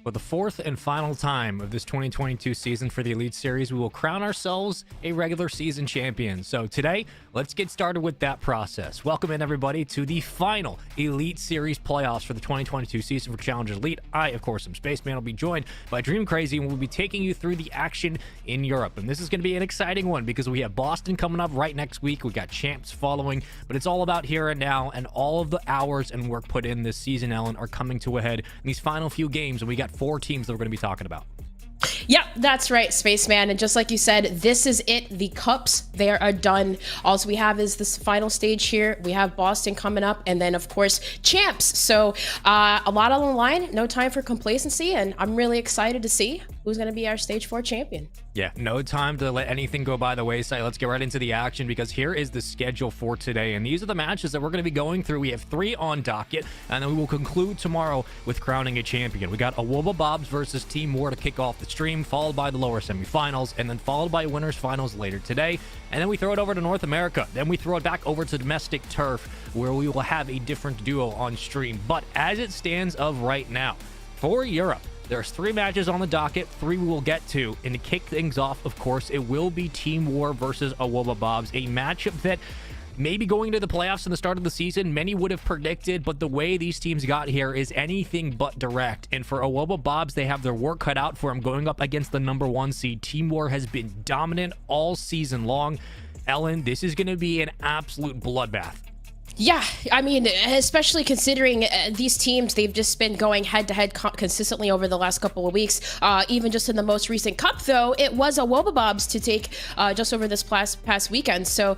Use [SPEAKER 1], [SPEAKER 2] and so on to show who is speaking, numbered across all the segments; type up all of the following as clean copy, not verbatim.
[SPEAKER 1] For the fourth and final time of this 2022 season for the Elite Series, we will crown ourselves a regular season champion. So today, let's get started with that process. Welcome in, everybody, to the final Elite Series playoffs for the 2022 season for Challengers Elite. I, of course, am Spaceman. I'll be joined by Dream Crazy, and we'll be taking you through the action in Europe. And this is going to be an exciting one because we have Boston coming up right next week. We got champs following, but it's all about here and now, and all of the hours and work put in this season, Ellen, are coming to a head in these final few games, and we got 4 teams that we're going to be talking about.
[SPEAKER 2] Yep, that's right, Spaceman. And just like you said, this is it. The cups, they are done. All we have is this final stage here. We have Boston coming up, and then, of course, champs. So a lot on the line. No time for complacency, and I'm really excited to see who's going to be our Stage 4 champion.
[SPEAKER 1] Yeah, no time to let anything go by the wayside. Let's get right into the action because here is the schedule for today. And these are the matches that we're going to be going through. We have 3 on docket, and then we will conclude tomorrow with crowning a champion. We got Awoba Bobs versus Team War to kick off the stream, followed by the lower semifinals, and then followed by winners finals later today. And then we throw it over to North America. Then we throw it back over to domestic turf, where we will have a different duo on stream. But as it stands of right now, for Europe, there's 3 matches on the docket, 3 we will get to. And to kick things off, of course, it will be Team War versus Awoba Bobs, a matchup that maybe going to the playoffs in the start of the season, many would have predicted, but the way these teams got here is anything but direct. And for Awoba Bobs, they have their work cut out for them going up against the #1 seed. Team War has been dominant all season long. Ellen, this is going to be an absolute bloodbath.
[SPEAKER 2] Yeah, I mean, especially considering these teams, they've just been going head-to-head consistently over the last couple of weeks. Even just in the most recent cup, though, it was Awoba Bobs to take just over this past weekend. So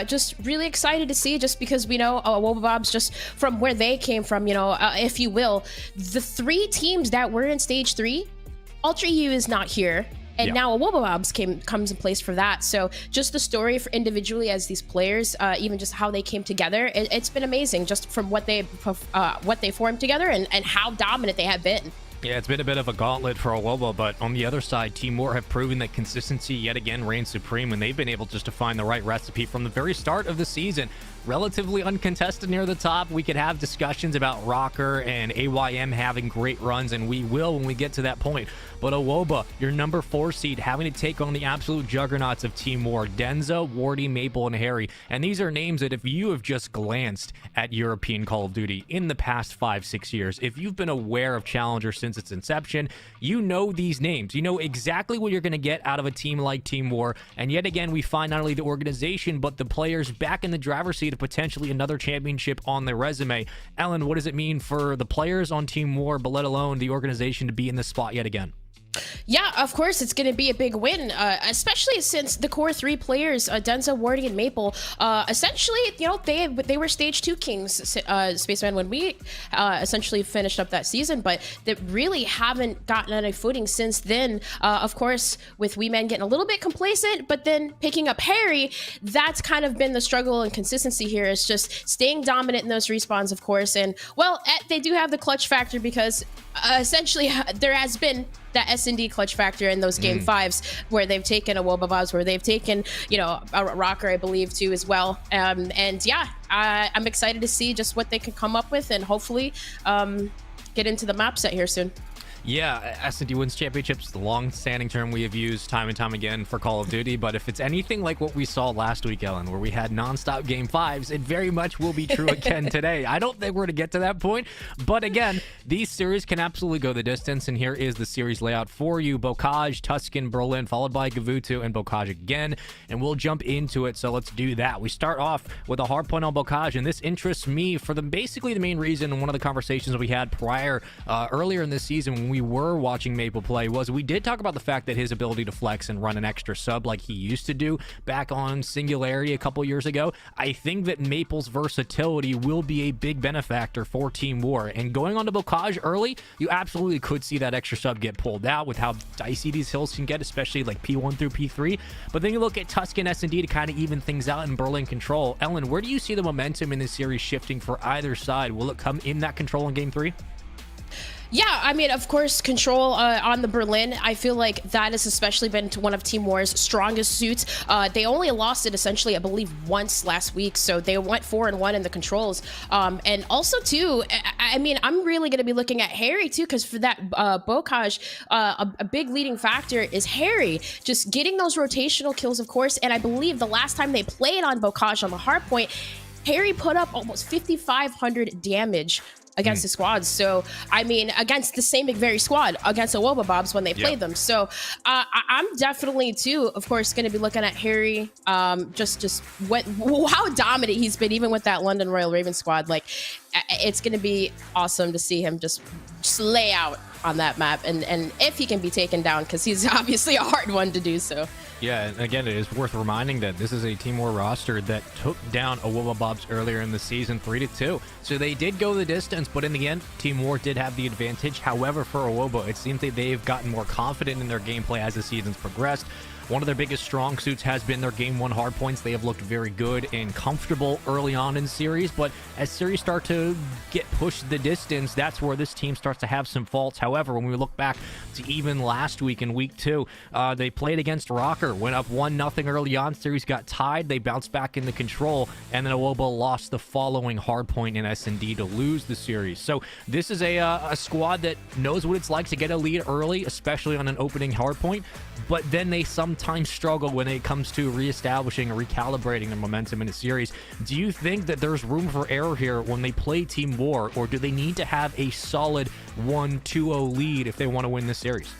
[SPEAKER 2] just really excited to see, just because we know Awoba Bobs, just from where they came from, if you will, the 3 teams that were in Stage 3, Ultra U is not here. And now Awoba Bobs comes in place for that. So just the story for individually as these players, even just how they came together, it's been amazing just from what they formed together and how dominant they have been.
[SPEAKER 1] Yeah, it's been a bit of a gauntlet for Awoba, but on the other side, Team War have proven that consistency yet again reigns supreme, and they've been able just to find the right recipe from the very start of the season. Relatively uncontested near the top. We could have discussions about Rocker and AYM having great runs, and we will when we get to that point. But Awoba, your #4 seed, having to take on the absolute juggernauts of Team War, Denza, Wardy, Maple, and Harry. And these are names that if you have just glanced at European Call of Duty in the past 5-6 years, if you've been aware of Challenger since its inception, you know these names. You know exactly what you're going to get out of a team like Team War. And yet again, we find not only the organization, but the players back in the driver's seat of potentially another championship on their resume. Ellen, what does it mean for the players on Team War, but let alone the organization, to be in this spot yet again?
[SPEAKER 2] Yeah, of course, it's going to be a big win, especially since the core 3 players, Denza, Wardy, and Maple, essentially, they were Stage 2 kings, Spaceman, when we essentially finished up that season, but they really haven't gotten on a footing since then. Of course, with Wee Man getting a little bit complacent, but then picking up Harry, that's kind of been the struggle and consistency here, is just staying dominant in those respawns, of course. And, well, they do have the clutch factor because essentially there has been that S&D clutch factor in those game 5s where they've taken Awoba Bobs, where they've taken, a Rocker, I believe, too, as well. And yeah, I'm excited to see just what they can come up with and hopefully get into the map set here soon.
[SPEAKER 1] Yeah, S&D wins championships, the long-standing term we have used time and time again for Call of Duty, but if it's anything like what we saw last week, Ellen, where we had non-stop game 5s, it very much will be true again today. I don't think we're going to get to that point, but again, these series can absolutely go the distance, and here is the series layout for you. Bocage, Tuscan, Berlin, followed by Gavutu and Bocage again, and we'll jump into it, so let's do that. We start off with a hard point on Bocage, and this interests me for basically the main reason, and one of the conversations we had earlier in this season when we were watching Maple play, was we did talk about the fact that his ability to flex and run an extra sub like he used to do back on Singularity a couple years ago. I think that Maple's versatility will be a big benefactor for Team War, and going on to Bocage early, you absolutely could see that extra sub get pulled out with how dicey these hills can get, especially like P1 through P3. But then you look at Tuscan S&D to kind of even things out in Berlin control. Ellen, where do you see the momentum in this series shifting for either side? Will it come in that control in game 3?
[SPEAKER 2] Yeah, I mean, of course, control on the Berlin. I feel like that has especially been one of Team War's strongest suits. They only lost it essentially, I believe, once last week, so they went 4-1 in the controls. And also, too, I mean, I'm really going to be looking at Harry too, because for that Bocage, a big leading factor is Harry just getting those rotational kills, of course. And I believe the last time they played on Bocage on the hardpoint, Harry put up almost 5,500 damage against the squads. So, I mean, against the same very squad, against the Wobabobs when they played them. So, I'm definitely, too, of course, going to be looking at Harry, just how dominant he's been, even with that London Royal Raven squad. Like, it's going to be awesome to see him just lay out on that map. And if he can be taken down, because he's obviously a hard one to do so.
[SPEAKER 1] Yeah, and again, it is worth reminding that this is a Team War roster that took down a Wobabobs earlier in the season 3-2. So they did go the distance, but in the end, Team War did have the advantage. However, for Awoba, it seems that they've gotten more confident in their gameplay as the season's progressed. One of their biggest strong suits has been their Game 1 hardpoints. They have looked very good and comfortable early on in series, but as series start to get pushed the distance, that's where this team starts to have some faults. However, when we look back to even last week in Week 2, they played against Rocker, went up 1-0 early on, series got tied, they bounced back into control, and then Awoba lost the following hardpoint in S&D to lose the series. So this is a squad that knows what it's like to get a lead early, especially on an opening hardpoint, but then they sometimes struggle when it comes to reestablishing or recalibrating their momentum in a series. Do you think that there's room for error here when they play Team War, or do they need to have a solid 1-2-0 lead if they want to win this series?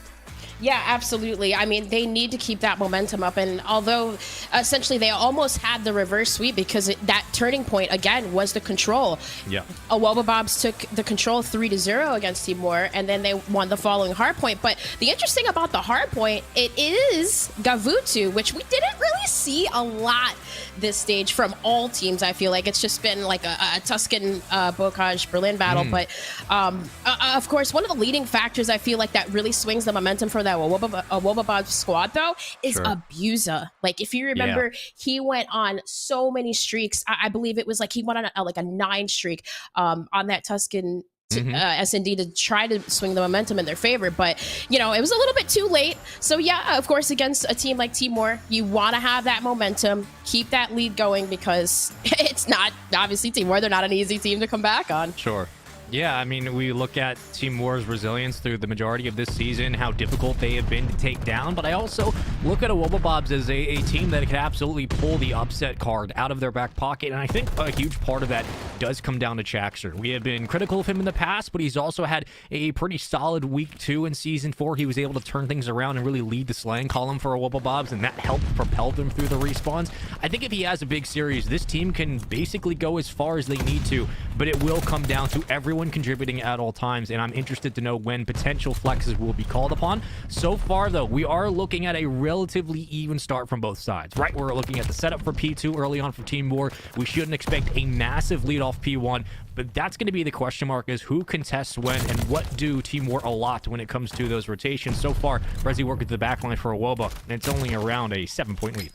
[SPEAKER 2] Yeah, absolutely. I mean, they need to keep that momentum up. And although essentially they almost had the reverse sweep because that turning point, again, was the control.
[SPEAKER 1] Yeah.
[SPEAKER 2] Wobabobs took the control 3-0 against Team War, and then they won the following hardpoint. But the interesting about the hardpoint, it is Gavutu, which we didn't really see a lot this stage from all teams. I feel like it's just been like a Tuscan Bocage Berlin battle. But of course, one of the leading factors I feel like that really swings the momentum for that Wobabobs squad, though, is Abusa. Like, if you remember, he went on so many streaks. I believe it was like he went on like a 9 streak on that Tuscan S&D to try to swing the momentum in their favor, but you know, it was a little bit too late. So yeah, of course, against a team like Team War, you want to have that momentum, keep that lead going, because it's not, obviously, Team War, they're not an easy team to come back on.
[SPEAKER 1] Sure. Yeah, I mean, we look at Team War's resilience through the majority of this season, how difficult they have been to take down, but I also look at Wobabobs as a team that can absolutely pull the upset card out of their back pocket, and I think a huge part of that does come down to Chaxer. We have been critical of him in the past, but he's also had a pretty solid Week 2 in Season 4. He was able to turn things around and really lead the slaying column for Wobabobs, and that helped propel them through the respawns. I think if he has a big series, this team can basically go as far as they need to, but it will come down to everyone contributing at all times, and I'm interested to know when potential flexes will be called upon. So far, though, we are looking at a relatively even start from both sides, right? We're looking at the setup for P2 early on for Team War. We shouldn't expect a massive lead off P1, but that's going to be the question mark, is who contests when and what do Team War a lot when it comes to those rotations. So far, Brezzy worked with the backline for Awoba, and it's only around a 7-point lead.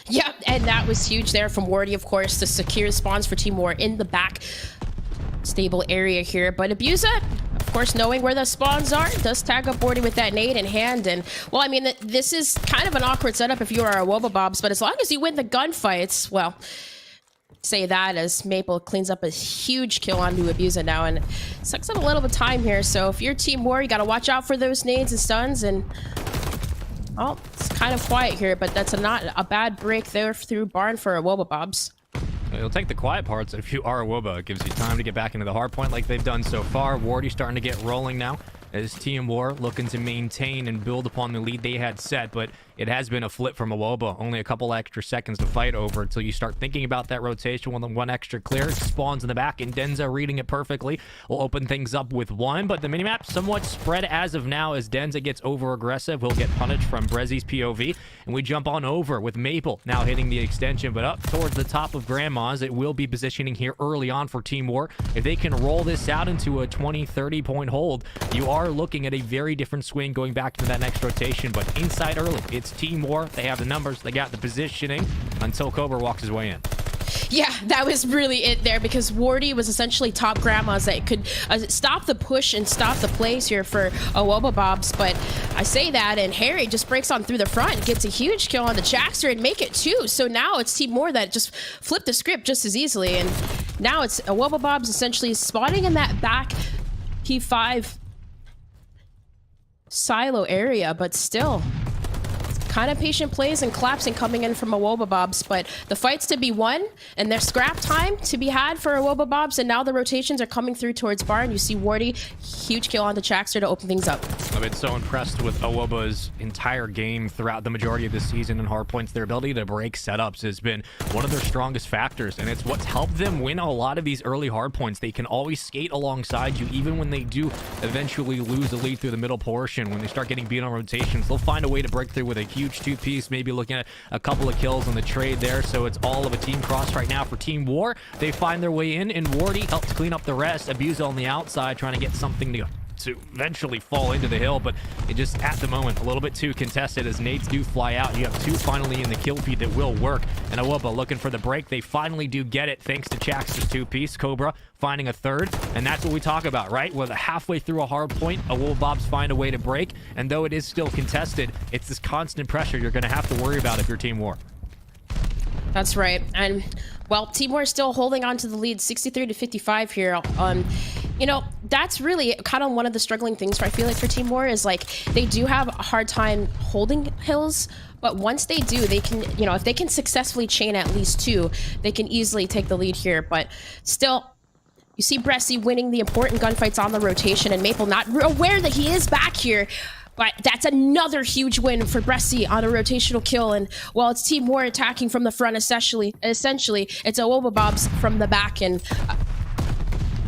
[SPEAKER 2] Yeah, and that was huge there from Wardy, of course, to secure spawns for Team War in the back stable area here. But Abusa, of course, knowing where the spawns are, does tag up Wardy with that nade in hand. And, well, I mean, this is kind of an awkward setup if you are a Wobabobs, but as long as you win the gunfights, well, say that as Maple cleans up a huge kill onto Abusa now, and sucks up a little bit of time here. So if you're Team War, you got to watch out for those nades and stuns. And, well, it's kind of quiet here, but that's not a bad break there through Barn for a Wobabobs.
[SPEAKER 1] You'll take the quiet parts if you are a Woba. It gives you time to get back into the hard point like they've done so far. Wardy starting to get rolling now as Team War looking to maintain and build upon the lead they had set, but it has been a flip from Awoba. Only a couple extra seconds to fight over until you start thinking about that rotation. When the one extra clear spawns in the back, and Denza reading it perfectly will open things up with one, but the minimap somewhat spread as of now. As Denza gets over aggressive, he'll get punished from Brezzy's POV, and we jump on over with Maple now hitting the extension, but up towards the top of Grandma's. It will be positioning here early on for Team War. If they can roll this out into a 20-30 point hold, you are looking at a very different swing going back to that next rotation. But inside early, it's Team War. They have the numbers, they got the positioning until Cobra walks his way in.
[SPEAKER 2] Yeah, that was really it there, because Wardy was essentially top grandmas that could stop the push and stop the plays here for Awobabobs. But I say that, and Harry just breaks on through the front, gets a huge kill on the Jackster and make it 2. So now it's Team Moore that just flipped the script just as easily. And now it's Awobabobs essentially spotting in that back P5 silo area, but still kind of patient plays and collapsing coming in from Awobabobs, but the fight's to be won and there's scrap time to be had for Awobabobs, and now the rotations are coming through towards Barn. You see Wardy, huge kill on the Jackster to open things up.
[SPEAKER 1] I've been so impressed with Awoba's entire game throughout the majority of the season and hardpoints. Their ability to break setups has been one of their strongest factors, and it's what's helped them win a lot of these early hardpoints. They can always skate alongside you, even when they do eventually lose the lead through the middle portion. When they start getting beat on rotations, they'll find a way to break through with a huge two-piece, maybe looking at a couple of kills on the trade there. So it's all of a team cross right now for Team War. They find their way in, and Wardy helps clean up the rest. Abuza on the outside trying to get something to eventually fall into the hill, but it just at the moment a little bit too contested as nades do fly out. You have 2 finally in the kill feed that will work, and Awoba looking for the break. They finally do get it thanks to Jax's 2-piece. Cobra finding a 3rd, and that's what we talk about, right? Where halfway through a hard point, Awobabs find a way to break, and though it is still contested, it's this constant pressure you're going to have to worry about if you're Team War.
[SPEAKER 2] That's right. And well, Team War is still holding on to the lead 63-55 here. You know, that's really kind of one of the struggling things I feel like for Team War is like they do have a hard time holding hills, but once they do, they can, you know, if they can successfully chain at least 2, they can easily take the lead here. But still, you see Bressy winning the important gunfights on the rotation, and Maple not aware that he is back here. But that's another huge win for Bressy on a rotational kill. And while it's Team War attacking from the front, essentially it's Awobabobs from the back. And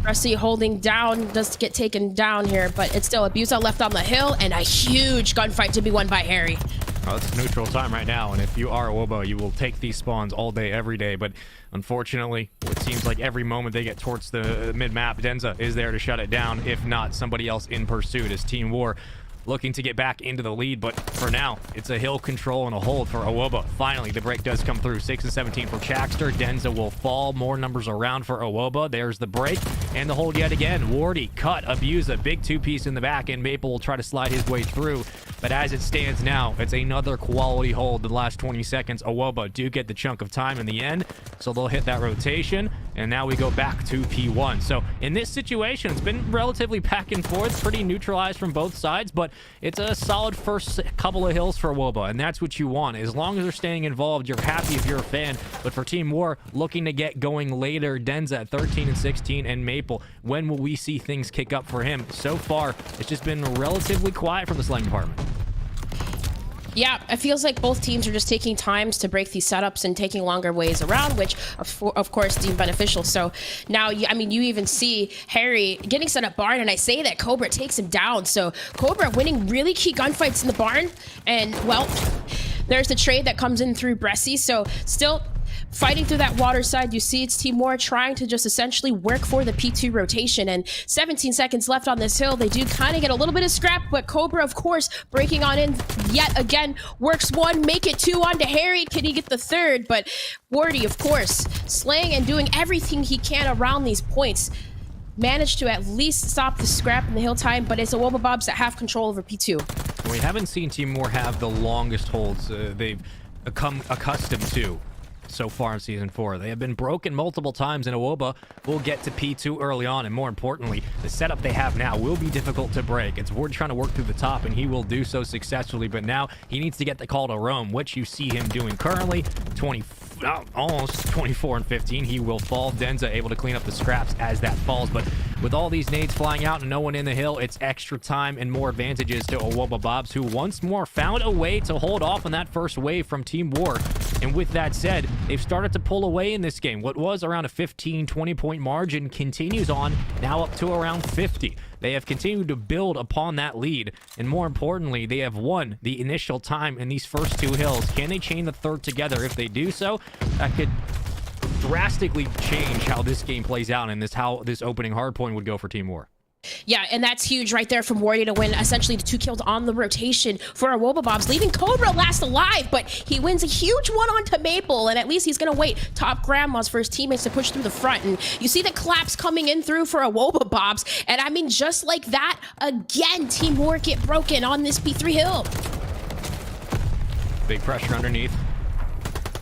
[SPEAKER 2] Bressy holding down, does get taken down here, but it's still Abuza left on the hill, and a huge gunfight to be won by Harry.
[SPEAKER 1] Well, it's neutral time right now, and if you are Awoba, you will take these spawns all day, every day. But unfortunately, it seems like every moment they get towards the mid-map, Denza is there to shut it down. If not, somebody else in pursuit as Team War looking to get back into the lead, but for now, it's a hill control and a hold for Awoba. Finally, the break does come through. 6 and 17 for Jackster. Denza will fall. More numbers around for Awoba. There's the break and the hold yet again. Wardy cut, Abuza, big 2-piece in the back, and Maple will try to slide his way through. But as it stands now, it's another quality hold the last 20 seconds. Awoba do get the chunk of time in the end, so they'll hit that rotation, and now we go back to P1. So in this situation, it's been relatively back and forth, pretty neutralized from both sides, but it's a solid first couple of hills for Awoba, and that's what you want. As long as they're staying involved, you're happy if you're a fan. But for Team War, looking to get going later, Denza at 13 and 16, and Maple, when will we see things kick up for him? So far, it's just been relatively quiet from the slaying department.
[SPEAKER 2] Yeah, it feels like both teams are just taking times to break these setups and taking longer ways around, which of course deemed beneficial. So now, I mean, you even see Harry getting set up barn, and I say that Cobra takes him down. So Cobra winning really key gunfights in the barn, and well, there's the trade that comes in through Bressy. So still fighting through that water side, you see it's Team War trying to just essentially work for the P2 rotation, and 17 seconds left on this hill. They do kind of get a little bit of scrap, but Cobra, of course, breaking on in yet again, works 1, make it 2 onto Harry. Can he get the 3rd? But Wardy, of course, slaying and doing everything he can around these points. Managed to at least stop the scrap in the hill time, but it's Awobabobs that have control over P2.
[SPEAKER 1] We haven't seen Team War have the longest holds they've become accustomed to so far in Season 4. They have been broken multiple times, and Awoba will get to P2 early on, and more importantly, the setup they have now will be difficult to break. It's Ward trying to work through the top, and he will do so successfully, but now he needs to get the call to roam, which you see him doing currently. Almost 24 and 15. He will fall. Denza able to clean up the scraps as that falls, but with all these nades flying out and no one in the hill, it's extra time and more advantages to Awobabobs, who once more found a way to hold off on that first wave from Team War. And with that said, they've started to pull away in this game. What was around a 15-20 point margin continues on, now up to around 50. They have continued to build upon that lead, and more importantly, they have won the initial time in these first 2 hills. Can they chain the 3rd together? If they do so, that could drastically change how this game plays out, and how this opening hardpoint would go for Team War.
[SPEAKER 2] Yeah, and that's huge right there from Wardy to win essentially the 2 kills on the rotation for our Wobabobs, leaving Cobra last alive, but he wins a huge one onto Maple, and at least he's going to wait top grandmas for his teammates to push through the front. And you see the claps coming in through for a Wobabobs, and I mean, just like that, again, Team War get broken on this P3 hill.
[SPEAKER 1] Big pressure underneath.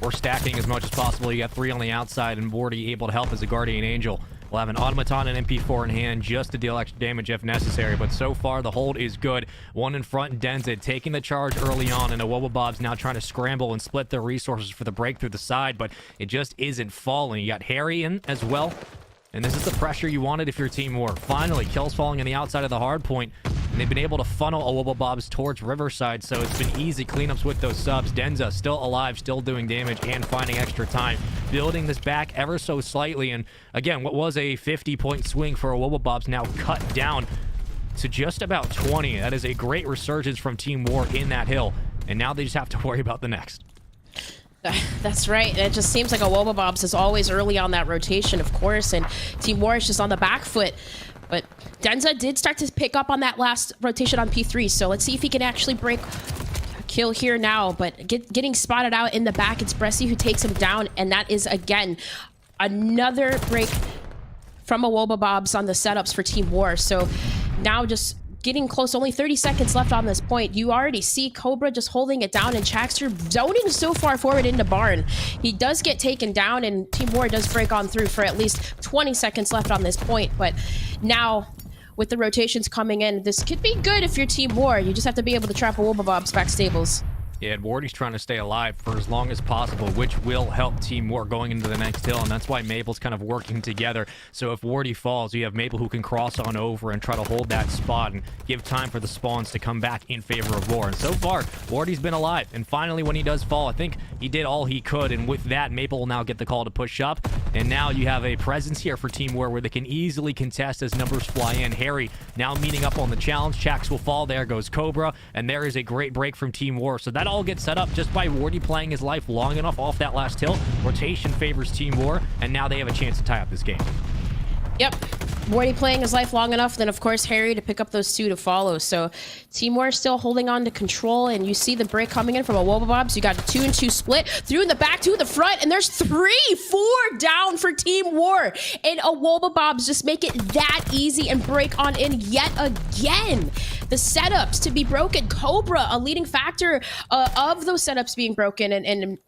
[SPEAKER 1] We're stacking as much as possible. You got 3 on the outside, and Wardy able to help as a Guardian Angel. We'll have an Automaton and MP4 in hand just to deal extra damage if necessary, but so far the hold is good. 1 in front, Denza taking the charge early on, and the Wobabobs now trying to scramble and split their resources for the break through the side, but it just isn't falling. You got Harry in as well, and this is the pressure you wanted if you're Team War. Finally, kills falling on the outside of the hard point, and they've been able to funnel a Wobabobs towards Riverside, so it's been easy cleanups with those subs. Denza still alive, still doing damage, and finding extra time, building this back ever so slightly. And again, what was a 50-point swing for a Wobabobs now cut down to just about 20. That is a great resurgence from Team War in that hill, and now they just have to worry about the next.
[SPEAKER 2] That's right. And it just seems like a Wobabobs is always early on that rotation, of course, and Team War is just on the back foot. But Denza did start to pick up on that last rotation on P3, so let's see if he can actually break a kill here now. But getting spotted out in the back, it's Bressy who takes him down, and that is, again, another break from a Wobabobs on the setups for Team War. So now just getting close, only 30 seconds left on this point. You already see Cobra just holding it down, and Chaxter zoning so far forward into Barn. He does get taken down, and Team War does break on through for at least 20 seconds left on this point. But now, with the rotations coming in, this could be good if you're Team War. You just have to be able to trap a Wobabobs back stables.
[SPEAKER 1] Yeah, Wardy's trying to stay alive for as long as possible, which will help Team War going into the next hill, and that's why Maple's kind of working together. So if Wardy falls, you have Maple who can cross on over and try to hold that spot and give time for the spawns to come back in favor of War. And so far, Wardy's been alive, and finally when he does fall, I think he did all he could, and with that, Maple will now get the call to push up, and now you have a presence here for Team War where they can easily contest as numbers fly in. Harry now meeting up on the challenge. Chax will fall, there goes Cobra, and there is a great break from Team War. So that all gets set up just by Wardy playing his life long enough off that last hill. Rotation favors Team War, and now they have a chance to tie up this game.
[SPEAKER 2] Yep. Wardy playing his life long enough, then of course Harry to pick up those 2 to follow. So Team War still holding on to control, and you see the break coming in from a Wobabobs. You got a 2-and-2 split through in the back, 2 in the front, and there's 3-4 down for Team War. And a Wobabobs just make it that easy and break on in yet again. The setups to be broken. Cobra, a leading factor of those setups being broken, and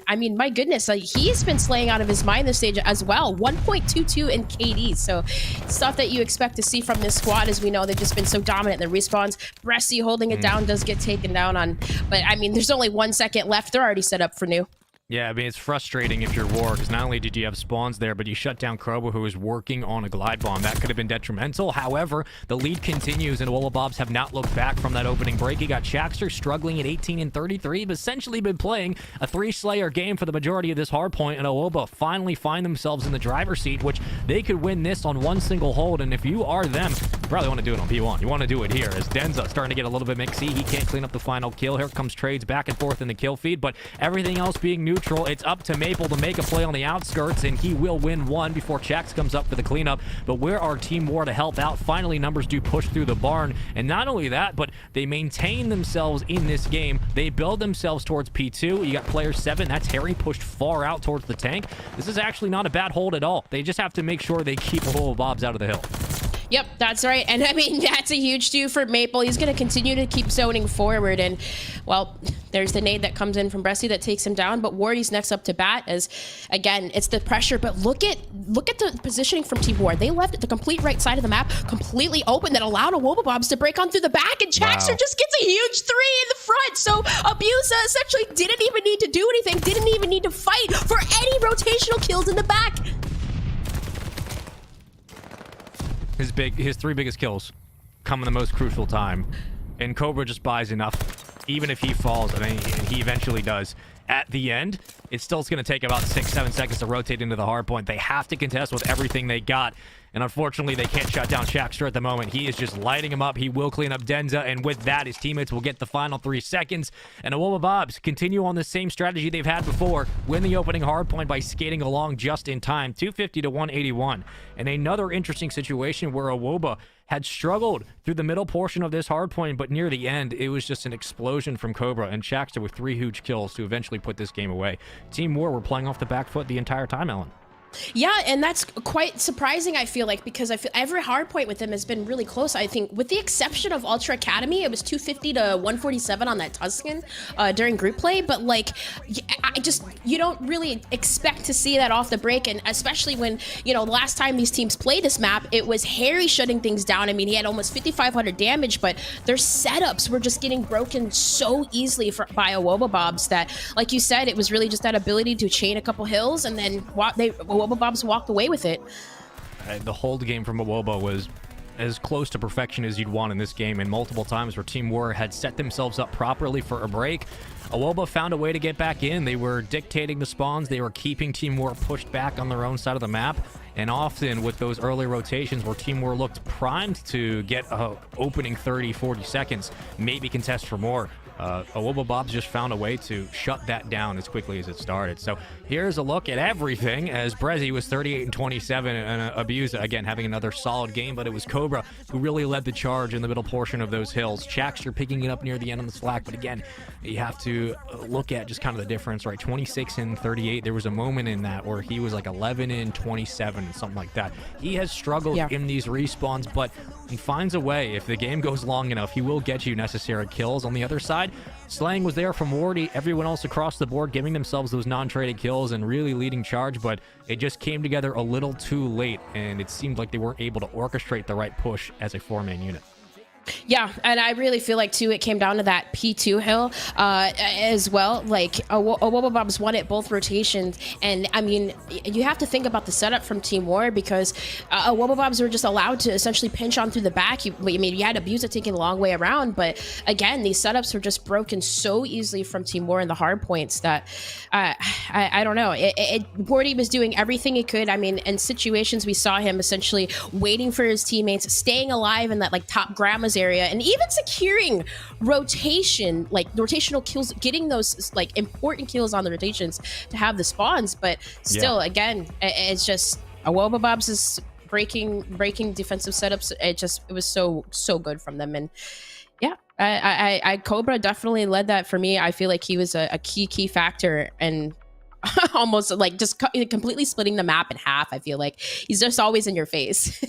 [SPEAKER 2] I mean, my goodness, he's been slaying out of his mind this stage as well. 1.22 in KD, so stuff that you expect to see from this squad. As we know, they've just been so dominant in the respawns. Bressy holding it down does get taken down on, but I mean, there's only 1 second left. They're already set up for new.
[SPEAKER 1] Yeah, I mean, it's frustrating if you're War, because not only did you have spawns there, but you shut down Cobra, who was working on a glide bomb. That could have been detrimental. However, the lead continues, and the Wobabobs have not looked back from that opening break. You got Chaxter struggling at 18 and 33, but essentially been playing a 3-slayer game for the majority of this hard point, and Awoba finally find themselves in the driver's seat, which they could win this on one single hold, and if you are them, you probably want to do it on P1. You want to do it here, as Denza starting to get a little bit mixy. He can't clean up the final kill. Here comes trades back and forth in the kill feed, but everything else being neutral, it's up to Maple to make a play on the outskirts, and he will win one before Chax comes up for the cleanup. But where are Team War to help out? Finally, numbers do push through the barn, and not only that, but they maintain themselves in this game. They build themselves towards P2. You got player 7, that's Harry, pushed far out towards the tank. This is actually not a bad hold at all. They just have to make sure they keep Wobabobs out of the hill.
[SPEAKER 2] Yep, that's right. And I mean, that's a huge do for Maple. He's going to continue to keep zoning forward. And, well, there's the nade that comes in from Bressy that takes him down. But Wardy's next up to bat as, again, it's the pressure. But look at the positioning from Team War. They left the complete right side of the map completely open that allowed a Wobabobs to break on through the back. And Chaxter just gets a huge 3 in the front. So Abusa essentially didn't even need to do anything, didn't even need to fight for any rotational kills in the back.
[SPEAKER 1] His 3 biggest kills come in the most crucial time, and Cobra just buys enough. Even if he falls, I mean, he eventually does. At the end, it's still going to take about 6-7 seconds to rotate into the hard point. They have to contest with everything they got, and unfortunately, they can't shut down Chaxter at the moment. He is just lighting him up. He will clean up Denza, and with that, his teammates will get the final 3 seconds. And the Wobabobs continue on the same strategy they've had before, win the opening hard point by skating along just in time, 250 to 181. And another interesting situation where Awoba had struggled through the middle portion of this hard point, but near the end, it was just an explosion from Cobra and Shaxter with 3 huge kills to eventually put this game away. Team War were playing off the back foot the entire time, Ellen.
[SPEAKER 2] Yeah, and that's quite surprising, I feel like, because I feel every hard point with them has been really close. I think with the exception of Ultra Academy, it was 250 to 147 on that Tuscan during group play, but like you don't really expect to see that off the break, and especially when, the last time these teams played this map, it was Harry shutting things down. I mean, he had almost 5,500 damage, but their setups were just getting broken so easily by Awobabobs that, like you said, it was really just that ability to chain a couple hills and then Awobabobs walked away with it.
[SPEAKER 1] The hold game from Awoba was as close to perfection as you'd want in this game, and multiple times where Team War had set themselves up properly for a break, Awoba found a way to get back in. They were dictating the spawns. They were keeping Team War pushed back on their own side of the map, and often with those early rotations where Team War looked primed to get a opening 30-40 seconds, maybe contest for more, Awobabobs just found a way to shut that down as quickly as it started. So here's a look at everything, as Brezzy was 38-27 and Abusa, again, having another solid game, but it was Cobra who really led the charge in the middle portion of those hills. Shaxter picking it up near the end on the slack, but again, you have to look at just kind of the difference, right? 26-38. There was a moment in that where he was like 11-27 and something like that. He has struggled in these respawns, but he finds a way. If the game goes long enough, he will get you necessary kills. On the other side, Slang was there from Wardy, everyone else across the board giving themselves those non-traded kills and really leading charge, but it just came together a little too late, and it seemed like they weren't able to orchestrate the right push as a 4-man unit.
[SPEAKER 2] Yeah, and I really feel like, too, it came down to that P2 hill as well. Like, Awobabobs won it both rotations, and, I mean, you have to think about the setup from Team War, because Awobabobs were just allowed to essentially pinch on through the back. You had Abusa taking a long way around, but, again, these setups were just broken so easily from Team War in the hard points that, I don't know. Wardy was doing everything he could. I mean, in situations, we saw him essentially waiting for his teammates, staying alive in that, like, top Grandma's area, and even securing rotational kills, getting those like important kills on the rotations to have the spawns. But still, again, it's just Awobabobs is breaking defensive setups. It was so good from them. And yeah, I Cobra definitely led that for me. I feel like he was a key factor, and almost like just completely splitting the map in half. I feel like he's just always in your face.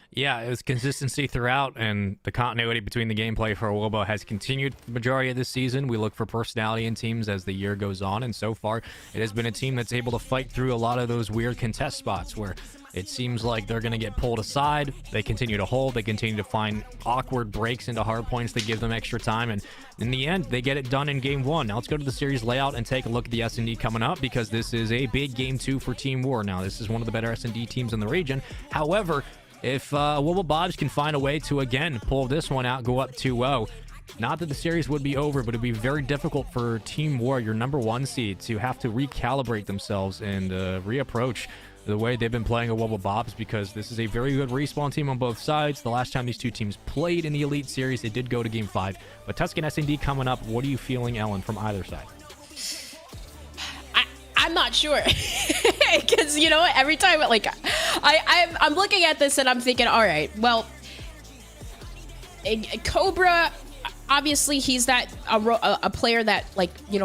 [SPEAKER 1] Yeah, it was consistency throughout, and the continuity between the gameplay for Awoba has continued the majority of this season. We look for personality in teams as the year goes on, and so far it has been a team that's able to fight through a lot of those weird contest spots where it seems like they're going to get pulled aside. They continue to hold. They continue to find awkward breaks into hard points that give them extra time, and in the end, they get it done in Game 1. Now let's go to the series layout and take a look at the S&D coming up, because this is a big Game 2 for Team War. Now, this is one of the better S&D teams in the region. However, if Awobabobs can find a way to, again, pull this one out, go up 2-0, not that the series would be over, but it'd be very difficult for Team War, your number 1 seed, to have to recalibrate themselves and reapproach the way they've been playing Awobabobs, because this is a very good respawn team on both sides. The last time these two teams played in the Elite Series, it did go to Game 5. But Tuscan S&D coming up, what are you feeling, Ellen, from either side?
[SPEAKER 2] I'm not sure, because every time I'm looking at this and I'm thinking, all right, well, Cobra, obviously he's that a player that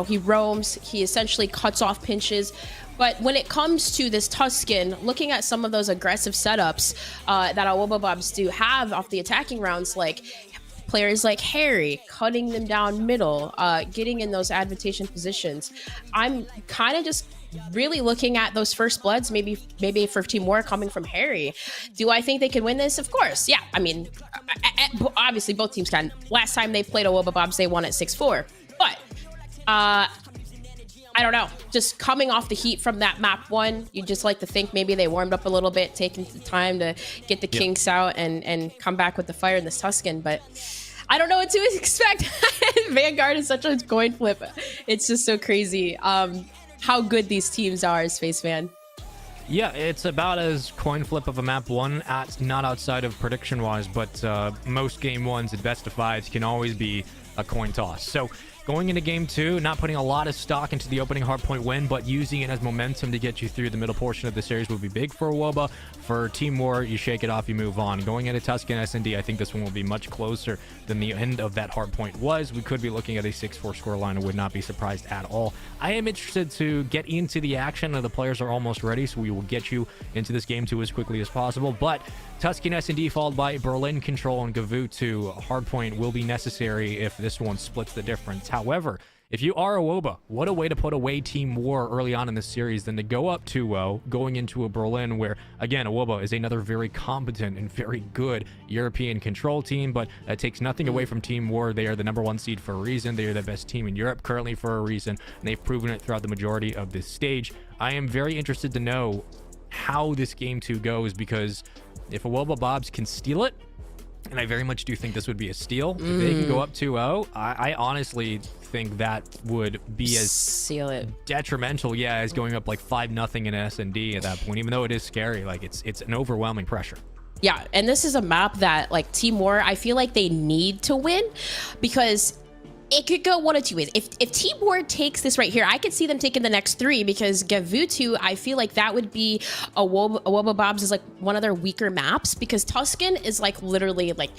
[SPEAKER 2] he roams, he essentially cuts off pinches. But when it comes to this Tuscan, looking at some of those aggressive setups that Awobabobs do have off the attacking rounds, like players like Harry cutting them down middle, getting in those advantageous positions, I'm kind of just really looking at those first bloods, maybe for Team War coming from Harry. Do I think they can win this? Of course, yeah. I mean, obviously both teams can. Last time they played Awobabobs, they won at 6-4. But I don't know. Just coming off the heat from that map 1, you just like to think maybe they warmed up a little bit, taking the time to get the kinks out and come back with the fire in this Tuscan. But I don't know what to expect. Vanguard is such a coin flip. It's just so crazy how good these teams are, Spaceman.
[SPEAKER 1] Yeah, it's about as coin flip of a map 1, not outside of prediction-wise, but most Game 1s at best of 5s can always be a coin toss. So Going into game 2, not putting a lot of stock into the opening hardpoint win, but using it as momentum to get you through the middle portion of the series would be big for Woba. For Team War, you shake it off, you move on. Going into Tuscan S&D, I think this one will be much closer than the end of that hardpoint was. We could be looking at a 6-4 scoreline. I would not be surprised at all. I am interested to get into the action. The players are almost ready, so we will get you into this game 2 as quickly as possible. But Tuscan S&D followed by Berlin Control and Gavu 2 hardpoint will be necessary if this one splits the difference. However, if you are a Woba, what a way to put away Team War early on in the series than to go up 2-0, going into a Berlin where, again, a Woba is another very competent and very good European control team, but it takes nothing away from Team War. They are the #1 seed for a reason. They are the best team in Europe currently for a reason, and they've proven it throughout the majority of this stage. I am very interested to know how this game 2 goes, because if a Woba Bobs can steal it, and I very much do think this would be a steal. If they can go up 2-0, I honestly think that would be as
[SPEAKER 2] seal it
[SPEAKER 1] detrimental, as going up like 5-0 in S&D at that point, even though it is scary. Like it's an overwhelming pressure.
[SPEAKER 2] Yeah, and this is a map that like Team War, I feel like they need to win, because it could go one of two ways. If Team War takes this right here, I could see them taking the next 3, because Gavutu, I feel like that would be a Woba Bobs is like one of their weaker maps, because Tuscan is like literally like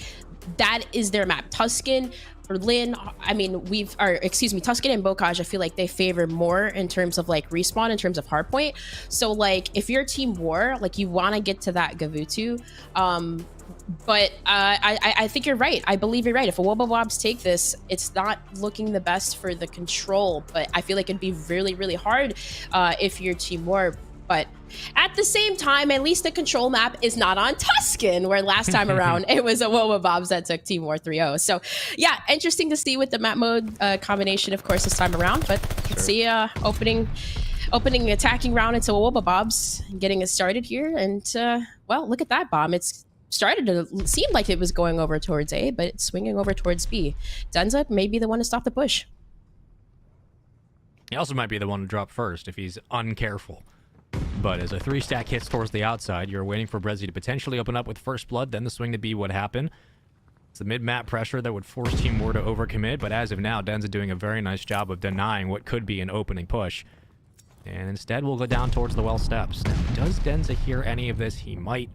[SPEAKER 2] that is their map. Tuscan, Berlin, Tuscan and Bocage, I feel like they favor more in terms of like respawn, in terms of hardpoint. So like if you're Team War, like you want to get to that Gavutu. But I think you're right. I believe you're right. If a Woba Bobs take this, it's not looking the best for the control, but I feel like it'd be really, really hard if you're Team War. But at the same time, at least the control map is not on Tuscan, where last time around it was a Woba Bobs that took Team War 3-0. So yeah, interesting to see with the map mode combination, of course, this time around. But let's see opening attacking round into a Woba Bobs, getting it started here. And well, look at that bomb. It's started to seem like it was going over towards A, but it's swinging over towards B. Denza may be the one to stop the push.
[SPEAKER 1] He also might be the one to drop first if he's uncareful. But as a 3-stack hits towards the outside, you're waiting for Brezzy to potentially open up with first blood, then the swing to B would happen. It's the mid-map pressure that would force Team War to overcommit, but as of now, Denza doing a very nice job of denying what could be an opening push. And instead, we'll go down towards the well steps. Now, does Denza hear any of this? He might.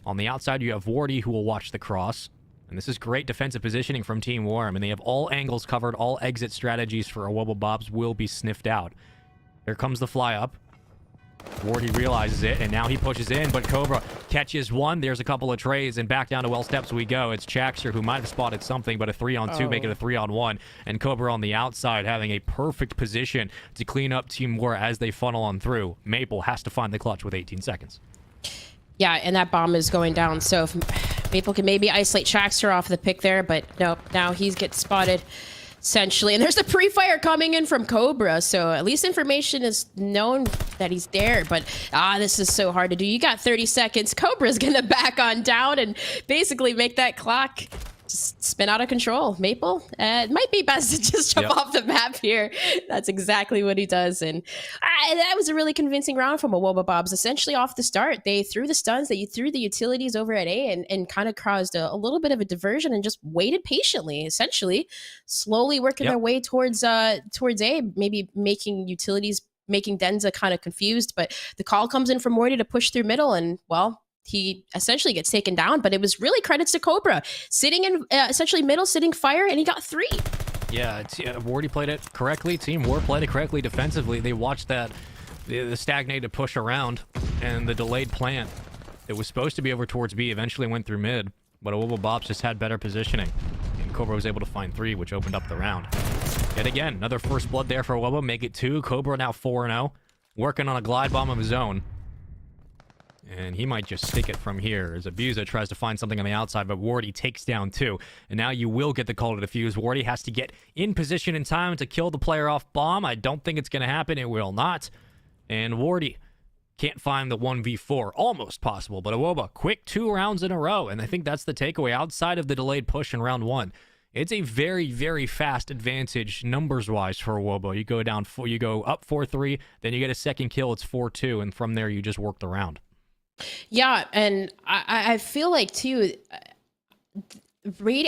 [SPEAKER 1] On the outside, you have Wardy, who will watch the cross. And this is great defensive positioning from Team War. I mean, they have all angles covered. All exit strategies for a Woba Bobs will be sniffed out. Here comes the fly up. Wardy realizes it, and now he pushes in, but Cobra catches one. There's a couple of trays, and back down to well steps we go. It's Chaxer, who might have spotted something, but a 3-on-2, make it a 3-on-1. And Cobra on the outside having a perfect position to clean up Team War as they funnel on through. Maple has to find the clutch with 18 seconds.
[SPEAKER 2] Yeah, and that bomb is going down. So if Maple can maybe isolate Chaxer off the pick there, but nope, now he gets spotted essentially. And there's a pre-fire coming in from Cobra, so at least information is known that he's there. But this is so hard to do. You got 30 seconds. Cobra's gonna back on down and basically make that clock just spin out of control. Maple, it might be best to just jump off the map here. That's exactly what he does. And that was a really convincing round from a Woba Bobs. Essentially off the start, they threw the stuns, they threw the utilities over at A and kind of caused a little bit of a diversion and just waited patiently, essentially, slowly working their way towards A, maybe making utilities, making Denza kind of confused. But the call comes in from Morty to push through middle, and well, he essentially gets taken down, but it was really credits to Cobra sitting in essentially middle, sitting fire, and he got 3.
[SPEAKER 1] Yeah, Wardy played it correctly. Team War played it correctly defensively. They watched that the stagnated push around and the delayed plant. It was supposed to be over towards B, eventually went through mid, but Woba Bobs just had better positioning, and Cobra was able to find 3, which opened up the round. Yet again, another first blood there for Woba, make it 2. Cobra now 4-0, working on a glide bomb of his own. And he might just stick it from here as Abusa tries to find something on the outside, but Wardy takes down 2. And now you will get the call to defuse. Wardy has to get in position in time to kill the player off bomb. I don't think it's going to happen. It will not. And Wardy can't find the 1v4. Almost possible, but Awoba, quick 2 rounds in a row. And I think that's the takeaway outside of the delayed push in round 1. It's a very, very fast advantage numbers-wise for Awoba. You go down, you go up 4-3, then you get a second kill. It's 4-2, and from there you just work the round.
[SPEAKER 2] Yeah, and I feel like too,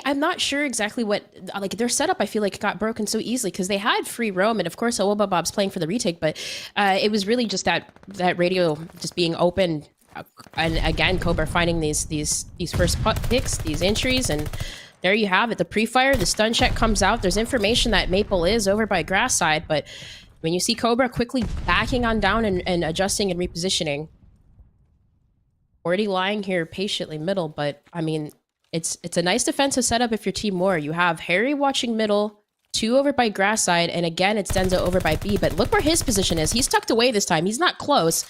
[SPEAKER 2] I'm not sure exactly what, like, their setup, I feel like, got broken so easily because they had free roam, and of course Bob's playing for the retake, but it was really just that radio just being open, and again Cobra finding these first picks, these entries, and there you have it. The pre-fire, the stun check comes out. There's information that Maple is over by grass side, but when you see Cobra quickly backing on down and adjusting and repositioning, already lying here patiently middle, but I mean, it's a nice defensive setup if you're Team War. You have Harry watching middle, 2 over by grass side, and again, it's Denza over by B, but look where his position is. He's tucked away this time. He's not close.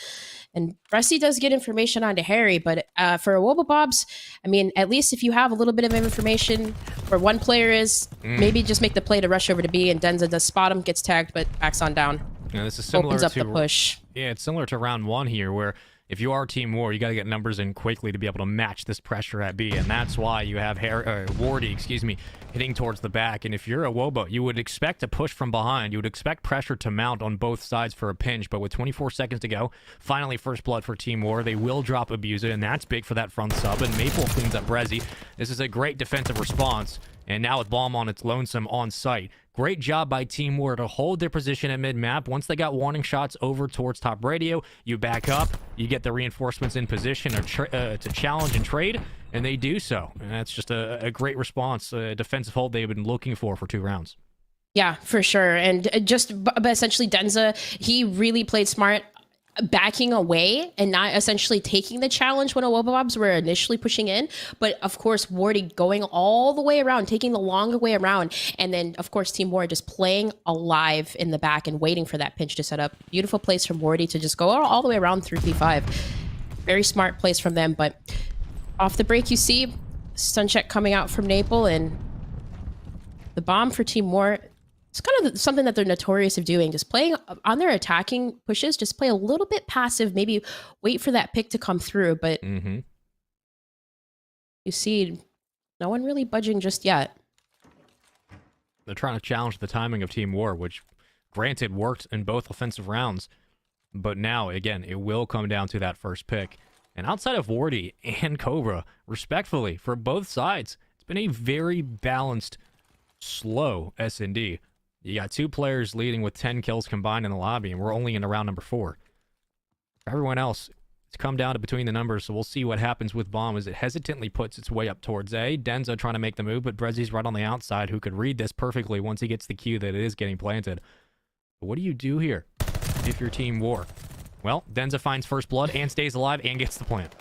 [SPEAKER 2] And Bressy does get information onto Harry, but for Wobblebobs, I mean, at least if you have a little bit of information where one player is, maybe just make the play to rush over to B, and Denza does spot him, gets tagged, but backs on down.
[SPEAKER 1] Yeah, this is similar
[SPEAKER 2] Opens up
[SPEAKER 1] to
[SPEAKER 2] the push.
[SPEAKER 1] Yeah, it's similar to round 1 here, where if you are Team War, you got to get numbers in quickly to be able to match this pressure at B, and that's why you have Wardy, hitting towards the back. And if you're a Wobo, you would expect a push from behind. You would expect pressure to mount on both sides for a pinch, but with 24 seconds to go, finally first blood for Team War. They will drop Abuser, and that's big for that front sub, and Maple cleans up Brezzy. This is a great defensive response, and now with Bomb on its lonesome on site. Great job by Team War to hold their position at mid-map. Once they got warning shots over towards top radio, you back up, you get the reinforcements in position to challenge and trade, and they do so. And that's just a great response, a defensive hold they've been looking for 2 rounds.
[SPEAKER 2] Yeah, for sure. And but essentially Denza, he really played smart, backing away and not essentially taking the challenge when Wobblebobs were initially pushing in, but of course Wardy going all the way around, taking the longer way around, and then of course Team War just playing alive in the back and waiting for that pinch to set up. Beautiful place from Wardy to just go all the way around through P5. Very smart place from them, but off the break you see stun check coming out from Naple, and the bomb for Team War. It's kind of something that they're notorious of doing, just playing on their attacking pushes, just play a little bit passive, maybe wait for that pick to come through. But you see no one really budging just yet.
[SPEAKER 1] They're trying to challenge the timing of Team War, which granted worked in both offensive rounds. But now, again, it will come down to that first pick. And outside of Wardy and Cobra, respectfully, for both sides, it's been a very balanced, slow S&D. You got 2 players leading with 10 kills combined in the lobby, and we're only in round number 4. For everyone else, it's come down to between the numbers, so we'll see what happens with Bomb as it hesitantly puts its way up towards A. Denza trying to make the move, but Brezzy's right on the outside, who could read this perfectly once he gets the cue that it is getting planted. But what do you do here if you're Team War? Well, Denza finds first blood and stays alive and gets the plant.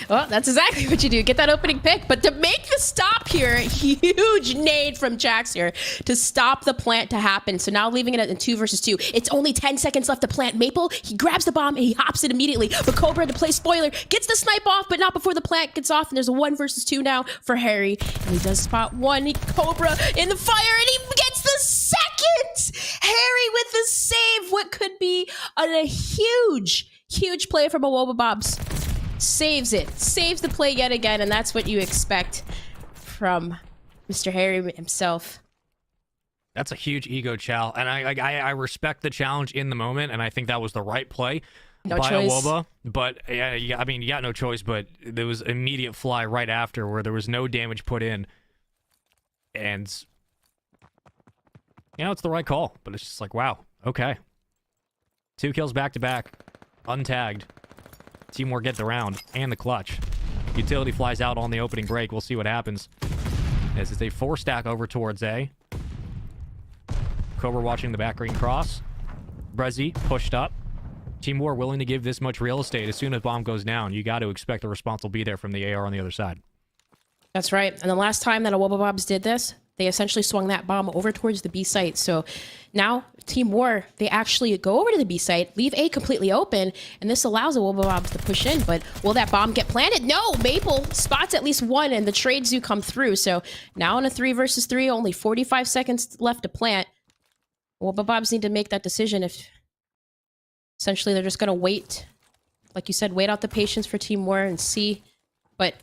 [SPEAKER 2] Well, that's exactly what you do. Get that opening pick. But to make the stop here, huge nade from Jax here to stop the plant to happen. So now leaving it in 2 versus 2. It's only 10 seconds left to plant. Maple, he grabs the bomb and he hops it immediately. But Cobra, to play spoiler, gets the snipe off, but not before the plant gets off. And there's a 1 versus 2 now for Harry. And he does spot 1. Cobra in the fire, and he gets the second! Harry with the save. What could be a huge play from a Wobblebobs. Saves it. Saves the play yet again, and that's what you expect from Mr. Harry himself.
[SPEAKER 1] That's a huge ego chow, and I respect the challenge in the moment, and I think that was the right play by Awoba. But yeah, I mean, you got no choice, but there was immediate fly right after where there was no damage put in, and you know, it's the right call, but it's just like, wow, okay. 2 kills back to back, untagged. Team War get the round and the clutch. Utility flies out on the opening break. We'll see what happens. As it's a 4-stack over towards A. Cobra watching the back green cross. Brezzy pushed up. Team War willing to give this much real estate. As soon as bomb goes down, you got to expect the response will be there from the AR on the other side.
[SPEAKER 2] That's right. And the last time that a Wobblebobs did this, they essentially swung that bomb over towards the B site. So now Team War, they actually go over to the B site, leave A completely open, and this allows the Wobblebobs to push in. But will that bomb get planted? No! Maple spots at least 1, and the trades do come through. So now in a 3 versus 3, only 45 seconds left to plant. Wobblebobs need to make that decision if essentially they're just going to wait. Like you said, wait out the patience for Team War and see. But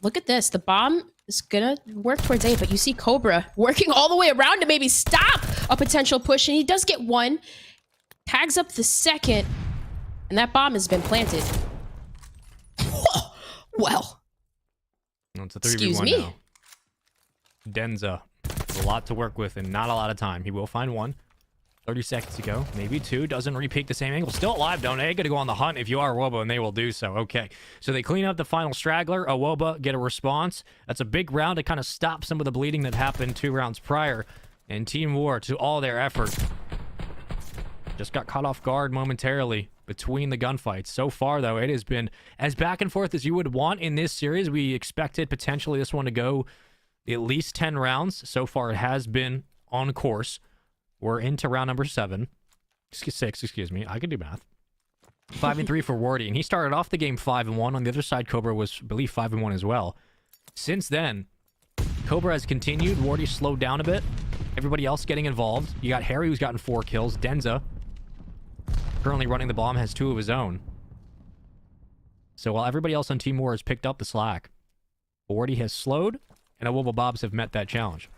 [SPEAKER 2] look at this. The bomb is gonna work towards A, but you see Cobra working all the way around to maybe stop a potential push, and he does get 1. Tags up the second, and that bomb has been planted. Well,
[SPEAKER 1] It's a 3v1
[SPEAKER 2] excuse me.
[SPEAKER 1] now. Denza. A lot to work with and not a lot of time. He will find one. 30 seconds to go. Maybe two. Doesn't repeat the same angle. Still alive, don't they? Gotta go on the hunt if you are Awoba, and they will do so. Okay. So they clean up the final straggler. Awoba get a response. That's a big round to kind of stop some of the bleeding that happened 2 rounds prior. And Team War, to all their effort, just got caught off guard momentarily between the gunfights. So far, though, it has been as back and forth as you would want in this series. We expected potentially this one to go at least 10 rounds. So far, it has been on course. We're into round number 6, excuse me. I can do math. 5-3 for Wardy, and he started off the game 5-1. On the other side, Cobra was, I believe, 5-1 as well. Since then, Cobra has continued. Wardy slowed down a bit. Everybody else getting involved. You got Harry, who's gotten 4 kills. Denza, currently running the bomb, has 2 of his own. So while everybody else on Team War has picked up the slack, Wardy has slowed, and Awoba Bobs have met that challenge.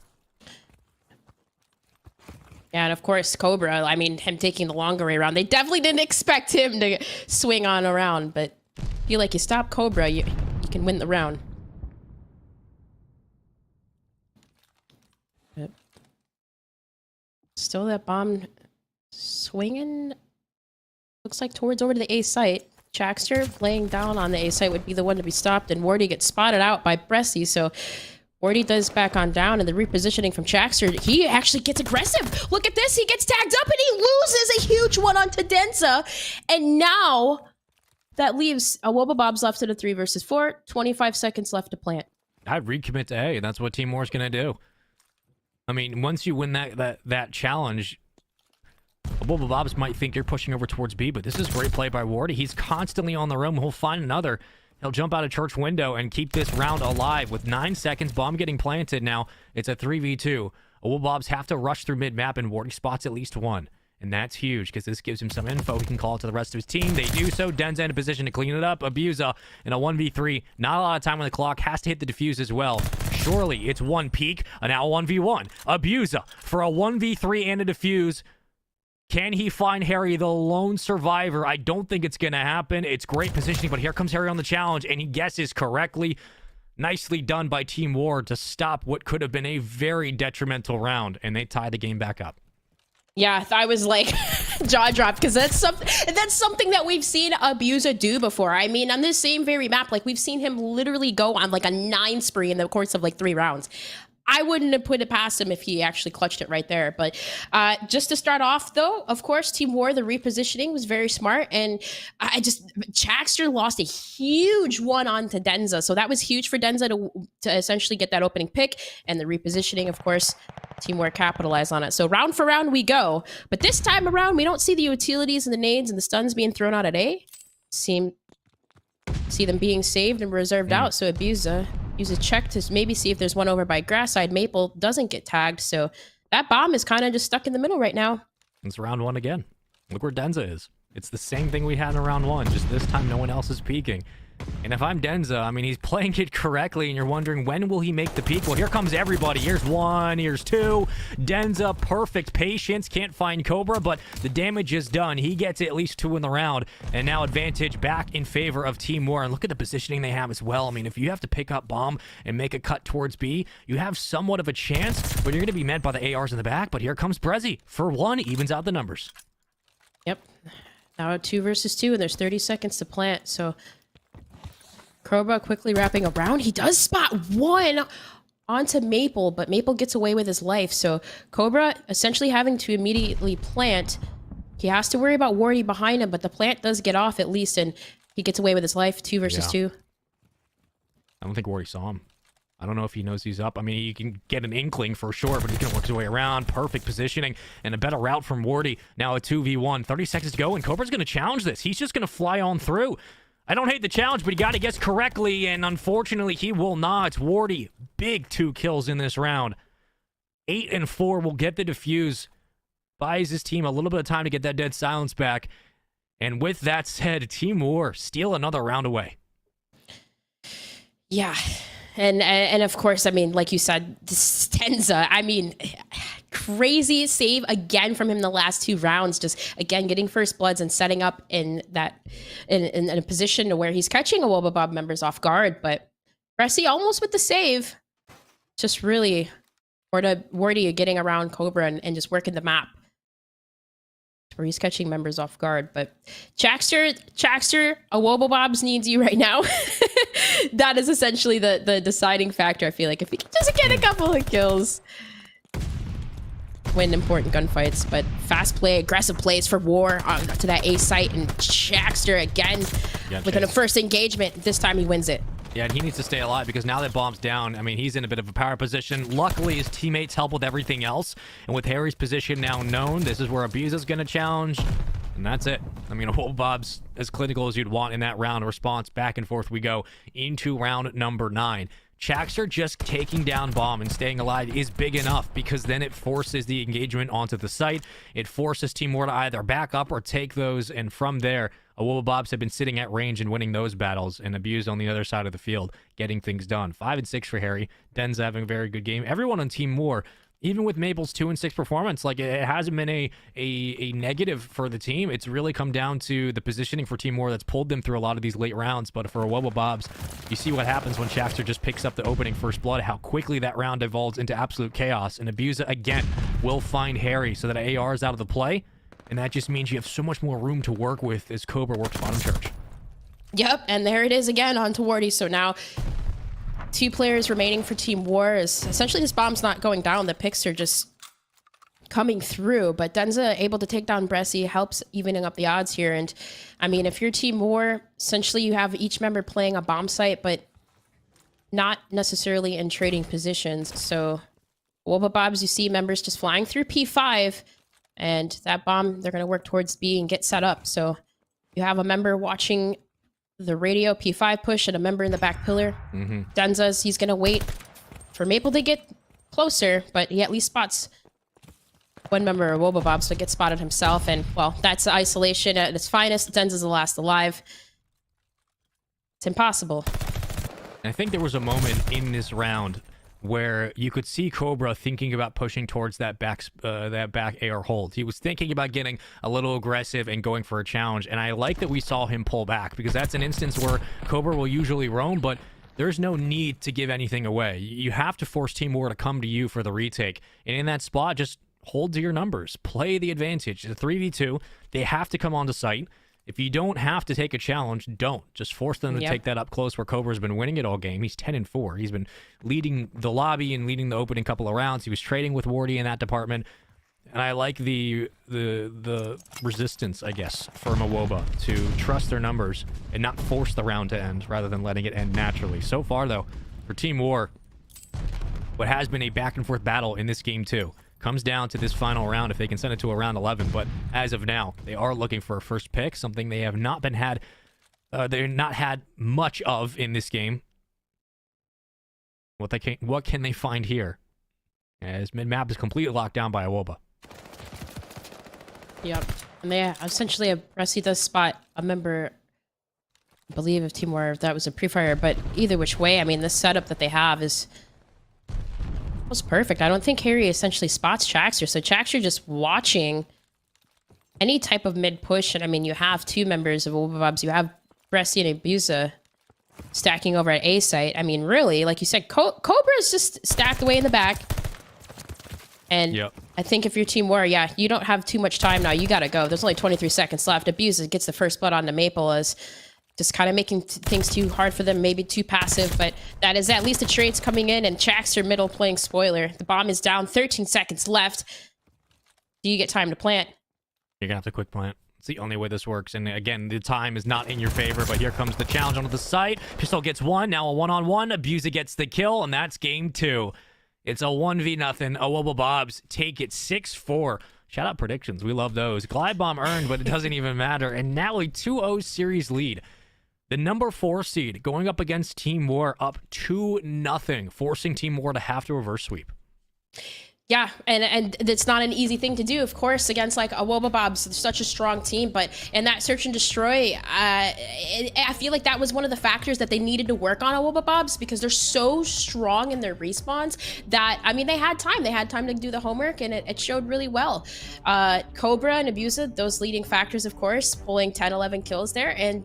[SPEAKER 2] Yeah, and of course, Cobra, I mean, him taking the longer way around, they definitely didn't expect him to swing on around, but I feel like you stop Cobra, you can win the round. But still that bomb swinging, looks like towards over to the A site. Chaxter laying down on the A site would be the one to be stopped, and Wardy gets spotted out by Bressy, so Wardy does back on down, and the repositioning from Chaxter, he actually gets aggressive. Look at this, he gets tagged up, and he loses a huge one onto Denza. And now, that leaves Awoba Bobs left at a 3 versus 4, 25 seconds left to plant.
[SPEAKER 1] I'd recommit to A, and that's what Team War's going to do. I mean, once you win that challenge, Awoba Bobs might think you're pushing over towards B, but this is great play by Wardy. He's constantly on the roam. He'll find another. He'll jump out a church window and keep this round alive with 9 seconds. Bomb getting planted now. It's a 3v2. Awoba Bobs have to rush through mid-map, and Wardy spots at least one. And that's huge because this gives him some info he can call to the rest of his team. They do so. Denza in a position to clean it up. Abusa in a 1v3. Not a lot of time on the clock. Has to hit the defuse as well. Surely it's one peak. Now 1v1. Abusa for a 1v3 and a defuse. Can he find Harry, the lone survivor? I don't think it's going to happen. It's great positioning, but here comes Harry on the challenge, and he guesses correctly. Nicely done by Team War to stop what could have been a very detrimental round, and they tie the game back up.
[SPEAKER 2] Yeah, I was like jaw dropped because that's something that we've seen Abusa do before. I mean, on this same very map, like we've seen him literally go on like a 9 spree in the course of like 3 rounds. I wouldn't have put it past him if he actually clutched it right there. But just to start off, though, of course, Team War, the repositioning was very smart. And Chaxter lost a huge one onto Denza. So that was huge for Denza to essentially get that opening pick. And the repositioning, of course, Team War capitalized on it. So round for round we go. But this time around, we don't see the utilities and the nades and the stuns being thrown out at A. See them being saved and reserved out. So Abusa use a check to maybe see if there's one over by grass side. Maple doesn't get tagged, so that bomb is kind of just stuck in the middle right now.
[SPEAKER 1] It's round 1 again. Look where Denza is. It's the same thing we had in round 1, just this time no one else is peeking. And if I'm Denza, I mean, he's playing it correctly, and you're wondering, when will he make the peak? Well, here comes everybody. Here's 1, here's 2. Denza, perfect patience. Can't find Cobra, but the damage is done. He gets at least 2 in the round, and now advantage back in favor of Team War. And look at the positioning they have as well. I mean, if you have to pick up bomb and make a cut towards B, you have somewhat of a chance, but you're going to be met by the ARs in the back. But here comes Brezzy. For 1, evens out the numbers.
[SPEAKER 2] Yep. Now 2 versus 2, and there's 30 seconds to plant, so Cobra quickly wrapping around. He does spot 1 onto Maple, but Maple gets away with his life. So Cobra essentially having to immediately plant. He has to worry about Wardy behind him, but the plant does get off at least, and he gets away with his life. 2 versus 2.
[SPEAKER 1] I don't think Wardy saw him. I don't know if he knows he's up. I mean, you can get an inkling for sure, but he's going to work his way around. Perfect positioning and a better route from Wardy. Now a 2v1. 30 seconds to go, and Cobra's going to challenge this. He's just going to fly on through. I don't hate the challenge, but he got to guess correctly, and unfortunately, he will not. Wardy, big 2 kills in this round. 8 and 4 will get the defuse. Buys his team a little bit of time to get that dead silence back. And with that said, Team War steal another round away.
[SPEAKER 2] Yeah. And of course, I mean, like you said, Denza, I mean, crazy save again from him the last 2 rounds. Just again getting first bloods and setting up in a position to where he's catching Awoba Bob members off guard. But Bressy almost with the save, just really or to Wardy getting around Cobra and just working the map where he's catching members off guard. But Chaxter, a Wobblebobs needs you right now. That is essentially the deciding factor. I feel like if he can just get a couple of kills, win important gunfights. But fast play, aggressive plays for War to that A site, and Chaxter again within a first engagement. This time he wins it.
[SPEAKER 1] Yeah, and he needs to stay alive because now that bomb's down, I mean, he's in a bit of a power position. Luckily, his teammates help with everything else. And with Harry's position now known, this is where Abusa's going to challenge. And that's it. I mean, Bob's as clinical as you'd want in that round. Response, back and forth we go into round number 9. Chaxter just taking down bomb and staying alive is big enough because then it forces the engagement onto the site. It forces Team War to either back up or take those, and from there, Wobblebobs have been sitting at range and winning those battles, and Abuse on the other side of the field getting things done. 5 and 6 for Harry. Denza having a very good game. Everyone on Team War, even with Maple's 2 and 6 performance, like it hasn't been a negative for the team. It's really come down to the positioning for Team War that's pulled them through a lot of these late rounds. But for Wobblebobs, you see what happens when Chaxter just picks up the opening first blood, how quickly that round evolves into absolute chaos. And Abusa again will find Harry so that AR is out of the play. And that just means you have so much more room to work with as Cobra works bottom church.
[SPEAKER 2] Yep, and there it is again on to Wardy. So now 2 players remaining for Team War. Is essentially this bomb's not going down. The picks are just coming through. But Denza able to take down Bressie helps evening up the odds here. And I mean, if you're Team War, essentially you have each member playing a bomb site, but not necessarily in trading positions. So Wobblebobs, you see members just flying through P5. And that bomb, they're going to work towards B and get set up. So you have a member watching the radio P5 push and a member in the back pillar. Denza's, he's going to wait for Maple to get closer, but he at least spots one member of Wobblebobs, so get spotted himself. And, well, that's isolation at its finest. Denza's the last alive. It's impossible.
[SPEAKER 1] I think there was a moment in this round where you could see Cobra thinking about pushing towards that back AR hold. He was thinking about getting a little aggressive and going for a challenge, and I like that we saw him pull back because that's an instance where Cobra will usually roam, but there's no need to give anything away. You have to force Team War to come to you for the retake, and in that spot, just hold to your numbers. Play the advantage. The 3v2, they have to come onto site. If you don't have to take a challenge, don't. Just force them to take that up close where Cobra's been winning it all game. He's 10 and 4. He's been leading the lobby and leading the opening couple of rounds. He was trading with Wardy in that department. And I like the resistance, I guess, for Mawoba to trust their numbers and not force the round to end rather than letting it end naturally. So far, though, for Team War, what has been a back-and-forth battle in this game, too, comes down to this final round if they can send it to a round 11. But as of now, they are looking for a first pick, something they have not been they're not had much of in this game. What can they find here? As mid-map is completely locked down by Awoba.
[SPEAKER 2] Yep. And they essentially, Bressie does spot a member, I believe, of Team War. That was a pre-fire. But either which way, I mean, the setup that they have is almost perfect. I don't think Harry essentially spots Chaxter. So Chaxter just watching any type of mid-push. And I mean, you have 2 members of Wobblebobs. You have Bressie and Abusa stacking over at A site. I mean, really, like you said, Cobra is just stacked away in the back. And I think if you're Team War, yeah, you don't have too much time now. You got to go. There's only 23 seconds left. Abuse gets the first blood on the Maple as just kind of making things too hard for them, maybe too passive. But that is at least the trades coming in. And Chaxter middle playing spoiler. The bomb is down. 13 seconds left. Do you get time to plant?
[SPEAKER 1] You're going to have to quick plant. It's the only way this works. And again, the time is not in your favor, but here comes the challenge onto the site. Pistol gets one. Now a one-on-one. Abusa gets the kill, and that's game 2. It's a 1v0. Wobblebobs take it 6-4. Shout out predictions. We love those. Glide bomb earned, but it doesn't even matter. And now a 2-0 series lead. The number 4 seed going up against Team War up 2-0, forcing Team War to have to reverse sweep.
[SPEAKER 2] Yeah, and it's not an easy thing to do, of course, against like a Wobabob's such a strong team. But in that search and destroy, I feel like that was one of the factors that they needed to work on a Wobabob's, because they're so strong in their respawns that, I mean, they had time. They had time to do the homework, and it showed really well. Cobra and Abusa, those leading factors, of course, pulling 10, 11 kills there, and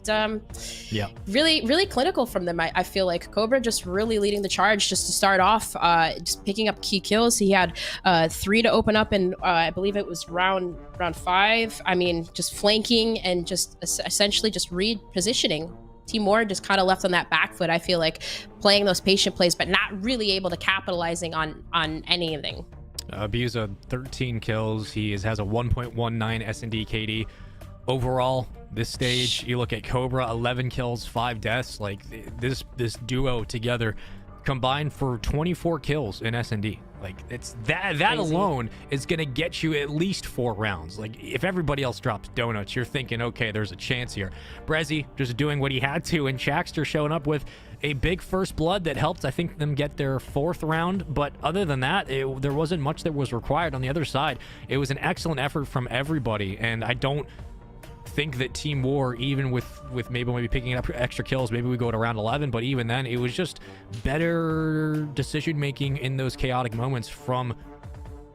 [SPEAKER 1] yeah,
[SPEAKER 2] really, really clinical from them. I feel like Cobra just really leading the charge just to start off, just picking up key kills. He had 3 to open up, and I believe it was round 5. I mean, just flanking and just essentially just repositioning. Team Ward just kind of left on that back foot, I feel like, playing those patient plays, but not really able to capitalizing on anything.
[SPEAKER 1] Abusa 13 kills. He has a 1.19 S&D KD. Overall, this stage, you look at Cobra, 11 kills, 5 deaths. Like this duo together combined for 24 kills in S&D. Like it's that
[SPEAKER 2] Crazy.
[SPEAKER 1] alone is gonna get you at least 4 rounds. Like if everybody else drops donuts, you're thinking, okay, there's a chance here. Brezzy just doing what he had to, and Shaxter showing up with a big first blood that helped, I think, them get their 4th round. But other than that, there wasn't much that was required on the other side. It was an excellent effort from everybody, and I don't think that Team War, even with maybe picking up extra kills, maybe we go to round 11, but even then it was just better decision making in those chaotic moments from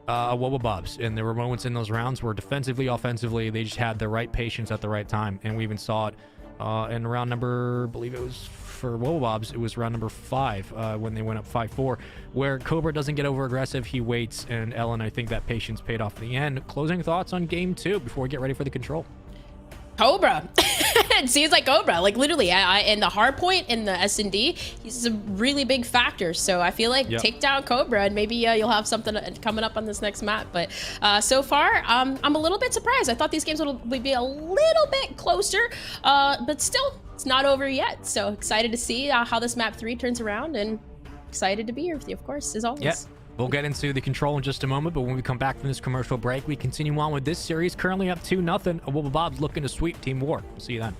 [SPEAKER 1] Wobabobs. And there were moments in those rounds where defensively, offensively, they just had the right patience at the right time, and we even saw it in round number, I believe it was for Wobabobs, it was round number 5 when they went up 5-4, where Cobra doesn't get over aggressive, he waits, and Ellen, I think that patience paid off in the end. Closing thoughts on game 2 before we get ready for the control.
[SPEAKER 2] Cobra. It seems like Cobra, like literally, in the hard point in the S&D, he's a really big factor. So I feel like take down Cobra, and maybe you'll have something coming up on this next map. But so far, I'm a little bit surprised. I thought these games would be a little bit closer, but still, it's not over yet. So excited to see how this map 3 turns around, and excited to be here with you, of course, as always.
[SPEAKER 1] Yeah. We'll get into the control in just a moment, but when we come back from this commercial break, we continue on with this series, currently up 2-0. Wobabob's looking to sweep Team War. We'll see you then.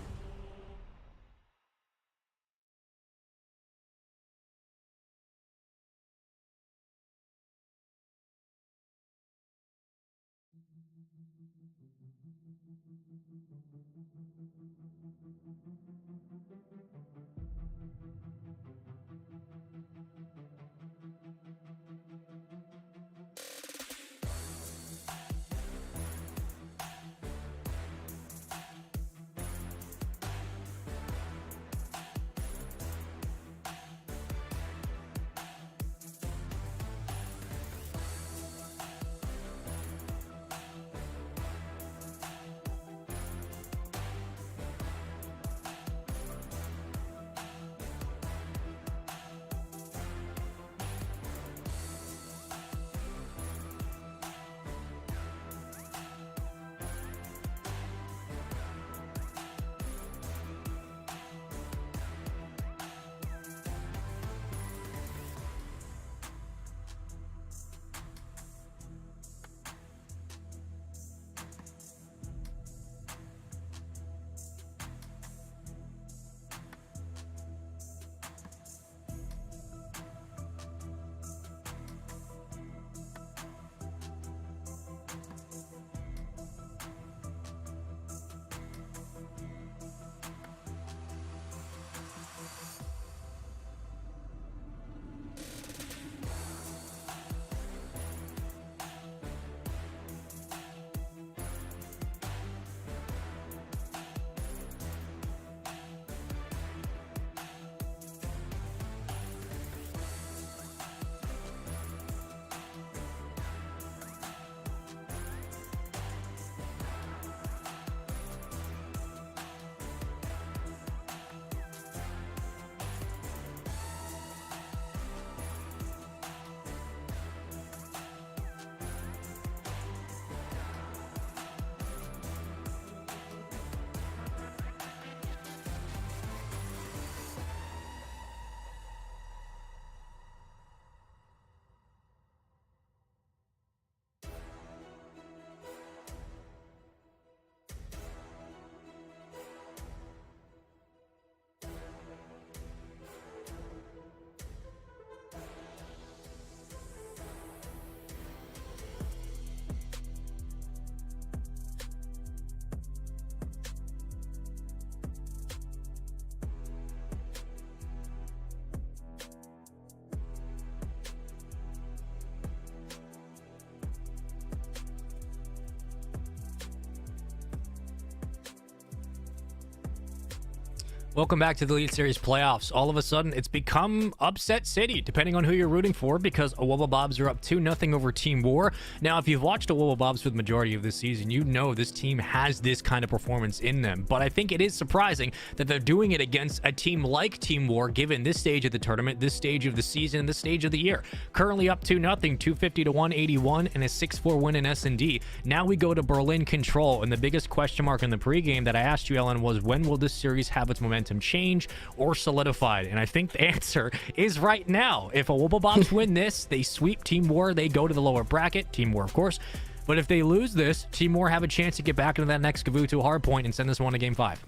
[SPEAKER 1] Welcome back to the Elite Series playoffs. All of a sudden, it's become upset city, depending on who you're rooting for, because Bobs are up 2-0 over Team War. Now, if you've watched Bobs for the majority of this season, you know this team has this kind of performance in them. But I think it is surprising that they're doing it against a team like Team War, given this stage of the tournament, this stage of the season, this stage of the year. Currently up 2-0, 250 to 181, and a 6-4 win in S&D. Now we go to Berlin Control, and the biggest question mark in the pregame that I asked you, Ellen, was when will this series have its momentum change or solidified? And I think the answer is right now. If Bobs win this, they sweep Team War, they go to the lower bracket, Team War of course. But if they lose this, Team War have a chance to get back into that next Kavuto hard point and send this one to game 5.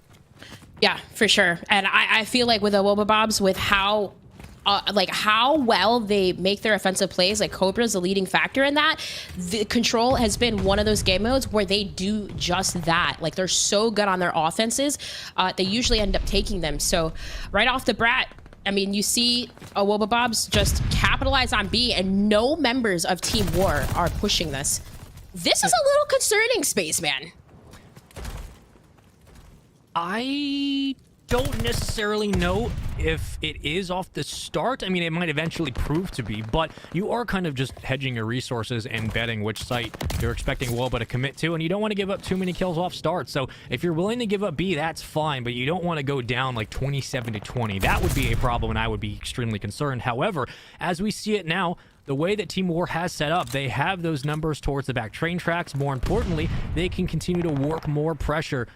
[SPEAKER 2] Yeah, for sure. And I feel like with Bobs, with how well they make their offensive plays, like Cobra's the leading factor in that. The Control has been one of those game modes where they do just that. Like, they're so good on their offenses, they usually end up taking them. So right off the bat, I mean, you see Bobs just capitalize on B, and no members of Team War are pushing this. This is a little concerning, Spaceman.
[SPEAKER 1] I don't necessarily know if it is off the start. I mean, it might eventually prove to be, but you are kind of just hedging your resources and betting which site you're expecting Woba to commit to, and you don't want to give up too many kills off start. So if you're willing to give up B, that's fine, but you don't want to go down like 27 to 20. That would be a problem, and I would be extremely concerned. However, as we see it now, the way that Team War has set up, they have those numbers towards the back train tracks. More importantly, they can continue to work more pressure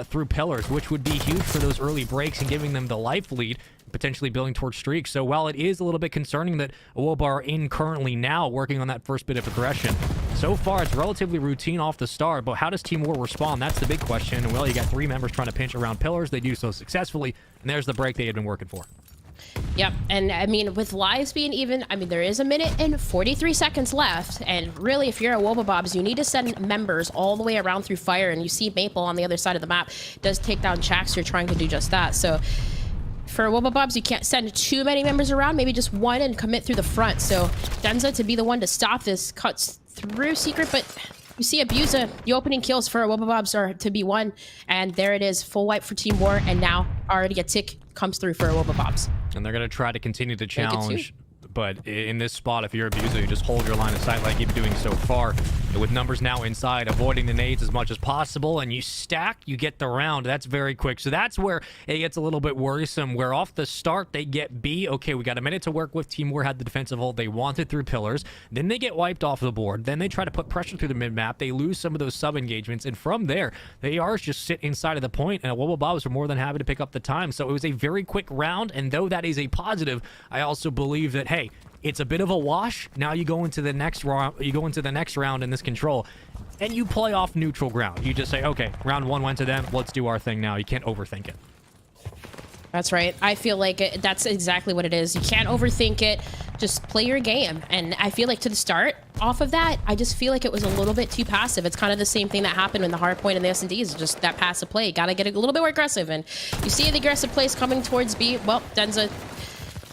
[SPEAKER 1] through pillars, which would be huge for those early breaks and giving them the life lead, potentially building towards streaks. So while it is a little bit concerning that Awoba are in currently now working on that first bit of aggression, so far it's relatively routine off the start, but how does Team War respond? That's the big question. And well, you got 3 members trying to pinch around pillars. They do so successfully, and there's the break they had been working for.
[SPEAKER 2] Yep, and I mean, with lives being even, I mean, there is 1 minute and 43 seconds left, and really, if you're a Bobs, you need to send members all the way around through fire, and you see Maple on the other side of the map does take down Chax. You're trying to do just that. So for Bobs, you can't send too many members around, maybe just one and commit through the front. So Denza to be the one to stop this cuts through Secret, but you see Abusa, the opening kills for Bobs are to be won, and there it is, full wipe for Team War, and now already a tick comes through for Bobs.
[SPEAKER 1] And they're going to try to continue the challenge. But in this spot, if you're Abuser, you just hold your line of sight like you've been doing so far. And with numbers now inside, avoiding the nades as much as possible, and you stack, you get the round. That's very quick. So that's where it gets a little bit worrisome, where off the start, they get B. Okay, we got 1 minute to work with. Team War had the defensive hold they wanted through pillars. Then they get wiped off the board. Then they try to put pressure through the mid-map. They lose some of those sub-engagements. And from there, the ARs just sit inside of the point, and Bobs are more than happy to pick up the time. So it was a very quick round, and though that is a positive, I also believe that, hey, it's a bit of a wash. Now you go into the next round. You go into the next round in this control, and you play off neutral ground. You just say, okay, round 1 went to them. Let's do our thing now. You can't overthink it.
[SPEAKER 2] That's right. I feel like that's exactly what it is. You can't overthink it. Just play your game. And I feel like to the start off of that, I just feel like it was a little bit too passive. It's kind of the same thing that happened in the hard point in the S&D is just that passive play. Got to get a little bit more aggressive. And you see the aggressive plays coming towards B. Well, Denza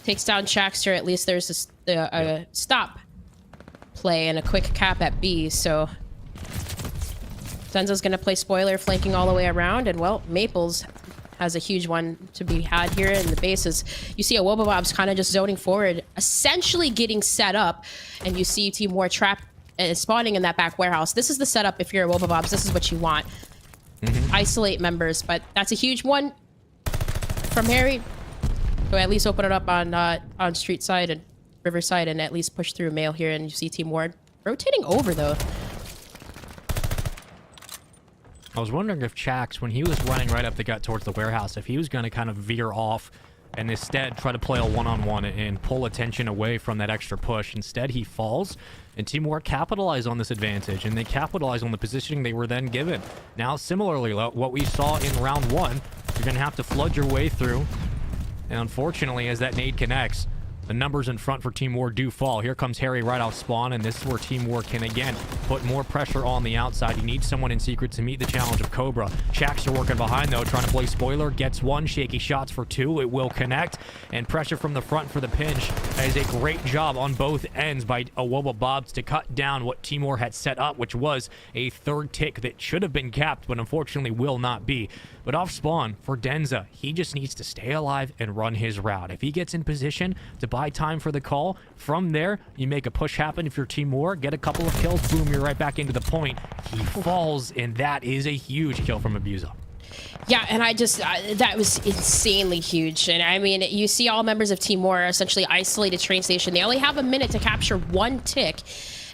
[SPEAKER 2] takes down Chaxter. At least there's a stop play and a quick cap at B. So Denza's going to play spoiler, flanking all the way around. And, well, Maples has a huge one to be had here in the bases. You see Bobs kind of just zoning forward, essentially getting set up. And you see Team War trap spawning in that back warehouse. This is the setup if you're Bobs. This is what you want. Isolate members. But that's a huge one from Harry. So at least open it up on street side and riverside and at least push through mail here. And you see Team Ward rotating over, though.
[SPEAKER 1] I was wondering if Chax, when he was running right up the gut towards the warehouse, if he was going to kind of veer off and instead try to play a one-on-one and pull attention away from that extra push. Instead, he falls, and Team War capitalize on this advantage, and they capitalize on the positioning they were then given. Now, similarly, what we saw in round 1, you're going to have to flood your way through. And unfortunately, as that nade connects, the numbers in front for Team War do fall. Here comes Harry right off spawn, and this is where Team War can, again, put more pressure on the outside. You need someone in secret to meet the challenge of Cobra. Shaxter working behind, though, trying to play spoiler. Gets one. Shaky shots for two. It will connect. And pressure from the front for the pinch. That is a great job on both ends by Awoba Bobs to cut down what Team War had set up, which was a third tick that should have been capped, but unfortunately will not be. But off spawn for Denza, he just needs to stay alive and run his route. If he gets in position to buy time for the call, from there, you make a push happen if you're Team War, get a couple of kills, boom, you're right back into the point. He falls, and that is a huge kill from Abusa.
[SPEAKER 2] Yeah, and I just, that was insanely huge. And I mean, you see all members of Team War essentially isolated train station. They only have a minute to capture one tick,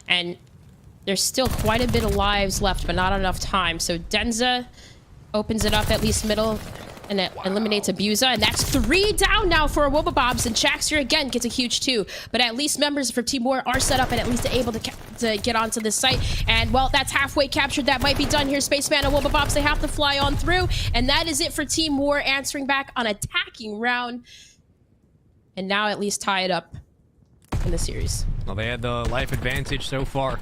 [SPEAKER 2] and there's still quite a bit of lives left, but not enough time. So Denza opens it up at least middle, and it eliminates Abusa, and that's 3 down now for Awoba Bobs, and Shaxter again gets a huge 2. But at least members for Team War are set up and at least able to get onto this site. And well, that's halfway captured. That might be done here. Spaceman and Awoba Bobs, they have to fly on through, and that is it for Team War, answering back on attacking round, and now at least tie it up in the series.
[SPEAKER 1] Well, they had the life advantage so far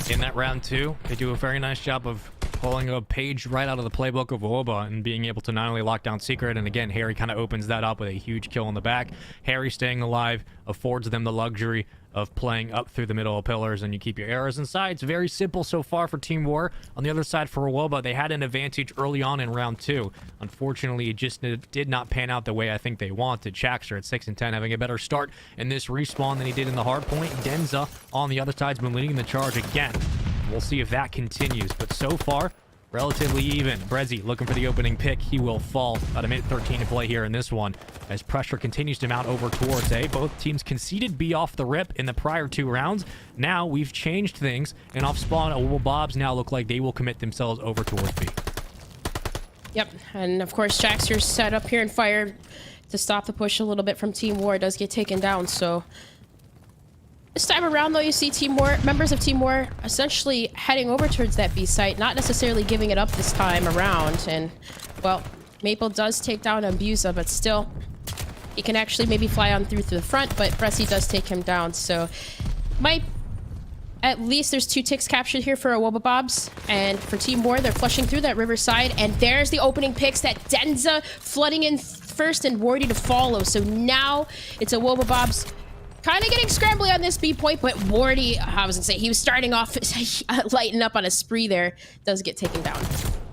[SPEAKER 1] in that round 2. They do a very nice job of pulling a page right out of the playbook of Awoba and being able to not only lock down Secret, and again, Harry kind of opens that up with a huge kill in the back. Harry staying alive affords them the luxury of playing up through the middle of pillars, and you keep your arrows inside. It's very simple so far for Team War. On the other side for Awoba, they had an advantage early on in round 2. Unfortunately, it just did not pan out the way I think they wanted. Shaxter at 6 and 10 having a better start in this respawn than he did in the hard point. Denza on the other side's been leading the charge again. We'll see if that continues, but so far, relatively even. Brezzy looking for the opening pick. He will fall. About a minute 13 to play here in this one as pressure continues to mount over towards A. Both teams conceded B off the rip in the prior 2 rounds. Now we've changed things, and off spawn, Awoba Bobs now look like they will commit themselves over towards B.
[SPEAKER 2] Yep, and of course, Shaxter's set up here and fire to stop the push a little bit from Team War. It does get taken down, so this time around, though, you see Team War, members of Team War essentially heading over towards that B site, not necessarily giving it up this time around. And, well, Maple does take down Abusa, but still, he can actually maybe fly on through to the front, but Bressy does take him down. So, at least there's 2 ticks captured here for Awoba Bobs. And for Team War, they're flushing through that riverside. And there's the opening picks, that Denza flooding in first and Wardy to follow. So now it's Awoba Bobs kind of getting scrambly on this B point, but Wardy, I was gonna say, he was starting off lighting up on a spree there, does get taken down.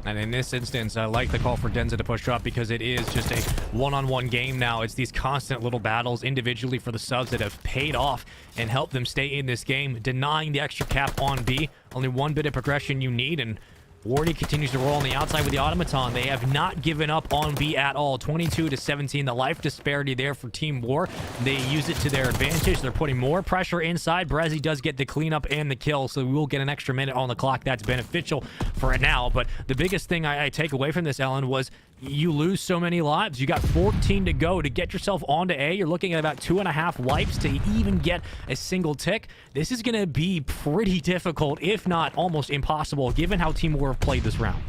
[SPEAKER 1] And in this instance, I like the call for Denza to push up because it is just a one-on-one game now. It's these constant little battles individually for the subs that have paid off and helped them stay in this game, denying the extra cap on B. Only 1 bit of progression you need, and Wardy continues to roll on the outside with the automaton. They have not given up on B at all. 22 to 17, the life disparity there for Team War. They use it to their advantage. They're putting more pressure inside. Brezzy does get the cleanup and the kill, so we will get an extra minute on the clock. That's beneficial for it now. But the biggest thing I take away from this, Ellen, was you lose so many lives. You got 14 to go to get yourself onto A. You're looking at about 2.5 wipes to even get a single tick. This is going to be pretty difficult, if not almost impossible, given how Team War have played this round.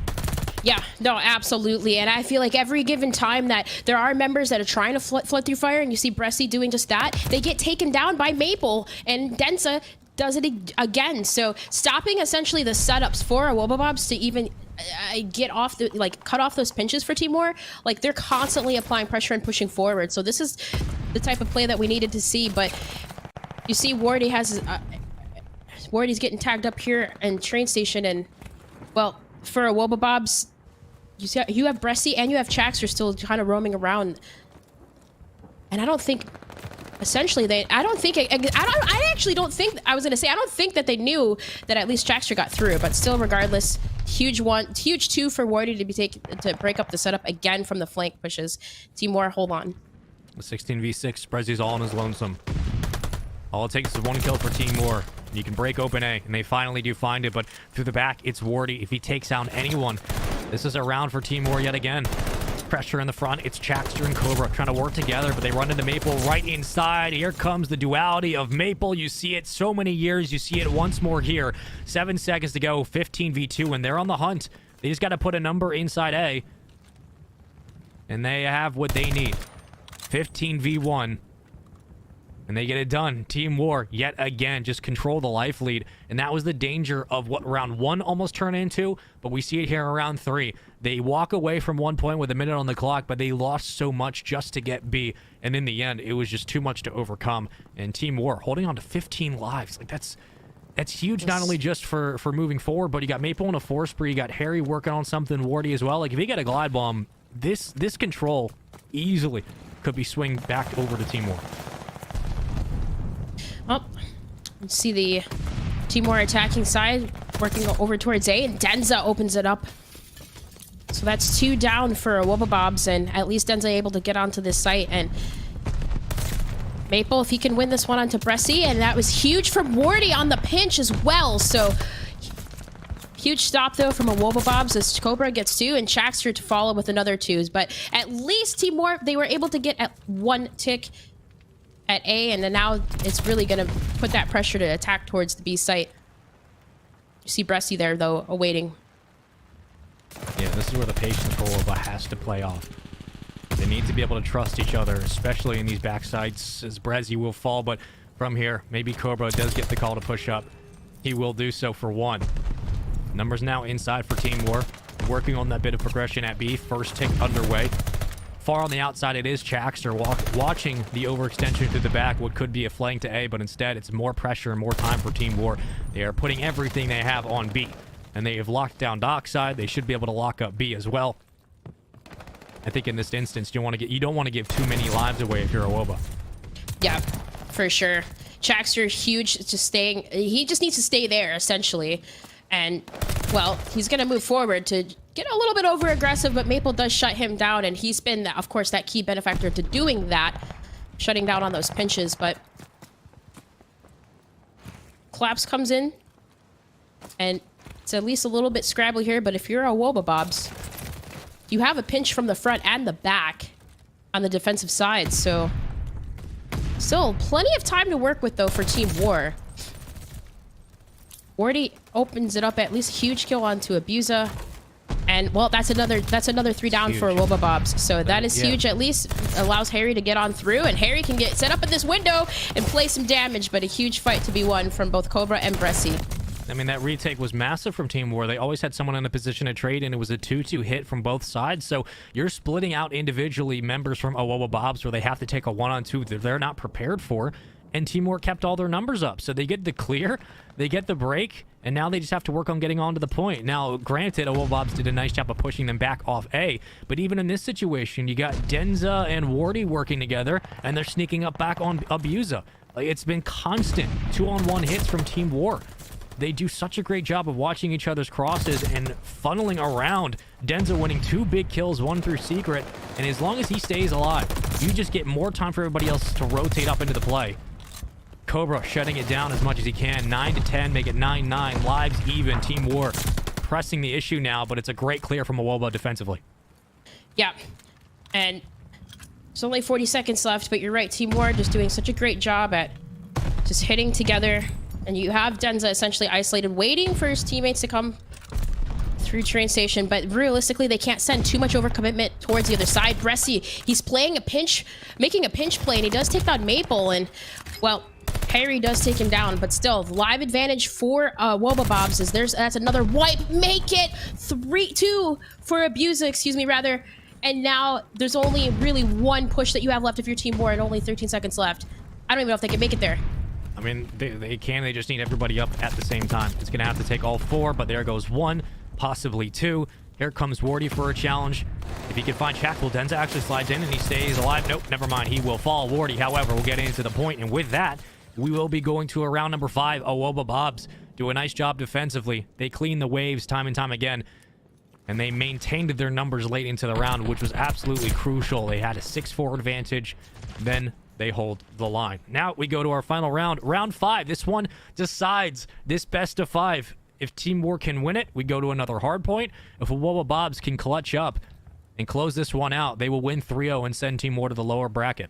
[SPEAKER 2] Yeah, no, absolutely. And I feel like every given time that there are members that are trying to flood through fire, and you see Bressy doing just that, they get taken down by Maple, and Denza does it again. So stopping essentially the setups for Awoba Bobs to even get off the, cut off those pinches for Team War. Like, they're constantly applying pressure and pushing forward. So this is the type of play that we needed to see. But you see Wardy has Wardy's getting tagged up here in train station, and well, for Awoba Bobs, you have Bressy and you have Shaxter still kind of roaming around, and I don't think essentially I actually don't think, I was gonna say, I don't think that they knew that at least Shaxter got through, but still, regardless, huge 2 for Wardy to break up the setup again from the flank pushes. Team War, hold on.
[SPEAKER 1] 16v6, Brezzy's all on his lonesome. All it takes is 1 kill for Team War. You can break open A, and they finally do find it, but through the back, it's Wardy. If he takes down anyone, this is a round for Team War yet again. Pressure in the front. It's Shaxter and Cobra trying to work together, but they run into Maple right inside. Here comes the duality of Maple. You see it so many years. You see it once more here. 7 seconds to go. 15v2, and they're on the hunt. They just got to put a number inside A, and they have what they need. 15v1. And they get it done. Team War, yet again, just control the life lead. And that was the danger of what round 1 almost turned into. But we see it here in round 3. They walk away from 1 point with a minute on the clock, but they lost so much just to get B. And in the end, it was just too much to overcome. And Team War holding on to 15 lives. Like, that's huge, not only just for moving forward, but you got Maple in a 4 spree. You got Harry working on something, Wardy as well. Like, if he got a glide bomb, this control easily could be swing back over to Team War.
[SPEAKER 2] Well, let's see the Team War attacking side working over towards A, and Denza opens it up. So that's 2 down for Wobabobs, and at least Denza able to get onto this site. And Maple, if he can win this one onto Bressy, and that was huge from Wardy on the pinch as well. So huge stop though from a Wobabobs as Cobra gets 2 and Chaxter to follow with another 2s. But at least Team War, they were able to get at 1 tick at A, and then now it's really gonna put that pressure to attack towards the B site. You see Bressy there though, awaiting.
[SPEAKER 1] Yeah, this is where the patience for Woba has to play off. They need to be able to trust each other, especially in these backsides, as Bressy will fall. But from here, maybe Cobra does get the call to push up. He will do so for 1. Numbers now inside for Team War, working on that bit of progression at B. First tick underway. Far on the outside, it is Chaxter watching the overextension through the back, what could be a flank to A, but instead it's more pressure and more time for Team War. They are putting everything they have on B, and they have locked down Dockside. They should be able to lock up B as well. I think in this instance, you don't want to give too many lives away if you're a Woba.
[SPEAKER 2] Yeah, for sure. Chaxter, huge, just staying. He just needs to stay there, essentially. And, well, he's going to move forward to get a little bit over aggressive, but Maple does shut him down, and he's been, of course, that key benefactor to doing that, shutting down on those pinches. But Collapse comes in, and it's at least a little bit scrabbly here, but if you're a Wobabobs, you have a pinch from the front and the back on the defensive side, so still plenty of time to work with, though, for Team War. Wardy opens it up, at least huge kill onto Abusa. And, well, that's another 3 down for Wobabobs. So that is huge. At least allows Harry to get on through, and Harry can get set up in this window and play some damage, but a huge fight to be won from both Cobra and Bressy.
[SPEAKER 1] I mean, that retake was massive from Team War. They always had someone in a position to trade, and it was a 2-2 hit from both sides. So you're splitting out individually members from Wobabobs where they have to take a 1-on-2 that they're not prepared for. And Team War kept all their numbers up. So they get the clear, they get the break, and now they just have to work on getting onto the point. Now, granted, Wobabs did a nice job of pushing them back off A, but even in this situation, you got Denza and Wardy working together, and they're sneaking up back on Abusa. Like, it's been constant 2-on-1 hits from Team War. They do such a great job of watching each other's crosses and funneling around. Denza winning 2 big kills, 1 through Secret, and as long as he stays alive, you just get more time for everybody else to rotate up into the play. Cobra shutting it down as much as he can. 9-10, make it 9-9. Lives even. Team War pressing the issue now, but it's a great clear from Awoba defensively.
[SPEAKER 2] Yeah, and there's only 40 seconds left, but you're right. Team War just doing such a great job at just hitting together. And you have Denza essentially isolated, waiting for his teammates to come through train station, but realistically they can't send too much overcommitment towards the other side. Bressy, he's playing a pinch, making a pinch play, and he does take down Maple, and, well, Harry does take him down, but still, live advantage for Wobabobs as that's another wipe. Make it 3-2 for Abusa, excuse me, rather. And now there's only really 1 push that you have left if you're Team War and only 13 seconds left. I don't even know if they can make it there.
[SPEAKER 1] I mean, they can. They just need everybody up at the same time. It's going to have to take all 4, but there goes 1, possibly 2. Here comes Wardy for a challenge. If he can find Shackle, Denza actually slides in and he stays alive. Nope, never mind. He will fall. Wardy, however, will get into the point, and with that, we will be going to a round number 5. Wobabobs do a nice job defensively. They clean the waves time and time again, and they maintained their numbers late into the round, which was absolutely crucial. They had a 6-4 advantage. Then they hold the line. Now we go to our final round, round 5. This one decides this best of 5. If Team War can win it, we go to another hard point. If Wobabobs can clutch up and close this one out, they will win 3-0 and send Team War to the lower bracket.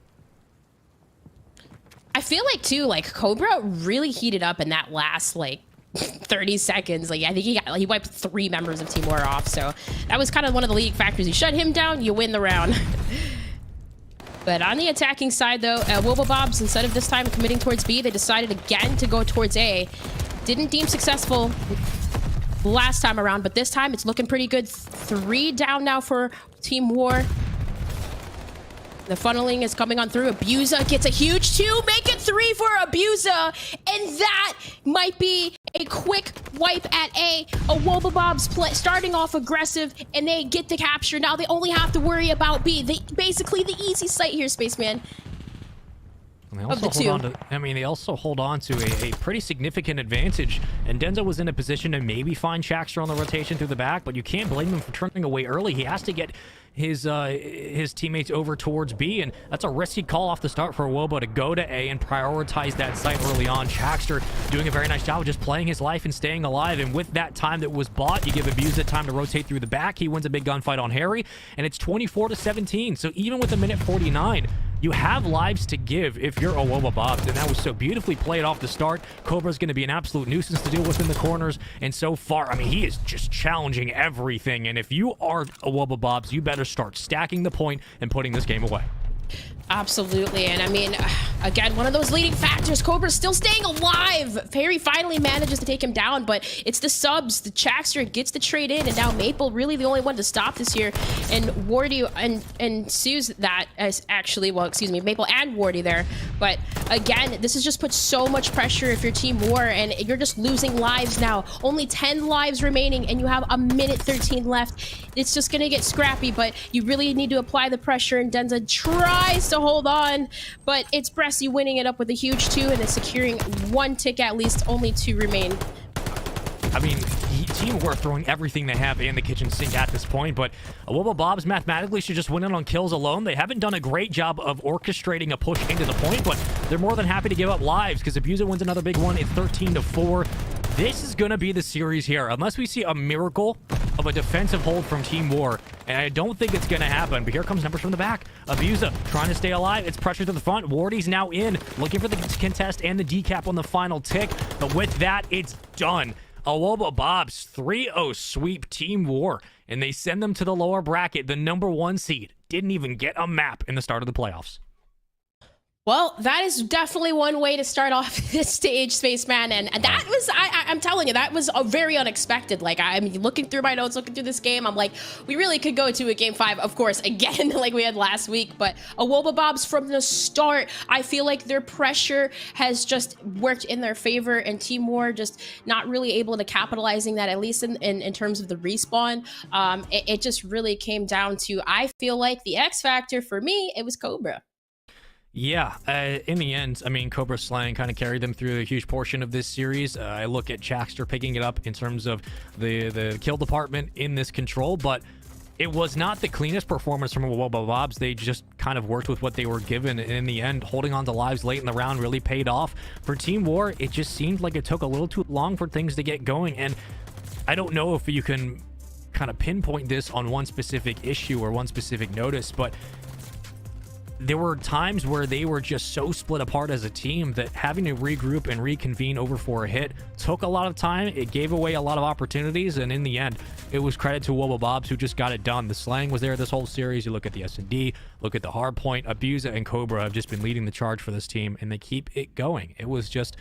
[SPEAKER 2] I feel like, too, like, Cobra really heated up in that last, like, 30 seconds. Like, I think he wiped 3 members of Team War off, so that was kind of one of the leading factors. You shut him down, you win the round. But on the attacking side, though, Wobblebobs, instead of this time committing towards B, they decided again to go towards A. Didn't deem successful last time around, but this time it's looking pretty good. 3 down now for Team War. The funneling is coming on through. Abusa gets a huge 2, make it 3 for Abusa, and that might be a quick wipe at A. A Wobblebobs starting off aggressive, and they get the capture. Now they only have to worry about B. Basically the easy site here, Spaceman.
[SPEAKER 1] And they also hold on to, they also hold on to a pretty significant advantage. And Denza was in a position to maybe find Shaxter on the rotation through the back, but you can't blame him for turning away early. He has to get his teammates over towards B, and that's a risky call off the start for Wobo to go to A and prioritize that site early on. Shaxter doing a very nice job of just playing his life and staying alive, and with that time that was bought, you give Abusa time to rotate through the back. He wins a big gunfight on Harry, and it's 24-17. So even with a minute 49, you have lives to give if you're a Wobblebobs, and that was so beautifully played off the start. Cobra's going to be an absolute nuisance to deal with in the corners, and so far, he is just challenging everything, and if you are a Wobblebobs, you better start stacking the point and putting this game away.
[SPEAKER 2] Absolutely, and again, one of those leading factors. Cobra's still staying alive. Harry finally manages to take him down, but it's the subs. The Chaxter gets the trade in, and now Maple really the only one to stop this here. And Wardy and Sue's that as actually, well, excuse me, Maple and Wardy there. But again, this has just put so much pressure if you're Team War, and you're just losing lives now. Only 10 lives remaining, and you have a minute 13 left. It's just gonna get scrappy, but you really need to apply the pressure, and Denza tries to hold on, but it's Bressy winning it up with a huge 2 and is securing 1 tick at least. Only 2 remain. Team
[SPEAKER 1] War throwing everything they have in the kitchen sink at this point, but Wobblebobs mathematically should just win it on kills alone. They haven't done a great job of orchestrating a push into the point, but they're more than happy to give up lives because Abusa wins another big one. It's 13-4. This is going to be the series here, unless we see a miracle of a defensive hold from Team War, and I don't think it's going to happen, but here comes numbers from the back. Abusa trying to stay alive. It's pressure to the front. Wardy's now in, looking for the contest and the decap on the final tick, but with that, it's done. A Wobblebobs 3-0 sweep Team War, and they send them to the lower bracket. The #1 seed didn't even get a map in the start of the playoffs.
[SPEAKER 2] Well, that is definitely one way to start off this stage, Spaceman, and that was, I'm telling you, that was a very unexpected. Like, I'm looking through my notes, looking through this game, I'm like, we really could go to a game 5, of course, again, like we had last week, but a Wobblebobs from the start, I feel like their pressure has just worked in their favor, and Team War just not really able to capitalizing that, at least in terms of the respawn. It just really came down to, I feel like the X factor for me, it was Cobra.
[SPEAKER 1] Yeah, in the end, Cobra Slang kind of carried them through a huge portion of this series. I look at Chaxter picking it up in terms of the kill department in this control, but it was not the cleanest performance from Wobblebobs. They just kind of worked with what they were given, and in the end, holding on to lives late in the round really paid off. For Team War, it just seemed like it took a little too long for things to get going, and I don't know if you can kind of pinpoint this on one specific issue or one specific notice, but there were times where they were just so split apart as a team that having to regroup and reconvene over for a hit took a lot of time. It gave away a lot of opportunities, and in the end, it was credit to Wobblebobs who just got it done. The Slang was there this whole series. You look at the S&D, look at the Hardpoint. Abusa and Cobra have just been leading the charge for this team, and they keep it going. It was just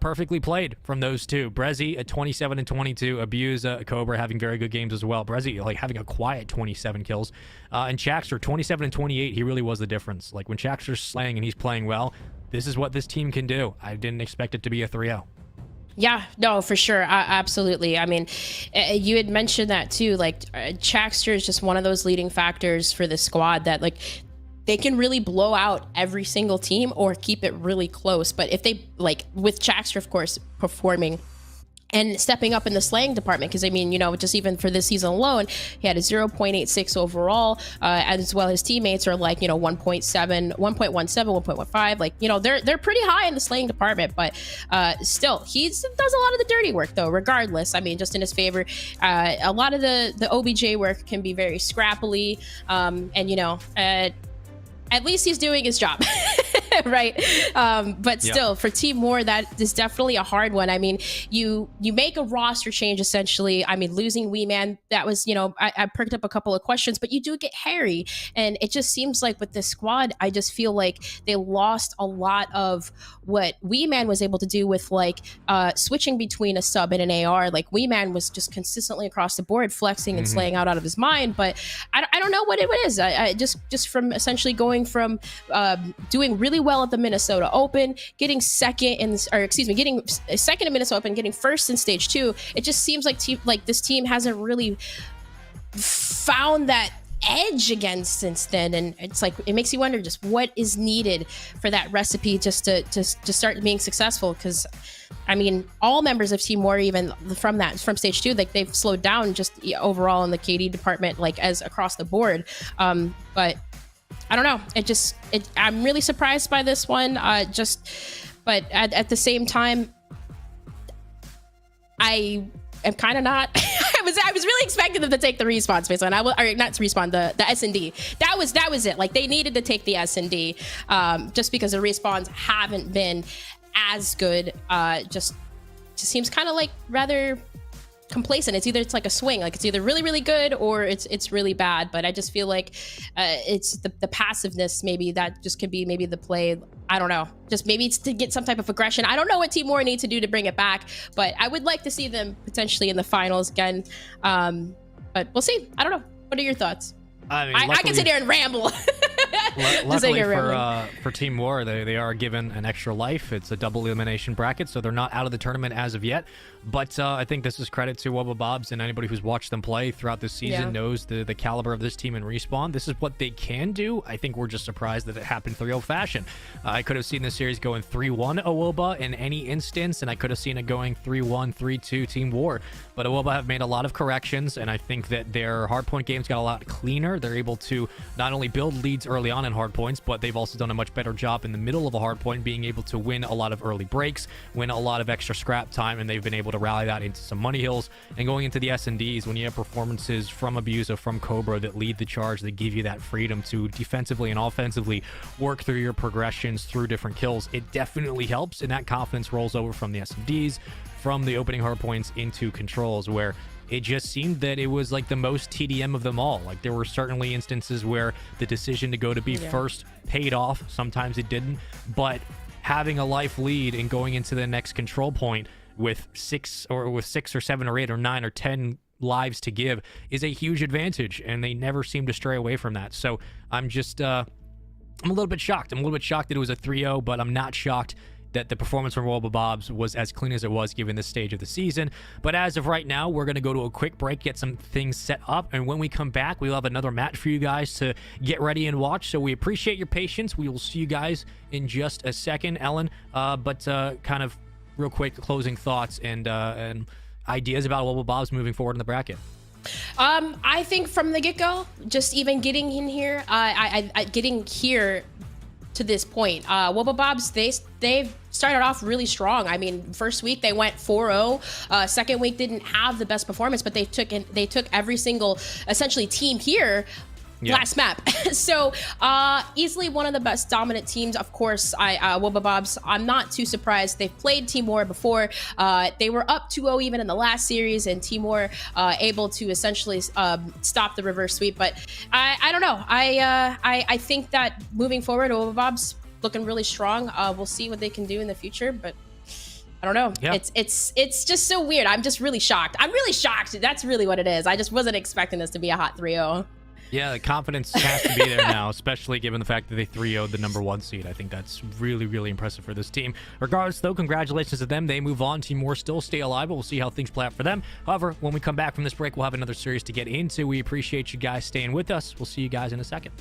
[SPEAKER 1] perfectly played from those two. Brezzy at 27 and 22. Abusa, Cobra having very good games as well. Brezzy like having a quiet 27 kills. And Chaxter 27 and 28. He really was the difference. Like when Chaxter's slaying and he's playing well, this is what this team can do. I didn't expect it to be a 3-0.
[SPEAKER 2] Yeah, no, for sure. Absolutely. You had mentioned that too. Like Chaxter is just one of those leading factors for the squad that like they can really blow out every single team or keep it really close. But if they, like with Chaxter, of course, performing and stepping up in the slaying department, because just even for this season alone, he had a 0.86 overall, as well his teammates are like 1.7, 1.17, 1.15, like they're pretty high in the slaying department, but still he does a lot of the dirty work though, regardless. Just in his favor, a lot of the OBJ work can be very scrappily, and at least he's doing his job. right? But still, for Team War, that is definitely a hard one. I mean, you make a roster change essentially. I mean, losing Wee Man, that was, I perked up a couple of questions, but you do get Harry, and it just seems like with this squad, I just feel like they lost a lot of what Wee Man was able to do with like switching between a sub and an AR. Like Wee Man was just consistently across the board flexing and slaying out of his mind, but I don't know what it is. I just from essentially going from doing really well at the Minnesota Open, getting second in Minnesota Open, getting first in stage 2. It just seems like this team hasn't really found that edge again since then, and it's like it makes you wonder just what is needed for that recipe just to start being successful. Because I mean, all members of Team War, even from stage 2, like they've slowed down just overall in the KD department, like as across the board. But I don't know. I'm really surprised by this one. But at the same time, I am kind of not. I was really expecting them to take the respawn space one. Not respawn, the S&D. That was it. Like they needed to take the S&D, just because the respawns haven't been as good. Just seems kind of like rather complacent. It's like a swing. Like it's either really, really good or it's really bad. But I just feel like it's the passiveness. Maybe that just could be maybe the play. I don't know. Just maybe it's to get some type of aggression. I don't know what Team War needs to do to bring it back, but I would like to see them potentially in the finals again. But we'll see. I don't know. What are your thoughts?
[SPEAKER 1] I mean,
[SPEAKER 2] I can sit here and ramble.
[SPEAKER 1] Luckily for Team War, they are given an extra life. It's a double elimination bracket, so they're not out of the tournament as of yet. But I think this is credit to Wubba and anybody who's watched them play throughout this season knows the caliber of this team in Respawn. This is what they can do. I think we're just surprised that it happened 3-0 fashion. I could have seen this series going 3-1 Awoba in any instance, and I could have seen it going 3-1, 3-2 Team War. But Awoba have made a lot of corrections, and I think that their hardpoint games got a lot cleaner. They're able to not only build leads early on in hardpoints, but they've also done a much better job in the middle of a hardpoint, being able to win a lot of early breaks, win a lot of extra scrap time, and they've been able to rally that into some money hills. And going into the S&Ds, when you have performances from Abusa, from Cobra that lead the charge, that give you that freedom to defensively and offensively work through your progressions through different kills, it definitely helps, and that confidence rolls over from the S&Ds, from the opening hardpoints into controls, where it just seemed that it was like the most TDM of them all. Like there were certainly instances where the decision to go to be first paid off. Sometimes it didn't, but having a life lead and going into the next control point with 6 or 7 or 8 or 9 or 10 lives to give is a huge advantage, and they never seem to stray away from that. So I'm just I'm a little bit shocked. I'm a little bit shocked that it was a 3-0, but I'm not shocked that the performance from Wubba was as clean as it was given this stage of the season. But as of right now, we're going to go to a quick break, get some things set up, and when we come back, we'll have another match for you guys to get ready and watch. So we appreciate your patience. We will see you guys in just a second, Ellen. But kind of real quick closing thoughts and ideas about Wubba moving forward in the bracket.
[SPEAKER 2] I think from the get-go, just even getting in here, getting here to this point, Wubba they've started off really strong. I mean, first week they went 4-0. Second week didn't have the best performance, but they took every single essentially team here. Last map. So easily one of the best dominant teams. Of course, Wubba, I'm not too surprised. They've played Team War before. They were up 2-0 even in the last series, and Team War able to essentially stop the reverse sweep. But I don't know. I think that moving forward, Wubba looking really strong. We'll see what they can do in the future, but I don't know. Yeah. It's just so weird. I'm just really shocked. I'm really shocked. That's really what it is. I just wasn't expecting this to be a hot 3-0.
[SPEAKER 1] Yeah, the confidence has to be there now, especially given the fact that they 3-0'd the number 1 seed. I think that's really, really impressive for this team. Regardless, though, congratulations to them. They move on. Team War still stay alive, but we'll see how things play out for them. However, when we come back from this break, we'll have another series to get into. We appreciate you guys staying with us. We'll see you guys in a second.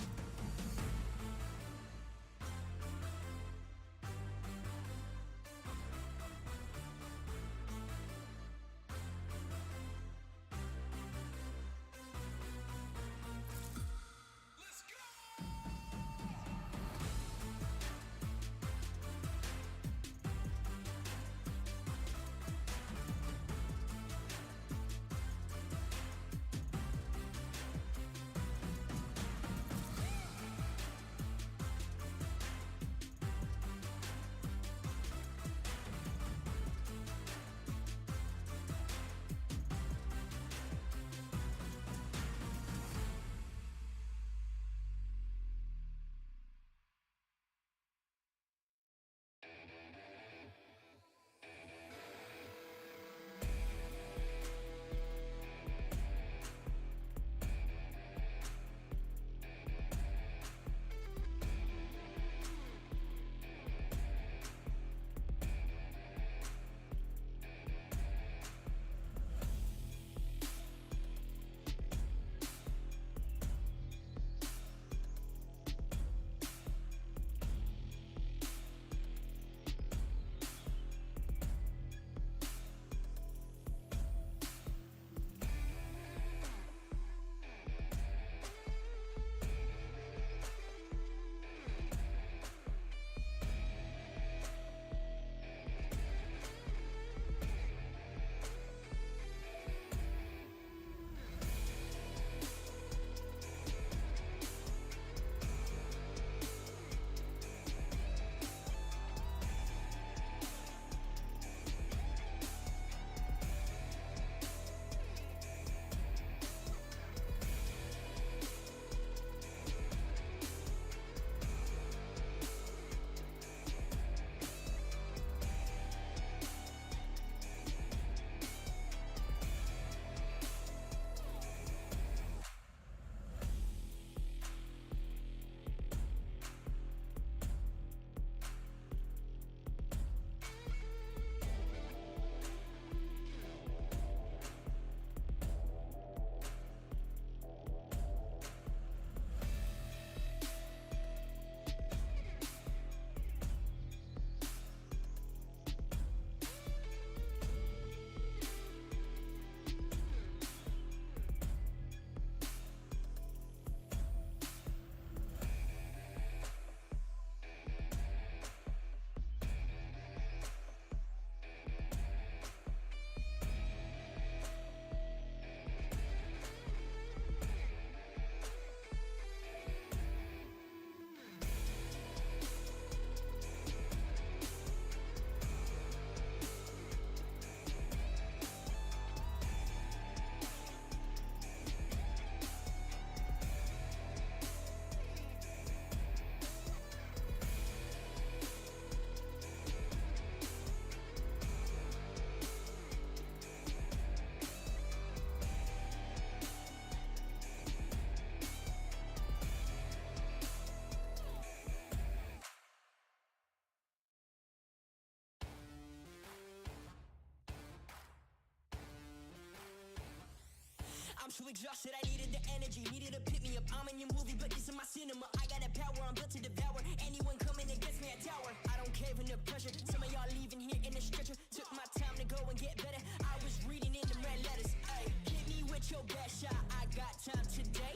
[SPEAKER 3] too exhausted, I needed the energy, needed to pick me up. I'm in your movie, but this is my cinema. I got the power, I'm built to devour anyone coming against me at tower. I don't cave under pressure. Some of y'all leaving here in a stretcher. Took my time to go and get better. I was reading in the red letters. Ay, hit me with your best shot. I got time today.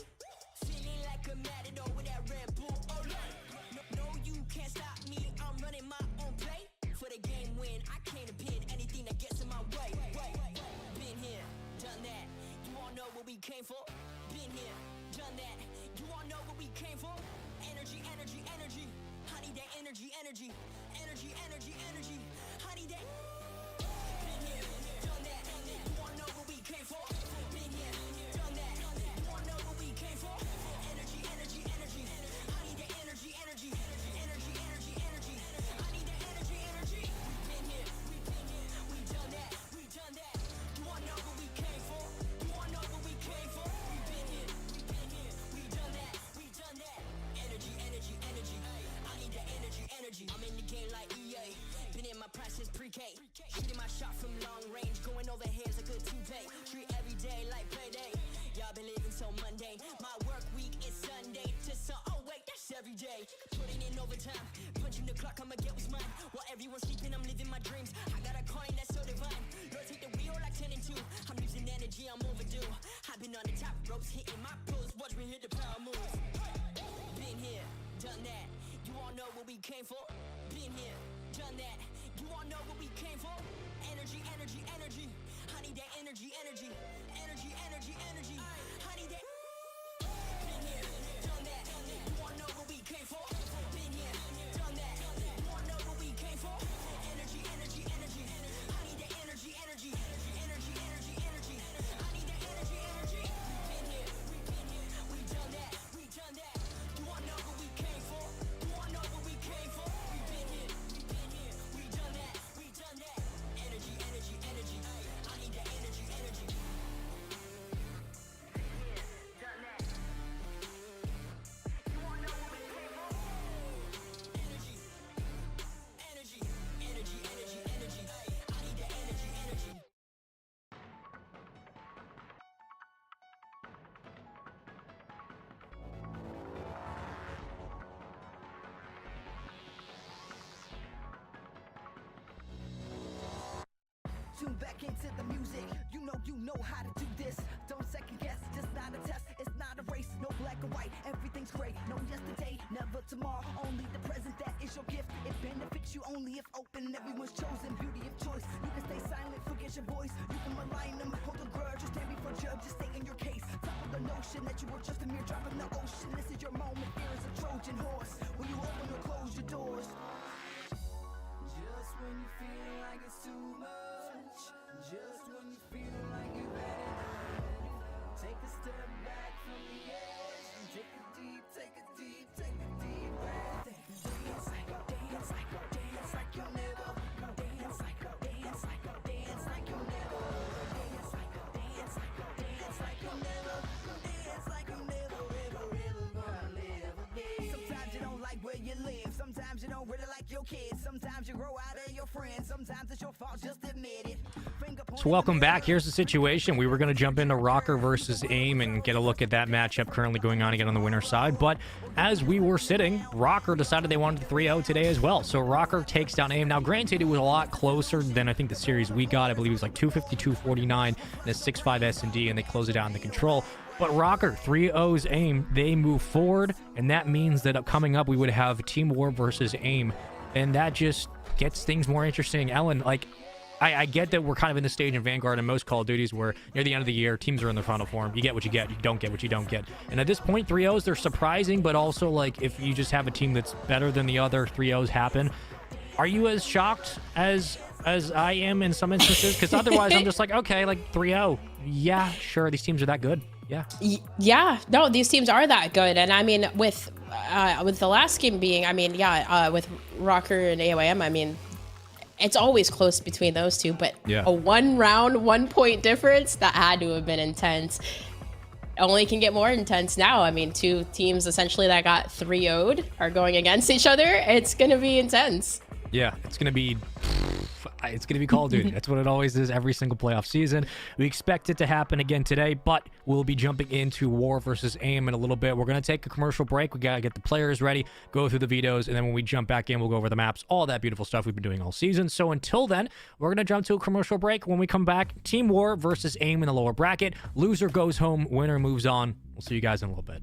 [SPEAKER 3] Feeling like a matador with that Red Bull. Oh no, no, you can't stop me. I'm running my own play. For the game win, I came to pin anything that gets in my way. Been here, done that. You all know what we came for. Been here, done that. You all know what we came for. Energy, energy, energy. I need that energy, energy. Energy, energy, energy. I need that. Been here, done that. You all know what we came for. Been here, done that. You all know what we came for. Energy, energy, energy. I need that energy, energy. Energy, energy, energy. I need that energy, energy. We've been here, we done that, we done that. You all know what we came for. You all know what we came for. We've been here, we done that, we done that. Energy, energy, energy. I need that energy, energy. I'm in the game like EA. Been in my prime since pre-K. Shooting my shot from long range, going over heads a good toupee. Treat every day like payday. Y'all been living so mundane. My work week is Sunday to oh wait, that's every day. Putting in overtime, punching the clock, I'ma get what's mine. While everyone's sleeping, I'm living my dreams. I got a coin that's so divine. Lord, take the wheel like 10 and 2. I'm losing energy, I'm overdue. I've been on the top ropes, hitting my pros. Watch me hit the power moves. Been here, done that. You all know what we came for. Been here, done that. You all know what we came for. Energy, energy, energy. I need that energy, energy. Energy, energy, energy. I need that. Been here, done that. You all know what we came for. Been here, done that. You all know what we came for. Energy, energy, energy. I need that energy, energy. Energy, energy, energy. I need that energy, energy. Been here, we done that. We done that. You all know what we came for. You all know what we came for. We've been here, we done that. We done that. Energy, energy, energy. I need that energy, energy. Done that. You all know what we came for. Energy, energy, energy, energy, energy. I need that energy, energy.
[SPEAKER 4] Tune back into the music. You know how to do this. Don't second guess, just not a test. It's not a race, no black or white. Everything's great. No yesterday, never tomorrow. Only the present, that is your gift. It benefits you only if open. Everyone's chosen, beauty of choice. You can stay silent, forget your voice. You can malign them, hold a grudge, or stand before judge. Just stay in your case. Top of the notion that you were just a mere drop in the ocean. This is your moment. Fear is a Trojan horse. When you open or close your doors. Just when you feel like it's too much. Just when you feel like you've had enough. Take a step back from the edge and take a deep breath. Dance like you'll never. Dance like you'll never. Dance like you'll never. Dance like you'll never ever gonna live again. Sometimes you don't like where you live. Sometimes you don't really like your kids. Sometimes you grow out of your friends. Sometimes it's your fault, just admit it.
[SPEAKER 1] So welcome back. Here's the situation. We were going to jump into Rocker versus AIM and get a look at that matchup currently going on again on the winner's side. But as we were sitting, Rocker decided they wanted to 3-0 today as well. So Rocker takes down AIM. Now, granted, it was a lot closer than I think the series we got. I believe it was like 250-249 and a 6-5 S&D, and they close it out in the control. But Rocker 3-0's AIM. They move forward, and that means that coming up we would have Team War versus AIM. And that just gets things more interesting. Ellen, like, I get that we're kind of in the stage in Vanguard and most Call of Duties where near the end of the year, teams are in their final form. You get what you get. You don't get what you don't get. And at this point, 3-0s, they're surprising, but also, like, if you just have a team that's better than the other, 3-0s happen. Are you as shocked as I am in some instances? Because otherwise, I'm just like, okay, like, 3-0. Yeah, sure, these teams are that good. Yeah.
[SPEAKER 2] Yeah, no, these teams are that good. And I mean, with the last game being, I mean, with Rocker and AOM, I mean, it's always close between those two, but
[SPEAKER 1] yeah.
[SPEAKER 2] A 1 round, 1 point difference, that had to have been intense. Only can get more intense now. I mean, two teams essentially that got 3-0'd are going against each other. It's going to be intense.
[SPEAKER 1] Yeah, it's going to be... It's going to be Call of Duty. That's what it always is every single playoff season. We expect it to happen again today, but we'll be jumping into War versus AIM in a little bit. We're going to take a commercial break. We got to get the players ready, go through the vetoes, and then when we jump back in, we'll go over the maps, all that beautiful stuff we've been doing all season. So until then, we're going to jump to a commercial break. When we come back, Team War versus AIM in the lower bracket. Loser goes home, winner moves on. We'll see you guys in a little bit.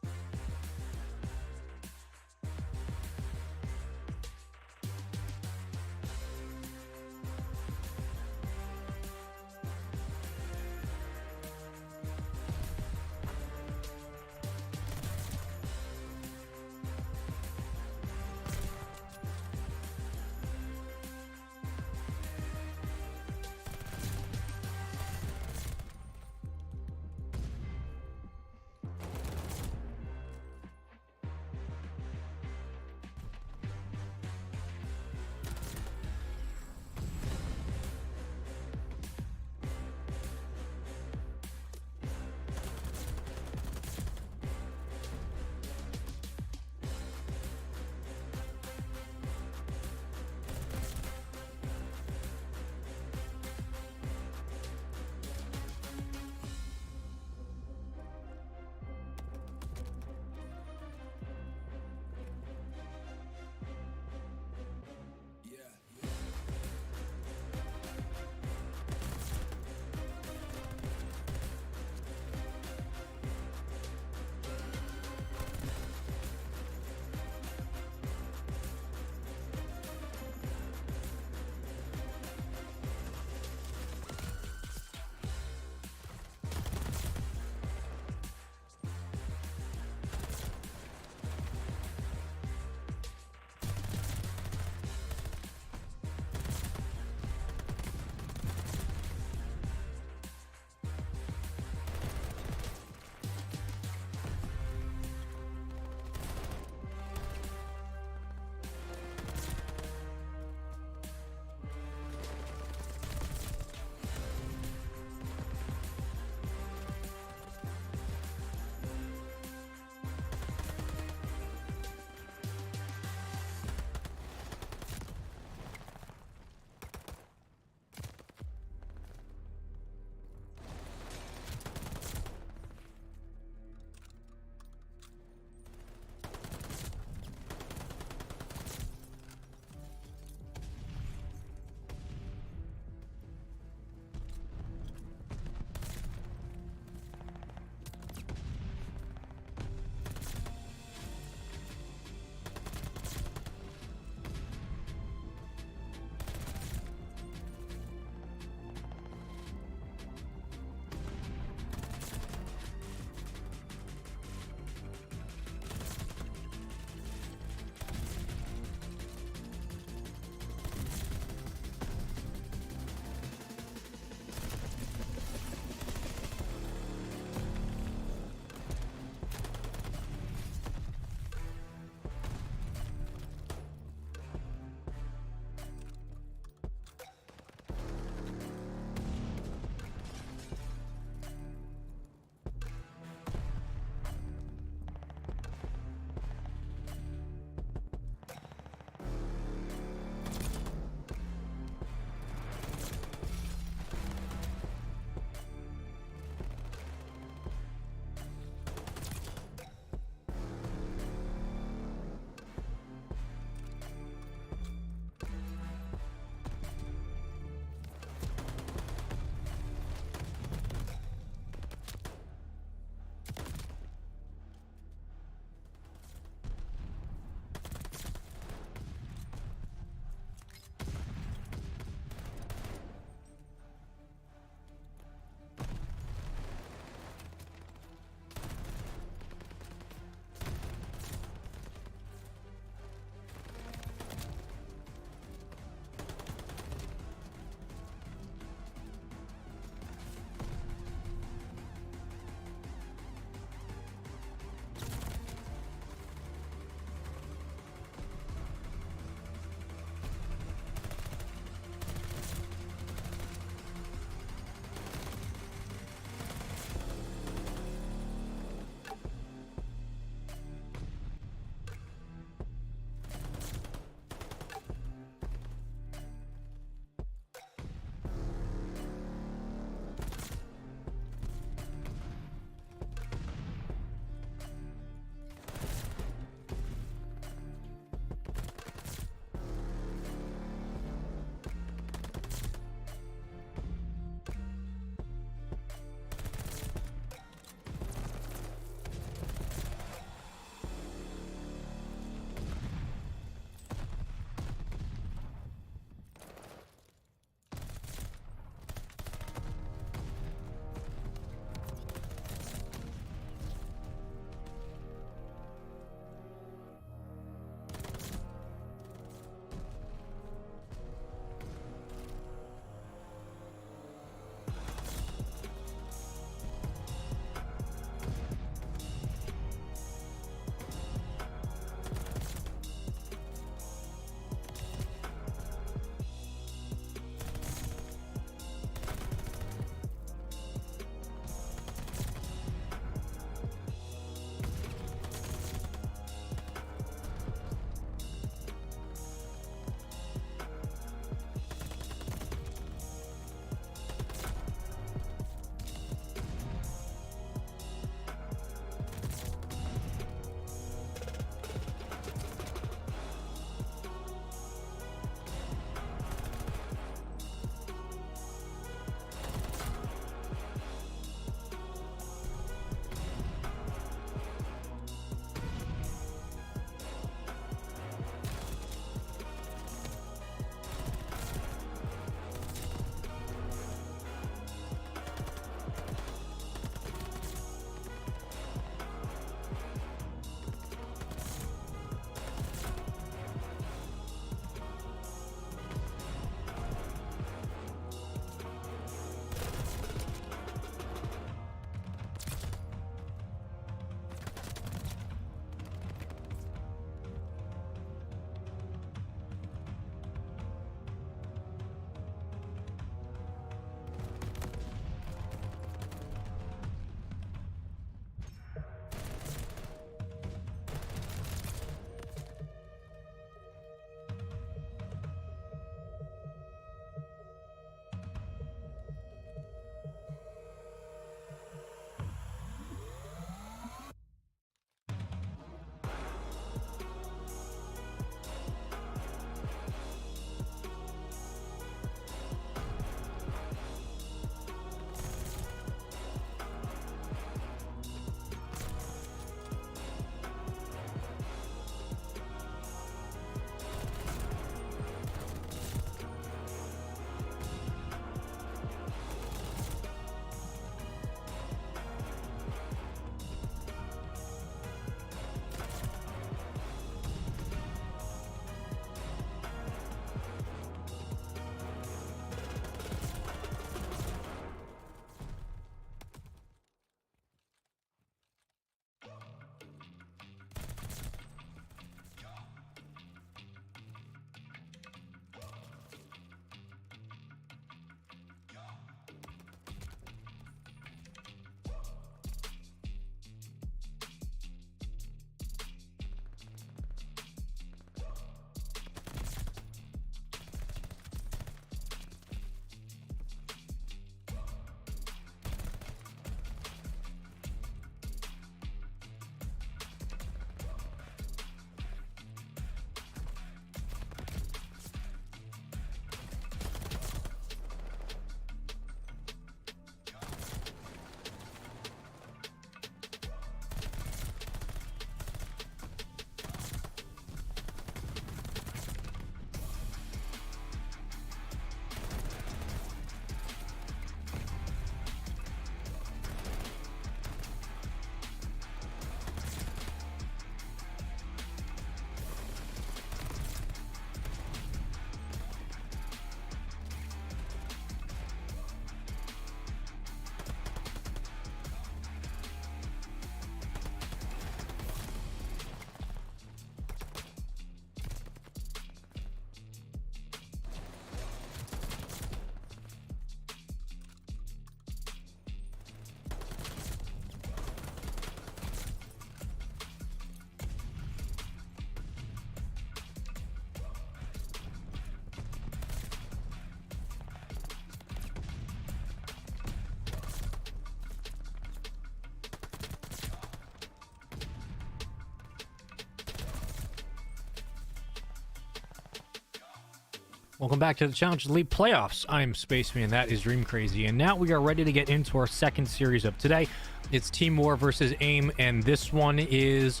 [SPEAKER 1] Welcome back to the Challenge League playoffs. I'm Spaceman, that is Dream Crazy, and now we are ready to get into our second series of today. It's Team War versus AIM, and this one is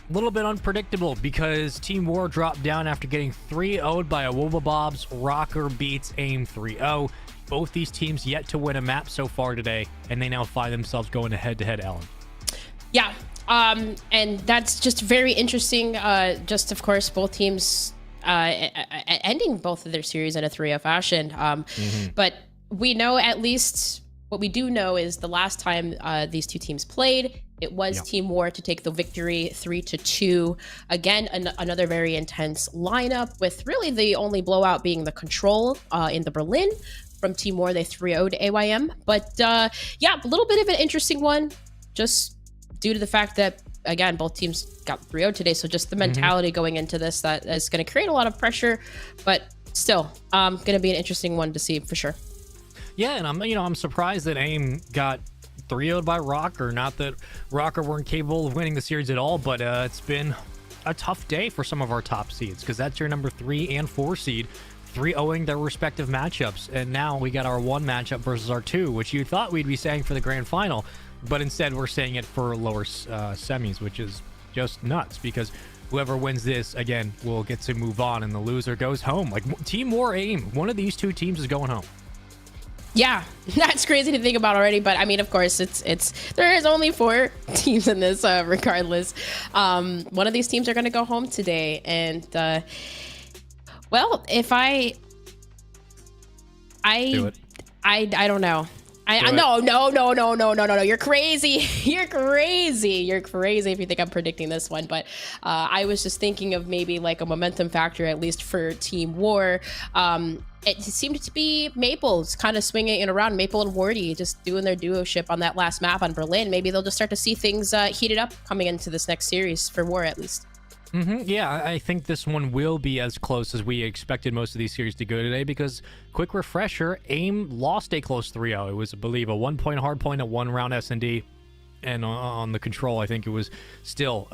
[SPEAKER 1] a little bit unpredictable because Team War dropped down after getting 3-0'd by Awobabobs. Rocker beats AIM 3-0. Both these teams yet to win a map so far today, and they now find themselves going head-to-head, Ellen.
[SPEAKER 2] Yeah, and that's just very interesting. Just, of course, both teams ending both of their series in a 3-0 fashion. But we know, at least what we do know is the last time these two teams played, it was Team War to take the victory 3-2. Again, another very intense lineup, with really the only blowout being the control in the Berlin. From Team War, they 3-0'd AYM. But yeah, a little bit of an interesting one, just due to the fact that, again, both teams got 3-0 today, so just the mentality going into this, that is going to create a lot of pressure, but still, going to be an interesting one to see for sure.
[SPEAKER 1] Yeah, and I'm surprised that AIM got 3-0'd by Rocker. Not that Rocker weren't capable of winning the series at all, but it's been a tough day for some of our top seeds, because that's your number 3 and 4 seed, 3-0ing their respective matchups, and now we got our 1 matchup versus our 2, which you thought we'd be saying for the grand final. But instead, we're saying it for lower semis, which is just nuts, because whoever wins this, again, will get to move on, and the loser goes home. Like, Team War, AIM, one of these two teams is going home.
[SPEAKER 2] Yeah, that's crazy to think about already. But I mean, of course, there is only 4 teams in this, regardless. One of these teams are going to go home today, and well, if I don't know. No. You're crazy. You're crazy if you think I'm predicting this one. But I was just thinking of maybe like a momentum factor, at least for Team War. It seemed to be Maple's kind of swinging it around. Maple and Wardy just doing their duo-ship on that last map on Berlin. Maybe they'll just start to see things heated up coming into this next series for War, at least.
[SPEAKER 1] Yeah, I think this one will be as close as we expected most of these series to go today, because, quick refresher, AIM lost a close 3-0. It was, I believe, a 1-point hard point, a 1-round S&D, and on the control, I think it was still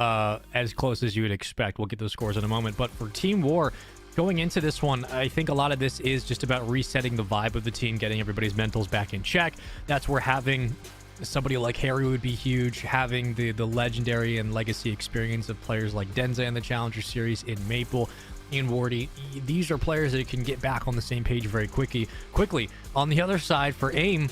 [SPEAKER 1] as close as you would expect. We'll get those scores in a moment. But for Team War, going into this one, I think a lot of this is just about resetting the vibe of the team, getting everybody's mentals back in check. That's where having somebody like Harry would be huge, having the legendary and legacy experience of players like Denza in the Challenger Series, in Maple, in Wardy. These are players that can get back on the same page very quickly. On the other side, for AIM,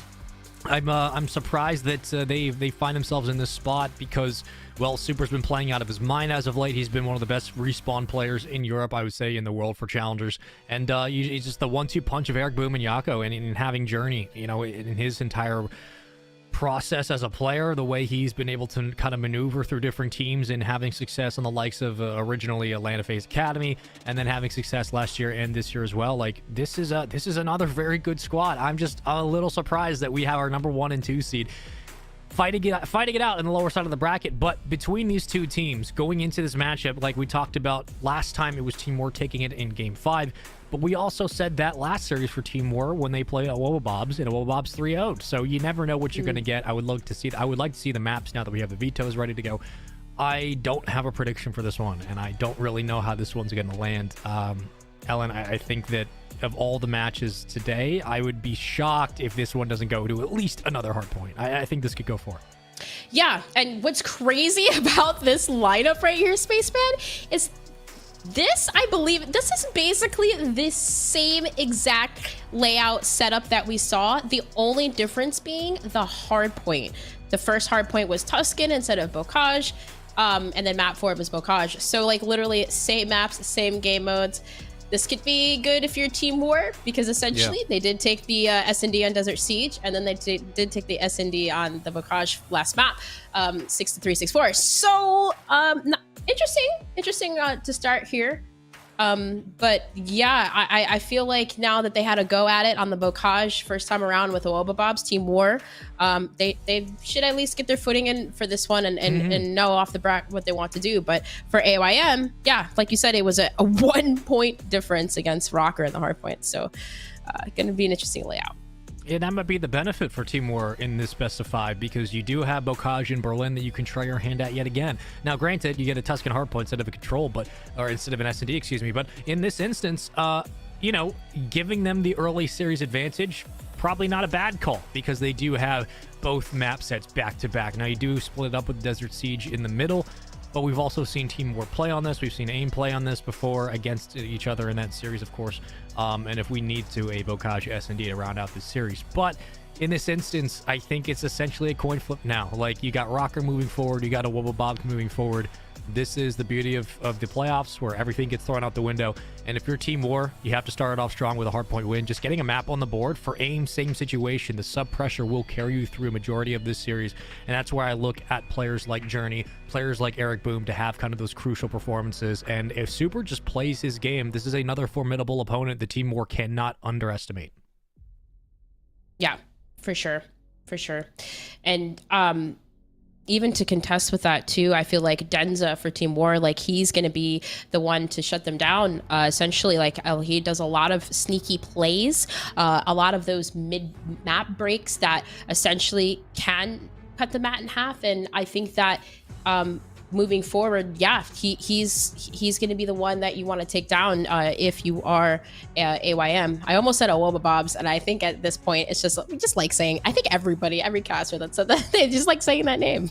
[SPEAKER 1] I'm surprised that they find themselves in this spot because, well, Super's been playing out of his mind as of late. He's been one of the best respawn players in Europe, I would say, in the world for challengers. And he's just the 1-2 punch of Eric Boom and Yako, and in having Journey, in his entire process as a player, the way he's been able to kind of maneuver through different teams and having success on the likes of originally Atlanta FaZe Academy, and then having success last year and this year as well. Like, this is another very good squad. I'm just a little surprised that we have our number 1 and 2 seed fighting it out in the lower side of the bracket. But between these two teams going into this matchup, like we talked about last time, it was Team War taking it in game 5. But we also said that last series for Team War when they play Awobabobs, and Awobabobs 3-0'd. So you never know what you're going to get. I would like to see the maps now that we have the vetoes ready to go. I don't have a prediction for this one, and I don't really know how this one's going to land. Ellen, I think that of all the matches today, I would be shocked if this one doesn't go to at least another hard point. I think this could go for it.
[SPEAKER 2] Yeah, and what's crazy about this lineup right here, Spaceman, is this, I believe, this is basically the same exact layout setup that we saw. The only difference being the hard point. The first hard point was Tuscan instead of Bocage, and then map 4 was Bocage. So, like, literally same maps, same game modes. This could be good if you're Team War, because essentially they did take the S&D on Desert Siege, and then they did take the S&D on the Bocage last map, 6-3, 6-4. So, interesting to start here. But yeah, I feel like now that they had a go at it on the Bocage first time around with Awobabobs, Team War, they should at least get their footing in for this one and know off the bat what they want to do. But for AYM, yeah, like you said, it was a 1-point difference against Rocker in the hard point. So going to be an interesting layout.
[SPEAKER 1] Yeah, that might be the benefit for Team War in this best of 5, because you do have Bocage in Berlin that you can try your hand at yet again. Now, granted, you get a Tuscan hardpoint instead of a control, or instead of an S&D, excuse me. But in this instance, you know, giving them the early series advantage, probably not a bad call because they do have both map sets back to back. Now, you do split it up with Desert Siege in the middle, but we've also seen Team War play on this. We've seen AIM play on this before against each other in that series, of course. And if we need to, a Bocage S&D to round out this series. But in this instance, I think it's essentially a coin flip now. Like, you got Rocker moving forward, you got a Wubba Bob moving forward. This is the beauty of the playoffs where everything gets thrown out the window. And if you're Team War, you have to start it off strong with a hardpoint win. Just getting a map on the board for AIM, same situation. The sub pressure will carry you through a majority of this series. And that's where I look at players like Journey, players like Eric Boom to have kind of those crucial performances. And if Super just plays his game, this is another formidable opponent the Team War cannot underestimate.
[SPEAKER 2] Yeah, for sure. For sure. And, even to contest with that too, I feel like Denza for Team War, like he's going to be the one to shut them down. Essentially, like he does a lot of sneaky plays, a lot of those mid-map breaks that essentially can cut the map in half. And I think that moving forward, yeah, he's going to be the one that you want to take down if you are AYM. I almost said Awoba Bobs, and I think at this point it's just we just like saying. I think every caster that said that they just like saying that name.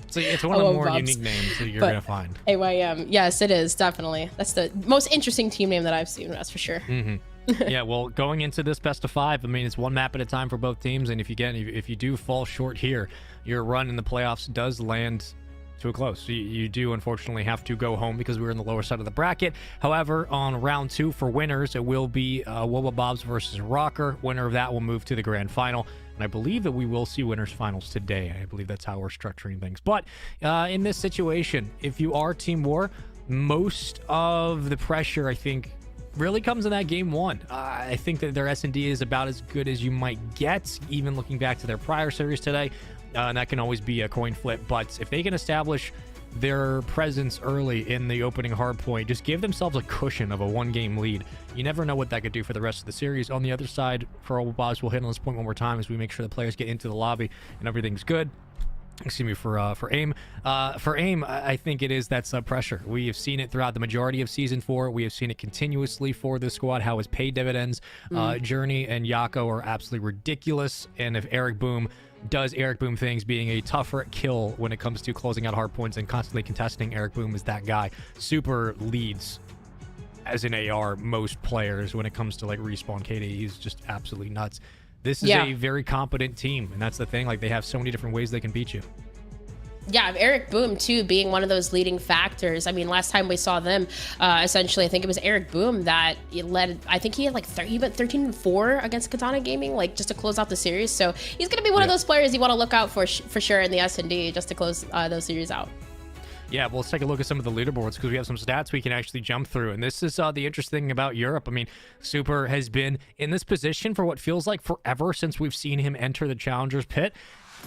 [SPEAKER 1] So it's one of the more unique names that you're going to find.
[SPEAKER 2] AYM, yes, it is definitely. That's the most interesting team name that I've seen. That's for sure.
[SPEAKER 1] Yeah, well, going into this best of 5, I mean, it's one map at a time for both teams, and if you do fall short here, your run in the playoffs does land to a close. So you do unfortunately have to go home because we're in the lower side of the bracket. However, on round 2 for winners, it will be Wubba Bobs versus Rocker. Winner of that will move to the grand final. And I believe that we will see winners finals today. I believe that's how we're structuring things. But in this situation, if you are Team War, most of the pressure, I think, really comes in that game 1. I think that their S&D is about as good as you might get, even looking back to their prior series today. And that can always be a coin flip. But if they can establish their presence early in the opening hard point, just give themselves a cushion of a 1-game lead. You never know what that could do for the rest of the series. On the other side, for Wubba Bobs, we'll hit on this point one more time as we make sure the players get into the lobby and everything's good. Excuse me, for AIM. For AIM, I think it is that sub pressure. We have seen it throughout the majority of Season 4. We have seen it continuously for this squad, how it's paid dividends. Journey and Yako are absolutely ridiculous. And if Eric Boom does Eric Boom things, being a tougher kill when it comes to closing out hard points and constantly contesting, Eric Boom is that guy. Super leads as an AR most players when it comes to like respawn KD. He's just absolutely nuts. This is a very competent team, and that's the thing. Like, they have so many different ways they can beat you.
[SPEAKER 2] Yeah, Eric Boom, too, being one of those leading factors. I mean, last time we saw them, essentially, I think it was Eric Boom that led, I think he had like 13-4 against Katana Gaming, like just to close out the series. So he's going to be one of those players you want to look out for sure in the S&D just to close those series out.
[SPEAKER 1] Yeah, well, let's take a look at some of the leaderboards because we have some stats we can actually jump through. And this is the interesting thing about Europe. I mean, Super has been in this position for what feels like forever since we've seen him enter the Challengers pit.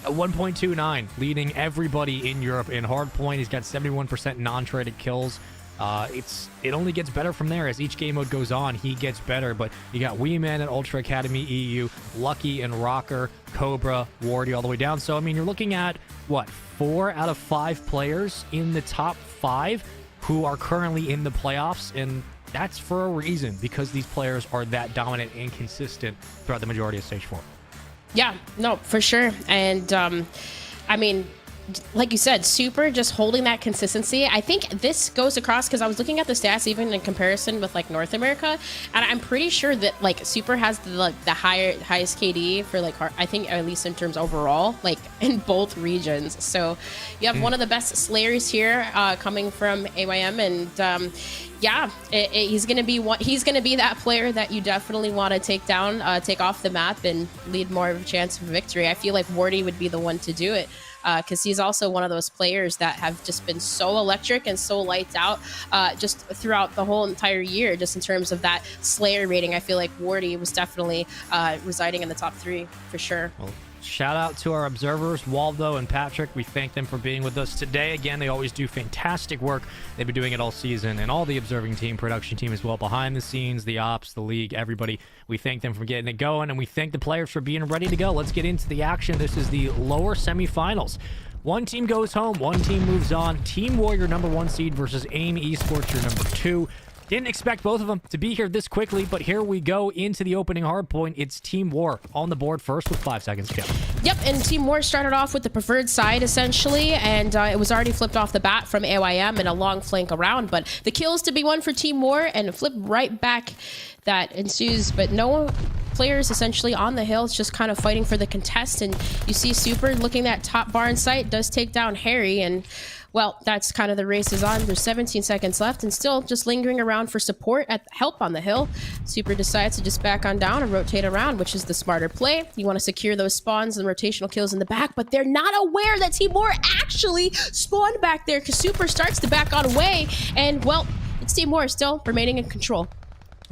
[SPEAKER 1] 1.29, leading everybody in Europe in hardpoint. He's got 71% non-traded kills. It only gets better from there as each game mode goes on. He gets better, but you got Weeman at Ultra Academy EU, Lucky and Rocker, Cobra, Wardy all the way down. So I mean, you're looking at what, 4 out of 5 players in the top 5 who are currently in the playoffs, and that's for a reason because these players are that dominant and consistent throughout the majority of Stage 4.
[SPEAKER 2] Yeah, no, for sure. And I mean, like you said, Super just holding that consistency. I think this goes across because I was looking at the stats even in comparison with like North America, and I'm pretty sure that like Super has the highest KD for like I think at least in terms overall, like in both regions. So you have one of the best Slayers here coming from AYM, and yeah, he's gonna be that player that you definitely want to take down, take off the map, and lead more of a chance of victory. I feel like Wardy would be the one to do it. Because he's also one of those players that have just been so electric and so lights out just throughout the whole entire year, just in terms of that Slayer rating. I feel like Wardy was definitely residing in the top 3 for sure.
[SPEAKER 1] Well, shout out to our observers, Waldo and Patrick. We thank them for being with us today. Again, they always do fantastic work. They've been doing it all season, and all the observing team, production team as well, behind the scenes, the ops, the league, everybody. We thank them for getting it going, and we thank the players for being ready to go. Let's get into the action. This is the lower semifinals. One team goes home, one team moves on. Team Warrior, number 1 seed, versus AIM Esports, your number 2. Didn't expect both of them to be here this quickly, but here we go into the opening hard point. It's Team War on the board first with 5 seconds to go.
[SPEAKER 2] Yep, and Team War started off with the preferred side, essentially, and it was already flipped off the bat from AYM in a long flank around, but the kills to be won for Team War, and a flip right back that ensues, but no players essentially on the hill. It's just kind of fighting for the contest, and you see Super looking at top bar in sight, does take down Harry, and well, that's kind of the race is on. There's 17 seconds left and still just lingering around for support at help on the hill. Super decides to just back on down and rotate around, which is the smarter play. You want to secure those spawns and rotational kills in the back, but they're not aware that Team War actually spawned back there because Super starts to back on away, and well, it's Team War still remaining in control.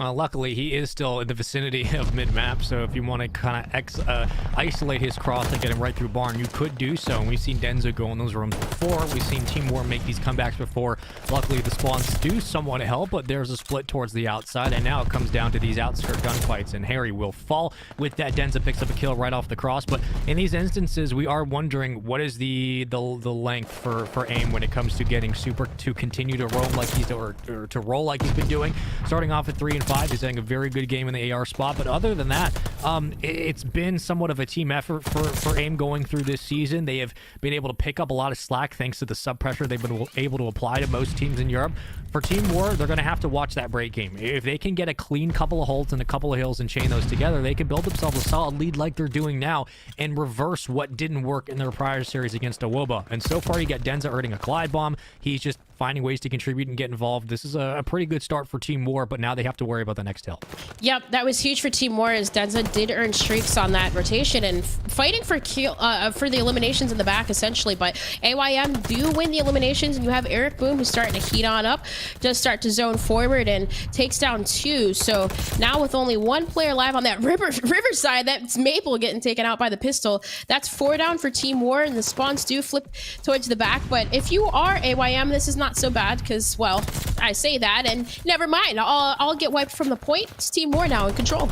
[SPEAKER 1] Luckily, he is still in the vicinity of mid-map, so if you want to kind of isolate his cross and get him right through barn, you could do so. And we've seen Denza go in those rooms before. We've seen Team War make these comebacks before. Luckily, the spawns do somewhat help, but there's a split towards the outside, and now it comes down to these outskirt gunfights, and Harry will fall. With that, Denza picks up a kill right off the cross, but in these instances, we are wondering what is the length for AIM when it comes to getting Super to continue to roam like he's or to roll like he's been doing. Starting off at 3 and 5, he's having a very good game in the AR spot, but other than that, it's been somewhat of a team effort for AIM going through this season. They have been able to pick up a lot of slack thanks to the sub pressure they've been able to apply to most teams in Europe. For Team War, they're going to have to watch that break game. If they can get a clean couple of holds and a couple of hills and chain those together, they can build themselves a solid lead like they're doing now and reverse what didn't work in their prior series against Awoba. And so far, you got Denza earning a glide bomb. He's just finding ways to contribute and get involved. This is a pretty good start for Team War, but now they have to worry about the next hill.
[SPEAKER 2] Yep, that was huge for Team War as Denza did earn streaks on that rotation and fighting for the eliminations in the back, essentially. But AYM do win the eliminations, and you have Eric Boom who's starting to heat on up, does start to zone forward and takes down 2. So now with only 1 player live on that Riverside, that's Maple getting taken out by the pistol. That's 4 down for Team War, and the spawns do flip towards the back. But if you are AYM, this is not so bad because, well, I say that, and never mind. I'll get wiped from the point. It's Team War now in control.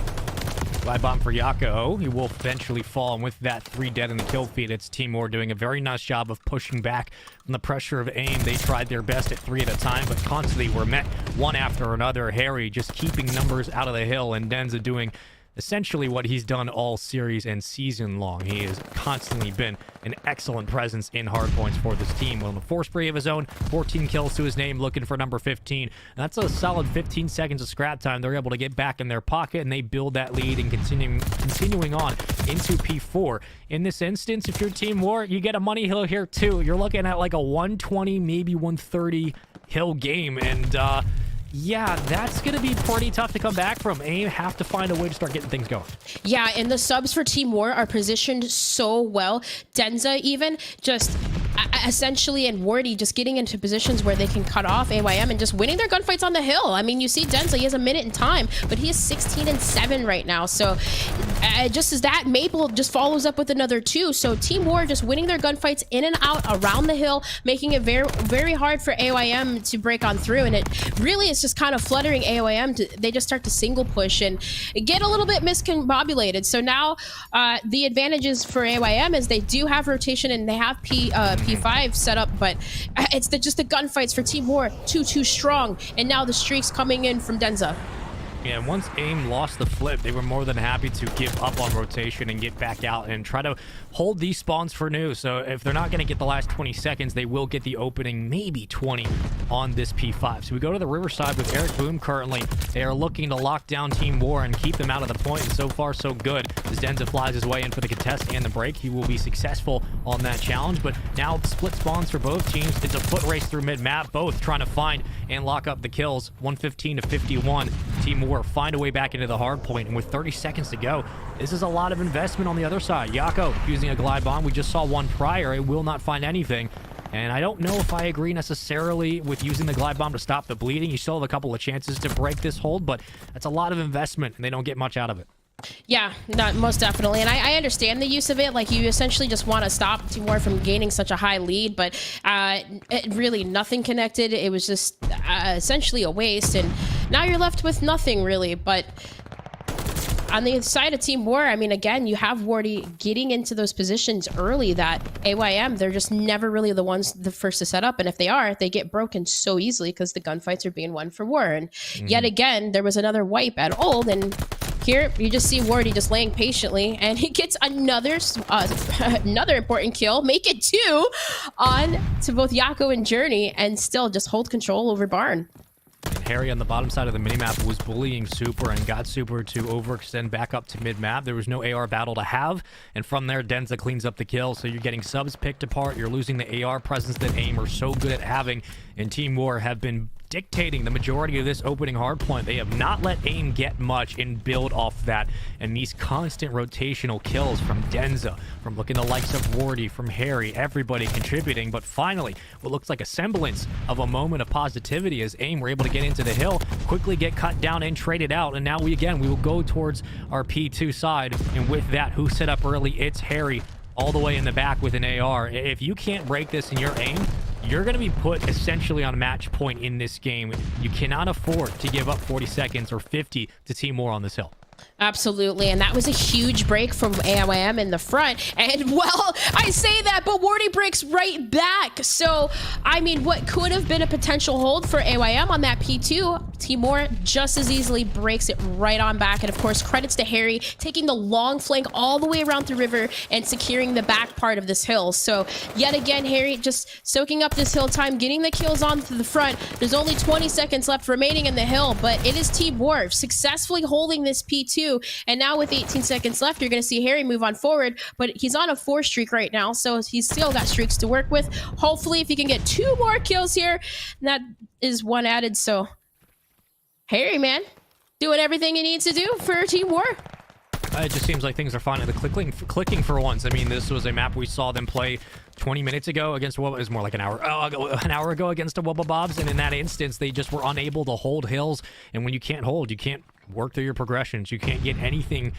[SPEAKER 1] Glide bomb for Yako. He will eventually fall, and with that 3 dead in the kill feed, it's Team War doing a very nice job of pushing back from the pressure of AIM. They tried their best at 3 at a time, but constantly were met one after another. Harry just keeping numbers out of the hill, and Denza doing essentially what he's done all series and season long. He has constantly been an excellent presence in hardpoints for this team. On the 4 spree of his own, 14 kills to his name, looking for number 15. That's a solid 15 seconds of scrap time. They're able to get back in their pocket, and they build that lead and continuing on into P4. In this instance, if you're Team War, you get a money hill here too. You're looking at like a 120, maybe 130 hill game, and yeah, that's going to be pretty tough to come back from. AIM have to find a way to start getting things going.
[SPEAKER 2] Yeah, and the subs for Team War are positioned so well. Denza even just essentially, and Wardy just getting into positions where they can cut off AYM and just winning their gunfights on the hill. I mean, you see Denza, he has a minute in time, but he is 16 and 7 right now. So just as that, Maple just follows up with another 2. So Team War just winning their gunfights in and out around the hill, making it very, very hard for AYM to break on through. And it really is just kind of fluttering AYM. They just start to single push and get a little bit miscombobulated. So now the advantages for AYM is they do have rotation and they have P5 set up, but it's just the gunfights for Team War too strong. And now the streaks coming in from Denza.
[SPEAKER 1] Yeah, once AIM lost the flip, they were more than happy to give up on rotation and get back out and try to hold these spawns for new. So if they're not going to get the last 20 seconds, they will get the opening maybe 20 on this P5. So we go to the Riverside with Eric Boom currently. They are looking to lock down Team War and keep them out of the point, and so far so good. As Denza flies his way in for the contest and the break, he will be successful on that challenge. But now split spawns for both teams. It's a foot race through mid-map, both trying to find and lock up the kills. 115 to 51. Team War find a way back into the hard point, and with 30 seconds to go, this is a lot of investment on the other side. Yako using a glide bomb. We just saw one prior. It will not find anything. And I don't know if I agree necessarily with using the glide bomb to stop the bleeding. You still have a couple of chances to break this hold, but that's a lot of investment, and they don't get much out of it.
[SPEAKER 2] Yeah, most definitely. And I understand the use of it. Like, you essentially just want to stop Team War from gaining such a high lead, but really nothing connected. It was just essentially a waste, and now you're left with nothing, really. But on the side of Team War, I mean, again, you have Wardy getting into those positions early that AYM, they're just never really the first to set up. And if they are, they get broken so easily because the gunfights are being won for War. And yet again, there was another wipe at Old, and here you just see Wardy just laying patiently, and he gets another important kill, make it 2 on to both Yako and Journey, and still just hold control over Barn.
[SPEAKER 1] Harry on the bottom side of the minimap was bullying Super and got Super to overextend back up to mid-map. There was no AR battle to have, and from there, Denza cleans up the kill, so you're getting subs picked apart. You're losing the AR presence that AIM are so good at having, and Team War have been dictating the majority of this opening hardpoint. They have not let AIM get much and build off that, and these constant rotational kills from Denza, from looking the likes of Wardy, from Harry, everybody contributing. But finally, what looks like a semblance of a moment of positivity as AIM were able to get into the hill, quickly get cut down and traded out, and now we will go towards our P2 side, and with that, who set up early? It's Harry, all the way in the back with an AR. If you can't break this in your AIM, you're going to be put essentially on match point in this game. You cannot afford to give up 40 seconds or 50 to Team War on this hill.
[SPEAKER 2] Absolutely, and that was a huge break from AYM in the front. And, well, I say that, but Wardy breaks right back. So, I mean, what could have been a potential hold for AYM on that P2, Team War just as easily breaks it right on back. And, of course, credits to Harry taking the long flank all the way around the river and securing the back part of this hill. So, yet again, Harry just soaking up this hill time, getting the kills onto the front. There's only 20 seconds left remaining in the hill, but it is Team War successfully holding this P2. And now with 18 seconds left, you're going to see Harry move on forward, but he's on a 4 streak right now, so he's still got streaks to work with. Hopefully, if he can get 2 more kills here, that is 1 added. So Harry, man, doing everything he needs to do for Team War.
[SPEAKER 1] It just seems like things are finally clicking for once. I mean, this was a map we saw them play 20 minutes ago against what was more like an hour ago against a Wubba Bobs, and in that instance, they just were unable to hold hills. And when you can't hold, you can't work through your progressions. You can't get anything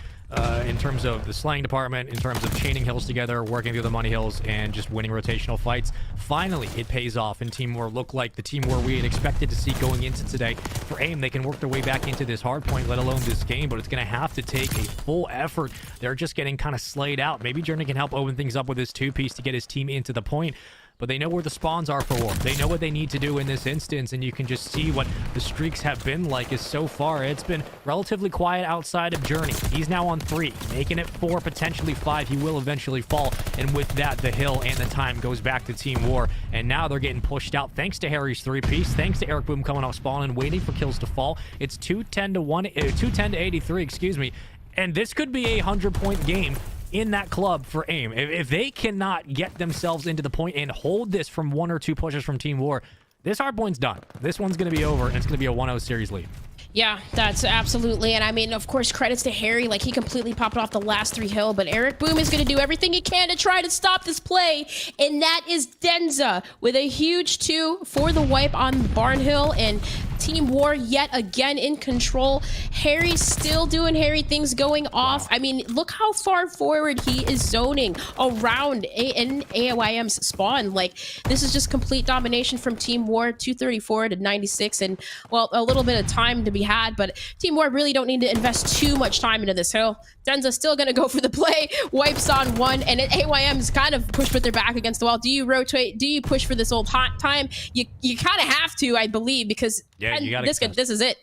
[SPEAKER 1] in terms of the slaying department, in terms of chaining hills together, working through the money hills, and just winning rotational fights. Finally, it pays off, and Team War look like the Team War we had expected to see going into today. For AIM, they can work their way back into this hard point, let alone this game, but it's going to have to take a full effort. They're just getting kind of slayed out. Maybe Journey can help open things up with his 2-piece to get his team into the point, but they know where the spawns are for War. They know what they need to do in this instance, and you can just see what the streaks have been like. Is so far, it's been relatively quiet outside of Journey. He's now on 3, making it 4, potentially 5. He will eventually fall, and with that, the hill and the time goes back to Team War, and now they're getting pushed out thanks to Harry's 3-piece, thanks to Eric Boom coming off spawn and waiting for kills to fall. It's 210 to 83, excuse me, and this could be a 100-point game in that club for AIM. If they cannot get themselves into the point and hold this from 1 or 2 pushes from Team War, this hardpoint's done. This one's going to be over, and it's going to be a 1-0 series lead.
[SPEAKER 2] Yeah, that's absolutely. And I mean, of course, credits to Harry. Like, he completely popped off the last 3 hill, but Eric Boom is going to do everything he can to try to stop this play. And that is Denza with a huge 2 for the wipe on Barn Hill, and Team War yet again in control. Harry's still doing Harry things, going off. I mean, look how far forward he is zoning around in AYM's spawn. Like, this is just complete domination from Team War, 234 to 96, and, well, a little bit of time to be had, but Team War really don't need to invest too much time into this hill. Denza's still going to go for the play, wipes on 1, and AYM's kind of pushed with their back against the wall. Do you rotate? Do you push for this old hot time? You kind of have to, I believe, because
[SPEAKER 1] you gotta
[SPEAKER 2] this is it.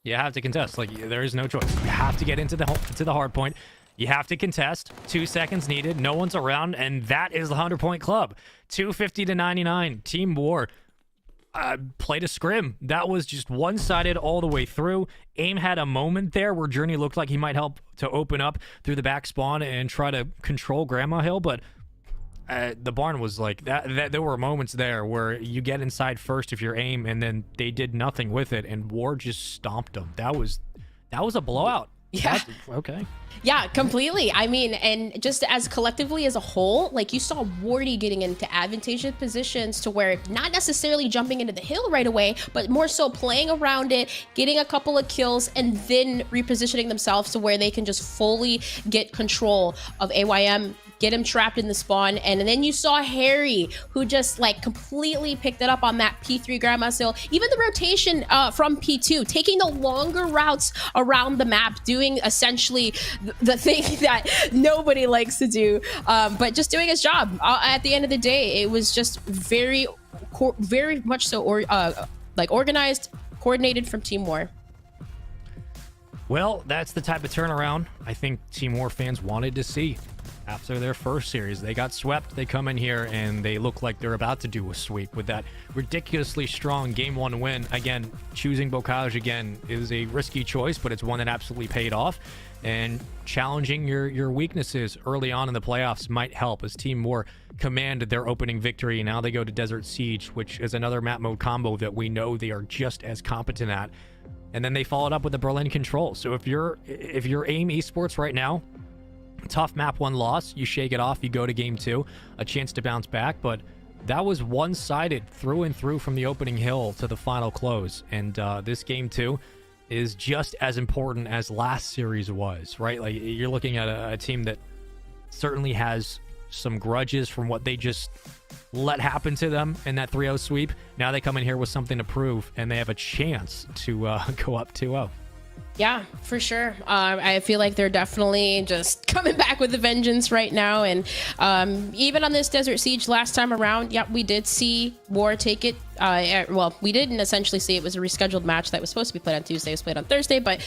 [SPEAKER 1] You have to contest. Like, there is no choice. You have to get into the hard point. You have to contest. 2 seconds needed. No one's around, and that is the 100-point club. 250 to 99. Team War played a scrim. That was just one-sided all the way through. AIM had a moment there where Journey looked like he might help to open up through the back spawn and try to control Grandma Hill, but the barn was like that. There were moments there where you get inside first if you're AIM, and then they did nothing with it, and War just stomped them. That was a blowout.
[SPEAKER 2] Yeah.
[SPEAKER 1] Okay.
[SPEAKER 2] Yeah, completely. I mean, and just as collectively as a whole, like, you saw Wardy getting into advantageous positions to where not necessarily jumping into the hill right away, but more so playing around it, getting a couple of kills, and then repositioning themselves to where they can just fully get control of AYM get him trapped in the spawn. And then you saw Harry, who just like completely picked it up on that P3 Grandma's Hill. Even the rotation from P2, taking the longer routes around the map, doing essentially the thing that nobody likes to do, but just doing his job. At the end of the day, it was just very much so like organized, coordinated from Team War.
[SPEAKER 1] Well, that's the type of turnaround I think Team War fans wanted to see. After their first series, they got swept. They come in here and they look like they're about to do a sweep with that ridiculously strong Game 1 win. Again, choosing Bocage again is a risky choice, but it's one that absolutely paid off. And challenging your weaknesses early on in the playoffs might help, as Team War commanded their opening victory. Now they go to Desert Siege, which is another map mode combo that we know they are just as competent at. And then they followed up with the Berlin Control. So if you're AIM Esports right now, tough map 1 loss, you shake it off, you go to Game 2, a chance to bounce back. But that was one-sided through and through from the opening hill to the final close. And this Game 2 is just as important as last series was, right? Like, you're looking at a team that certainly has some grudges from what they just let happen to them in that 3-0 sweep. Now they come in here with something to prove, and they have a chance to go up 2-0.
[SPEAKER 2] Yeah, for sure. I feel like they're definitely just coming back with a vengeance right now. And even on this Desert Siege last time around, yeah, we did see War take it. Well, we didn't essentially see it was a rescheduled match that was supposed to be played on Tuesday. It was played on Thursday. But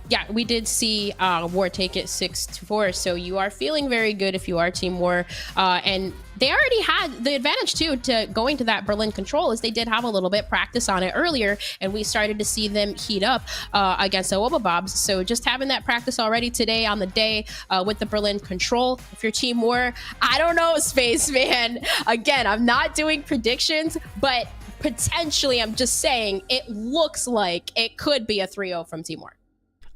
[SPEAKER 2] yeah, we did see War take it 6-4. So you are feeling very good if you are Team War. And they already had the advantage, too, to going to that Berlin Control, as they did have a little bit practice on it earlier. And we started to see them heat up against the Bobs. So just having that practice already today on the day with the Berlin Control. If you're Team War, I don't know, Spaceman. Again, I'm not doing predictions, but potentially, I'm just saying, it looks like it could be a 3-0 from Team War.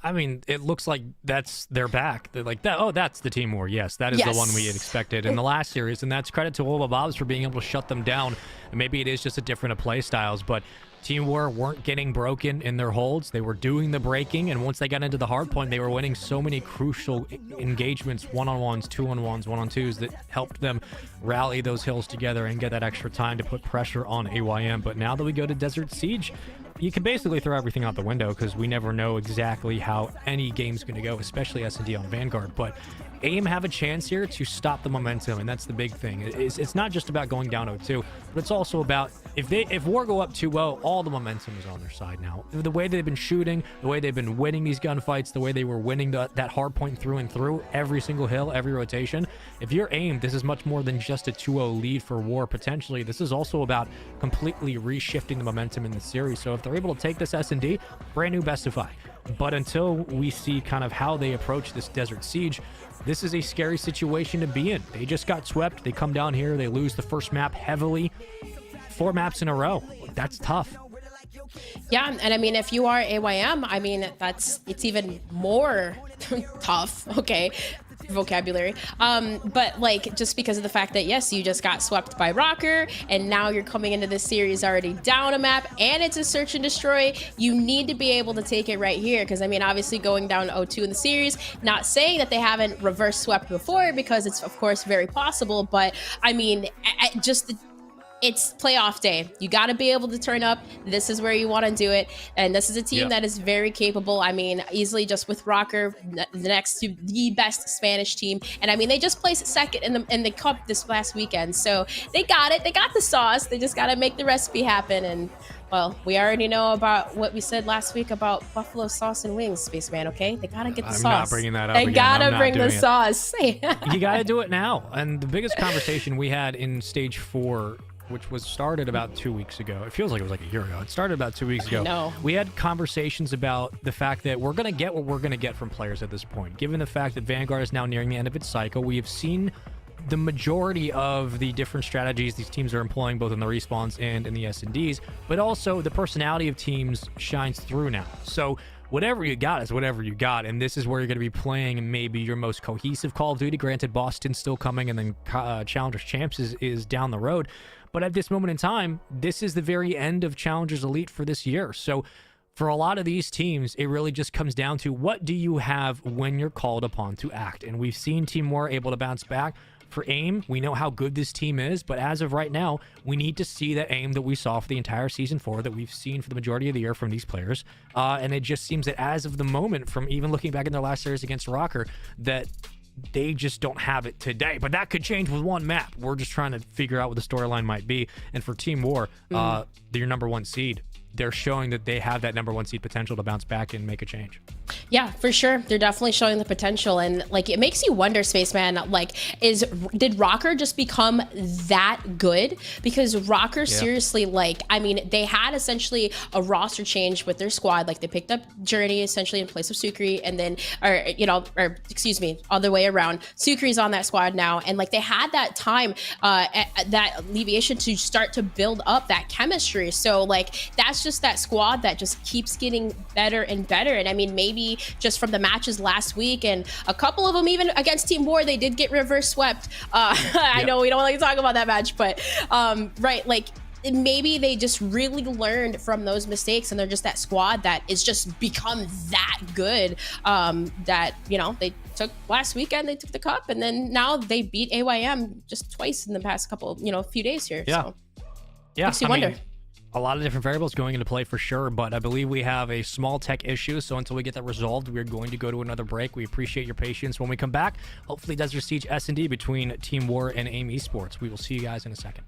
[SPEAKER 1] I mean, it looks like that's their back. They're like, that. Oh, that's the Team War. Yes, that is the one we had expected in the last series, and that's credit to Woba Bobs for being able to shut them down. And maybe it is just a different of play styles, but Team War weren't getting broken in their holds. They were doing the breaking, and once they got into the hard point, they were winning so many crucial engagements, one-on-ones, two-on-ones, one-on-twos, that helped them rally those hills together and get that extra time to put pressure on AYM. But now that we go to Desert Siege, you can basically throw everything out the window, because we never know exactly how any game's going to go, especially S&D on Vanguard. But AIM have a chance here to stop the momentum, and that's the big thing. It's not just about going down 0-2, but it's also about if War go up 2-0, all the momentum is on their side now. The way they've been shooting, the way they've been winning these gunfights, the way they were winning that hard point through and through, every single hill, every rotation. If you're AIM, this is much more than just a 2-0 lead for War, potentially. This is also about completely reshifting the momentum in the series. So if they're able to take this S&D, brand new best of 5. But until we see kind of how they approach this Desert Siege, this is a scary situation to be in. They just got swept. They come down here. They lose the first map heavily. 4 maps in a row. That's tough.
[SPEAKER 2] Yeah, and I mean, if you are AYM, I mean, it's even more tough. Okay. Vocabulary, but like, just because of the fact that, yes, you just got swept by Rocker, and now you're coming into this series already down a map, and it's a search and destroy. You need to be able to take it right here, because I mean, obviously going down 0-2 in the series, not saying that they haven't reverse swept before, because it's of course very possible, but I mean, it's playoff day. You got to be able to turn up. This is where you want to do it. And this is a team that is very capable. I mean, easily just with Rocker, the next to the best Spanish team. And I mean, they just placed second in the cup this last weekend. So they got it. They got the sauce. They just got to make the recipe happen. And well, we already know about what we said last week about buffalo sauce and wings, Spaceman, okay? They got to get the sauce. I'm not
[SPEAKER 1] bringing that up
[SPEAKER 2] They
[SPEAKER 1] again.
[SPEAKER 2] got to bring the sauce.
[SPEAKER 1] You got to do it now. And the biggest conversation we had in Stage 4, which was started about 2 weeks ago. It feels like it was like a year ago. It started about 2 weeks ago.
[SPEAKER 2] No.
[SPEAKER 1] We had conversations about the fact that we're going to get what we're going to get from players at this point. Given the fact that Vanguard is now nearing the end of its cycle, we have seen the majority of the different strategies these teams are employing, both in the respawns and in the S&Ds, but also the personality of teams shines through now. So whatever you got is whatever you got, and this is where you're going to be playing maybe your most cohesive Call of Duty. Granted, Boston's still coming, and then Challengers Champs is down the road. But at this moment in time, this is the very end of Challengers Elite for this year. So for a lot of these teams, it really just comes down to what do you have when you're called upon to act. And we've seen Team War able to bounce back. For AIM, we know how good this team is, but as of right now, we need to see that AIM that we saw for the entire Season 4, that we've seen for the majority of the year from these players. And it just seems that as of the moment, from even looking back in their last series against Rocker, that they just don't have it today. But that could change with one map. We're just trying to figure out what the storyline might be. And for Team War, their number 1 seed, they're showing that they have that number 1 seed potential to bounce back and make a change.
[SPEAKER 2] Yeah, for sure. They're definitely showing the potential. And like, it makes you wonder, Spaceman, like, did Rocker just become that good? Because Rocker, seriously, like, I mean, they had essentially a roster change with their squad. Like, they picked up Journey essentially in place of Sukri, and then, or excuse me, other way around. Sukri's on that squad now. And like, they had that time, that alleviation to start to build up that chemistry. So like, that's just that squad that just keeps getting better and better. And I mean, maybe just from the matches last week, and a couple of them even against Team War, they did get reverse swept. I know we don't like to talk about that match, but right, like, maybe they just really learned from those mistakes, and they're just that squad that is just become that good, that, you know, they took last weekend, they took the cup, and then now they beat AYM just twice in the past couple, few days here.
[SPEAKER 1] Yeah.
[SPEAKER 2] So
[SPEAKER 1] Yeah.
[SPEAKER 2] makes you wonder.
[SPEAKER 1] A lot of different variables going into play for sure, but I believe we have a small tech issue, so until we get that resolved, we're going to go to another break. We appreciate your patience. When we come back, hopefully Desert Siege S&D between Team War and AIM Esports. We will see you guys in a second.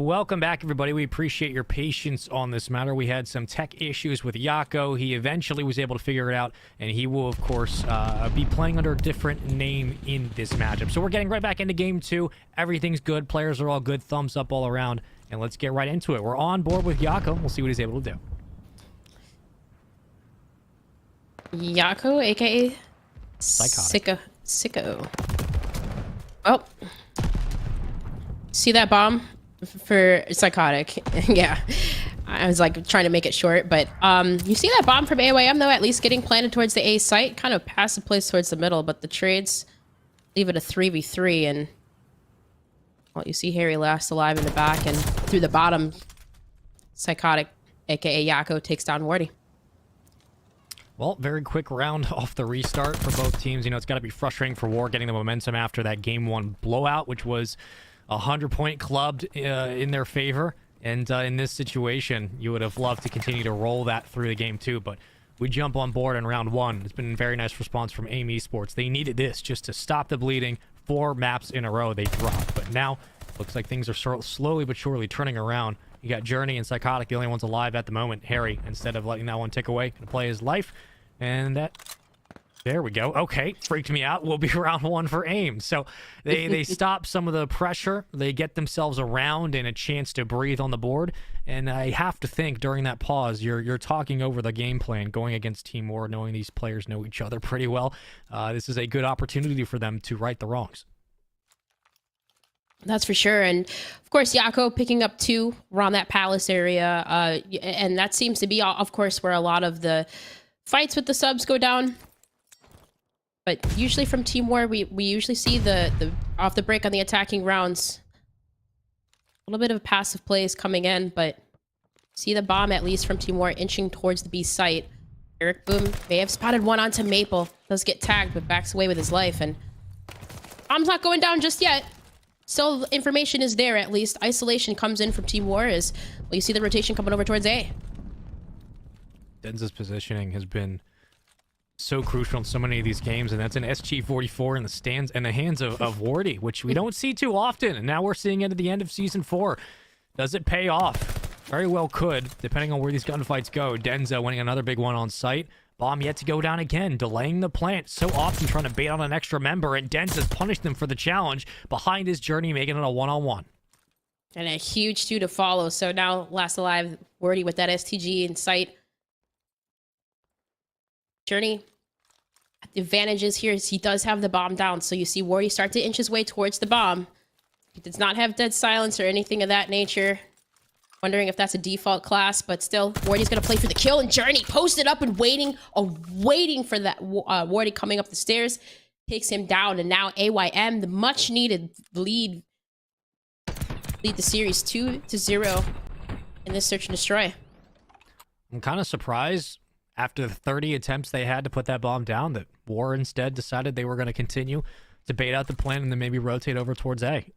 [SPEAKER 1] Welcome back, everybody. We appreciate your patience on this matter. We had some tech issues with Yako. He eventually was able to figure it out, and he will, of course, be playing under a different name in this matchup. So we're getting right back into game 2. Everything's good. Players are all good. Thumbs up all around. And let's get right into it. We're on board with Yako. We'll see what he's able to do.
[SPEAKER 2] Yako, aka
[SPEAKER 1] Psychotic.
[SPEAKER 2] Sicko. Oh. See that bomb? For Psychotic. Yeah. I was like trying to make it short, but you see that bomb from AYM though, at least getting planted towards the A site, kind of passive place towards the middle, but the trades leave it a 3v3, and well, you see Harry last alive in the back, and through the bottom, Psychotic, aka Yako, takes down Wardy.
[SPEAKER 1] Well, very quick round off the restart for both teams. You know, it's got to be frustrating for War getting the momentum after that game 1 blowout, which was 100-point clubbed in their favor. And in this situation, you would have loved to continue to roll that through the game 2, but we jump on board in round 1. It's been a very nice response from AIM Esports. They needed this just to stop the bleeding. 4 maps in a row they dropped, but now looks like things are slowly but surely turning around. You got Journey and Psychotic, the only ones alive at the moment. Harry, instead of letting that one tick away, gonna play his life, and that... There we go. Okay, freaked me out. We'll be round 1 for AIM. So they stop some of the pressure. They get themselves around and a chance to breathe on the board. And I have to think during that pause, you're talking over the game plan, going against Team War, knowing these players know each other pretty well. This is a good opportunity for them to right the wrongs.
[SPEAKER 2] That's for sure. And of course, Yako picking up 2 around that palace area. And that seems to be, of course, where a lot of the fights with the subs go down. But usually from Team War, we usually see the off the break on the attacking rounds. A little bit of passive plays coming in, but see the bomb, at least from Team War, inching towards the B site. Eric Boom may have spotted one onto Maple. Does get tagged, but backs away with his life. And bomb's not going down just yet. Still, information is there, at least. Isolation comes in from Team War as, well, you see the rotation coming over towards A.
[SPEAKER 1] Denza's positioning has been so crucial in so many of these games, and that's an SG-44 in the stands and the hands of Wardy, which we don't see too often, and now we're seeing it at the end of Season 4. Does it pay off? Very well could, depending on where these gunfights go. Denza winning another big one on site. Bomb yet to go down again, delaying the plant. So often trying to bait on an extra member, and Denza's punished them for the challenge. Behind his Journey, making it a one-on-one.
[SPEAKER 2] And a huge 2 to follow, so now last alive, Wardy with that STG in sight. Journey, the advantage is here is he does have the bomb down, so you see Wardy start to inch his way towards the bomb. He does not have dead silence or anything of that nature. Wondering if that's a default class, but still, Wardy's gonna play for the kill, and Journey posted up and waiting for that Wardy coming up the stairs. Takes him down, and now AYM, the much-needed lead the series 2-0 in this search and destroy.
[SPEAKER 1] I'm kind of surprised after the 30 attempts they had to put that bomb down, that War instead decided they were going to continue to bait out the plan and then maybe rotate over towards A.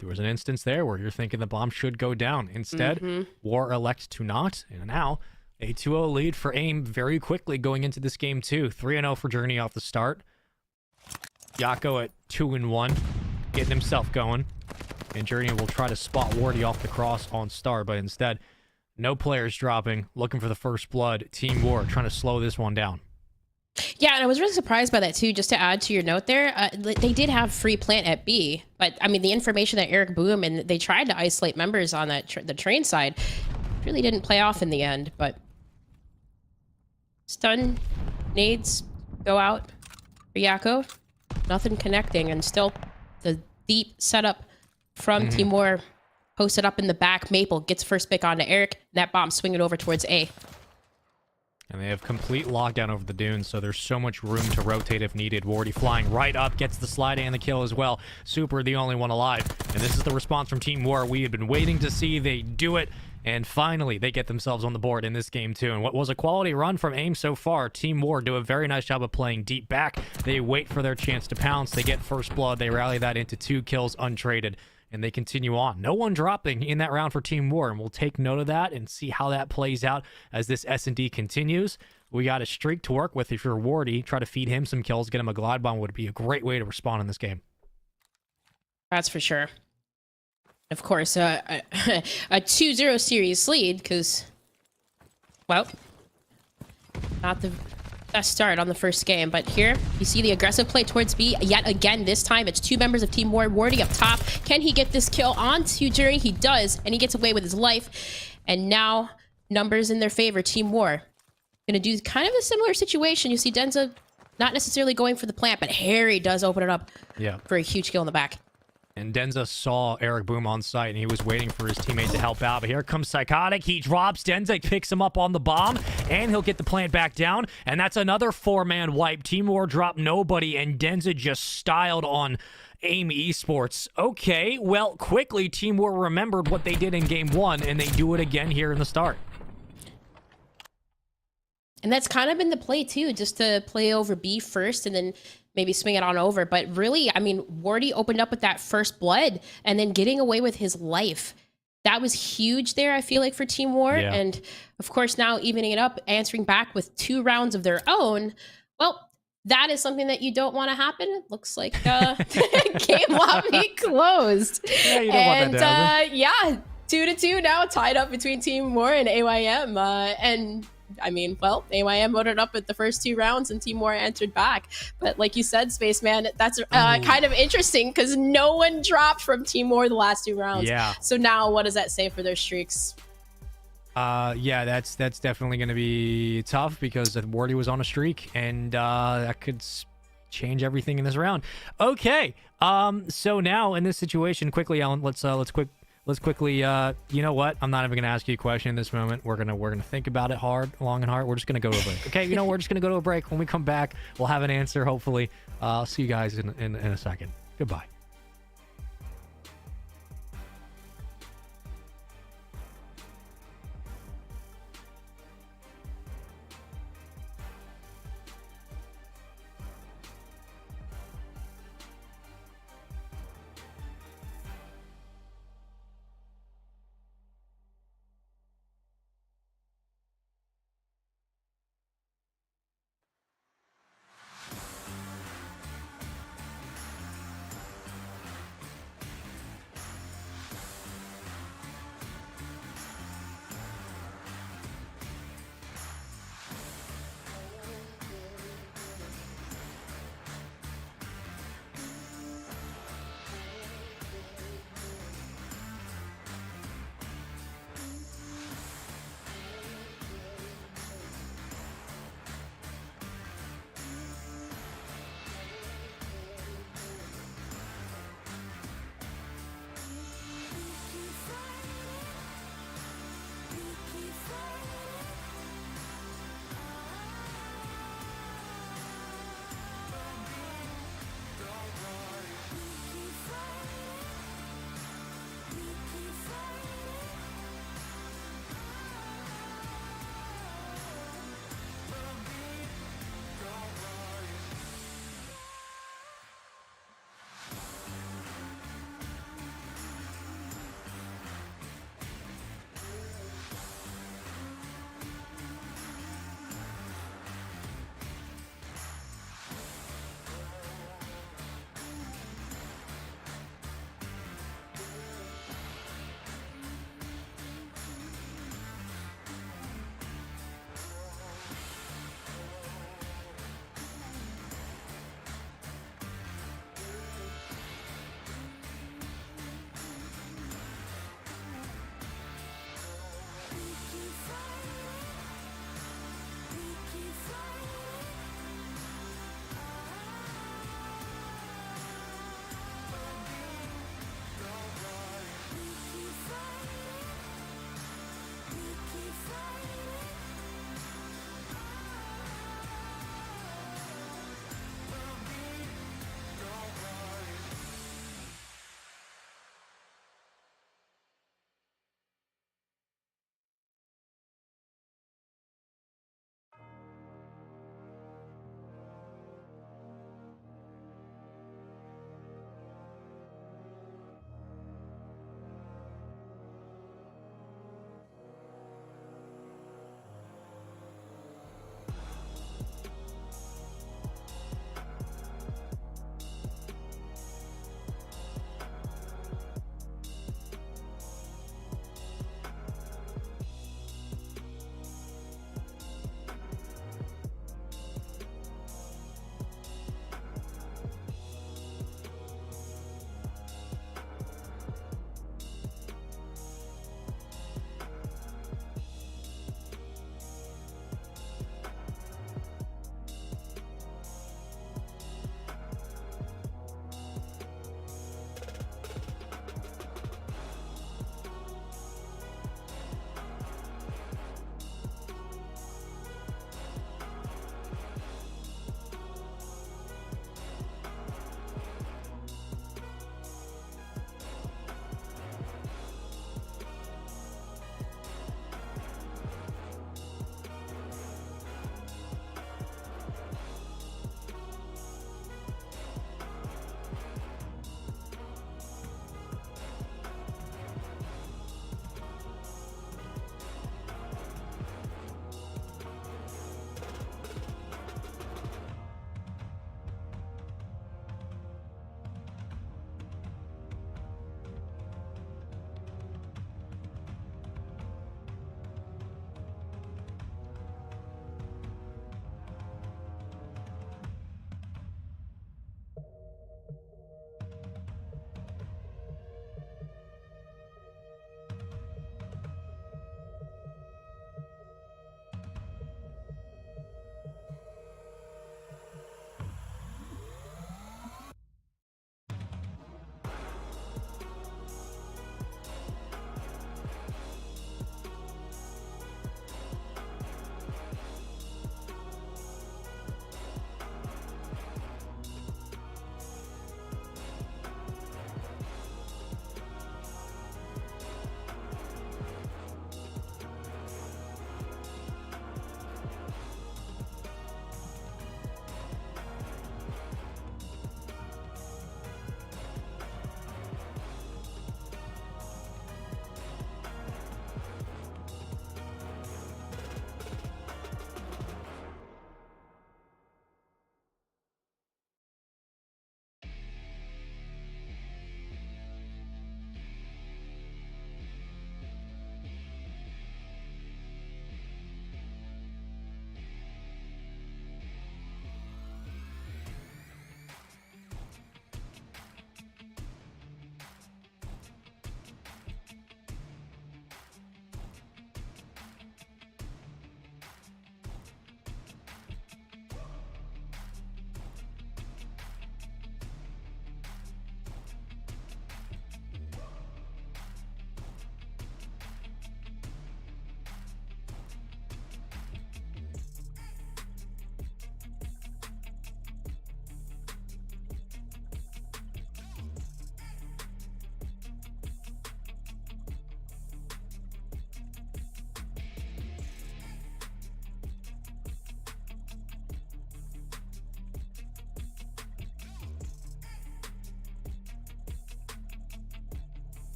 [SPEAKER 1] There was an instance there where you're thinking the bomb should go down. Instead, War elects to not, and now a 2-0 lead for AIM very quickly going into this game 2. 3-0 for Journey off the start. Yako at 2-1, getting himself going. And Journey will try to spot Wardy off the cross on star, but instead, no players dropping, looking for the first blood. Team War trying to slow this one down.
[SPEAKER 2] Yeah, and I was really surprised by that too, just to add to your note there. They did have free plant at B, but I mean, the information that Eric Boom, and they tried to isolate members on that the train side, really didn't play off in the end, but stun, nades, go out for Yako. Nothing connecting, and still the deep setup from Team War. Posted up in the back. Maple gets first pick onto Eric. And that bomb swinging over towards A.
[SPEAKER 1] And they have complete lockdown over the dunes, so there's so much room to rotate if needed. Wardy flying right up, gets the slide and the kill as well. Super, the only one alive. And this is the response from Team War we had been waiting to see. They do it, and finally they get themselves on the board in this game too. And what was a quality run from AIM so far, Team War do a very nice job of playing deep back. They wait for their chance to pounce. They get first blood. They rally that into 2 kills untraded. And they continue on. No one dropping in that round for Team War, and we'll take note of that and see how that plays out as this S&D continues. We got a streak to work with if you're Wardy. Try to feed him some kills, get him a glide bomb would be a great way to respond in this game.
[SPEAKER 2] That's for sure. Of course, a 2-0 series lead, because, well, not the best start on the first game. But here, you see the aggressive play towards B. Yet again, this time, it's two members of Team War. Wardy up top. Can he get this kill onto Jury? He does, and he gets away with his life. And now, numbers in their favor. Team War gonna do kind of a similar situation. You see Denza not necessarily going for the plant, but Harry does open it up for a huge kill in the back.
[SPEAKER 1] And Denza saw Eric Boom on site, and he was waiting for his teammate to help out. But here comes Psychotic. He drops. Denza picks him up on the bomb, and he'll get the plant back down. And that's another four-man wipe. Team War dropped nobody, and Denza just styled on AIM Esports. Okay, well, quickly, Team War remembered what they did in Game 1, and they do it again here in the start.
[SPEAKER 2] And that's kind of been the play, too, just to play over B first, and then maybe swing it on over. But really, I mean, Wardy opened up with that first blood and then getting away with his life. That was huge there, I feel like, for Team War.
[SPEAKER 1] Yeah.
[SPEAKER 2] And of course, now evening it up, answering back with 2 rounds of their own. Well, that is something that you don't want to happen. It looks like game lobby closed.
[SPEAKER 1] Yeah, you don't want that to happen.
[SPEAKER 2] Yeah, 2-2 now, tied up between Team War and AYM. And I mean, well, AYM loaded up at the first 2 rounds and Team War answered back. But like you said, Spaceman, that's kind of interesting because no one dropped from Team War the last 2 rounds.
[SPEAKER 1] Yeah.
[SPEAKER 2] So now what does that say for their streaks?
[SPEAKER 1] Yeah, that's definitely going to be tough because Wardy was on a streak, and that could change everything in this round. Okay, so now in this situation, quickly, Alan, let's quickly, you know what? I'm not even gonna ask you a question in this moment. We're gonna think about it long and hard. We're just gonna go to a break. Okay, you know, we're just gonna go to a break. When we come back, we'll have an answer. Hopefully, I'll see you guys in a second. Goodbye.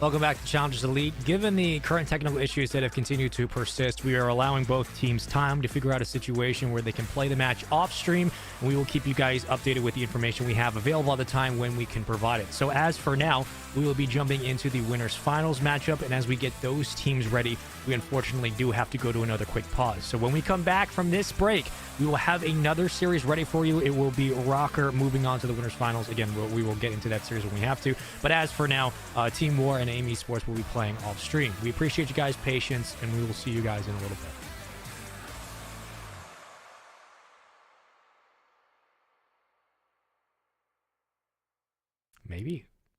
[SPEAKER 1] Welcome back to Challengers Elite. Given the current technical issues that have continued to persist, we are allowing both teams time to figure out a situation where they can play the match off stream, and we will keep you guys updated with the information we have available at the time when we can provide it. So as for now, we will be jumping into the winners finals matchup, and as we get those teams ready, we unfortunately do have to go to another quick pause. So when we come back from this break, we will have another series ready for you. It will be Rocker moving on to the winners finals. Again, we will get into that series when we have to. But as for now, Team War and Amy Sports will be playing off stream. We appreciate you guys' patience, and we will see you guys in a little bit.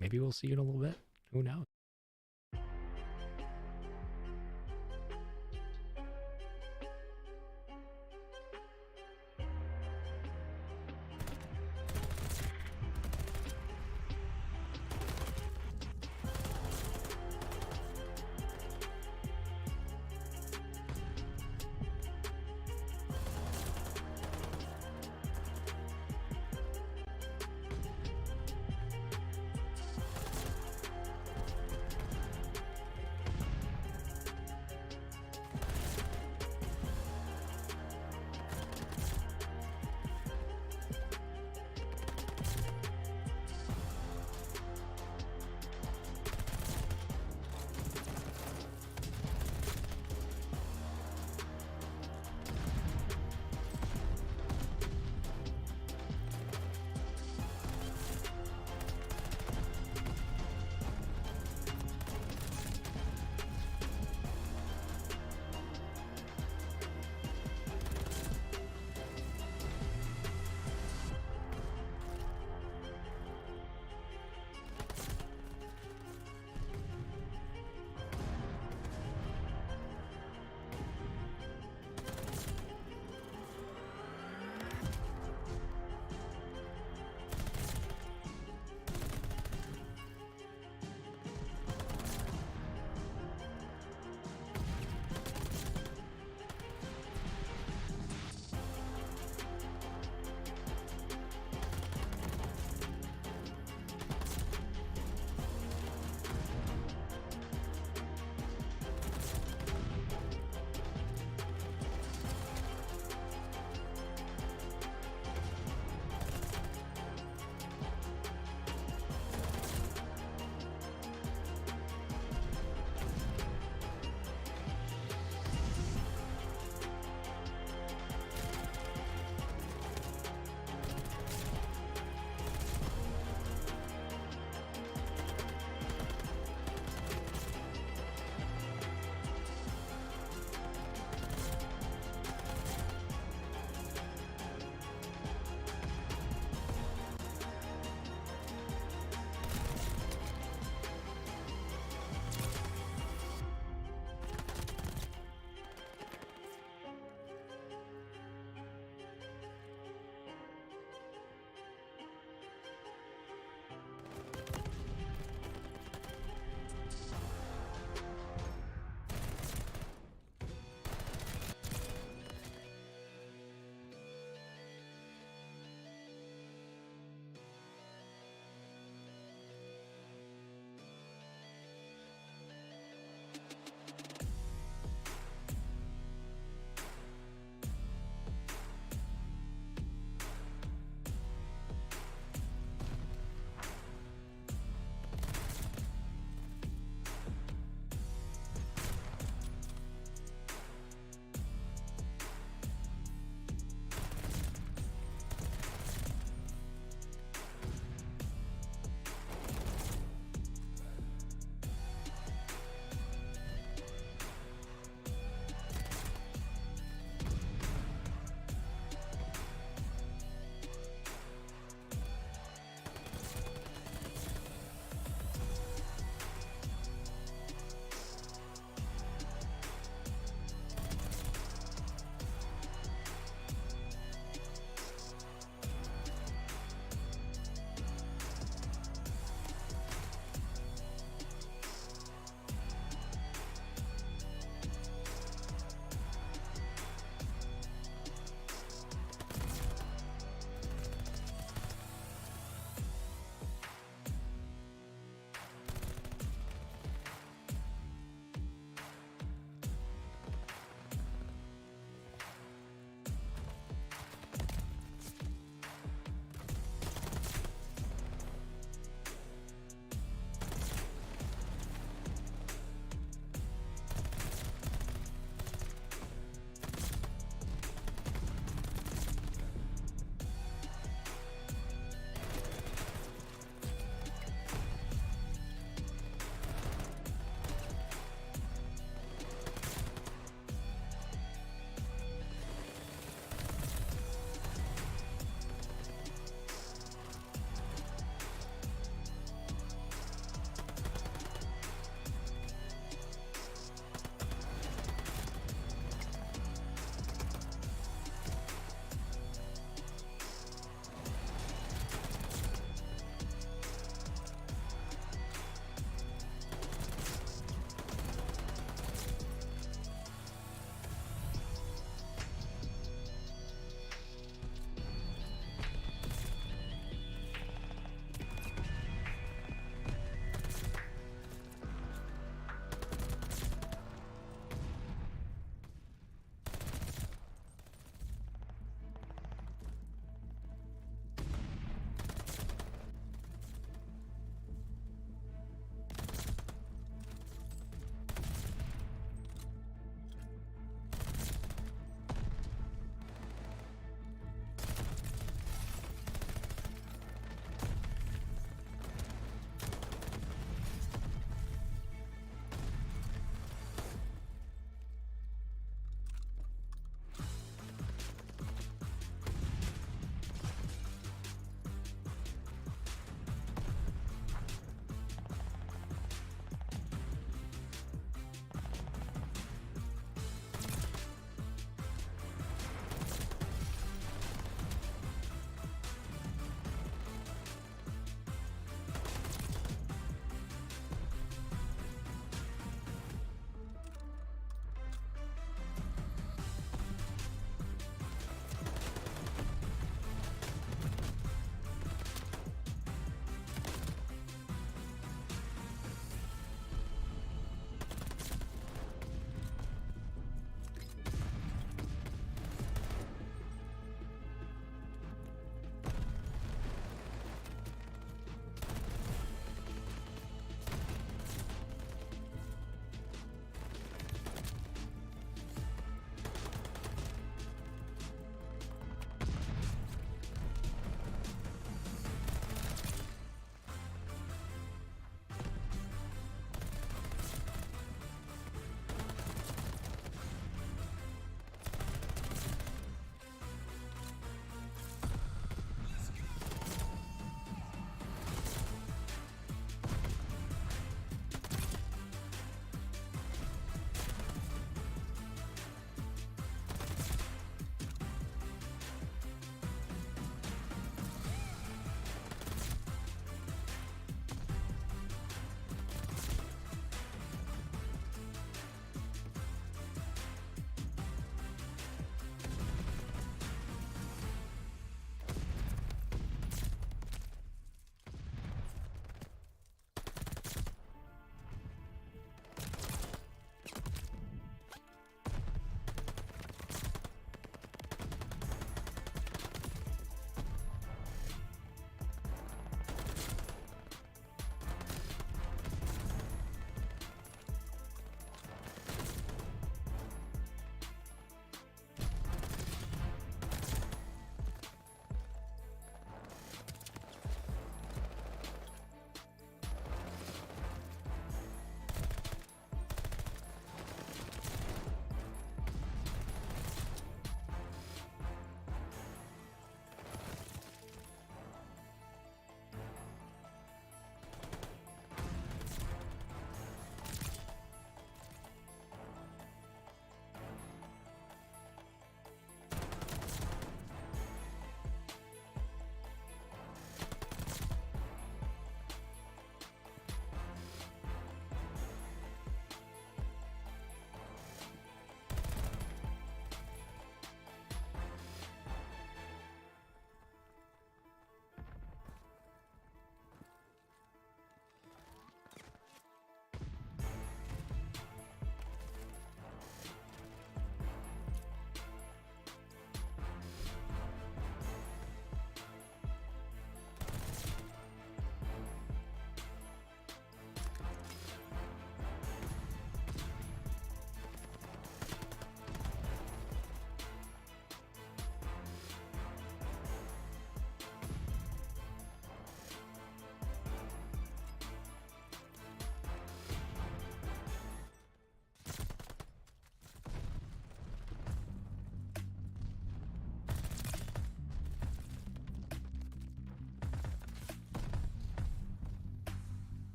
[SPEAKER 1] Maybe we'll see you in a little bit. Who knows?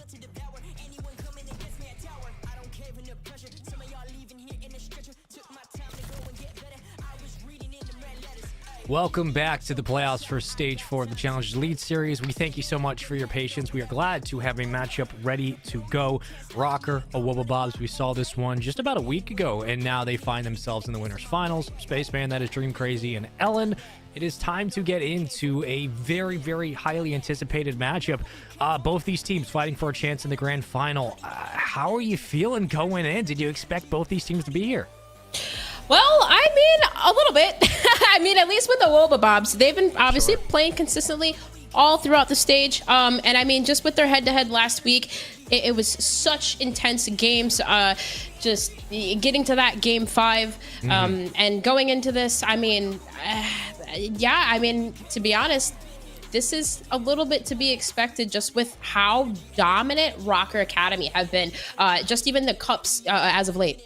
[SPEAKER 3] built to devour. Anyone coming against me at tower. I don't care in the pressure. Some of y'all leaving here in a stretcher. Took my time to go and get better. I was reading in the red letters.
[SPEAKER 1] Welcome back to the playoffs for Stage 4 of the Challenge Lead Series. We thank you so much for your patience. We are glad to have a matchup ready to go. Rocker, Bobs, we saw this one just about a week ago, and now they find themselves in the winners finals. Spaceman, that is Dream Crazy, and Ellen. It is time to get into a very, very highly anticipated matchup. Both these teams fighting for a chance in the grand final. How are you feeling going in? Did you expect both these teams to be here?
[SPEAKER 2] Well, I mean, a little bit. I mean, at least with the Bobs, they've been obviously playing consistently all throughout the stage. And I mean, just with their head-to-head last week, it was such intense games. Just getting to that game 5 and going into this, I mean, yeah, I mean, to be honest, this is a little bit to be expected just with how dominant Rocker Academy have been, just even the cups as of late.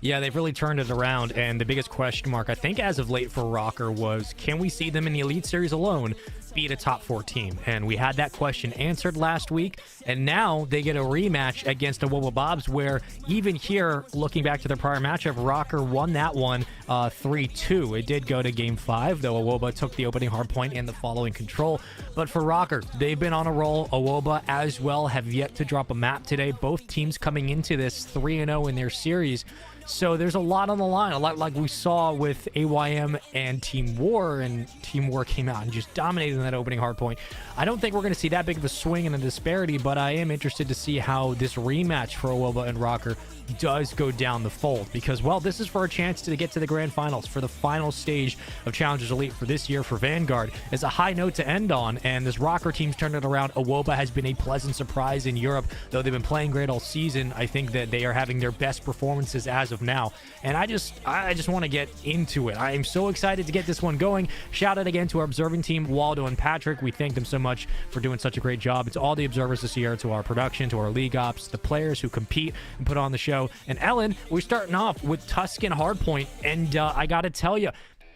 [SPEAKER 1] Yeah, they've really turned it around, and the biggest question mark, I think, as of late for Rocker was, can we see them in the Elite Series alone beat a top 4 team? And we had that question answered last week, and now they get a rematch against a Bobs, where even here, looking back to their prior matchup, Rocker won that one 3-2. It did go to game 5, though Awoba took the opening hard point and the following control. But for Rocker, they've been on a roll. Awoba as well have yet to drop a map today. Both teams coming into this 3-0 in their series. So there's a lot on the line, a lot like we saw with AYM and Team War, and Team War came out and just dominated in that opening hardpoint. I don't think we're going to see that big of a swing and a disparity, but I am interested to see how this rematch for Awoba and Rocker does go down the fold, because, well, this is for a chance to get to the grand finals for the final stage of Challengers Elite for this year for Vanguard. It's a high note to end on, and this Rocker team's turned it around. Awoba has been a pleasant surprise in Europe, though they've been playing great all season. I think that they are having their best performances as of now, and I just want to get into it. I am so excited to get this one going. Shout out again to our observing team, Waldo and Patrick. We thank them so much for doing such a great job. It's all the observers this year, to our production, to our league ops, the players who compete and put on the show. And Ellen, we're starting off with Tuscan Hardpoint, and I gotta tell you,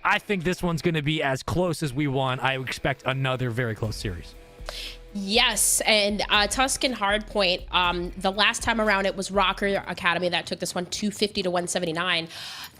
[SPEAKER 1] I think this one's going to be as close as we want. I expect another very close series.
[SPEAKER 2] Yes, and Tuscan Hardpoint, the last time around it was Rocker Academy that took this one 250 to 179,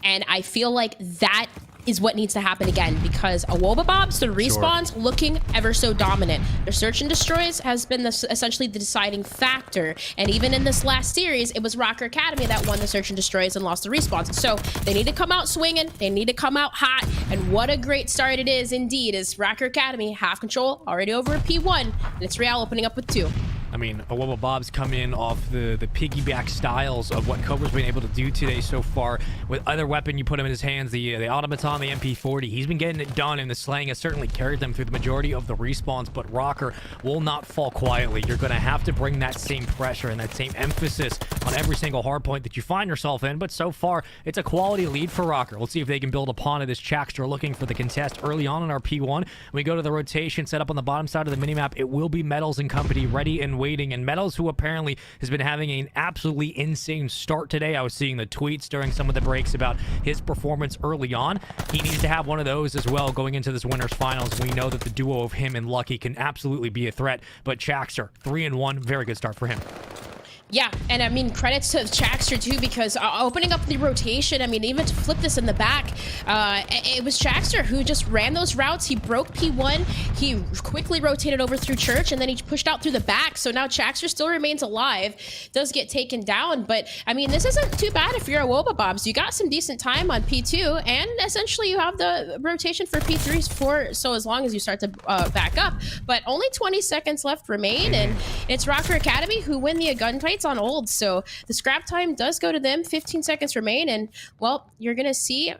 [SPEAKER 2] and I feel like that is what needs to happen again, because Bobs, the respawns looking ever so dominant. Their search and destroys has been essentially the deciding factor, and even in this last series, it was Rocker Academy that won the search and destroys and lost the respawns. So they need to come out swinging, they need to come out hot, and what a great start it is indeed, as Rocker Academy half control already over a P1, and it's Real opening up with 2.
[SPEAKER 1] I mean, Bobs come in off the piggyback styles of what Cobra's been able to do today so far. With either weapon you put him in his hands, the Automaton, the MP40, he's been getting it done, and the slaying has certainly carried them through the majority of the respawns, but Rocker will not fall quietly. You're going to have to bring that same pressure and that same emphasis on every single hardpoint that you find yourself in, but so far, it's a quality lead for Rocker. Let's see if they can build upon it. This Chaxter looking for the contest early on in our P1. When we go to the rotation set up on the bottom side of the minimap, it will be Metals and company ready and waiting, and Metals, who apparently has been having an absolutely insane start today. I was seeing the tweets during some of the breaks about his performance early on. He needs to have one of those as well going into this winners finals. We know that the duo of him and Lucky can absolutely be a threat, but Chaxter 3-1, very good start for him.
[SPEAKER 2] Yeah, and I mean, credits to Chaxter too, because opening up the rotation, I mean, even to flip this in the back, it was Chaxter who just ran those routes. He broke P1, he quickly rotated over through Church, and then he pushed out through the back. So now Chaxter still remains alive, does get taken down, but I mean, this isn't too bad if you're a Bobs. You got some decent time on P2, and essentially you have the rotation for P3 for so as long as you start to back up. But only 20 seconds left remain, and it's Rocker Academy who win the gunfight on old, so the scrap time does go to them. 15 seconds remain, and well, you're gonna see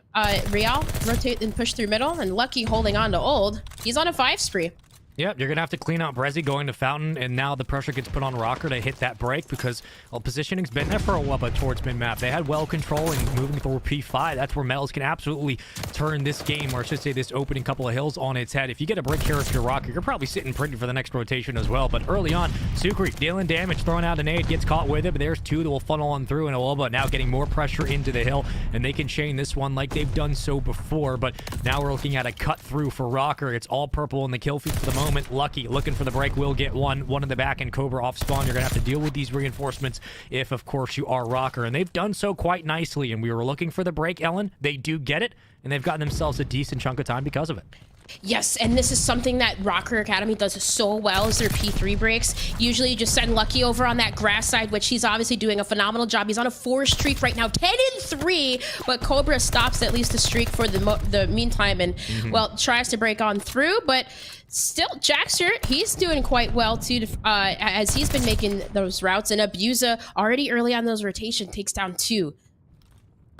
[SPEAKER 2] Real rotate and push through middle, and Lucky holding on to old. He's on a 5 spree.
[SPEAKER 1] Yep, you're going to have to clean out Brezzy going to Fountain, and now the pressure gets put on Rocker to hit that break because, well, positioning's been there for a while, but towards mid-map. They had well control and moving through P5. That's where Metals can absolutely turn this game, or I should say this opening couple of hills, on its head. If you get a brick here if you're Rocker, you're probably sitting pretty for the next rotation as well. But early on, Sukri dealing damage, throwing out a nade, gets caught with it, but there's 2 that will funnel on through, and Awoba now getting more pressure into the hill, and they can chain this one like they've done so before. But now we're looking at a cut through for Rocker. It's all purple in the kill feed for the moment. moment. Lucky looking for the break, will get one in the back, and Cobra off spawn. You're gonna have to deal with these reinforcements if of course you are Rocker, and they've done so quite nicely. And we were looking for the break, Ellen. They do get it, and they've gotten themselves a decent chunk of time because of it.
[SPEAKER 2] Yes, and this is something that Rocker Academy does so well is their P3 breaks. Usually you just send Lucky over on that grass side, which he's obviously doing a phenomenal job. He's on a 4 streak right now, 10-3, but Cobra stops at least the streak for the meantime and, well, tries to break on through, but still, Jackster, he's doing quite well too, as he's been making those routes, and Abusa already early on those rotation takes down 2.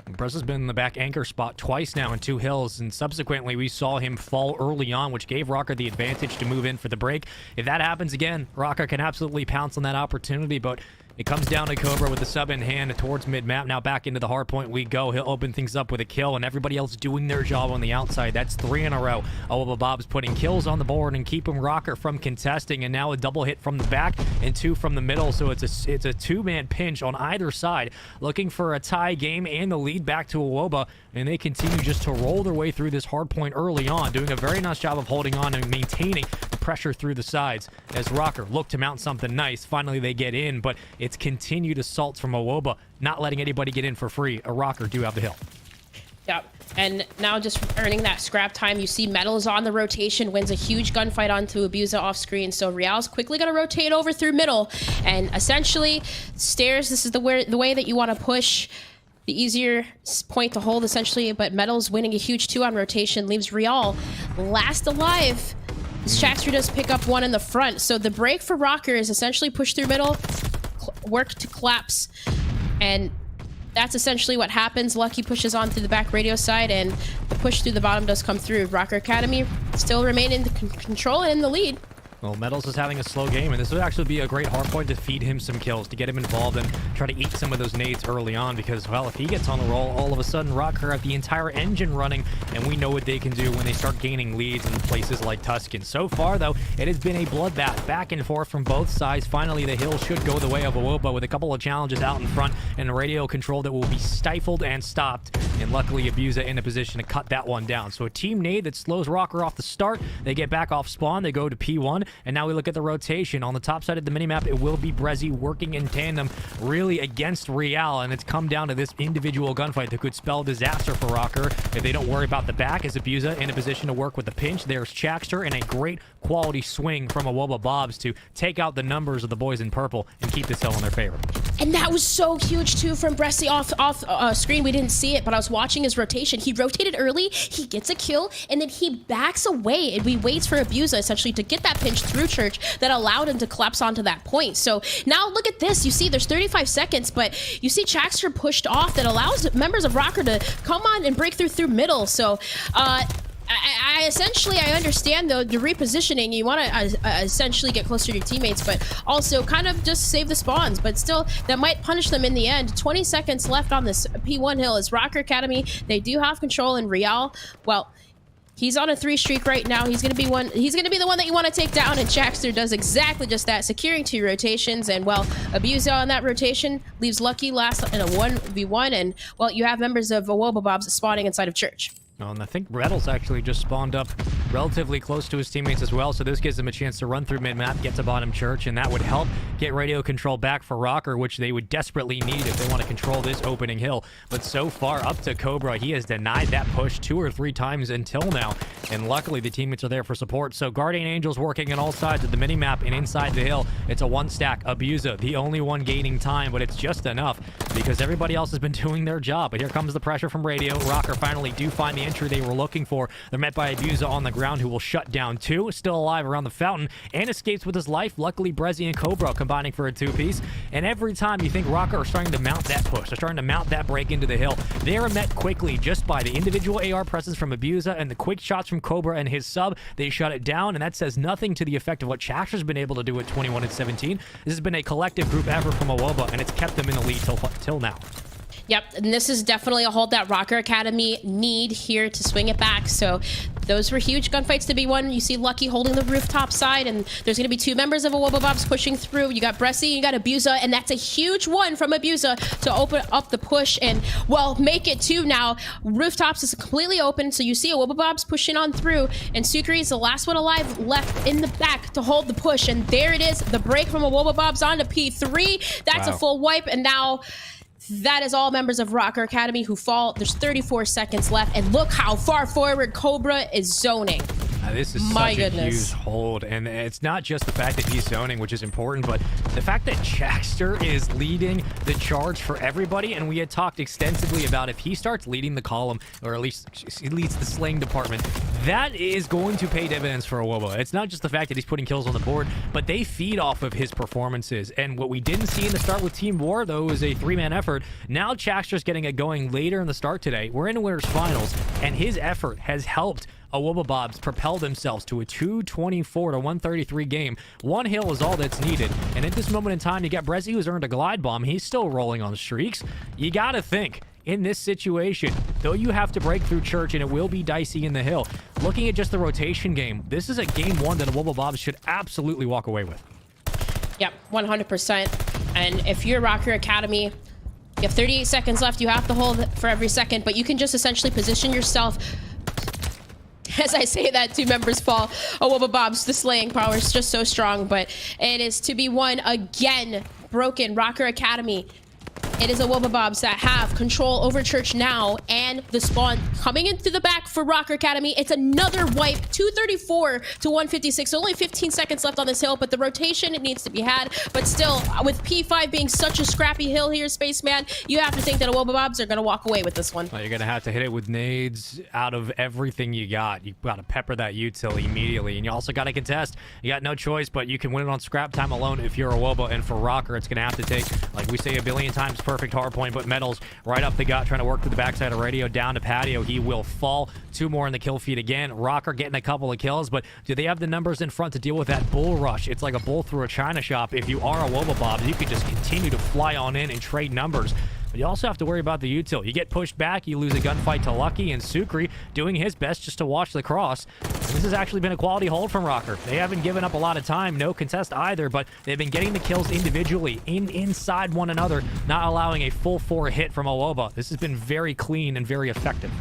[SPEAKER 1] Brez has been in the back anchor spot twice now in 2 hills, and subsequently we saw him fall early on, which gave Rocker the advantage to move in for the break. If that happens again, Rocker can absolutely pounce on that opportunity, but it comes down to Cobra with the sub in hand towards mid-map. Now back into the hard point we go. He'll open things up with a kill, and everybody else doing their job on the outside. That's 3 in a row. Bob's putting kills on the board and keeping Rocker from contesting, and now a double hit from the back and 2 from the middle. So it's a 2-man pinch on either side, looking for a tie game and the lead back to Awoba, and they continue just to roll their way through this hard point early on, doing a very nice job of holding on and maintaining the pressure through the sides as Rocker look to mount something nice. Finally they get in, but it's continued assaults from Awoba, not letting anybody get in for free. A Rocker do have the hill.
[SPEAKER 2] Yep, and now just earning that scrap time. You see Metals on the rotation, wins a huge gunfight onto Abusa off screen. So Real's quickly going to rotate over through middle, and essentially stairs. This is the way that you want to push. The easier point to hold essentially, but Metals winning a huge 2 on rotation leaves Real last alive. Shaxter does pick up 1 in the front, so the break for Rocker is essentially push through middle, work to collapse, and that's essentially what happens. Lucky pushes on through the back radio side, and the push through the bottom does come through. Rocker Academy still remain in the control and in the lead.
[SPEAKER 1] Well, Metals is having a slow game, and this would actually be a great hard point to feed him some kills, to get him involved and try to eat some of those nades early on, because, well, if he gets on the roll, all of a sudden Rocker have the entire engine running, and we know what they can do when they start gaining leads in places like Tuscan. So far, though, it has been a bloodbath, back and forth from both sides. Finally, the hill should go the way of Awoba with a couple of challenges out in front and a radio control that will be stifled and stopped, and luckily Abusa in a position to cut that one down. So a team nade that slows Rocker off the start. They get back off spawn, they go to P1, and now we look at the rotation. On the top side of the minimap, it will be Brezzy working in tandem really against Real, and it's come down to this individual gunfight that could spell disaster for Rocker if they don't worry about the back. As Abusa in a position to work with the pinch, there's Chaxter and a great quality swing from Awoba Bobs to take out the numbers of the boys in purple and keep this hill in their favor. And
[SPEAKER 2] that was so huge too from Brezzy off screen. We didn't see it, but I was watching his rotation. He rotated early, he gets a kill, and then he backs away, and we waits for Abusa essentially to get that pinch through Church that allowed him to collapse onto that point. So now look at this. You see there's 35 seconds, but you see Chaxter pushed off that allows members of Rocker to come on and break through middle. So I essentially understand though the repositioning. You want to essentially get closer to your teammates, but also kind of just save the spawns. But still, that might punish them in the end. 20 seconds left on this P1 hill. Is Rocker Academy? They do have control, in Real, well, he's on a 3 streak right now. He's gonna be the one that you want to take down, and Chaxter does exactly just that, securing 2 rotations. And well, Abusa on that rotation leaves Lucky last in a 1v1, and well, you have members of Awoba Bobs spawning inside of Church.
[SPEAKER 1] And I think Reddles actually just spawned up relatively close to his teammates as well, so this gives them a chance to run through mid-map, get to bottom Church, and that would help get radio control back for Rocker, which they would desperately need if they want to control this opening hill. But so far, up to Cobra, he has denied that push 2 or 3 times until now, and luckily the teammates are there for support. So Guardian Angel's working on all sides of the mini-map and inside the hill. It's a 1-stack. Abusa, the only one gaining time, but it's just enough because everybody else has been doing their job. But here comes the pressure from radio. Rocker finally do find the entry they were looking for. They're met by Abusa on the ground, who will shut down 2, still alive around the fountain, and escapes with his life. Luckily, Brezzy and Cobra combining for a 2-piece. And every time you think Rocker are starting to mount that push, they're starting to mount that break into the hill, they are met quickly just by the individual AR presence from Abusa and the quick shots from Cobra and his sub. They shut it down, and that says nothing to the effect of what Chaxter's been able to do at 21 and 17. This has been a collective group effort from Awoba, and it's kept them in the lead till now.
[SPEAKER 2] Yep, and this is definitely a hold that Rocker Academy need here to swing it back. So those were huge gunfights to be won. You see Lucky holding the rooftop side, and there's going to be 2 members of Awobabobs pushing through. You got Bressy, you got Abusa, and that's a huge one from Abusa to open up the push and, well, make it to now. Rooftops is completely open, so you see Awobabobs pushing on through, and Sukri is the last one alive left in the back to hold the push, and there it is, the break from Awobabobs onto P3. That's a full wipe, and now that is all members of Rocker Academy who fall. There's 34 seconds left, and look how far forward Cobra is zoning.
[SPEAKER 1] This is such a huge hold, and it's not just the fact that he's zoning, which is important, but the fact that Jackster is leading the charge for everybody, and we had talked extensively about if he starts leading the column, or at least he leads the slaying department, that is going to pay dividends for Awoba. It's not just the fact that he's putting kills on the board, but they feed off of his performances, and what we didn't see in the start with Team War, though, was a 3-man effort. Now Jackster's getting it going later in the start today. We're in the Winners Finals, and his effort has helped Awobabobs propel themselves to a 224 to 133 game. 1 hill is all that's needed. And at this moment in time, you got Brezzy, who's earned a glide bomb. He's still rolling on streaks. You got to think, in this situation, though you have to break through Church, and it will be dicey in the hill, looking at just the rotation game, this is a game 1 that Awobabobs should absolutely walk away with.
[SPEAKER 2] Yep, 100%. And if you're Rocker Academy, you have 38 seconds left. You have to hold for every second, but you can just essentially position yourself. As I say that, 2 members fall. Awobabobs, the slaying power is just so strong, but it is to be won again. Broken Rocker Academy. It is Awobabobs that have control over Church now, and the spawn coming into the back for Rocker Academy. It's another wipe, 234 to 156. Only 15 seconds left on this hill, but the rotation, it needs to be had. But still, with P5 being such a scrappy hill here, Spaceman, you have to think that Awobabobs are going to walk away with this one.
[SPEAKER 1] Well, you're going to have to hit it with nades out of everything you got. You've got to pepper that util immediately, and you also got to contest. You got no choice, but you can win it on scrap time alone if you're Awoba, and for Rocker, it's going to have to take, like we say a billion times, perfect hard point, but Metals right up the gut, trying to work through the backside of Radio, down to Patio. He will fall. 2 more in the kill feed again. Rocker getting a couple of kills, but do they have the numbers in front to deal with that bull rush? It's like a bull through a china shop. If you are Awobabobs, you could just continue to fly on in and trade numbers. But you also have to worry about the util. You get pushed back, you lose a gunfight to Lucky, and Sukri doing his best just to watch the cross. This has actually been a quality hold from Rocker. They haven't given up a lot of time, no contest either, but they've been getting the kills individually, inside one another, not allowing a full 4 hit from Awoba. This has been very clean and very effective.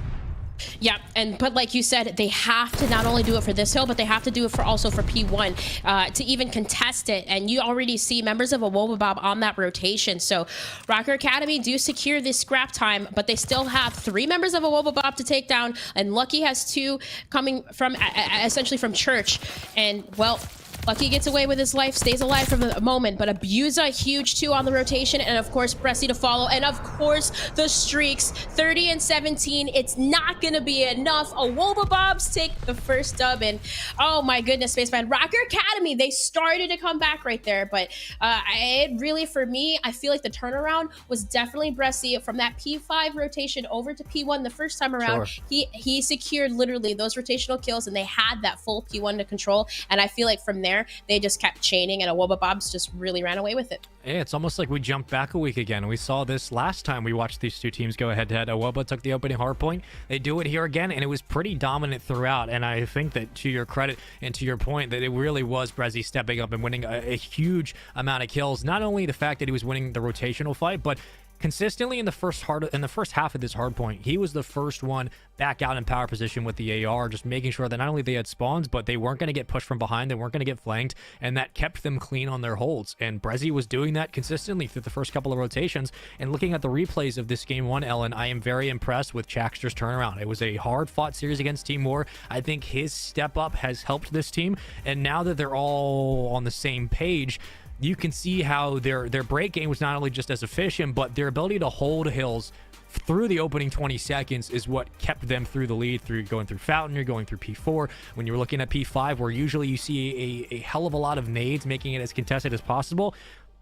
[SPEAKER 2] Yeah, but like you said, they have to not only do it for this hill, but they have to do it for also for P1 to even contest it. And you already see members of Awobabob on that rotation. So Rocker Academy do secure this scrap time, but they still have 3 members of Awobabob to take down, and Lucky has 2 coming from essentially from Church. And well, Lucky gets away with his life, stays alive for the moment, but Abusa, huge 2 on the rotation, and of course, Bressy to follow, and of course, the streaks, 30 and 17. It's not gonna be enough. Awobabobs take the first dub, and oh my goodness, Spaceman. Rocker Academy, they started to come back right there, but it really, for me, I feel like the turnaround was definitely Bressy from that P5 rotation over to P1 the first time around.
[SPEAKER 1] Sure.
[SPEAKER 2] He secured literally those rotational kills, and they had that full P1 to control, and I feel like from there, they just kept chaining, and Awobabobs just really ran away with it.
[SPEAKER 1] Yeah, it's almost like we jumped back a week again. We saw this last time we watched these 2 teams go head-to-head. Awoba took the opening hardpoint. They do it here again, and it was pretty dominant throughout. And I think that, to your credit and to your point, that it really was Brezzy stepping up and winning a huge amount of kills. Not only the fact that he was winning the rotational fight, but consistently in the first half of this hard point, he was the first one back out in power position with the AR, just making sure that not only they had spawns, but they weren't going to get pushed from behind, they weren't going to get flanked, and that kept them clean on their holds. And Brezzy was doing that consistently through the first couple of rotations. And looking at the replays of this game 1, Ellen, I am very impressed with Jackster's turnaround. It was a hard-fought series against Team War. I think his step up has helped this team, and now that they're all on the same page, you can see how their break game was not only just as efficient, but their ability to hold hills through the opening 20 seconds is what kept them through the lead, through going through Fountain, you're going through P4. When you're looking at P5, where usually you see a hell of a lot of nades, making it as contested as possible,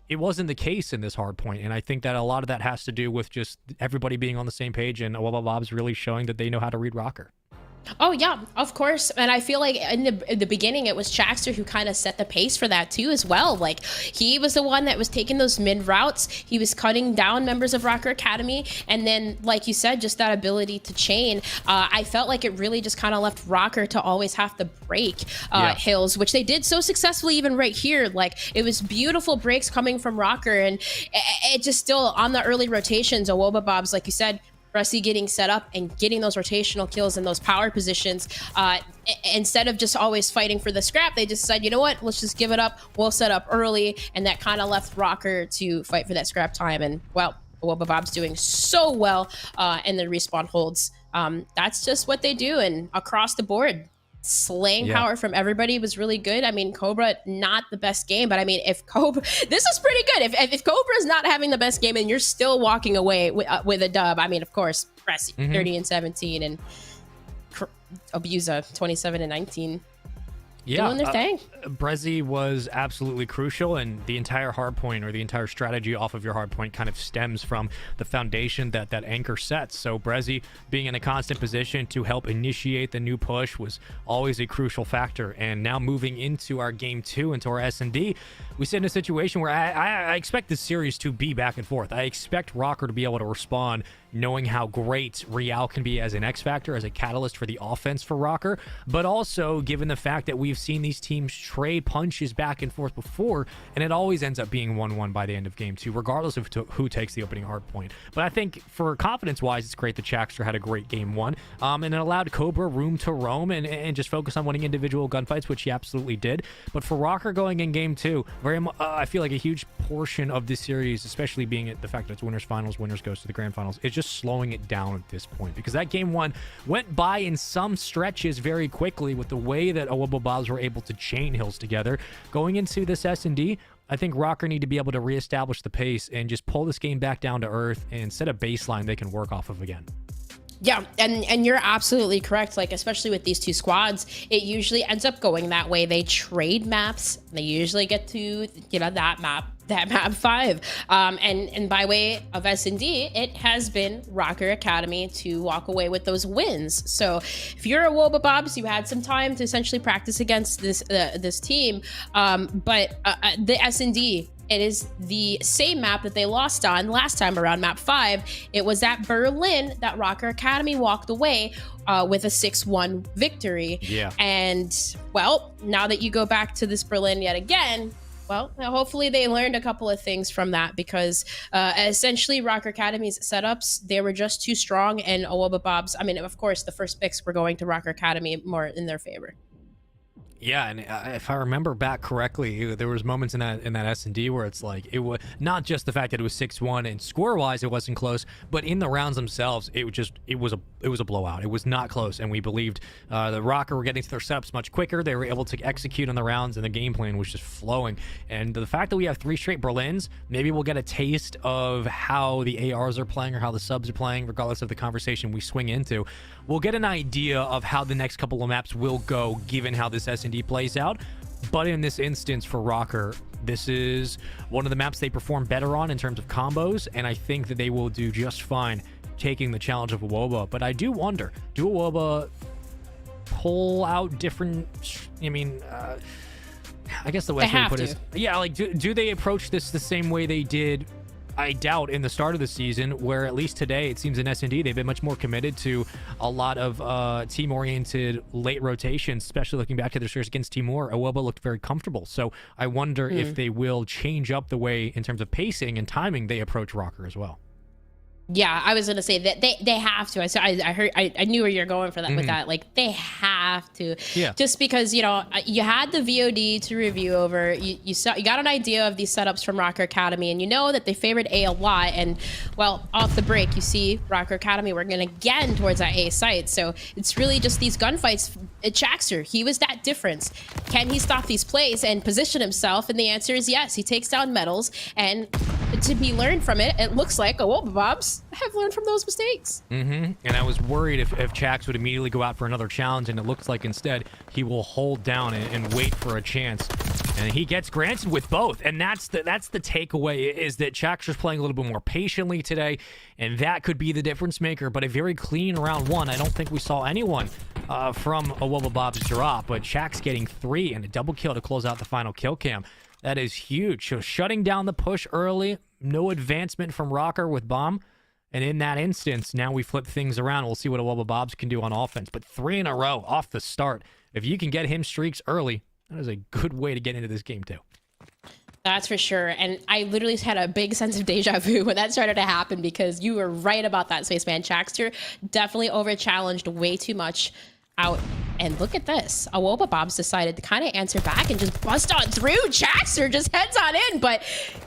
[SPEAKER 1] it wasn't the case in this hard point. And I think that a lot of that has to do with just everybody being on the same page, and Awobabobs really showing that they know how to read Rocker.
[SPEAKER 2] Oh yeah, of course. And I feel like in the beginning it was Chaxter who kind of set the pace for that too as well. Like he was the one that was taking those mid routes. He was cutting down members of Rocker Academy, and then like you said, just that ability to chain. I felt like it really just kind of left Rocker to always have to break hills, which they did so successfully even right here. Like it was beautiful breaks coming from Rocker, and it just still on the early rotations, Awoba Bobs, like you said, Rusty getting set up and getting those rotational kills in those power positions. Instead of just always fighting for the scrap, they just said, you know what, let's just give it up. We'll set up early. And that kind of left Rocker to fight for that scrap time. And well, Awoba Bob's doing so well in the respawn holds. That's just what they do. And across the board, slaying power from everybody was really good. I mean, Cobra, not the best game, but I mean, if Cobra, this is pretty good. If Cobra's not having the best game and you're still walking away with a dub, I mean, of course, Pressy, 30-17, and Abusa, 27-19. Doing their thing.
[SPEAKER 1] Brezzy was absolutely crucial, and the entire hardpoint or the entire strategy off of your hardpoint kind of stems from the foundation that Anchor sets. So Brezzy being in a constant position to help initiate the new push was always a crucial factor. And now moving into our game 2, into our S&D, we sit in a situation where I expect this series to be back and forth. I expect Rocker to be able to respond, knowing how great Real can be as an X factor, as a catalyst for the offense for Rocker, but also given the fact that we've seen these teams trade punches back and forth before, and it always ends up being 1-1 by the end of game 2, regardless of who takes the opening hard point. But I think for confidence-wise, it's great that Chaxter had a great game 1, and it allowed Cobra room to roam and just focus on winning individual gunfights, which he absolutely did. But for Rocker going in game 2, I feel like a huge portion of this series, especially being the fact that it's winners finals, winners goes to the grand finals, is just slowing it down at this point, because that game 1 went by in some stretches very quickly with the way that Awobo Bobs were able to chain hills together. Going into this S&D, I think Rocker need to be able to reestablish the pace and just pull this game back down to earth and set a baseline they can work off of again.
[SPEAKER 2] Yeah, and you're absolutely correct. Like, especially with these two squads, it usually ends up going that way. They trade maps. They usually get to, you know, that map 5. And by way of S&D, it has been Rocker Academy to walk away with those wins. So if you're a Woba Bobs, you had some time to essentially practice against this team. But the S&D, it is the same map that they lost on last time around, map 5. It was at Berlin that Rocker Academy walked away with a 6-1 victory.
[SPEAKER 1] Yeah.
[SPEAKER 2] And, well, now that you go back to this Berlin yet again, well, hopefully they learned a couple of things from that, because essentially Rocker Academy's setups, they were just too strong, and Awoba Bobs, I mean, of course, the first picks were going to Rocker Academy more in their favor.
[SPEAKER 1] Yeah, and if I remember back correctly, there was moments in that S&D where it's like, it was not just the fact that it was 6-1 and score-wise it wasn't close, but in the rounds themselves, it was a blowout. It was not close, and we believed the Rocker were getting to their setups much quicker. They were able to execute on the rounds, and the game plan was just flowing. And the fact that we have 3 straight Berlins, maybe we'll get a taste of how the ARs are playing or how the subs are playing, regardless of the conversation we swing into. We'll get an idea of how the next couple of maps will go, given how this S&D plays out. But in this instance for Rocker, this is one of the maps they perform better on in terms of combos, and I think that they will do just fine taking the challenge of Awoba. But I do wonder, do Awoba pull out different, I mean, I guess the way to put it is, yeah, like, do they approach this the same way they did, I doubt, in the start of the season, where at least today it seems in S&D they've been much more committed to a lot of team-oriented late rotations, especially looking back to their series against Timor. Awoba looked very comfortable, so I wonder if they will change up the way in terms of pacing and timing they approach Rocker as well.
[SPEAKER 2] Yeah, I was gonna say that they have to. I knew where you're going for that with that. Like, they have to.
[SPEAKER 1] Yeah.
[SPEAKER 2] Just because, you know, you had the VOD to review over. You got an idea of these setups from Rocker Academy, and you know that they favored A a lot. And, well, off the break, you see Rocker Academy working again towards that A site. So it's really just these gunfights. Chaxter, he was that difference. Can he stop these plays and position himself? And the answer is yes. He takes down medals, and to be learned from it, it looks like Awoba Bobs have learned from those mistakes.
[SPEAKER 1] And I was worried if Chax would immediately go out for another challenge, and it looks like instead he will hold down and wait for a chance, and he gets granted with both. And that's the takeaway, is that Chaxter's playing a little bit more patiently today, and that could be the difference maker. But a very clean round 1. I don't think we saw anyone from a Wubba Bob's drop, but Shaq's getting 3 and a double kill to close out the final kill cam. That is huge. So shutting down the push early, no advancement from Rocker with bomb. And in that instance, now we flip things around. We'll see what a Wubba Bob's can do on offense. But 3 in a row off the start. If you can get him streaks early, that is a good way to get into this game too.
[SPEAKER 2] That's for sure. And I literally had a big sense of deja vu when that started to happen, because you were right about that, Spaceman. Chaxter definitely over-challenged way too much out. And look at this. A Wubba Bob's decided to kind of answer back and just bust on through. Chaxter just heads on in, but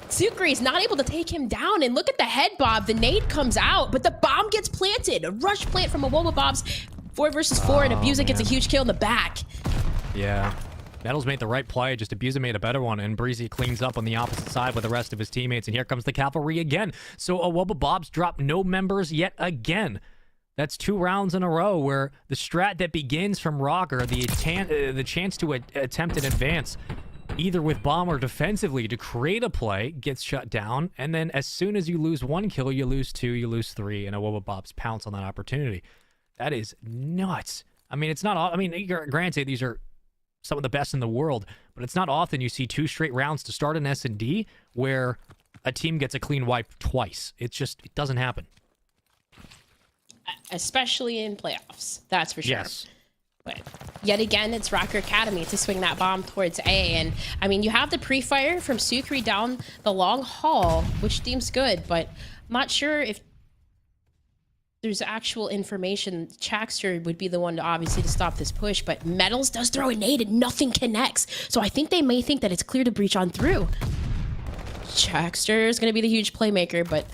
[SPEAKER 2] Sukri's not able to take him down. And look at the head bob. The nade comes out, but the bomb gets planted. A rush plant from a Wubba Bob's. 4 versus 4, and Abusa gets a huge kill in the back.
[SPEAKER 1] Yeah. Metals made the right play, just Abusa made a better one, and Breezy cleans up on the opposite side with the rest of his teammates, and here comes the cavalry again. So a Wubba Bob's dropped no members yet again. That's 2 rounds in a row where the strat that begins from Rocker, the chance to attempt an advance, either with bomb or defensively to create a play, gets shut down, and then as soon as you lose 1 kill, you lose 2, you lose 3, and a Wubba Bob's pounce on that opportunity. That is nuts. I mean, it's not, I mean, granted, these are some of the best in the world, but it's not often you see 2 straight rounds to start an S&D where a team gets a clean wipe twice. It's just, it doesn't happen.
[SPEAKER 2] Especially in playoffs, that's for sure.
[SPEAKER 1] Yes.
[SPEAKER 2] But yet again, it's Rocker Academy to swing that bomb towards A. And I mean, you have the pre-fire from Sukri down the long hall, which seems good, but I'm not sure if there's actual information. Chaxter would be the one to obviously to stop this push, but Metals does throw a nade and nothing connects. So I think they may think that it's clear to breach on through. Chaxter is going to be the huge playmaker, but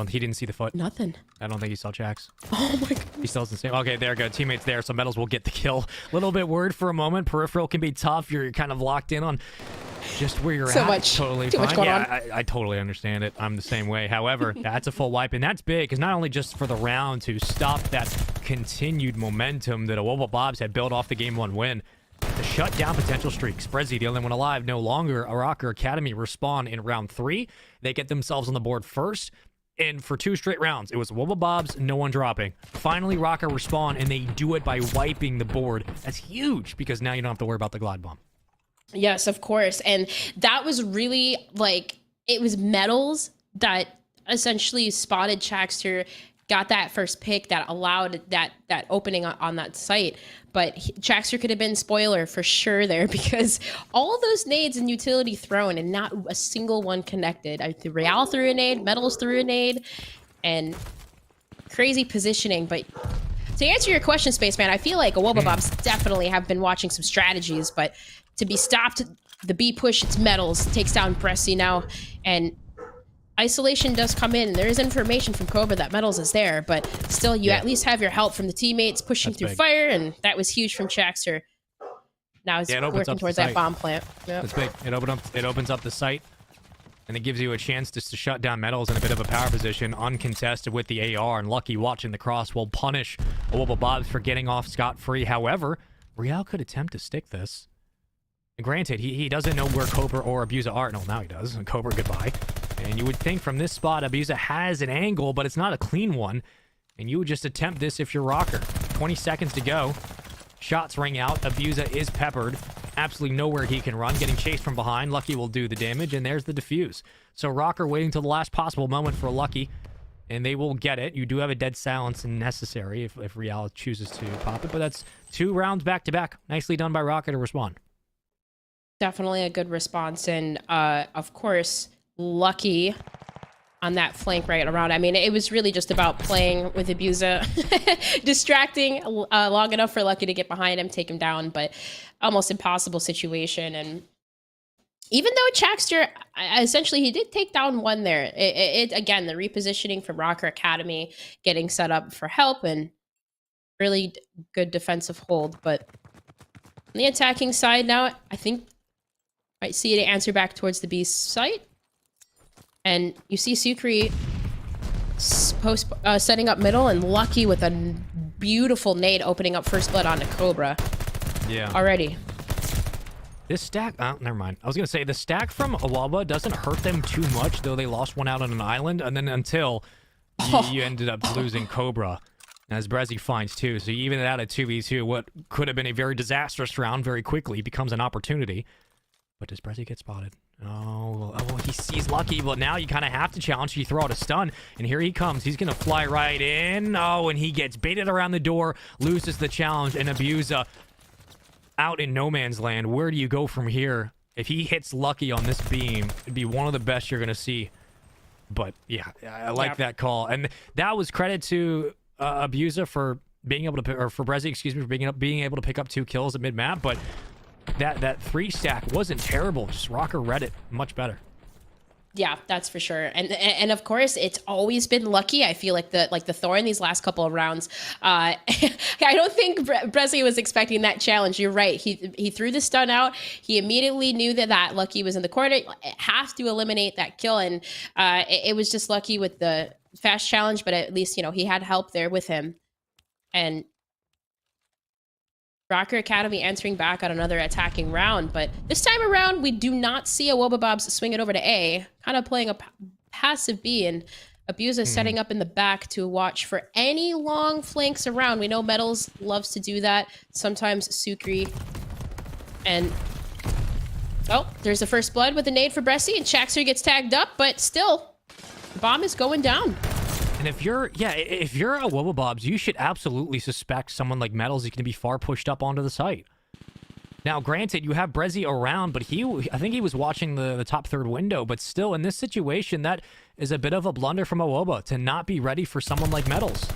[SPEAKER 1] he didn't see the foot.
[SPEAKER 2] nothing.
[SPEAKER 1] I don't think he saw Jax.
[SPEAKER 2] Oh my god.
[SPEAKER 1] He still doesn't see. Okay, there go. Teammates there, so Metals will get the kill. Little bit worried for a moment. Peripheral can be tough. You're kind of locked in on just where you're at.
[SPEAKER 2] Much,
[SPEAKER 1] totally
[SPEAKER 2] too
[SPEAKER 1] fine.
[SPEAKER 2] much going on.
[SPEAKER 1] I totally understand it. I'm the same way. However, that's a full wipe, and that's big, because not only just for the round to stop that continued momentum that a Wubba Bob's had built off the Game 1 win, to shut down potential streaks. Sprezzy, the only one alive, no longer. A Rocker Academy respawn in round 3. They get themselves on the board first, and for 2 straight rounds, it was Wubba Bob's, no one dropping. Finally, Rocker respawn, and they do it by wiping the board. That's huge, because now you don't have to worry about the Glide Bomb.
[SPEAKER 2] Yes, of course. And that was really like, it was Metals that essentially spotted Chaxter, got that first pick that allowed that opening on that site. But Chaxter could have been spoiler for sure there, because all of those nades and utility thrown and not a single one connected. Real threw a nade, Metals threw a nade, and crazy positioning. But to answer your question, Spaceman, I feel like a Wubba Bobs definitely have been watching some strategies, but to be stopped, the B push, it's Metals, takes down Bressy now, and isolation does come in. There is information from Cobra that Metals is there, but still, you at least have your help from the teammates pushing through fire, and that was huge from Chaxter. Now he's working towards that bomb plant. Yep.
[SPEAKER 1] That's big. It opens up the site, and it gives you a chance just to shut down Metals in a bit of a power position, uncontested with the AR, and Lucky watching the cross will punish a Wubba Bobs for getting off scot-free. However, Real could attempt to stick this. Granted, he doesn't know where Cobra or Abusa are. No, now he does. Cobra, goodbye. And you would think from this spot, Abusa has an angle, but it's not a clean one. And you would just attempt this if you're Rocker. 20 seconds to go. Shots ring out. Abusa is peppered. Absolutely nowhere he can run. Getting chased from behind. Lucky will do the damage, and there's the defuse. So Rocker waiting till the last possible moment for Lucky, and they will get it. You do have a dead silence necessary if Real chooses to pop it, but that's 2 rounds back-to-back. Nicely done by Rocker to respond.
[SPEAKER 2] Definitely a good response, and of course, Lucky on that flank right around. I mean, it was really just about playing with Abusa, distracting long enough for Lucky to get behind him, take him down, but almost impossible situation. And even though Chaxter, essentially, he did take down one there. It again, the repositioning from Rocker Academy, getting set up for help, and really good defensive hold. But on the attacking side now, I think might see it answer back towards the B site. And you see Sukri setting up middle, and Lucky with a beautiful nade opening up first blood onto Cobra.
[SPEAKER 1] Yeah.
[SPEAKER 2] Already.
[SPEAKER 1] This stack, oh, never mind. I was going to say, the stack from Awaba doesn't hurt them too much, though they lost one out on an island, and then until you ended up losing Cobra. as Brezzy finds 2. So even out at 2v2, what could have been a very disastrous round very quickly becomes an opportunity. But does Brezzy get spotted? Oh, he sees Lucky, but now you kind of have to challenge. You throw out a stun, and here he comes. He's going to fly right in. Oh, and he gets baited around the door, loses the challenge, and Abusa out in no man's land. Where do you go from here? If he hits Lucky on this beam, it'd be one of the best you're going to see. But yeah, I like that call. And that was credit to Abusa for being able to, or for Brezzy, excuse me, for being able to pick up 2 kills at mid-map, but that 3 stack wasn't terrible. Just Rocker read it much better.
[SPEAKER 2] Yeah, that's for sure. And of course, it's always been Lucky. I feel like the Thor in these last couple of rounds. I don't think Brezzy was expecting that challenge. You're right. He threw the stun out. He immediately knew that Lucky was in the corner. Have to eliminate that kill, and it was just Lucky with the fast challenge. But at least he had help there with him, and Rocker Academy answering back on another attacking round, but this time around, we do not see a Wobabobs swing it over to A, kind of playing a passive B, and Abusa setting up in the back to watch for any long flanks around. We know Metals loves to do that, sometimes Sukri, and oh, there's the first blood with a nade for Brezzy, and Chaxer gets tagged up, but still, the bomb is going down.
[SPEAKER 1] And if you're a Wobabobs, you should absolutely suspect someone like Metals is going to be far pushed up onto the site. Now, granted, you have Brezzy around, but I think he was watching the top third window, but still, in this situation, that is a bit of a blunder from a Woba to not be ready for someone like Metals.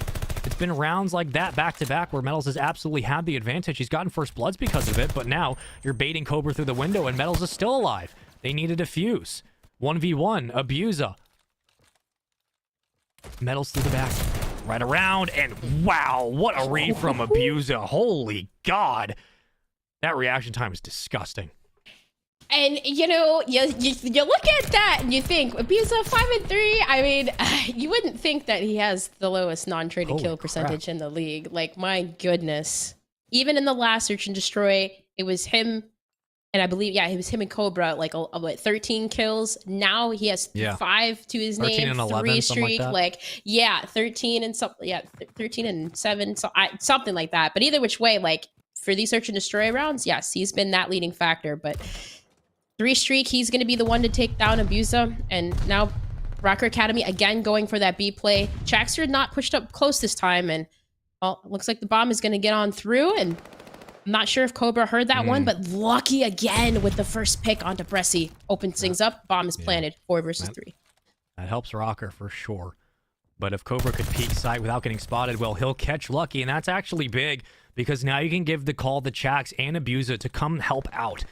[SPEAKER 1] It's been rounds like that back-to-back where Metals has absolutely had the advantage. He's gotten first bloods because of it, but now you're baiting Cobra through the window, and Metals is still alive. They need a defuse. 1v1, Abusa. Metals through the back, right around, and wow, what a read from Abusa. Holy God. That reaction time is disgusting.
[SPEAKER 2] And, you look at that and you think, Abusa 5-3, I mean, you wouldn't think that he has the lowest non-traded kill percentage in the league. Like, my goodness. Even in the last Search and Destroy, it was him, and I believe, it was him and Cobra, like, 13 kills. Now he has 5 to his name,
[SPEAKER 1] 11,
[SPEAKER 2] 3 streak, like 13 and 13 and 7, something like that. But either which way, like, for these Search and Destroy rounds, yes, he's been that leading factor, but 3 streak, he's going to be the one to take down Abusa. And now Rocker Academy again going for that B play. Chaxer not pushed up close this time, and well, looks like the bomb is going to get on through, and I'm not sure if Cobra heard that one, but Lucky again with the first pick onto Brezzy. Opens things up, bomb is planted, 4 versus 3.
[SPEAKER 1] That helps Rocker for sure. But if Cobra could peek sight without getting spotted, well, he'll catch Lucky, and that's actually big, because now you can give the call to Chax and Abusa to come help out.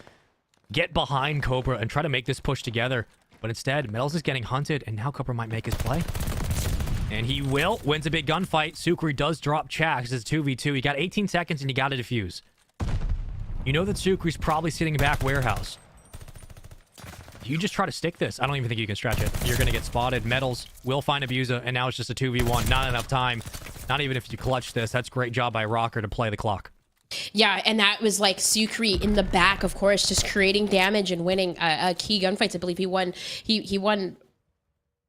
[SPEAKER 1] Get behind Cobra and try to make this push together. But instead, Metals is getting hunted, and now Cobra might make his play. And he will. Wins a big gunfight. Sukri does drop Chax. It's 2v2. He got 18 seconds, and he got to defuse. You know that Sukri's probably sitting back warehouse. You just try to stick this. I don't even think you can stretch it. You're going to get spotted. Metals will find Abusa, and now it's just a 2v1. Not enough time. Not even if you clutch this. That's great job by Rocker to play the clock.
[SPEAKER 2] Yeah, and that was like Sukri in the back, of course, just creating damage and winning key gunfights. I believe he won. He won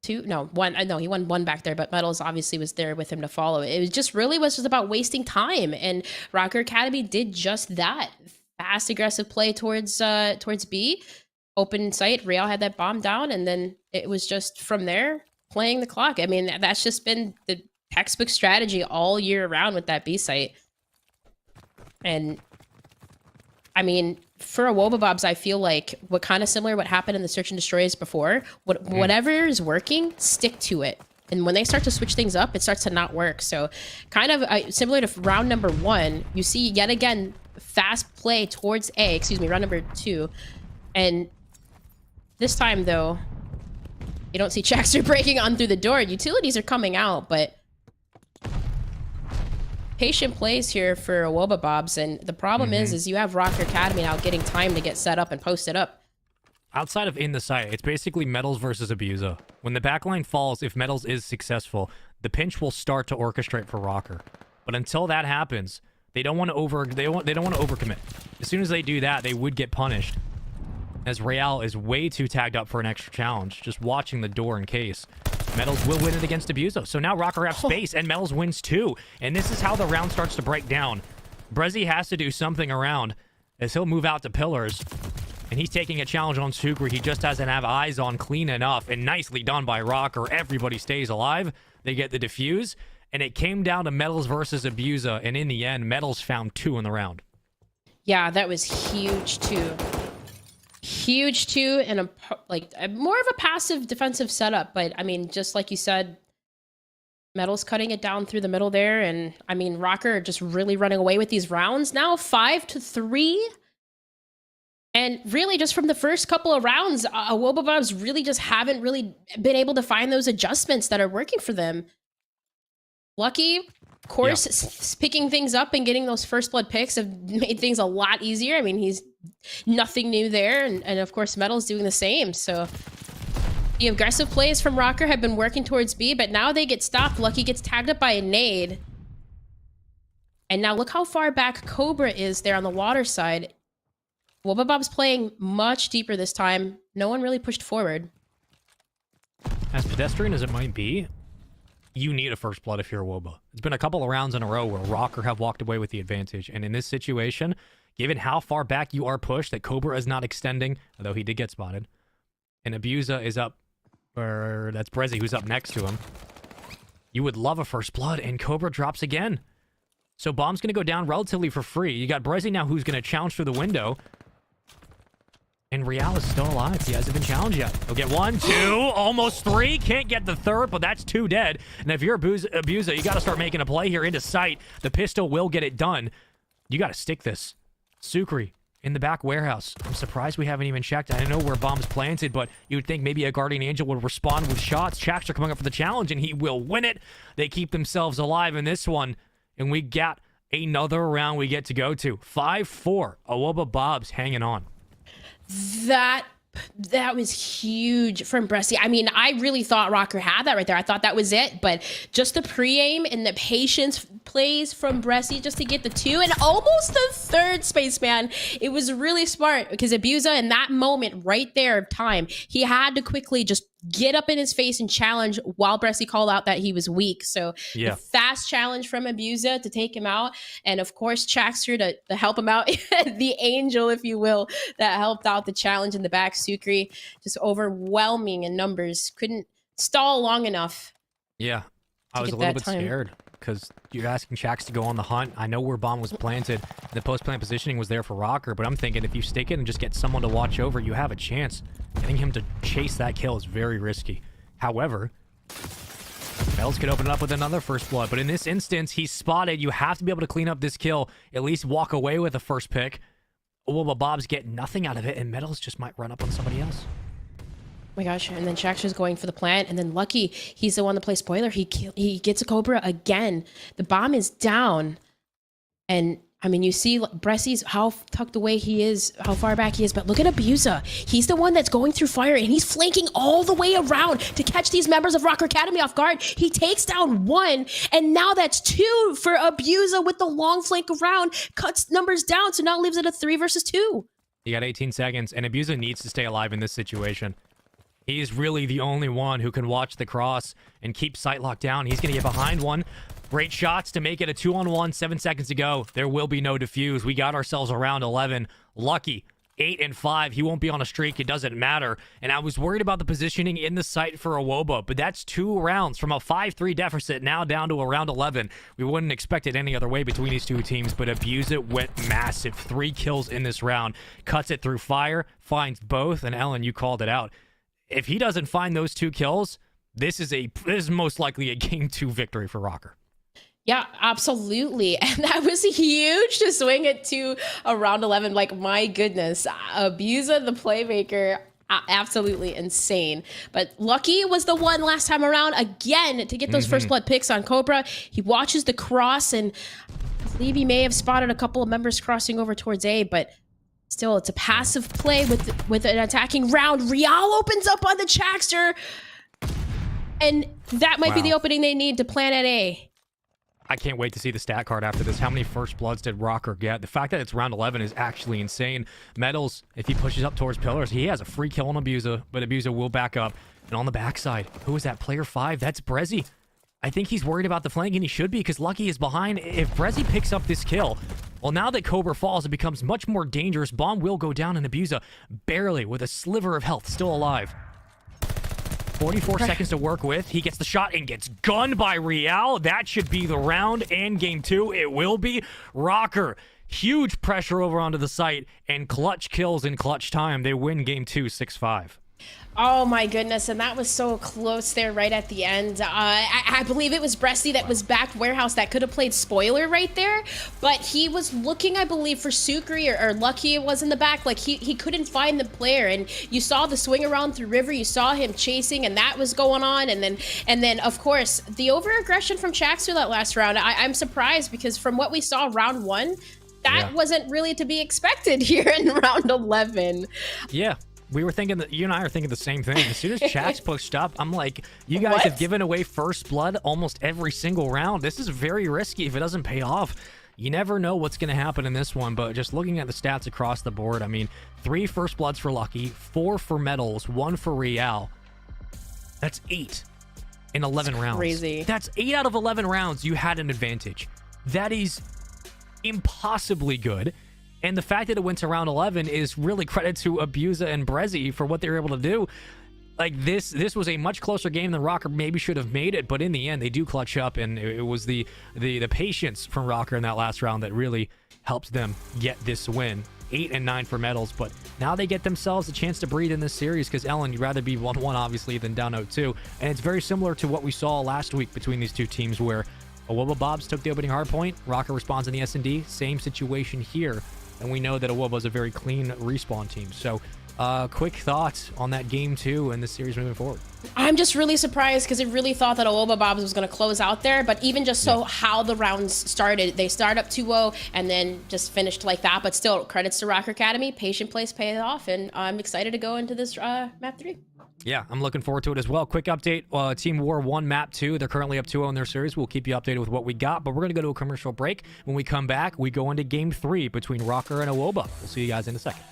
[SPEAKER 2] 2. No, 1. No, he won 1 back there, but Metals obviously was there with him to follow. It was just about wasting time, and Rocker Academy did just that. Fast, aggressive play towards B. Open sight. Real had that bomb down, and then it was just from there playing the clock. I mean, that's just been the textbook strategy all year round with that B site. And I mean, for a Wobabobs, I feel like what happened in the Search and Destroys before, whatever is working, stick to it. And when they start to switch things up, it starts to not work. So kind of similar to round number 1, you see yet again, fast play towards A, round number 2. And this time though, you don't see Chaxer breaking on through the door. Utilities are coming out, but patient plays here for Wobabobs, and the problem is you have Rocker Academy now getting time to get set up and posted up.
[SPEAKER 1] Outside of in the site, it's basically Metals versus Abusa. When the backline falls, if Metals is successful, the pinch will start to orchestrate for Rocker. But until that happens, they don't want to overcommit. As soon as they do that, they would get punished. As Real is way too tagged up for an extra challenge, just watching the door in case. Metals will win it against Abuso. So now Rocker have space, and Metals wins too. And this is how the round starts to break down. Brezzy has to do something around as he'll move out to pillars. And he's taking a challenge on Sukri. He just doesn't have eyes on clean enough. And nicely done by Rocker. Everybody stays alive. They get the defuse. And it came down to Metals versus Abusa. And in the end, Metals found 2 in the round.
[SPEAKER 2] Yeah, that was huge too. Huge too, and more of a passive defensive setup. But I mean, just like you said, Metals cutting it down through the middle there, and I mean, Rocker just really running away with these rounds. Now 5-3, and really just from the first couple of rounds, Wobabobs really just haven't really been able to find those adjustments that are working for them. Lucky, of course, picking things up and getting those first blood picks have made things a lot easier. I mean, he's nothing new there, and of course, Metal's doing the same. So the aggressive plays from Rocker have been working towards B, but now they get stopped. Lucky gets tagged up by a nade. And now look how far back Cobra is there on the water side. Wobabob's playing much deeper this time. No one really pushed forward.
[SPEAKER 1] As pedestrian as it might be, you need a first blood if you're a Woba. It's been a couple of rounds in a row where Rocker have walked away with the advantage. And in this situation, given how far back you are pushed, that Cobra is not extending, although he did get spotted, and Abusa is up, or that's Brezzy who's up next to him, you would love a first blood, and Cobra drops again. So Bomb's going to go down relatively for free. You got Brezzy now who's going to challenge through the window. And Real is still alive. He hasn't been challenged yet. He'll get 1, 2, almost 3. Can't get the third, but that's 2 dead. And if you're Abusa, you got to start making a play here into sight. The pistol will get it done. You got to stick this. Sukri in the back warehouse. I'm surprised we haven't even checked. I know where Bomb's planted, but you would think maybe a Guardian Angel would respond with shots. Chaks are coming up for the challenge, and he will win it. They keep themselves alive in this one, and we got another round we get to go to. 5-4. Wobabobs hanging on.
[SPEAKER 2] That was huge from Brezzy. I mean, I really thought Rocker had that right there. I thought that was it, but just the pre-aim and the patience plays from Brezzy just to get the 2 and almost the third, Spaceman. It was really smart because Abusa in that moment right there of time, he had to quickly just get up in his face and challenge while Brezzy called out that he was weak. So the fast challenge from Abusa to take him out. And of course, Chakster to help him out. The angel, if you will, that helped out the challenge in the back. Sukri just overwhelming in numbers. Couldn't stall long enough.
[SPEAKER 1] Yeah, I was a little bit scared because you're asking Chaks to go on the hunt. I know where Bomb was planted. The post-plant positioning was there for Rocker, but I'm thinking if you stick it and just get someone to watch over, you have a chance. Getting him to chase that kill is very risky. However, Bells could open it up with another first blood, but in this instance, he's spotted. You have to be able to clean up this kill, at least walk away with a first pick. Wobabobs get nothing out of it, and Metals just might run up on somebody else.
[SPEAKER 2] Oh my gosh, and then Chakster's going for the plant, and then Lucky, he's the one to play spoiler. He gets a Cobra again. The bomb is down, and I mean, you see Bressy's how tucked away he is, how far back he is, but look at Abusa. He's the one that's going through fire, and he's flanking all the way around to catch these members of Rocker Academy off guard. He takes down 1, and now that's 2 for Abusa with the long flank around, cuts numbers down, so now leaves it a 3 versus 2.
[SPEAKER 1] You got 18 seconds, and Abusa needs to stay alive in this situation. He's really the only one who can watch the cross and keep sight locked down. He's going to get behind one. Great shots to make it a 2-on-1. 7 seconds to go. There will be no defuse. We got ourselves around 11. Lucky. 8 and 5. He won't be on a streak. It doesn't matter. And I was worried about the positioning in the site for a Woba, but that's 2 rounds from a 5-3 deficit now down to around 11. We wouldn't expect it any other way between these two teams, but Abuse went massive. 3 kills in this round. Cuts it through fire. Finds both. And Ellen, you called it out. If he doesn't find those 2 kills, this is most likely a game 2 victory for Rocker.
[SPEAKER 2] Yeah, absolutely. And that was huge to swing it to around 11. Like, my goodness. Abusa, the playmaker, absolutely insane. But Lucky was the one last time around, again, to get those first blood picks on Cobra. He watches the cross, and I believe he may have spotted a couple of members crossing over towards A, but still, it's a passive play with an attacking round. Real opens up on the Chakster, and that might be the opening they need to plan at A.
[SPEAKER 1] I can't wait to see the stat card after this. How many first bloods did Rocker get? The fact that it's round 11 is actually insane. Metals, if he pushes up towards pillars, he has a free kill on Abusa, but Abusa will back up. And on the backside, who is that? Player 5. That's Brezzy. I think he's worried about the flank, and he should be, because Lucky is behind. If Brezzy picks up this kill, well, now that Cobra falls, it becomes much more dangerous. Bomb will go down, and Abusa barely, with a sliver of health, still alive. 44 seconds to work with. He gets the shot and gets gunned by Real. That should be the round, and game 2, it will be. Rocker, huge pressure over onto the site, and clutch kills in clutch time. They win game 2, 6-5.
[SPEAKER 2] Oh my goodness, and that was so close there right at the end. I believe it was Bresty that was back warehouse that could have played spoiler right there, but he was looking, I believe, for Sukri or Lucky it was in the back. Like he couldn't find the player, and you saw the swing around through River, you saw him chasing, and that was going on, and then of course the over aggression from Shaxter that last round. I'm surprised, because from what we saw round 1, that wasn't really to be expected here in round 11.
[SPEAKER 1] Yeah. We were thinking that you and I are thinking the same thing. As soon as Shax pushed up, I'm like, you guys have given away first blood almost every single round. This is very risky if it doesn't pay off. You never know what's going to happen in this one, but just looking at the stats across the board, I mean, 3 first bloods for Lucky, 4 for Metals, 1 for Real. That's 8 in 11 rounds.
[SPEAKER 2] Crazy.
[SPEAKER 1] That's 8 out of 11 rounds you had an advantage. That is impossibly good. And the fact that it went to round 11 is really credit to Abusa and Brezzy for what they were able to do. Like, this was a much closer game than Rocker maybe should have made it, but in the end, they do clutch up, and it was the patience from Rocker in that last round that really helped them get this win. 8 and 9 for Metals, but now they get themselves a chance to breathe in this series, because Ellen, you'd rather be 1-1, obviously, than down 0-2. And it's very similar to what we saw last week between these two teams, where Awoba Bobs took the opening hardpoint, Rocker responds in the S&D. Same situation here. And we know that Awoba is a very clean respawn team. So, quick thoughts on that game 2 and the series moving forward.
[SPEAKER 2] I'm just really surprised, because I really thought that Awoba Bobs was going to close out there. But even just how the rounds started, they start up 2-0 and then just finished like that. But still, credits to Rocker Academy. Patient plays paid off, and I'm excited to go into this map 3.
[SPEAKER 1] Yeah, I'm looking forward to it as well. Quick update, Team War 1 Map 2. They're currently up 2-0 in their series. We'll keep you updated with what we got, but we're going to go to a commercial break. When we come back, we go into Game 3 between Rocker and Awoba. We'll see you guys in a second.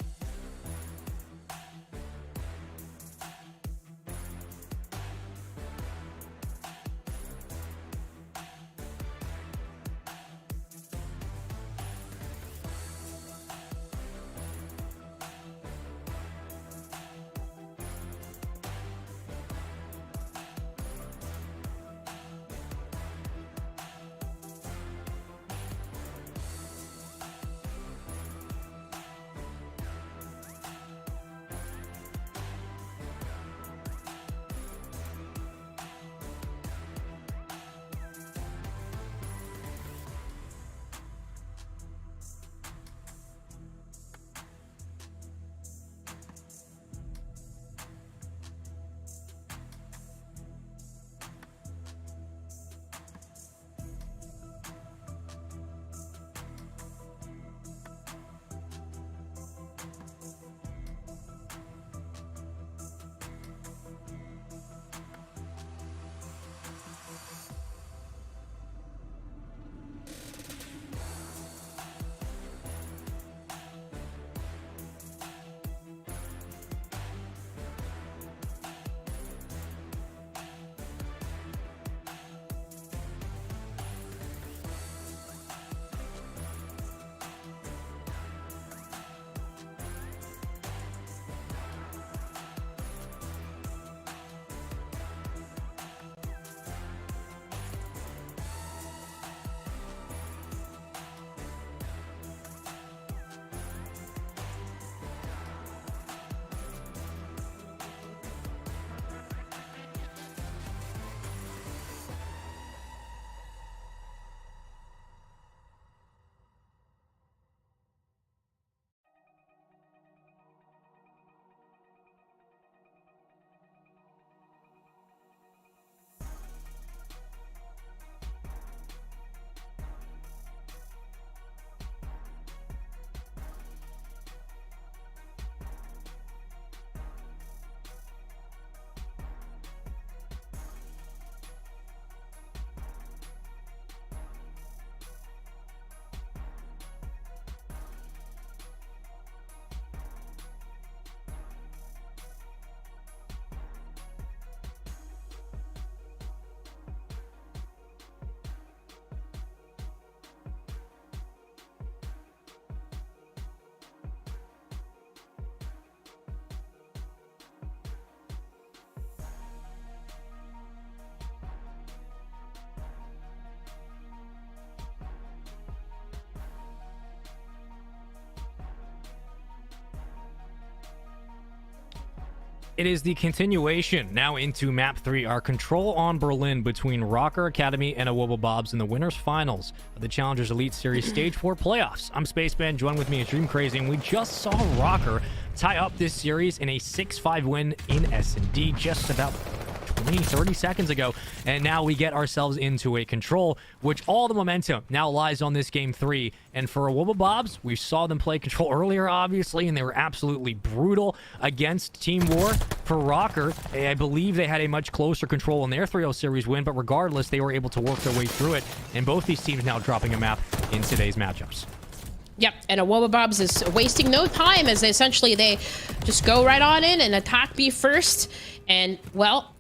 [SPEAKER 1] It is the continuation now into map 3, our control on Berlin between Rocker Academy and Awoba Bobs in the winners finals of the Challengers Elite Series Stage 4 playoffs. I'm Spaceman, joined with me is Dream Crazy, and we just saw Rocker tie up this series in a 6-5 win in S&D just about 30 seconds ago, and now we get ourselves into a control, which all the momentum now lies on this game 3. And for Awoba Bobs, we saw them play control earlier, obviously, and they were absolutely brutal against Team War. For Rocker, I believe they had a much closer control in their 3-0 series win, but regardless, they were able to work their way through it, and both these teams now dropping a map in today's matchups.
[SPEAKER 2] Yep, and Awoba Bobs is wasting no time as they just go right on in and attack B first, and well,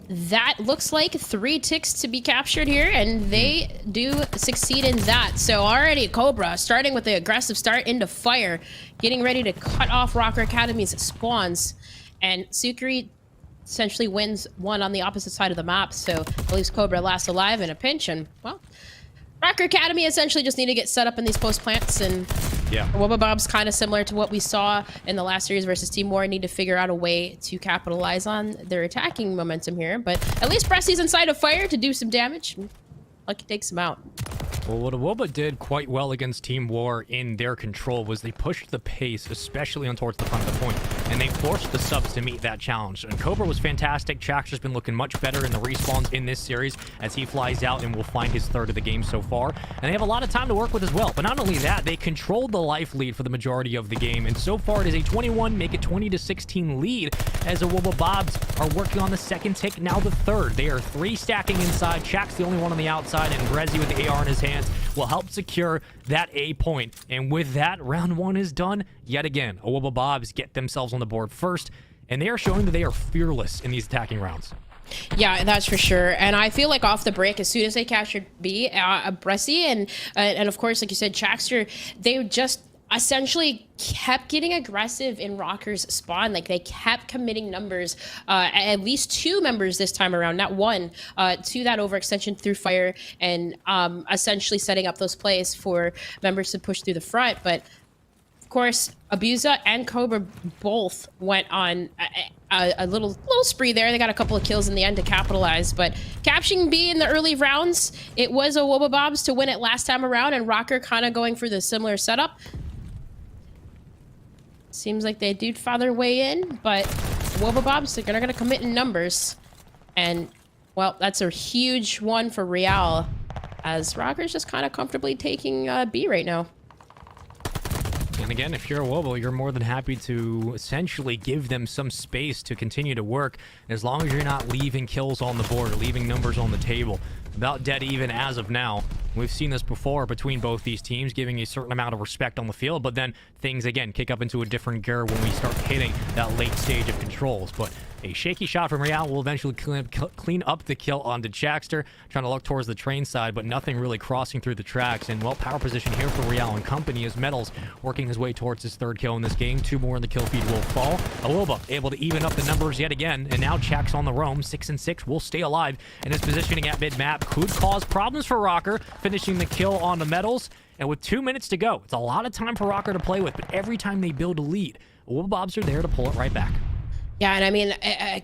[SPEAKER 2] that looks like 3 ticks to be captured here, and they do succeed in that. So already Cobra starting with the aggressive start into fire, getting ready to cut off Rocker Academy's spawns, and Sukri essentially wins one on the opposite side of the map, so leaves Cobra last alive in a pinch. And well, Rocker Academy essentially just need to get set up in these post plants, and yeah, Awoba Bob's kind of similar to what we saw in the last series versus Team War. Need to figure out a way to capitalize on their attacking momentum here, but at least Presley's inside of fire to do some damage. Lucky takes him out.
[SPEAKER 1] Well, what Awoba did quite well against Team War in their control was they pushed the pace, especially on towards the front of the point, and they forced the subs to meet that challenge. And Cobra was fantastic. Chaxter's been looking much better in the respawns in this series as he flies out and will find his 3rd of the game so far. And they have a lot of time to work with as well. But not only that, they controlled the life lead for the majority of the game. And so far it is a 21, make it 20-16 lead as Awoba Bobs are working on the 2nd tick, now the 3rd. They are 3 stacking inside. Chax the only one on the outside, and Brezzy with the AR in his hands will help secure that A point. And with that, round 1 is done yet again. Awoba Bobs get themselves on the board first, and they are showing that they are fearless in these attacking rounds.
[SPEAKER 2] Yeah, that's for sure. And I feel like off the break, as soon as they captured B, Bressy and of course, like you said, Chaxter, they just essentially kept getting aggressive in Rocker's spawn. Like, they kept committing numbers, at least 2 members this time around, not 1, to that overextension through fire, and essentially setting up those plays for members to push through the front. But of course, Abusa and Cobra both went on a little spree there. They got a couple of kills in the end to capitalize, but capturing B in the early rounds, it was Awoba Bobs to win it last time around, and Rocker kind of going for the similar setup. Seems like they did find their way in, but Awoba Bobs, they're gonna commit in numbers. And, well, that's a huge one for Real, as Rocker's just kind of comfortably taking B right now.
[SPEAKER 1] And again, if you're Awoba, you're more than happy to essentially give them some space to continue to work, as long as you're not leaving kills on the board, leaving numbers on the table. About dead even as of now. We've seen this before between both these teams, giving a certain amount of respect on the field, but then things, again, kick up into a different gear when we start hitting that late stage of controls. But a shaky shot from Real will eventually clean up the kill onto Chaxter, trying to look towards the train side, but nothing really crossing through the tracks. And, well, power position here for Real and company as Metals working his way towards his 3rd kill in this game. 2 more in the kill feed will fall. Awoba able to even up the numbers yet again, and now Chax on the roam. 6-6 will stay alive, and his positioning at mid-map could cause problems for Rocker, finishing the kill on the Metals. And with 2 minutes to go, it's a lot of time for Rocker to play with, but every time they build a lead, Awoba Bobs are there to pull it right back.
[SPEAKER 2] Yeah, and I mean,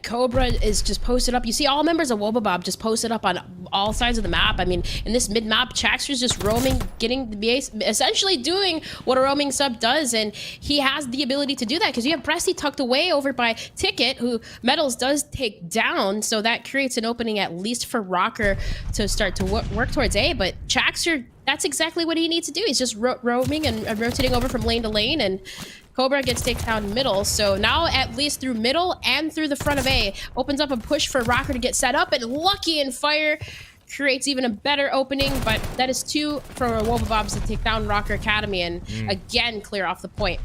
[SPEAKER 2] Cobra is just posted up. You see all members of Awoba Bob just posted up on all sides of the map. I mean, in this mid-map, Chaxter's just roaming, getting the base, essentially doing what a roaming sub does, and he has the ability to do that because you have Bressy tucked away over by Ticket, who Metals does take down, so that creates an opening at least for Rocker to start to work towards A, but Chaxter, that's exactly what he needs to do. He's just roaming and rotating over from lane to lane, and Cobra gets taken down middle. So now at least through middle and through the front of A, opens up a push for Rocker to get set up, and Lucky in fire creates even a better opening, but that is 2 for Awoba Bobs to take down Rocker Academy and again clear off the point.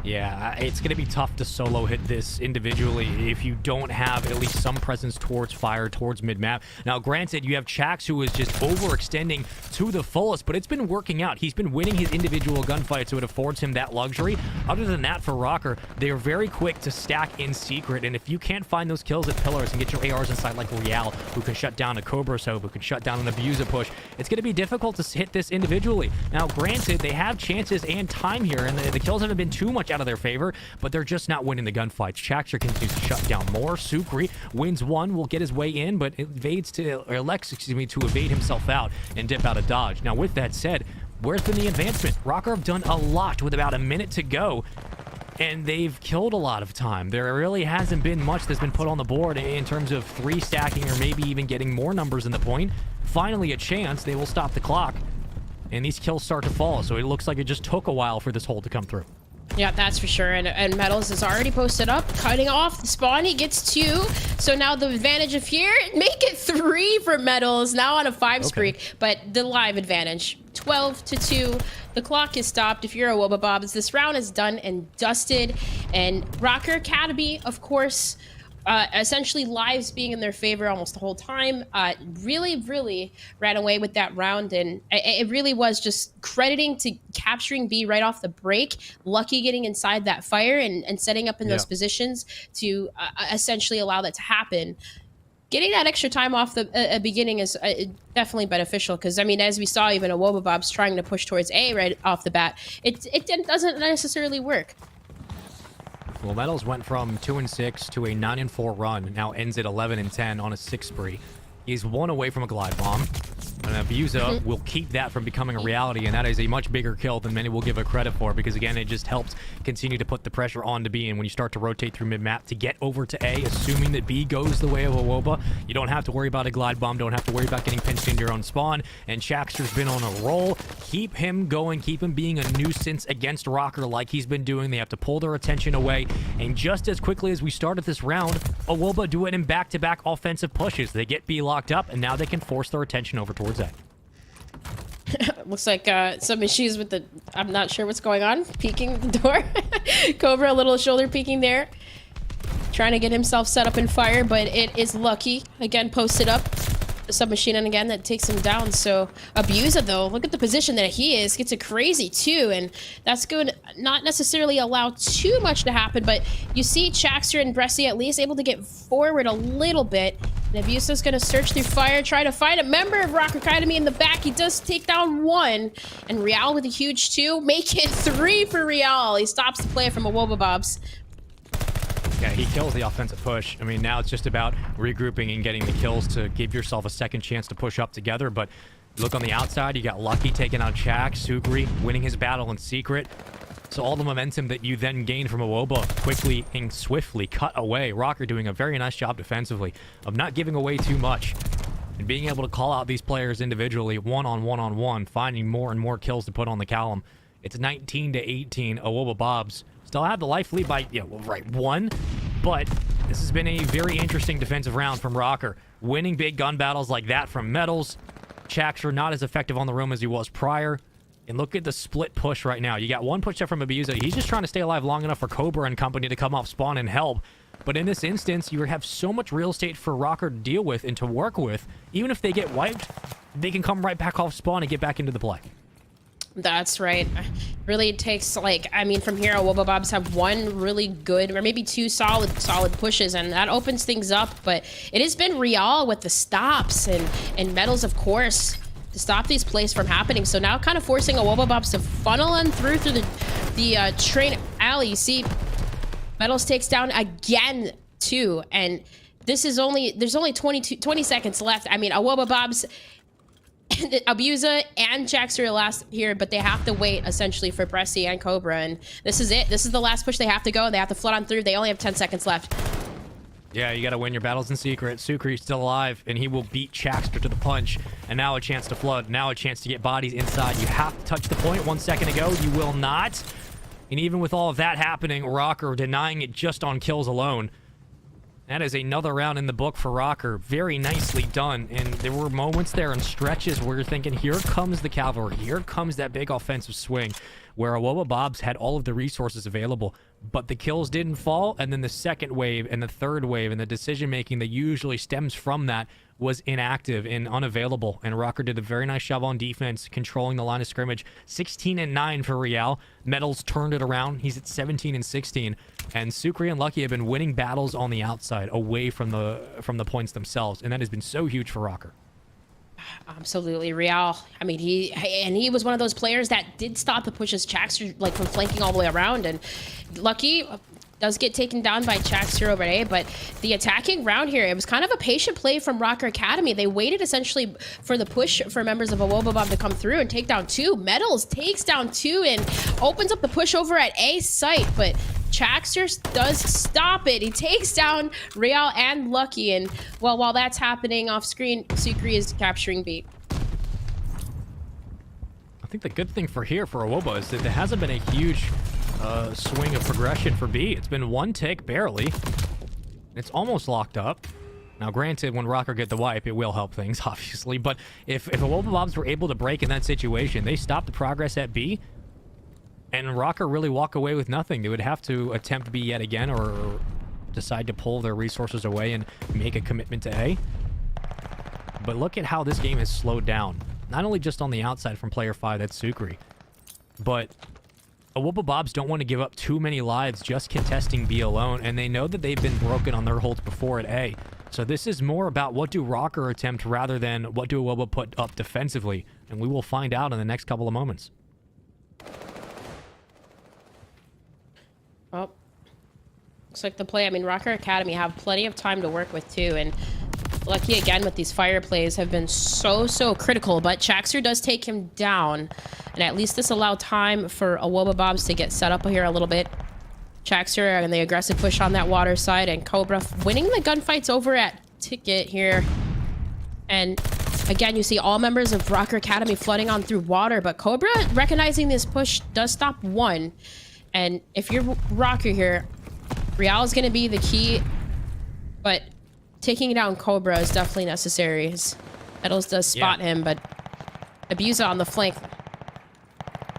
[SPEAKER 1] Yeah, it's going to be tough to solo hit this individually if you don't have at least some presence towards fire, towards mid-map. Now, granted, you have Chax, who is just overextending to the fullest, but it's been working out. He's been winning his individual gunfights, so it affords him that luxury. Other than that, for Rocker, they are very quick to stack in secret, and if you can't find those kills at pillars and get your ARs inside like Real, who can shut down a Cobra Soap, who can shut down an Abusa push, it's going to be difficult to hit this individually. Now, granted, they have chances and time here, and the kills haven't been too much out of their favor, but they're just not winning the gunfights. Chakra continues to shut down more. Sukri wins one, will get his way in, but elects to evade himself out and dip out of dodge. Now, with that said, where's been the advancement? Rocker have done a lot with about a minute to go, and they've killed a lot of time. There really hasn't been much that's been put on the board in terms of 3 stacking or maybe even getting more numbers in the point. Finally a chance, they will stop the clock, and these kills start to fall, so it looks like it just took a while for this hold to come through.
[SPEAKER 2] Yeah, that's for sure. And Metals is already posted up, cutting off the spawn. He gets 2. So now the advantage of here, make it 3 for Metals. Now on a 5 streak, but the live advantage, 12-2. The clock is stopped. If you're a Wobabobs, this round is done and dusted. And Rocker Academy, of course, essentially lives being in their favor almost the whole time, really ran away with that round, and it really was just crediting to capturing B right off the break, Lucky getting inside that fire and setting up in those positions to essentially allow that to happen. Getting that extra time off the beginning is definitely beneficial, because, I mean, as we saw, even a Wobabobs trying to push towards A right off the bat, it doesn't necessarily work.
[SPEAKER 1] Well, Metals went from 2-6 to a 9-4 run, now ends at 11-10 on a 6 spree. He's 1 away from a glide bomb. And Abusa will keep that from becoming a reality, and that is a much bigger kill than many will give it credit for, because again, it just helps continue to put the pressure on to B, and when you start to rotate through mid-map to get over to A, assuming that B goes the way of a Woba, you don't have to worry about a glide bomb, don't have to worry about getting pinched into your own spawn, and Shaxter's been on a roll. Keep him going, keep him being a nuisance against Rocker like he's been doing. They have to pull their attention away, and just as quickly as we started this round, a Woba do it in back-to-back offensive pushes. They get B locked up, and now they can force their attention over towards A.
[SPEAKER 2] Looks like some issues with the... I'm not sure what's going on. Peeking the door. Cobra, a little shoulder peeking there. Trying to get himself set up in fire, but it is Lucky. Again, posted up. Submachine gun again that takes him down. So Abusa, though, look at the position that he is. Gets it crazy, too. And that's going to not necessarily allow too much to happen, but you see Chaxter and Bressi at least able to get forward a little bit. And Abusa's going to search through fire, try to find a member of Rock Academy in the back. He does take down 1. And Real with a huge 2. Make it 3 for Real. He stops the play from a Wobabobs.
[SPEAKER 1] Yeah, he kills the offensive push. I mean, now it's just about regrouping and getting the kills to give yourself a second chance to push up together. But look on the outside, you got Lucky taking out Chak, Sukri winning his battle in secret. So all the momentum that you then gain from a Woba quickly and swiftly cut away. Rocker doing a very nice job defensively of not giving away too much and being able to call out these players individually, one-on-one, finding more and more kills to put on the column. It's 19-18. Wobabobs still have the life lead by, 1. But this has been a very interesting defensive round from Rocker. Winning big gun battles like that from Metals. Chaxter not as effective on the room as he was prior. And look at the split push right now. You got 1 push up from Abusa. He's just trying to stay alive long enough for Cobra and company to come off spawn and help. But in this instance, you have so much real estate for Rocker to deal with and to work with. Even if they get wiped, they can come right back off spawn and get back into the play.
[SPEAKER 2] That's right. Really takes, like, I mean, from here, Wobabobs have 1 really good, or maybe 2 solid pushes, and that opens things up. But it has been Real with the stops and Metals, of course, to stop these plays from happening. So now kind of forcing a Wobabobs to funnel on through the train alley. You see, Metals takes down again, too. And this is there's only 20 seconds left. I mean, a Wobabobs... Abusa and Jax are last here, but they have to wait essentially for Bressi and Cobra, and this is it. This is the last push they have to go. They have to flood on through. They only have 10 seconds left.
[SPEAKER 1] Yeah, you got to win your battles in secret. Sukri's still alive, and he will beat Chaxter to the punch. And now a chance to flood. Now a chance to get bodies inside. You have to touch the point 1 second ago. You will not. And even with all of that happening, Rocker denying it just on kills alone. That is another round in the book for Rocker. Very nicely done. And there were moments there and stretches where you're thinking, here comes the cavalry. Here comes that big offensive swing where Wobabobs had all of the resources available. But the kills didn't fall. And then the second wave and the third wave and the decision-making that usually stems from that was inactive and unavailable. And Rocker did a very nice job on defense, controlling the line of scrimmage. 16-9 for Real. Metals turned it around. He's at 17-16. And Sukri and Lucky have been winning battles on the outside, away from the points themselves. And that has been so huge for Rocker.
[SPEAKER 2] Absolutely, Real. I mean, he was one of those players that did stop the pushes Chaxter like from flanking all the way around, and Lucky does get taken down by Chaxter over A. But the attacking round here, it was kind of a patient play from Rocker Academy. They waited essentially for the push for members of Awobabob to come through and take down 2. Metals takes down 2 and opens up the push over at A site, but Chaxter does stop it. He takes down Real and Lucky, and well, while that's happening off screen, Sukri is capturing B.
[SPEAKER 1] I think the good thing for Awoba is that there hasn't been a huge swing of progression for B. It's been 1 tick, barely. It's almost locked up. Now, granted, when Rocker get the wipe, it will help things, obviously. But if Awobabobs were able to break in that situation, they stop the progress at B, and Rocker really walk away with nothing. They would have to attempt B yet again or decide to pull their resources away and make a commitment to A. But look at how this game has slowed down. Not only just on the outside from player 5, that's Sukri, but Awobabobs don't want to give up too many lives just contesting B alone, and they know that they've been broken on their holds before at A. So this is more about what do Rocker attempt rather than what do Awoba put up defensively, and we will find out in the next couple of moments.
[SPEAKER 2] Well, looks like the play. I mean, Rocker Academy have plenty of time to work with too, and Lucky again with these fire plays have been so critical. But Chaxter does take him down, and at least this allowed time for Awobabobs to get set up here a little bit. Chaxter and the aggressive push on that water side, and Cobra winning the gunfights over at Ticket here. And again, you see all members of Rocker Academy flooding on through water, but Cobra recognizing this push does stop 1. And if you're Rocker here, Real is going to be the key, but taking down Cobra is definitely necessary. His Metals does spot him, but Abusa on the flank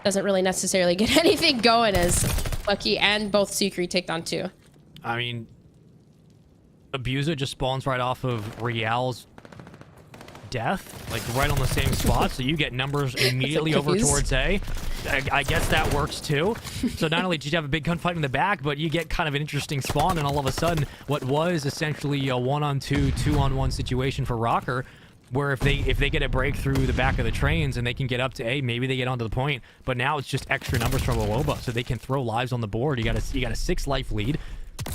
[SPEAKER 2] doesn't really necessarily get anything going as Lucky and both Sukri take down 2.
[SPEAKER 1] I mean, Abusa just spawns right off of Real's death, like right on the same spot, so you get numbers immediately over towards A. I guess that works too. So not only did you have a big gunfight in the back, but you get kind of an interesting spawn, and all of a sudden what was essentially a 1-on-2, 2-on-1 situation for Rocker, where if they get a break through the back of the trains and they can get up to A, maybe they get onto the point, but now it's just extra numbers from Awoba, so they can throw lives on the board. You got a 6-life lead.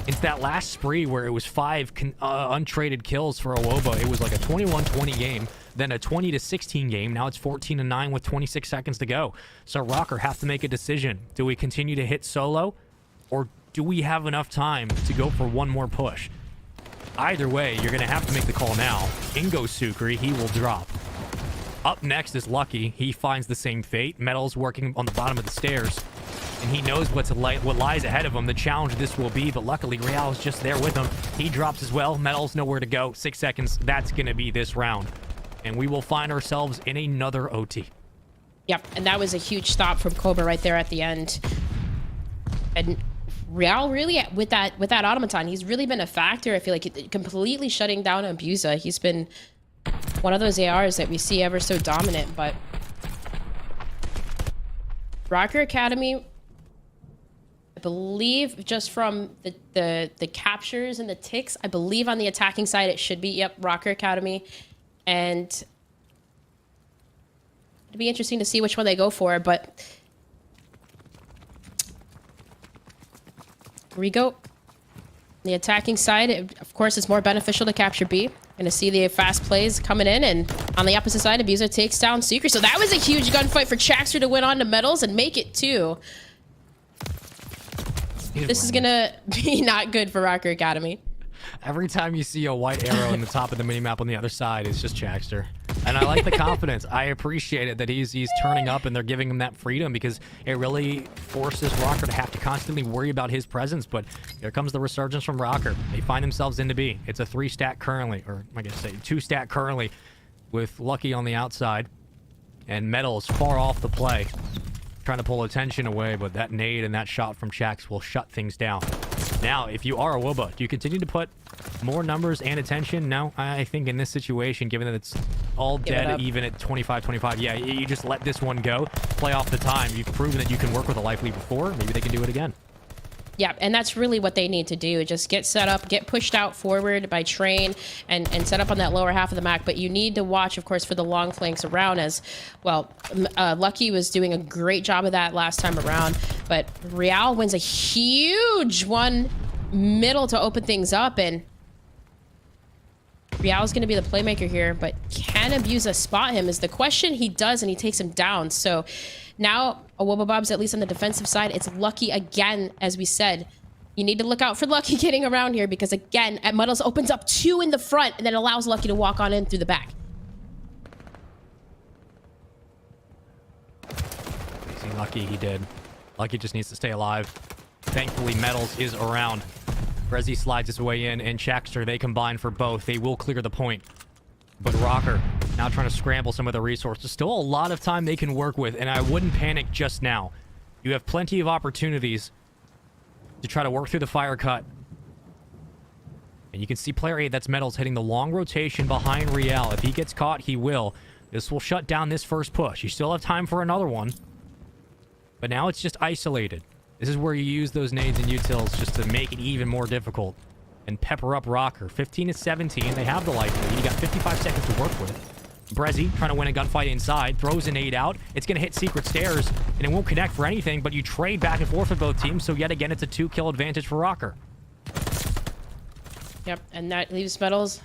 [SPEAKER 1] It's that last spree where it was 5 untraded kills for Awoba. It was like a 21-20 game, then a 20-16 game. Now it's 14-9 with 26 seconds to go. So Rocker have to make a decision. Do we continue to hit solo, or do we have enough time to go for one more push? Either way, you're going to have to make the call now. In goes Sukri. He will drop. Up next is Lucky. He finds the same fate. Metal's working on the bottom of the stairs, and he knows what lies ahead of him, the challenge this will be, but luckily Real is just there with him. He drops as well. Metal's nowhere to go. 6 seconds. That's going to be this round, and we will find ourselves in another OT.
[SPEAKER 2] Yep, and that was a huge stop from Cobra right there at the end. And Real really, with that automaton, he's really been a factor. I feel like completely shutting down Abusa. He's been one of those ARs that we see ever so dominant, but Rocker Academy, I believe, just from the captures and the ticks, I believe on the attacking side it should be, yep, Rocker Academy. And it'd be interesting to see which one they go for, but here we go. The attacking side, of course, it's more beneficial to capture B. Gonna see the fast plays coming in, and on the opposite side, Abusa takes down Sukri. So that was a huge gunfight for Chaxter to win on to Metals and make it 2. This is gonna be not good for Rocker Academy.
[SPEAKER 1] Every time you see a white arrow in the top of the minimap on the other side, it's just Chaxter. And I like the confidence. I appreciate it that he's turning up and they're giving him that freedom, because it really forces Rocker to have to constantly worry about his presence. But here comes the resurgence from Rocker. They find themselves into B. It's a 3-stat currently, or I guess say 2-stat currently, with Lucky on the outside. And Metal's far off the play, trying to pull attention away, but that nade and that shot from Chax will shut things down. Now, if you are Awoba, do you continue to put more numbers and attention? No, I think in this situation, given that it's all dead, even at 25-25, yeah, you just let this one go, play off the time. You've proven that you can work with a life lead before. Maybe they can do it again.
[SPEAKER 2] Yeah, and that's really what they need to do. Just get set up, get pushed out forward by Train, and set up on that lower half of the map. But you need to watch, of course, for the long flanks around as, well, Lucky was doing a great job of that last time around. But Real wins a huge one middle to open things up, and Real's going to be the playmaker here, but can Abusa spot him is the question. He does, and he takes him down. So now Awobabob's at least on the defensive side. It's Lucky again, as we said. You need to look out for Lucky getting around here because, again, at Muddles opens up 2 in the front and then allows Lucky to walk on in through the back.
[SPEAKER 1] Facing Lucky, he did. Lucky just needs to stay alive. Thankfully, Metals is around. Rezi slides his way in, and Shaxter, they combine for both. They will clear the point. But Rocker now trying to scramble some of the resources. Still a lot of time they can work with, and I wouldn't panic just now. You have plenty of opportunities to try to work through the fire cut. And you can see player 8, that's Metals, hitting the long rotation behind Real. If he gets caught, he will. This will shut down this first push. You still have time for another one. But now it's just isolated. This is where you use those nades and utils just to make it even more difficult. And pepper up Rocker. 15 to 17. They have the life lead. You got 55 seconds to work with. Brezzy trying to win a gunfight inside. Throws an nade out. It's going to hit secret stairs. And it won't connect for anything. But you trade back and forth with both teams. So yet again, it's a 2-kill advantage for Rocker.
[SPEAKER 2] Yep, and that leaves Metals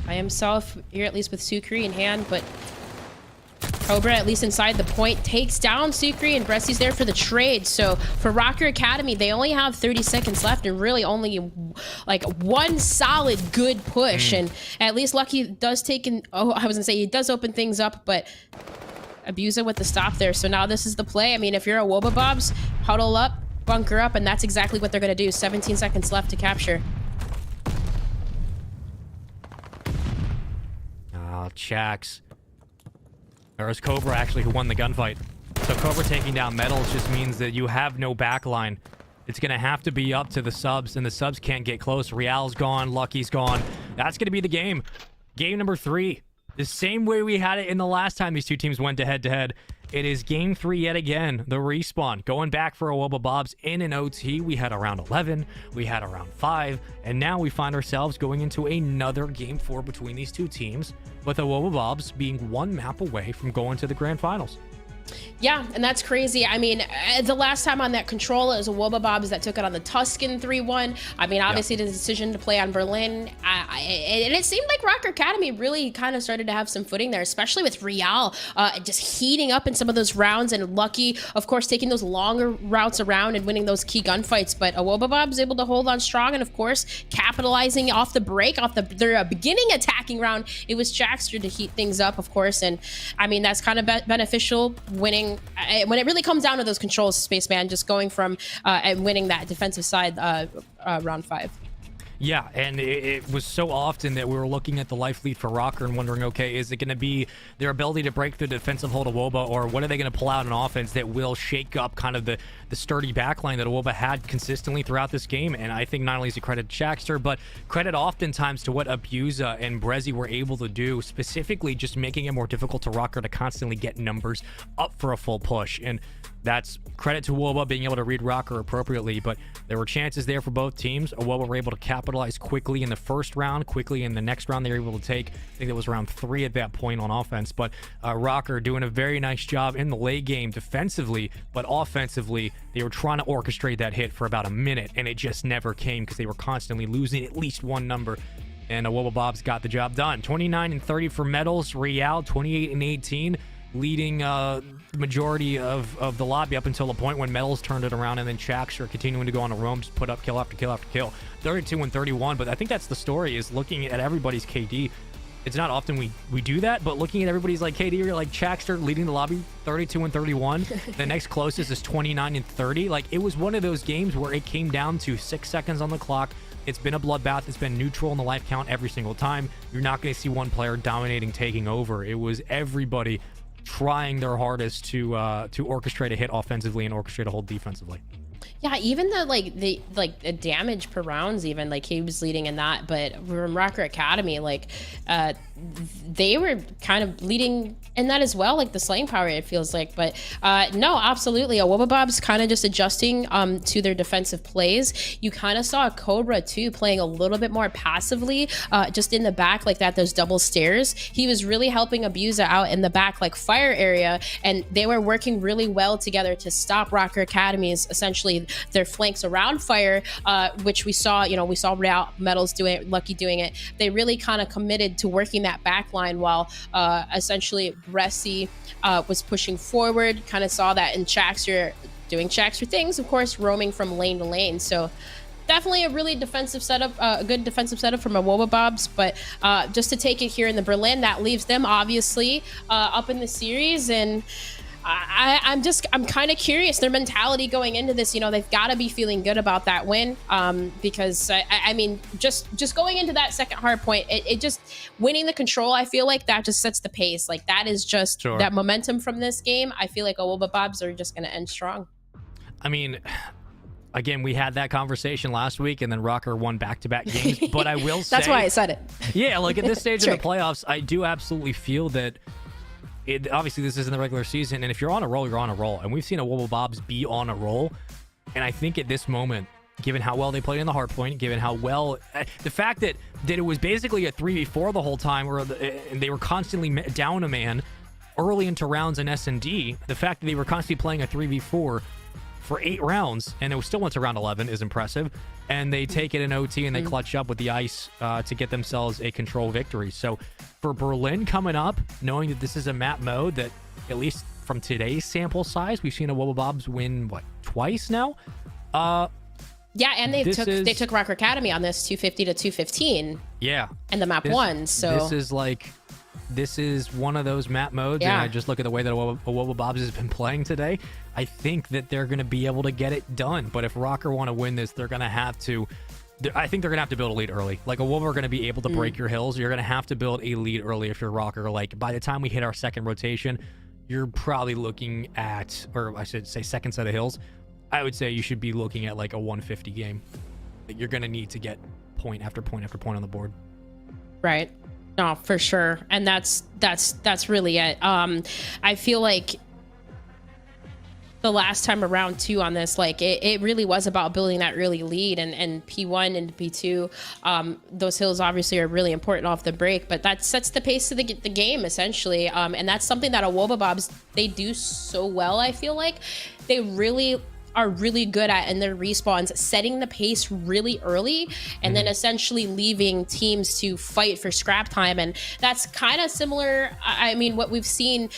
[SPEAKER 2] by himself here, at least with Sukri in hand. But Cobra, at least inside the point, takes down Sukri, and Bressy's there for the trade. So for Rocker Academy, they only have 30 seconds left and really only like one solid good push. And at least Lucky does take in, oh, I was gonna say he does open things up, but Abusa with the stop there. So now this is the play. I mean, if you're a Wobabobs, huddle up, bunker up, and that's exactly what they're gonna do. 17 seconds left to capture.
[SPEAKER 1] Oh, Chax. Or it was Cobra, actually, who won the gunfight. So Cobra taking down Metals just means that you have no backline. It's going to have to be up to the subs, and the subs can't get close. Real's gone. Lucky's gone. That's going to be the game. Game number 3. The same way we had it in the last time these two teams went to head-to-head. It is game 3 yet again. The respawn. Going back for Awobabobs in an OT. We had around 11. We had around 5. And now we find ourselves going into another game 4 between these two teams, with Awobabobs being one map away from going to the grand finals.
[SPEAKER 2] Yeah, and that's crazy. I mean, the last time on that control, it was a Wobabobs that took it on the Tuscan 3-1. I mean, obviously the decision to play on Berlin. And it seemed like Rocker Academy really kind of started to have some footing there, especially with Real just heating up in some of those rounds, and Lucky, of course, taking those longer routes around and winning those key gunfights. But Awobabob's able to hold on strong, and of course, capitalizing off the break, off their beginning attacking round. It was Jackster to heat things up, of course. And I mean, that's kind of beneficial winning when it really comes down to those controls, Spaceman, just going from and winning that defensive side round 5.
[SPEAKER 1] Yeah, and it was so often that we were looking at the life lead for Rocker and wondering, okay, is it going to be their ability to break the defensive hold of Woba, or what are they going to pull out in offense that will shake up kind of the sturdy backline that Woba had consistently throughout this game? And I think not only is it credit to Shaxter, but credit oftentimes to what Abusa and Brezzy were able to do, specifically just making it more difficult to Rocker to constantly get numbers up for a full push. And that's credit to Woba being able to read Rocker appropriately, but there were chances there for both teams. Woba were able to capitalize quickly in the first round, quickly in the next round they were able to take. I think it was round 3 at that point on offense, but Rocker doing a very nice job in the late game defensively, but offensively, they were trying to orchestrate that hit for about a minute, and it just never came because they were constantly losing at least one number. And Awobabobs got the job done. 29 and 30 for Metals. Real 28 and 18. Leading the majority of the lobby up until the point when Metals turned it around, and then Shaxter continuing to go on a roam, just put up kill after kill after kill. 32 and 31, but I think that's the story, is looking at everybody's KD. It's not often we do that, but looking at everybody's like KD, you're like Shaxter leading the lobby 32 and 31. The next closest is 29 and 30. Like, it was one of those games where it came down to 6 seconds on the clock. It's been a bloodbath. It's been neutral in the life count every single time. You're not going to see one player dominating, taking over. It was everybody trying their hardest to orchestrate a hit offensively and orchestrate a hold defensively.
[SPEAKER 2] Yeah, even the damage per rounds, even like he was leading in that. But from Rocker Academy, like they were kind of leading in that as well, like the slaying power, it feels like. But no, absolutely. Awobabob's kind of just adjusting to their defensive plays. You kind of saw Cobra too playing a little bit more passively, just in the back like that, those double stairs. He was really helping Abusa out in the back like fire area, and they were working really well together to stop Rocker Academy's essentially their flanks around fire, which we saw Real Metals doing it, Lucky doing it. They really kind of committed to working that back line while essentially Bresci was pushing forward. Kind of saw that in Chaxter doing Chaxter things, of course, roaming from lane to lane. So definitely a really defensive setup, a good defensive setup from Awobabobs. But just to take it here in the Berlin, that leaves them obviously up in the series. And I'm kind of curious their mentality going into this. They've got to be feeling good about that win, because I mean, just going into that second hard point, it just winning the control. I feel like that just sets the pace. Like that is just that momentum from this game. I feel like Awobabobs are just going to end strong.
[SPEAKER 1] I mean, again, we had that conversation last week, and then Rocker won back-to-back games. But I will say,
[SPEAKER 2] that's why I said it.
[SPEAKER 1] Yeah, like at this stage of the playoffs, I do absolutely feel that. Obviously, this isn't the regular season, and if you're on a roll, you're on a roll. And we've seen Awobabobs be on a roll, and I think at this moment, given how well they played in the hardpoint, given how well, the fact that it was basically a 3v4 the whole time, where they were constantly down a man early into rounds in S&D, the fact that they were constantly playing a 3v4 for 8 rounds, and it still went to round 11 is impressive. And they take it in OT and they clutch up with the ice to get themselves a control victory. So for Berlin coming up, knowing that this is a map mode that, at least from today's sample size, we've seen Awobabobs win, twice now?
[SPEAKER 2] Yeah, and they took Rocker Academy on this 250 to 215.
[SPEAKER 1] Yeah.
[SPEAKER 2] And the map won, so...
[SPEAKER 1] This is one of those map modes, and I just look at the way that Awobabobs has been playing today. I think that they're going to be able to get it done. But if Rocker want to win this, they're going to have to... I think they're going to have to build a lead early. Like, Awoba are going to be able to break your hills. You're going to have to build a lead early if you're Rocker. Like, by the time we hit our second rotation, you're probably looking at... Or I should say second set of hills. I would say you should be looking at, like, a 150 game. You're going to need to get point after point after point on the board.
[SPEAKER 2] Right. No, for sure. And that's really it. I feel like the last time around too on this, like it really was about building that early lead, and P1 and P2, those hills obviously are really important off the break, but that sets the pace of the game essentially. And that's something that Awobabobs, they do so well. I feel like they really are really good at in their respawns, setting the pace really early and then essentially leaving teams to fight for scrap time. And that's kind of similar, I mean, what we've seen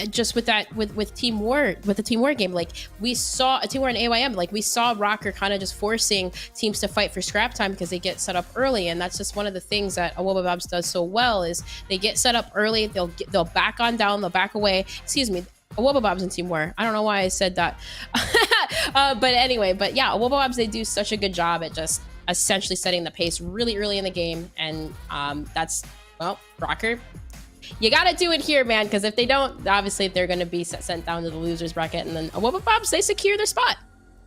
[SPEAKER 2] just with that with Team War, with the Team War game. Like we saw a Team War and AYM, like we saw Rocker kind of just forcing teams to fight for scrap time because they get set up early. And that's just one of the things that Awobabobs does so well, is they get set up early, they'll back on down, they'll back away, excuse me, Awobabobs and Team War. I don't know why I said that. But anyway, but yeah, Awobabobs, they do such a good job at just essentially setting the pace really early in the game. And that's, well, Rocker, you got to do it here, man, because if they don't, obviously they're going to be sent down to the losers bracket. And then Awobabobs, they secure their spot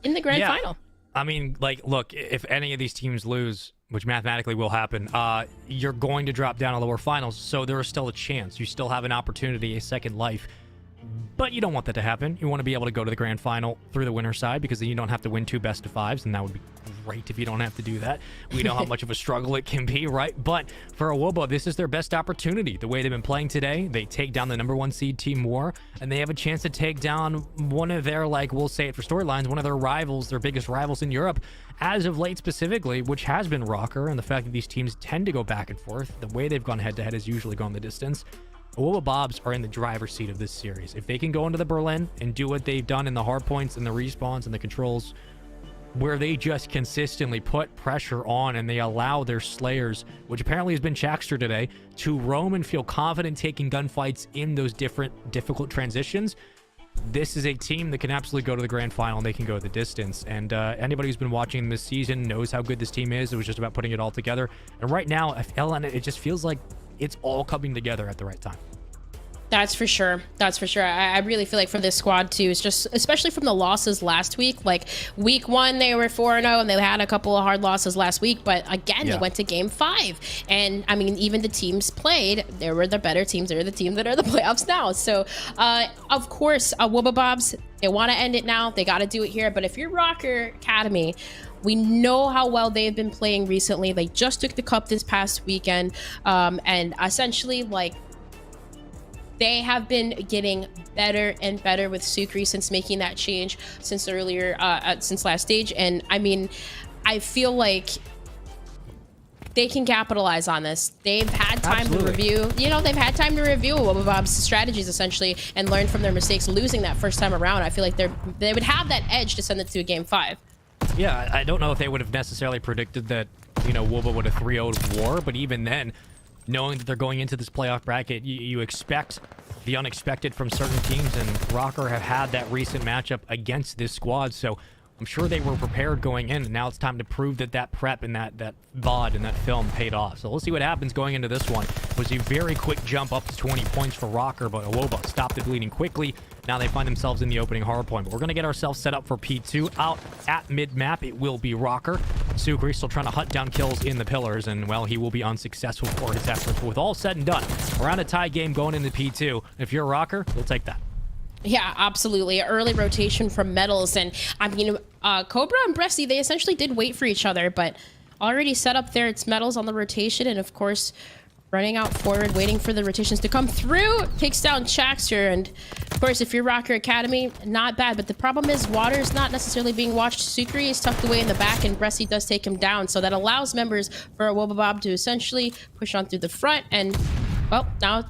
[SPEAKER 2] in the grand final.
[SPEAKER 1] I mean, like, look, if any of these teams lose, which mathematically will happen, you're going to drop down to lower finals. So there is still a chance. You still have an opportunity, a second life. But you don't want that to happen. You want to be able to go to the grand final through the winner's side, because then you don't have to win 2 best-of-5s, and that would be great if you don't have to do that. We know how much of a struggle it can be, right? But for Awoba, this is their best opportunity. The way they've been playing today, they take down the #1 seed Team War, and they have a chance to take down one of their, like, we'll say it for storylines, one of their rivals, their biggest rivals in Europe, as of late specifically, which has been Rocker. And the fact that these teams tend to go back and forth, the way they've gone head-to-head has usually gone the distance. Awobabobs are in the driver's seat of this series. If they can go into the Berlin and do what they've done in the hard points and the respawns and the controls, where they just consistently put pressure on and they allow their slayers, which apparently has been Chaxter today, to roam and feel confident taking gunfights in those different difficult transitions, this is a team that can absolutely go to the grand final, and they can go the distance. And anybody who's been watching this season knows how good this team is. It was just about putting it all together. And right now, it just feels like it's all coming together at the right time.
[SPEAKER 2] That's for sure. That's for sure. I really feel like for this squad too, it's just especially from the losses last week. Like week 1, they were 4-0, and they had a couple of hard losses last week. But again, they went to game 5, and I mean, even the teams played, they were the better teams. They're the team that are the playoffs now. So, of course, Woobabobs, they want to end it now. They got to do it here. But if you're Rocker Academy, we know how well they've been playing recently. They just took the cup this past weekend, and essentially, like, they have been getting better and better with Sukri since making that change since earlier, since last stage. And I mean, I feel like they can capitalize on this. They've had time to review, they've had time to review Woobabob's strategies essentially and learn from their mistakes losing that first time around. I feel like they would have that edge to send it to a game 5.
[SPEAKER 1] Yeah, I don't know if they would have necessarily predicted that, Wooba would have 3-0'd war, but even then, knowing that they're going into this playoff bracket, you expect the unexpected from certain teams, and Rocker have had that recent matchup against this squad, so I'm sure they were prepared going in, and now it's time to prove that that prep and that VOD and that film paid off. So we'll see what happens going into this one. It was a very quick jump up to 20 points for Rocker, but Awoba stopped the bleeding quickly. Now they find themselves in the opening hardpoint. But we're going to get ourselves set up for P2. Out at mid-map, it will be Rocker. Sukri still trying to hunt down kills in the pillars, and, well, he will be unsuccessful for his efforts. But with all said and done, around a tie game going into P2. If you're a Rocker, you'll take that.
[SPEAKER 2] Yeah, absolutely. Early rotation from Metals. And I mean, Cobra and Bresty, they essentially did wait for each other, but already set up there. It's Metals on the rotation. And of course, running out forward, waiting for the rotations to come through. Takes down Chaxter. And of course, if you're Rocker Academy, not bad. But the problem is Water is not necessarily being watched. Sukri is tucked away in the back, and Bresty does take him down. So that allows members for Wobobob to essentially push on through the front. And, well, now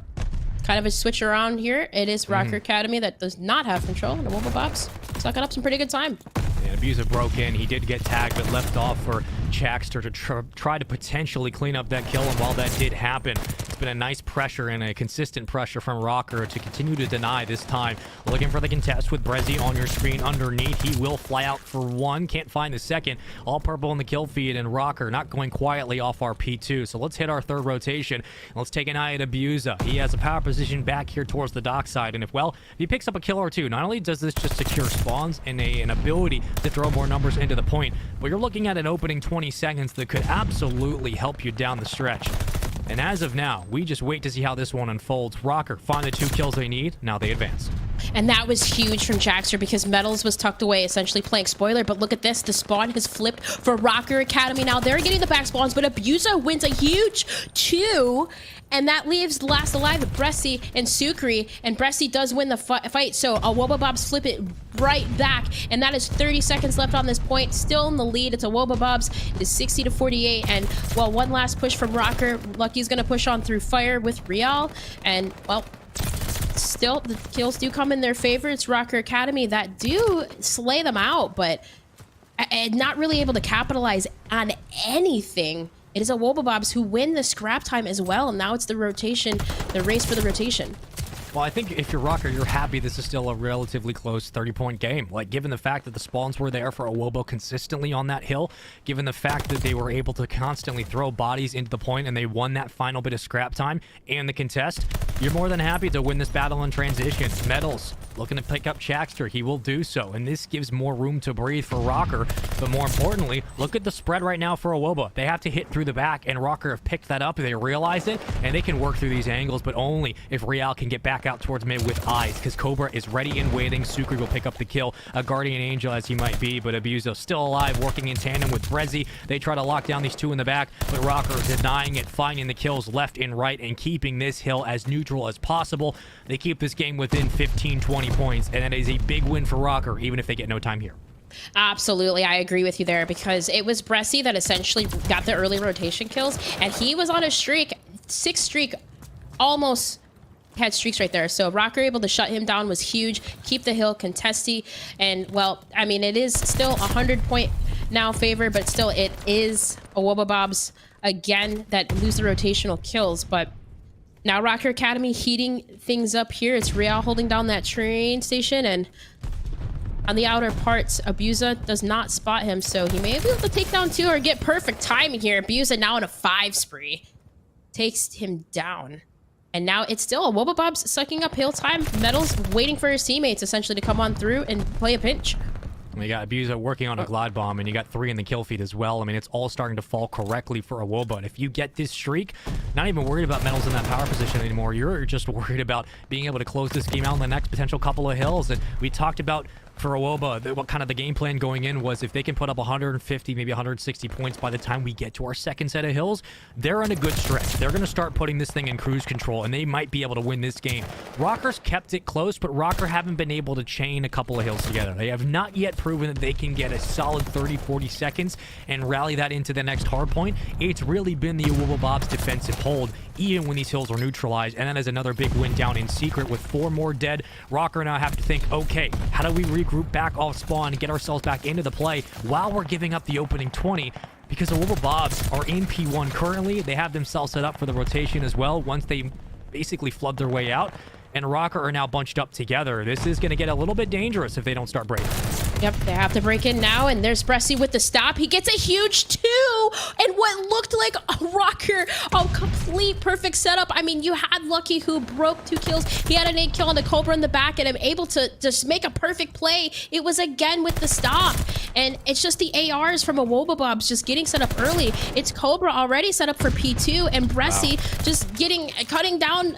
[SPEAKER 2] kind of a switch around here. It is Rocker Academy that does not have control, and the Wobobobs sucking up some pretty good time.
[SPEAKER 1] And Abuser broke in. He did get tagged, but left off for Chaxter to try to potentially clean up that kill, and while that did happen, it's been a nice pressure and a consistent pressure from Rocker to continue to deny this time. Looking for the contest with Brezzy on your screen underneath. He will fly out for one. Can't find the second. All purple in the kill feed, and Rocker not going quietly off our P2. So let's hit our third rotation. Let's take an eye at Abuser. He has a power position back here towards the dock side, and if he picks up a kill or two, not only does this just secure spawns and an ability to throw more numbers into the point, but you're looking at an opening 20 seconds that could absolutely help you down the stretch. And as of now, we just wait to see how this one unfolds. Rocker find the 2 kills they need. Now they advance.
[SPEAKER 2] And that was huge from Chaxter because Metals was tucked away, essentially playing spoiler. But look at this. The spawn has flipped for Rocker Academy. Now they're getting the back spawns, but Abuser wins a huge 2. And that leaves the last alive with Bresty and Sukri. And Bresty does win the fight. So Wobobobs flip it right back. And that is 30 seconds left on this point. Still in the lead. It's a Wobobobs. It is 60-48. And, well, one last push from Rocker. Lucky's going to push on through fire with Real. And, well, still, the kills do come in their favor. It's Rocker Academy that do slay them out, but not really able to capitalize on anything. It is a Wobobobs who win the scrap time as well, and now it's the rotation, the race for the rotation.
[SPEAKER 1] Well, I think if you're Rocker, you're happy this is still a relatively close 30-point game. Like, given the fact that the spawns were there for Awobo consistently on that hill, given the fact that they were able to constantly throw bodies into the point and they won that final bit of scrap time and the contest, you're more than happy to win this battle in transition. Metals looking to pick up Chaxter. He will do so, and this gives more room to breathe for Rocker. But more importantly, look at the spread right now for Awobo. They have to hit through the back, and Rocker have picked that up. They realize it, and they can work through these angles, but only if Real can get back out towards mid with eyes, because Cobra is ready and waiting. Sukri will pick up the kill, a guardian angel as he might be, but Abuso still alive, working in tandem with Brezzy. They try to lock down these 2 in the back, but Rocker denying it, finding the kills left and right, and keeping this hill as neutral as possible. They keep this game within 15-20 points, and that is a big win for Rocker, even if they get no time here.
[SPEAKER 2] Absolutely, I agree with you there, because it was Bresty that essentially got the early rotation kills, and he was on a streak, 6 streak, almost had streaks right there. So Rocker able to shut him down was huge, keep the hill contesty, and, well, I mean, it is still 100-point now favor, but still it is a Wobobobs again that lose the rotational kills. But now Rocker Academy heating things up here. It's Real holding down that train station, and on the outer parts, Abusa does not spot him, so he may be able to take down 2 or get perfect timing here. Abusa now on a 5 spree. Takes him down. And now it's still a Wobblebob's sucking up hill time. Metals waiting for his teammates essentially to come on through and play a pinch.
[SPEAKER 1] We got Abusa working on a Glide Bomb, and you got 3 in the kill feed as well. I mean, it's all starting to fall correctly for Awoba. And if you get this streak, not even worried about Metals in that power position anymore. You're just worried about being able to close this game out in the next potential couple of hills. And we talked about for Awoba, what kind of the game plan going in was if they can put up 150, maybe 160 points by the time we get to our second set of hills, they're on a good stretch. They're going to start putting this thing in cruise control, and they might be able to win this game. Rocker's kept it close, but Rocker haven't been able to chain a couple of hills together. They have not yet proven that they can get a solid 30, 40 seconds and rally that into the next hard point. It's really been the Wobblebob's defensive hold, even when these hills are neutralized, and that is another big win down in secret with 4 more dead. Rocker now have to think, okay, how do we regroup back off spawn and get ourselves back into the play while we're giving up the opening 20? Because the Wobblebobs are in P1 currently. They have themselves set up for the rotation as well once they basically flood their way out. And Rocker are now bunched up together. This is going to get a little bit dangerous if they don't start breaking.
[SPEAKER 2] Yep, they have to break in now, and there's Bressy with the stop. He gets a huge 2, and what looked like a Rocker, a complete perfect setup. I mean, you had Lucky who broke 2 kills. He had an 8 kill on the Cobra in the back, and I'm able to just make a perfect play. It was again with the stop, and it's just the ARs from a Wobblebobs just getting set up early. It's Cobra already set up for P2, and Bressy just cutting down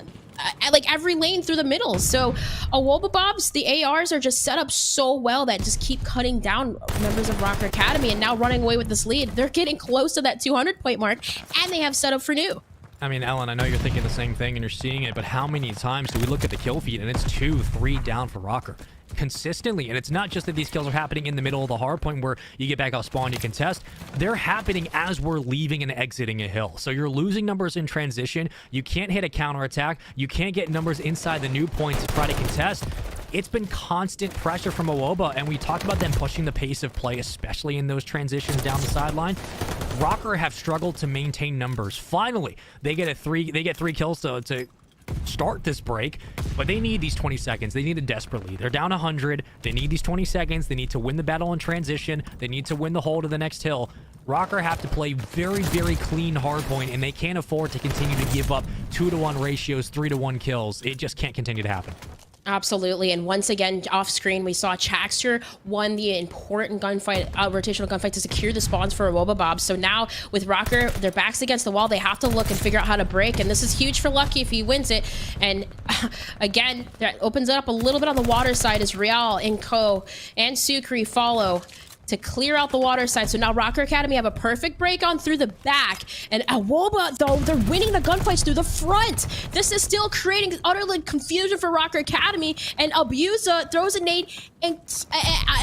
[SPEAKER 2] like every lane through the middle. So a Wobblebobs, the ARs are just set up so well that just keep cutting down members of Rocker Academy, and now running away with this lead. They're getting close to that 200 point mark, and they have set up for new.
[SPEAKER 1] I mean, Ellen, I know you're thinking the same thing and you're seeing it, but how many times do we look at the kill feed and it's 2, 3 down for Rocker? Consistently. And it's not just that these kills are happening in the middle of the hard point where you get back off spawn, you can test. They're happening as we're leaving and exiting a hill. So you're losing numbers in transition. You can't hit a counterattack. You can't get numbers inside the new point to try to contest. It's been constant pressure from Awoba, and we talked about them pushing the pace of play, especially in those transitions down the sideline. Rocker have struggled to maintain numbers. Finally, they get 3 kills to start this break, but they need these 20 seconds. They need it desperately. They're down 100. They need these 20 seconds. They need to win the battle in transition. They need to win the hole to the next hill. Rocker have to play very, very clean hardpoint, and they can't afford to continue to give up 2-to-1 ratios, 3-to-1 kills. It just can't continue to happen.
[SPEAKER 2] Absolutely, and once again, off screen, we saw Chaxter won the important gunfight, rotational gunfight to secure the spawns for Wobblebobs. So now with Rocker, their backs against the wall, they have to look and figure out how to break, and this is huge for Lucky if he wins it. And again, that opens it up a little bit on the water side as Real and Co and Sukri follow to clear out the water side. So now Rocker Academy have a perfect break on through the back. And Awoba, though, they're winning the gunfights through the front. This is still creating utterly confusion for Rocker Academy. And Abusa throws a nade and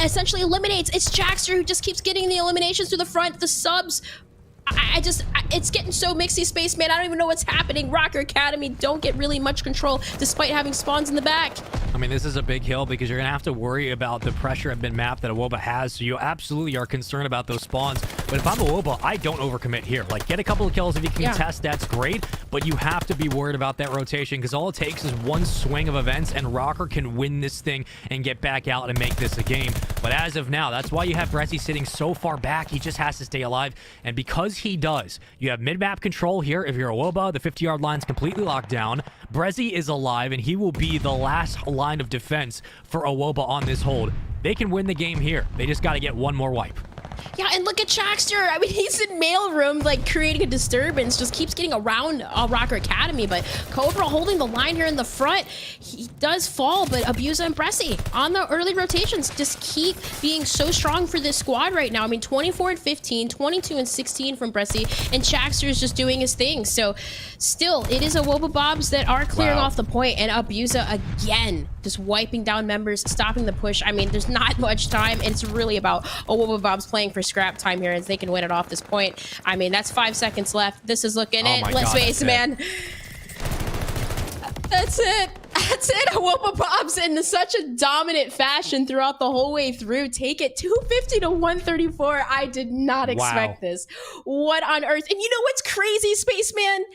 [SPEAKER 2] essentially eliminates. It's Jackster who just keeps getting the eliminations through the front. The subs, it's getting so mixy, Spaceman. I don't even know what's happening. Rocker Academy don't get really much control despite having spawns in the back.
[SPEAKER 1] I mean, this is a big hill because you're going to have to worry about the pressure and been map that Awoba has, so you absolutely are concerned about those spawns. But if I'm Awoba, I don't overcommit here. Like, get a couple of kills if you can test, that's great, but you have to be worried about that rotation because all it takes is one swing of events and Rocker can win this thing and get back out and make this a game. But as of now, that's why you have Bressy sitting so far back. He just has to stay alive, and because he does, you have mid-map control here. If you're Awoba, the 50-yard line's completely locked down. Bressy is alive, and he will be the last line of defense for Awoba on this hold. They can win the game here. They just got to get one more wipe.
[SPEAKER 2] Yeah, and look at Chaxter. I mean, he's in mailroom, like, creating a disturbance. Just keeps getting around Rocker Academy. But Cobra holding the line here in the front. He does fall, but Abusa and Bressy on the early rotations just keep being so strong for this squad right now. I mean, 24 and 15, 22 and 16 from Bressy, and Chaxter is just doing his thing. So, still, it is a Wobblebobs that are clearing off the point, and Abusa again just wiping down members, stopping the push. I mean, there's not much time. It's really about a Wobblebobs playing for scrap time here as they can win it off this point. I mean, that's 5 seconds left. This is looking it. Let's face it, man. That's it. That's it. Wobblebobs in such a dominant fashion throughout the whole way through. Take it 250 to 134. I did not expect this. What on earth? And you know what's crazy, Spaceman?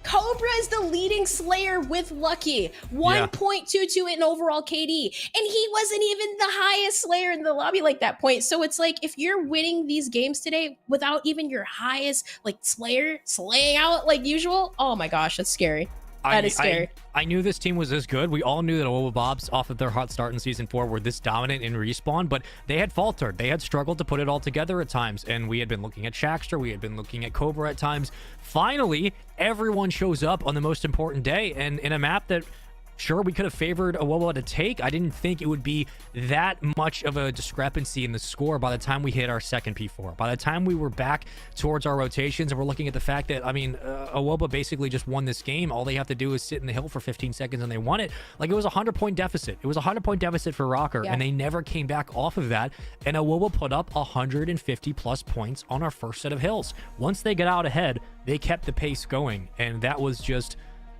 [SPEAKER 2] Cobra is the leading Slayer with Lucky, 1.22 in overall KD, and he wasn't even the highest Slayer in the lobby like that point. So it's like, if you're winning these games today without even your highest like Slayer slaying out like usual, oh my gosh, that's scary. That is scary.
[SPEAKER 1] I knew this team was this good. We all knew that Awoba Bobs, off of their hot start in Season 4, were this dominant in Respawn, but they had faltered. They had struggled to put it all together at times, and we had been looking at Shaxter, we had been looking at Cobra at times. Finally, everyone shows up on the most important day, and in a map that, sure, we could have favored Awoba to take. I didn't think it would be that much of a discrepancy in the score by the time we hit our second P4. By the time we were back towards our rotations and we're looking at the fact that, I mean, Awoba basically just won this game. All they have to do is sit in the hill for 15 seconds and they won it. Like, it was a 100-point deficit. It was a 100-point deficit for Rocker, and they never came back off of that. And Awoba put up 150-plus points on our first set of hills. Once they got out ahead, they kept the pace going, and that was just...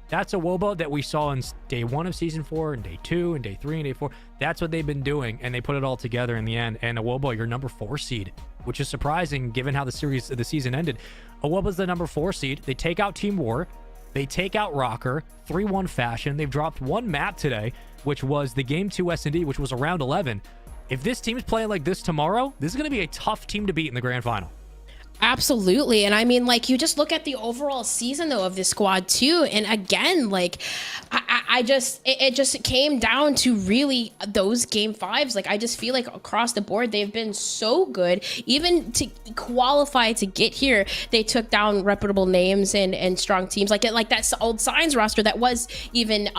[SPEAKER 1] That's Awoba that we saw in day 1 of Season 4, and day 2, and day 3, and day 4. That's what they've been doing, and they put it all together in the end. And Awoba, your number 4 seed, which is surprising given how the season ended. Awoba's the number 4 seed. They take out Team War. They take out Rocker, 3-1 fashion. They've dropped one map today, which was the Game 2 S&D, which was around 11. If this team's playing like this tomorrow, this is going to be a tough team to beat in the grand final.
[SPEAKER 2] Absolutely. And I mean, like, you just look at the overall season though of this squad too, and again, like, it just came down to really those game 5s. Like, I just feel like across the board they've been so good. Even to qualify to get here, they took down reputable names and strong teams like that old Signs roster that was even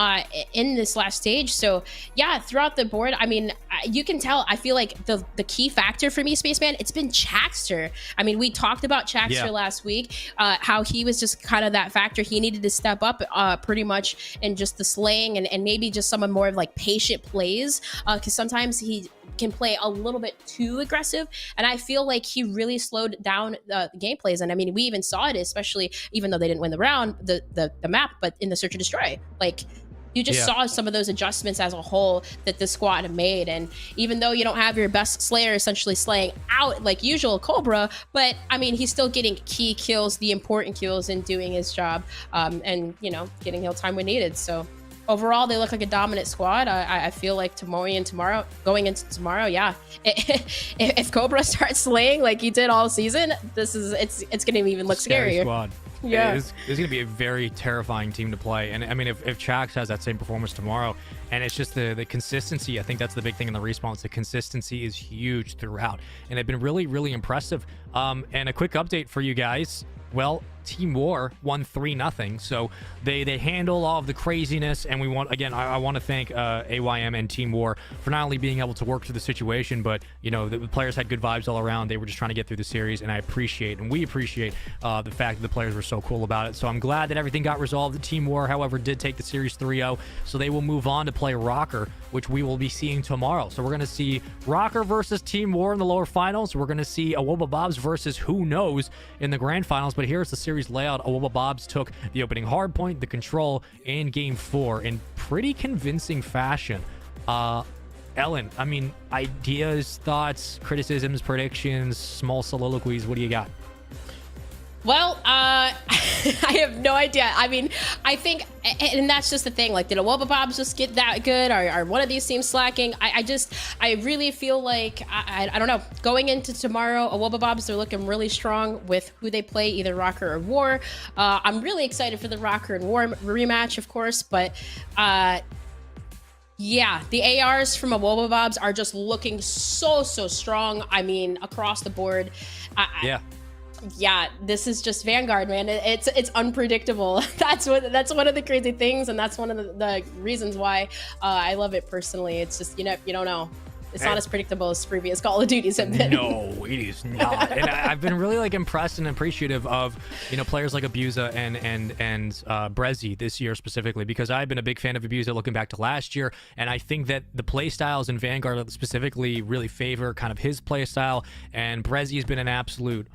[SPEAKER 2] in this last stage. So yeah, throughout the board, I mean, you can tell. I feel like the key factor for me, Spaceman, it's been Chaxter. I mean, we talked about Chaxter last week, how he was just kind of that factor. He needed to step up pretty much in just the slaying and maybe just some of more of like patient plays, because sometimes he can play a little bit too aggressive, and I feel like he really slowed down the game plays. And I mean, we even saw it, especially even though they didn't win the round, the map, but in the Search and Destroy, like, you just saw some of those adjustments as a whole that the squad made. And even though you don't have your best Slayer essentially slaying out like usual Cobra, but I mean, he's still getting key kills, the important kills, and doing his job, and, you know, getting heal time when needed. So overall, they look like a dominant squad. I feel like going into tomorrow, yeah, if Cobra starts slaying like he did all season, it's going to even look scarier.
[SPEAKER 1] Squad. Yeah, it's going to be a very terrifying team to play. And I mean, if Chax has that same performance tomorrow, and it's just the consistency, I think that's the big thing in the response. The consistency is huge throughout, and they've been really, really impressive. And a quick update for you guys. Well, Team War won 3-0, so they handle all of the craziness, and we want, again, I want to thank AYM and Team War for not only being able to work through the situation, but, you know, the players had good vibes all around. They were just trying to get through the series, and I appreciate, and we appreciate the fact that the players were so cool about it. So I'm glad that everything got resolved. The Team War, however, did take the series 3-0, so they will move on to play Rocker, which we will be seeing tomorrow. So we're going to see Rocker versus Team War in the lower finals. We're going to see Awoba Bobs versus who knows in the grand finals. But here's the series layout. Awoba Bobs took the opening hardpoint, the control, and game 4 in pretty convincing fashion. Ellen, I mean, ideas, thoughts, criticisms, predictions, small soliloquies. What do you got?
[SPEAKER 2] Well, I have no idea. I mean, I think, and that's just the thing, like, did Awoba Bobs just get that good? Are one of these teams slacking? I really feel like, I don't know, going into tomorrow, Awoba Bobs, they're looking really strong with who they play, either Rocker or War. I'm really excited for the Rocker and War rematch, of course, but yeah, the ARs from Awoba Bobs are just looking so strong. I mean, across the board. Yeah, this is just Vanguard, man. It's unpredictable. That's one of the crazy things, and that's one of the reasons why I love it personally. It's just, you don't know. It's not as predictable as previous Call of Duties have been.
[SPEAKER 1] No, it is not. And I've been really like impressed and appreciative of, players like Abusa and Brezzy this year specifically, because I've been a big fan of Abusa looking back to last year, and I think that the play styles in Vanguard specifically really favor kind of his play style, and Brezzy has been an absolute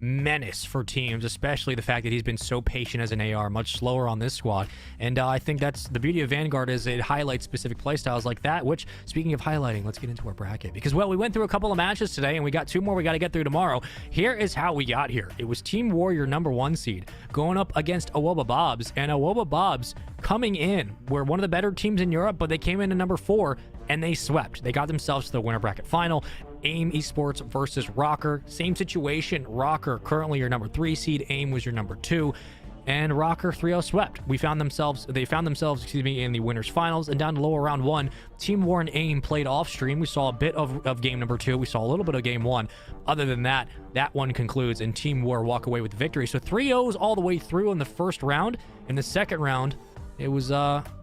[SPEAKER 1] menace for teams, especially the fact that he's been so patient as an AR, much slower on this squad. And I think that's the beauty of Vanguard, is it highlights specific playstyles like that, which, speaking of highlighting, let's get into our bracket, because, well, we went through a couple of matches today and we got 2 more we got to get through tomorrow. Here is how we got here. It was Team Warrior number 1 seed going up against Awoba Bobs, and Awoba Bobs coming in were one of the better teams in Europe, but they came in at number 4 and they swept. They got themselves to the winner bracket final. AIM Esports versus Rocker. Same situation. Rocker currently your number 3 seed. AIM was your number 2. and Rocker 3-0 swept. They found themselves, excuse me, in the winners finals, and down to lower round 1, Team War and AIM played off stream. We saw a bit of game number 2. We saw a little bit of game 1. Other than that, that one concludes, and Team War walk away with the victory. So 3-0s all the way through in the first round. In the second round, it was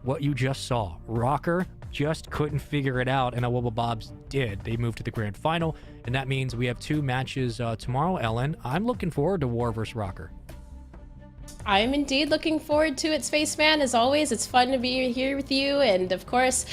[SPEAKER 1] what you just saw. Rocker just couldn't figure it out, and Wubba Bobs did. They moved to the grand final, and that means we have 2 matches tomorrow, Ellen. I'm looking forward to War versus Rocker.
[SPEAKER 2] I am indeed looking forward to it, Spaceman. As always, it's fun to be here with you, and of course,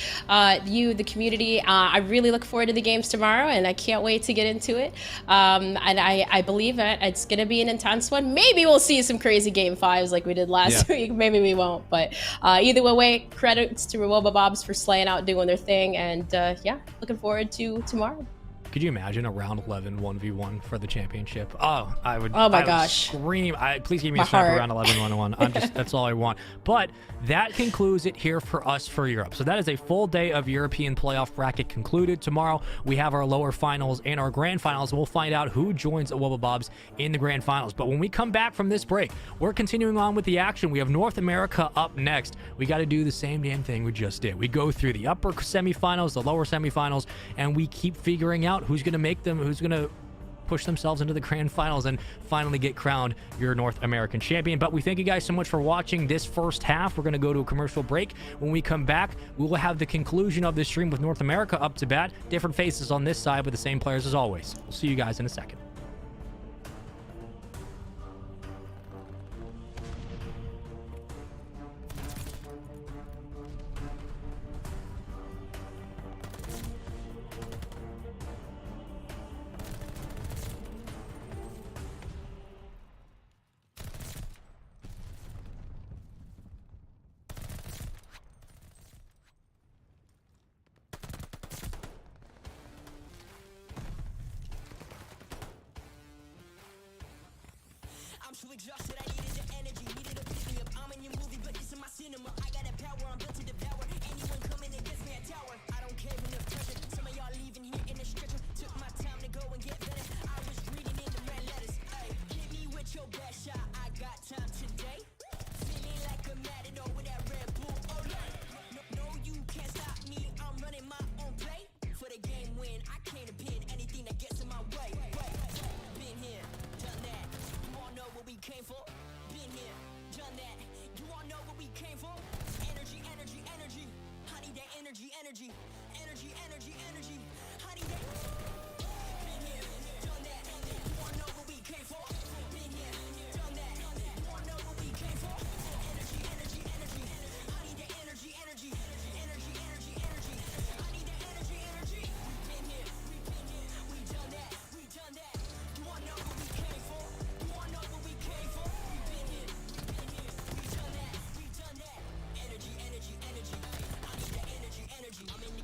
[SPEAKER 2] you, the community. I really look forward to the games tomorrow, and I can't wait to get into it. And I believe that it's going to be an intense one. Maybe we'll see some crazy game 5s like we did last week. Maybe we won't, but either way, credits to Wubba Bobs for slaying out, doing their thing, and yeah, looking forward to tomorrow.
[SPEAKER 1] Could you imagine a round 11 1v1 for the championship? Oh, I would.
[SPEAKER 2] Oh my
[SPEAKER 1] I would
[SPEAKER 2] gosh!
[SPEAKER 1] Scream! Please give me
[SPEAKER 2] My
[SPEAKER 1] a sniper
[SPEAKER 2] heart.
[SPEAKER 1] round 11 1v1. I'm just that's all I want. But that concludes it here for us for Europe. So that is a full day of European playoff bracket concluded. Tomorrow we have our lower finals and our grand finals, and we'll find out who joins Wubba Bobs in the grand finals. But when we come back from this break, we're continuing on with the action. We have North America up next. We got to do the same damn thing we just did. We go through the upper semifinals, the lower semifinals, and we keep figuring out who's going to make them, who's going to push themselves into the grand finals and finally get crowned your North American champion. But we thank you guys so much for watching this first half. We're going to go to a commercial break. When we come back, we will have the conclusion of the stream with North America up to bat. Different faces on this side, but the same players as always. We'll see you guys in a second.
[SPEAKER 3] I'm so exhausted, I needed the energy, needed a pick me up. I'm in your movie, but this is my cinema. I got a power, I'm built to devour. Anyone coming against me, a tower. I don't care enough pressure. Some of y'all leaving here in a stretcher. Took my time to go and get better. I was reading in the red letters. Ay, hit me with your best shot. I got time today. Feeling like a matador with that Red Bull. Oh yeah. No, you can't stop me. I'm running my own play. For the game win, I can't pin anything that gets in my way. Been here, done that. You all know what we came for. Been here, done that. You all know what we came for. Energy, energy, energy. I need that energy, energy. Energy, energy, energy. I need that. Been here, done that. You all know what we came for. Been here, done that. You all know what we came for. Energy, energy, energy. I need that energy, energy. Energy, energy, energy. I need that energy, energy. Been here, we done that. We done that. You all know what we came for. You all know what we came for. We been here, we done that. We done that. Energy, energy, energy. I need that energy, energy. I'm in the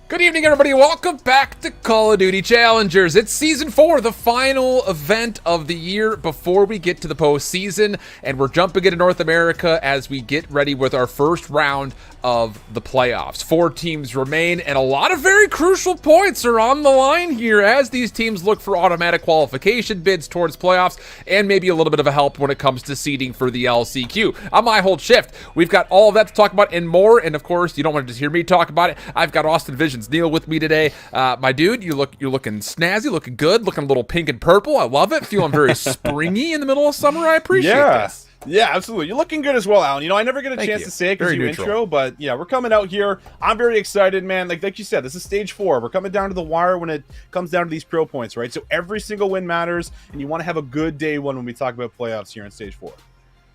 [SPEAKER 5] Good evening, everybody. Welcome back to Call of Duty Challengers. It's Season 4, the final event of the year before we get to the postseason, and we're jumping into North America as we get ready with our first round of the playoffs. 4 teams remain, and a lot of very crucial points are on the line here as these teams look for automatic qualification bids towards playoffs and maybe a little bit of a help when it comes to seeding for the LCQ. On my whole shift, we've got all of that to talk about and more, and of course, you don't want to just hear me talk about it. I've got Austin Visions Neal with me today. My dude, you're looking snazzy, looking good, looking a little pink and purple. I love it. Feeling very springy in the middle of summer. I appreciate this.
[SPEAKER 6] Yeah, absolutely. You're looking good as well, Alan. You know, I never get a chance to say it because you intro, but yeah, we're coming out here. I'm very excited, man. Like you said, this is stage 4. We're coming down to the wire when it comes down to these pro points, right? So every single win matters, and you want to have a good day one when we talk about playoffs here in stage 4.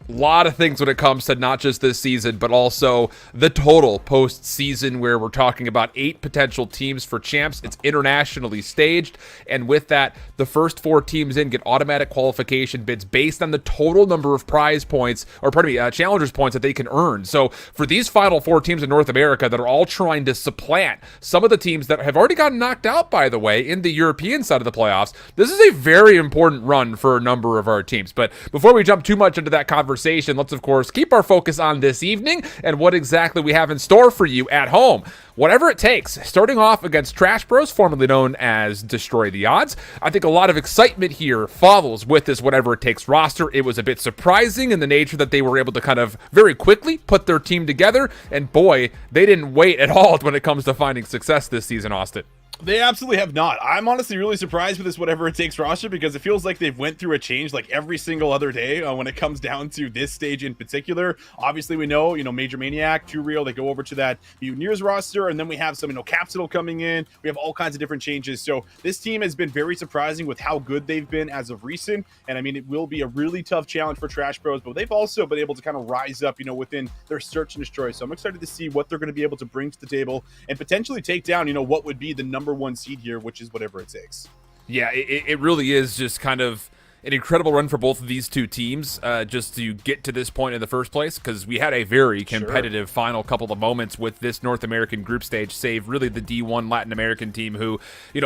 [SPEAKER 5] A lot of things when it comes to not just this season, but also the total postseason, where we're talking about 8 potential teams for champs. It's internationally staged, and with that, the first 4 teams in get automatic qualification bids based on the total number of prize points, or challengers points that they can earn. So for these final 4 teams in North America that are all trying to supplant some of the teams that have already gotten knocked out, by the way, in the European side of the playoffs, this is a very important run for a number of our teams. But before we jump too much into that conversation, let's of course keep our focus on this evening and what exactly we have in store for you at home. Whatever it takes, starting off against Trash Bros, formerly known as Destroy the Odds. I think a lot of excitement here follows with this whatever it takes roster. It was a bit surprising in the nature that they were able to kind of very quickly put their team together, and boy, they didn't wait at all when it comes to finding success this season, Austin.
[SPEAKER 6] They absolutely have not. I'm honestly really surprised with this whatever it takes roster because it feels like they've went through a change like every single other day when it comes down to this stage in particular. Obviously, we know, Major Maniac, Too Real, they go over to that Mutineers roster, and then we have some, Capsule coming in. We have all kinds of different changes. So this team has been very surprising with how good they've been as of recent. And I mean, it will be a really tough challenge for Trash Bros, but they've also been able to kind of rise up, within their search and destroy. So I'm excited to see what they're going to be able to bring to the table and potentially take down, what would be the number 1 seed here, which is whatever it takes.
[SPEAKER 5] Yeah, it really is just kind of an incredible run for both of these 2 teams just to get to this point in the first place, because we had a very competitive final couple of moments with this North American group stage, save really the D1 Latin American team who,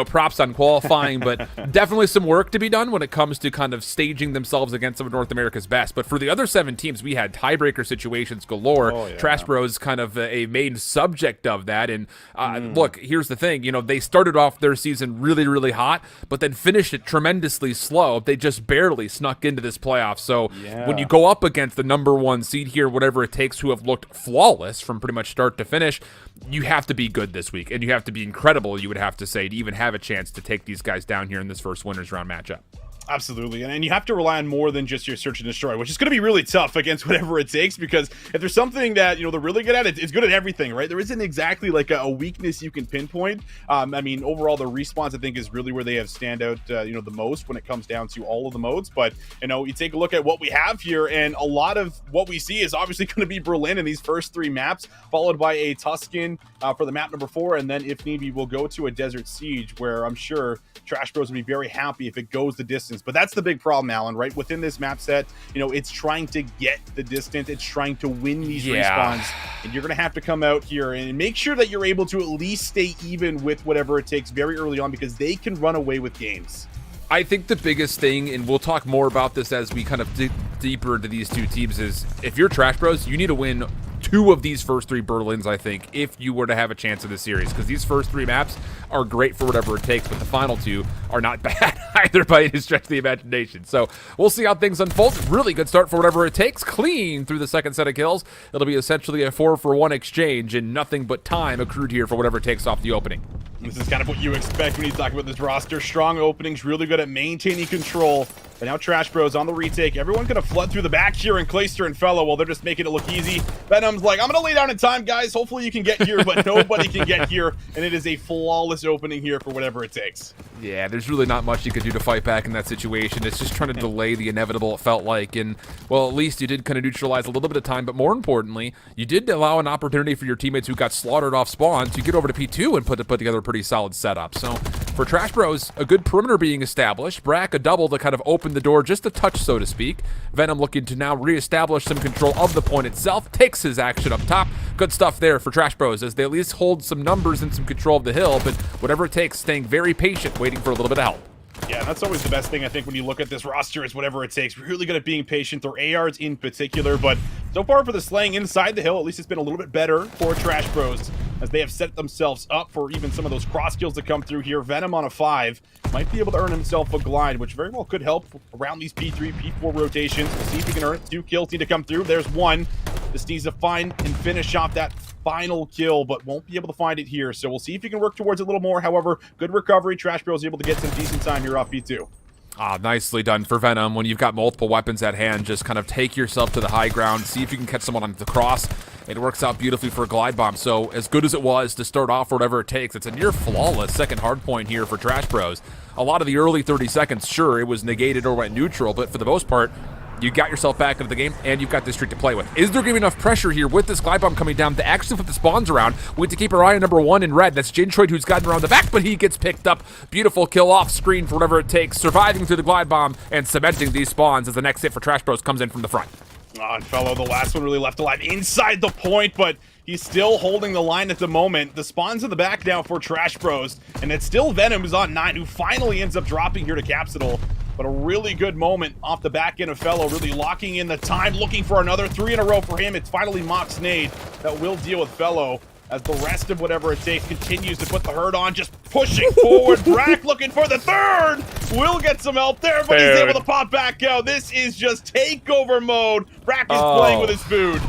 [SPEAKER 5] props on qualifying, but definitely some work to be done when it comes to kind of staging themselves against some of North America's best. But for the other 7 teams, we had tiebreaker situations galore. Trash Bros kind of a main subject of that. And look, here's the thing, they started off their season really, really hot, but then finished it tremendously slow. They just barely snuck into this playoff. So when you go up against the number 1 seed here, whatever it takes, who have looked flawless from pretty much start to finish, you have to be good this week, and you have to be incredible, you would have to say, to even have a chance to take these guys down here in this first winners round matchup.
[SPEAKER 6] Absolutely, and you have to rely on more than just your search and destroy, which is going to be really tough against whatever it takes, because if there's something that they're really good at, it's good at everything, right? There isn't exactly like a weakness you can pinpoint. I mean, overall, the respawns I think is really where they have stand out, the most when it comes down to all of the modes. But you take a look at what we have here, and a lot of what we see is obviously going to be Berlin in these first 3 maps, followed by a Tuscan for the map number 4, and then if need be, we'll go to a Desert Siege, where I'm sure Trash Bros would be very happy if it goes the distance. But that's the big problem, Alan, right? Within this map set, it's trying to get the distance. It's trying to win these respawns. And you're going to have to come out here and make sure that you're able to at least stay even with whatever it takes very early on, because they can run away with games.
[SPEAKER 5] I think the biggest thing, and we'll talk more about this as we kind of dig deeper into these 2 teams, is if you're Trash Bros, you need to win 2 of these first 3 Berlins, I think, if you were to have a chance in the series, because these first 3 maps are great for whatever it takes, but the final 2 are not bad either by any stretch of the imagination. So we'll see how things unfold. Really good start for whatever it takes. Clean through the second set of kills. It'll be essentially a 4-for-1 exchange, and nothing but time accrued here for whatever it takes off the opening.
[SPEAKER 6] This is kind of what you expect when you talk about this roster. Strong openings, really good at maintaining control. But now Trash Bros on the retake. Everyone gonna flood through the back here, and Clayster and Fellow, well, they're just making it look easy. Venom's like, I'm gonna lay down in time, guys. Hopefully you can get here, but nobody can get here. And it is a flawless opening here for whatever it takes.
[SPEAKER 5] Yeah, there's really not much you could do to fight back in that situation. It's just trying to delay the inevitable, it felt like. And, well, at least you did kind of neutralize a little bit of time. But more importantly, you did allow an opportunity for your teammates who got slaughtered off spawn to get over to P2 and put together a pretty solid setup. So For Trash Bros, a good perimeter being established. Brack a double to kind of open the door just a touch, so to speak. Venom looking to now reestablish some control of the point itself. Takes his action up top. Good stuff there for Trash Bros as they at least hold some numbers and some control of the hill, but whatever it takes, staying very patient, waiting for a little bit of help.
[SPEAKER 6] Yeah, that's always the best thing, I think, when you look at this roster is whatever it takes. Really good at being patient, their ARs in particular, but so far for the slaying inside the hill, at least it's been a little bit better for Trash Bros as they have set themselves up for even some of those cross kills to come through here. Venom on a 5 might be able to earn himself a glide, which very well could help around these P3, P4 rotations. We'll see if he can earn it. 2 kills need to come through. There's 1. Just needs to find and finish off that final kill, but won't be able to find it here. So we'll see if he can work towards it a little more. However, good recovery. Trash Bros able to get some decent time here off P2.
[SPEAKER 5] Nicely done for Venom. When you've got multiple weapons at hand, just kind of take yourself to the high ground, see if you can catch someone on the cross. It works out beautifully for a glide bomb. So as good as it was to start off whatever it takes, it's a near flawless second hard point here for Trash Bros. A lot of the early 30 seconds, sure, it was negated or went neutral, but for the most part, you got yourself back into the game, and you've got this streak to play with. Is there going to be enough pressure here with this glide bomb coming down to actually flip the spawns around? We have to keep our eye on number 1 in red. That's Jintroid, who's gotten around the back, but he gets picked up. Beautiful kill off screen for whatever it takes, surviving through the glide bomb and cementing these spawns as the next hit for Trash Bros comes in from the front.
[SPEAKER 6] And Fellow, the last one really left alive inside the point, but he's still holding the line at the moment. The spawn's in the back now for Trash Bros, and it's still Venom who's on 9, who finally ends up dropping here to Capsidal. But a really good moment off the back end of Fellow, really locking in the time, looking for another 3 in a row for him. It's finally Mock's nade that will deal with Fellow as the rest of whatever it takes continues to put the hurt on, just pushing forward. Brack looking for the 3rd. Will get some help there, but he's able to pop back out. This is just takeover mode. Brack is playing with his food.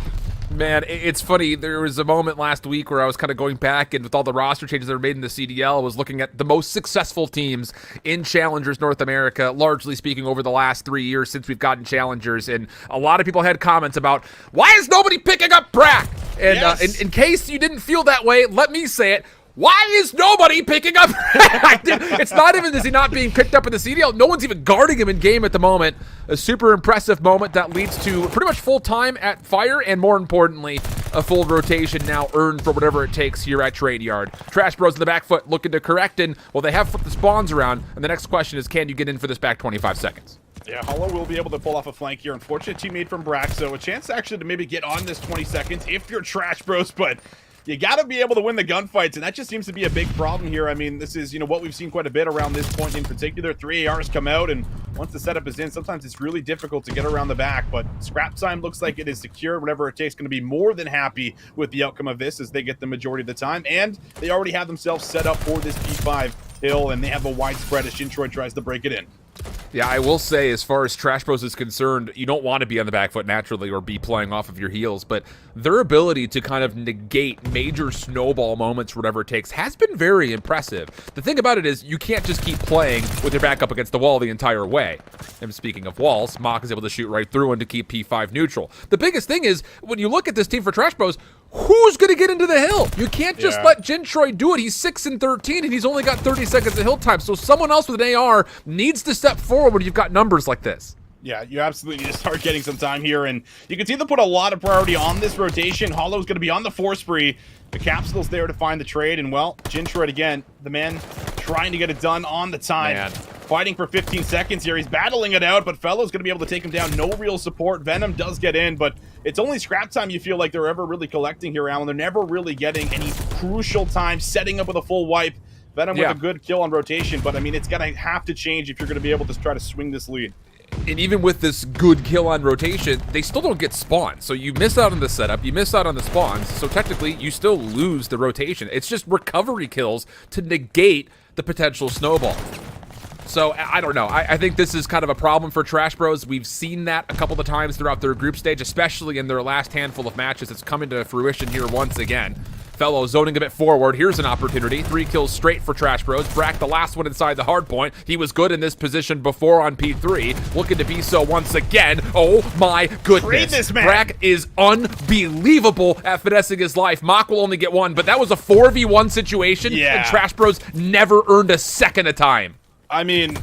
[SPEAKER 5] Man, it's funny. There was a moment last week where I was kind of going back and with all the roster changes that were made in the CDL, I was looking at the most successful teams in Challengers North America, largely speaking over the last 3 years since we've gotten Challengers. And a lot of people had comments about, why is nobody picking up Brack? And
[SPEAKER 6] Yes.
[SPEAKER 5] in case you didn't feel that way, let me say it. Why is nobody picking up Brack? It's not even is he not being picked up in the CDL. No one's even guarding him in game at the moment. A super impressive moment that leads to pretty much full time at Fire, and more importantly, a full rotation now earned for whatever it takes here at Trade Yard. Trash Bros in the back foot looking to correct, and well, they have flipped the spawns around. And the next question is, can you get in for this back 25 seconds?
[SPEAKER 6] Yeah, Hollow will be able to pull off a flank here. Unfortunate teammate from Brack, so a chance actually to maybe get on this 20 seconds if you're Trash Bros, but you got to be able to win the gunfights, and that just seems to be a big problem here. I mean, this is, what we've seen quite a bit around this point in particular. 3 ARs come out, and once the setup is in, sometimes it's really difficult to get around the back, but Scrap Time looks like it is secure. Whatever it takes, going to be more than happy with the outcome of this as they get the majority of the time, and they already have themselves set up for this P5 hill, and they have a widespread as Jintroid tries to break it in.
[SPEAKER 5] Yeah, I will say, as far as Trash Bros is concerned, you don't want to be on the back foot naturally or be playing off of your heels, but their ability to kind of negate major snowball moments, whatever it takes, has been very impressive. The thing about it is, you can't just keep playing with your back up against the wall the entire way. And speaking of walls, Mock is able to shoot right through and to keep P5 neutral. The biggest thing is, when you look at this team for Trash Bros, who's going to get into the hill? You can't just let Jintroid do it. He's 6 and 13, and he's only got 30 seconds of hill time. So someone else with an AR needs to step forward when you've got numbers like this.
[SPEAKER 6] Yeah, you absolutely need to start getting some time here, and you can see them put a lot of priority on this rotation. Hollow's going to be on the 4 spree. The Capsule's there to find the trade, and well, Jintroid again, the man trying to get it done on the time.
[SPEAKER 5] Man.
[SPEAKER 6] Fighting for 15 seconds here. He's battling it out, but Fellow's going to be able to take him down. No real support. Venom does get in, but it's only Scrap Time you feel like they're ever really collecting here, Alan. They're never really getting any crucial time, setting up with a full wipe. Venom with a good kill on rotation, but I mean, it's going to have to change if you're going to be able to try to swing this lead.
[SPEAKER 5] And even with this good kill on rotation, they still don't get spawned. So you miss out on the setup, you miss out on the spawns, so technically you still lose the rotation. It's just recovery kills to negate the potential snowball. So, I don't know. I think this is kind of a problem for Trash Bros. We've seen that a couple of times throughout their group stage, especially in their last handful of matches. It's coming to fruition here once again. Fellow zoning a bit forward. Here's an opportunity. 3 kills straight for Trash Bros. Brack, the last one inside the hard point. He was good in this position before on P3. Looking to be so once again. Oh my goodness.
[SPEAKER 6] Trade this man.
[SPEAKER 5] Brack is unbelievable at finessing his life. Mock will only get 1, but that was a 4v1 situation, and Trash Bros never earned a second of time.
[SPEAKER 6] I mean,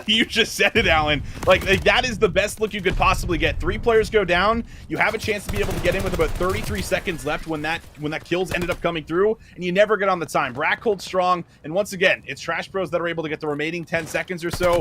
[SPEAKER 6] You just said it, Alan. Like, that is the best look you could possibly get. 3 players go down. You have a chance to be able to get in with about 33 seconds left when that kills ended up coming through, and you never get on the time. Brack holds strong, and once again, it's Trash Bros that are able to get the remaining 10 seconds or so,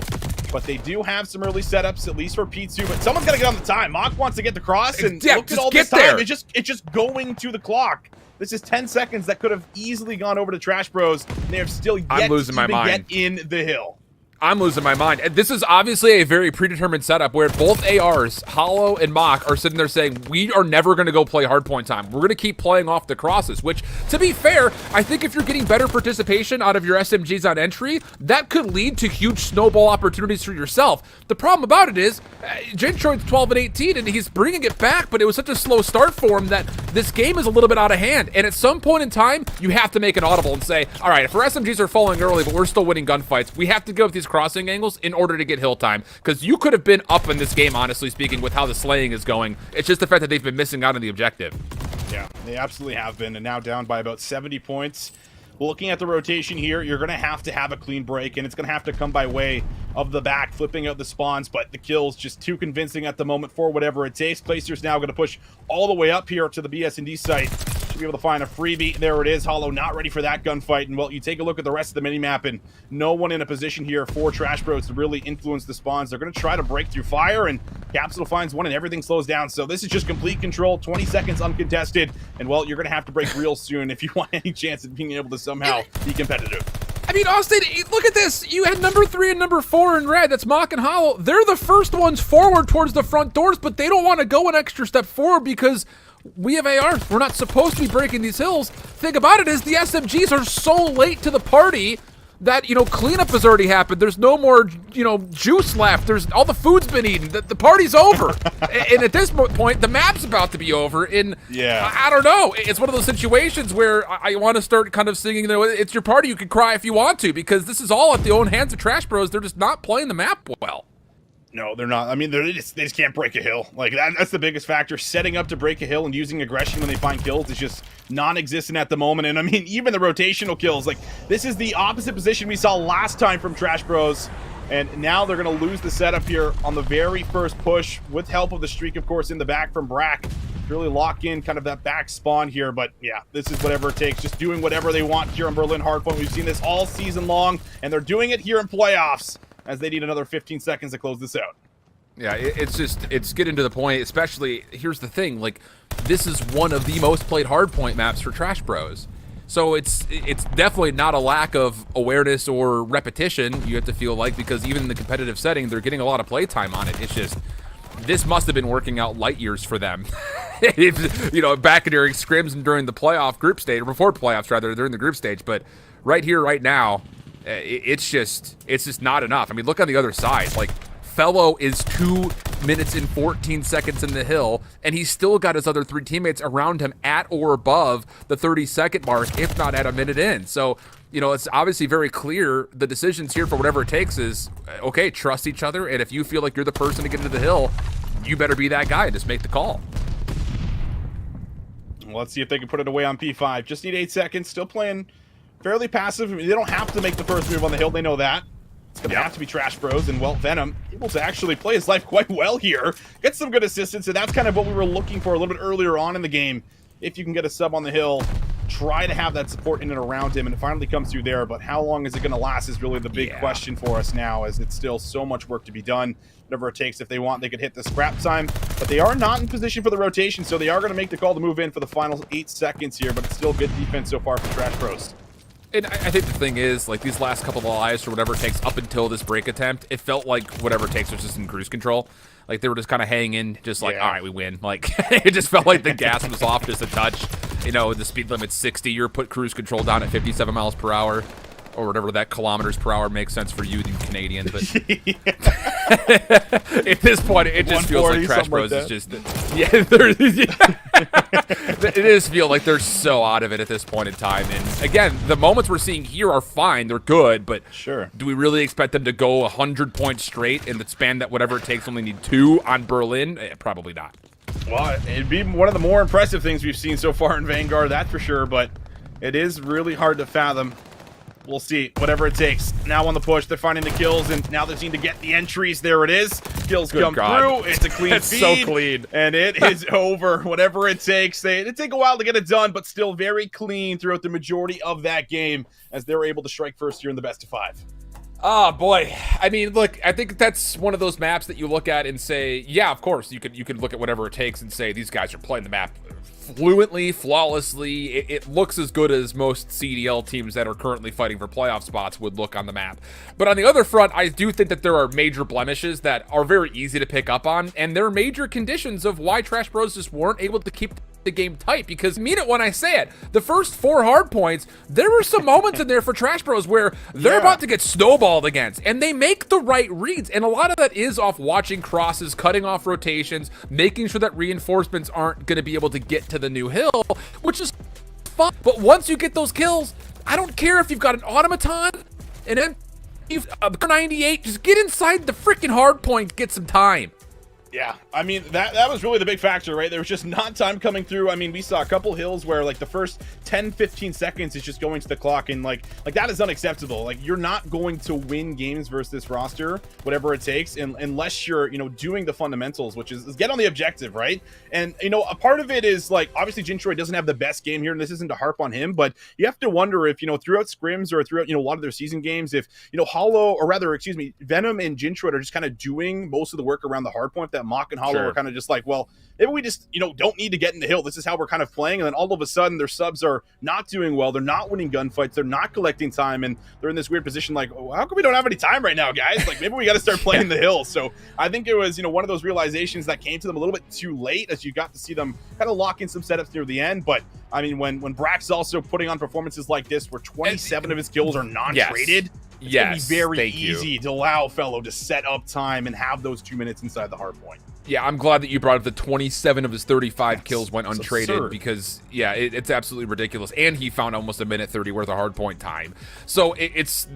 [SPEAKER 6] but they do have some early setups, at least for P2, but someone's got to get on the time. Mock wants to get the cross, and look at all this time. It's just going to the clock. This is 10 seconds that could have easily gone over to Trash Bros, and they have still yet to even get in the hill.
[SPEAKER 5] I'm losing my mind. And this is obviously a very predetermined setup where both ARs, Hollow and Mock, are sitting there saying, we are never going to go play hardpoint time. We're going to keep playing off the crosses, which, to be fair, I think if you're getting better participation out of your SMGs on entry, that could lead to huge snowball opportunities for yourself. The problem about it is, Gentroid's 12 and 18, and he's bringing it back, but it was such a slow start for him that this game is a little bit out of hand. And at some point in time, you have to make an audible and say, all right, if our SMGs are falling early, but we're still winning gunfights, we have to go with these crossing angles in order to get hill time, because you could have been up in this game, honestly speaking, with how the slaying is going. It's just the fact that they've been missing out on the objective.
[SPEAKER 6] Yeah, they absolutely have been, and now down by about 70 points. Looking at the rotation here, you're going to have a clean break, and it's going to have to come by way of the back, flipping out the spawns, but the kill's just too convincing at the moment for whatever it takes. Placer's now going to push all the way up here to the BS&D site. Be able to find a freebie. There it is. Hollow not ready for that gunfight. And well, you take a look at the rest of the minimap, and no one in a position here for Trash Bros to really influence the spawns. They're going to try to break through fire, and Capsule finds one, and everything slows down. So this is just complete control. 20 seconds uncontested, and well, you're going to have to break real soon if you want any chance of being able to somehow be competitive.
[SPEAKER 5] I mean, Austin, look at this. You had number 3 and number 4 in red. That's Mock and Hollow. They're the first ones forward towards the front doors, but they don't want to go an extra step forward because we have ARs. We're not supposed to be breaking these hills. Thing about it is the SMGs are so late to the party that, cleanup has already happened. There's no more, juice left. There's all the food's been eaten. The party's over. And at this point, the map's about to be over. And
[SPEAKER 6] yeah,
[SPEAKER 5] I don't know. It's one of those situations where I want to start kind of singing, it's your party. You can cry if you want to, because this is all at the own hands of Trash Bros. They're just not playing the map well.
[SPEAKER 6] No, they're not. I mean, they just can't break a hill. Like, that's the biggest factor. Setting up to break a hill and using aggression when they find kills is just non-existent at the moment. And I mean, even the rotational kills, like, this is the opposite position we saw last time from Trash Bros. And now they're going to lose the setup here on the very first push, with help of the streak, of course, in the back from Brack. Really lock in kind of that back spawn here. But yeah, this is whatever it takes. Just doing whatever they want here on Berlin Hardpoint. We've seen this all season long, and they're doing it here in playoffs, as they need another 15 seconds to close this out.
[SPEAKER 5] Yeah, it's getting to the point, especially, here's the thing, like, this is one of the most played hardpoint maps for Trash Bros. So it's definitely not a lack of awareness or repetition, you have to feel like, because even in the competitive setting, they're getting a lot of playtime on it. It's just, this must have been working out light years for them. Back during scrims and during the playoff group stage, or before playoffs rather, during the group stage, but right here, right now, it's just not enough. I mean, look on the other side. Like, Fellow is 2 minutes and 14 seconds in the hill, and he's still got his other 3 teammates around him at or above the 30-second mark, if not at a minute in. So, it's obviously very clear the decisions here for whatever it takes is, okay, trust each other, and if you feel like you're the person to get into the hill, you better be that guy and just make the call.
[SPEAKER 6] Well, let's see if they can put it away on P5. Just need 8 seconds. Still playing fairly passive. I mean, they don't have to make the first move on the hill. They know that. It's going to have to be Trash Bros, and, well, Venom able to actually play his life quite well here. Get some good assistance, and that's kind of what we were looking for a little bit earlier on in the game. If you can get a sub on the hill, try to have that support in and around him, and it finally comes through there. But how long is it going to last is really the big question for us now, as it's still so much work to be done. Whatever it takes, if they want, they could hit the scrap time. But they are not in position for the rotation, so they are going to make the call to move in for the final 8 seconds here, but it's still good defense so far for Trash Bros.
[SPEAKER 5] And I think the thing is, like, these last couple of lives or whatever it takes up until this break attempt, it felt like whatever it takes was just in cruise control. Like, they were just kind of hanging, just like, all right, we win. Like, it just felt like the gas was off just a touch. The speed limit's 60. You're put cruise control down at 57 miles per hour. Or whatever that kilometers per hour makes sense for you, the Canadian. But at this point, it just feels like Trash Bros is just, it does feel like they're so out of it at this point in time. And again, the moments we're seeing here are fine; they're good. But
[SPEAKER 6] sure,
[SPEAKER 5] do we really expect them to go 100 points straight in the span that whatever it takes only need 2 on Berlin? Probably not.
[SPEAKER 6] Well, it'd be one of the more impressive things we've seen so far in Vanguard, that's for sure. But it is really hard to fathom we'll see. Whatever it takes. Now on the push, they're finding the kills, and now they seem to get the entries. There it is. Kills come through. It's a clean
[SPEAKER 5] It's
[SPEAKER 6] feed.
[SPEAKER 5] so clean.
[SPEAKER 6] And it is over. Whatever it takes. It take a while to get it done, but still very clean throughout the majority of that game as they were able to strike first here in the best of 5.
[SPEAKER 5] Oh boy. I mean, look, I think that's one of those maps that you look at and say, yeah, of course, you could look at whatever it takes and say these guys are playing the map fluently, flawlessly. It looks as good as most CDL teams that are currently fighting for playoff spots would look on the map. But on the other front, I do think that there are major blemishes that are very easy to pick up on, and there are major conditions of why Trash Bros just weren't able to keep the game tight, because I mean it when I say it. The first 4 hard points, there were some moments in there for Trash Bros where they're about to get snowballed against, and they make the right reads, and a lot of that is off watching crosses, cutting off rotations, making sure that reinforcements aren't going to be able to get to the new hill, which is fun. But once you get those kills, I don't care if you've got an automaton and then you've 98, just get inside the freaking hard point, get some time.
[SPEAKER 6] Yeah, I mean, that was really the big factor, right? There was just not time coming through. I mean, we saw a couple hills where, like, the first 10, 15 seconds is just going to the clock, and, like that is unacceptable. Like, you're not going to win games versus this roster, whatever it takes, unless you're, doing the fundamentals, which is get on the objective, right? And, a part of it is, like, obviously, Jintroy doesn't have the best game here, and this isn't to harp on him, but you have to wonder if, throughout scrims or throughout, a lot of their season games, if, Venom and Jintroy are just kind of doing most of the work around the hard point, that Mock and Hollow are kind of just like, well, maybe we just, don't need to get in the hill. This is how we're kind of playing. And then all of a sudden their subs are not doing well. They're not winning gunfights. They're not collecting time. And they're in this weird position like, oh, how come we don't have any time right now, guys? Like, maybe we got to start playing the hill. So I think it was, one of those realizations that came to them a little bit too late as you got to see them kind of lock in some setups near the end. But I mean, when Brack's also putting on performances like this, where 27 of his kills are non-traded, it's going to be very easy to allow Fellow to set up time and have those 2 minutes inside the hard point.
[SPEAKER 5] Yeah, I'm glad that you brought up the 27 of his 35 kills went untraded because, yeah, it's absolutely ridiculous. And he found almost a minute 30 worth of hardpoint time. So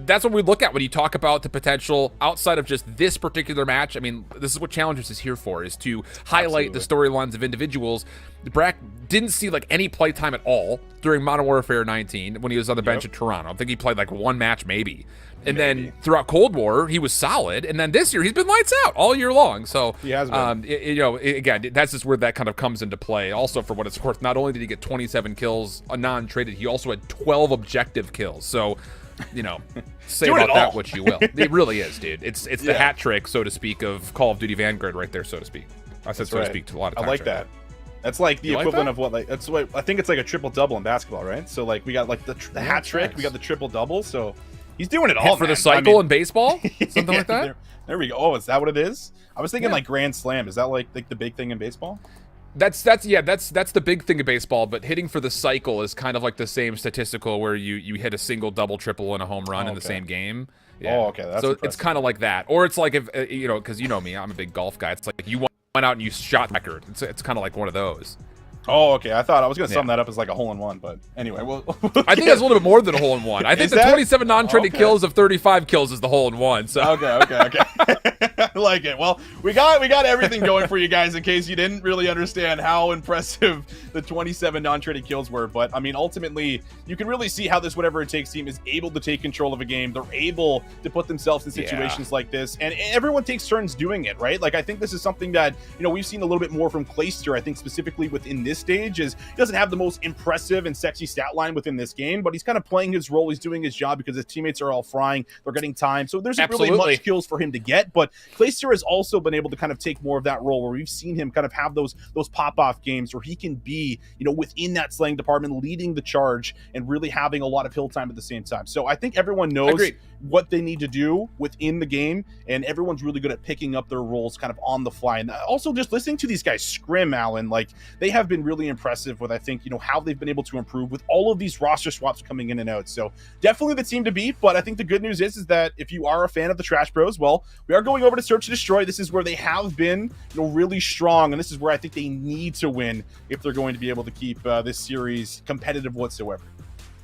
[SPEAKER 5] that's what we look at when you talk about the potential outside of just this particular match. I mean, this is what Challengers is here for, is to highlight the storylines of individuals. Brack didn't see like any play time at all during Modern Warfare 19 when he was on the bench at Toronto. I think he played like one match maybe. And then throughout Cold War, he was solid. And then this year, he's been lights out all year long. So,
[SPEAKER 6] he has been.
[SPEAKER 5] Again, that's just where that kind of comes into play. Also, for what it's worth, not only did he get 27 kills, non-traded, he also had 12 objective kills. So, say about that what you will. It really is, dude. It's the hat trick, so to speak, of Call of Duty Vanguard right there, so to speak. I said so to speak to a lot of times.
[SPEAKER 6] I like that. That's like the equivalent of that's what I think it's like a triple double in basketball, right? So like we got like the hat trick, we got the triple double. So he's doing it all
[SPEAKER 5] for the cycle in baseball, something like that.
[SPEAKER 6] There we go. Oh, is that what it is? I was thinking like Grand Slam. Is that like the big thing in baseball?
[SPEAKER 5] That's the big thing in baseball. But hitting for the cycle is kind of like the same statistical where you hit a single, double, triple, and a home run in the same game. Yeah.
[SPEAKER 6] Oh, okay. That's
[SPEAKER 5] so
[SPEAKER 6] impressive.
[SPEAKER 5] It's kind of like that, or it's like if because you know me, I'm a big golf guy. It's like you went out and you shot record. It's kind of like one of those.
[SPEAKER 6] Oh, okay. I thought I was going to sum that up as like a hole-in-one, but anyway. Well,
[SPEAKER 5] I think that's a little bit more than a hole-in-one. I think the 27 non-traded kills of 35 kills is the hole-in-one. So
[SPEAKER 6] Okay. I like it. Well, we got everything going for you guys in case you didn't really understand how impressive the 27 non-traded kills were. But I mean, ultimately, you can really see how this whatever it takes team is able to take control of a game. They're able to put themselves in situations like this, and everyone takes turns doing it, right? Like I think this is something that we've seen a little bit more from Clayster. I think specifically within this stage is he doesn't have the most impressive and sexy stat line within this game, but he's kind of playing his role. He's doing his job because his teammates are all frying. They're getting time, so there's not really much kills for him to get. But Clayster has also been able to kind of take more of that role where we've seen him kind of have those pop-off games where he can be, within that slaying department, leading the charge and really having a lot of hill time at the same time. So I think everyone knows what they need to do within the game, and everyone's really good at picking up their roles kind of on the fly. And also just listening to these guys scrim, Alan, like they have been really impressive with, I think, how they've been able to improve with all of these roster swaps coming in and out. So definitely the team to beat. But I think the good news is that if you are a fan of the Trash Bros, well, we are going over to Search and Destroy. This is where they have been, really strong, and this is where I think they need to win if they're going to be able to keep this series competitive whatsoever.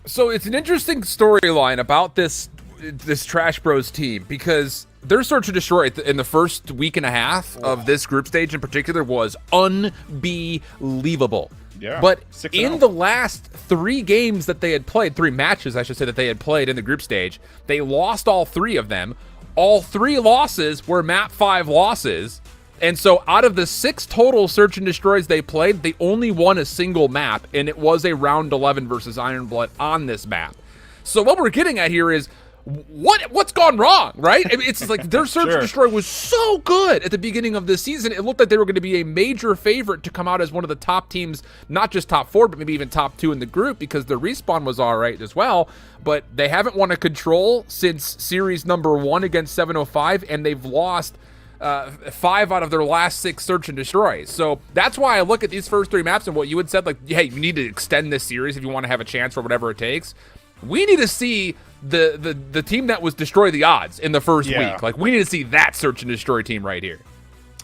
[SPEAKER 5] So it's an interesting storyline about this Trash Bros team because their Search and Destroy in the first week and a half of this group stage in particular was unbelievable.
[SPEAKER 6] Yeah.
[SPEAKER 5] But
[SPEAKER 6] 6-0.
[SPEAKER 5] in the last 3 games that they had played, 3 matches, I should say, that they had played in the group stage, they lost all 3 of them. All 3 losses were map 5 losses. And so out of the 6 total search and destroys they played, they only won a single map, and it was a round 11 versus Ironblood on this map. So what we're getting at here is, what's gone wrong, right? I mean, it's like their search and destroy was so good at the beginning of this season. It looked like they were going to be a major favorite to come out as one of the top teams, not just top 4, but maybe even top 2 in the group, because their respawn was all right as well. But they haven't won a control since series number 1 against 705, and they've lost 5 out of their last 6 search and destroys. So that's why I look at these first 3 maps and what you had said, like, hey, you need to extend this series if you want to have a chance for whatever it takes. We need to see the team that was destroy the odds in the first week. Like, we need to see that search and destroy team right here.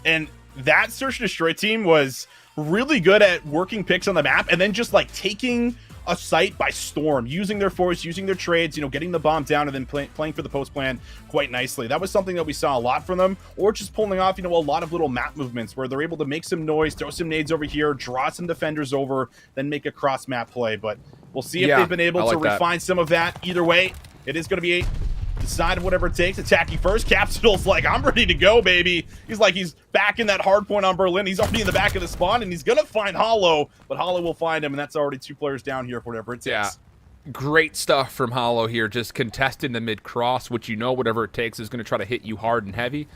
[SPEAKER 6] And that search and destroy team was really good at working picks on the map and then just like taking a site by storm, using their force, using their trades, getting the bomb down and then playing for the post plan quite nicely. That was something that we saw a lot from them, or just pulling off, a lot of little map movements where they're able to make some noise, throw some nades over here, draw some defenders over, then make a cross map play. But we'll see if they've been able to refine some of that. Either way, it is going to be decide whatever it takes. Attacking first. Capsule's like, I'm ready to go, baby. He's back in that hard point on Berlin. He's already in the back of the spawn, and he's going to find Hollow, but Hollow will find him, and that's already 2 players down here for whatever it takes.
[SPEAKER 5] Yeah. Great stuff from Hollow here, just contesting the mid-cross, which whatever it takes is going to try to hit you hard and heavy.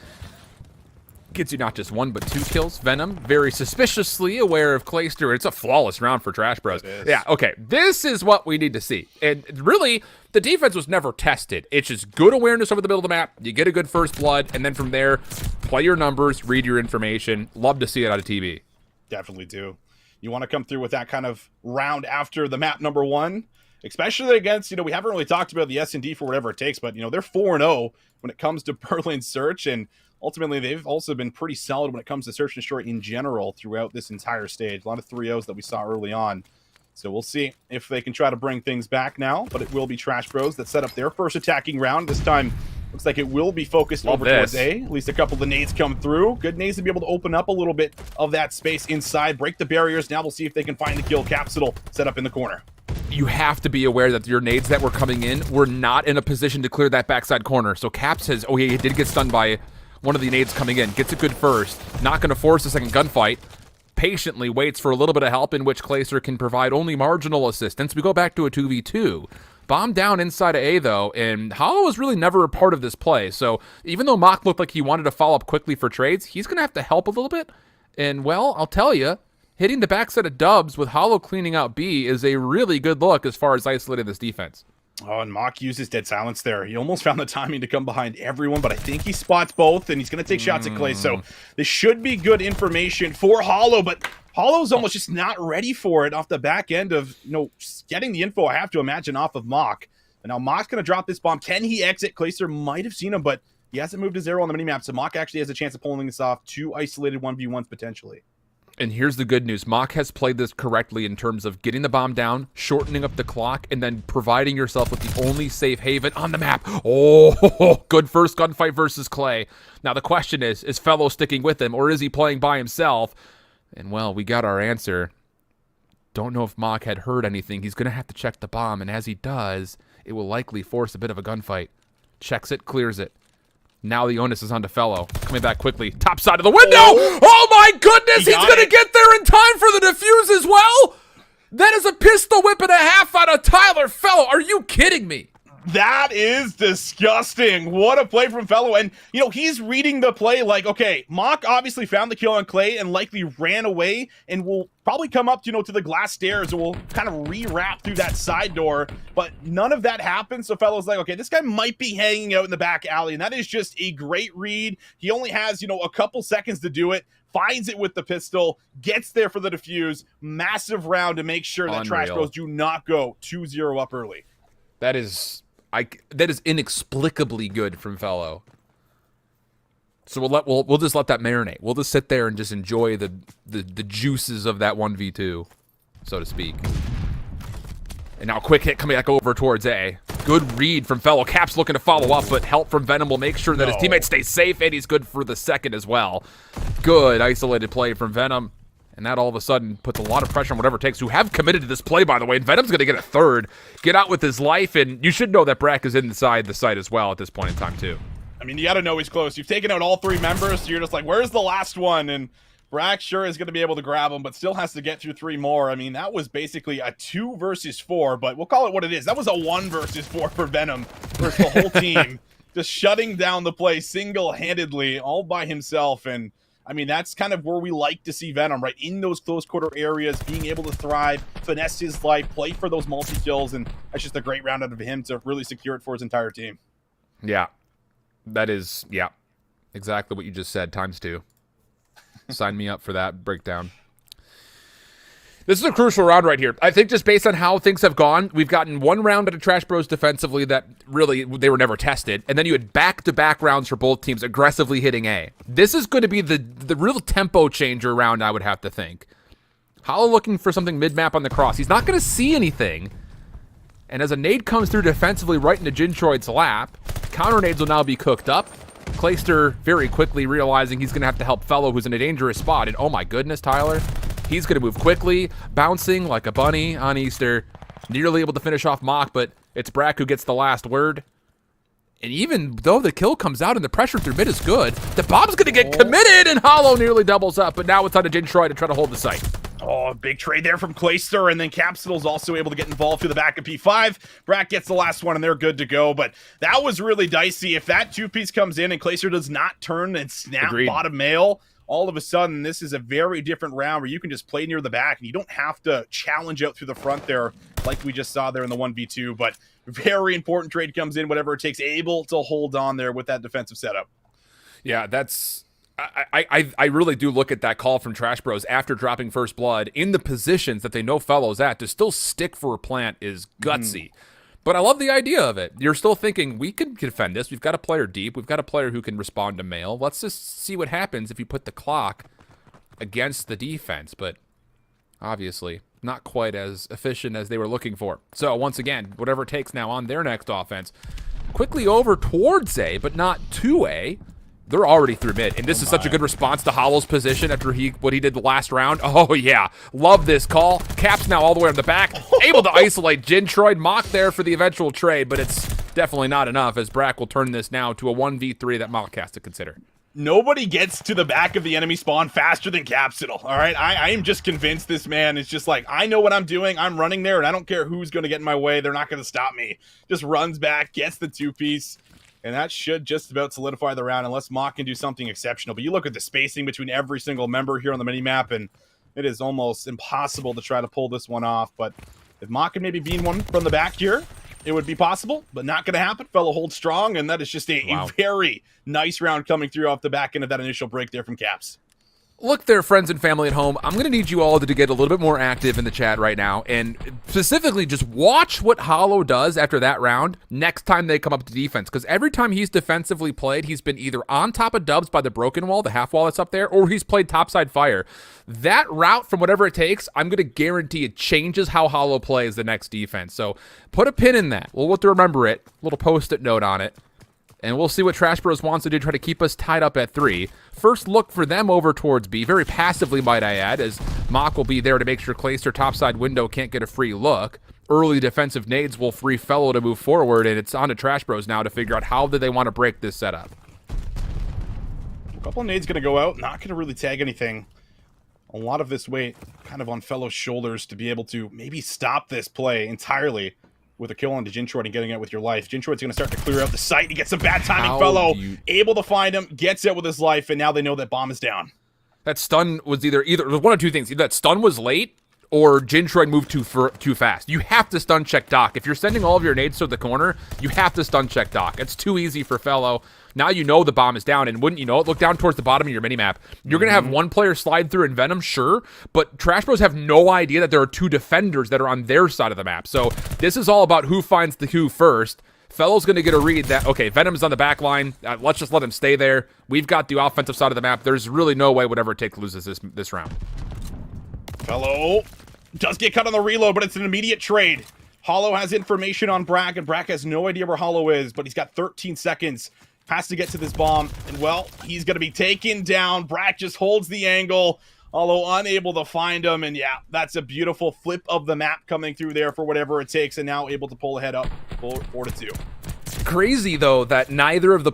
[SPEAKER 5] Gets you not just 1, but 2 kills. Venom, very suspiciously aware of Clayster. It's a flawless round for Trash Bros. Yeah, okay. This is what we need to see. And really, the defense was never tested. It's just good awareness over the middle of the map. You get a good first blood, and then from there, play your numbers, read your information. Love to see it out of TV.
[SPEAKER 6] Definitely do. You want to come through with that kind of round after the map number 1, especially against, we haven't really talked about the S&D for whatever it takes, but, they're 4-0 when it comes to Berlin Search, and ultimately, they've also been pretty solid when it comes to search and destroy in general throughout this entire stage. A lot of 3-0s that we saw early on. So we'll see if they can try to bring things back now, but it will be Trash Bros that set up their first attacking round. This time, looks like it will be focused over towards A. At least a couple of the nades come through. Good nades to be able to open up a little bit of that space inside, break the barriers. Now we'll see if they can find the kill. Capsule set up in the corner.
[SPEAKER 5] You have to be aware that your nades that were coming in were not in a position to clear that backside corner. So Cap says, oh yeah, he did get stunned by one of the nades coming in, gets a good first, not going to force a second gunfight, patiently waits for a little bit of help, in which Clayster can provide only marginal assistance. We go back to a 2v2. Bomb down inside of A, though, and Hollow was really never a part of this play. So even though Mock looked like he wanted to follow up quickly for trades, he's going to have to help a little bit. And, well, I'll tell you, hitting the backside of Dubs with Hollow cleaning out B is a really good look as far as isolating this defense.
[SPEAKER 6] Oh, and Mock uses Dead Silence there. He almost found the timing to come behind everyone, but I think he spots both, and he's going to take shots at Clay. So this should be good information for Hollow, but Hollow's almost just not ready for it off the back end of, getting the info, I have to imagine, off of Mock. And now Mock's going to drop this bomb. Can he exit? Clayster might have seen him, but he hasn't moved his arrow on the minimap, so Mock actually has a chance of pulling this off. 2 isolated 1v1s potentially.
[SPEAKER 5] And here's the good news. Mock has played this correctly in terms of getting the bomb down, shortening up the clock, and then providing yourself with the only safe haven on the map. Oh, good first gunfight versus Clay. Now the question is Fellow sticking with him, or is he playing by himself? And, well, we got our answer. Don't know if Mock had heard anything. He's going to have to check the bomb, and as he does, it will likely force a bit of a gunfight. Checks it, clears it. Now the onus is on to Fellow. Coming back quickly. Top side of the window! Oh my goodness! He's going to get there in time for the defuse as well? That is a pistol whip and a half out of Tyler Fellow. Are you kidding me?
[SPEAKER 6] That is disgusting. What a play from Fellow. And, he's reading the play like, okay, Mock obviously found the kill on Clay and likely ran away and will probably come up, to the glass stairs and will kind of re-wrap through that side door. But none of that happened. So Fellow's like, okay, this guy might be hanging out in the back alley. And that is just a great read. He only has, a couple seconds to do it. Finds it with the pistol, gets there for the defuse. Massive round to make sure that Trash Bros do not go 2-0 up early.
[SPEAKER 5] That is inexplicably good from Fellow. So we'll just let that marinate. We'll just sit there and just enjoy the juices of that 1v2, so to speak. And now quick hit coming back over towards A. Good read from Fellow. Cap's looking to follow up, but help from Venom will make sure that his teammates stay safe, and he's good for the second as well. Good isolated play from Venom. And that all of a sudden puts a lot of pressure on whatever it takes, who have committed to this play, by the way. And Venom's going to get a third, get out with his life, and you should know that Brack is inside the site as well at this point in time, too.
[SPEAKER 6] I mean, you got to know he's close. You've taken out all 3 members, so you're just like, where's the last one? And Brack sure is going to be able to grab him, but still has to get through 3 more. I mean, that was basically a 2 versus 4, but we'll call it what it is. That was a 1 versus 4 for Venom versus the whole team. Just shutting down the play single-handedly, all by himself. And, I mean, that's kind of where we like to see Venom, right? In those close quarter areas, being able to thrive, finesse his life, play for those multi-kills, and that's just a great round out of him to really secure it for his entire team.
[SPEAKER 5] Yeah. That is, yeah, exactly what you just said, times 2. Sign me up for that breakdown. This is a crucial round right here. I think just based on how things have gone, we've gotten 1 round out of Trash Bros defensively that really, they were never tested. And then you had back-to-back rounds for both teams aggressively hitting A. This is going to be the real tempo changer round, I would have to think. Hollow looking for something mid-map on the cross. He's not going to see anything. And as a nade comes through defensively right into Jintroid's lap, counter nades will now be cooked up. Clayster very quickly realizing he's going to have to help Fellow, who's in a dangerous spot. And oh my goodness, Tyler. He's going to move quickly, bouncing like a bunny on Easter. Nearly able to finish off Mock, but it's Brack who gets the last word. And even though the kill comes out and the pressure through mid is good, the bomb's going to get committed, and Hollow nearly doubles up. But now it's on to Jintroid to try to hold the site.
[SPEAKER 6] Oh, big trade there from Clayster, and then Capsule's also able to get involved through the back of P5. Brack gets the last one, and they're good to go, but that was really dicey. If that 2-piece comes in and Clayster does not turn and snap bottom mail, all of a sudden, this is a very different round where you can just play near the back, and you don't have to challenge out through the front there like we just saw there in the 1v2, but very important trade comes in, whatever it takes, able to hold on there with that defensive setup.
[SPEAKER 5] Yeah, that's... I really do look at that call from Trash Bros after dropping first blood in the positions that they know Fellow's at. To still stick for a plant is gutsy. But I love the idea of it. You're still thinking, we can defend this. We've got a player deep. We've got a player who can respond to mail. Let's just see what happens if you put the clock against the defense. But obviously, not quite as efficient as they were looking for. So once again, whatever it takes now on their next offense. Quickly over towards A, but not to A. They're already through mid, and this is such a good response to Hollow's position after what he did the last round. Oh, yeah. Love this call. Cap's now all the way on the back, able to isolate Jintroid. Mock there for the eventual trade, but it's definitely not enough, as Brack will turn this now to a 1v3 that Mock has to consider.
[SPEAKER 6] Nobody gets to the back of the enemy spawn faster than Capsule, all right? I am just convinced this man is just like, I know what I'm doing. I'm running there, and I don't care who's going to get in my way. They're not going to stop me. Just runs back, gets the 2-piece. And that should just about solidify the round, unless Mock can do something exceptional. But you look at the spacing between every single member here on the minimap, and it is almost impossible to try to pull this one off. But if Mock can maybe beam one from the back here, it would be possible, but not going to happen. Fellow holds strong, and that is just a very nice round coming through off the back end of that initial break there from Caps.
[SPEAKER 5] Look there, friends and family at home, I'm going to need you all to get a little bit more active in the chat right now, and specifically just watch what Hollow does after that round next time they come up to defense, because every time he's defensively played, he's been either on top of Dubs by the broken wall, the half wall that's up there, or he's played topside fire. That route, from whatever it takes, I'm going to guarantee it changes how Hollow plays the next defense. So put a pin in that. We'll have to remember it, a little post-it note on it. And we'll see what Trash Bros wants to do to try to keep us tied up at 3. First look for them over towards B, very passively might I add, as Mock will be there to make sure Clayster topside window can't get a free look. Early defensive nades will free Fellow to move forward, and it's on to Trash Bros now to figure out how do they want to break this setup.
[SPEAKER 6] A couple of nades going to go out, not going to really tag anything. A lot of this weight kind of on Fellow's shoulders to be able to maybe stop this play entirely. With a kill onto Jintroid and getting out with your life. Jintroid's going to start to clear out the site. He gets some bad timing. Fellow able to find him, gets out with his life, and now they know that bomb is down.
[SPEAKER 5] That stun was either it was one of two things. Either that stun was late, or Jintroid moved too fast. You have to stun check Doc. If you're sending all of your nades to the corner, you have to stun check Doc. It's too easy for Fellow. Now you know the bomb is down, and wouldn't you know it? Look down towards the bottom of your minimap. You're going to have one player slide through in Venom, sure, but Trash Bros have no idea that there are 2 defenders that are on their side of the map. So this is all about who finds the who first. Fellow's going to get a read that, okay, Venom's on the back line. Let's just let him stay there. We've got the offensive side of the map. There's really no way whatever it takes loses this round.
[SPEAKER 6] Fellow does get cut on the reload, but it's an immediate trade. Hollow has information on Brack, and Brack has no idea where Hollow is, but he's got 13 seconds. Has to get to this bomb, and well, he's going to be taken down. Brack just holds the angle. Although unable to find him, and yeah, that's a beautiful flip of the map coming through there for whatever it takes, and now able to pull ahead up 4-2.
[SPEAKER 5] Crazy though that neither of the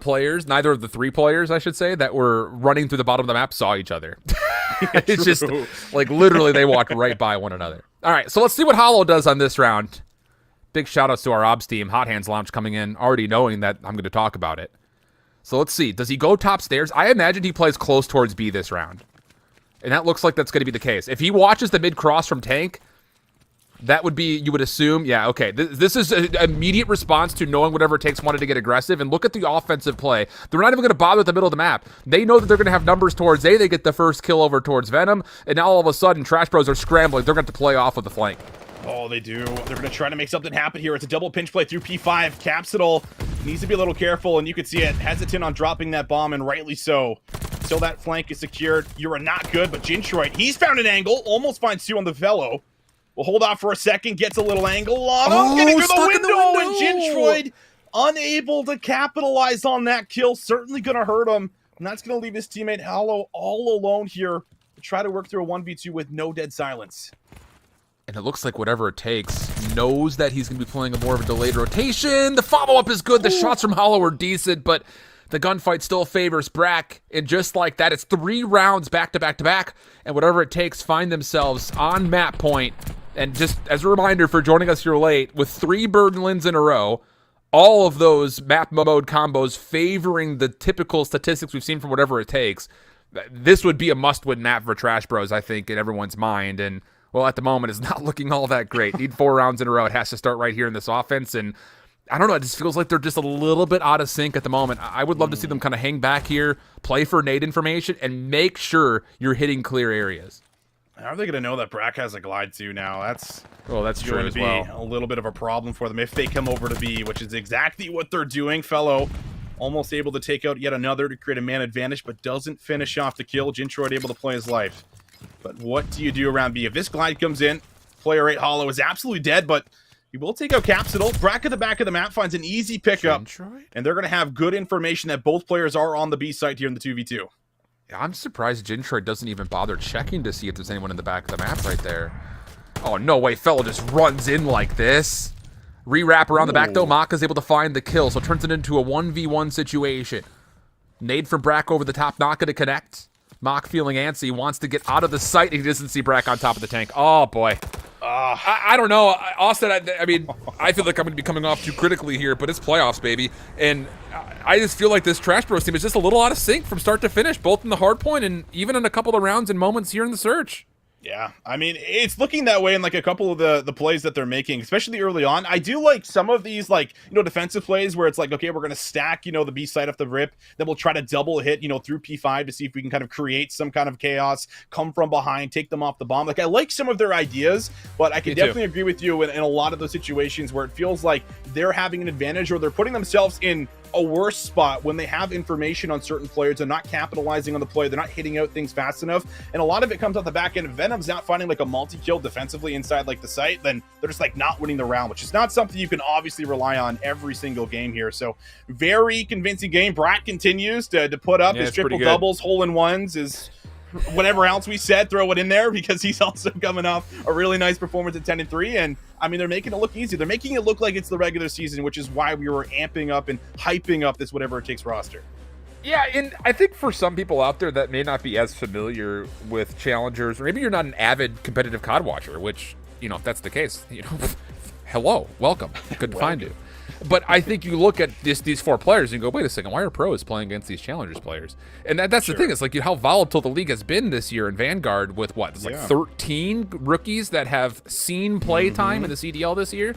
[SPEAKER 5] three players, I should say, that were running through the bottom of the map saw each other. It's just like literally they walked right by one another. All right, so let's see what Hollow does on this round. Big shout outs to our obs team, Hot Hands Lounge, coming in already knowing that I'm going to talk about it. So let's see. Does he go top stairs? I imagine he plays close towards B this round. And that looks like that's going to be the case. If he watches the mid cross from tank, that would be, you would assume, yeah, okay. This is an immediate response to knowing whatever it takes wanted to get aggressive. And look at the offensive play. They're not even going to bother with the middle of the map. They know that they're going to have numbers towards A. They get the first kill over towards Venom. And now all of a sudden, Trash Bros are scrambling. They're going to play off with the flank.
[SPEAKER 6] Oh, they do. They're going to try to make something happen here. It's a double pinch play through P5. Capsidal needs to be a little careful, and you can see it. Hesitant on dropping that bomb, and rightly so. Until that flank is secured, you're not good, but Jintroid, he's found an angle. Almost finds two on the fellow. We'll hold off for a second. Gets a little angle on him. Getting through the window, and Jintroid unable to capitalize on that kill. Certainly going to hurt him. And that's going to leave his teammate Hollow all alone here to try to work through a 1v2 with no dead silence.
[SPEAKER 5] And it looks like whatever it takes knows that he's going to be playing a more of a delayed rotation. The follow-up is good. The shots from Hollow are decent, but the gunfight still favors Brack. And just like that, it's 3 rounds back-to-back-to-back. And whatever it takes, find themselves on map point. And just as a reminder for joining us here late, with 3 Burdenlands in a row, all of those map mode combos favoring the typical statistics we've seen from whatever it takes, this would be a must-win map for Trash Bros, I think, in everyone's mind. And well, at the moment, it's not looking all that great. Need 4 rounds in a row. It has to start right here in this offense. And I don't know, it just feels like they're just a little bit out of sync at the moment. I would love to see them kind of hang back here, play for nade information, and make sure you're hitting clear areas.
[SPEAKER 6] How are they going to know that Brack has a glide too now? That's
[SPEAKER 5] true
[SPEAKER 6] going
[SPEAKER 5] as
[SPEAKER 6] to be
[SPEAKER 5] well.
[SPEAKER 6] a little bit of a problem for them if they come over to B, which is exactly what they're doing. Fellow almost able to take out yet another to create a man advantage, but doesn't finish off the kill. Jintroid able to play his life. But what do you do around B? If this glide comes in, player 8 Hollow is absolutely dead, but he will take out Capsidal. Brack at the back of the map finds an easy pickup, and they're going to have good information that both players are on the B site here in the 2v2.
[SPEAKER 5] I'm surprised Jintroid doesn't even bother checking to see if there's anyone in the back of the map right there. Oh, no way. Fellow just runs in like this. Re-wrap around the back, though. Maka's able to find the kill, so turns it into a 1v1 situation. Nade from Brack over the top, not going to connect. Mock feeling antsy, wants to get out of the sight. He doesn't see Brack on top of the tank. Oh, boy. I don't know. Austin, I mean, I feel like I'm going to be coming off too critically here, but it's playoffs, baby. And I just feel like this Trash Bros team is just a little out of sync from start to finish, both in the hard point and even in a couple of rounds and moments here in the search.
[SPEAKER 6] Yeah, I mean, it's looking that way in like a couple of the plays that they're making, especially early on. I do like some of these, like, defensive plays where it's like, okay, we're going to stack, the B side off the rip. Then we'll try to double hit, through P5 to see if we can kind of create some kind of chaos, come from behind, take them off the bomb. Like, I like some of their ideas, but I can definitely agree with you in a lot of those situations where it feels like they're having an advantage or they're putting themselves in a worse spot when they have information on certain players. They're not capitalizing on the play. They're not hitting out things fast enough. And a lot of it comes off the back end. If Venom's not finding like a multi-kill defensively inside like the site, then they're just like not winning the round, which is not something you can obviously rely on every single game here. So very convincing game. Brack continues to put up his triple doubles, hole in ones, is whatever else we said, throw it in there, because he's also coming off a really nice performance at 10-3. And I mean, they're making it look easy. They're making it look like it's the regular season, which is why we were amping up and hyping up this whatever it takes roster.
[SPEAKER 5] Yeah, and I think for some people out there that may not be as familiar with challengers, or maybe you're not an avid competitive COD watcher, which, if that's the case, hello, welcome, good to find you. But I think you look at these 4 players and go, wait a second, why are pros playing against these challengers players? And that's the thing. It's like how volatile the league has been this year in Vanguard with what? There's like 13 rookies that have seen play time in the CDL this year.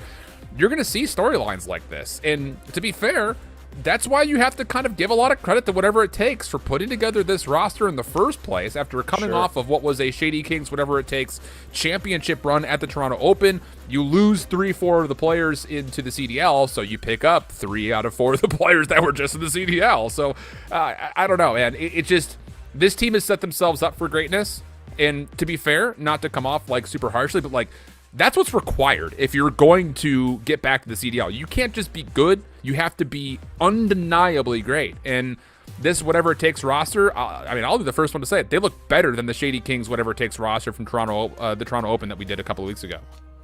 [SPEAKER 5] You're going to see storylines like this. And to be fair, that's why you have to kind of give a lot of credit to whatever it takes for putting together this roster in the first place after coming off of what was a Shady Kings, whatever it takes, championship run at the Toronto Open. You lose 3-4 of the players into the CDL, so you pick up 3 out of 4 of the players that were just in the CDL. So I don't know, man. It just, this team has set themselves up for greatness. And to be fair, not to come off like super harshly, but like, that's what's required if you're going to get back to the CDL. You can't just be good. You have to be undeniably great. And this whatever it takes roster, I mean, I'll be the first one to say it. They look better than the Shady Kings whatever it takes roster from Toronto, the Toronto Open that we did a couple of weeks ago.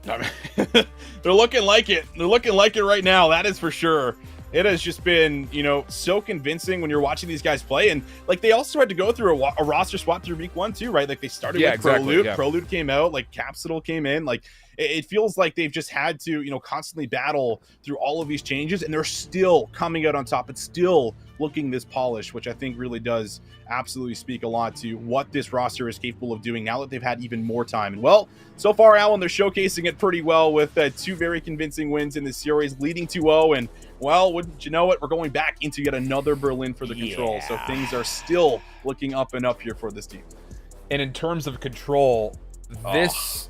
[SPEAKER 6] I mean, they're looking like it. They're looking like it right now. That is for sure. It has just been, you know, so convincing when you're watching these guys play. And like, they also had to go through a roster swap through week 1 too, right? Like they started with
[SPEAKER 5] exactly,
[SPEAKER 6] Prelude. Prelude came out, like Capsidal came in. Like it feels like they've just had to, you know, constantly battle through all of these changes, and they're still coming out on top. It's still looking this polished, which I think really does absolutely speak a lot to what this roster is capable of doing now that they've had even more time. And well, so far, Alan, they're showcasing it pretty well with 2 very convincing wins in this series, leading 2-0. And well, wouldn't you know it, we're going back into yet another Berlin for the control. So things are still looking up and up here for this team.
[SPEAKER 5] And in terms of control, this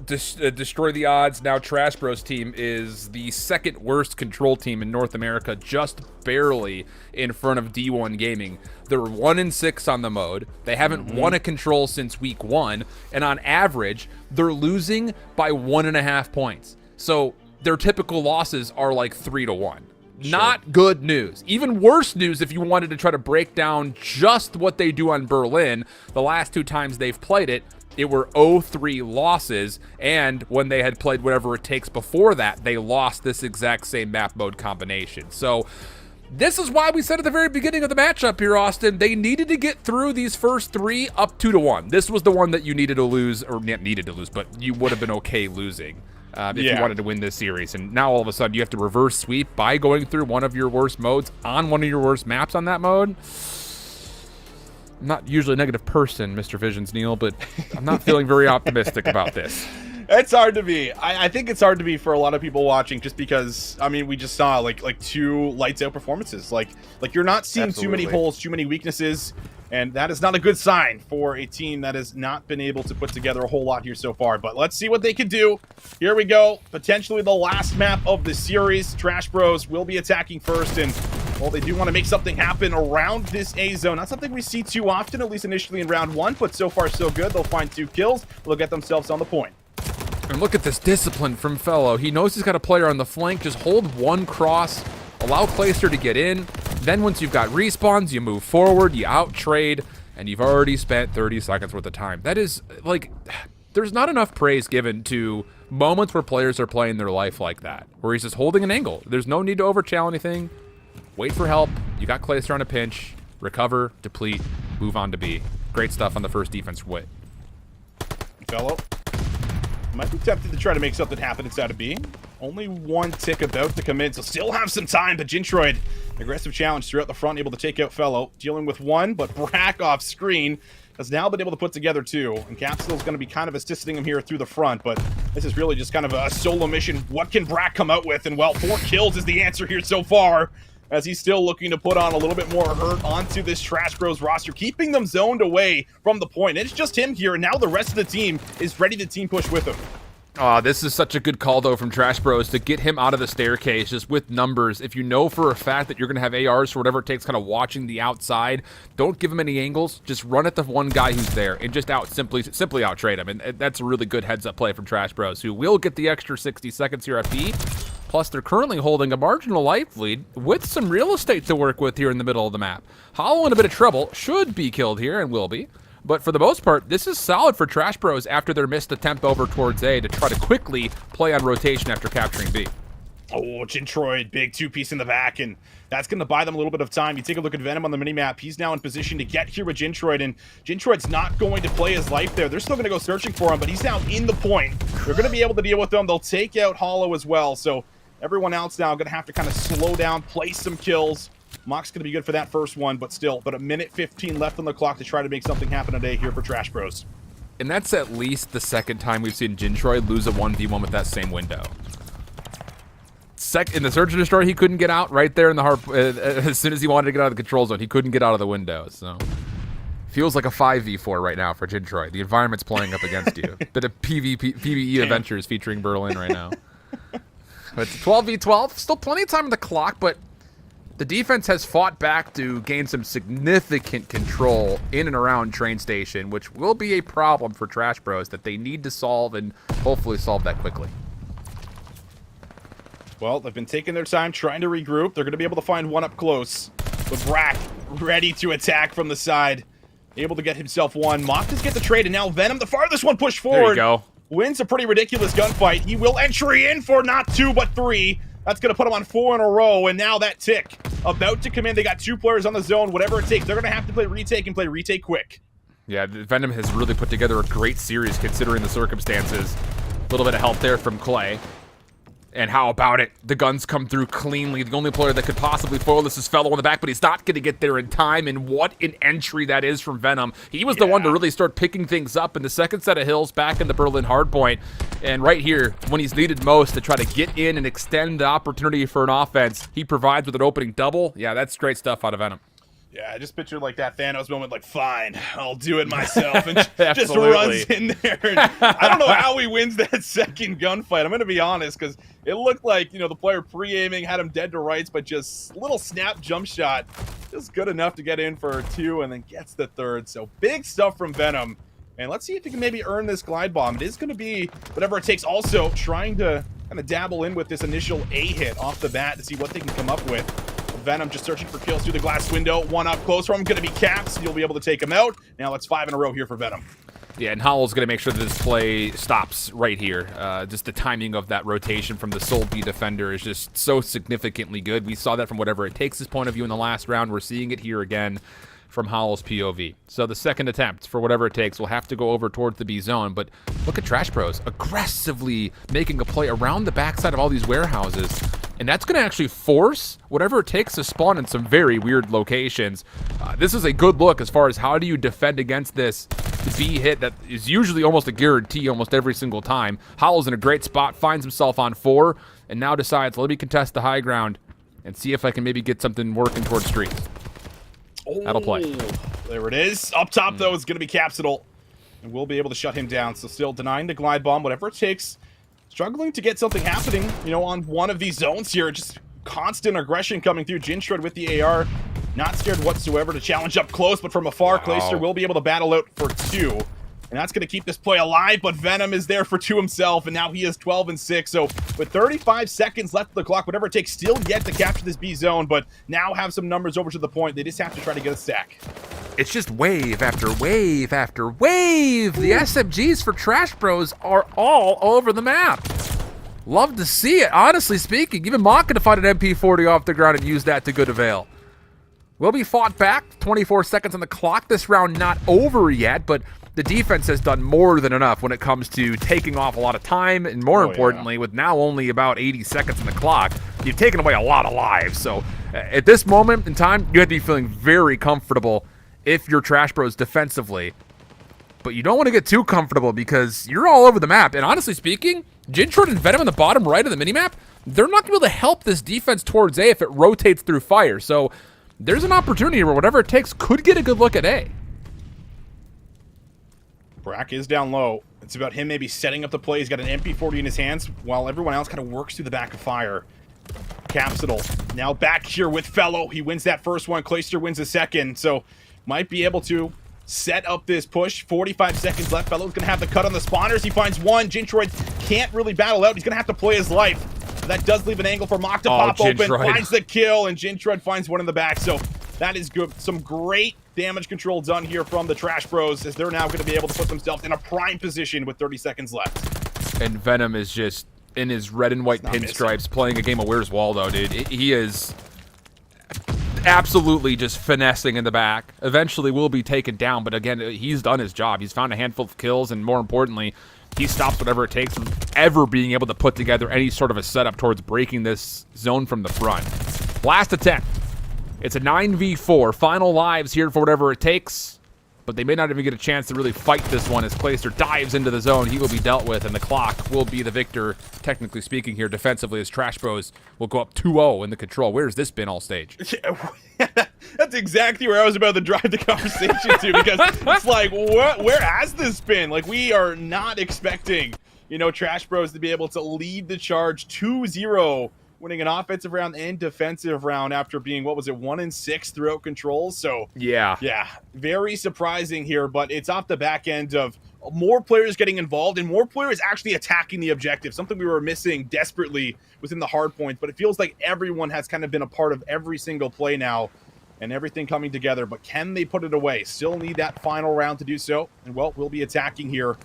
[SPEAKER 5] Destroy the Odds, now Trash Bros team is the second worst control team in North America, just barely in front of D1 Gaming. They're 1-6 on the mode. They haven't won a control since week 1, and on average, they're losing by 1.5 points. So their typical losses are like 3-1. Not good news. Even worse news if you wanted to try to break down just what they do on Berlin. The last 2 times they've played it, it were 0-3 losses, and when they had played whatever it takes before that, they lost this exact same map mode combination. So this is why we said at the very beginning of the matchup here, Austin, they needed to get through these first 3 up 2-1. This was the one that you needed to lose, or not needed to lose, but you would have been okay losing if you wanted to win this series. And now all of a sudden you have to reverse sweep by going through one of your worst modes on one of your worst maps on that mode. I'm not usually a negative person, Mr. Visions Neil, but I'm not feeling very optimistic about this.
[SPEAKER 6] It's hard to be. I think it's hard to be for a lot of people watching, just because, I mean, we just saw like 2 lights out performances. Like you're not seeing too many holes, too many weaknesses, and that is not a good sign for a team that has not been able to put together a whole lot here so far. But let's see what they can do. Here we go. Potentially the last map of the series. Trash Bros will be attacking first, and well, they do want to make something happen around this A zone. Not something we see too often, at least initially in round 1, but so far so good. They'll find 2 kills. They'll get themselves on the point.
[SPEAKER 5] And look at this discipline from Fellow. He knows he's got a player on the flank. Just hold one cross, allow Clayster to get in. Then once you've got respawns, you move forward, you out-trade, and you've already spent 30 seconds worth of time. That is, like, there's not enough praise given to moments where players are playing their life like that, where he's just holding an angle. There's no need to overchallenge anything. Wait for help. You got Clayster on a pinch. Recover, deplete, move on to B. Great stuff on the first defense wit.
[SPEAKER 6] Fellow might be tempted to try to make something happen inside of B. Only 1 tick about to come in, so still have some time, but Jintroid, aggressive challenge throughout the front, able to take out Fellow. Dealing with 1, but Brack off screen has now been able to put together 2. And Capsule's going to be kind of assisting him here through the front, but this is really just kind of a solo mission. What can Brack come out with? And well, 4 kills is the answer here so far, as he's still looking to put on a little bit more hurt onto this Trash Bros roster, keeping them zoned away from the point. It's just him here, and now the rest of the team is ready to team push with him.
[SPEAKER 5] This is such a good call, though, from Trash Bros to get him out of the staircase just with numbers. If you know for a fact that you're going to have ARs for whatever it takes kind of watching the outside, don't give him any angles. Just run at the one guy who's there and just simply out-trade him. And that's a really good heads-up play from Trash Bros, who will get the extra 60 seconds here at B. Plus, they're currently holding a marginal life lead with some real estate to work with here in the middle of the map. Hollow in a bit of trouble, should be killed here and will be. But for the most part, this is solid for Trash Bros after their missed attempt over towards A to try to quickly play on rotation after capturing B.
[SPEAKER 6] Oh, Jintroid, big 2-piece in the back, and that's going to buy them a little bit of time. You take a look at Venom on the minimap. He's now in position to get here with Jintroid, and Jintroid's not going to play his life there. They're still going to go searching for him, but he's now in the point. They're going to be able to deal with them. They'll take out Hollow as well, so everyone else now going to have to kind of slow down, place some kills. Mock's going to be good for that first one, but still, but a minute 15 left on the clock to try to make something happen today here for Trash Bros.
[SPEAKER 5] And that's at least the second time we've seen Jintroid lose a 1v1 with that same window. In the Search and Destroy, he couldn't get out right there in the heart. As soon as he wanted to get out of the control zone, he couldn't get out of the window. So feels like a 5v4 right now for Jintroid. The environment's playing up against you. Bit of PvE adventures featuring Berlin right now. But it's 12v12. Still plenty of time on the clock, but the defense has fought back to gain some significant control in and around train station, which will be a problem for Trash Bros that they need to solve and hopefully solve that quickly.
[SPEAKER 6] Well, they've been taking their time trying to regroup. They're going to be able to find one up close. But Brack ready to attack from the side. Able to get himself one. Mock does get the trade, and now Venom, the farthest one pushed forward.
[SPEAKER 5] There you go.
[SPEAKER 6] Wins a pretty ridiculous gunfight. He will entry in for not 2, but 3. That's going to put him on 4 in a row, and now that tick about to come in. They got 2 players on the zone, whatever it takes. They're going to have to play retake and play retake quick.
[SPEAKER 5] Yeah, Venom has really put together a great series considering the circumstances. A little bit of help there from Clay. And how about it? The guns come through cleanly. The only player that could possibly foil this is Fellow in the back, but he's not going to get there in time. And what an entry that is from Venom. He was the one to really start picking things up in the second set of hills back in the Berlin hardpoint. And right here, when he's needed most to try to get in and extend the opportunity for an offense, he provides with an opening double. Yeah, that's great stuff out of Venom.
[SPEAKER 6] Yeah, I just pictured like that Thanos moment, like, fine, I'll do it myself, and just runs in there. And I don't know how he wins that second gunfight. I'm going to be honest, because it looked like, you know, the player pre-aiming had him dead to rights, but just little snap jump shot, just good enough to get in for 2, and then gets the 3rd. So big stuff from Venom. And let's see if he can maybe earn this glide bomb. It is going to be whatever it takes. Also, trying to kind of dabble in with this initial A hit off the bat to see what they can come up with. Venom just searching for kills through the glass window. One up close from him, going to be Caps. You'll be able to take him out. Now that's 5 in a row here for Venom.
[SPEAKER 5] Yeah, and Howell's going to make sure that this play stops right here. Just the timing of that rotation from the Soul B defender is just so significantly good. We saw that from whatever it takes his point of view in the last round. We're seeing it here again from Howell's POV. So the second attempt, for whatever it takes, will have to go over towards the B zone. But look at Trash Bros aggressively making a play around the backside of all these warehouses. And that's going to actually force whatever it takes to spawn in some very weird locations. This is a good look as far as how do you defend against this B hit that is usually almost a guarantee almost every single time. Howell's in a great spot, finds himself on 4, and now decides, let me contest the high ground and see if I can maybe get something working towards streets. That'll play.
[SPEAKER 6] There it is. Up top, though, is going to be Capsidal. And we'll be able to shut him down. So still denying the glide bomb, whatever it takes. Struggling to get something happening, you know, on one of these zones here. Just constant aggression coming through. Jinshred with the AR. Not scared whatsoever to challenge up close, but from afar, Clayster will be able to battle out for 2. And that's going to keep this play alive, but Venom is there for 2 himself, and now he is 12 and 6. So with 35 seconds left of the clock, whatever it takes, still yet to capture this B zone, but now have some numbers over to the point. They just have to try to get a stack.
[SPEAKER 5] It's just wave after wave after wave. The SMGs for Trash Bros are all over the map. Love to see it, honestly speaking. Even Mock could have found an MP40 off the ground and used that to good avail. Will be fought back. 24 seconds on the clock. This round not over yet, but the defense has done more than enough when it comes to taking off a lot of time, and more importantly, with now only about 80 seconds on the clock, you've taken away a lot of lives. So at this moment in time, you have to be feeling very comfortable if you're Trash Bros defensively. But you don't want to get too comfortable because you're all over the map. And honestly speaking, Jinshred and Venom on the bottom right of the minimap, they're not going to be able to help this defense towards A if it rotates through fire. So there's an opportunity where whatever it takes could get a good look at A.
[SPEAKER 6] Brack is down low. It's about him maybe setting up the play. He's got an MP40 in his hands while everyone else kind of works through the back of fire. Capsidal now back here with Fellow. He wins that first one. Clayster wins the second. So might be able to set up this push. 45 seconds left. Fellow's going to have the cut on the spawners. He finds one. Jintroid can't really battle out. He's going to have to play his life. That does leave an angle for Mock to pop open. Finds the kill, and Jintroid finds one in the back. So that is good. Some great damage control done here from the Trash Bros, as they're now going to be able to put themselves in a prime position with 30 seconds left.
[SPEAKER 5] And Venom is just in his red and white pinstripes playing a game of Where's Waldo, dude. He is absolutely just finessing in the back. Eventually will be taken down, but again, he's done his job. He's found a handful of kills, and more importantly, he stops whatever it takes from ever being able to put together any sort of a setup towards breaking this zone from the front. Last attempt. It's a 9v4. Final lives here for whatever it takes, but they may not even get a chance to really fight this one as Clayster dives into the zone. He will be dealt with, and the clock will be the victor, technically speaking here defensively, as Trash Bros will go up 2-0 in the control. Where's this been all stage?
[SPEAKER 6] That's exactly where I was about to drive the conversation to, because it's like, where has this been? Like, we are not expecting, you know, Trash Bros to be able to lead the charge 2-0, winning an offensive round and defensive round after being, what was it, 1-6 throughout controls. So yeah, very surprising here, but it's off the back end of more players getting involved and more players actually attacking the objective, something we were missing desperately within the hard points. But it feels like everyone has kind of been a part of every single play now, and everything coming together, but can they put it away? Still need that final round to do so, and well, we'll be attacking here.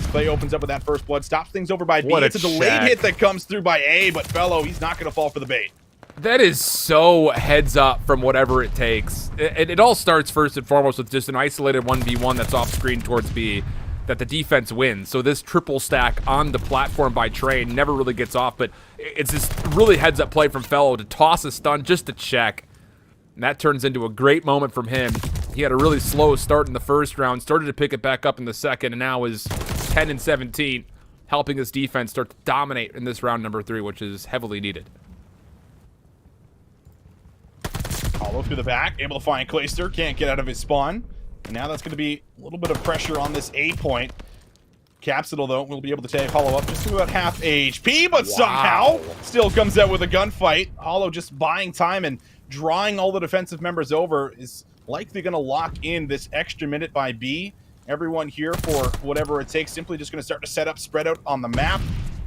[SPEAKER 6] Clay opens up with that first blood, stops things over by B. It's a delayed hit that comes through by A, but Fellow, he's not going to fall for the bait.
[SPEAKER 5] That is so heads up from whatever it takes. It all starts first and foremost with just an isolated 1v1 that's off screen towards B that the defense wins. So this triple stack on the platform by Train never really gets off, but it's this really heads up play from Fellow to toss a stun just to check. And that turns into a great moment from him. He had a really slow start in the first round, started to pick it back up in the second, and now is 10 and 17, helping his defense start to dominate in this round number 3, which is heavily needed.
[SPEAKER 6] Hollow through the back, able to find Clayster, can't get out of his spawn. And now that's going to be a little bit of pressure on this A point. Capsidal, though, will be able to take Hollow up just to about half HP, but somehow still comes out with a gunfight. Hollow just buying time and drawing all the defensive members over is likely going to lock in this extra minute by B. Everyone here for whatever it takes, simply just going to start to set up, spread out on the map.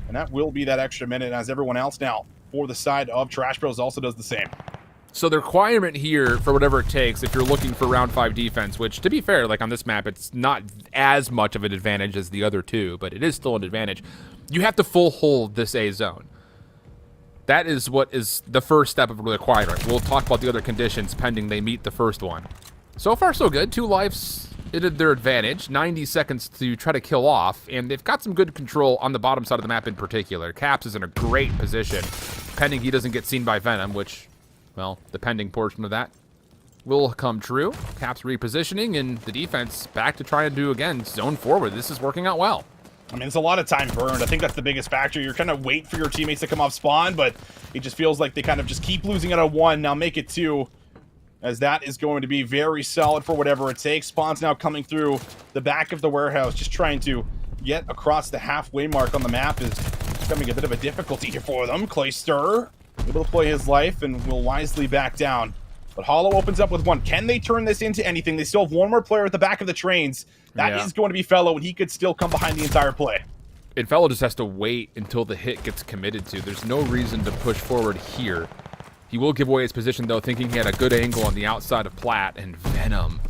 [SPEAKER 6] And that will be that extra minute as everyone else now for the side of Trash Bros also does the same.
[SPEAKER 5] So the requirement here for whatever it takes, if you're looking for round 5 defense, which to be fair, like on this map, it's not as much of an advantage as the other two, but it is still an advantage. You have to full hold this A zone. That is what is the first step of the requirement. We'll talk about the other conditions pending they meet the first one. So far, so good. 2 lives at their advantage. 90 seconds to try to kill off, and they've got some good control on the bottom side of the map in particular. Caps is in a great position, pending he doesn't get seen by Venom, which, well, the pending portion of that will come true. Caps repositioning, and the defense back to try and do, again, zone forward. This is working out well.
[SPEAKER 6] I mean, it's a lot of time burned. I think that's the biggest factor. You're kind of wait for your teammates to come off spawn, but it just feels like they kind of just keep losing out of 1. Now make it 2, as that is going to be very solid for whatever it takes. Spawn's now coming through the back of the warehouse, just trying to get across the halfway mark on the map is becoming a bit of a difficulty here for them. Clayster able to play his life and will wisely back down. But Hollow opens up with 1. Can they turn this into anything? They still have 1 more player at the back of the trains. That is going to be Fellow, and he could still come behind the entire play.
[SPEAKER 5] And Fellow just has to wait until the hit gets committed to. There's no reason to push forward here. He will give away his position, though, thinking he had a good angle on the outside of Plat, and Venom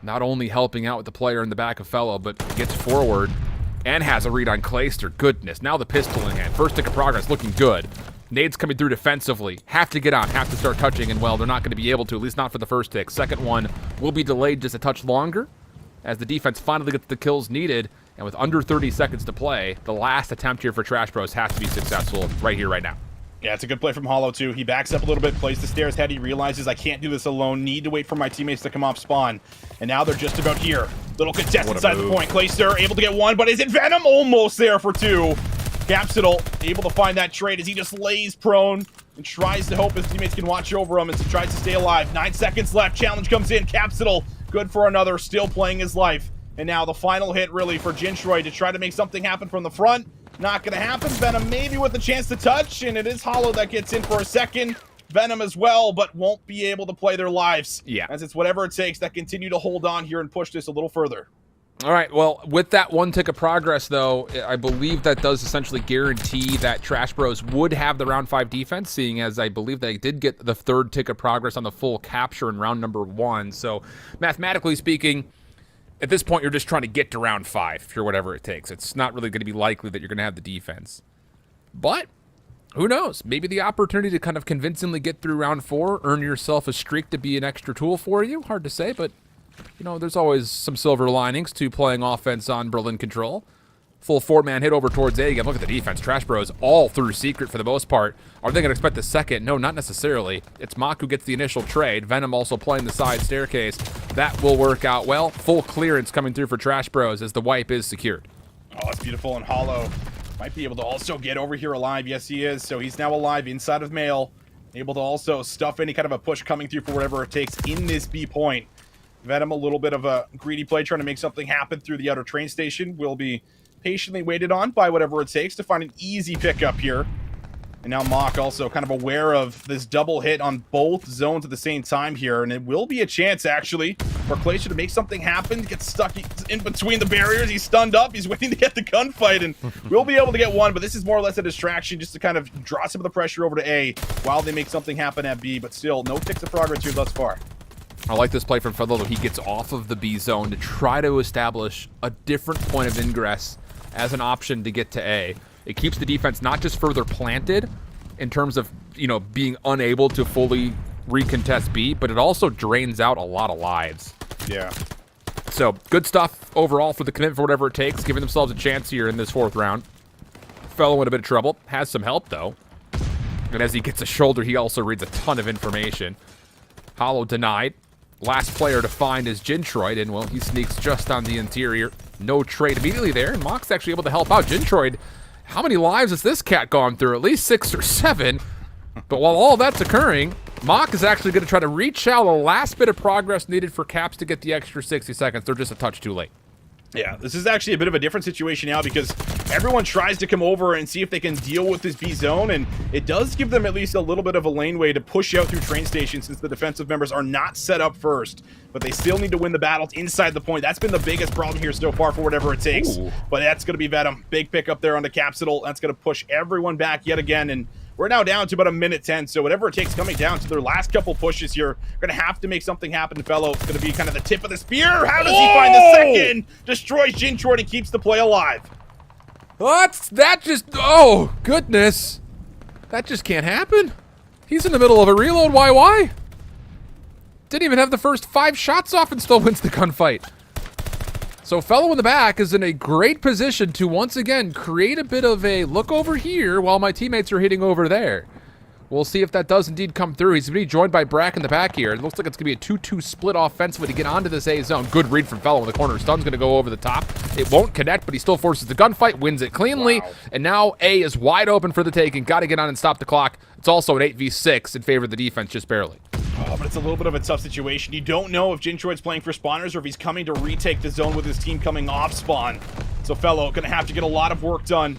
[SPEAKER 5] not only helping out with the player in the back of Fellow, but gets forward and has a read on Clayster. Goodness, now the pistol in hand. First tick of progress looking good. Nades coming through defensively. Have to get on, have to start touching, and well, they're not going to be able to, at least not for the first tick. Second one will be delayed just a touch longer as the defense finally gets the kills needed. And with under 30 seconds to play, the last attempt here for Trash Bros has to be successful right here, right now.
[SPEAKER 6] Yeah, it's a good play from Hollow, too. He backs up a little bit, plays the stairs head. He realizes, I can't do this alone. Need to wait for my teammates to come off spawn. And now they're just about here. Little contest inside the point. Clayster able to get 1, but is it Venom? Almost there for 2. Capsidal able to find that trade as he just lays prone and tries to hope his teammates can watch over him as he tries to stay alive. 9 seconds left. Challenge comes in. Capsidal good for another, still playing his life. And now the final hit really for Jinshroy to try to make something happen from the front. Not going to happen. Venom maybe with a chance to touch, and it is Hollow that gets in for a second. Venom as well, but won't be able to play their lives.
[SPEAKER 5] Yeah.
[SPEAKER 6] As it's whatever it takes that continue to hold on here and push this a little further.
[SPEAKER 5] All right, well, with that 1 tick of progress, though, I believe that does essentially guarantee that Trash Bros would have the round 5 defense, seeing as I believe they did get the 3rd tick of progress on the full capture in round number 1. So, mathematically speaking, at this point, you're just trying to get to round 5 for whatever it takes. It's not really going to be likely that you're going to have the defense. But who knows? Maybe the opportunity to kind of convincingly get through round 4, earn yourself a streak to be an extra tool for you. Hard to say, but you know, there's always some silver linings to playing offense on Berlin Control. Full 4-man hit over towards A again. Look at the defense. Trash Bros all through secret for the most part. Are they going to expect the second? No, not necessarily. It's Mock who gets the initial trade. Venom also playing the side staircase. That will work out well. Full clearance coming through for Trash Bros as the wipe is secured.
[SPEAKER 6] Oh, it's beautiful, and Hollow might be able to also get over here alive. Yes, he is. So he's now alive inside of Mail. Able to also stuff any kind of a push coming through for whatever it takes in this B point. Venom, a little bit of a greedy play, trying to make something happen through the outer train station. Will be patiently waited on by whatever it takes to find an easy pickup here. And now Mock also kind of aware of this double hit on both zones at the same time here. And it will be a chance, actually. for Glacier to make something happen. Gets stuck in between the barriers. He's stunned up. He's waiting to get the gunfight, and we'll be able to get one, but this is more or less a distraction just to kind of draw some of the pressure over to A while they make something happen at B, but still, no ticks of progress here thus far.
[SPEAKER 5] I like this play from Fellow. He gets off of the B zone to try to establish a different point of ingress as an option to get to A. It keeps the defense not just further planted in terms of, being unable to fully recontest B, but it also drains out a lot of lives.
[SPEAKER 6] Yeah.
[SPEAKER 5] So, good stuff overall for the commitment for whatever it takes, giving themselves a chance here in this 4th round. Fellow in a bit of trouble. Has some help, though. And as he gets a shoulder, he also reads a ton of information. Hollow denied. Last player to find is Jintroid, and, well, he sneaks just on the interior. No trade immediately there, and Mock's actually able to help out. Jintroid, how many lives has this cat gone through? At least 6 or 7. But while all that's occurring, Mock is actually going to try to reach out the last bit of progress needed for Caps to get the extra 60 seconds. They're just a touch too late.
[SPEAKER 6] Yeah, this is actually a bit of a different situation now because everyone tries to come over and see if they can deal with this B zone, and it does give them at least a little bit of a laneway to push out through train station since the defensive members are not set up first, but they still need to win the battles inside the point. That's been the biggest problem here so far for whatever it takes.
[SPEAKER 5] Ooh.
[SPEAKER 6] But that's going to be Venom. Big pick up there on the Capsule. That's going to push everyone back yet again, and we're now down to about a minute 10, so whatever it takes coming down to their last couple pushes here, going to have to make something happen. Fellow going to be kind of the tip of the spear. How does he find the second? Destroys Jintroid and keeps the play alive.
[SPEAKER 5] Oh, goodness. That just can't happen. He's in the middle of a reload, YY. Didn't even have the first 5 shots off and still wins the gunfight. So Fellow in the back is in a great position to once again create a bit of a look over here while my teammates are hitting over there. We'll see if that does indeed come through. He's going to be joined by Brack in the back here. It looks like it's going to be a 2-2 split offensively to get onto this A zone. Good read from Fellow in the corner. Stun's going to go over the top. It won't connect, but he still forces the gunfight, wins it cleanly.
[SPEAKER 6] Wow.
[SPEAKER 5] And now A is wide open for the taking. Got to get on and stop the clock. It's also an 8v6 in favor of the defense, just barely.
[SPEAKER 6] Oh, but it's a little bit of a tough situation. You don't know if Jintroid's playing for spawners or if he's coming to retake the zone with his team coming off spawn. So Fellow going to have to get a lot of work done.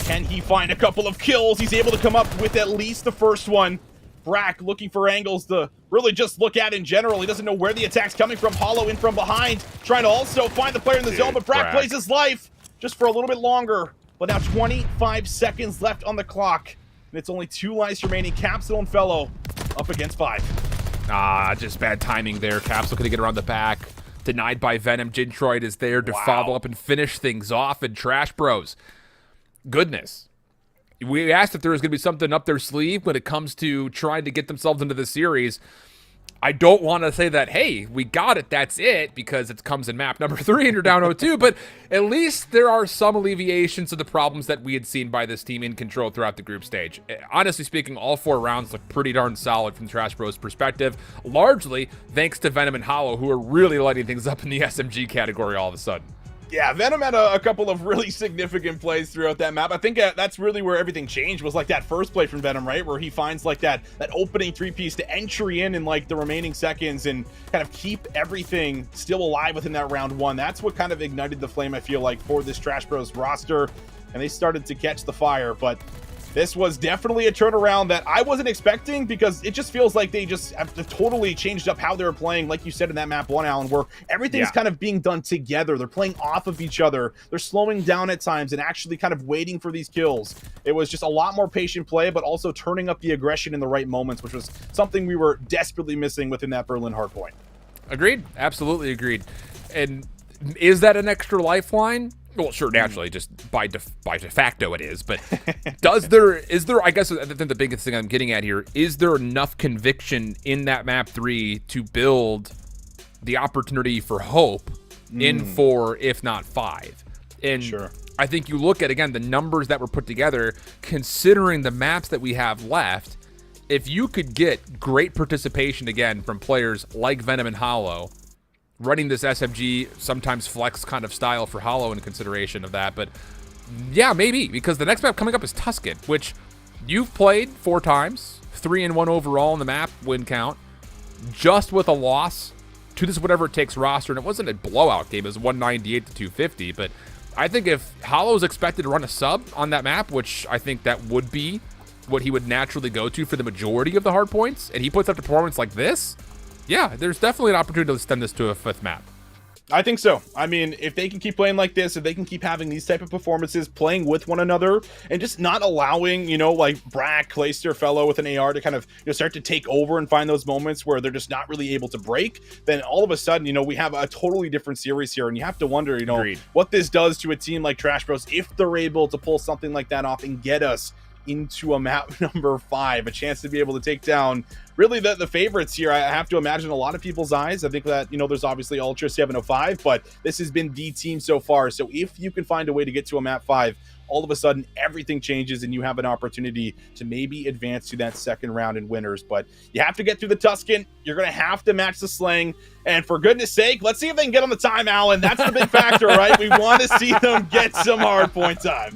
[SPEAKER 6] Can he find a couple of kills? He's able to come up with at least the first one. Brack looking for angles to really just look at in general. He doesn't know where the attack's coming from. Hollow in from behind, trying to also find the player in the zone, but Brack plays his life just for a little bit longer. But now 25 seconds left on the clock, and it's only 2 lives remaining. Capsule and Fellow up against 5.
[SPEAKER 5] Just bad timing there. Capsule gonna get around the back. Denied by Venom. Jintroid is there to follow up and finish things off. And Trash Bros, goodness. We asked if there was going to be something up their sleeve when it comes to trying to get themselves into the series. I don't want to say that, hey, we got it, that's it, because it comes in map number 3 and you're down 0-2, but at least there are some alleviations of the problems that we had seen by this team in control throughout the group stage. Honestly speaking, all 4 rounds look pretty darn solid from Trash Bros' perspective, largely thanks to Venom and Hollow, who are really lighting things up in the SMG category all of a sudden.
[SPEAKER 6] Yeah, Venom had a couple of really significant plays throughout that map. I think that's really where everything changed, was like that first play from Venom, right? Where he finds like that opening 3-piece to entry in like the remaining seconds and kind of keep everything still alive within that round 1. That's what kind of ignited the flame, I feel like, for this Trash Bros roster. And they started to catch the fire, but this was definitely a turnaround that I wasn't expecting, because it just feels like they just have totally changed up how they were playing, like you said in that map 1, Alan, where everything's kind of being done together. They're playing off of each other. They're slowing down at times and actually kind of waiting for these kills. It was just a lot more patient play, but also turning up the aggression in the right moments, which was something we were desperately missing within that Berlin hardpoint.
[SPEAKER 5] Agreed. Absolutely agreed. And is that an extra lifeline? Well, sure, naturally, just by de facto it is, but is there, I guess, I think the biggest thing I'm getting at here, is there enough conviction in that map 3 to build the opportunity for hope in 4, if not 5? And
[SPEAKER 6] Sure.
[SPEAKER 5] I think you look at, again, the numbers that were put together, considering the maps that we have left, if you could get great participation, again, from players like Venom and Hollow, running this SMG, sometimes flex kind of style for Hollow in consideration of that. But yeah, maybe, because the next map coming up is Tuscan, which you've played 4 times, 3-1 overall in the map win count, just with a loss to this whatever it takes roster. And it wasn't a blowout game, it was 198 to 250. But I think if Hollow's expected to run a sub on that map, which I think that would be what he would naturally go to for the majority of the hard points, and he puts up a performance like this, yeah, there's definitely an opportunity to extend this to a 5th map.
[SPEAKER 6] I think so. I mean, if they can keep playing like this, if they can keep having these type of performances, playing with one another, and just not allowing, like Brack, Clayster, Fellow with an AR to kind of start to take over and find those moments where they're just not really able to break, then all of a sudden, we have a totally different series here. And you have to wonder,
[SPEAKER 5] Agreed.
[SPEAKER 6] what this does to a team like Trash Bros if they're able to pull something like that off and get us into a map number 5, a chance to be able to take down really the favorites here. I have to imagine a lot of people's eyes. I think that, there's obviously Ultra 705, but this has been the team so far. So if you can find a way to get to a map 5, all of a sudden everything changes and you have an opportunity to maybe advance to that second round in winners. But you have to get through the Tuscan. You're going to have to match the Slang. And for goodness sake, let's see if they can get on the time, Alan. That's the big factor, right? We want to see them get some hard point time.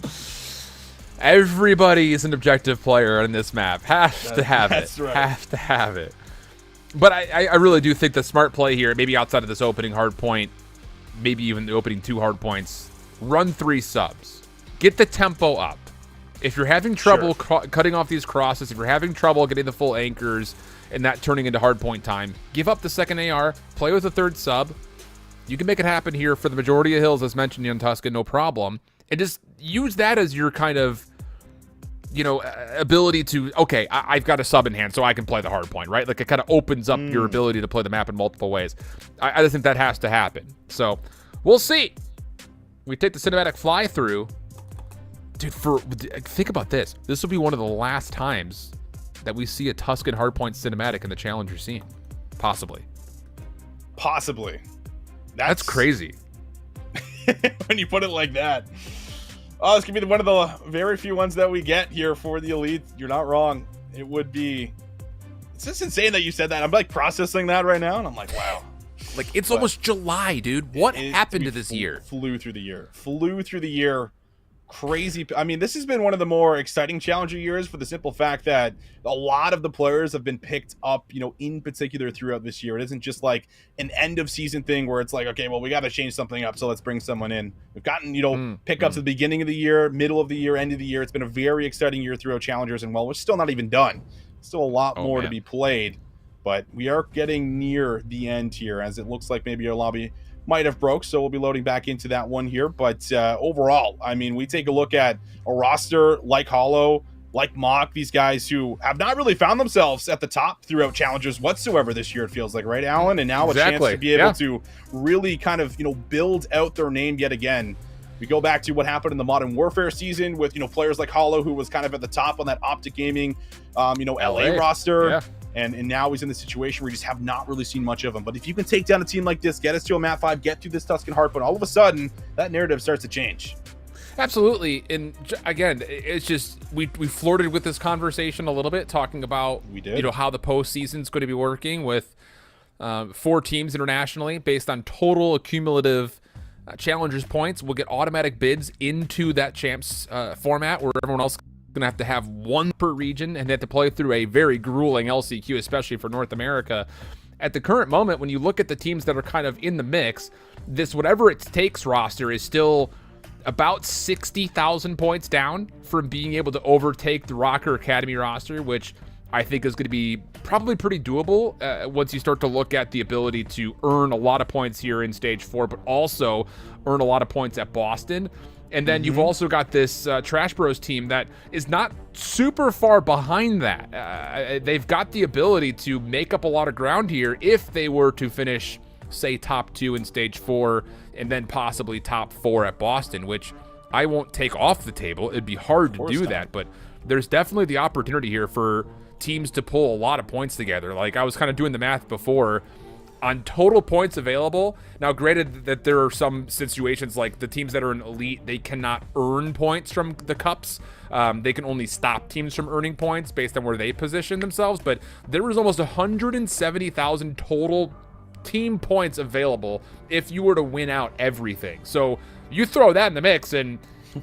[SPEAKER 5] Everybody is an objective player in this map. Have to have it. But I really do think the smart play here, maybe outside of this opening hard point, maybe even the opening 2 hard points, run 3 subs. Get the tempo up. If you're having trouble cutting off these crosses, if you're having trouble getting the full anchors and that turning into hard point time, give up the second AR, play with the 3rd sub. You can make it happen here for the majority of hills, as mentioned in Tuscan, no problem. And just use that as your kind of ability to, okay, I've got a sub in hand, so I can play the hard point, right? Like, it kind of opens up your ability to play the map in multiple ways. I just think that has to happen. So, we'll see. We take the cinematic fly through. Dude, think about this. This will be one of the last times that we see a Tuscan hardpoint cinematic in the Challenger scene. Possibly. That's crazy.
[SPEAKER 6] When you put it like that. Oh, this could be one of the very few ones that we get here for the Elite. You're not wrong. It would be. It's just insane that you said that. I'm like processing that right now, and I'm like, wow.
[SPEAKER 5] Like, it's almost July, dude. What happened to this year?
[SPEAKER 6] Flew through the year. Crazy. I mean, this has been one of the more exciting Challenger years for the simple fact that a lot of the players have been picked up, in particular throughout this year. It isn't just like an end of season thing where it's like, okay, well, we got to change something up, so let's bring someone in. We've gotten, pickups at the beginning of the year, middle of the year, end of the year. It's been a very exciting year throughout Challengers, and we're still not even done. Still a lot more to be played, but we are getting near the end here, as it looks like maybe our lobby might have broke, so we'll be loading back into that one here. But overall, I mean, we take a look at a roster like Hollow, like Mock, these guys who have not really found themselves at the top throughout Challengers whatsoever this year, it feels like, right, Alan? And now a chance to be able to really kind of, build out their name yet again. We go back to what happened in the Modern Warfare season with, players like Hollow, who was kind of at the top on that Optic Gaming, LA roster. Yeah. And now he's in the situation where we just have not really seen much of him. But if you can take down a team like this, get us to a map 5, get through this Tuscan Heartbone, all of a sudden, that narrative starts to change.
[SPEAKER 5] Absolutely. And again, it's just, we flirted with this conversation a little bit, talking about, how the postseason is going to be working with 4 teams internationally based on total accumulative Challengers points. We'll get automatic bids into that champs format where everyone else going to have 1 per region and they have to play through a very grueling LCQ, especially for North America. At the current moment, when you look at the teams that are kind of in the mix, this whatever it takes roster is still about 60,000 points down from being able to overtake the Rocker Academy roster, which I think is going to be probably pretty doable once you start to look at the ability to earn a lot of points here in Stage 4, but also earn a lot of points at Boston. And then you've also got this Trash Bros team that is not super far behind that. They've got the ability to make up a lot of ground here if they were to finish, say, top 2 in Stage 4 and then possibly top 4 at Boston, which I won't take off the table. It'd be hard to do that, but there's definitely the opportunity here for teams to pull a lot of points together. Like, I was kind of doing the math before on total points available. Now, granted that there are some situations like the teams that are in Elite, they cannot earn points from the cups. They can only stop teams from earning points based on where they position themselves. But there was almost 170,000 total team points available if you were to win out everything. So you throw that in the mix, and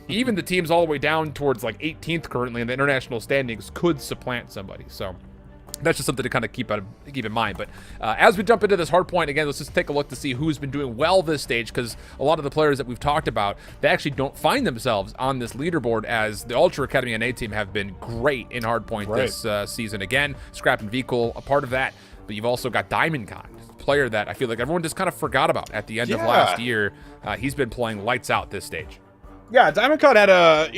[SPEAKER 5] even the teams all the way down towards like 18th currently in the international standings could supplant somebody. So that's just something to kind of keep in mind. But as we jump into this hard point, again, let's just take a look to see who's been doing well this stage, because a lot of the players that we've talked about, they actually don't find themselves on this leaderboard, as the Ultra Academy NA team have been great in hard point this season. Again, Scrap and Vikul, a part of that. but you've also got Diamondcon, a player that I feel like everyone just kind of forgot about at the end of
[SPEAKER 6] Yeah.
[SPEAKER 5] last year. He's been playing lights out this stage.
[SPEAKER 6] Yeah, Diamondcon had a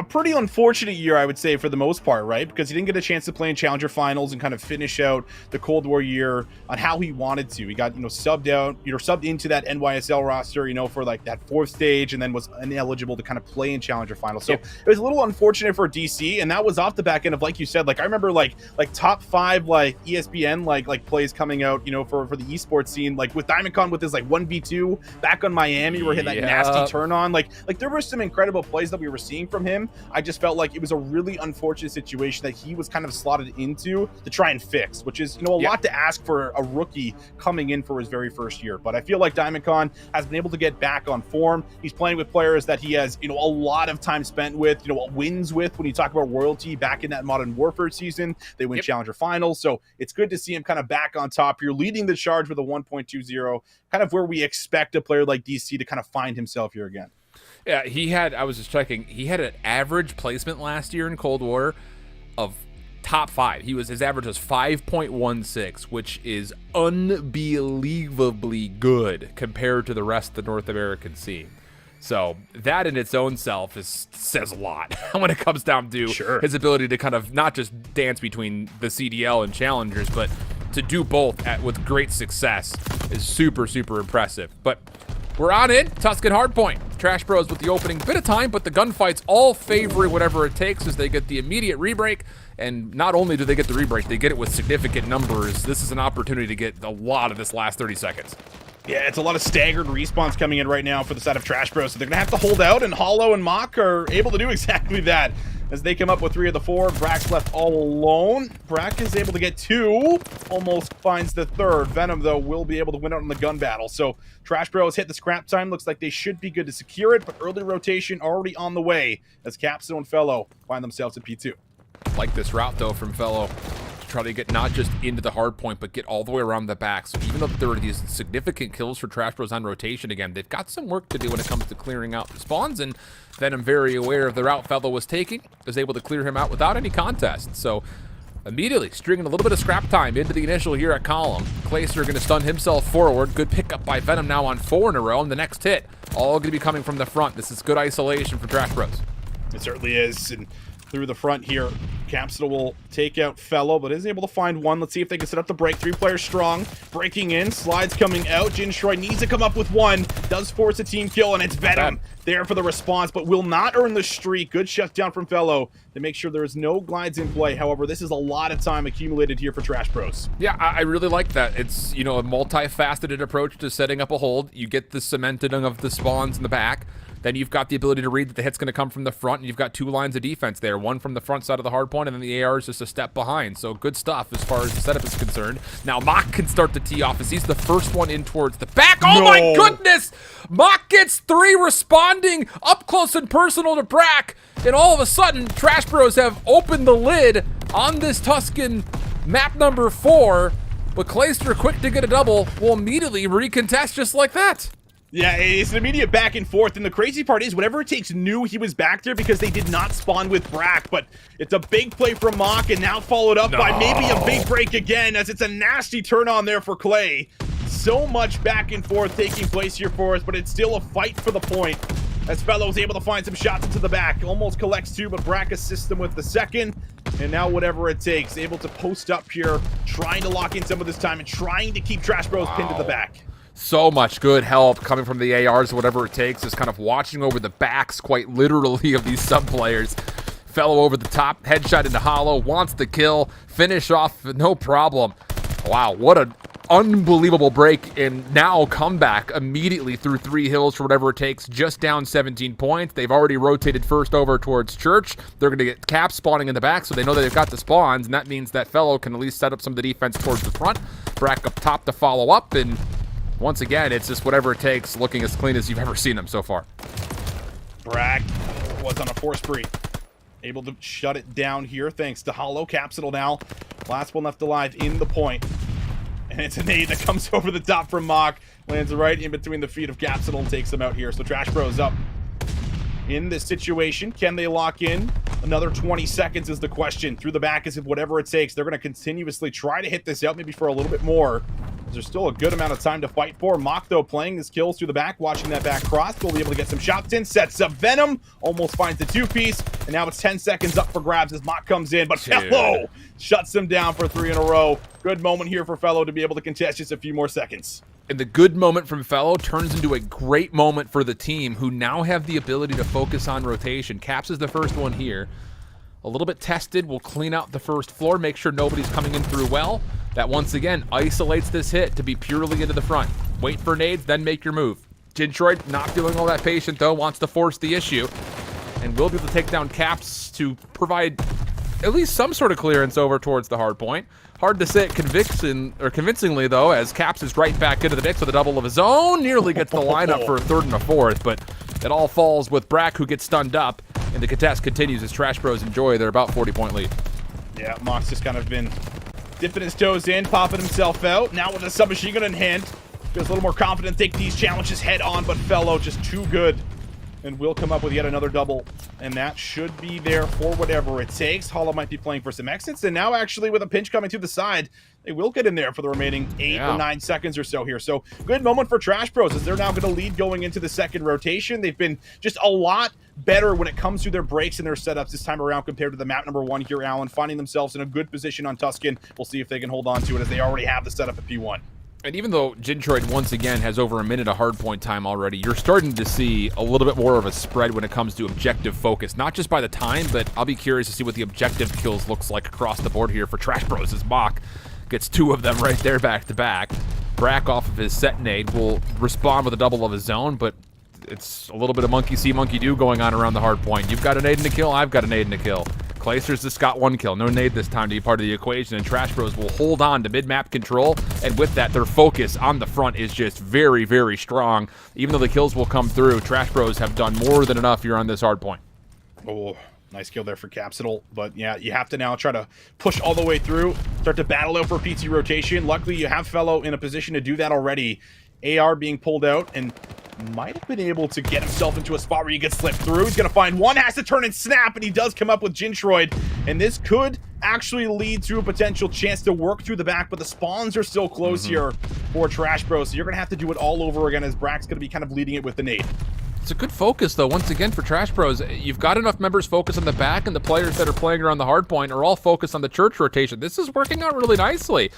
[SPEAKER 6] pretty unfortunate year, I would say, for the most part, right? Because he didn't get a chance to play in Challenger Finals and kind of finish out the Cold War year on how he wanted to. He got, subbed into that NYSL roster, for like that 4th stage, and then was ineligible to kind of play in Challenger Finals. So it was a little unfortunate for DC, and that was off the back end of, like you said, like I remember like top 5 like ESPN like plays coming out, for the esports scene, like with Diamondcon with his like 1v2 back on Miami where he had that nasty turn on, like there were some incredible plays that we were seeing from him. I just felt like it was a really unfortunate situation that he was kind of slotted into to try and fix, which is, a lot to ask for a rookie coming in for his very first year. But I feel like Diamondcon has been able to get back on form. He's playing with players that he has, a lot of time spent with, wins with. When you talk about Royalty back in that Modern Warfare season, they win Challenger Finals. So it's good to see him kind of back on top here, leading the charge with a 1.20, kind of where we expect a player like DC to kind of find himself here again.
[SPEAKER 5] Yeah, I was just checking, he had an average placement last year in Cold War of top 5. His average was 5.16, which is unbelievably good compared to the rest of the North American scene. So that in its own self says a lot when it comes down to his ability to kind of not just dance between the CDL and challengers, but to do both with great success is super, super impressive. But we're on in Tuscan Hardpoint. Trash Bros with the opening bit of time, but the gunfights all favoring whatever it takes as they get the immediate rebreak. And not only do they get the rebreak, they get it with significant numbers. This is an opportunity to get a lot of this last 30 seconds.
[SPEAKER 6] Yeah, it's a lot of staggered respawns coming in right now for the side of Trash Bros. So they're going to have to hold out, and Hollow and Mock are able to do exactly that. As they come up with 3 of the 4, Brack's left all alone. Brack is able to get 2, almost finds the 3rd. Venom, though, will be able to win out in the gun battle. So Trash Bros hit the scrap time. Looks like they should be good to secure it, but early rotation already on the way as Capstone and Fellow find themselves at P2.
[SPEAKER 5] Like this route, though, from Fellow. Try to get not just into the hard point, but get all the way around the back. So even though there are these significant kills for Trash Bros on rotation again, they've got some work to do when it comes to clearing out the spawns. And then I'm very aware of the route Fellow was taking, was able to clear him out without any contest. So immediately stringing a little bit of scrap time into the initial here at Column. Clayster going to stun himself forward. Good pickup by Venom now on 4 in a row. And the next hit, all going to be coming from the front. This is good isolation for Trash Bros.
[SPEAKER 6] It certainly is. And through the front here, Capsule will take out Fellow, but is able to find one. Let's see if they can set up the break. 3 players strong. Breaking in. Slides coming out. Jinshroy needs to come up with 1. Does force a team kill, and it's Venom there for the response, but will not earn the streak. Good shutdown from Fellow to make sure there is no glides in play. However, this is a lot of time accumulated here for Trash Bros.
[SPEAKER 5] Yeah, I really like that. It's, a multifaceted approach to setting up a hold. You get the cementing of the spawns in the back. Then you've got the ability to read that the hit's going to come from the front, and you've got 2 lines of defense there. One from the front side of the hard point, and then the AR is just a step behind. So good stuff as far as the setup is concerned. Now Mock can start the tee off as he's the first one in towards the back. Oh my goodness! Mock gets 3 responding up close and personal to Brack, and all of a sudden, Trash Bros have opened the lid on this Tuscan map number 4, but Clayster, quick to get a double, will immediately recontest just like that.
[SPEAKER 6] Yeah, it's an immediate back and forth, and the crazy part is whatever it takes knew he was back there because they did not spawn with Brack, but it's a big play from Mock, and now followed up by maybe a big break again, as it's a nasty turn on there for Clay. So much back and forth taking place here for us, but it's still a fight for the point, as Fellow's able to find some shots into the back. Almost collects 2, but Brack assists him with the second, and now whatever it takes, able to post up here, trying to lock in some of this time, and trying to keep Trash Bros pinned to the back.
[SPEAKER 5] So much good help coming from the ARs, whatever it takes, is kind of watching over the backs, quite literally, of these sub-players. Fellow over the top, headshot into Hollow, wants the kill, finish off, no problem. Wow, what an unbelievable break, and now comeback immediately through 3 hills for whatever it takes, just down 17 points. They've already rotated first over towards Church. They're going to get Cap spawning in the back, so they know that they've got the spawns, and that means that Fellow can at least set up some of the defense towards the front. Brack up top to follow up, and once again, it's just whatever it takes, looking as clean as you've ever seen them so far.
[SPEAKER 6] Brack was on a 4 spree. Able to shut it down here thanks to Hollow. Capsule now. Last one left alive in the point. And it's a nade that comes over the top from Mock. Lands right in between the feet of Capsule and takes them out here. So Trash Bros up in this situation. Can they lock in? Another 20 seconds is the question. Through the back is whatever it takes. They're going to continuously try to hit this out, maybe for a little bit more. There's still a good amount of time to fight for. Mock, though, playing his kills through the back, watching that back cross. Will be able to get some shots in. Sets up Venom. Almost finds the two-piece. And now it's 10 seconds up for grabs as Mock comes in. But Fellow shuts him down for 3 in a row. Good moment here for Fellow to be able to contest just a few more seconds.
[SPEAKER 5] And the good moment from Fellow turns into a great moment for the team, who now have the ability to focus on rotation. Caps is the first one here. A little bit tested. We'll clean out the first floor, make sure nobody's coming in through well. That once again isolates this hit to be purely into the front. Wait for nades, then make your move. Gintroid not feeling all that patient though, wants to force the issue. And will be able to take down Caps to provide at least some sort of clearance over towards the hard point. Hard to say it convincingly though, as Caps is right back into the mix with a double of his own. Nearly gets the lineup for a third and a fourth, but it all falls with Brack, who gets stunned up. And the contest continues as Trash Bros enjoy their about 40-point lead.
[SPEAKER 6] Yeah, Mock's just kind of been dipping his toes in, popping himself out. Now with a submachine gun in hand, feels a little more confident, take these challenges head on, but Fellow just too good. And will come up with yet another double. And that should be there for whatever it takes. Hollow might be playing for some exits. And now actually with a pinch coming to the side, they will get in there for the remaining 8 or 9 seconds or so here. So good moment for Trash Bros as they're now going to lead going into the second rotation. They've been just a lot better when it comes to their breaks and their setups this time around compared to the map number 1 here, Allen, finding themselves in a good position on Tuscan. We'll see if they can hold on to it as they already have the setup at P1.
[SPEAKER 5] And even though Gintroid once again has over a minute of hardpoint time already, you're starting to see a little bit more of a spread when it comes to objective focus. Not just by the time, but I'll be curious to see what the objective kills looks like across the board here for Trash Bros as Mock gets 2 of them right there back to back. Brack off of his set nade will respond with a double of his own, but it's a little bit of monkey see, monkey do going on around the hard point. You've got a nade and a kill, I've got a nade and a kill. Clayster's just got 1 kill. No nade this time to be part of the equation, and Trash Bros will hold on to mid-map control, and with that, their focus on the front is just very, very strong. Even though the kills will come through, Trash Bros have done more than enough here on this hard point.
[SPEAKER 6] Oh, nice kill there for Capsidal. But yeah, you have to now try to push all the way through, start to battle out for PT rotation. Luckily, you have Fellow in a position to do that already. AR being pulled out, and might have been able to get himself into a spot where he gets slipped through. He's going to find one, has to turn and snap, and he does come up with Gintroid. And this could actually lead to a potential chance to work through the back, but the spawns are still close here for Trash Bros. So you're going to have to do it all over again as Brack's going to be kind of leading it with the nade.
[SPEAKER 5] It's a good focus, though, once again, for Trash Bros. You've got enough members focused on the back, and the players that are playing around the hard point are all focused on the church rotation. This is working out really nicely.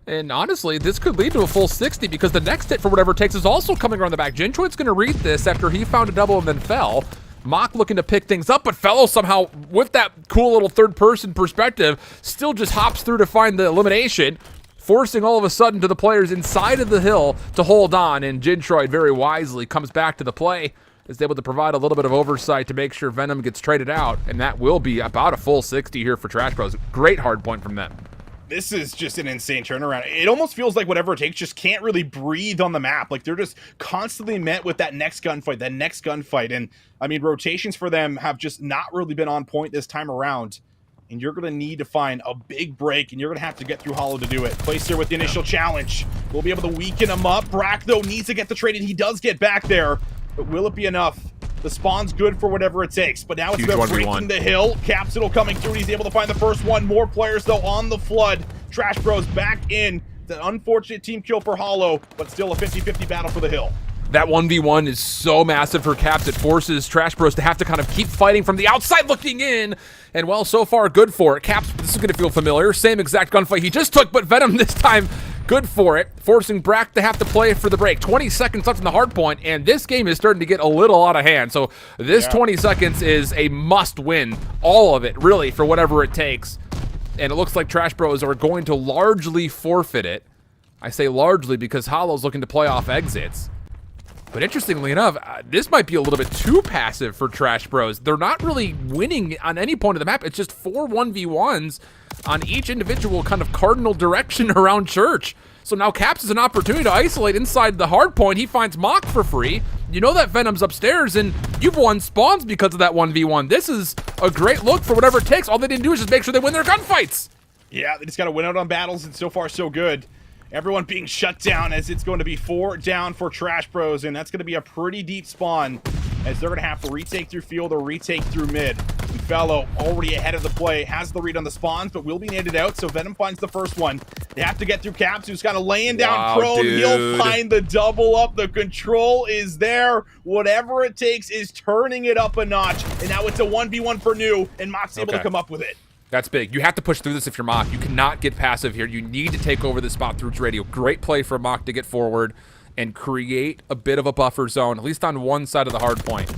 [SPEAKER 5] And honestly, this could lead to a full 60 because the next hit for whatever it takes is also coming around the back. Gintroid's going to read this after he found a double and then fell. Mock looking to pick things up, but Fellow somehow, with that cool little third-person perspective, still just hops through to find the elimination, forcing all of a sudden to the players inside of the hill to hold on, and Gintroid very wisely comes back to the play, is able to provide a little bit of oversight to make sure Venom gets traded out, and that will be about a full 60 here for Trash Bros. Great hard point from them.
[SPEAKER 6] This is just an insane turnaround. It almost feels like whatever it takes just can't really breathe on the map. Like they're just constantly met with that next gunfight, And I mean, rotations for them have just not really been on point this time around. And you're going to need to find a big break, and you're going to have to get through Hollow to do it. Place here with the initial challenge. We'll be able to weaken him up. Brack, though, needs to get the trade, and he does get back there. But will it be enough? The spawn's good for whatever it takes, but now it's about breaking the hill. Capsidal coming through, and he's able to find the first one. More players, though, on the flood. Trash Bros back in. The unfortunate team kill for Hollow, but still a 50-50 battle for the hill.
[SPEAKER 5] That 1v1 is so massive for Caps, it forces Trash Bros to have to kind of keep fighting from the outside looking in. And well, so far, good for it. Caps, this is going to feel familiar. Same exact gunfight he just took, but Venom this time, good for it. Forcing Brack to have to play for the break. 20 seconds left in the hard point, and this game is starting to get a little out of hand. So this 20 seconds is a must win. All of it, really, for whatever it takes. And it looks like Trash Bros are going to largely forfeit it. I say largely because Hollow's looking to play off exits. But interestingly enough, this might be a little bit too passive for Trash Bros. They're not really winning on any point of the map. It's just 4 1v1s on each individual kind of cardinal direction around Church. So now Caps is an opportunity to isolate inside the hard point. He finds Mock for free. You know that Venom's upstairs, and you've won spawns because of that 1v1. This is a great look for whatever it takes. All they didn't do is just make sure they win their gunfights. Yeah,
[SPEAKER 6] they just got to win out on battles, and so far so good. Everyone being shut down as it's going to be 4 down for Trash Bros, and that's going to be a pretty deep spawn. as they're going to have to retake through field or retake through mid. And Fellow already ahead of the play, has the read on the spawns, but will be naded out, so Venom finds the first one. They have to get through Caps, who's kind of laying down prone.
[SPEAKER 5] Dude.
[SPEAKER 6] He'll find the double up. The control is there. Whatever it takes is turning it up a notch. And now it's a 1v1 for New, and Mock's able to come up with it.
[SPEAKER 5] That's big. You have to push through this if you're Mock. You cannot get passive here. You need to take over this spot through radio. Great play for Mock to get forward and create a bit of a buffer zone, at least on one side of the hard point.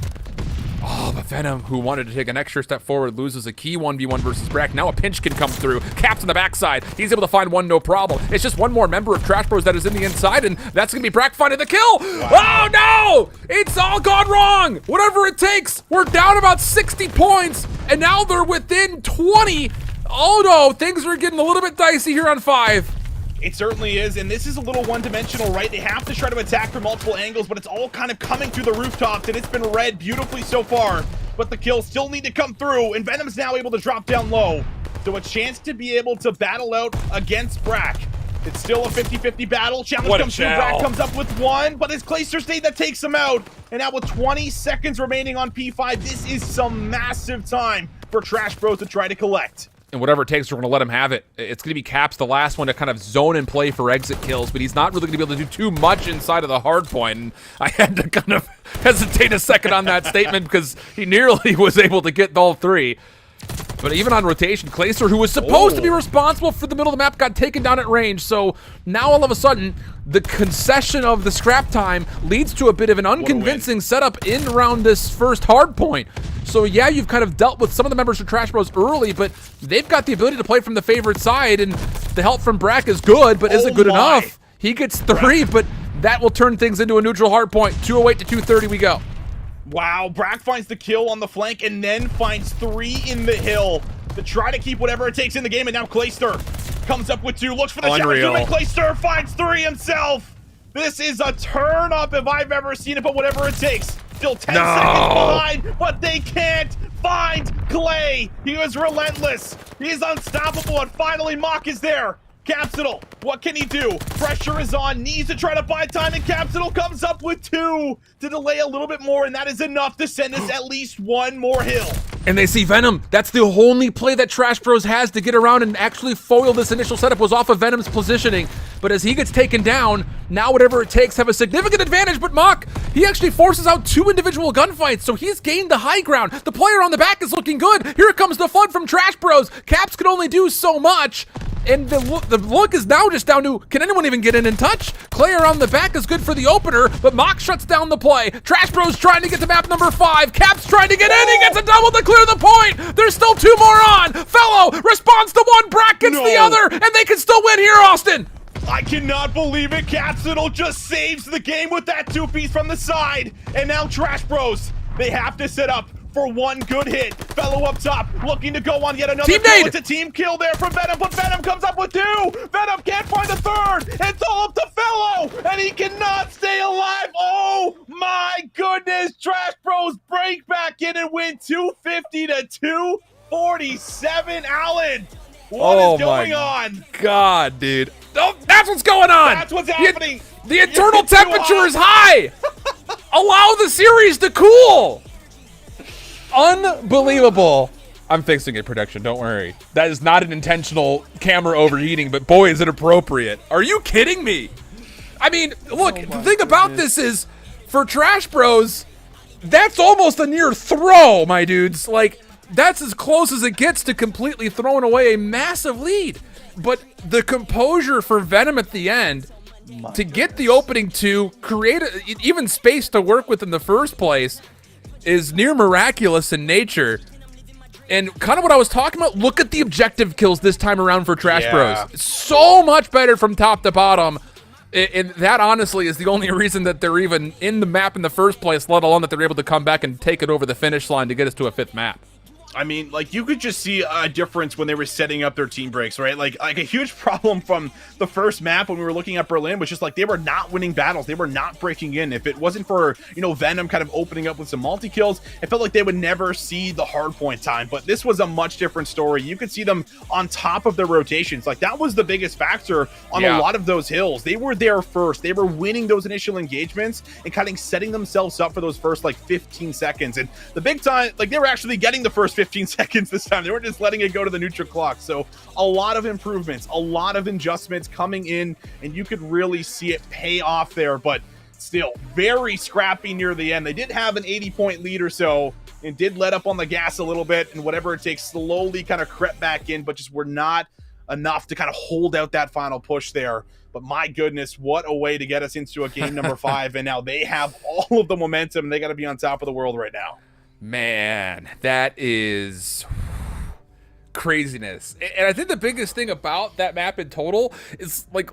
[SPEAKER 5] Oh, but Venom, who wanted to take an extra step forward, loses a key 1v1 versus Brack. Now a pinch can come through. Caps on the backside. He's able to find one, no problem. It's just one more member of Trash Bros that is in the inside, and that's going to be Brack finding the kill. Wow. Oh, no! It's all gone wrong. Whatever it takes. We're down about 60 points, and now they're within 20. Oh, no. Things are getting a little bit dicey here on 5.
[SPEAKER 6] It certainly is, and this is a little one-dimensional, right? They have to try to attack from multiple angles, but it's all kind of coming through the rooftops, and it's been read beautifully so far. But the kills still need to come through, and Venom's now able to drop down low. So a chance to be able to battle out against Brack. It's still a 50-50 battle. Challenge comes through, Brack comes up with one, but it's Clayster State that takes him out. And now with 20 seconds remaining on P5, this is some massive time for Trash Bros to try to collect.
[SPEAKER 5] And whatever it takes, we're going to let him have it. It's going to be Caps, the last one to kind of zone and play for exit kills, but he's not really going to be able to do too much inside of the hard point. And I had to kind of hesitate a second on that statement because he nearly was able to get all 3. But even on rotation, Clayster, who was supposed to be responsible for the middle of the map, got taken down at range. So now all of a sudden, the concession of the scrap time leads to a bit of an unconvincing setup in around this first hard point. So yeah, you've kind of dealt with some of the members of Trash Bros early, but they've got the ability to play from the favorite side, and the help from Brack is good, but isn't good enough. He gets 3, but that will turn things into a neutral hard point. 208 to 230 we go.
[SPEAKER 6] Wow, Brack finds the kill on the flank and then finds 3 in the hill to try to keep whatever it takes in the game. And now Clayster comes up with 2, looks for the challenge, and Clayster finds 3 himself. This is a turn up if I've ever seen it, but whatever it takes. Still 10 seconds behind, but they can't find Clay. He was relentless. He is unstoppable, and finally Mock is there. Capsidal, what can he do? Pressure is on, needs to try to buy time, and Capsidal comes up with 2 to delay a little bit more, and that is enough to send us at least 1 more hill.
[SPEAKER 5] And they see Venom. That's the only play that Trash Bros has to get around and actually foil this initial setup was off of Venom's positioning. But as he gets taken down, now whatever it takes have a significant advantage, but Mock, he actually forces out 2 individual gunfights, so he's gained the high ground. The player on the back is looking good. Here comes the flood from Trash Bros. Caps can only do so much. And the look is now just down to, can anyone even get in and touch? Clay around the back is good for the opener, but Mock shuts down the play. Trash Bros trying to get to map number 5. Caps trying to get in. He gets a double to clear the point. There's still 2 more on. Fellow responds to 1, Brack gets the other, and they can still win here, Austin.
[SPEAKER 6] I cannot believe it. Capsidal just saves the game with that 2-piece from the side. And now Trash Bros, they have to set up for 1 good hit. Fellow up top, looking to go on yet another
[SPEAKER 5] team
[SPEAKER 6] kill.
[SPEAKER 5] nade.
[SPEAKER 6] It's a team kill there from Venom, but Venom comes up with 2. Venom can't find the 3rd. It's all up to Fellow, and he cannot stay alive. Oh my goodness. Trash Bros break back in and win 250 to 247. Alan, what is going on?
[SPEAKER 5] God, dude. Oh, that's what's going on.
[SPEAKER 6] That's what's happening.
[SPEAKER 5] The internal temperature is high. Allow the series to cool. Unbelievable. I'm fixing it, production. Don't worry. That is not an intentional camera overheating, but boy, is it appropriate. Are you kidding me? I mean, look, the thing about this is, for Trash Bros, that's almost a near throw, my dudes. Like, that's as close as it gets to completely throwing away a massive lead. But the composure for Venom at the end, to get the opening to create even space to work with in the first place, is near miraculous in nature. And kind of what I was talking about, look at the objective kills this time around for Trash Bros. So much better from top to bottom. And that honestly is the only reason that they're even in the map in the first place, let alone that they're able to come back and take it over the finish line to get us to a 5th map.
[SPEAKER 6] I mean, like, you could just see a difference when they were setting up their team breaks, right? Like a huge problem from the first map when we were looking at Berlin was just like they were not winning battles. They were not breaking in. If it wasn't for, you know, Venom kind of opening up with some multi-kills, it felt like they would never see the hard point time. But this was a much different story. You could see them on top of their rotations. Like, that was the biggest factor on a lot of those hills. They were there first. They were winning those initial engagements and kind of setting themselves up for those first, like, 15 seconds. And the big time, like, they were actually getting the first 15 seconds this time. They weren't just letting it go to the neutral clock. So a lot of improvements, a lot of adjustments coming in, and you could really see it pay off there. But still very scrappy near the end. They did have an 80-point lead or so and did let up on the gas a little bit, and whatever it takes slowly kind of crept back in, but just were not enough to kind of hold out that final push there. But my goodness, what a way to get us into a game number 5. And now they have all of the momentum, and they got to be on top of the world right now.
[SPEAKER 5] Man, that is craziness. And I think the biggest thing about that map in total is, like,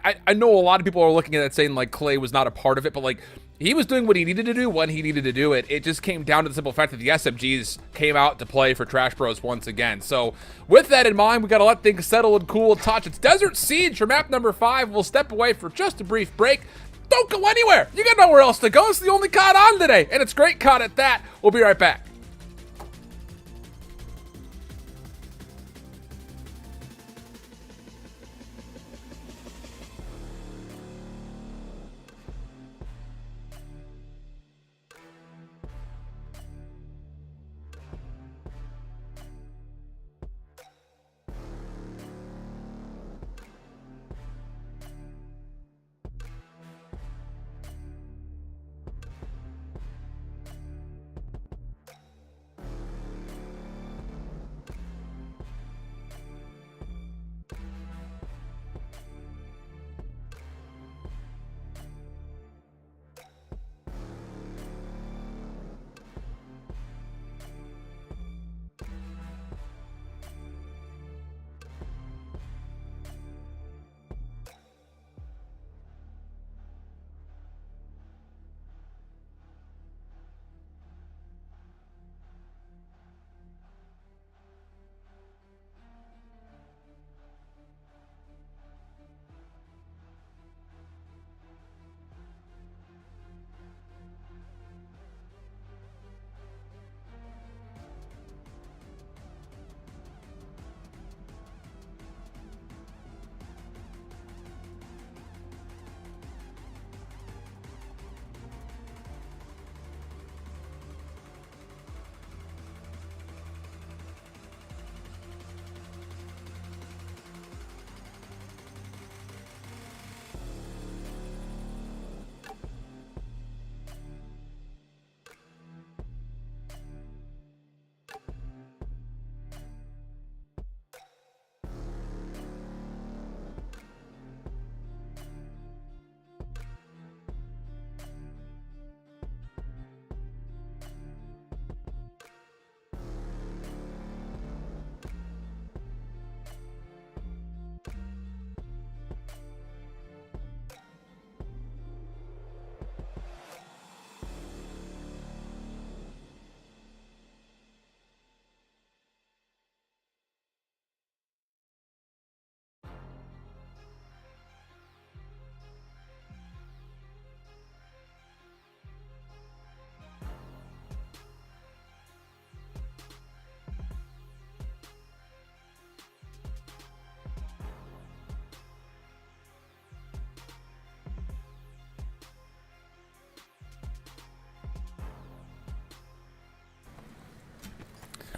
[SPEAKER 5] I know a lot of people are looking at it saying, like, Clay was not a part of it, but, like, he was doing what he needed to do when he needed to do it. It just came down to the simple fact that the SMGs came out to play for Trash Bros once again. So with that in mind, we got to let things settle and cool and touch. It's Desert Siege for map number 5. We'll step away for just a brief break. Don't go anywhere. You got nowhere else to go. It's the only COD on today, and it's great COD at that. We'll be right back.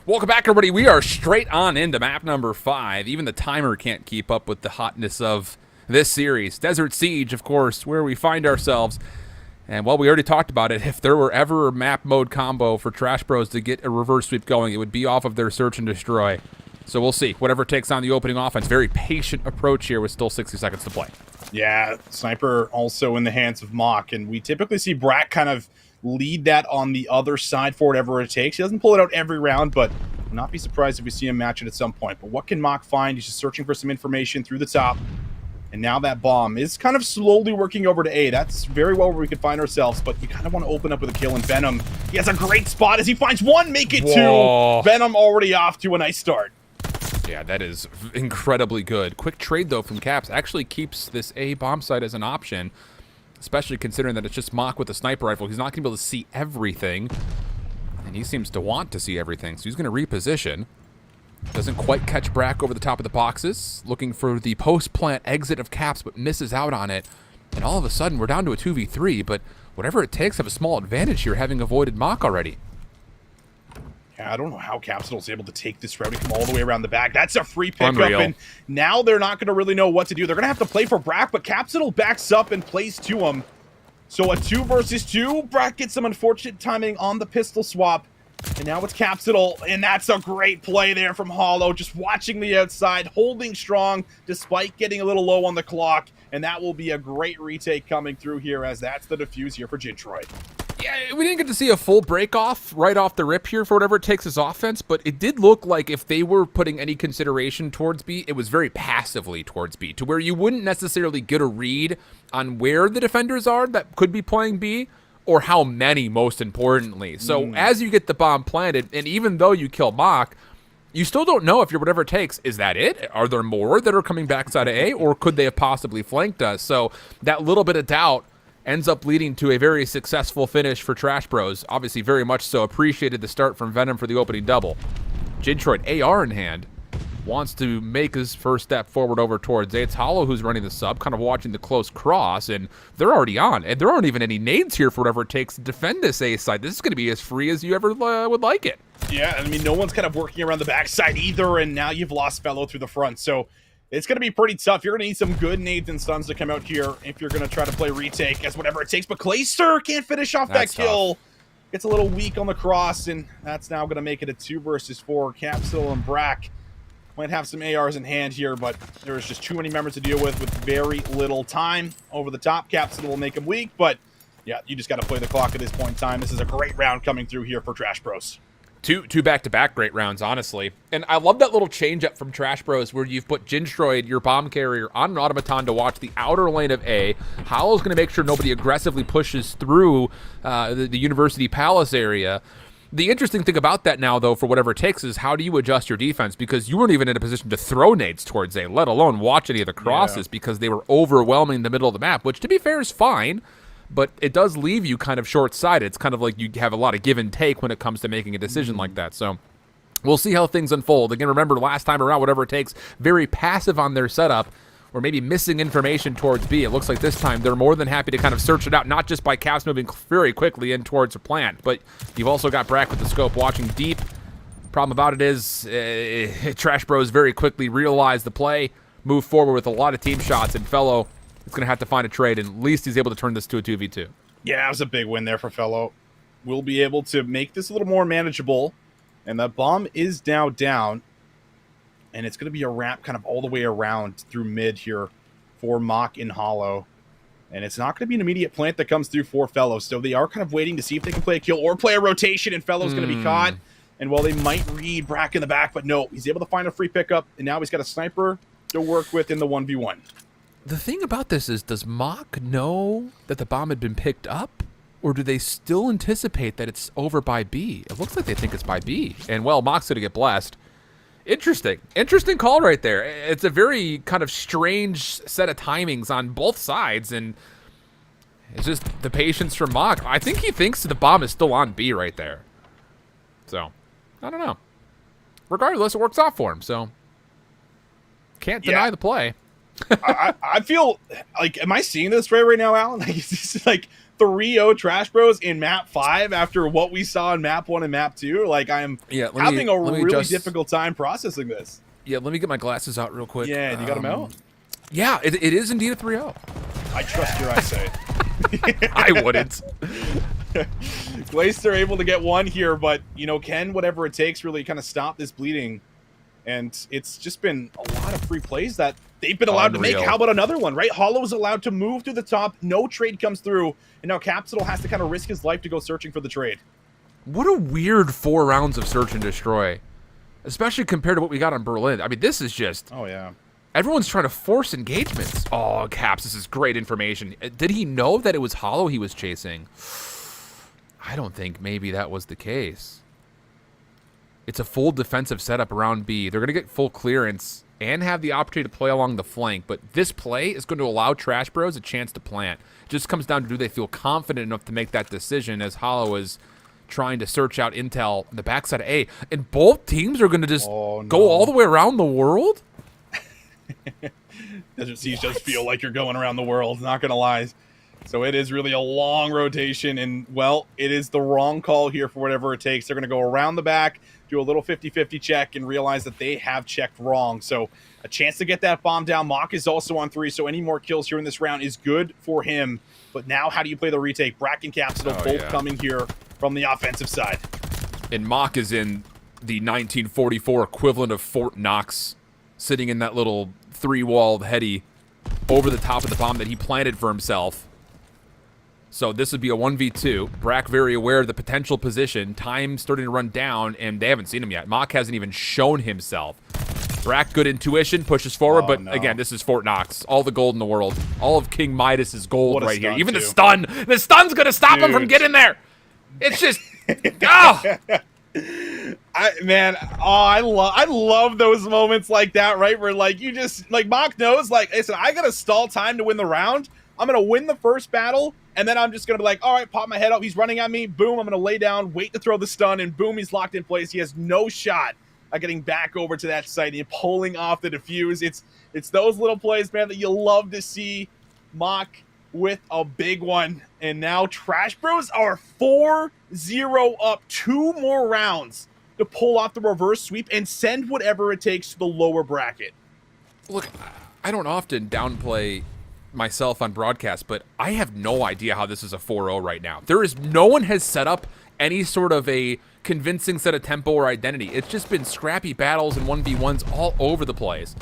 [SPEAKER 5] Welcome back, everybody. We are straight on into map number 5. Even the timer can't keep up with the hotness of this series. Desert Siege, of course, where we find ourselves. And while we already talked about it, if there were ever a map mode combo for Trash Bros to get a reverse sweep going, it would be off of their search and destroy. So we'll see. Whatever takes on the opening offense. Very patient approach here with still 60 seconds to play.
[SPEAKER 6] Yeah, Sniper also in the hands of Mock. And we typically see Brack kind of lead that on the other side for whatever it takes. He doesn't pull it out every round, but I'll not be surprised if we see him match it at some point. But what can Mock find? He's just searching for some information through the top. And now that bomb is kind of slowly working over to A. That's very well where we could find ourselves, but you kind of want to open up with a kill. And Venom, he has a great spot as he finds one, make it
[SPEAKER 5] Whoa.
[SPEAKER 6] two. Venom already off to a nice start.
[SPEAKER 5] Yeah, that is incredibly good. Quick trade, though, from Caps actually keeps this A bomb site as an option, especially considering that it's just Mach with a sniper rifle. He's not going to be able to see everything, and he seems to want to see everything, so he's going to reposition. Doesn't quite catch Brack over the top of the boxes, looking for the post-plant exit of Caps, but misses out on it. And all of a sudden, we're down to a 2v3, but whatever it takes, have a small advantage here, having avoided Mach already.
[SPEAKER 6] Yeah, I don't know how Capsul's able to take this route and come all the way around the back. That's a free pickup,
[SPEAKER 5] Unreal.
[SPEAKER 6] and now they're not going to really know what to do. They're going to have to play for Brack, but Capsule backs up and plays to him. So a 2 versus 2. Brack gets some unfortunate timing on the pistol swap. And now it's Capsule, and that's a great play there from Hollow, just watching the outside, holding strong despite getting a little low on the clock, and that will be a great retake coming through here as that's the defuse here for Jintroid.
[SPEAKER 5] Yeah, we didn't get to see a full break-off right off the rip here for whatever it takes as offense, but it did look like if they were putting any consideration towards B, it was very passively towards B, to where you wouldn't necessarily get a read on where the defenders are that could be playing B, or how many, most importantly. So as you get the bomb planted, and even though you kill Mach, you still don't know if you're whatever it takes. Is that it? Are there more that are coming backside of A, or could they have possibly flanked us? So that little bit of doubt ends up leading to a very successful finish for Trash Bros. Obviously, very much so appreciated the start from Venom for the opening double. Jintroid, AR in hand, wants to make his first step forward over towards A. It's Hollow who's running the sub, kind of watching the close cross, and they're already on. And there aren't even any nades here for whatever it takes to defend this A side. This is going to be as free as you ever would like it.
[SPEAKER 6] Yeah, I mean, no one's kind of working around the backside either, and now you've lost Fellow through the front. So it's going to be pretty tough. You're going to need some good nades and stuns to come out here if you're going to try to play retake as whatever it takes. But Clayster can't finish off that kill. Gets a little weak on the cross, and that's now going to make it a 2 versus 4. Capsule and Brack might have some ARs in hand here, but there's just too many members to deal with very little time. Over the top, Capsule will make him weak, but yeah, you just got to play the clock at this point in time. This is a great round coming through here for Trash Bros.
[SPEAKER 5] Two back-to-back great rounds, honestly. And I love that little change-up from Trash Bros where you've put Jintroid, your bomb carrier, on an automaton to watch the outer lane of A. Hollow's going to make sure nobody aggressively pushes through the University Palace area. The interesting thing about that now, though, for whatever it takes, is how do you adjust your defense? Because you weren't even in a position to throw nades towards A, let alone watch any of the crosses, because they were overwhelming the middle of the map, which, to be fair, is fine. But it does leave you kind of short-sighted. It's kind of like you have a lot of give and take when it comes to making a decision like that. So we'll see how things unfold. Again, remember, last time around, whatever it takes, very passive on their setup, or maybe missing information towards B. It looks like this time they're more than happy to kind of search it out, not just by Caps moving very quickly in towards a plant, but you've also got Brack with the scope watching deep. Problem about it is Trash Bros very quickly realize the play, move forward with a lot of team shots, and Fellow is going to have to find a trade, and at least he's able to turn this to a 2v2.
[SPEAKER 6] Yeah, it was a big win there for Fellow. We'll be able to make this a little more manageable, and that bomb is now down, and it's going to be a wrap kind of all the way around through mid here for Mach in Hollow, and it's not going to be an immediate plant that comes through for Fellow, so they are kind of waiting to see if they can play a kill or play a rotation, and Fellow's going to be caught, and while they might read Brack in the back, but no, he's able to find a free pickup, and now he's got a sniper to work with in the 1v1.
[SPEAKER 5] The thing about this is, does Mach know that the bomb had been picked up? Or do they still anticipate that it's over by B? It looks like they think it's by B. And, well, Mach's going to get blessed. Interesting. Interesting call right there. It's a very kind of strange set of timings on both sides. And it's just the patience from Mach. I think he thinks the bomb is still on B right there. So, I don't know. Regardless, it works out for him. So, can't deny the play.
[SPEAKER 6] I feel like, am I seeing this right now, Alan? Like, is this like 3-0 Trash Bros in map 5 after what we saw in map 1 and map 2? Like, I'm having a really difficult time processing this.
[SPEAKER 5] Yeah, let me get my glasses out real quick.
[SPEAKER 6] Yeah, you got them out?
[SPEAKER 5] Yeah, it is indeed a 3-0.
[SPEAKER 6] I trust your eyesight.
[SPEAKER 5] I wouldn't.
[SPEAKER 6] Glacier able to get one here, but, you know, can whatever it takes really kind of stop this bleeding. And it's just been a lot of free plays that they've been allowed to make. How about another one, right? Hollow is allowed to move to the top. No trade comes through. And now Capsule has to kind of risk his life to go searching for the trade.
[SPEAKER 5] What a weird 4 rounds of search and destroy. Especially compared to what we got on Berlin. I mean, this is just...
[SPEAKER 6] Oh, yeah.
[SPEAKER 5] Everyone's trying to force engagements. Oh, Caps, this is great information. Did he know that it was Hollow he was chasing? I don't think maybe that was the case. It's a full defensive setup around B. They're going to get full clearance and have the opportunity to play along the flank, but this play is going to allow Trash Bros a chance to plant. It just comes down to, do they feel confident enough to make that decision, as Hollow is trying to search out intel on the backside of A. And both teams are going to just go all the way around the world?
[SPEAKER 6] Desert Siege does feel like you're going around the world, not gonna lie. So it is really a long rotation, and well, it is the wrong call here for whatever it takes. They're gonna go around the back, do a little 50-50 check, and realize that they have checked wrong. So a chance to get that bomb down. Mock is also on 3, so any more kills here in this round is good for him. But now how do you play the retake? Brack and Capsule both coming here from the offensive side.
[SPEAKER 5] And Mock is in the 1944 equivalent of Fort Knox, sitting in that little 3-walled heady over the top of the bomb that he planted for himself. So this would be a 1v2. Brack very aware of the potential position. Time starting to run down, and they haven't seen him yet. Mock hasn't even shown himself. Brack, good intuition, pushes forward, but again, this is Fort Knox. All the gold in the world. All of King Midas's gold right here. Even the stun. The stun's going to stop him from getting there. It's just...
[SPEAKER 6] I love those moments like that, right? Where like you just like Mock knows, like, listen, I gotta stall time to win the round. I'm gonna win the first battle, and then I'm just gonna be like, all right, pop my head up. He's running at me. Boom, I'm gonna lay down, wait to throw the stun, and boom, he's locked in place. He has no shot at getting back over to that site and pulling off the defuse. It's those little plays, man, that you love to see. Mock with a big one, and now Trash Bros are 4-0 up. 2 more rounds to pull off the reverse sweep and send whatever it takes to the lower bracket.
[SPEAKER 5] Look, I don't often downplay myself on broadcast, but I have no idea how this is a 4-0 right now. No one has set up any sort of a convincing set of tempo or identity. It's just been scrappy battles and 1v1s all over the place.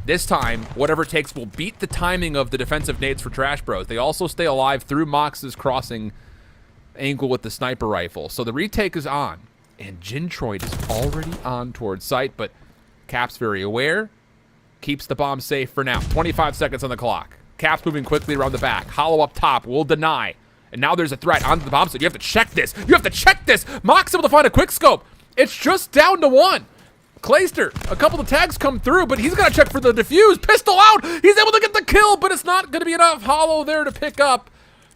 [SPEAKER 5] This time, whatever it takes will beat the timing of the defensive nades for Trash Bros. They also stay alive through Mox's crossing angle with the sniper rifle. So the retake is on, and Jintroid is already on towards site, but Cap's very aware, keeps the bomb safe for now. 25 seconds on the clock. Cap's moving quickly around the back. Hollow up top will deny. And now there's a threat onto the bomb site. You have to check this. You have to check this. Mock's able to find a quick scope. It's just down to 1. Clayster, a couple of tags come through, but he's got to check for the defuse. Pistol out. He's able to get the kill, but it's not going to be enough. Hollow there to pick up,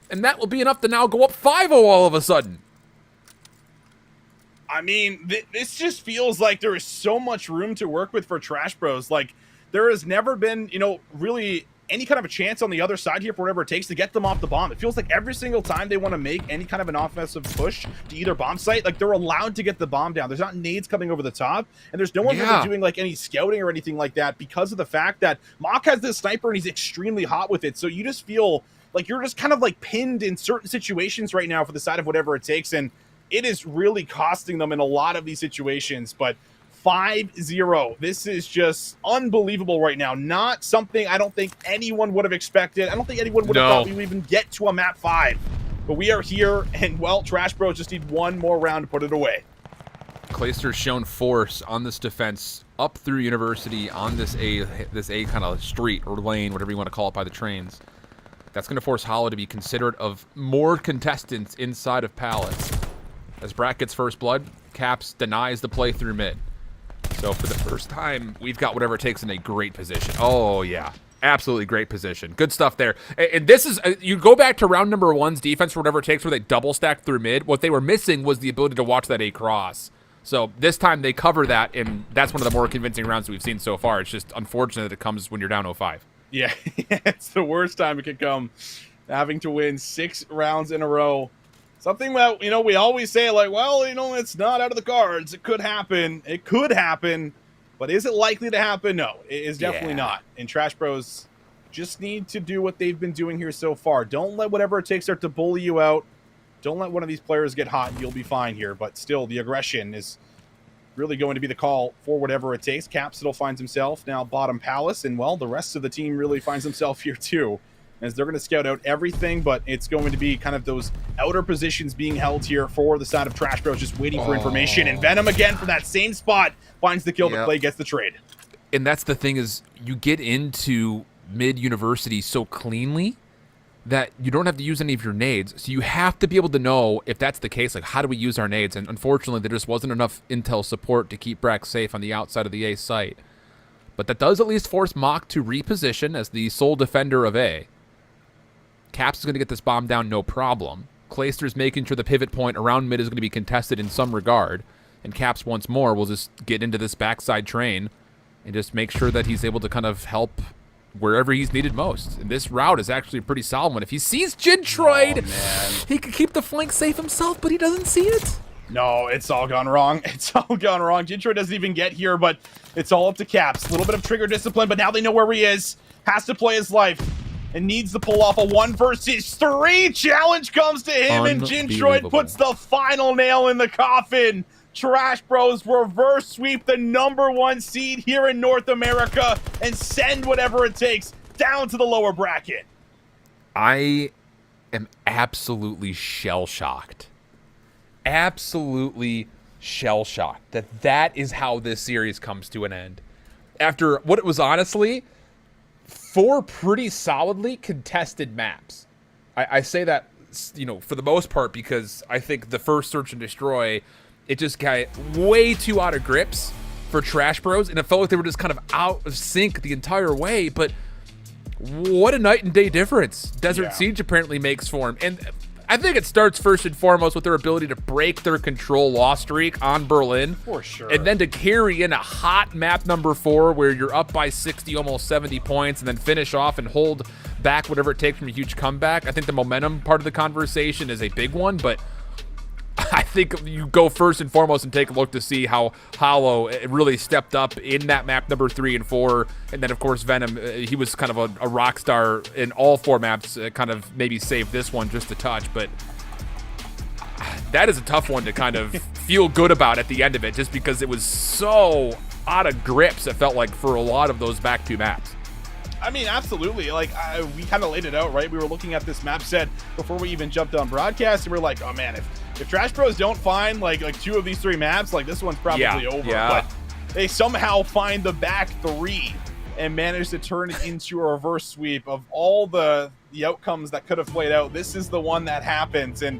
[SPEAKER 5] and that will be enough to now go up 5-0 all of a sudden.
[SPEAKER 6] I mean, this just feels like there is so much room to work with for Trash Bros. Like, there has never been, really any kind of a chance on the other side here for whatever it takes to get them off the bomb. It feels like every single time they want to make any kind of an offensive push to either bomb site, like, they're allowed to get the bomb down. There's not nades coming over the top, and there's no one really doing like any scouting or anything like that because of the fact that Mock has this sniper and he's extremely hot with it. So you just feel like you're just kind of like pinned in certain situations right now for the side of whatever it takes, and it is really costing them in a lot of these situations. But 5-0. This is just unbelievable right now. Not something I don't think anyone would have expected. I don't think anyone would have thought we would even get to a map 5. But we are here, and, well, Trash Bros just need one more round to put it away.
[SPEAKER 5] Clayster's shown force on this defense up through University on this A kind of street or lane, whatever you want to call it, by the trains. That's going to force Hollow to be considerate of more contestants inside of Palace. As Brack gets first blood, Caps denies the play through mid. So for the first time, we've got whatever it takes in a great position. Oh, yeah. Absolutely great position. Good stuff there. And this is, you go back to round number 1's defense for whatever it takes where they double stacked through mid. What they were missing was the ability to watch that A cross. So this time they cover that, and that's one of the more convincing rounds we've seen so far. It's just unfortunate that it comes when you're down 0-5.
[SPEAKER 6] Yeah, it's the worst time it could come. Having to win 6 rounds in a row. Something that, we always say, like, well, it's not out of the cards. It could happen. It could happen. But is it likely to happen? No, it is definitely not. And Trash Bros just need to do what they've been doing here so far. Don't let whatever it takes start to bully you out. Don't let one of these players get hot and you'll be fine here. But still, the aggression is really going to be the call for whatever it takes. Capsule finds himself now bottom Palace. And, well, the rest of the team really finds himself here too, as they're going to scout out everything, but it's going to be kind of those outer positions being held here for the side of Trash Bros, just waiting for information. And Venom again from that same spot finds the kill, but Clay gets the trade.
[SPEAKER 5] And that's the thing, is you get into mid-university so cleanly that you don't have to use any of your nades. So you have to be able to know if that's the case, like, how do we use our nades? And unfortunately, there just wasn't enough intel support to keep Brack safe on the outside of the A site. But that does at least force Mock to reposition as the sole defender of A. Caps is going to get this bomb down no problem. Clayster's making sure the pivot point around mid is going to be contested in some regard. And Caps once more will just get into this backside train and just make sure that he's able to kind of help wherever he's needed most. And this route is actually a pretty solid one. If he sees Jintroid, he could keep the flank safe himself, but he doesn't see it.
[SPEAKER 6] No, it's all gone wrong. It's all gone wrong. Jintroid doesn't even get here, but it's all up to Caps. A little bit of trigger discipline, but now they know where he is. Has to play his life and needs to pull off a 1 versus 3. Challenge comes to him, and Jintroid puts the final nail in the coffin. Trash Bros reverse sweep the #1 seed here in North America and send whatever it takes down to the lower bracket.
[SPEAKER 5] I am absolutely shell-shocked. Absolutely shell-shocked that is how this series comes to an end. After what it was honestly 4 pretty solidly contested maps. I say that, you know, for the most part because I think the first Search and Destroy, it just got way too out of grips for Trash Bros, and it felt like they were just kind of out of sync the entire way, but what a night and day difference Desert Siege apparently makes for him. And I think it starts first and foremost with their ability to break their control loss streak on Berlin.
[SPEAKER 6] For sure.
[SPEAKER 5] And then to carry in a hot map #4 where you're up by 60, almost 70 points, and then finish off and hold back whatever it takes from a huge comeback. I think the momentum part of the conversation is a big one, but I think you go first and foremost and take a look to see how Hollow really stepped up in that map #3 and 4. And then, of course, Venom, he was kind of a rock star in all 4 maps, kind of maybe saved this one just a touch. But that is a tough one to kind of feel good about at the end of it, just because it was so out of grips, it felt like, for a lot of those back 2 maps.
[SPEAKER 6] I mean, absolutely. Like, we kind of laid it out, right? We were looking at this map set before we even jumped on broadcast, and we are like, oh man, if Trash Bros don't find like 2 of these 3 maps, like, this one's probably over. But they somehow find the back 3 and manage to turn it into a reverse sweep. Of all the outcomes that could have played out, this is the one that happens. And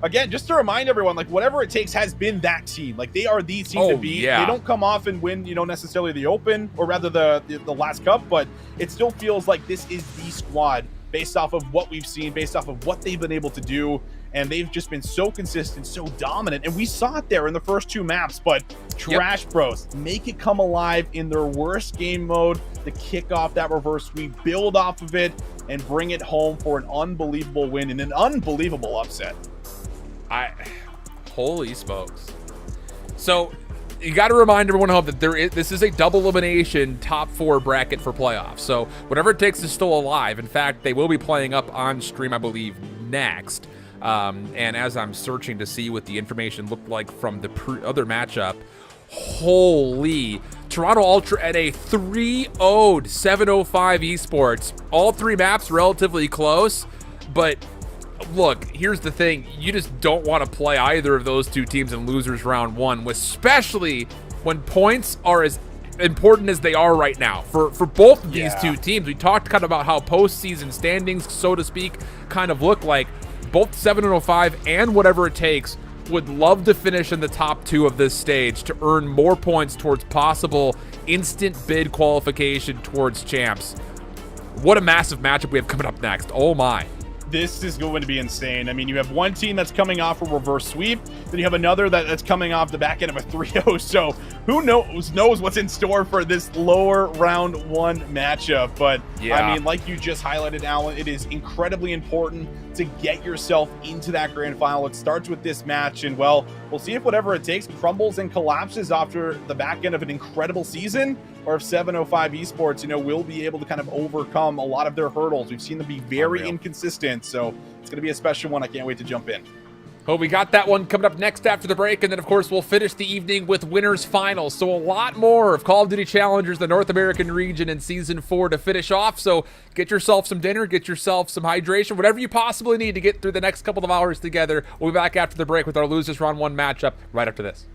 [SPEAKER 6] again, just to remind everyone, like, whatever it takes has been that team. Like, they are the team to beat. They don't come off and win, you know, necessarily the Open, or rather the last cup, but it still feels like this is the squad based off of what we've seen, based off of what they've been able to do. And they've just been so consistent, so dominant. And we saw it there in the first 2 maps, but Trash Bros make it come alive in their worst game mode to kick off that reverse sweep, build off of it, and bring it home for an unbelievable win and an unbelievable upset.
[SPEAKER 5] Holy smokes. So you got to remind everyone at home that this is a double elimination top 4 bracket for playoffs. So whatever it takes is still alive. In fact, they will be playing up on stream, I believe, next. And as I'm searching to see what the information looked like from the other matchup, holy, Toronto Ultra at a 3-0'd 705 esports. All 3 maps relatively close, but look, here's the thing. You just don't want to play either of those 2 teams in losers round 1, especially when points are as important as they are right now for both of these 2 teams. We talked kind of about how postseason standings, so to speak, kind of look like. Both 705 and whatever it takes would love to finish in the top 2 of this stage to earn more points towards possible instant bid qualification towards champs. What a massive matchup we have coming up next. Oh my.
[SPEAKER 6] This is going to be insane. I mean, you have one team that's coming off a reverse sweep, then you have another that's coming off the back end of a 3-0. So who knows what's in store for this lower round 1 matchup. But I mean, like you just highlighted, Alan, it is incredibly important to get yourself into that grand final. It starts with this match, and well, we'll see if whatever it takes crumbles and collapses after the back end of an incredible season, or if 705 esports, you know, will be able to kind of overcome a lot of their hurdles. We've seen them be very inconsistent, so it's going to be a special one. I can't wait to jump in.
[SPEAKER 5] Well, we got that one coming up next after the break, and then, of course, we'll finish the evening with winners finals. So a lot more of Call of Duty Challengers, the North American region in Season 4 to finish off. So get yourself some dinner, get yourself some hydration, whatever you possibly need to get through the next couple of hours together. We'll be back after the break with our Losers Round 1 matchup right after this.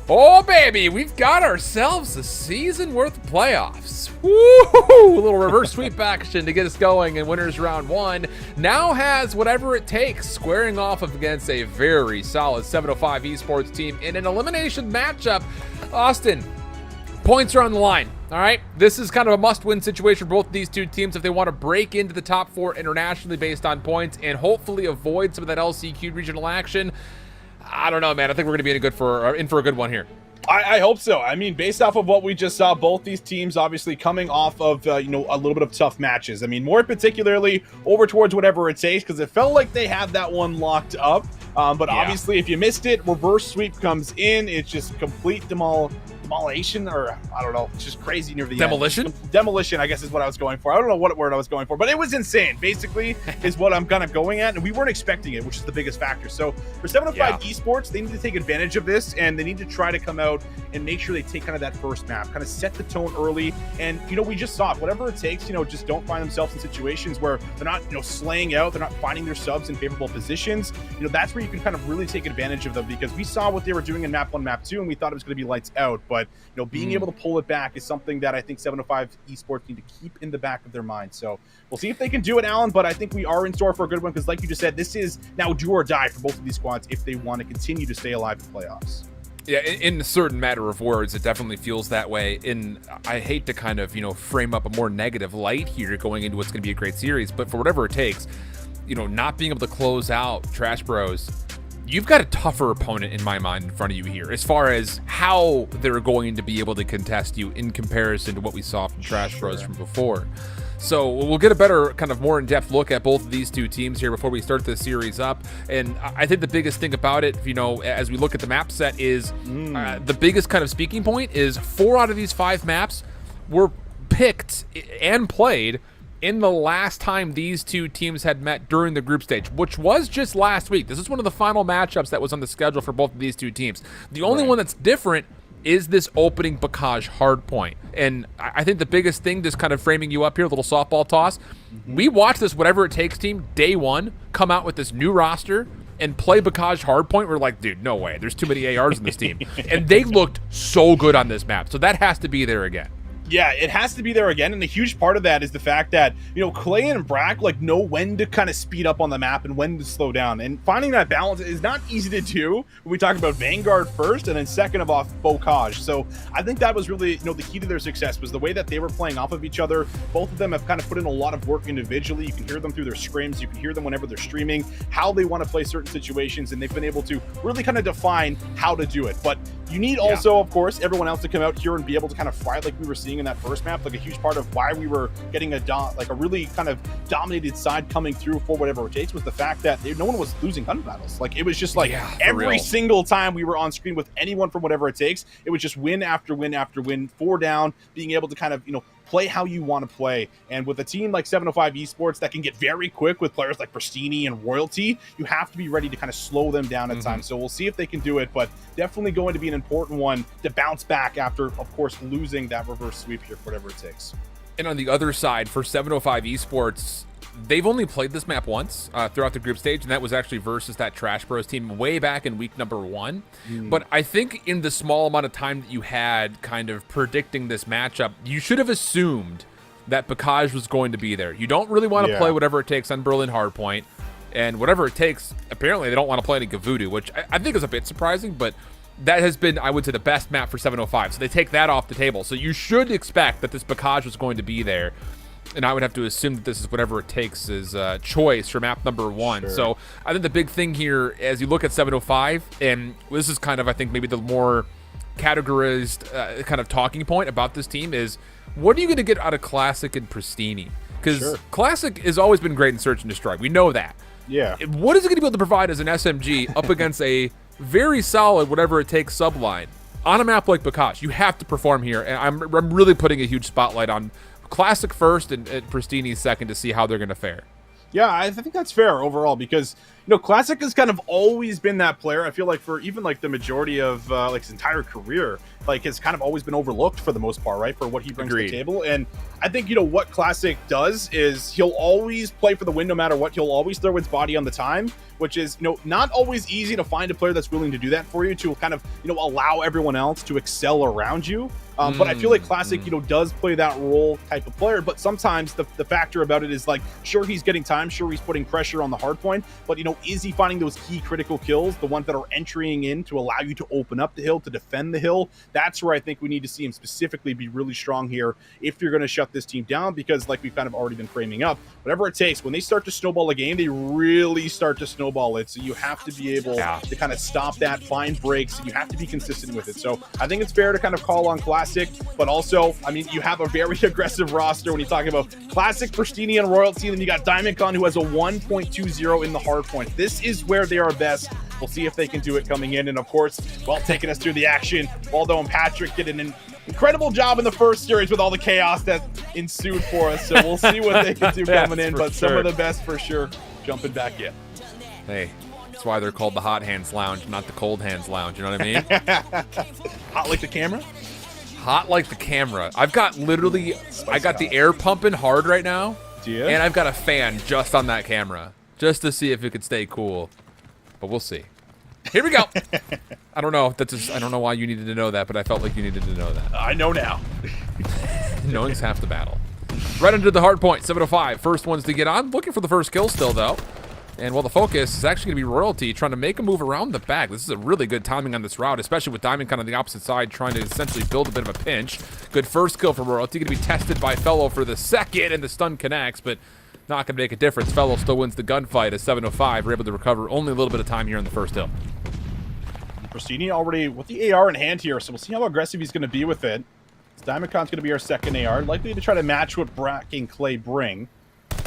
[SPEAKER 5] Oh, baby, we've got ourselves a season worth of playoffs. Woo! A little reverse sweep action to get us going, and winners round 1 now has whatever it takes, squaring off against a very solid 705 esports team in an elimination matchup. Austin, points are on the line. All right, this is kind of a must-win situation for both of these two teams if they want to break into the top 4 internationally based on points and hopefully avoid some of that LCQ regional action. I don't know, man. I think we're going to be in for a good one here.
[SPEAKER 6] I hope so. I mean, based off of what we just saw, both these teams obviously coming off of, a little bit of tough matches. I mean, more particularly over towards whatever it takes, because it felt like they had that one locked up. But obviously, if you missed it, reverse sweep comes in. It's just complete demolition, or I don't know, it's just crazy near the
[SPEAKER 5] demolition.
[SPEAKER 6] Demolition, I guess, is what I was going for. I don't know what word I was going for, but it was insane. Basically, is what I'm kind of going at, and we weren't expecting it, which is the biggest factor. So for 705 esports, they need to take advantage of this, and they need to try to come out and make sure they take kind of that first map, kind of set the tone early. And we just saw it. Whatever it takes, just don't find themselves in situations where they're not, slaying out, they're not finding their subs in favorable positions. That's where you can kind of really take advantage of them, because we saw what they were doing in map 1, map 2, and we thought it was going to be lights out. But being able to pull it back is something that I think 705 esports need to keep in the back of their mind. So we'll see if they can do it, Alan. But I think we are in store for a good one, because like you just said, this is now do or die for both of these squads if they want to continue to stay alive in playoffs.
[SPEAKER 5] Yeah, in a certain matter of words, it definitely feels that way. And I hate to kind of, frame up a more negative light here going into what's going to be a great series. But for whatever it takes, not being able to close out Trash Bros, you've got a tougher opponent in my mind in front of you here as far as how they're going to be able to contest you in comparison to what we saw from Trash Bros from before. So we'll get a better kind of more in-depth look at both of these two teams here before we start this series up. And I think the biggest thing about it, as we look at the map set is the biggest kind of speaking point is 4 out of these 5 maps were picked and played in the last time these two teams had met during the group stage, which was just last week. This is one of the final matchups that was on the schedule for both of these two teams. The only one that's different is this opening Bacage hardpoint. And I think the biggest thing, just kind of framing you up here, a little softball toss, we watched this whatever it takes team day 1 come out with this new roster and play Bacage hardpoint. We're like, dude, no way. There's too many ARs in this team. And they looked so good on this map. So that has to be there again.
[SPEAKER 6] Yeah, it has to be there again, and a huge part of that is the fact that, Clay and Brack, know when to kind of speed up on the map and when to slow down, and finding that balance is not easy to do when we talk about Vanguard first, and then second of all, Bocage. So I think that was really, the key to their success was the way that they were playing off of each other. Both of them have kind of put in a lot of work individually. You can hear them through their scrims, you can hear them whenever they're streaming, how they want to play certain situations, and they've been able to really kind of define how to do it. But you need also, of course, everyone else to come out here and be able to kind of fight like we were seeing in that first map. Like a huge part of why we were getting a really kind of dominated side coming through for whatever it takes was the fact that no one was losing gun battles. Like it was just like every single time we were on screen with anyone from whatever it takes, it was just win after win after win, 4 down, being able to kind of, play how you want to play. And with a team like 705 esports that can get very quick with players like Pristini and Royalty, you have to be ready to kind of slow them down at times. So we'll see if they can do it, but definitely going to be an important one to bounce back after, of course, losing that reverse sweep here for whatever it takes.
[SPEAKER 5] And on the other side, for 705 esports, they've only played this map once throughout the group stage, and that was actually versus that Trash Bros team way back in week number 1. But I think in the small amount of time that you had kind of predicting this matchup, you should have assumed that Bacage was going to be there. You don't really want to play whatever it takes on Berlin Hardpoint, and whatever it takes, apparently they don't want to play any Gavudu, which I think is a bit surprising, but that has been, I would say, the best map for 705. So they take that off the table. So you should expect that this Bacage was going to be there. And I would have to assume that this is whatever it takes is choice for map number 1. So I think the big thing here, as you look at 705, and this is kind of, I think, maybe the more categorized kind of talking point about this team is, what are you going to get out of Classic and Pristini? Because Classic has always been great in Search and Destroy. We know that.
[SPEAKER 6] Yeah.
[SPEAKER 5] What is it going to be able to provide as an SMG up against a very solid whatever it takes subline on a map like Bacage? You have to perform here, and I'm really putting a huge spotlight on Classic first and Pristini second to see how they're going to fare.
[SPEAKER 6] Yeah, I think that's fair overall because, Classic has kind of always been that player. I feel like for even like the majority of like his entire career, like has kind of always been overlooked for the most part, right? For what he brings to the table. And I think, what Classic does is he'll always play for the win no matter what. He'll always throw his body on the time, which is, not always easy to find a player that's willing to do that for you, to kind of, allow everyone else to excel around you. But I feel like Classic, does play that role type of player. But sometimes the factor about it is like, sure, he's getting time. Sure, he's putting pressure on the hard point. But, is he finding those key critical kills, the ones that are entering in to allow you to open up the hill, to defend the hill? That's where I think we need to see him specifically be really strong here if you're going to shut this team down. Because like we've kind of already been framing up, whatever it takes, when they start to snowball a game, they really start to snowball it. So you have to be able to kind of stop that, find breaks, and you have to be consistent with it. So I think it's fair to kind of call on Classic, but also, I mean, you have a very aggressive roster when you talk about Classic, Pristini, and Royalty. Then you got Diamondcon, who has a 1.20 in the hard point. This is where they are best. We'll see if they can do it coming in. And of course, well, taking us through the action, Waldo and Patrick did an incredible job in the first series with all the chaos that ensued for us. So we'll see what they can do coming in, but some of the best for sure jumping back in.
[SPEAKER 5] Hey, that's why they're called the Hot Hands Lounge, not the Cold Hands Lounge. You know what I mean?
[SPEAKER 6] Hot like the camera?
[SPEAKER 5] Hot like the camera. I've got literally, I got the air pumping hard right now.
[SPEAKER 6] Yeah.
[SPEAKER 5] And I've got a fan just on that camera, just to see if it could stay cool. But we'll see. Here we go. I don't know. I don't know why you needed to know that, but I felt like you needed to know that.
[SPEAKER 6] I know now.
[SPEAKER 5] Knowing's half the battle. Right under the hard point, 705. First ones to get on. Looking for the first kill still, though. And while the focus is actually going to be Royalty trying to make a move around the back. This is a really good timing on this route, especially with Diamond kind of the opposite side, trying to essentially build a bit of a pinch. Good first kill for Royalty. Going to be tested by Fellow for the second, and the stun connects, but not going to make a difference. Fellow still wins the gunfight as 705. We're able to recover only a little bit of time here in the first hill.
[SPEAKER 6] Pristini already with the AR in hand here, so we'll see how aggressive he's going to be with it. Diamondcon's going to be our second AR, likely to try to match what Brack and Clay bring.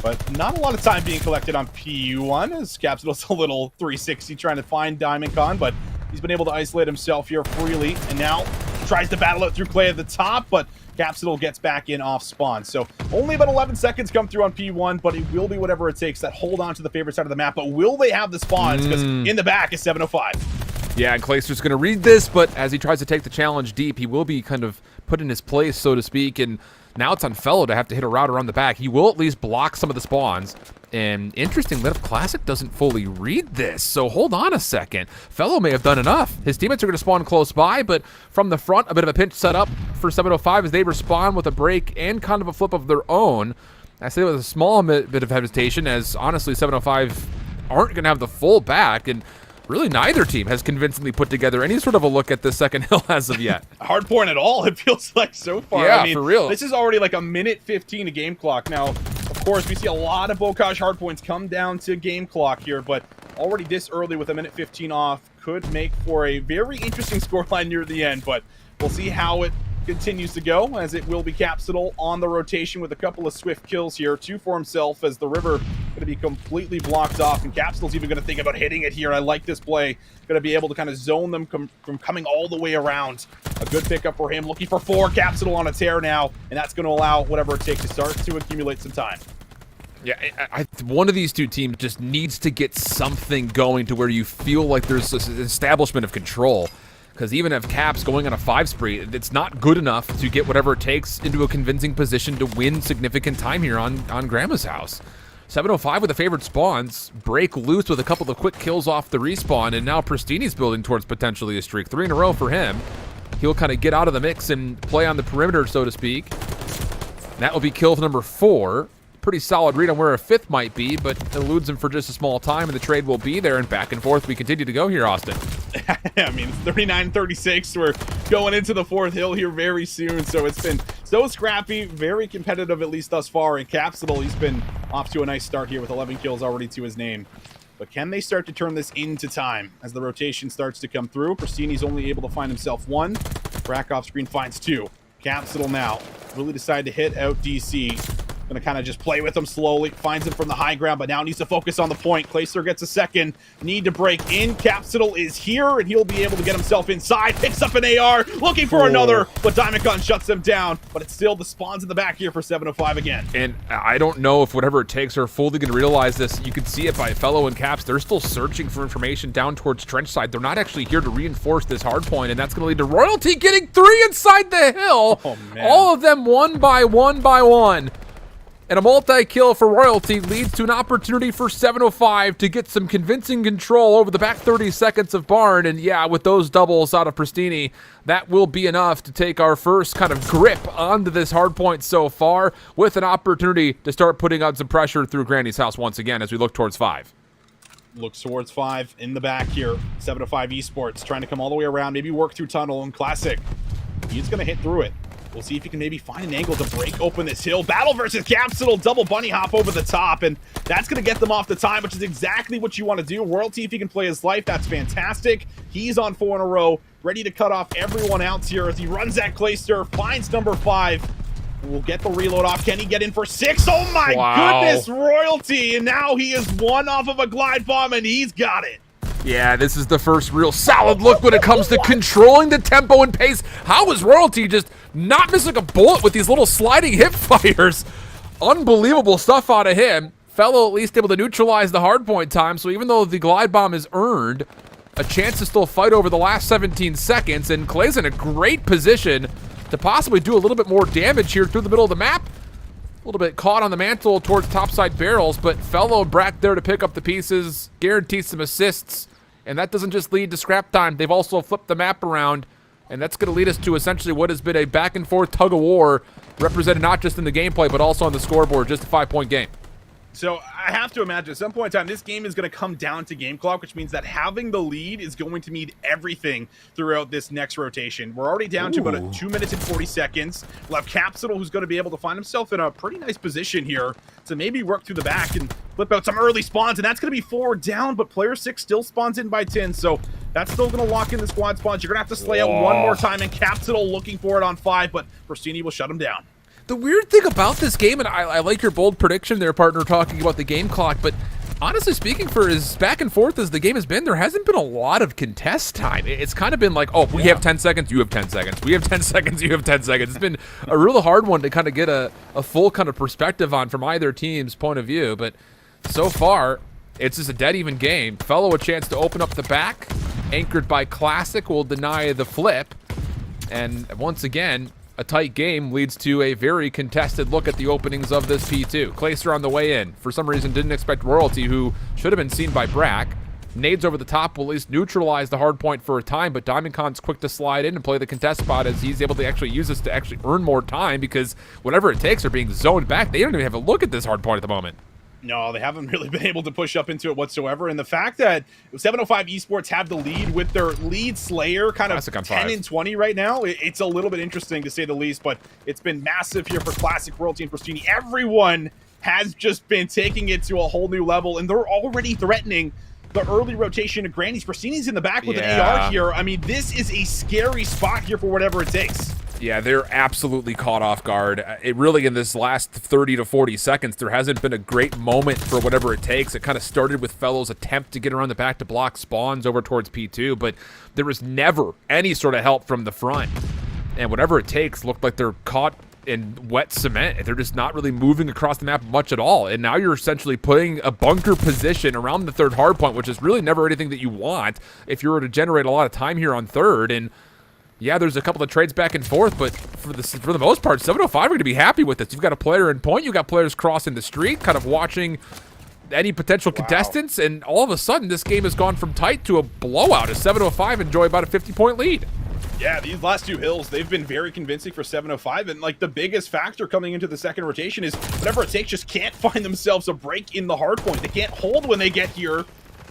[SPEAKER 6] But not a lot of time being collected on PU1 as Capsule's a little 360 trying to find Diamondcon, but he's been able to isolate himself here freely, and now tries to battle it through Clay at the top, but Capsule gets back in off spawn. So only about 11 seconds come through on P1, but it will be whatever it takes that hold on to the favorite side of the map. But will they have the spawns? Because in the back is 705.
[SPEAKER 5] Yeah, and Clayster's going to read this, but as he tries to take the challenge deep, he will be kind of put in his place, so to speak, and now it's on Fellow to have to hit a route around the back. He will at least block some of the spawns. And interesting that if Classic doesn't fully read this, so hold on a second. Fellow may have done enough. His teammates are going to spawn close by, but from the front, a bit of a pinch set up for 705 as they respond with a break and kind of a flip of their own. I say with a small bit of hesitation, as honestly 705 aren't going to have the full back, and really neither team has convincingly put together any sort of a look at the second hill as of yet.
[SPEAKER 6] Hard point at all, it feels like so far.
[SPEAKER 5] Yeah,
[SPEAKER 6] I mean,
[SPEAKER 5] for real.
[SPEAKER 6] This is already like a minute 15 to game clock. Now, of course, we see a lot of Bocage hard points come down to game clock here, but already this early with a minute 15 off could make for a very interesting scoreline near the end, but we'll see how it continues to go, as it will be Capsule on the rotation with a couple of swift kills here, 2 for himself, as the river going to be completely blocked off, and Capsule's even going to think about hitting it here. I like this play. Going to be able to kind of zone them from coming all the way around. A good pickup for him, looking for 4. Capsule on a tear now, and that's going to allow whatever it takes to start to accumulate some time.
[SPEAKER 5] Yeah, one of these two teams just needs to get something going to where you feel like there's this establishment of control. Because even if Cap's going on a 5 spree, it's not good enough to get whatever it takes into a convincing position to win significant time here on Grandma's house. 705 with the favored spawns, break loose with a couple of quick kills off the respawn, and now Pristini's building towards potentially a streak. 3 in a row for him. He'll kind of get out of the mix and play on the perimeter, so to speak. That will be kill number 4. Pretty solid read on where a 5th might be, but eludes him for just a small time, and the trade will be there, and back and forth we continue to go here, Austin.
[SPEAKER 6] I mean, it's 39-36. We're going into the 4th hill here very soon, so it's been so scrappy, very competitive, at least thus far. And Capsule, he's been off to a nice start here with 11 kills already to his name. But can they start to turn this into time as the rotation starts to come through? Pristini's only able to find himself 1. Brack off screen finds 2. Capsule now really decide to hit out DC. Gonna kind of just play with him slowly. Finds him from the high ground, but now needs to focus on the point. Clayster gets a second. Need to break in. Capsital is here, and he'll be able to get himself inside. Picks up an AR. Looking for another, but Diamond Gun shuts them down. But it's still the spawns in the back here for 705 again.
[SPEAKER 5] And I don't know if whatever it takes are fully going to realize this. You can see it by Fellow and Caps. They're still searching for information down towards trench side. They're not actually here to reinforce this hard point, and that's going to lead to Royalty getting 3 inside the hill.
[SPEAKER 6] Oh, man.
[SPEAKER 5] All of them one by one. And a multi-kill for Royalty leads to an opportunity for 705 to get some convincing control over the back 30 seconds of Barn. And yeah, with those doubles out of Pristini, that will be enough to take our first kind of grip onto this hard point so far, with an opportunity to start putting on some pressure through Granny's house once again as we look towards 5.
[SPEAKER 6] Looks towards 5 in the back here. 705 Esports trying to come all the way around, maybe work through tunnel and Classic. He's going to hit through it. We'll see if he can maybe find an angle to break open this hill. Battle versus Capsital, double bunny hop over the top, and that's going to get them off the time, which is exactly what you want to do. Royalty, if he can play his life, that's fantastic. He's on 4 in a row, ready to cut off everyone else here as he runs at Clayster, finds number 5. We'll get the reload off. Can he get in for 6? Oh my goodness, Royalty, and now he is 1 off of a glide bomb, and he's got it.
[SPEAKER 5] Yeah, this is the first real solid look when it comes to controlling the tempo and pace. How is Royalty just not missing a bullet with these little sliding hip fires? Unbelievable stuff out of him. Fellow at least able to neutralize the hardpoint time, so even though the glide bomb is earned, a chance to still fight over the last 17 seconds, and Clay's in a great position to possibly do a little bit more damage here through the middle of the map. A little bit caught on the mantle towards topside barrels, but Fellow and Brack there to pick up the pieces, guarantee some assists, and that doesn't just lead to scrap time. They've also flipped the map around, and that's going to lead us to essentially what has been a back-and-forth tug-of-war, represented not just in the gameplay, but also on the scoreboard, just a 5-point game.
[SPEAKER 6] So I have to imagine at some point in time, this game is going to come down to game clock, which means that having the lead is going to mean everything throughout this next rotation. We're already down to about 2 minutes and 40 seconds. We'll have Capsital, who's going to be able to find himself in a pretty nice position here to maybe work through the back and flip out some early spawns, and that's going to be 4 down, but player 6 still spawns in by 10, so that's still going to lock in the squad spawns. You're going to have to slay out one more time, and Capsital looking for it on 5, but Pristini will shut him down.
[SPEAKER 5] The weird thing about this game, and I like your bold prediction there, partner, talking about the game clock, but honestly speaking, for as back and forth as the game has been, there hasn't been a lot of contest time. It's kind of been like, oh, we have 10 seconds, you have 10 seconds. We have 10 seconds, you have 10 seconds. It's been a really hard one to kind of get a full kind of perspective on from either team's point of view, but so far, it's just a dead even game. Fellow a chance to open up the back, anchored by Classic will deny the flip, and once again, a tight game leads to a very contested look at the openings of this P2. Clayster on the way in. For some reason, didn't expect Royalty, who should have been seen by Brack. Nades over the top will at least neutralize the hard point for a time, but Diamond Con's quick to slide in and play the contest spot as he's able to actually use this to actually earn more time, because whatever it takes are being zoned back. They don't even have a look at this hard point at the moment.
[SPEAKER 6] No, they haven't really been able to push up into it whatsoever. And the fact that 705 Esports have the lead with their lead Slayer kind of 10 and 20 right now, it's a little bit interesting to say the least, but it's been massive here for Classic, Royalty, and Pristini. Everyone has just been taking it to a whole new level, and they're already threatening the early rotation of Granny's. Pristini's in the back with an AR here. I mean, this is a scary spot here for whatever it takes.
[SPEAKER 5] Yeah, they're absolutely caught off guard. It really, in this last 30 to 40 seconds, there hasn't been a great moment for whatever it takes. It kind of started with Fellow's attempt to get around the back to block spawns over towards P2, but there was never any sort of help from the front. And whatever it takes looked like they're caught in wet cement. They're just not really moving across the map much at all. And now you're essentially putting a bunker position around the third hard point, which is really never anything that you want if you were to generate a lot of time here on third. And yeah, there's a couple of trades back and forth, but for the most part, 705 are going to be happy with this. You've got a player in point, you've got players crossing the street, kind of watching any potential contestants, and all of a sudden, this game has gone from tight to a blowout as 705 enjoy about a 50-point lead.
[SPEAKER 6] Yeah, these last 2 hills, they've been very convincing for 705, and like the biggest factor coming into the second rotation is whatever it takes, just can't find themselves a break in the hard point. They can't hold when they get here.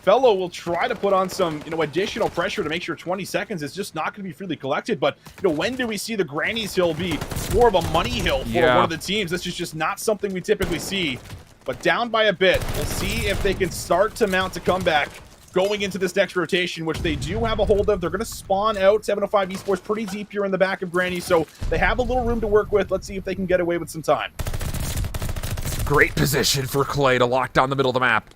[SPEAKER 6] Fellow will try to put on some, additional pressure to make sure 20 seconds is just not going to be freely collected. But, when do we see the Granny's Hill be more of a money hill for one of the teams? This is just not something we typically see. But down by a bit, we'll see if they can start to mount a comeback going into this next rotation, which they do have a hold of. They're going to spawn out 705 Esports pretty deep here in the back of Granny, so they have a little room to work with. Let's see if they can get away with some time.
[SPEAKER 5] Great position for Clay to lock down the middle of the map.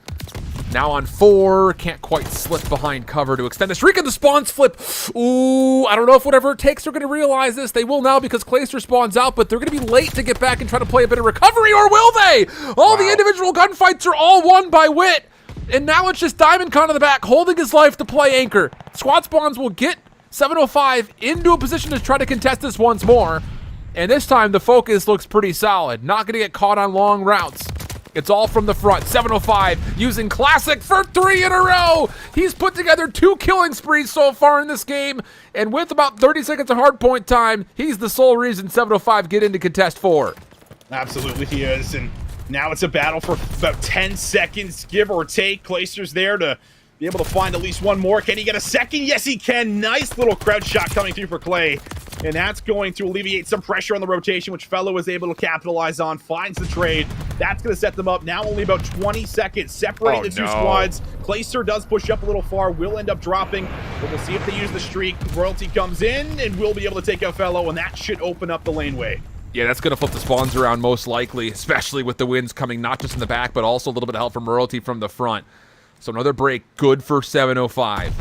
[SPEAKER 5] Now on 4, can't quite slip behind cover to extend the streak, and the spawns flip. Ooh, I don't know if whatever it takes they're going to realize this. They will now because Clayster spawns out, but they're going to be late to get back and try to play a bit of recovery, or will they? All the individual gunfights are all won by Wit, and now it's just Diamondcon in the back holding his life to play anchor. Squad spawns will get 705 into a position to try to contest this once more, and this time the focus looks pretty solid. Not going to get caught on long routes. It's all from the front. 705 using Classic for 3 in a row. He's put together 2 killing sprees so far in this game. And with about 30 seconds of hardpoint time, he's the sole reason 705 get into contest 4.
[SPEAKER 6] Absolutely he is. And now it's a battle for about 10 seconds, give or take. Clayster's there to be able to find at least one more. Can he get a second? Yes, he can. Nice little crouch shot coming through for Clay. And that's going to alleviate some pressure on the rotation, which Fellow was able to capitalize on. Finds the trade. That's going to set them up. Now only about 20 seconds separating the two squads. Clayster does push up a little far. Will end up dropping. But we'll see if they use the streak. Royalty comes in and will be able to take out Fellow, and that should open up the laneway.
[SPEAKER 5] Yeah, that's going to flip the spawns around most likely, especially with the wins coming not just in the back, but also a little bit of help from Royalty from the front. So another break, good for 705.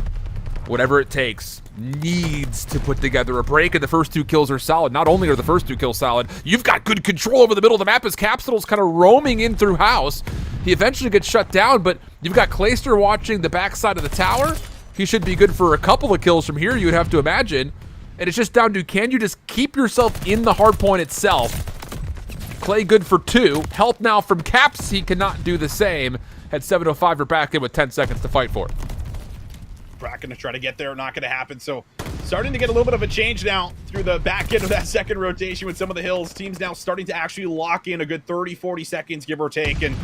[SPEAKER 5] Whatever it takes, needs to put together a break, and the first 2 kills are solid. Not only are the first 2 kills solid, you've got good control over the middle of the map as Capsule's kind of roaming in through house. He eventually gets shut down, but you've got Clayster watching the backside of the tower. He should be good for a couple of kills from here, you would have to imagine. And it's just down to, can you just keep yourself in the hard point itself? Clay good for 2. Help now from Caps, he cannot do the same. At 705, we're back in with 10 seconds to fight for.
[SPEAKER 6] Bracken to try to get there, not going to happen. So starting to get a little bit of a change now through the back end of that second rotation with some of the hills. Teams now starting to actually lock in a good 30-40 seconds, give or take, and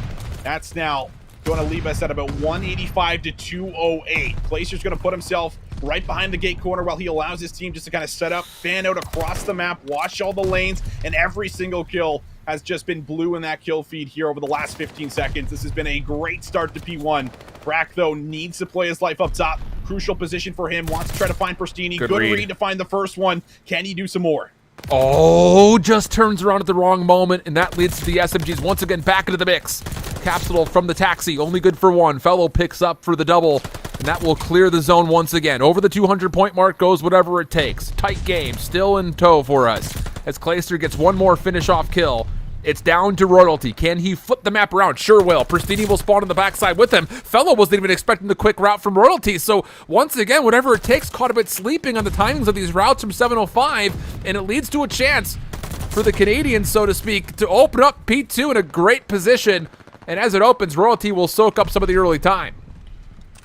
[SPEAKER 6] that's now going to leave us at about 185 to 208. Clayster's going to put himself right behind the gate corner while he allows his team just to kind of set up, fan out across the map, watch all the lanes, and every single kill has just been blue in that kill feed here over the last 15 seconds. This has been a great start to P1. Brack, though, needs to play his life up top. Crucial position for him. Wants to try to find Pristini. Good read to find the first one. Can he do some more?
[SPEAKER 5] Oh, just turns around at the wrong moment, and that leads to the SMGs once again back into the mix. Capsule from the taxi, only good for 1. Fellow picks up for the double, and that will clear the zone once again. Over the 200-point mark goes whatever it takes. Tight game, still in tow for us. As Clayster gets one more finish-off kill, it's down to Royalty. Can he flip the map around? Sure will. Pristini will spawn on the backside with him. Fellow wasn't even expecting the quick route from Royalty, so once again, whatever it takes, caught a bit sleeping on the timings of these routes from 705, and it leads to a chance for the Canadians, so to speak, to open up P2 in a great position, and as it opens, Royalty will soak up some of the early time.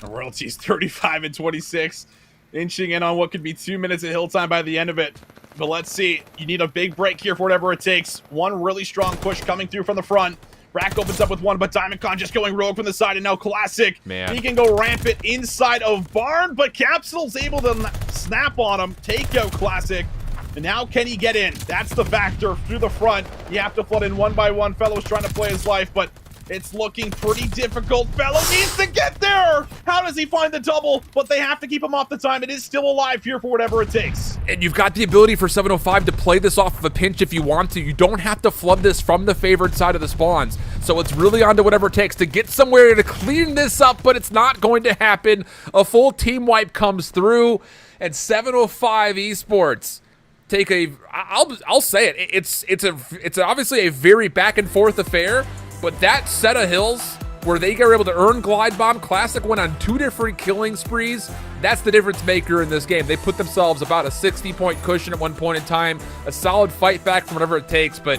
[SPEAKER 6] Royalty's 35 and 26, inching in on what could be 2 minutes of hill time by the end of it. But let's see. You need a big break here for whatever it takes. One really strong push coming through from the front. Brack opens up with one, but Diamondcon just going rogue from the side, and now Classic. He can go rampant inside of Barn, but Capsule's able to snap on him, take out Classic. And now can he get in? That's the factor. Through the front, you have to flood in one by one. Fellow's trying to play his life, but it's looking pretty difficult. Fellow needs to get there. How does he find the double? But they have to keep him off the time. It is still alive here for whatever it takes.
[SPEAKER 5] And you've got the ability for 705 to play this off of a pinch if you want to. You don't have to flood this from the favored side of the spawns. So it's really on to whatever it takes to get somewhere to clean this up, but it's not going to happen. A full team wipe comes through, and 705 Esports take a, I'll say it, it's obviously a very back and forth affair, but that set of hills where they were able to earn Glide Bomb, Classic went on 2 different killing sprees. That's the difference maker in this game. They put themselves about a 60-point cushion at one point in time, a solid fight back from whatever it takes, but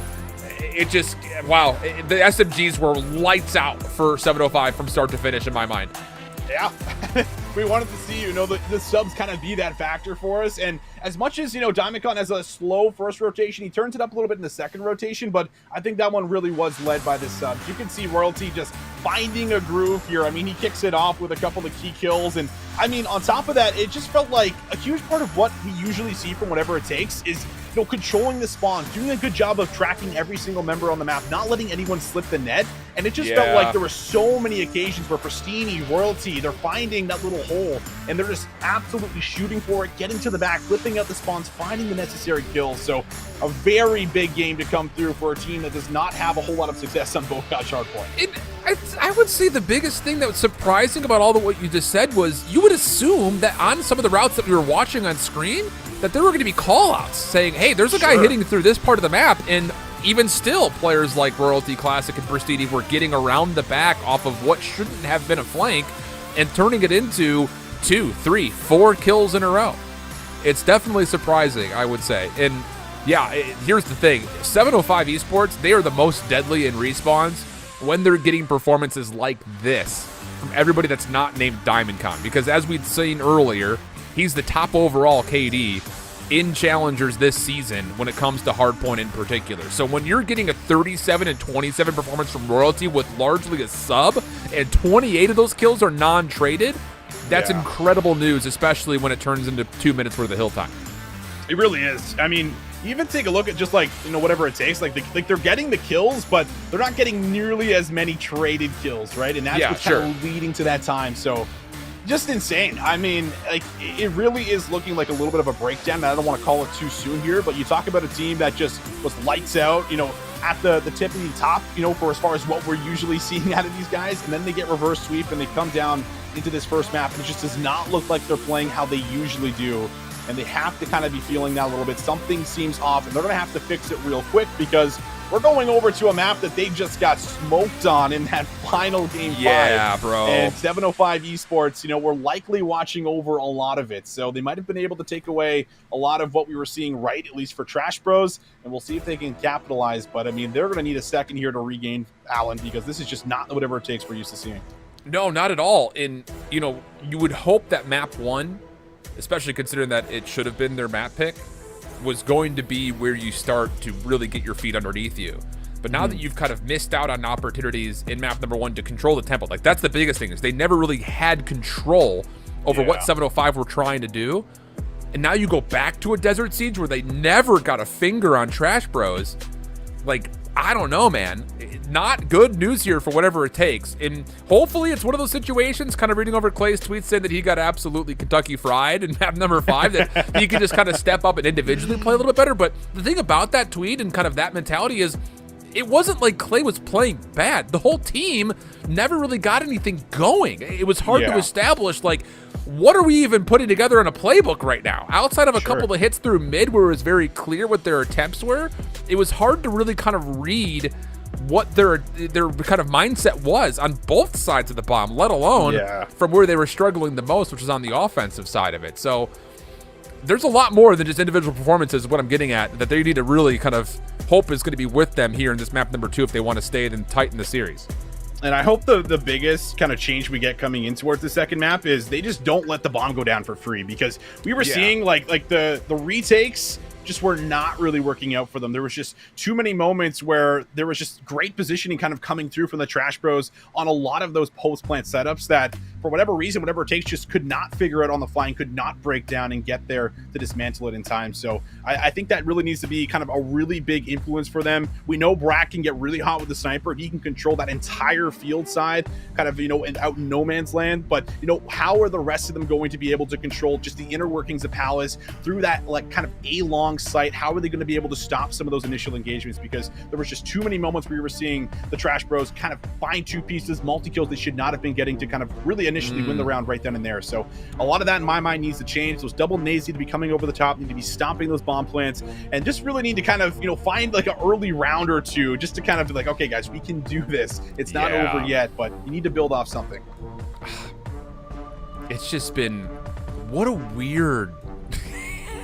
[SPEAKER 5] it just, wow, the SMGs were lights out for 705 from start to finish in my mind.
[SPEAKER 6] Yeah, we wanted to see, the subs kind of be that factor for us. And as much as, Diamondcon has a slow first rotation, he turns it up a little bit in the second rotation, but I think that one really was led by the subs. You can see Royalty just finding a groove here. I mean, he kicks it off with a couple of key kills. And I mean, on top of that, it just felt like a huge part of what we usually see from whatever it takes is, controlling the spawn, doing a good job of tracking every single member on the map, not letting anyone slip the net. And it just felt like there were so many occasions where Pristini, Royalty, they're finding that little hole and they're just absolutely shooting for it, getting to the back, flipping clearing out the spawns, finding the necessary kills. So a very big game to come through for a team that does not have a whole lot of success on both Gosh Hardpoint.
[SPEAKER 5] I would say the biggest thing that was surprising about all of what you just said was you would assume that on some of the routes that we were watching on screen, that there were going to be call-outs saying, hey, there's a guy hitting through this part of the map, and even still, players like Royalty Classic and Pristini were getting around the back off of what shouldn't have been a flank and turning it into 2, 3, 4 kills in a row. It's definitely surprising, I would say. And yeah, here's the thing. 705 Esports, they are the most deadly in respawns when they're getting performances like this from everybody that's not named DiamondCon. Because as we'd seen earlier, he's the top overall KD in challengers this season when it comes to hardpoint in particular. So when you're getting a 37 and 27 performance from Royalty with largely a sub, and 28 of those kills are non-traded, that's incredible news, especially when it turns into 2 minutes worth of hill time.
[SPEAKER 6] It really is. I mean, even take a look at just like, whatever it takes. Like they're getting the kills, but they're not getting nearly as many traded kills, right? And that's what's kind of leading to that time. So just insane. I mean, like, it really is looking like a little bit of a breakdown. I don't want to call it too soon here, but you talk about a team that just was lights out, at the tippity top, for as far as what we're usually seeing out of these guys, and then they get reverse sweep and they come down into this first map, and it just does not look like they're playing how they usually do. And they have to kind of be feeling that a little bit. Something seems off, and they're going to have to fix it real quick, because we're going over to a map that they just got smoked on in that final game 5.
[SPEAKER 5] Yeah, bro.
[SPEAKER 6] And 705 Esports, we're likely watching over a lot of it. So they might have been able to take away a lot of what we were seeing, right, at least for Trash Bros. And we'll see if they can capitalize. But, I mean, they're going to need a second here to regain Allen, because this is just not whatever it takes we're used to seeing.
[SPEAKER 5] No, not at all. And, you would hope that map 1, especially considering that it should have been their map pick, was going to be where you start to really get your feet underneath you. But now that you've kind of missed out on opportunities in map number 1 to control the tempo, like, that's the biggest thing, is they never really had control over what 705 were trying to do. And now you go back to a Desert Siege where they never got a finger on Trash Bros. Like, I don't know, man. Not good news here for whatever it takes. And hopefully it's one of those situations, kind of reading over Clay's tweets saying that he got absolutely Kentucky fried in map number 5, that he could just kind of step up and individually play a little bit better. But the thing about that tweet and kind of that mentality is, it wasn't like Clay was playing bad. The whole team never really got anything going. It was hard to establish, like, what are we even putting together in a playbook right now? Outside of a couple of hits through mid where it was very clear what their attempts were, it was hard to really kind of read what their kind of mindset was on both sides of the bomb, let alone from where they were struggling the most, which was on the offensive side of it. So there's a lot more than just individual performances, what I'm getting at, that they need to really kind of hope is going to be with them here in this map number 2 if they want to stay and tighten the series.
[SPEAKER 6] And I hope the biggest kind of change we get coming in towards the second map is they just don't let the bomb go down for free, because we were seeing like the retakes just were not really working out for them. There was just too many moments where there was just great positioning kind of coming through from the Trash Bros on a lot of those post-plant setups that, for whatever reason, whatever it takes, just could not figure out on the fly and could not break down and get there to dismantle it in time. So I think that really needs to be kind of a really big influence for them. We know Brack can get really hot with the sniper. He can control that entire field side, kind of, and out in no man's land. But, how are the rest of them going to be able to control just the inner workings of Palace through that, like, kind of A-long site? How are they going to be able to stop some of those initial engagements? Because there was just too many moments where we were seeing the Trash Bros kind of find 2 pieces, multi-kills they should not have been getting to kind of really initially win the round right then and there. So a lot of that in my mind needs to change. Those double nades need to be coming over the top, need to be stomping those bomb plants, and just really need to kind of, find like an early round or 2 just to kind of be like, okay, guys, we can do this. It's not over yet, but you need to build off something.
[SPEAKER 5] It's just been, what a weird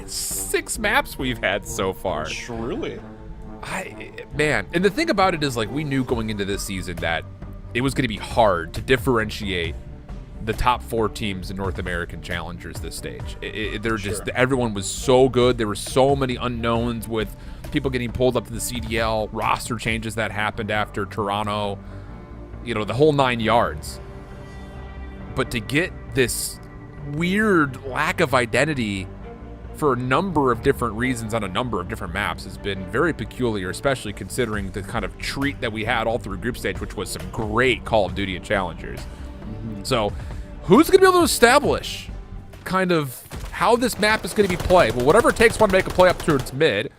[SPEAKER 5] 6 maps we've had so far.
[SPEAKER 6] Truly.
[SPEAKER 5] Man, and the thing about it is, like, we knew going into this season that it was going to be hard to differentiate the top 4 teams in North American challengers this stage. They're just, everyone was so good. There were so many unknowns with people getting pulled up to the CDL, roster changes that happened after Toronto, the whole 9 yards. But to get this weird lack of identity for a number of different reasons on a number of different maps has been very peculiar, especially considering the kind of treat that we had all through group stage, which was some great Call of Duty and challengers. So who's going to be able to establish kind of how this map is going to be played. Well, whatever it takes one to make a play up towards mid.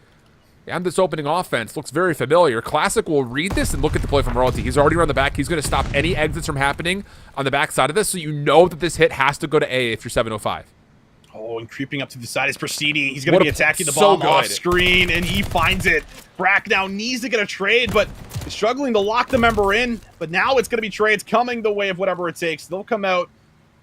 [SPEAKER 5] And this opening offense looks very familiar. Classic will read this and look at the play from Royalty. He's already around the back. He's going to stop any exits from happening on the back side of this, so you know that this hit has to go to A if you're 705.
[SPEAKER 6] Oh, and creeping up to the side is Pristini. He's going to be attacking the bomb off screen, and he finds it. Brack now needs to get a trade, but is struggling to lock the member in. But now it's going to be trades coming the way of whatever it takes. They'll come out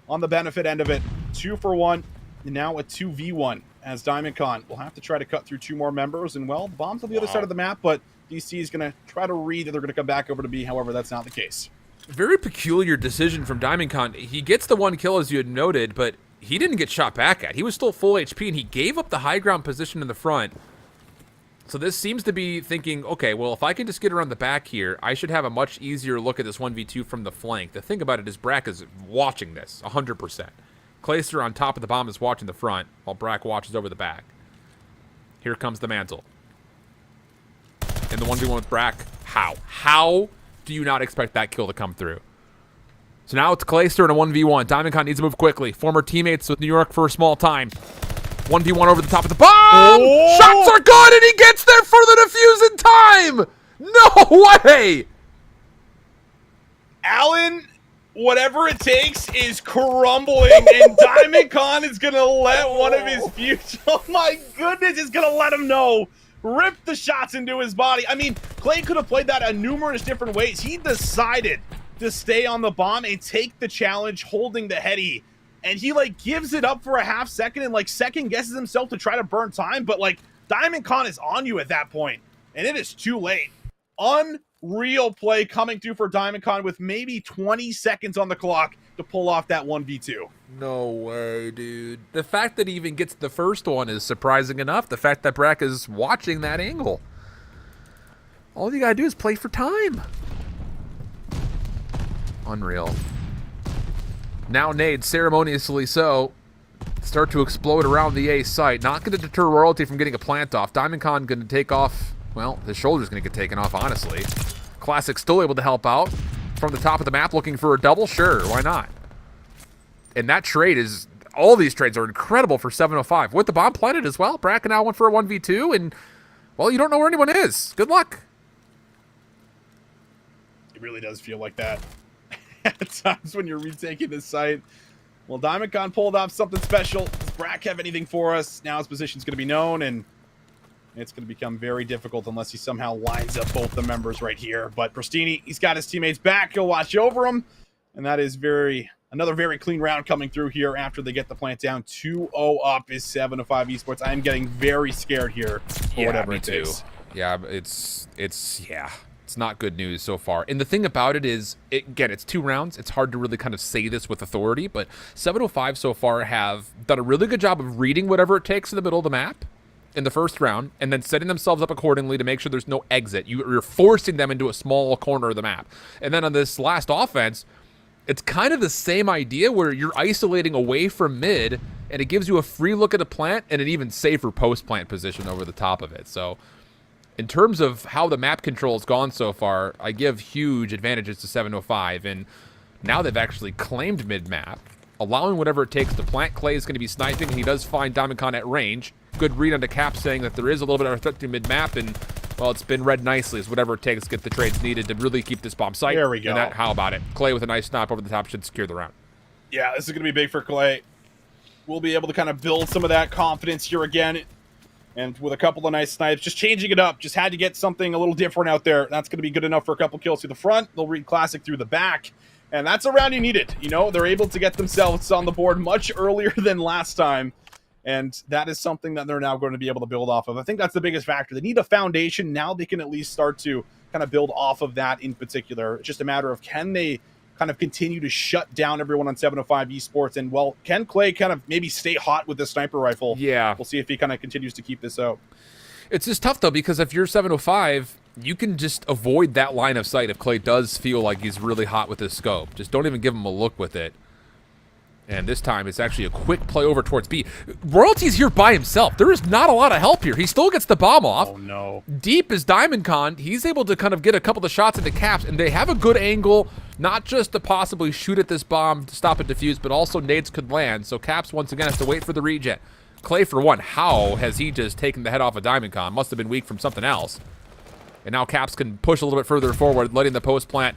[SPEAKER 6] on the benefit end of it. 2 for 1, and now a 2v1 as DiamondCon will have to try to cut through 2 more members. And, well, the bomb's on the other side of the map, but DC is going to try to read that they're going to come back over to B. However, that's not the case.
[SPEAKER 5] Very peculiar decision from DiamondCon. He gets the 1 kill, as you had noted, but he didn't get shot back at. He was still full HP, and he gave up the high ground position in the front. So this seems to be thinking, okay, well, if I can just get around the back here, I should have a much easier look at this 1v2 from the flank. The thing about it is Brack is watching this 100%. Clayster on top of the bomb is watching the front, while Brack watches over the back. Here comes the mantle. And the 1v1 with Brack. How? How do you not expect that kill to come through? So now it's Clayster in a 1v1. DiamondCon needs to move quickly. Former teammates with New York for a small time. 1v1 over the top of the bomb! Oh! Shots are good, and he gets there for the defuse in time! No way!
[SPEAKER 6] Allen, whatever it takes, is crumbling, and DiamondCon is going to let one of his future... Oh my goodness, is going to let him know. Rip the shots into his body. I mean, Clay could have played that in numerous different ways. He decided to stay on the bomb and take the challenge holding the heady. And he, like, gives it up for a half second and, like, second guesses himself to try to burn time. But, like, DiamondCon is on you at that point, and it is too late. Unreal play coming through for DiamondCon with maybe 20 seconds on the clock to pull off that 1v2.
[SPEAKER 5] No way, dude. The fact that he even gets the first one is surprising enough. The fact that Brack is watching that angle. All you gotta do is play for time. Unreal. Now nades, ceremoniously so, start to explode around the A site. Not going to deter Royalty from getting a plant off. DiamondCon going to take off, well, his shoulder's going to get taken off, honestly. Classic still able to help out. From the top of the map looking for a double? Sure, why not? And that trade is, all these trades are incredible for 705. With the bomb planted as well. Brack now went for a 1v2, and, well, you don't know where anyone is. Good luck.
[SPEAKER 6] It really does feel like that. At times when you're retaking this site. Well, DiamondCon pulled off something special. Does Brack have anything for us? Now his position's going to be known, and it's going to become very difficult unless he somehow lines up both the members right here. But Pristini, he's got his teammates back. He'll watch over him, and that is another very clean round coming through here after they get the plant down. 2-0 up is 705 Esports. I am getting very scared here for whatever it takes.
[SPEAKER 5] Yeah, it's not good news so far. And the thing about it is, again, it's 2 rounds. It's hard to really kind of say this with authority, but 705 so far have done a really good job of reading whatever it takes in the middle of the map in the first round, and then setting themselves up accordingly to make sure there's no exit. You're forcing them into a small corner of the map. And then on this last offense, it's kind of the same idea where you're isolating away from mid, and it gives you a free look at a plant and an even safer post-plant position over the top of it. So in terms of how the map control has gone so far, I give huge advantages to 705, and now they've actually claimed mid-map, allowing whatever it takes to plant. Clay is going to be sniping, and he does find DiamondCon at range. Good read on the cap saying that there is a little bit of a threat to mid-map, and, well, it's been read nicely as whatever it takes to get the trades needed to really keep this bomb sight.
[SPEAKER 6] There we go.
[SPEAKER 5] And how about it? Clay with a nice snipe over the top should secure the round.
[SPEAKER 6] Yeah, this is going to be big for Clay. We'll be able to kind of build some of that confidence here again. And with a couple of nice snipes, just changing it up. Just had to get something a little different out there. That's going to be good enough for a couple kills through the front. They'll read Classic through the back. And that's a round you needed. You know, they're able to get themselves on the board much earlier than last time. And that is something that they're now going to be able to build off of. I think that's the biggest factor. They need a foundation. Now they can at least start to kind of build off of that in particular. It's just a matter of, can they kind of continue to shut down everyone on 705 Esports? And, well, can Clay kind of maybe stay hot with the sniper rifle?
[SPEAKER 5] Yeah.
[SPEAKER 6] We'll see if he kind of continues to keep this out.
[SPEAKER 5] It's just tough, though, because if you're 705, you can just avoid that line of sight if Clay does feel like he's really hot with his scope. Just don't even give him a look with it. And this time, it's actually a quick play over towards B. Royalty's here by himself. There is not a lot of help here. He still gets the bomb off.
[SPEAKER 6] Oh, no.
[SPEAKER 5] Deep is DiamondCon. He's able to kind of get a couple of shots into caps, and they have a good angle not just to possibly shoot at this bomb to stop it defuse, but also nades could land. So Caps once again has to wait for the regen. Clay, for one, how has he just taken the head off of Diamondcon? Must have been weak from something else. And now Caps can push a little bit further forward, letting the post plant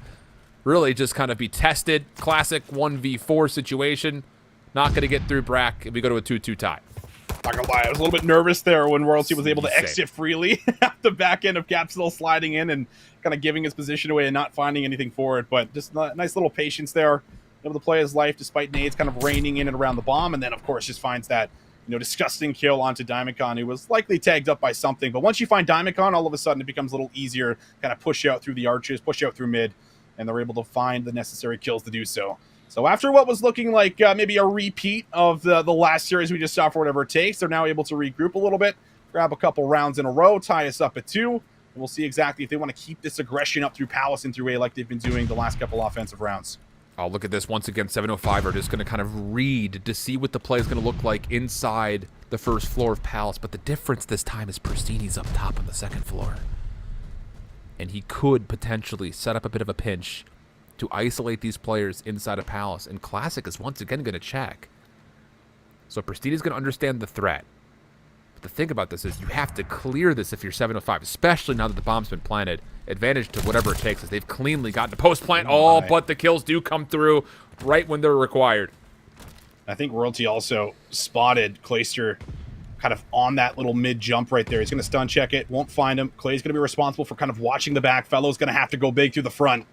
[SPEAKER 5] really just kind of be tested. Classic 1v4 situation. Not going to get through Brack if we go to a 2-2 tie.
[SPEAKER 6] Not gonna lie, I was a little bit nervous there when Royalty was able to exit freely at the back end of Cap still sliding in and kind of giving his position away and not finding anything for it. But just a nice little patience there. Able to play his life despite nades kind of raining in and around the bomb. And then, of course, just finds that, disgusting kill onto Diamondcon, who was likely tagged up by something. But once you find Diamondcon, all of a sudden it becomes a little easier, kind of push out through the arches, push out through mid, and they're able to find the necessary kills to do so. So after what was looking like maybe a repeat of the last series we just saw for whatever it takes, they're now able to regroup a little bit, grab a couple rounds in a row, tie us up at 2, and we'll see exactly if they want to keep this aggression up through Palace and through A like they've been doing the last couple offensive rounds.
[SPEAKER 5] Oh, look at this. Once again, 705 are just going to kind of read to see what the play is going to look like inside the first floor of Palace. But the difference this time is Pristini's up top on the second floor. And he could potentially set up a bit of a pinch to isolate these players inside of Palace. And Classic is once again going to check. So Pristini's going to understand the threat. But the thing about this is you have to clear this if you're 705, especially now that the bomb's been planted. Advantage to whatever it takes, as they've cleanly gotten a post plant. Oh, but the kills do come through right when they're required.
[SPEAKER 6] I think Royalty also spotted Clayster kind of on that little mid jump right there. He's going to stun check it, won't find him. Clay's going to be responsible for kind of watching the back. Fellow's going to have to go big through the front.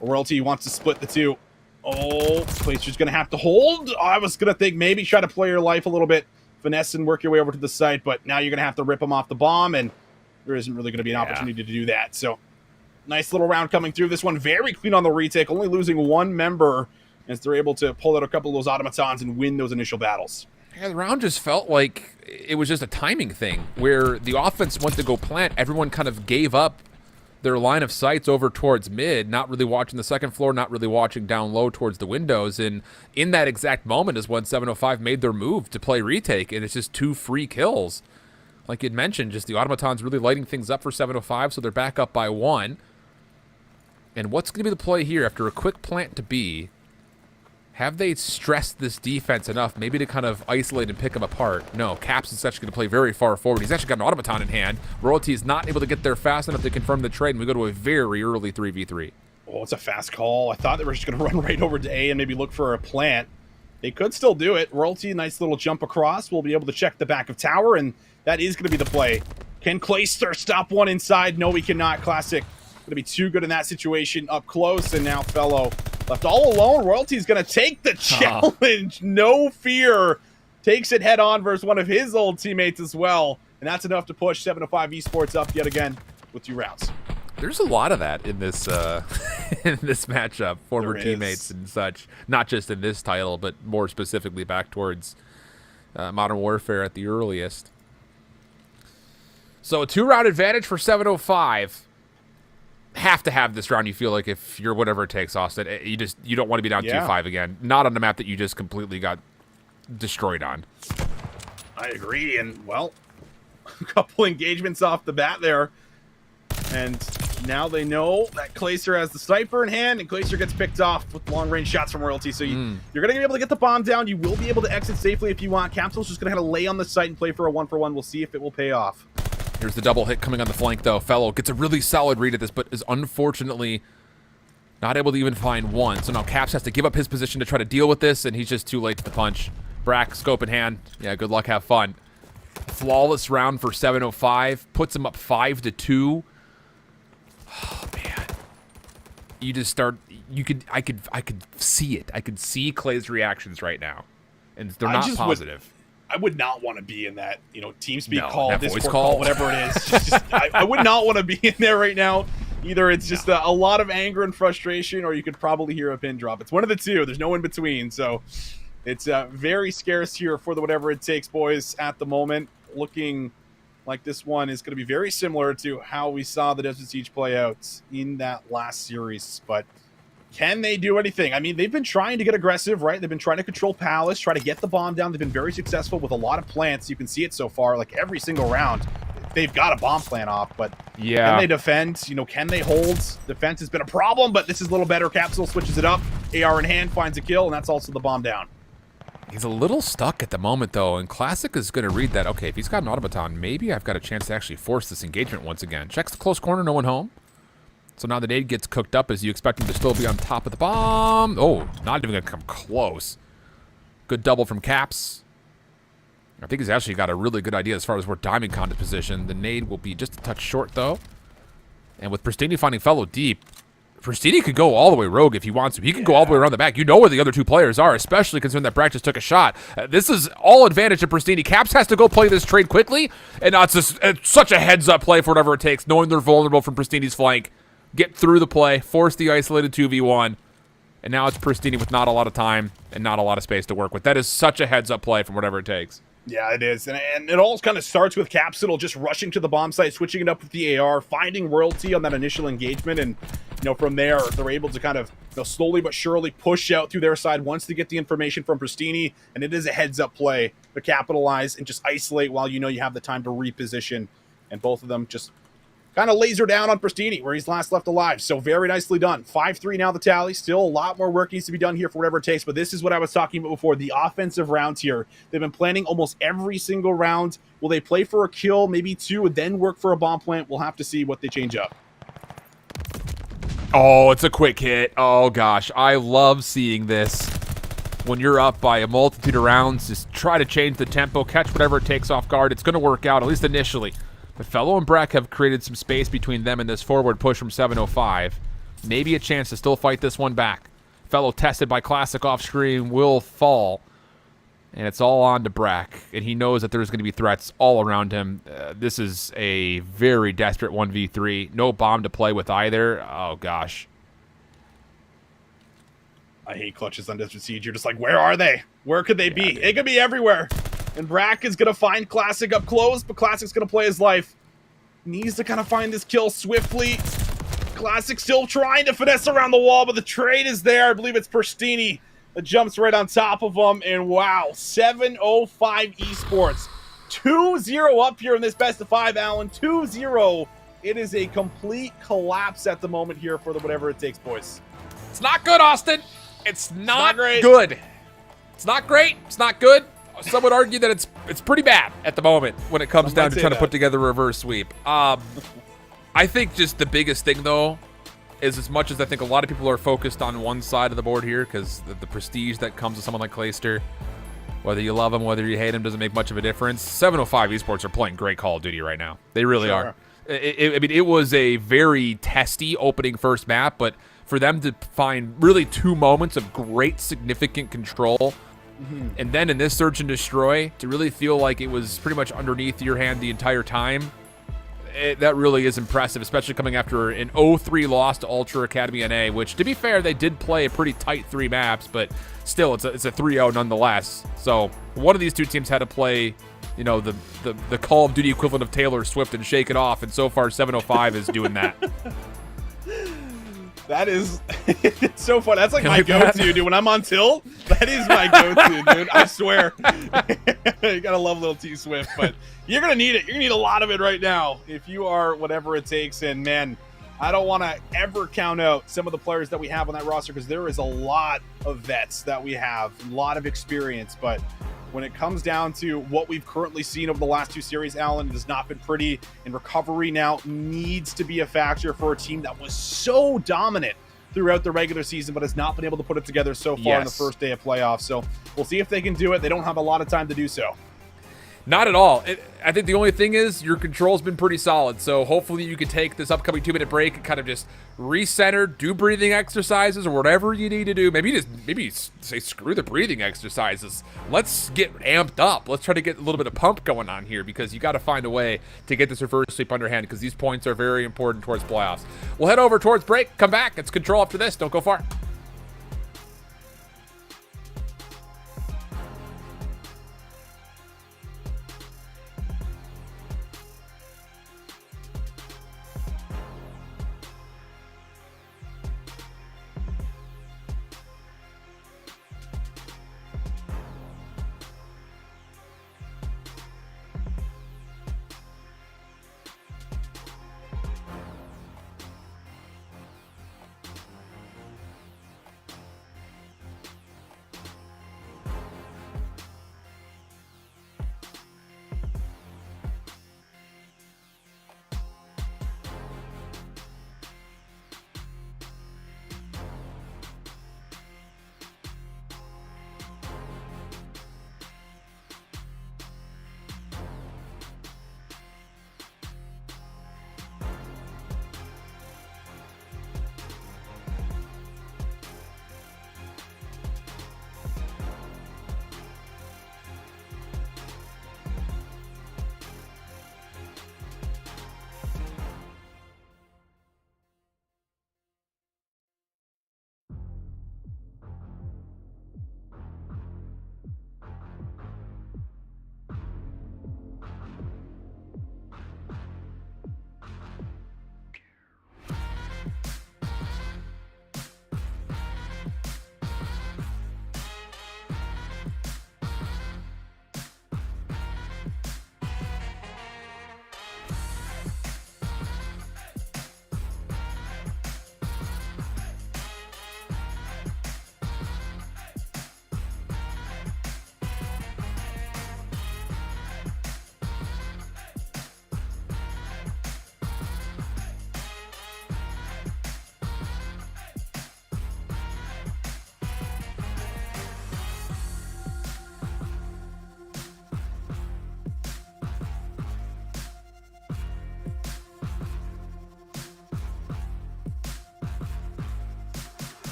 [SPEAKER 6] Royalty wants to split the two. Oh, Clayster's going to have to hold. I was going to think maybe try to play your life a little bit, finesse and work your way over to the site, but now you're going to have to rip him off the bomb, and there isn't really going to be an opportunity to do that. So nice little round coming through. This one very clean on the retake, only losing one member as they're able to pull out a couple of those automatons and win those initial battles.
[SPEAKER 5] Yeah, the round just felt like it was just a timing thing where the offense went to go plant. Everyone kind of gave up their line of sights over towards mid, not really watching the second floor, not really watching down low towards the windows. And in that exact moment is when 705 made their move to play retake, and it's just 2 free kills. Like you'd mentioned, just the automatons really lighting things up for 705, so they're back up by 1. And what's going to be the play here after a quick plant to B? Have they stressed this defense enough maybe to kind of isolate and pick them apart? No, Caps is actually going to play very far forward. He's actually got an automaton in hand. Royalty is not able to get there fast enough to confirm the trade, and we go to a very early 3v3.
[SPEAKER 6] Oh, it's a fast call. I thought they were just going to run right over to A and maybe look for a plant. They could still do it. Royalty, nice little jump across. We'll be able to check the back of tower, and that is going to be the play. Can Clayster stop one inside? No, he cannot. Classic. Going to be too good in that situation up close, and now Fellow left all alone. Royalty's going to take the challenge. No fear. Takes it head on versus one of his old teammates as well. And that's enough to push 705 Esports up yet again with 2 rounds.
[SPEAKER 5] There's a lot of that in this in this matchup. Former teammates and such. Not just in this title, but more specifically back towards Modern Warfare at the earliest. So a 2-round advantage for 705. Have to have this round, you feel like, if you're whatever it takes, Austin. You don't want to be down 2-5 again. Not on the map that you just completely got destroyed on.
[SPEAKER 6] I agree, and well, a couple engagements off the bat there. And now they know that Clayster has the sniper in hand, and Clayster gets picked off with long-range shots from Royalty. So you're going to be able to get the bomb down. You will be able to exit safely if you want. Capsule's just going to kind of lay on the site and play for a 1-for-1. We'll see if it will pay off.
[SPEAKER 5] Here's the double hit coming on the flank, though. Fellow gets a really solid read at this, but is unfortunately not able to even find one. So now Caps has to give up his position to try to deal with this, and he's just too late to the punch. Brack, scope in hand. Yeah, good luck, have fun. Flawless round for 705. Puts him up 5-2. Oh, man. You just start... I could see it. I could see Clay's reactions right now. And they're not positive.
[SPEAKER 6] I would not want to be in that, TeamSpeak call,
[SPEAKER 5] that
[SPEAKER 6] Discord
[SPEAKER 5] voice
[SPEAKER 6] call, whatever it is. I would not want to be in there right now. Either it's just a lot of anger and frustration, or you could probably hear a pin drop. It's one of the two. There's no in between. So it's very scarce here for the whatever it takes, boys, at the moment. Looking like this one is going to be very similar to how we saw the Desert Siege play out in that last series. But can they do anything? I mean, they've been trying to get aggressive, right? They've been trying to control Palace, try to get the bomb down. They've been very successful with a lot of plants. You can see it so far, like every single round. they've got a bomb plan off, but
[SPEAKER 5] Yeah.
[SPEAKER 6] can they defend? You know, can they hold? Defense has been a problem, but this is a little better. Capsule switches it up. AR in hand, finds a kill, and that's also the bomb down.
[SPEAKER 5] He's a little stuck at the moment, though, and Classic is going to read that. Okay, if he's got an automaton, maybe I've got a chance to actually force this engagement once again. Checks the close corner, no one home. So now the nade gets cooked up as you expect him to still be on top of the bomb. Oh, not even going to come close. Good double from Caps. I think he's actually got a really good idea as far as where Diamond Con is positioned. The nade will be just a touch short, though. And with Pristini finding Fellow deep, Pristini could go all the way rogue if he wants to. He can go all the way around the back. You know where the other two players are, especially considering that Brack just took a shot. This is all advantage to Pristini. Caps has to go play this trade quickly, and now it's such a heads-up play for whatever it takes, knowing they're vulnerable from Pristini's flank. Get through the play, force the isolated 2v1, and now it's Pristini with not a lot of time and not a lot of space to work with. That is such a heads-up play from whatever it takes.
[SPEAKER 6] Yeah, it is. And it all kind of starts with Capsule just rushing to the bomb site, switching it up with the AR, finding royalty on that initial engagement. And, you know, from there, they're able to kind of, you know, slowly but surely push out through their side once they get the information from Pristini. And it is a heads-up play to capitalize and just isolate while you know you have the time to reposition. And both of them just kind of laser down on Pristini, where he's last left alive. So very nicely done. 5-3 now the tally. Still a lot more work needs to be done here for whatever it takes. But this is what I was talking about before, the offensive rounds here. They've been planning almost every single round. Will they play for a kill, maybe two, and then work for a bomb plant? We'll have to see what they change up.
[SPEAKER 5] Oh, it's a quick hit. Oh, gosh. I love seeing this. When you're up by a multitude of rounds, just try to change the tempo, catch whatever it takes off guard. It's going to work out, at least initially. But Fellow and Brack have created some space between them and this forward push from 705. Maybe a chance to still fight this one back. Fellow tested by Classic off screen will fall. And it's all on to Brack. And he knows that there's going to be threats all around him. This is a very desperate 1v3. No bomb to play with either. Oh, gosh.
[SPEAKER 6] I hate clutches on Desert Siege. You're just like, where are they? Where could they be? They could be everywhere. And Brack is going to find Classic up close, but Classic's going to play his life. Needs to kind of find this kill swiftly. Classic still trying to finesse around the wall, but the trade is there. I believe it's Pristini that jumps right on top of him. And wow, 705 Esports. 2-0 up here in this best of 5, Alan. 2-0. It is a complete collapse at the moment here for the whatever it takes, boys.
[SPEAKER 5] It's not good, Austin. It's not
[SPEAKER 6] great.
[SPEAKER 5] good. It's not great. It's not good. Some would argue that it's pretty bad at the moment when it comes down to trying to put together a reverse sweep. I think just the biggest thing, though, is as much as I think a lot of people are focused on one side of the board here because the prestige that comes with someone like Clayster, whether you love him, whether you hate him, doesn't make much of a difference. 705 Esports are playing great Call of Duty right now. They really are. I mean, it was a very testy opening first map, but for them to find really 2 moments of great significant control, and then in this Search and Destroy, to really feel like it was pretty much underneath your hand the entire time, that really is impressive, especially coming after an 0-3 loss to Ultra Academy NA, which, to be fair, they did play a pretty tight 3 maps, but still, it's a 3-0 nonetheless. So one of these two teams had to play, you know, the Call of Duty equivalent of Taylor Swift and shake it off, and so far 705 is doing that.
[SPEAKER 6] That is, it's so fun. That's like my go-to, dude. When I'm on tilt, that is my go-to, dude. I swear. You gotta love little T Swift, but you're gonna need it. You're gonna need a lot of it right now if you are whatever it takes. And man, I don't want to ever count out some of the players that we have on that roster because there is a lot of vets that we have, a lot of experience, but when it comes down to what we've currently seen over the last 2 series, Alan, it has not been pretty, and recovery now needs to be a factor for a team that was so dominant throughout the regular season, but has not been able to put it together so far in the first day of playoffs. So we'll see if they can do it. They don't have a lot of time to do so.
[SPEAKER 5] Not at all. I think the only thing is your control's been pretty solid. So hopefully you can take this upcoming 2-minute break and kind of just recenter, do breathing exercises or whatever you need to do. Maybe say screw the breathing exercises. Let's get amped up. Let's try to get a little bit of pump going on here because you got to find a way to get this reverse sweep underhand because these points are very important towards playoffs. We'll head over towards break. Come back. It's Control after this. Don't go far.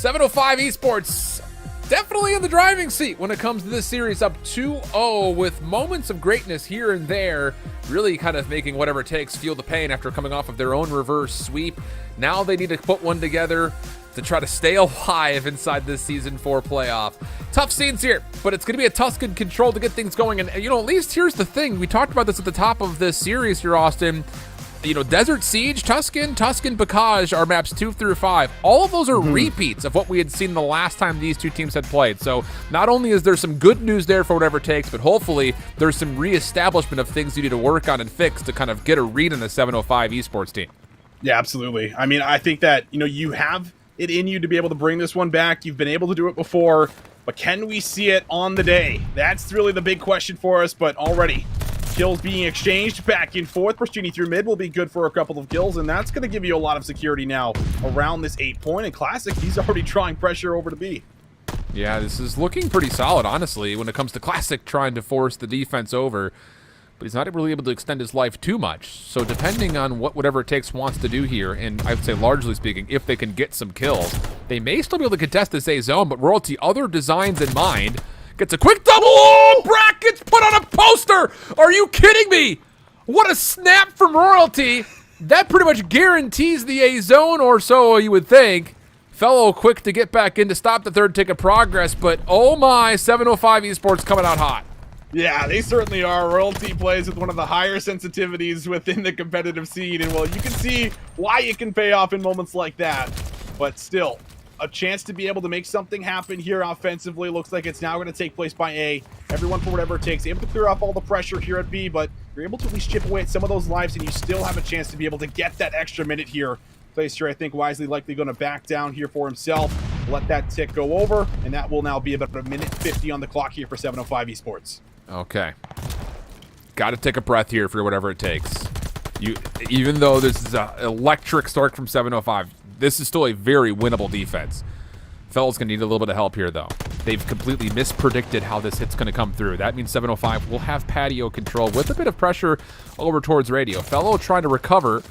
[SPEAKER 5] 705 Esports definitely in the driving seat when it comes to this series, up 2-0 with moments of greatness here and there, really kind of making whatever it takes feel the pain after coming off of their own reverse sweep. Now they need to put one together to try to stay alive inside this Season 4 playoff. Tough scenes here, but it's going to be a Tuscan control to get things going. And, you know, at least here's the thing. We talked about this at the top of this series here, Austin. You know, Desert Siege, Tuscan, Bacage are maps 2 through 5. All of those are repeats of what we had seen the last time these two teams had played. So not only is there some good news there for whatever it takes, but hopefully there's some reestablishment of things you need to work on and fix to kind of get a read on the 705 Esports team.
[SPEAKER 6] Yeah, absolutely. I mean, I think that, you know, you have it in you to be able to bring this one back. You've been able to do it before, but can we see it on the day? That's really the big question for us, but already kills being exchanged back and forth. Pristini through mid will be good for a couple of kills, and that's going to give you a lot of security now around this 8-point. And Classic, he's already trying pressure over to B.
[SPEAKER 5] Yeah, this is looking pretty solid, honestly, when it comes to Classic trying to force the defense over. But he's not really able to extend his life too much. So depending on whatever it takes wants to do here, and I would say largely speaking, if they can get some kills, they may still be able to contest this A zone, but Royalty, other designs in mind, gets a quick double. Oh, brackets put on a poster. Are you kidding me? What a snap from Royalty. That pretty much guarantees the A zone, or so you would think. Fellow quick to get back in to stop the third tick of progress, but oh my, 705 Esports coming out hot.
[SPEAKER 6] Yeah, they certainly are. Royalty plays with one of the higher sensitivities within the competitive scene, and well, you can see why it can pay off in moments like that. But still, a chance to be able to make something happen here offensively. Looks like it's now going to take place by A. Everyone, for whatever it takes, able to clear off all the pressure here at B, but you're able to at least chip away at some of those lives, and you still have a chance to be able to get that extra minute here. Glacier, I think, wisely likely going to back down here for himself. Let that tick go over, and that will now be about a minute 50 on the clock here for 705 Esports.
[SPEAKER 5] Okay. Got to take a breath here for whatever it takes. Even though this is an electric start from 705, this is still a very winnable defense. Fellow's going to need a little bit of help here, though. They've completely mispredicted how this hit's going to come through. That means 705 will have patio control with a bit of pressure over towards radio. Fellow trying to recover.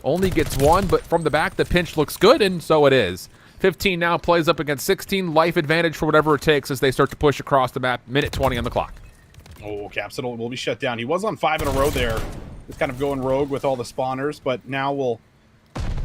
[SPEAKER 5] Only gets one, but from the back, the pinch looks good, and so it is. 15 now plays up against 16. Life advantage for whatever it takes as they start to push across the map. Minute 20 on the clock.
[SPEAKER 6] Oh, Capsule will be shut down. He was on 5 in a row there. Just kind of going rogue with all the spawners, but now will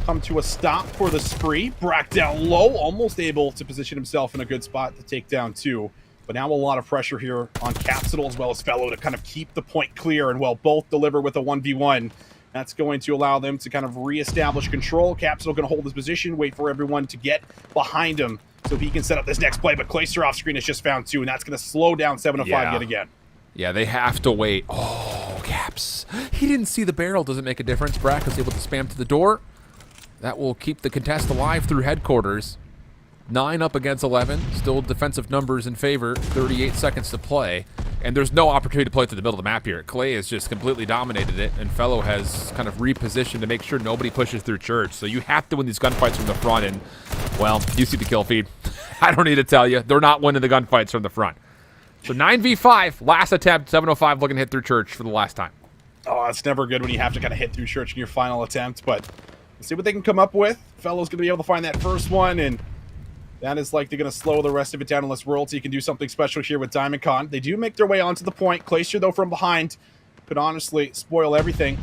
[SPEAKER 6] come to a stop for the spree. Brack down low, almost able to position himself in a good spot to take down 2. But now a lot of pressure here on Capsule as well as Fellow to kind of keep the point clear, and well, both deliver with a 1v1. That's going to allow them to kind of reestablish control. Capsule going to hold his position, wait for everyone to get behind him so he can set up this next play. But Clayster off screen has just found 2, and that's going to slow down 705 yet again.
[SPEAKER 5] Yeah, they have to wait. Oh, Caps. He didn't see the barrel. Doesn't make a difference. Brack was able to spam to the door. That will keep the contest alive through headquarters. 9 up against 11. Still defensive numbers in favor. 38 seconds to play. And there's no opportunity to play through the middle of the map here. Clay has just completely dominated it, and Fellow has kind of repositioned to make sure nobody pushes through Church. So you have to win these gunfights from the front, and, well, you see the kill feed. I don't need to tell you. They're not winning the gunfights from the front. So 9v5, last attempt, 705 looking to hit through Church for the last time.
[SPEAKER 6] Oh, it's never good when you have to kind of hit through Church in your final attempt, but let's see what they can come up with. Fellow's going to be able to find that first one, and that is likely going to slow the rest of it down unless Royalty can do something special here with Diamond Con. They do make their way onto the point. Glacier, though, from behind could honestly spoil everything.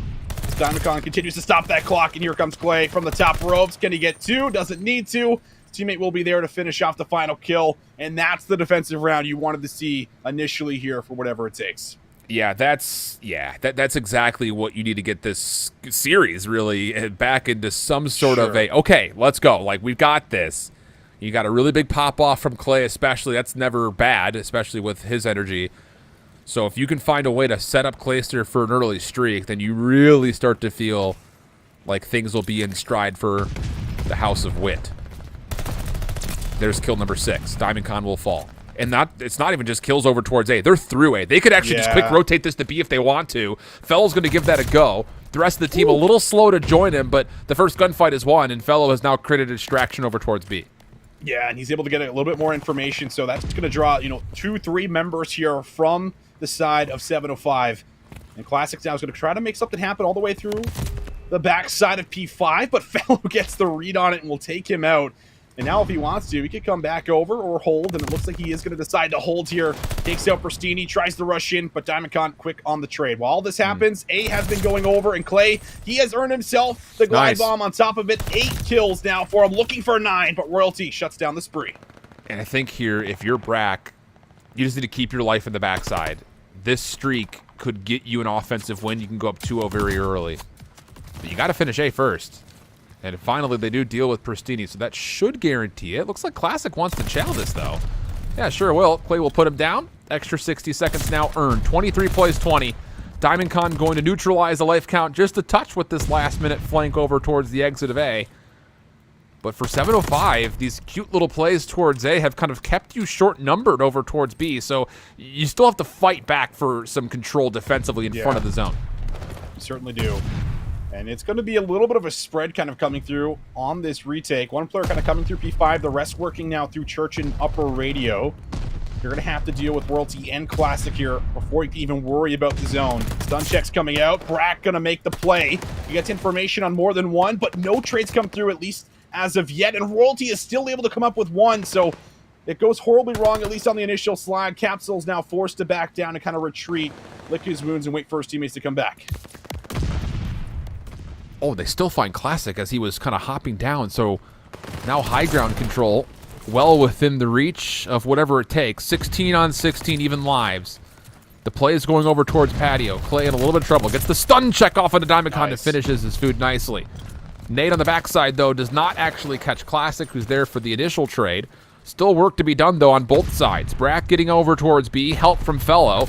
[SPEAKER 6] As Diamond Con continues to stop that clock, and here comes Clay from the top ropes. Can he get 2? Doesn't need to. His teammate will be there to finish off the final kill, and that's the defensive round you wanted to see initially here for whatever it takes.
[SPEAKER 5] Yeah, that's exactly what you need to get this series really back into some sort of a, okay, let's go. Like, we've got this. You got a really big pop-off from Clay, especially. That's never bad, especially with his energy. So if you can find a way to set up Clayster for an early streak, then you really start to feel like things will be in stride for the House of Wit. There's kill number 6. Diamond Con will fall. And it's not even just kills over towards A. They're through A. They could actually just quick rotate this to B if they want to. Fellow's going to give that a go. The rest of the team a little slow to join him, but the first gunfight is won, and Fellow has now created a distraction over towards B.
[SPEAKER 6] Yeah, and he's able to get a little bit more information, so that's going to draw, 2-3 members here from the side of 705. And Classic now is going to try to make something happen all the way through the backside of P5, but Fellow gets the read on it and will take him out. And now if he wants to, he could come back over or hold, and it looks like he is going to decide to hold here. Takes out Pristini, tries to rush in, but Diamondcon quick on the trade. While all this happens, A has been going over, and Clay, he has earned himself the glide bomb on top of it. 8 kills now for him, looking for 9, but Royalty shuts down the spree.
[SPEAKER 5] And I think here, if you're Brack, you just need to keep your life in the backside. This streak could get you an offensive win. You can go up 2-0 very early. But you got to finish A first. And finally, they do deal with Pristini, so that should guarantee it. Looks like Classic wants to chow this, though. Yeah, sure will. Clay will put him down. Extra 60 seconds now earned. 23 plays 20. Diamondcon going to neutralize the life count just a touch with this last-minute flank over towards the exit of A. But for 705, these cute little plays towards A have kind of kept you short-numbered over towards B, so you still have to fight back for some control defensively in front of the zone.
[SPEAKER 6] You certainly do. And it's going to be a little bit of a spread kind of coming through on this retake. One player kind of coming through P5, the rest working now through Church and Upper Radio. You're going to have to deal with Royalty and Classic here before you can even worry about the zone. Stun check's coming out. Brack going to make the play. He gets information on more than one, but no trades come through, at least as of yet. And Royalty is still able to come up with one, so it goes horribly wrong, at least on the initial slide. Capsule's now forced to back down and kind of retreat, lick his wounds, and wait for his teammates to come back.
[SPEAKER 5] Oh, they still find Classic as he was kind of hopping down, so now high ground control, well within the reach of whatever it takes. 16 on 16 even lives. The play is going over towards Patio. Clay in a little bit of trouble. Gets the stun check off of the Diamondcon and finishes his food nicely. Nate on the backside, though, does not actually catch Classic, who's there for the initial trade. Still work to be done, though, on both sides. Brack getting over towards B. Help from Fellow,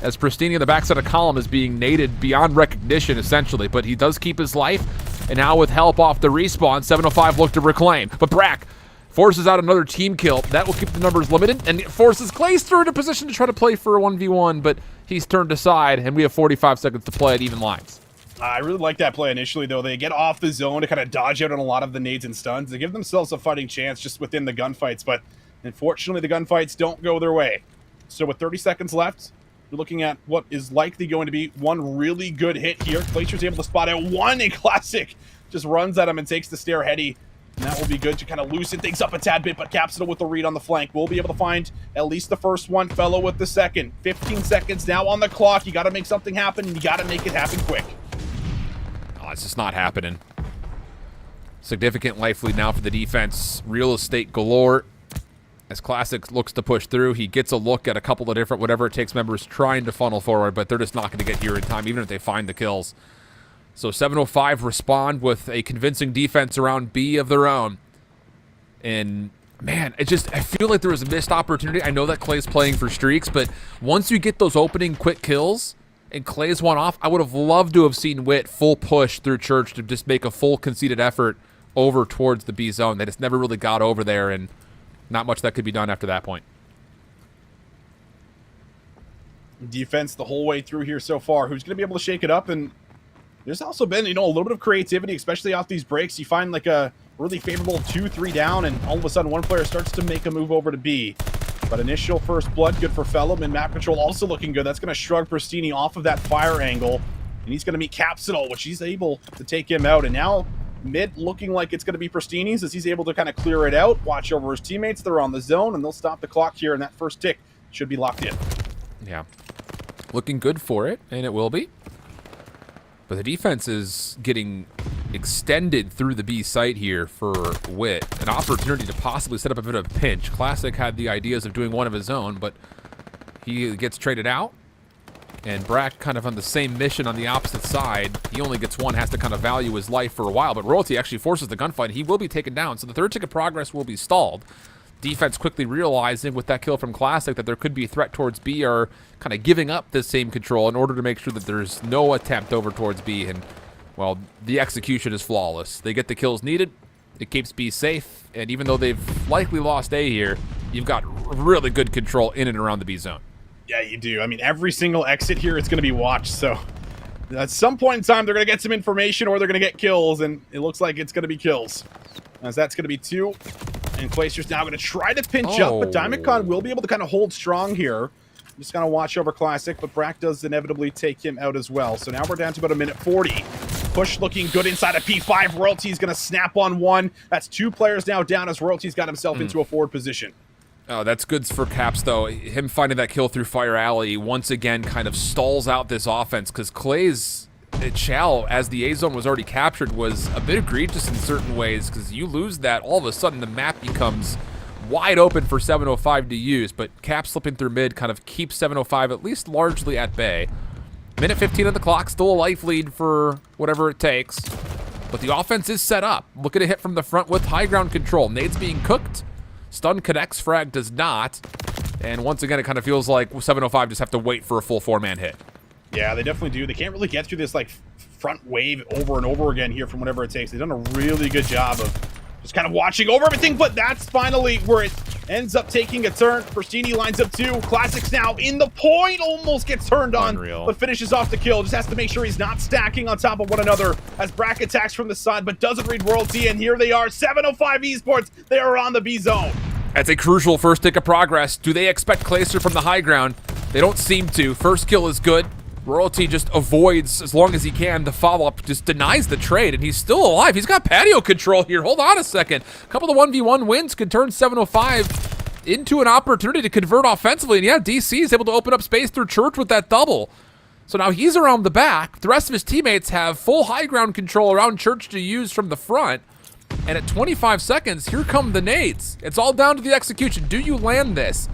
[SPEAKER 5] as Pristini on the backside of column is being naded beyond recognition, essentially. But he does keep his life, and now with help off the respawn, 705 look to reclaim. But Brack forces out another team kill. That will keep the numbers limited, and it forces Clay's through into position to try to play for a 1v1, but he's turned aside, and we have 45 seconds to play at even lines.
[SPEAKER 6] I really like that play initially, though. They get off the zone to kind of dodge out on a lot of the nades and stuns. They give themselves a fighting chance just within the gunfights, but unfortunately the gunfights don't go their way. So with 30 seconds left, we're looking at what is likely going to be one really good hit here. Glacier's able to spot out one, and Classic just runs at him and takes the stair heady. And that will be good to kind of loosen things up a tad bit, but Capsule with the read on the flank will be able to find at least the first one. Fellow with the second. 15 seconds now on the clock. You got to make something happen, and you got to make it happen quick.
[SPEAKER 5] Oh, it's just not happening. Significant life lead now for the defense. Real estate galore. As Classic looks to push through, he gets a look at a couple of different whatever it takes members trying to funnel forward, but they're just not going to get here in time, even if they find the kills. So 705 respond with a convincing defense around B of their own. And man, I feel like there was a missed opportunity. I know that Clay's playing for streaks, but once you get those opening quick kills and Clay's one off, I would have loved to have seen Wit full push through Church to just make a full conceded effort over towards the B zone. They just never really got over there, and not much that could be done after that point.
[SPEAKER 6] Defense the whole way through here so far. Who's going to be able to shake it up? And there's also been, a little bit of creativity, especially off these breaks. You find like a really favorable 2-3 down, and all of a sudden one player starts to make a move over to B. But initial first blood, good for Fellow, and map control also looking good. That's going to shrug Pristini off of that fire angle, and he's going to meet Capsule, which he's able to take him out. And now mid looking like it's going to be Pristini's as he's able to kind of clear it out, watch over his teammates. They're on the zone, and they'll stop the clock here, and that first tick should be locked in. Yeah.
[SPEAKER 5] Looking good for it, and it will be. But the defense is getting extended through the B site here for Wit. An opportunity to possibly set up a bit of a pinch. Classic had the ideas of doing one of his own, but he gets traded out. And Brack kind of on the same mission on the opposite side. He only gets one, has to kind of value his life for a while, but Royalty actually forces the gunfight. He will be taken down, so the third tick of progress will be stalled. Defense quickly realizing with that kill from Classic that there could be a threat towards B are kind of giving up this same control in order to make sure that there's no attempt over towards B. And, well, the execution is flawless. They get the kills needed. It keeps B safe. And even though they've likely lost A here, you've got really good control in and around the B zone.
[SPEAKER 6] Yeah, you do. I mean, every single exit here is going to be watched. So at some point in time, they're going to get some information or they're going to get kills. And it looks like it's going to be kills, as that's going to be 2. And Glacier's now going to try to pinch up, but Diamondcon will be able to kind of hold strong here. Just going to watch over Classic, but Brack does inevitably take him out as well. So now we're down to about 1:40. Push looking good inside of P5. Royalty's going to snap on one. That's 2 players now down as Royalty's got himself into a forward position.
[SPEAKER 5] Oh, that's good for Caps, though. Him finding that kill through Fire Alley once again kind of stalls out this offense because Clay's Chow, as the A zone was already captured, was a bit egregious in certain ways because you lose that, all of a sudden the map becomes wide open for 705 to use, but Cap slipping through mid kind of keeps 705 at least largely at bay. Minute 15 on the clock, still a life lead for whatever it takes, but the offense is set up. Look at a hit from the front with high ground control. Nades being cooked. Stun connects, frag does not. And once again, it kind of feels like 705 just have to wait for a full 4-man hit.
[SPEAKER 6] Yeah, they definitely do. They can't really get through this like front wave over and over again here from whatever it takes. They've done a really good job of just kind of watching over everything, but that's finally where it ends up taking a turn. Pristini lines up 2. Classics now in the point, almost gets turned on, but finishes off the kill. Just has to make sure he's not stacking on top of one another as Brack attacks from the side, but doesn't read Royalty, and here they are, 705 Esports. They are on the B zone.
[SPEAKER 5] That's a crucial first tick of progress. Do they expect Clayster from the high ground? They don't seem to. First kill is good. Royalty just avoids as long as he can. The follow-up just denies the trade, and he's still alive. He's got patio control here. Hold on a second. A couple of 1v1 wins could turn 705 into an opportunity to convert offensively. And yeah, DC is able to open up space through Church with that double. So now he's around the back. The rest of his teammates have full high ground control around Church to use from the front. And at 25 seconds, here come the nades. It's all down to the execution. Do you land this?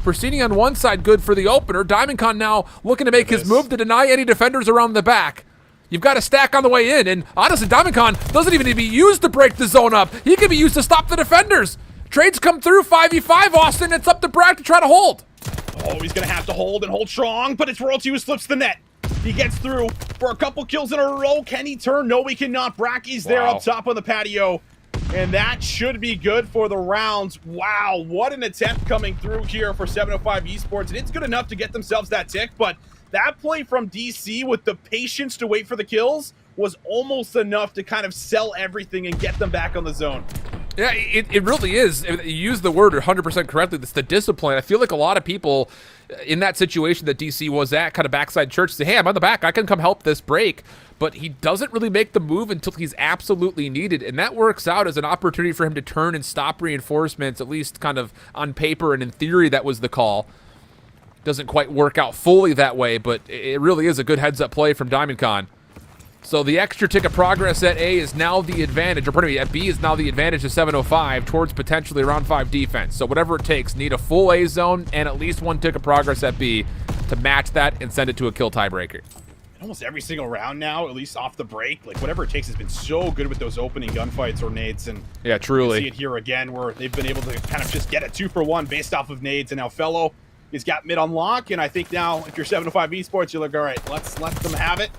[SPEAKER 5] Pristini on one side, good for the opener. Diamondcon now looking to make his move to deny any defenders around the back. You've got a stack on the way in, and honestly, Diamondcon doesn't even need to be used to break the zone up. He can be used to stop the defenders. Trades come through, 5v5, Austin. It's up to Brack to try to hold.
[SPEAKER 6] Oh, he's going to have to hold and hold strong, but it's Royalty who slips the net. He gets through for a couple kills in a row. Can he turn? No, he cannot. Bracky's there up top on the patio. And that should be good for the rounds. Wow, what an attempt coming through here for 705 Esports. And it's good enough to get themselves that tick, but that play from DC with the patience to wait for the kills was almost enough to kind of sell everything and get them back on the zone.
[SPEAKER 5] Yeah, it really is. You use the word 100% correctly. It's the discipline. I feel like a lot of people in that situation that DC was at, kind of backside Church, say, hey, I'm on the back. I can come help this break. But he doesn't really make the move until he's absolutely needed. And that works out as an opportunity for him to turn and stop reinforcements, at least kind of on paper. And in theory, that was the call. Doesn't quite work out fully that way, but it really is a good heads-up play from Diamondcon. So the extra tick of progress at A is now the advantage, or pardon me, at B is now the advantage of 705 towards potentially round 5 defense. So whatever it takes, need a full A zone and at least 1 tick of progress at B to match that and send it to a kill tiebreaker.
[SPEAKER 6] Almost every single round now, at least off the break, like whatever it takes has been so good with those opening gunfights or nades. And
[SPEAKER 5] yeah, truly.
[SPEAKER 6] You see it here again where they've been able to kind of just get a 2-for-1 based off of nades. And now Fellow, he's got mid on lock. And I think now if you're 705 Esports, you're like, all right, let's let them have it.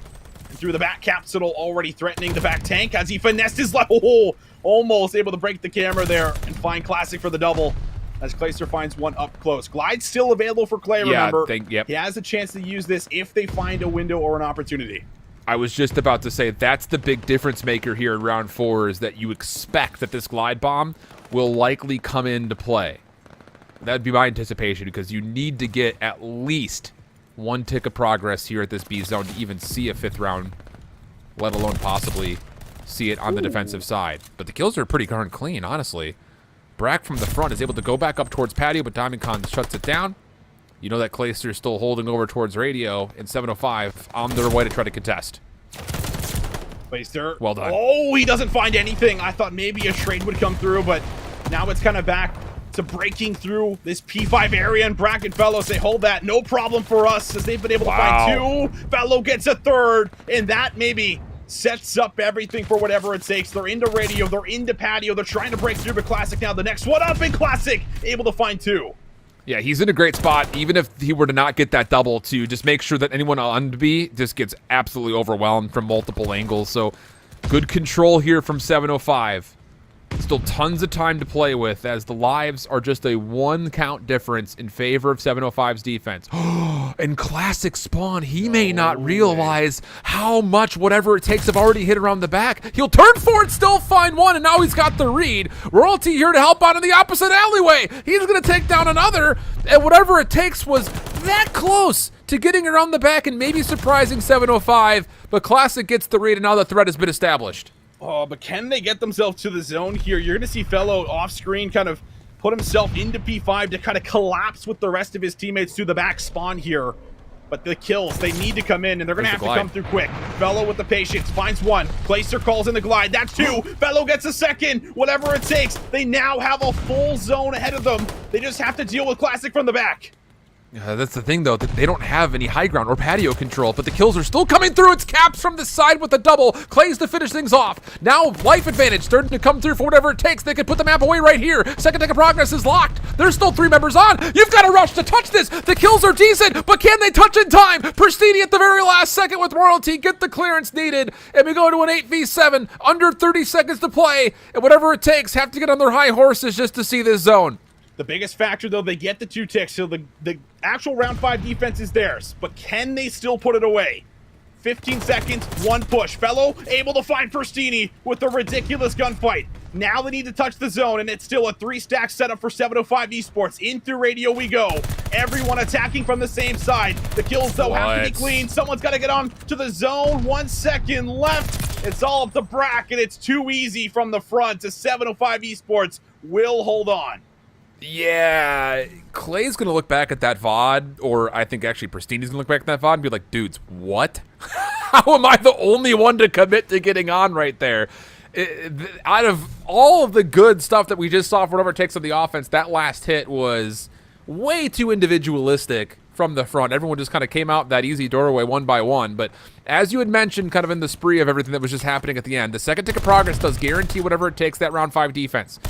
[SPEAKER 6] And through the back capsule, already threatening the back tank as he finessed his level. Oh, almost able to break the camera there and find Classic for the double. As Clayster finds one up close. Glide's still available for Clay, remember.
[SPEAKER 5] Yep.
[SPEAKER 6] He has a chance to use this if they find a window or an opportunity.
[SPEAKER 5] I was just about to say, that's the big difference maker here in round 4 is that you expect that this glide bomb will likely come into play. That'd be my anticipation because you need to get at least 1 tick of progress here at this B zone to even see a 5th round, let alone possibly see it on the defensive side. But the kills are pretty darn clean, honestly. Brack from the front is able to go back up towards patio, but Diamondcon shuts it down. You know that Clayster is still holding over towards radio, and 705 on their way to try to contest.
[SPEAKER 6] Clayster.
[SPEAKER 5] Well done.
[SPEAKER 6] Oh, he doesn't find anything. I thought maybe a trade would come through, but now it's kind of back to breaking through this P5 area, and Brack and Fellow say, hold that, no problem for us, as they've been able to find 2. Fellow gets a 3rd, and that maybe sets up everything for whatever it takes. They're into radio, they're into patio, they're trying to break through, but Classic now the next one up, and Classic able to find 2.
[SPEAKER 5] Yeah, he's in a great spot, even if he were to not get that double, to just make sure that anyone on B just gets absolutely overwhelmed from multiple angles. So good control here from 705. Still tons of time to play with as the lives are just a 1 count difference in favor of 705's defense. And Classic spawn, he may not realize how much whatever it takes have already hit around the back. He'll turn for it, still find 1, and now he's got the read. Royalty here to help out in the opposite alleyway. He's going to take down another, and whatever it takes was that close to getting around the back and maybe surprising 705, but Classic gets the read and now the threat has been established.
[SPEAKER 6] Oh, but can they get themselves to the zone here? You're going to see Fellow off screen kind of put himself into P5 to kind of collapse with the rest of his teammates through the back spawn here. But the kills, they need to come in, and they're going to have to come through quick. Fellow with the patience, finds one. Placer calls in the glide. That's two. Fellow gets a second. Whatever it takes. They now have a full zone ahead of them. They just have to deal with Classic from the back.
[SPEAKER 5] That's the thing, though, that they don't have any high ground or patio control, but the kills are still coming through. It's Caps from the side with the double. Clay's to finish things off. Now, life advantage starting to come through for whatever it takes. They can put the map away right here. Second tick of progress is locked. There's still 3 members on. You've got to rush to touch this. The kills are decent, but can they touch in time? Pristini at the very last second with Royalty. Get the clearance needed, and we go to an 8v7. Under 30 seconds to play, and whatever it takes, have to get on their high horses just to see this zone.
[SPEAKER 6] The biggest factor, though, they get the 2 ticks, so the actual round 5 defense is theirs. But can they still put it away? 15 seconds, 1 push. Fellow able to find Pristini with a ridiculous gunfight. Now they need to touch the zone, and it's still a 3-stack setup for 705 Esports. In through radio we go. Everyone attacking from the same side. The kills, though, have to be clean. Someone's got to get on to the zone. 1 second left. It's all up to Brack, and it's too easy from the front to 705 Esports will hold on.
[SPEAKER 5] Yeah, Clay's going to look back at that VOD, or I think actually Pristini's going to look back at that VOD and be like, dudes, what? How am I the only one to commit to getting on right there? Out of all of the good stuff that we just saw for whatever it takes on the offense, that last hit was way too individualistic from the front. Everyone just kind of came out that easy doorway one by one, but as you had mentioned kind of in the spree of everything that was just happening at the end, the second tick of progress does guarantee whatever it takes that round 5 defense.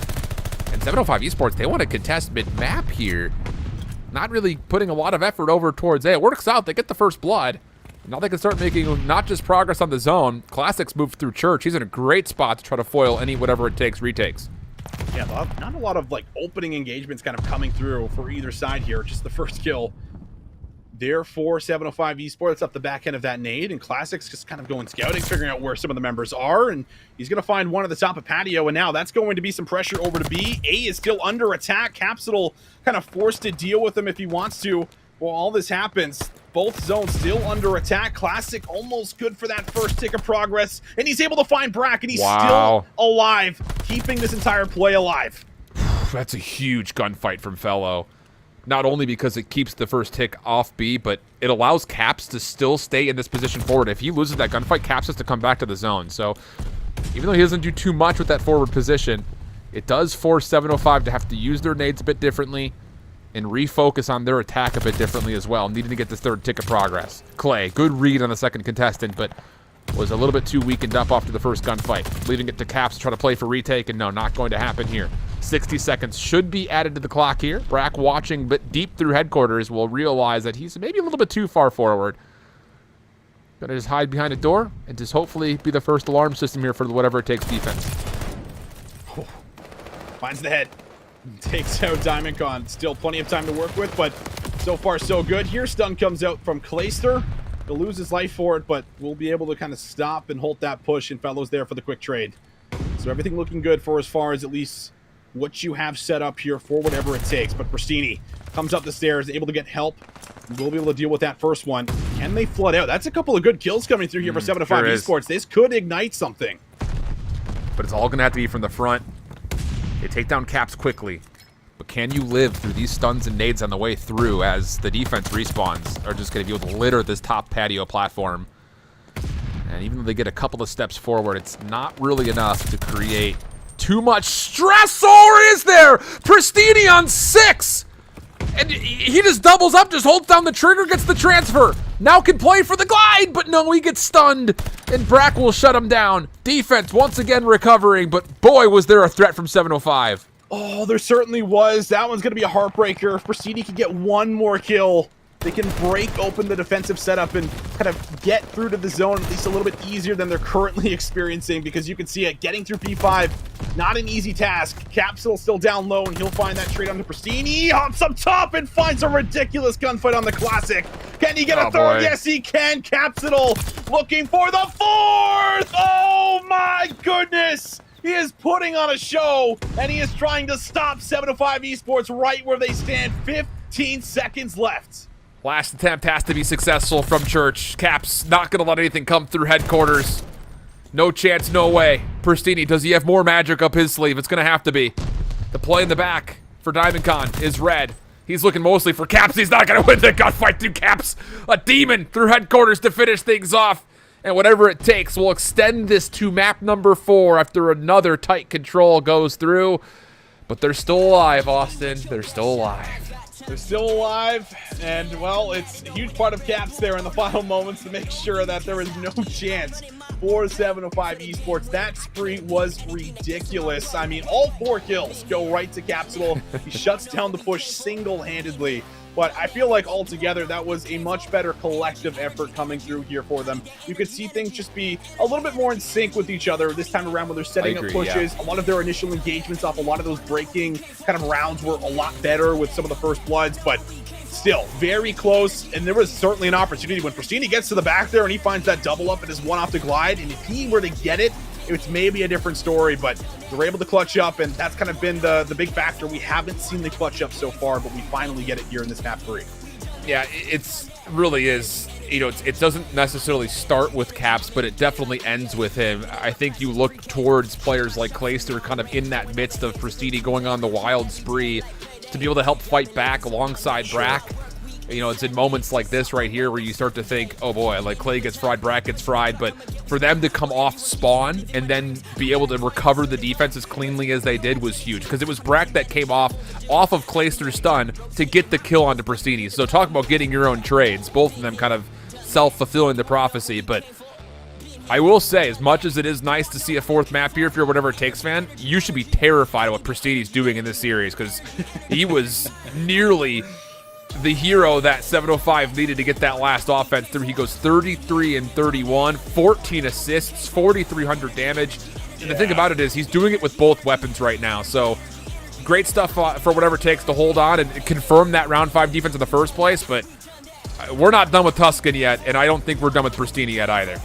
[SPEAKER 5] And 705 Esports, they want to contest mid-map here. Not really putting a lot of effort over towards A. It works out. They get the first blood. Now they can start making not just progress on the zone. Classics move through Church. He's in a great spot to try to foil any whatever it takes retakes.
[SPEAKER 6] Yeah, not a lot of like opening engagements kind of coming through for either side here. Just the first kill. Therefore, 705 Esports up the back end of that nade, and Classics just kind of going scouting, figuring out where some of the members are, and he's going to find one at the top of patio, and now that's going to be some pressure over to B. A is still under attack. Capsule kind of forced to deal with him if he wants to. While all this happens, both zones still under attack. Classic almost good for that first tick of progress, and he's able to find Brack, and he's still alive, keeping this entire play alive.
[SPEAKER 5] That's a huge gunfight from Fellow. Not only because it keeps the first tick off B, but it allows Caps to still stay in this position forward. If he loses that gunfight, Caps has to come back to the zone. So even though he doesn't do too much with that forward position, it does force 705 to have to use their nades a bit differently and refocus on their attack a bit differently as well, needing to get this third tick of progress. Clay, good read on the second contestant, but was a little bit too weakened up after the first gunfight, leaving it to Caps to try to play for retake, and no, not going to happen here. 60 seconds should be added to the clock here. Brack watching but deep through headquarters will realize that he's maybe a little bit too far forward. Gonna just hide behind a door and just hopefully be the first alarm system here for the whatever it takes defense.
[SPEAKER 6] Finds the head. Takes out DiamondCon. Still plenty of time to work with, but so far so good. Here, stun comes out from Clayster. He'll lose his life for it, but we'll be able to kind of stop and hold that push, and Fellow's there for the quick trade. So everything looking good for as far as at least what you have set up here for whatever it takes. But Pristini comes up the stairs, able to get help. We'll be able to deal with that first one. Can they flood out? That's a couple of good kills coming through here for 705 Esports. This could ignite something.
[SPEAKER 5] But it's all going to have to be from the front. They take down Caps quickly. But can you live through these stuns and nades on the way through as the defense respawns are just going to be able to litter this top patio platform? And even though they get a couple of steps forward, it's not really enough to create too much stress. Or is there? Pristini on 6! And he just doubles up, just holds down the trigger, gets the transfer. Now can play for the glide, but no, he gets stunned. And Brack will shut him down. Defense once again recovering, but boy, was there a threat from 705.
[SPEAKER 6] Oh, there certainly was. That one's going to be a heartbreaker. If Pristini can get one more kill, they can break open the defensive setup and kind of get through to the zone at least a little bit easier than they're currently experiencing, because you can see it. Getting through P5, not an easy task. Capsule still down low, and he'll find that trade onto Pristini. Hops up top and finds a ridiculous gunfight on the Classic. Can he get a third? Boy. Yes, he can. Capsule looking for the fourth. Oh, my goodness. He is putting on a show, and he is trying to stop 705 Esports right where they stand. 15 seconds left.
[SPEAKER 5] Last attempt has to be successful from Church. Caps not going to let anything come through headquarters. No chance, no way. Pristini, does he have more magic up his sleeve? It's going to have to be. The play in the back for Diamondcon is red. He's looking mostly for Caps. He's not going to win the gunfight through Caps. A demon through headquarters to finish things off. And whatever it takes, we'll extend this to map number 4 after another tight control goes through. But they're still alive, Austin. They're still alive.
[SPEAKER 6] They're still alive, and, well, it's a huge part of Caps there in the final moments to make sure that there is no chance for 705 Esports. That spree was ridiculous. I mean, all 4 kills go right to Capsule. He shuts down the push single-handedly. But I feel like altogether that was a much better collective effort coming through here for them. You could see things just be a little bit more in sync with each other this time around when they're setting up pushes. Yeah. A lot of their initial engagements off a lot of those breaking kind of rounds were a lot better with some of the first bloods, but still very close. And there was certainly an opportunity when Pristini gets to the back there and he finds that double up and his one off the glide. And if he were to get it, it's maybe a different story, but they're able to clutch up, and that's kind of been the big factor. We haven't seen the clutch up so far, but we finally get it here in this map 3.
[SPEAKER 5] Yeah, it's really is. You know, it doesn't necessarily start with Caps, but it definitely ends with him. I think you look towards players like Clayster kind of in that midst of Pristini going on the wild spree to be able to help fight back alongside Brack. You know, it's in moments like this right here where you start to think, oh boy, like Clay gets fried, Brack gets fried, but for them to come off spawn and then be able to recover the defense as cleanly as they did was huge, because it was Brack that came off of Clayster's stun to get the kill onto Pristini. So talk about getting your own trades, both of them kind of self-fulfilling the prophecy. But I will say, as much as it is nice to see a 4th map here if you're a Whatever It Takes fan, you should be terrified of what Pristini's doing in this series, because he was nearly the hero that 705 needed to get that last offense through. He goes 33 and 31, 14 assists, 4,300 damage. And the thing about it is he's doing it with both weapons right now. So great stuff for Whatever It Takes to hold on and confirm that round 5 defense in the first place. But we're not done with Tuscan yet, and I don't think we're done with Pristini yet either.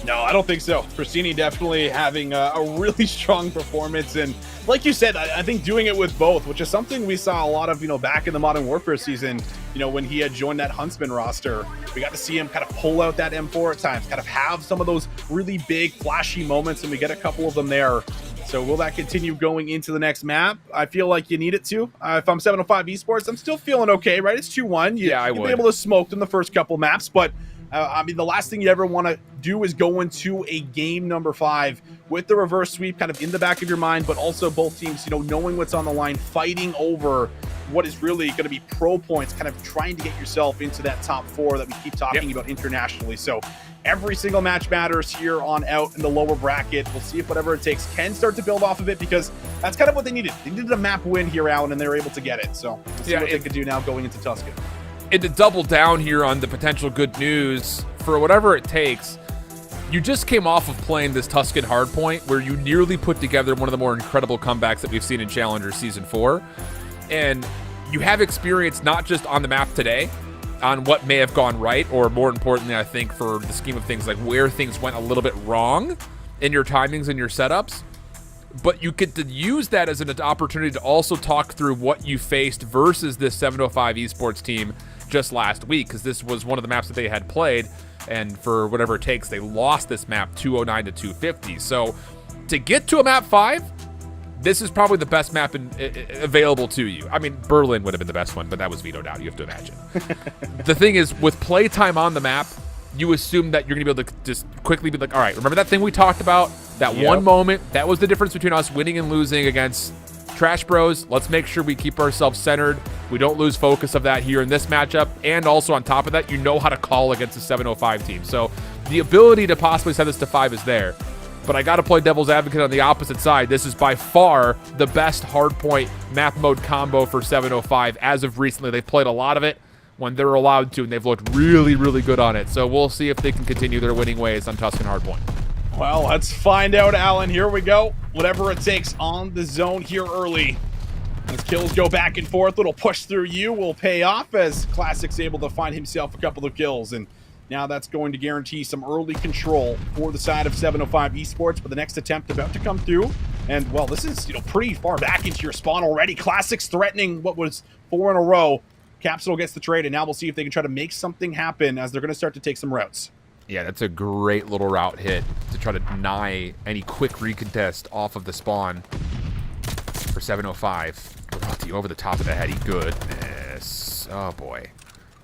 [SPEAKER 6] No, I don't think so. Pristini definitely having a really strong performance, and like you said, I think doing it with both, which is something we saw a lot of, back in the Modern Warfare season, when he had joined that Huntsman roster. We got to see him kind of pull out that M4 at times, kind of have some of those really big, flashy moments, and we get a couple of them there. So will that continue going into the next map? I feel like you need it to. If I'm 705 Esports, I'm still feeling okay, right? It's 2-1.
[SPEAKER 5] I would.
[SPEAKER 6] You'll be able to smoke them the first couple maps, but I mean, the last thing you ever want to do is go into a game number 5 with the reverse sweep kind of in the back of your mind, but also both teams, knowing what's on the line, fighting over what is really going to be pro points, kind of trying to get yourself into that top 4 that we keep talking about internationally. So every single match matters here on out in the lower bracket. We'll see if Whatever It Takes can start to build off of it, because that's kind of what they needed. They needed a map win here, Alan, and they were able to get it. So we'll see what they could do now going into Tuscan.
[SPEAKER 5] And to double down here on the potential good news, for Whatever It Takes, you just came off of playing this Tuscan hardpoint where you nearly put together one of the more incredible comebacks that we've seen in Challenger Season 4. And you have experience not just on the map today, on what may have gone right, or more importantly, I think, for the scheme of things, like where things went a little bit wrong in your timings and your setups, but you get to use that as an opportunity to also talk through what you faced versus this 705 Esports team just last week, because this was one of the maps that they had played, and for Whatever It Takes, they lost this map 209 to 250. So to get to a map 5, this is probably the best map available to you. I mean, Berlin would have been the best one, but that was vetoed out, you have to imagine. The thing is, with playtime on the map, you assume that you're going to be able to just quickly be like, all right, remember that thing we talked about? That one moment, that was the difference between us winning and losing against Trash Bros. Let's make sure we keep ourselves centered. We don't lose focus of that here in this matchup. And also on top of that, you know how to call against the 705 team. So the ability to possibly set this to 5 is there. But I got to play devil's advocate on the opposite side. This is by far the best hardpoint map mode combo for 705 as of recently. They've played a lot of it when they're allowed to, and they've looked really, really good on it. So we'll see if they can continue their winning ways on Tuscan hardpoint.
[SPEAKER 6] Well, let's find out, Alan. Here we go. Whatever It Takes on the zone here early. As kills go back and forth, little push through you will pay off as Classic's able to find himself a couple of kills. And now that's going to guarantee some early control for the side of 705 Esports, but the next attempt about to come through. And, well, this is, pretty far back into your spawn already. Classic's threatening what was 4 in a row. Capsule gets the trade, and now we'll see if they can try to make something happen as they're going to start to take some routes.
[SPEAKER 5] Yeah, that's a great little route hit to try to deny any quick recontest off of the spawn for 705. Royalty over the top of the head. Goodness. Oh, boy.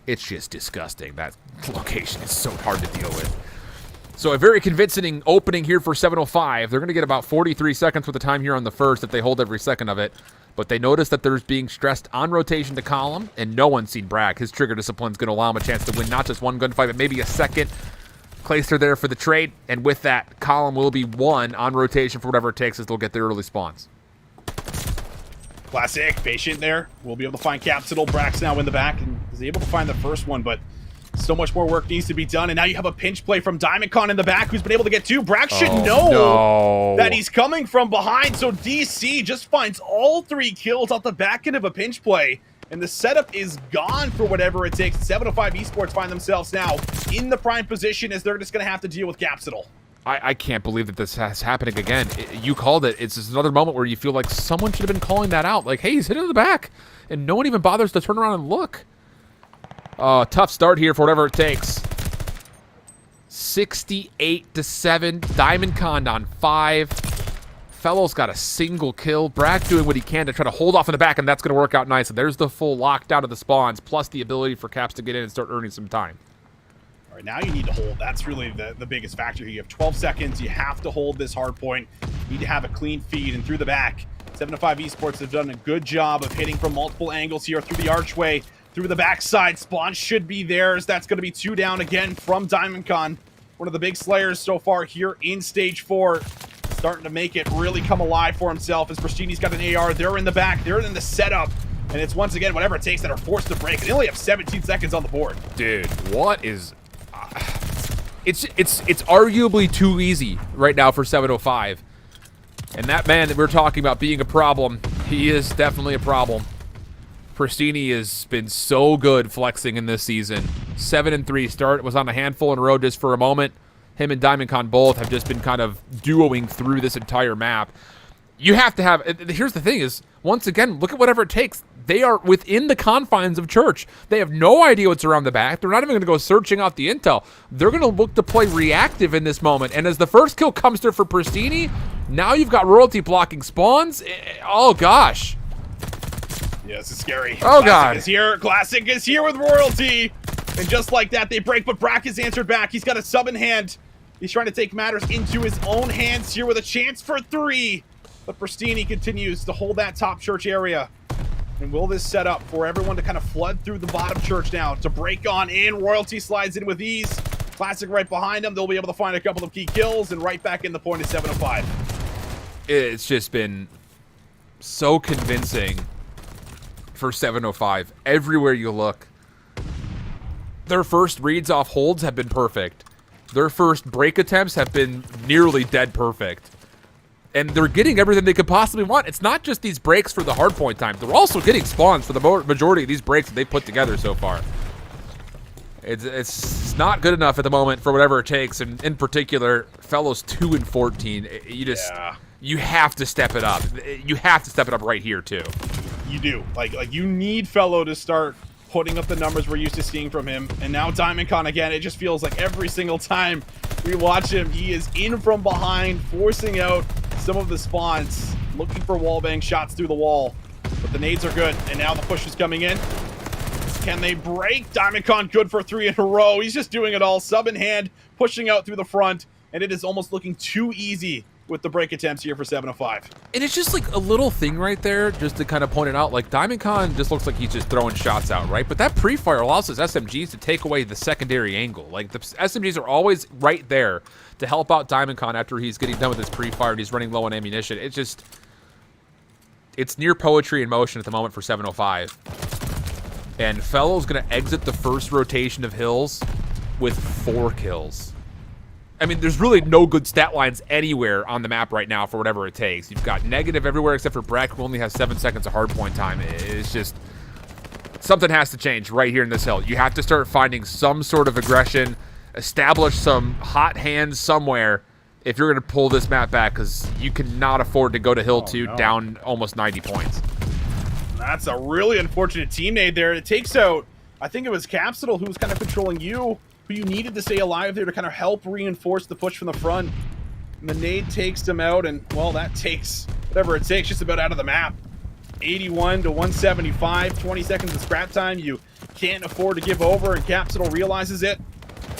[SPEAKER 5] It's just disgusting. That location is so hard to deal with. So a very convincing opening here for 705. They're going to get about 43 seconds worth of time here on the first if they hold every second of it. But they notice that there's being stressed on rotation to column, and no one's seen Bragg. His trigger discipline is going to allow him a chance to win not just one gunfight, but maybe a second. Clayster there for the trade, and with that, column will be one on rotation for whatever it takes as they'll get their early spawns.
[SPEAKER 6] Classic, patient there. We'll be able to find Capsule. Brax now in the back, and is able to find the first one, but so much more work needs to be done. And now you have a pinch play from DiamondCon in the back, who's been able to get two. Brax should know that he's coming from behind, so DC just finds all 3 kills off the back end of a pinch play. And the setup is gone for whatever it takes. 705 Esports find themselves now in the prime position as they're just going to have to deal with Capsule.
[SPEAKER 5] I can't believe that this is happening again. You called it. It's just another moment where you feel like someone should have been calling that out. Like, hey, he's hit in the back. And no one even bothers to turn around and look. Tough start here for whatever it takes. 68-7. DiamondCon on 5. Fellow's got a single kill. Bragg doing what he can to try to hold off in the back, and that's going to work out nice. And there's the full lockdown of the spawns, plus the ability for Caps to get in and start earning some time.
[SPEAKER 6] All right, now you need to hold. That's really the biggest factor here. You have 12 seconds. You have to hold this hard point. You need to have a clean feed, and through the back, 705 Esports have done a good job of hitting from multiple angles here through the archway, through the backside. Spawn should be theirs. That's going to be 2 down again from DiamondCon. One of the big slayers so far here in Stage 4. Starting to make it really come alive for himself as Pristini's got an AR. They're in the back. They're in the setup. And it's once again whatever it takes that are forced to break. They only have 17 seconds on the board.
[SPEAKER 5] Dude, what is... It's arguably too easy right now for 705. And that man that we're talking about being a problem, he is definitely a problem. Pristini has been so good flexing in this season. 7-3 start, was on a handful in a row just for a moment. Him and DiamondCon both have just been kind of duoing through this entire map. You have to have... Here's the thing is, once again, look at whatever it takes. They are within the confines of Church. They have no idea what's around the back. They're not even going to go searching out the intel. They're going to look to play reactive in this moment. And as the first kill comes through for Pristini, now you've got Royalty blocking spawns. Oh, gosh.
[SPEAKER 6] Yeah, this is scary.
[SPEAKER 5] Oh,
[SPEAKER 6] Classic
[SPEAKER 5] God.
[SPEAKER 6] is here. Classic is here with Royalty. And just like that, they break, but Brack is answered back. He's got a sub in hand. He's trying to take matters into his own hands here with a chance for 3. But Pristini continues to hold that top Church area. And will this set up for everyone to kind of flood through the bottom Church now to break on in? Royalty slides in with ease. Classic right behind them. They'll be able to find a couple of key kills, and right back in the point is 705.
[SPEAKER 5] It's just been so convincing for 705. Everywhere you look. Their first reads off holds have been perfect. Their first break attempts have been nearly dead perfect. And they're getting everything they could possibly want. It's not just these breaks for the hardpoint time. They're also getting spawns for the majority of these breaks that they've put together so far. It's not good enough at the moment for whatever it takes. And in particular, Fellows 2-14. You just...
[SPEAKER 6] Yeah.
[SPEAKER 5] You have to step it up. You have to step it up right here, too.
[SPEAKER 6] You do. Like you need Fellow to start putting up the numbers we're used to seeing from him. And now DiamondCon again, it just feels like every single time we watch him, he is in from behind, forcing out some of the spawns, looking for wallbang shots through the wall. But the nades are good, and now the push is coming in. Can they break? DiamondCon good for 3 in a row. He's just doing it all, sub in hand, pushing out through the front, and it is almost looking too easy with the break attempts here for 705.
[SPEAKER 5] And it's just like a little thing right there, just to kind of point it out. Like, DiamondCon just looks like he's just throwing shots out, right? But that pre-fire allows his SMGs to take away the secondary angle. Like, the SMGs are always right there to help out DiamondCon after he's getting done with his pre-fire and he's running low on ammunition. It's just... It's near poetry in motion at the moment for 705. And Fellow's going to exit the first rotation of Hills with 4 kills. I mean, there's really no good stat lines anywhere on the map right now for whatever it takes. You've got negative everywhere except for Brack, who only has 7 seconds of hardpoint time. It's just... Something has to change right here in this hill. You have to start finding some sort of aggression, establish some hot hands somewhere if you're going to pull this map back, because you cannot afford to go to Hill 2 down almost 90 points.
[SPEAKER 6] That's a really unfortunate teammate there. It takes out, I think it was Capsule who was kind of controlling you, who you needed to stay alive there to kind of help reinforce the push from the front. And the nade takes him out, and, well, that takes whatever it takes just about out of the map. 81 to 175, 20 seconds of scrap time. You can't afford to give over, and Capsule realizes it.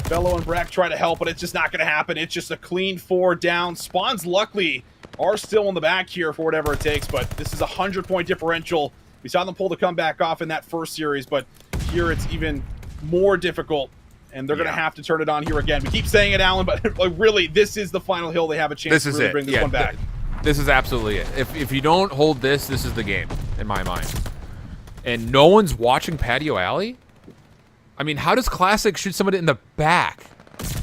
[SPEAKER 6] Fellow and Brack try to help, but it's just not going to happen. It's just a clean 4 down. Spawns, luckily, are still in the back here for whatever it takes, but this is a 100-point differential. We saw them pull the comeback off in that first series, but here it's even more difficult, and they're going to have to turn it on here again. We keep saying it, Alan, but like, really, this is the final hill. They have a chance to really bring this one back.
[SPEAKER 5] This is absolutely it. If you don't hold this is the game, in my mind. And no one's watching Patio Alley? I mean, how does Classic shoot somebody in the back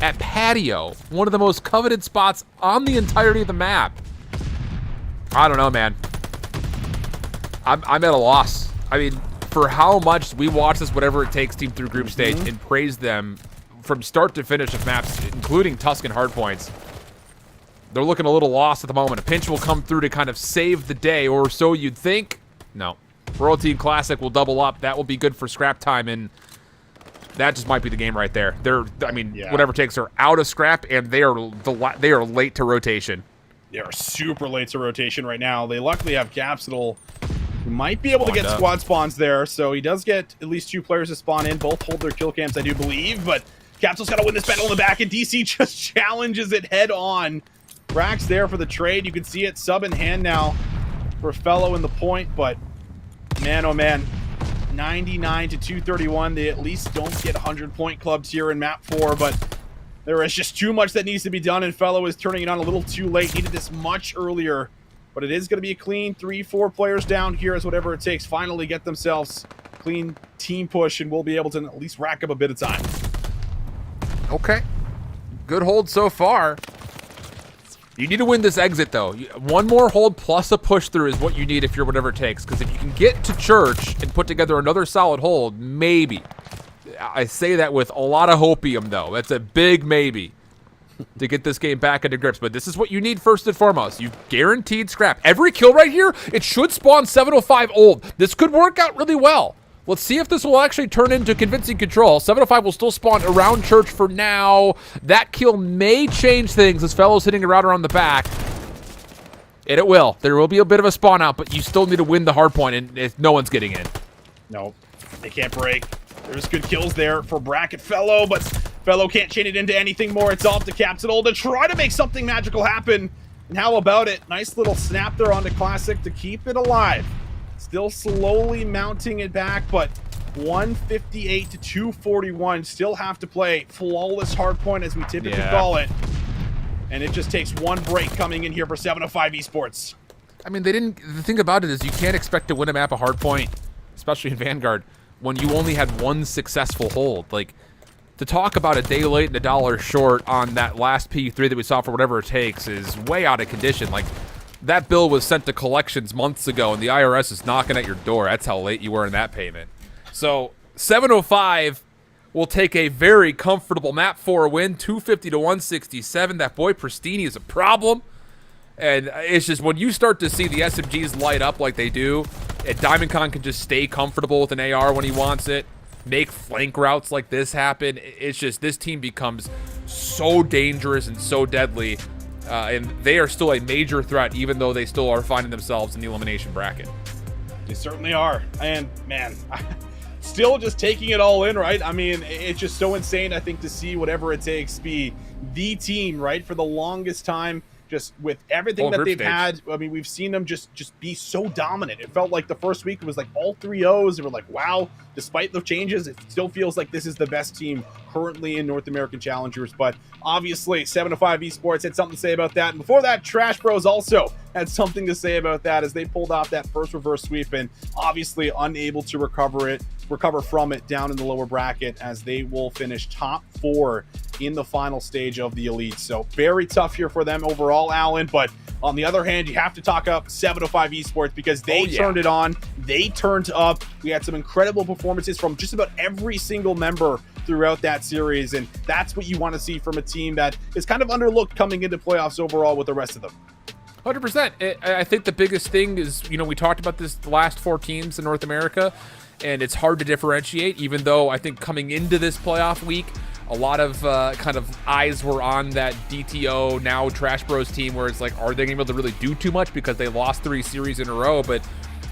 [SPEAKER 5] at Patio, one of the most coveted spots on the entirety of the map? I don't know, man. I'm at a loss. I mean, for how much we watch this whatever it takes team through group stage and praise them from start to finish of maps, including Tuscan hardpoints, they're looking a little lost at the moment. A pinch will come through to kind of save the day, or so you'd think. No. Royal Team Classic will double up. That will be good for scrap time, and that just might be the game right there. Whatever it takes are out of scrap, and they are late to rotation.
[SPEAKER 6] They are super late to rotation right now. They luckily have Capsule, who might be able to get squad spawns there, so he does get at least 2 players to spawn in. Both hold their kill cams, I do believe, but Capsule's got to win this battle in the back, and DC just challenges it head on. Brack's there for the trade. You can see it sub in hand now for Fellow in the point, but man, oh man, 99 to 231. They at least don't get 100-point clubs here in map 4, but there is just too much that needs to be done, and Fellow is turning it on a little too late. Needed this much earlier, but it is going to be a clean 3-4 players down here as whatever it takes. Finally get themselves clean team push, and we'll be able to at least rack up a bit of time.
[SPEAKER 5] Okay. Good hold so far. You need to win this exit, though. One more hold plus a push through is what you need if you're whatever it takes. Because if you can get to church and put together another solid hold, maybe. I say that with a lot of hopium, though. That's a big maybe to get this game back into grips. But this is what you need first and foremost. You've guaranteed scrap. Every kill right here, it should spawn 705 old. This could work out really well. Let's see if this will actually turn into convincing control. 705 will still spawn around church for now. That kill may change things as Fellow's hitting a router on the back. And it will. There will be a bit of a spawn out, but you still need to win the hard point, and no one's getting in.
[SPEAKER 6] No, they can't break. There's good kills there for Bracket Fellow, but Fellow can't chain it into anything more. It's off to Capsule to try to make something magical happen. And how about it? Nice little snap there onto Classic to keep it alive. Still slowly mounting it back, but 158 to 241. Still have to play flawless hardpoint, as we typically call it. And it just takes one break coming in here for 705 Esports.
[SPEAKER 5] I mean, the thing about it is you can't expect to win a map a hardpoint, especially in Vanguard, when you only had one successful hold. Like, to talk about a day late and $1 short on that last P3 that we saw for whatever it takes is way out of condition. Like, that bill was sent to collections months ago, and the IRS is knocking at your door. That's how late you were in that payment. So 705 will take a very comfortable map 4 win, 250 to 167. That boy Pristini is a problem. And it's just when you start to see the SMGs light up like they do, and DiamondCon can just stay comfortable with an AR when he wants it, make flank routes like this happen, it's just this team becomes so dangerous and so deadly. And they are still a major threat, even though they still are finding themselves in the elimination bracket.
[SPEAKER 6] They certainly are. And, man, still just taking it all in, right? I mean, it's just so insane, I think, to see whatever it takes be the team, right, for the longest time. Just with everything that they've had, I mean, we've seen them just be so dominant. It felt like the first week it was like all 3-0s, and we're like, wow, despite the changes, it still feels like this is the best team currently in North American Challengers. But obviously, 705 Esports had something to say about that. And before that, Trash Bros also had something to say about that as they pulled off that first reverse sweep and obviously unable to recover from it down in the lower bracket, as they will finish top 4 in the final stage of the Elite. So very tough here for them overall, Alan. But on the other hand, you have to talk up 705 Esports because they turned it on. They turned up. We had some incredible performances from just about every single member throughout that series, and that's what you want to see from a team that is kind of underlooked coming into playoffs overall with the rest of them.
[SPEAKER 5] 100%. I think the biggest thing is, we talked about this, the last 4 teams in North America, and it's hard to differentiate, even though I think coming into this playoff week, a lot of kind of eyes were on that DTO, now Trash Bros team, where it's like, are they going to be able to really do too much because they lost 3 series in a row? But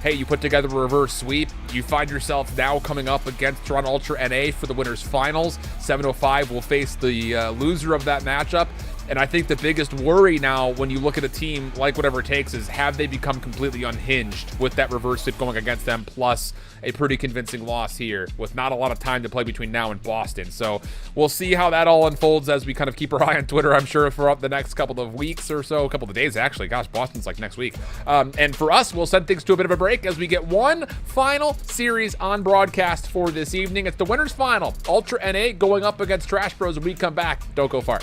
[SPEAKER 5] hey, you put together a reverse sweep. You find yourself now coming up against Toronto Ultra NA for the winners finals. 705 will face the loser of that matchup. And I think the biggest worry now when you look at a team like Whatever It Takes is, have they become completely unhinged with that reverse sweep going against them, plus a pretty convincing loss here with not a lot of time to play between now and Boston. So we'll see how that all unfolds as we kind of keep our eye on Twitter, I'm sure, for the next couple of weeks or so, a couple of days actually. Gosh, Boston's like next week. And for us, we'll send things to a bit of a break as we get one final series on broadcast for this evening. It's the winners final, Ultra NA going up against Trash Bros. When we come back, don't go far.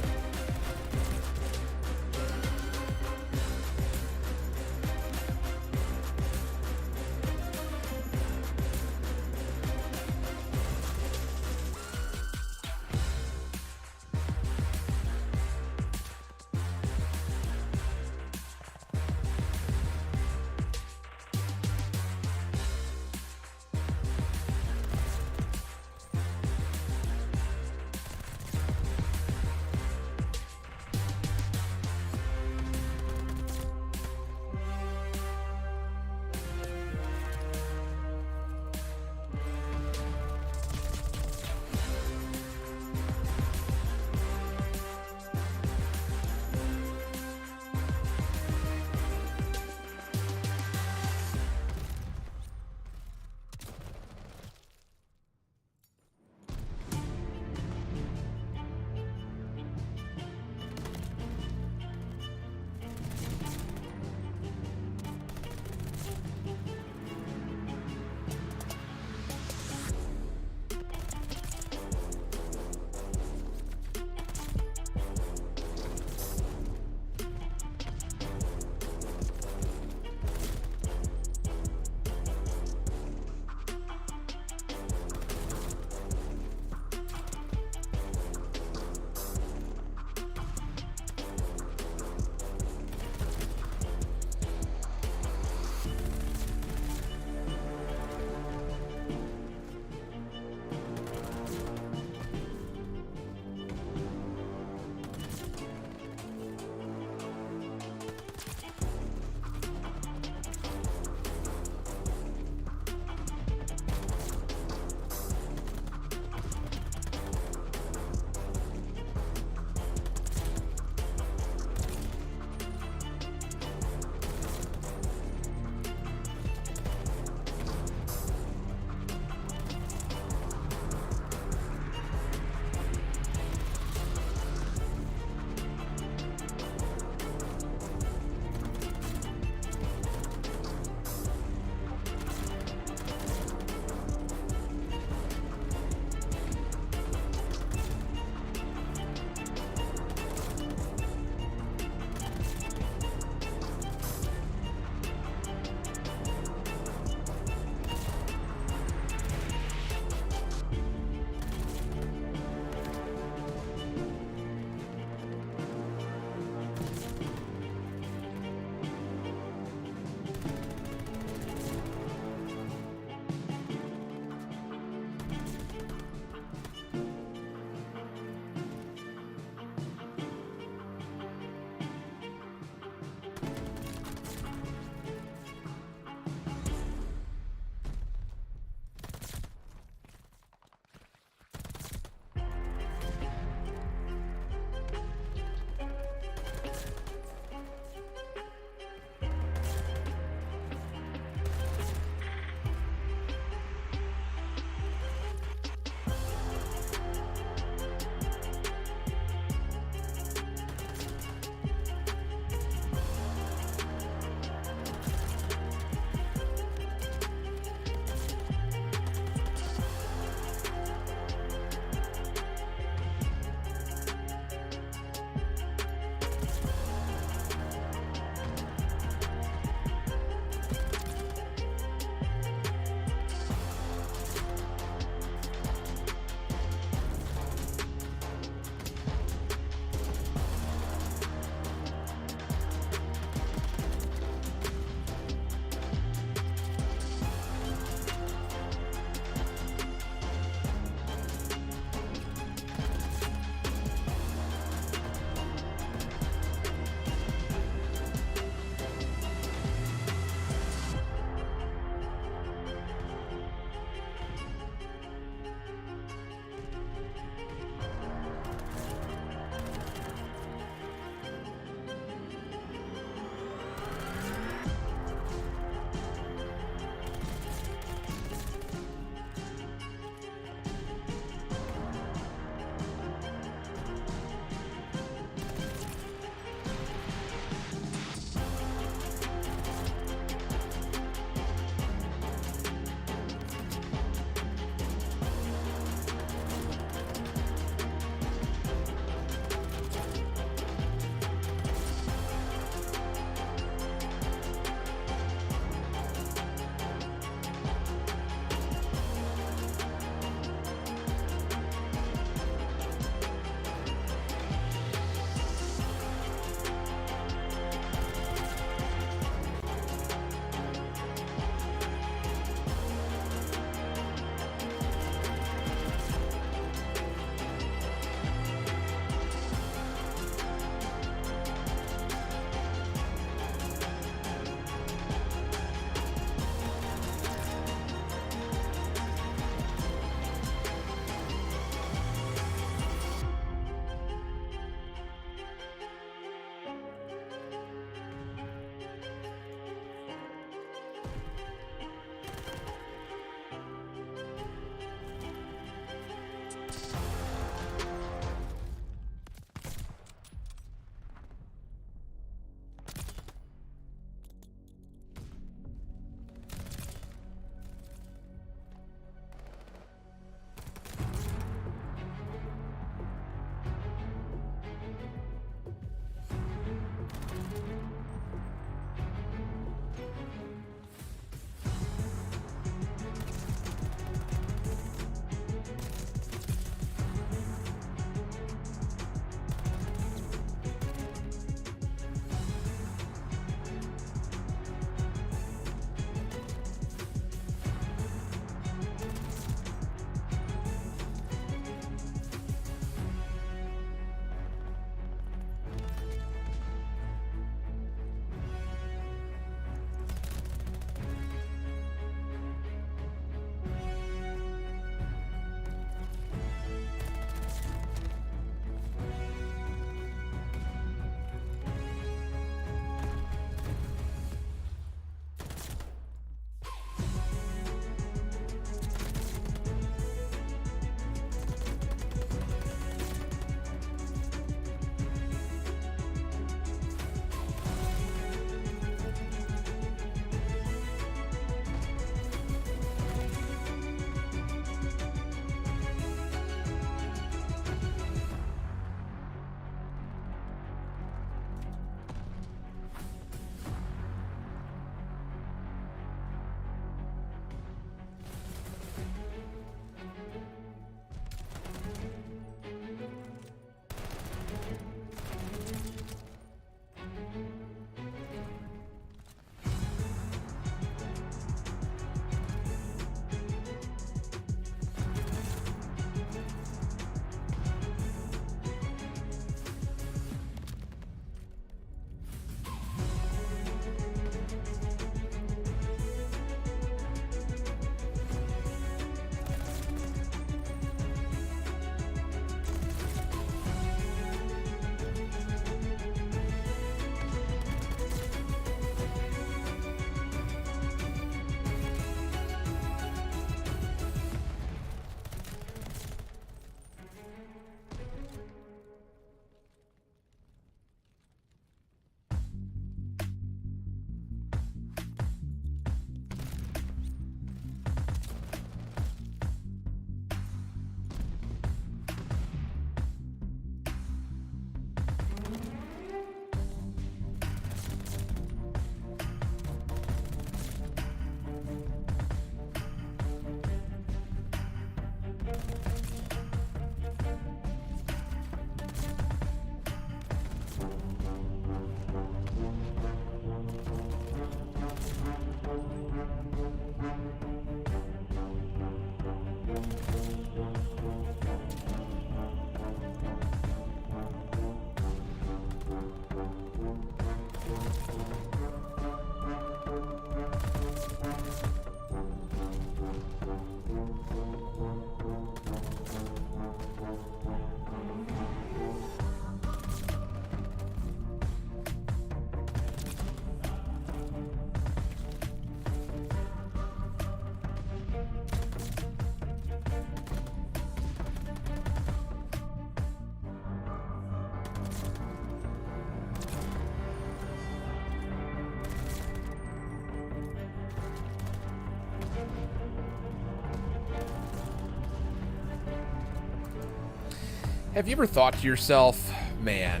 [SPEAKER 5] Have you ever thought to yourself, man,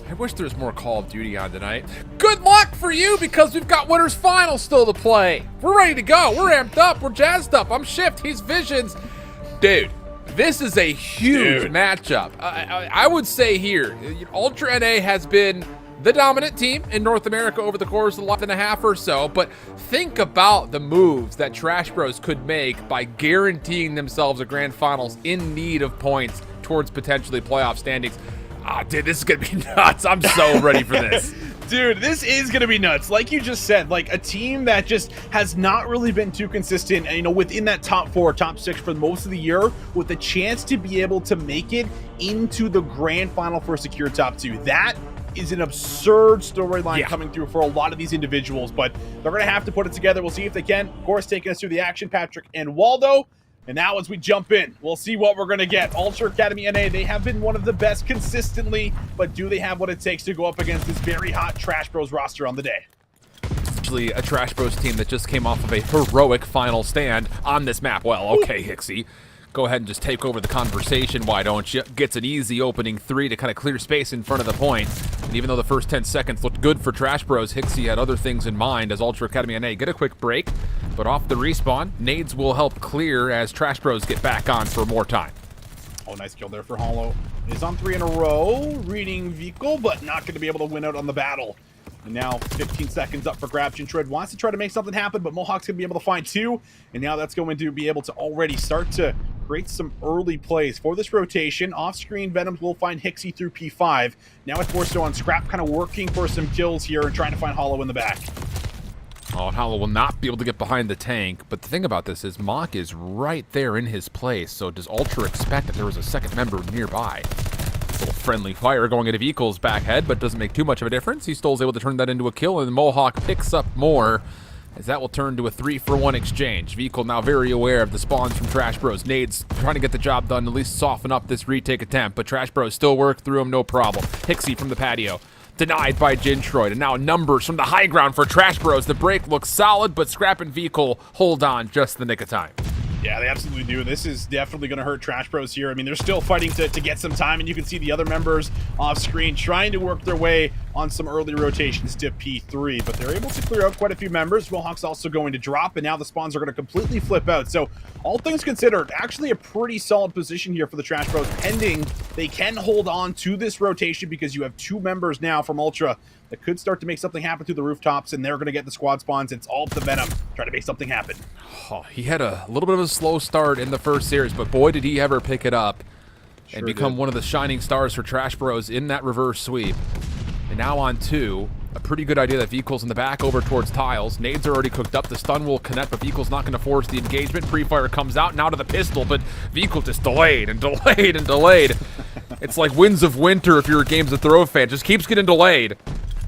[SPEAKER 5] I wish there was more Call of Duty on tonight? Good luck for you, because we've got Winners Final still to play. We're ready to go. We're amped up. We're jazzed up. I'm Shift. He's Visions. Dude, this is a huge matchup. I would say here, Ultra NA has been the dominant team in North America over the course of the last and a half or so, but think about the moves that Trash Bros could make by guaranteeing themselves a grand finals in need of points towards potentially playoff standings. Dude, this is gonna be nuts. I'm so ready for this.
[SPEAKER 6] Dude, this is going to be nuts. Like you just said, like a team that just has not really been too consistent, and, you know, within that top 4, top 6 for most of the year, with the chance to be able to make it into the grand final for a secure top 2. That is an absurd storyline coming through for a lot of these individuals, but they're going to have to put it together. We'll see if they can. Of course, taking us through the action, Patrick and Waldo. And now as we jump in, we'll see what we're going to get. Ultra Academy NA, they have been one of the best consistently, but do they have what it takes to go up against this very hot Trash Bros roster on the day?
[SPEAKER 5] Actually, a Trash Bros team that just came off of a heroic final stand on this map. Well, okay, Hixie. Go ahead and just take over the conversation, why don't you? Gets an easy opening 3 to kind of clear space in front of the point. And even though the first 10 seconds looked good for Trash Bros, Hixie had other things in mind as Ultra Academy NA get a quick break. But off the respawn, nades will help clear as Trash Bros get back on for more time.
[SPEAKER 6] Oh, nice kill there for Hollow. He's on 3 in a row, reading Vehicle, but not going to be able to win out on the battle. And now 15 seconds up for grabs. Jintroid wants to try to make something happen, but Mohawk's going to be able to find 2. And now that's going to be able to already start to create some early plays for this rotation. Off-screen, Venoms will find Hixie through P5. Now it's more so on Scrap, kind of working for some kills here and trying to find Hollow in the back.
[SPEAKER 5] Oh, and Hollow will not be able to get behind the tank, but the thing about this is Mock is right there in his place, so does Ultra expect that there was a second member nearby? Little friendly fire going into Vehicle's back head, but doesn't make too much of a difference. He still is able to turn that into a kill, and Mohawk picks up more, as that will turn to a 3-for-1 exchange. Vehicle now very aware of the spawns from Trash Bros. Nades trying to get the job done, at least soften up this retake attempt, but Trash Bros still work through him, no problem. Hixie from the patio. Denied by Jintroid, and now numbers from the high ground for Trash Bros. The break looks solid, but Scrap and Vehicle hold on just the nick of time.
[SPEAKER 6] Yeah, they absolutely do. This is definitely going to hurt Trash Bros here. I mean, they're still fighting to get some time, and you can see the other members off screen trying to work their way on some early rotations to P3, but they're able to clear out quite a few members. Mohawk's also going to drop, and now the spawns are going to completely flip out. So all things considered, actually a pretty solid position here for the Trash Bros, pending they can hold on to this rotation, because you have 2 members now from Ultra that could start to make something happen through the rooftops, and they're going to get the squad spawns. It's all up to Venom trying to make something happen.
[SPEAKER 5] Oh, he had a little bit of a slow start in the first series, but boy, did he ever pick it up and become one of the shining stars for Trash Bros in that reverse sweep. And now on 2, a pretty good idea that Vehicle's in the back over towards Tiles. Nades are already cooked up. The stun will connect, but Vehicle's not going to force the engagement. Pre-fire comes out, now to the pistol, but Vehicle just delayed and delayed and delayed. It's like Winds of Winter if you're a Games of Throw fan. Just keeps getting delayed.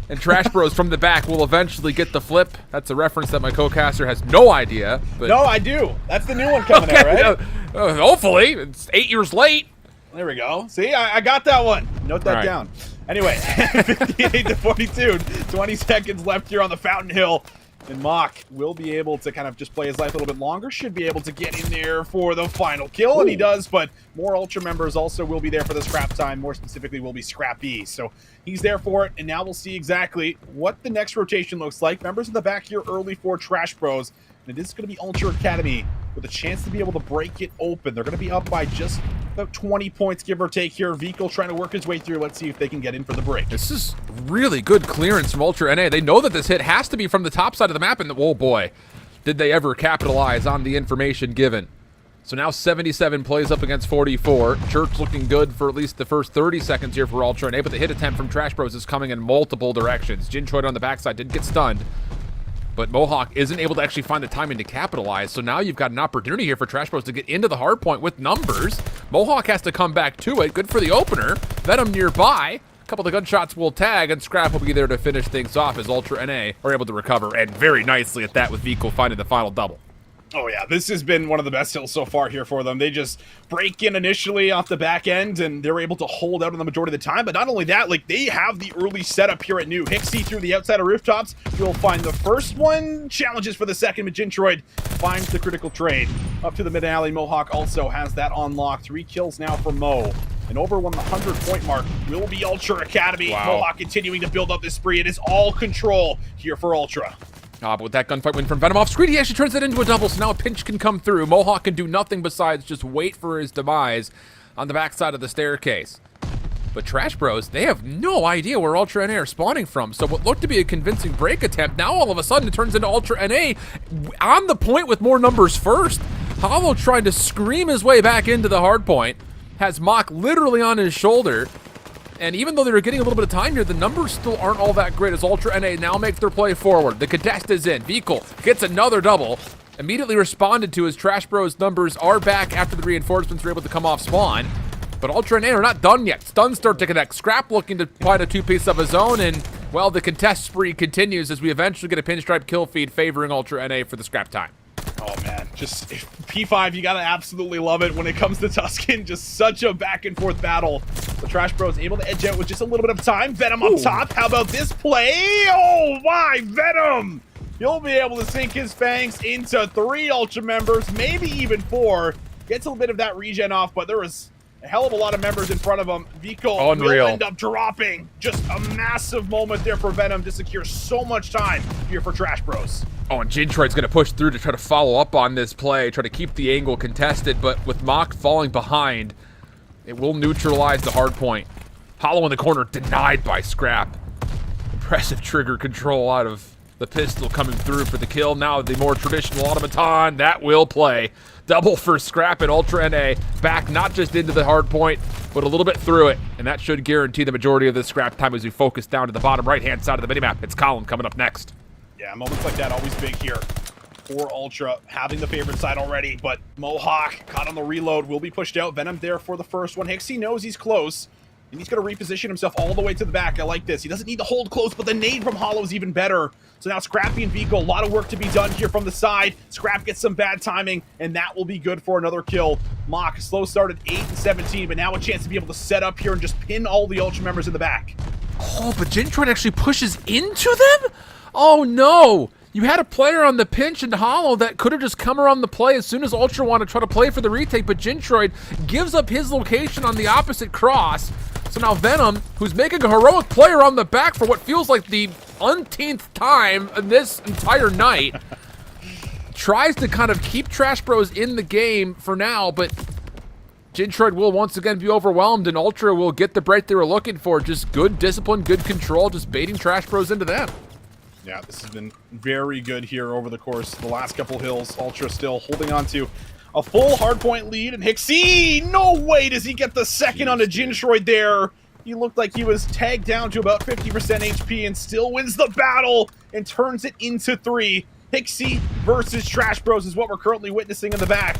[SPEAKER 5] And Trash Bros from the back will eventually get the flip. That's a reference that my co-caster has no idea. But
[SPEAKER 6] no, I do. That's the new one coming out, right?
[SPEAKER 5] Hopefully. It's 8 years late.
[SPEAKER 6] There we go. See, I got that one. Note that down. Anyway, 58 to 42. 20 seconds left here on the Fountain Hill. And Mock will be able to kind of just play his life a little bit longer. Should be able to get in there for the final kill, and he does, but more Ultra members also will be there for the scrap time. More specifically, will be Scrappy. So he's there for it, and now we'll see exactly what the next rotation looks like. Members in the back here early for Trash Bros. And it is going to be Ultra Academy with a chance to be able to break it open. They're going to be up by just about 20 points, give or take here. Vehicle trying to work his way through. Let's see if they can get in for the break.
[SPEAKER 5] This is really good clearance from Ultra NA. They know that this hit has to be from the top side of the map, and oh boy, did they ever capitalize on the information given. So now 77 plays up against 44. Church looking good for at least the first 30 seconds here for Ultra NA, but the hit attempt from Trash Bros is coming in multiple directions. Jintroid on the backside did get stunned, but Mohawk isn't able to actually find the timing to capitalize. So now you've got an opportunity here for Trash Bros to get into the hard point with numbers. Mohawk has to come back to it. Good for the opener. Venom nearby. A couple of gunshots will tag, and Scrap will be there to finish things off as Ultra NA are able to recover, and very nicely at that, with Vehicle finding the final double.
[SPEAKER 6] Oh yeah, this has been one of the best hills so far here for them. They just break in initially off the back end, and they're able to hold out on the majority of the time. But not only that, like, they have the early setup here at New. Hixie through the outside of rooftops. You'll find the first one. Challenges for the second, but Jintroid finds the critical trade. Up to the mid alley, Mohawk also has that unlocked. 3 kills now for Mo. And over 100-point mark will be Ultra Academy.
[SPEAKER 5] Wow.
[SPEAKER 6] Mohawk continuing to build up this spree. It is all control here for Ultra.
[SPEAKER 5] But with that gunfight win from Venom off screen, he actually turns it into a double, so now a pinch can come through. Mohawk can do nothing besides just wait for his demise on the backside of the staircase. But Trash Bros, they have no idea where Ultra NA are spawning from, so what looked to be a convincing break attempt, now all of a sudden it turns into Ultra NA on the point with more numbers first. Hollow trying to scream his way back into the hard point, has Mock literally on his shoulder. And even though they were getting a little bit of time here, the numbers still aren't all that great as Ultra NA now makes their play forward. The contest is in. Vehicle gets another double. Immediately responded to as Trash Bros numbers are back after the reinforcements were able to come off spawn. But Ultra NA are not done yet. Stuns start to connect. Scrap looking to find a two-piece of his own, and, well, the contest spree continues as we eventually get a pinstripe kill feed favoring Ultra NA for the scrap time.
[SPEAKER 6] Oh man, just P5, you gotta absolutely love it when it comes to Tuscan. Just such a back and forth battle. The Trash Bros able to edge out with just a little bit of time. Venom up top. How about this play? Oh my, Venom! He'll be able to sink his fangs into 3 Ultra members, maybe even 4. Gets a little bit of that regen off, but there was a hell of a lot of members in front of him. Vico will end up dropping. Just a massive moment there for Venom to secure so much time here for Trash Bros.
[SPEAKER 5] Oh, and Jintroid's going to push through to try to follow up on this play, try to keep the angle contested, but with Mock falling behind, it will neutralize the hard point. Hollow in the corner, denied by Scrap. Impressive trigger control out of the pistol coming through for the kill. Now the more traditional automaton, that will play. Double for Scrap and Ultra NA, back not just into the hard point, but a little bit through it, and that should guarantee the majority of the scrap time as we focus down to the bottom right-hand side of the minimap. It's Colin coming up next.
[SPEAKER 6] Yeah, moments like that always big here for Ultra, having the favorite side already, but Mohawk caught on the reload, will be pushed out. Venom there for the first one. Hixie knows he's close, and he's going to reposition himself all the way to the back. I like this. He doesn't need to hold close, but the nade from Hollow is even better. So now Scrappy and Vico, a lot of work to be done here from the side. Scrap gets some bad timing, and that will be good for another kill. Mock, slow started 8 and 17, but now a chance to be able to set up here and just pin all the Ultra members in the back.
[SPEAKER 5] Oh, but Jintroid actually pushes into them? Oh no! You had a player on the pinch and Hollow that could have just come around the play as soon as Ultra wanted to try to play for the retake, but Jintroid gives up his location on the opposite cross. So now Venom, who's making a heroic play around the back for what feels like the umpteenth time in this entire night, tries to kind of keep Trash Bros in the game for now, but Jintroid will once again be overwhelmed, and Ultra will get the break they were looking for. Just good discipline, good control, just baiting Trash Bros into them.
[SPEAKER 6] Yeah, this has been very good here over the course of the last couple hills. Ultra still holding on to a full hardpoint lead, and Hixie, no way does he get the second on a Jintroid there. He looked like he was tagged down to about 50% HP and still wins the battle and turns it into 3. Hixie versus Trash Bros is what we're currently witnessing in the back.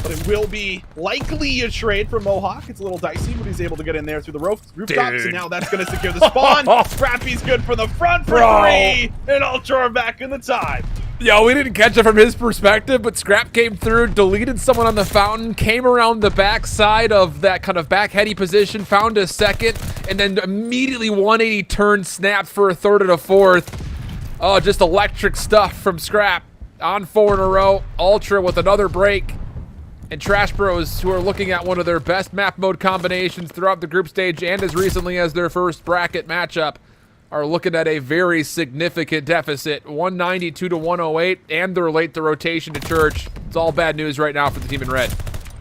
[SPEAKER 6] But it will be likely a trade for Mohawk. It's a little dicey, but he's able to get in there through the rooftops, and now that's going to secure the spawn. Scrappy's good for the front for 3, and Ultra are back in the tie.
[SPEAKER 5] Yo, we didn't catch it from his perspective, but Scrap came through, deleted someone on the fountain, came around the back side of that kind of back heady position, found a second, and then immediately 180 turn, snapped for a third and a fourth. Oh, just electric stuff from Scrap. On 4 in a row, Ultra with another break. And Trash Bros, who are looking at one of their best map mode combinations throughout the group stage and as recently as their first bracket matchup, are looking at a very significant deficit, 192 to 108, and they're late the rotation to Church. It's all bad news right now for the team in red.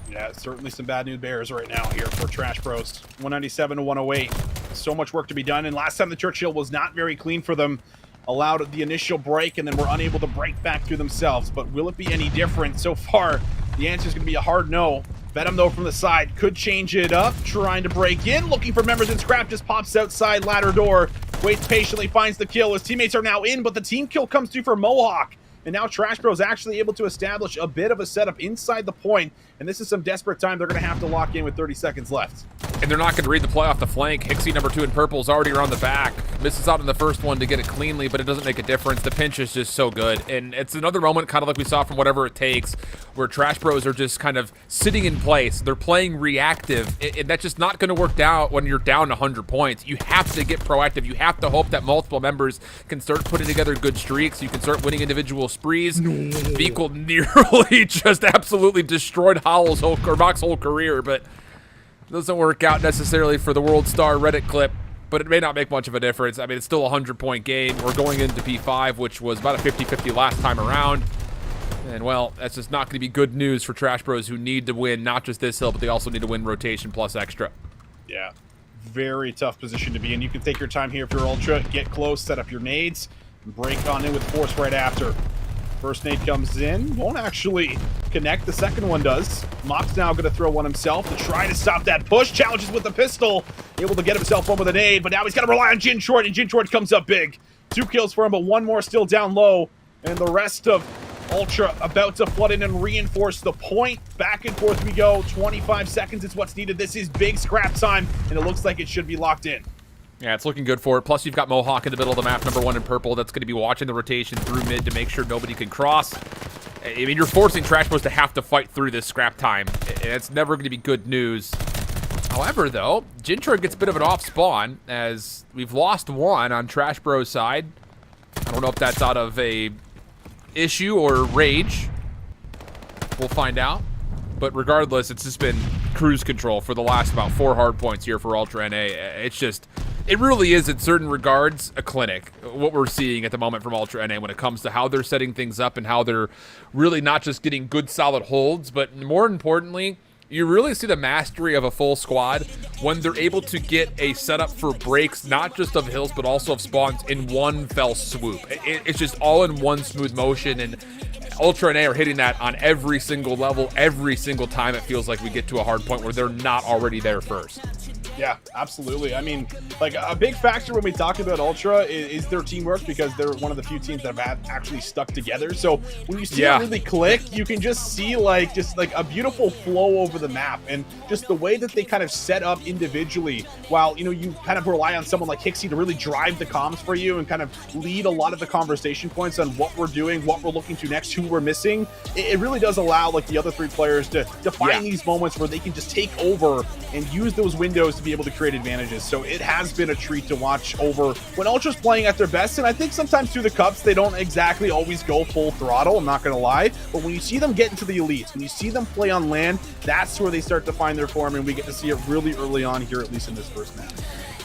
[SPEAKER 6] Yeah, certainly some bad news bears right now here for Trash Bros. 197 to 108. So much work to be done, and last time the Churchill was not very clean for them. Allowed the initial break and then were unable to break back through themselves. But will it be any different? So far, the answer is going to be a hard no. Venom, though, from the side could change it up. Trying to break in, looking for members, and Scrap just pops outside ladder door. Waits patiently, finds the kill. His teammates are now in, but the team kill comes through for Mohawk. And now Trash Bros actually able to establish a bit of a setup inside the point. And this is some desperate time they're going to have to lock in with 30 seconds left.
[SPEAKER 5] And they're not going to read the play off the flank. Hixie, number 2 in purple, is already around the back. Misses out on the first one to get it cleanly, but it doesn't make a difference. The pinch is just so good. And it's another moment, kind of like we saw from Whatever It Takes, where Trash Bros are just kind of sitting in place. They're playing reactive. And that's just not going to work out when you're down 100 points. You have to get proactive. You have to hope that multiple members can start putting together good streaks. You can start winning individual sprees. Vehicle nearly just absolutely destroyed Hollow's whole, or Mock's whole career, but Doesn't work out necessarily for the World Star Reddit clip, but it may not make much of a difference. I mean, it's still a 100-point game. We're going into P5, which was about a 50-50 last time around. And, well, that's just not going to be good news for Trash Bros, who need to win not just this hill, but they also need to win rotation plus extra.
[SPEAKER 6] Yeah, very tough position to be in. You can take your time here if you're Ultra, get close, set up your nades, and break on in with force right after. First nade comes in, won't actually connect. The second one does. Mock's now going to throw one himself to try to stop that push. Challenges with the pistol, able to get himself one with a nade, but now he's got to rely on Jin Short, and Jin Short comes up big. 2 kills for him, but 1 more still down low, and the rest of Ultra about to flood in and reinforce the point. Back and forth we go. 25 seconds is what's needed. This is big scrap time, and it looks like it should be locked in.
[SPEAKER 5] Yeah, it's looking good for it. Plus, you've got Mohawk in the middle of the map, number 1 in purple. That's going to be watching the rotation through mid to make sure nobody can cross. I mean, you're forcing Trash Bros to have to fight through this scrap time, and it's never going to be good news. However, though, Jinchor gets a bit of an off spawn, as we've lost 1 on Trash Bros' side. I don't know if that's out of a issue or rage. We'll find out. But regardless, it's just been cruise control for the last about 4 hard points here for Ultra NA. It's just, it really is in certain regards a clinic, what we're seeing at the moment from Ultra NA when it comes to how they're setting things up and how they're really not just getting good solid holds, but more importantly, you really see the mastery of a full squad when they're able to get a setup for breaks, not just of hills, but also of spawns in one fell swoop. It's just all in one smooth motion, and Ultra NA are hitting that on every single level, every single time it feels like we get to a hard point where they're not already there first.
[SPEAKER 6] Yeah, absolutely. I mean, like, a big factor when we talk about Ultra is their teamwork, because they're one of the few teams that have actually stuck together. So when you see it really click, you can just see just a beautiful flow over the map, and just the way that they kind of set up individually, while, you know, you kind of rely on someone like Hixie to really drive the comms for you and kind of lead a lot of the conversation points on what we're doing, what we're looking to next, who we're missing. It really does allow, like, the other 3 players to find these moments where they can just take over and use those windows to be able to create advantages. So it has been a treat to watch over when Ultra's playing at their best, and I think sometimes through the cups they don't exactly always go full throttle, I'm not gonna lie, but when you see them get into the elites, when you see them play on LAN, that's where they start to find their form, and we get to see it really early on here, at least in this first match.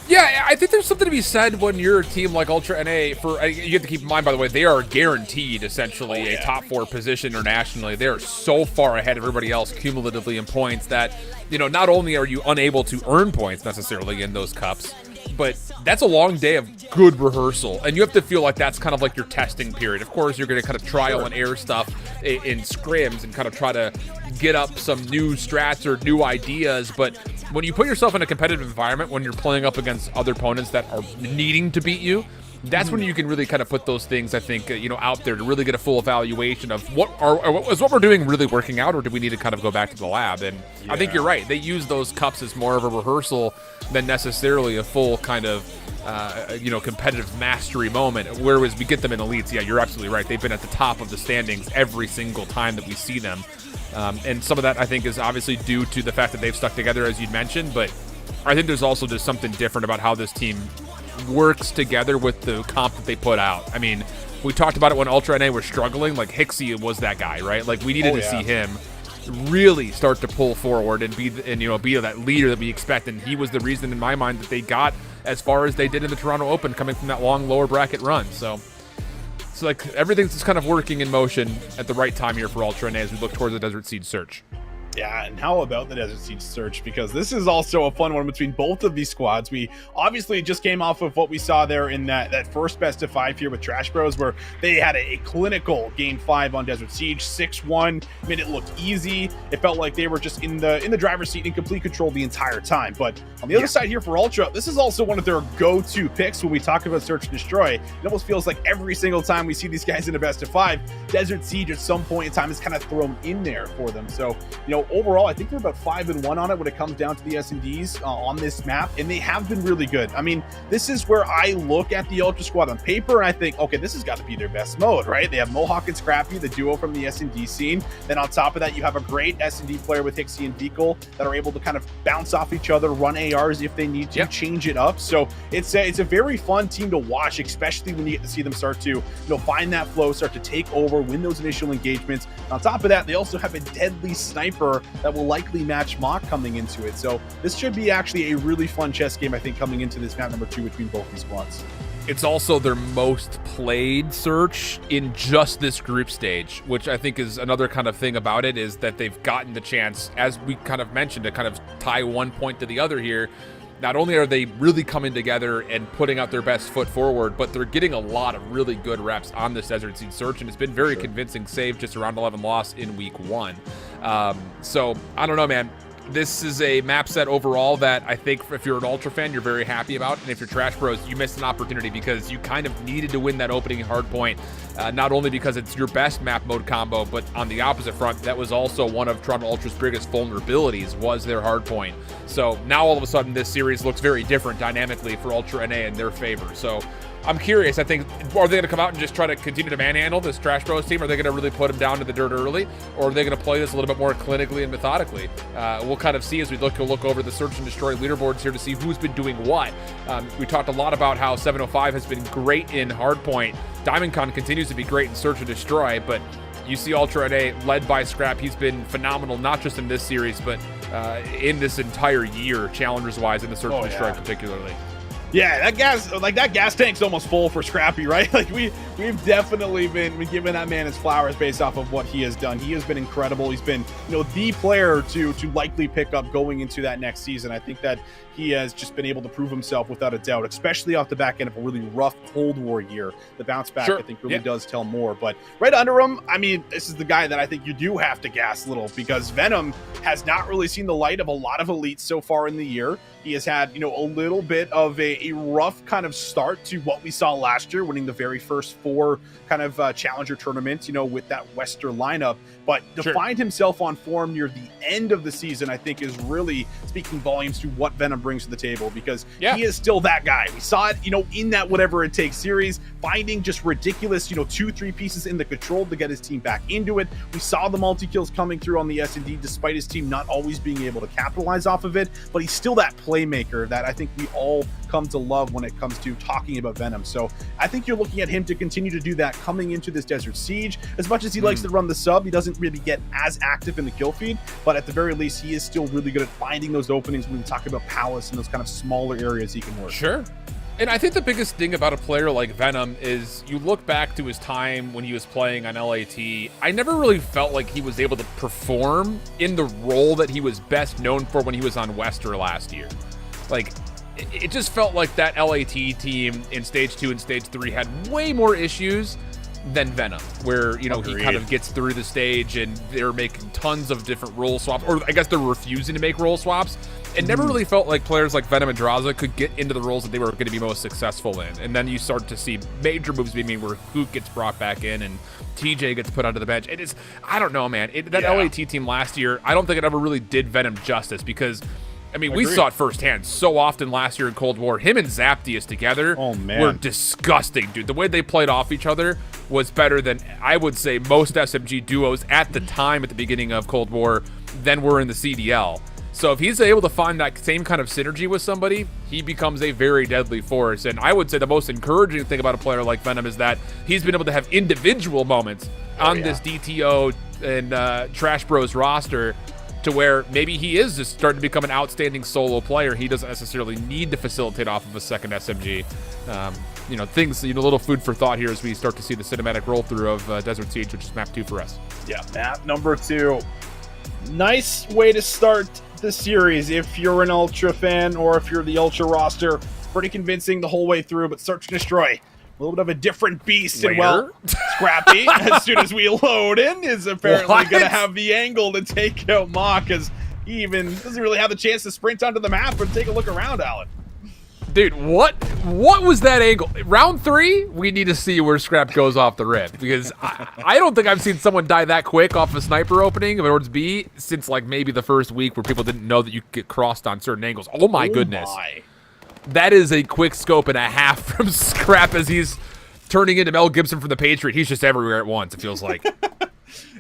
[SPEAKER 5] Yeah, I think there's something to be said when you're a team like Ultra NA. You have to keep in mind, by the way, they are guaranteed essentially a top 4 position internationally. They are so far ahead of everybody else cumulatively in points that, you know, not only are you unable to earn points necessarily in those cups, but that's a long day of good rehearsal, and you have to feel like that's kind of like your testing period. Of course, you're going to kind of trial and error stuff in scrims and kind of try to get up some new strats or new ideas, but when you put yourself in a competitive environment, when you're playing up against other opponents that are needing to beat you, that's when you can really kind of put those things, I think, you know, out there to really get a full evaluation of is what we're doing really working out, or do we need to kind of go back to the lab? And I think you're right. They use those cups as more of a rehearsal than necessarily a full kind of, you know, competitive mastery moment. Whereas we get them in elites, yeah, you're absolutely right. They've been at the top of the standings every single time that we see them. And some of that, I think, is obviously due to the fact that they've stuck together, as you'd mentioned, but I think there's also just something different about how this team works together with the comp that they put out. I mean, we talked about it when Ultra NA were struggling, like Hixie was that guy, right? Like, we needed to see him really start to pull forward and be that leader that we expect, and he was the reason in my mind that they got as far as they did in the Toronto Open, coming from that long lower bracket run. So like everything's just kind of working in motion at the right time here for Ultra NA as we look towards the Desert Seed search.
[SPEAKER 6] Yeah, and how about the Desert Siege search? Because this is also a fun one between both of these squads. We obviously just came off of what we saw there in that first best of 5 here with Trash Bros, where they had a clinical game 5 on Desert Siege, 6-1. I mean, it looked easy. It felt like they were just in the driver's seat in complete control the entire time. But on the other side here for Ultra, this is also one of their go-to picks when we talk about Search and Destroy. It almost feels like every single time we see these guys in a best of 5, Desert Siege at some point in time is kind of thrown in there for them. So, you know, overall, I think they're about 5-1 on it when it comes down to the S&Ds on this map, and they have been really good. I mean, this is where I look at the Ultra Squad on paper, and I think, okay, this has got to be their best mode, right? They have Mohawk and Scrappy, the duo from the S&D scene. Then on top of that, you have a great S&D player with Hixie and Vikal that are able to kind of bounce off each other, run ARs if they need to, change it up. So it's a very fun team to watch, especially when you get to see them start to, you know, find that flow, start to take over, win those initial engagements. On top of that, they also have a deadly sniper score that will likely match Mock coming into it. So this should be actually a really fun chess game, I think, coming into this map number 2 between both these squads.
[SPEAKER 5] It's also their most played search in just this group stage, which I think is another kind of thing about it, is that they've gotten the chance, as we kind of mentioned, to kind of tie one point to the other here. Not only are they really coming together and putting out their best foot forward, but they're getting a lot of really good reps on this Desert Seed search, and it's been very convincing, save just a round 11 loss in week 1. So I don't know, man. This is a map set overall that I think if you're an Ultra fan, you're very happy about. And if you're Trash Bros, you missed an opportunity because you kind of needed to win that opening hard point. Not only because it's your best map mode combo, but on the opposite front, that was also one of Toronto Ultra's biggest vulnerabilities, was their hard point. So now all of a sudden this series looks very different dynamically for Ultra NA in their favor. So I'm curious. I think, are they going to come out and just try to continue to manhandle this Trash Bros team? Are they going to really put them down to the dirt early? Or are they going to play this a little bit more clinically and methodically? We'll kind of see as we look over the Search and Destroy leaderboards here to see who's been doing what. We talked a lot about how 705 has been great in Hardpoint. DiamondCon continues to be great in Search and Destroy, but you see Ultra NA led by Scrap. He's been phenomenal, not just in this series, but in this entire year, challengers-wise, in the Search and Destroy particularly.
[SPEAKER 6] Yeah, that gas tank's almost full for Scrappy, right? Like we've definitely been giving that man his flowers based off of what he has done. He has been incredible. He's been, the player to likely pick up going into that next season. I think that he has just been able to prove himself without a doubt, especially off the back end of a really rough Cold War year. The bounce back, I think, really does tell more. But right under him, I mean, this is the guy that I think you do have to gas a little, because Venom has not really seen the light of a lot of elites so far in the year. He has had, a little bit of a rough kind of start to what we saw last year, winning the very first 4 kind of challenger tournaments, with that Western lineup. But to find himself on form near the end of the season, I think is really speaking volumes to what Venom brings to the table, because he is still that guy. We saw it, in that Whatever It Takes series, finding just ridiculous, 2-3 pieces in the control to get his team back into it. We saw the multi-kills coming through on the S&D, despite his team not always being able to capitalize off of it, but he's still that playmaker that I think we all come to love when it comes to talking about Venom. So I think you're looking at him to continue to do that coming into this Desert Siege. As much as he likes to run the sub, he doesn't really get as active in the kill feed, but at the very least, he is still really good at finding those openings when we talk about Palace and those kind of smaller areas he can work.
[SPEAKER 5] Sure. And I think the biggest thing about a player like Venom is you look back to his time when he was playing on LAT, I never really felt like he was able to perform in the role that he was best known for when he was on Wester last year. Like, it just felt like that LAT team in Stage 2 and Stage 3 had way more issues than Venom, where, he kind of gets through the stage and they're making tons of different role swaps, or I guess they're refusing to make role swaps. It never really felt like players like Venom and Draza could get into the roles that they were going to be most successful in. And then you start to see major moves being made where Hook gets brought back in and TJ gets put onto the bench. It is, I don't know, man. That LAT team last year, I don't think it ever really did Venom justice, because I mean, we saw it firsthand so often last year in Cold War. Him and Zaptius together were disgusting, dude. The way they played off each other was better than, I would say, most SMG duos at the time at the beginning of Cold War than were in the CDL. So if he's able to find that same kind of synergy with somebody, he becomes a very deadly force. And I would say the most encouraging thing about a player like Venom is that he's been able to have individual moments on this DTO and Trash Bros roster, to where maybe he is just starting to become an outstanding solo player. He doesn't necessarily need to facilitate off of a second SMG. Things, little food for thought here as we start to see the cinematic roll through of Desert Siege, which is map 2 for us.
[SPEAKER 6] Yeah, map number 2. Nice way to start the series if you're an Ultra fan, or if you're the Ultra roster. Pretty convincing the whole way through, but Search and Destroy, a little bit of a different beast. And Scrappy, as soon as we load in, is apparently going to have the angle to take out Mock, because he even doesn't really have the chance to sprint onto the map or take a look around, Alan.
[SPEAKER 5] Dude, what was that angle? Round 3, we need to see where Scrap goes off the rip, because I don't think I've seen someone die that quick off a sniper opening towards B since like maybe the first week, where people didn't know that you could get crossed on certain angles. Oh my goodness. That is a quick scope and a half from Scrap as he's turning into Mel Gibson from The Patriot. He's just everywhere at once, it feels like.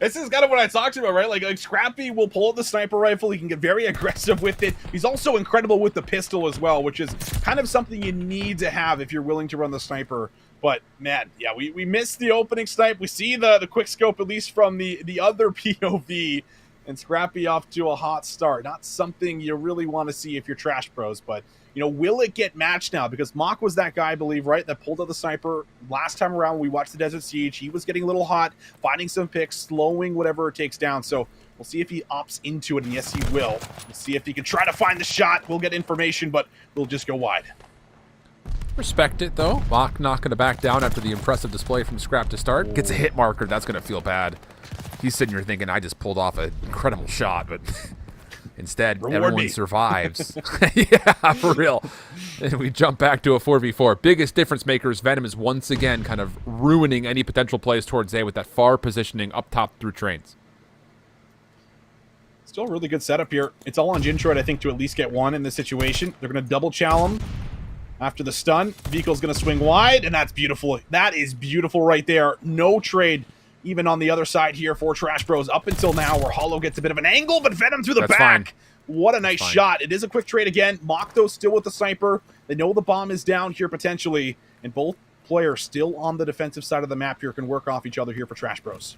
[SPEAKER 6] This is kind of what I talked about, right? Like Scrappy will pull out the sniper rifle. He can get very aggressive with it. He's also incredible with the pistol as well, which is kind of something you need to have if you're willing to run the sniper. But, man, yeah, we missed the opening snipe. We see the quick scope, at least from the other POV. And Scrappy off to a hot start. Not something you really want to see if you're Trash Bros, but will it get matched now? Because Mock was that guy, I believe, right, that pulled out the sniper last time around when we watched the Desert Siege. He was getting a little hot, finding some picks, slowing whatever it takes down. So we'll see if he opts into it, and yes, he will. We'll see if he can try to find the shot. We'll get information, but we'll just go wide.
[SPEAKER 5] Respect it, though. Mock not going to back down after the impressive display from Scrap to start. Gets a hit marker. That's going to feel bad. He's sitting here thinking, I just pulled off an incredible shot, but instead, everyone survives. Yeah, for real. And we jump back to a 4v4. Biggest difference makers, Venom is once again kind of ruining any potential plays towards A with that far positioning up top through trains.
[SPEAKER 6] Still a really good setup here. It's all on Jintroid, I think, to at least get one in this situation. They're going to double chow him after the stun. Vehicle's going to swing wide, and that's beautiful. That is beautiful right there. No trade even on the other side here for Trash Bros up until now, where Hollow gets a bit of an angle, but Venom through the back.
[SPEAKER 5] Fine.
[SPEAKER 6] What a nice shot. It is a quick trade again. Mock, though, still with the sniper. They know the bomb is down here potentially, and both players still on the defensive side of the map here can work off each other here for Trash Bros.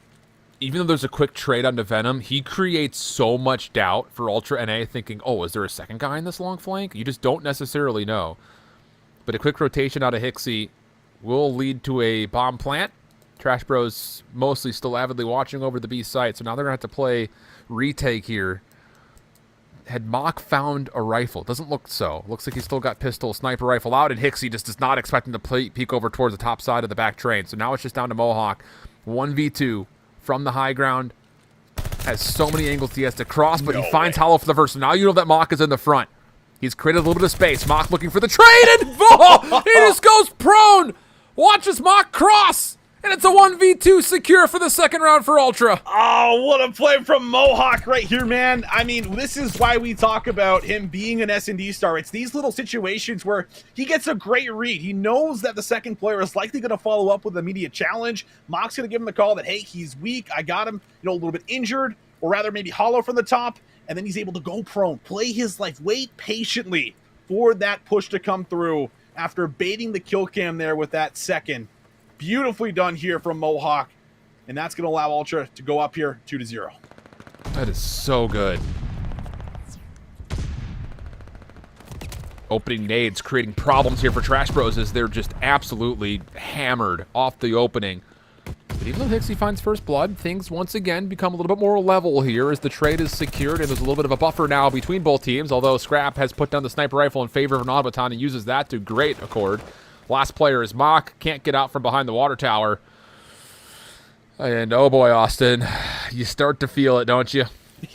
[SPEAKER 5] Even though there's a quick trade onto Venom, he creates so much doubt for Ultra NA, thinking, oh, is there a second guy in this long flank? You just don't necessarily know. But a quick rotation out of Hixie will lead to a bomb plant. Trash Bros mostly still avidly watching over the B site, so now they're going to have to play retake here. Had Mock found a rifle? Doesn't look so. Looks like he's still got pistol, sniper rifle out, and Hixie just does not expect him to peek over towards the top side of the back train. So now it's just down to Mohawk. 1v2 from the high ground. Has so many angles he has to cross, but he finds Hollow for the first. So now you know that Mock is in the front. He's created a little bit of space. Mock looking for the trade, and he just goes prone. Watches Mock cross. And it's a 1v2 secure for the second round for Ultra.
[SPEAKER 6] Oh, what a play from Mohawk right here, man. I mean, this is why we talk about him being an S&D star. It's these little situations where he gets a great read. He knows that the second player is likely going to follow up with an immediate challenge. Mock's going to give him the call that, hey, he's weak. I got him, a little bit injured, or rather maybe Hollow from the top. And then he's able to go prone, play his life, wait patiently for that push to come through after baiting the kill cam there with that second. Beautifully done here from Mohawk, and that's going to allow Ultra to go up here 2-0.
[SPEAKER 5] That is so good. Opening nades, creating problems here for Trash Bros as they're just absolutely hammered off the opening. But even though Hixie finds first blood, things once again become a little bit more level here as the trade is secured, and there's a little bit of a buffer now between both teams, although Scrap has put down the sniper rifle in favor of an automaton and uses that to great accord. Last player is Mock. Can't get out from behind the water tower. And oh boy, Austin, you start to feel it, don't you?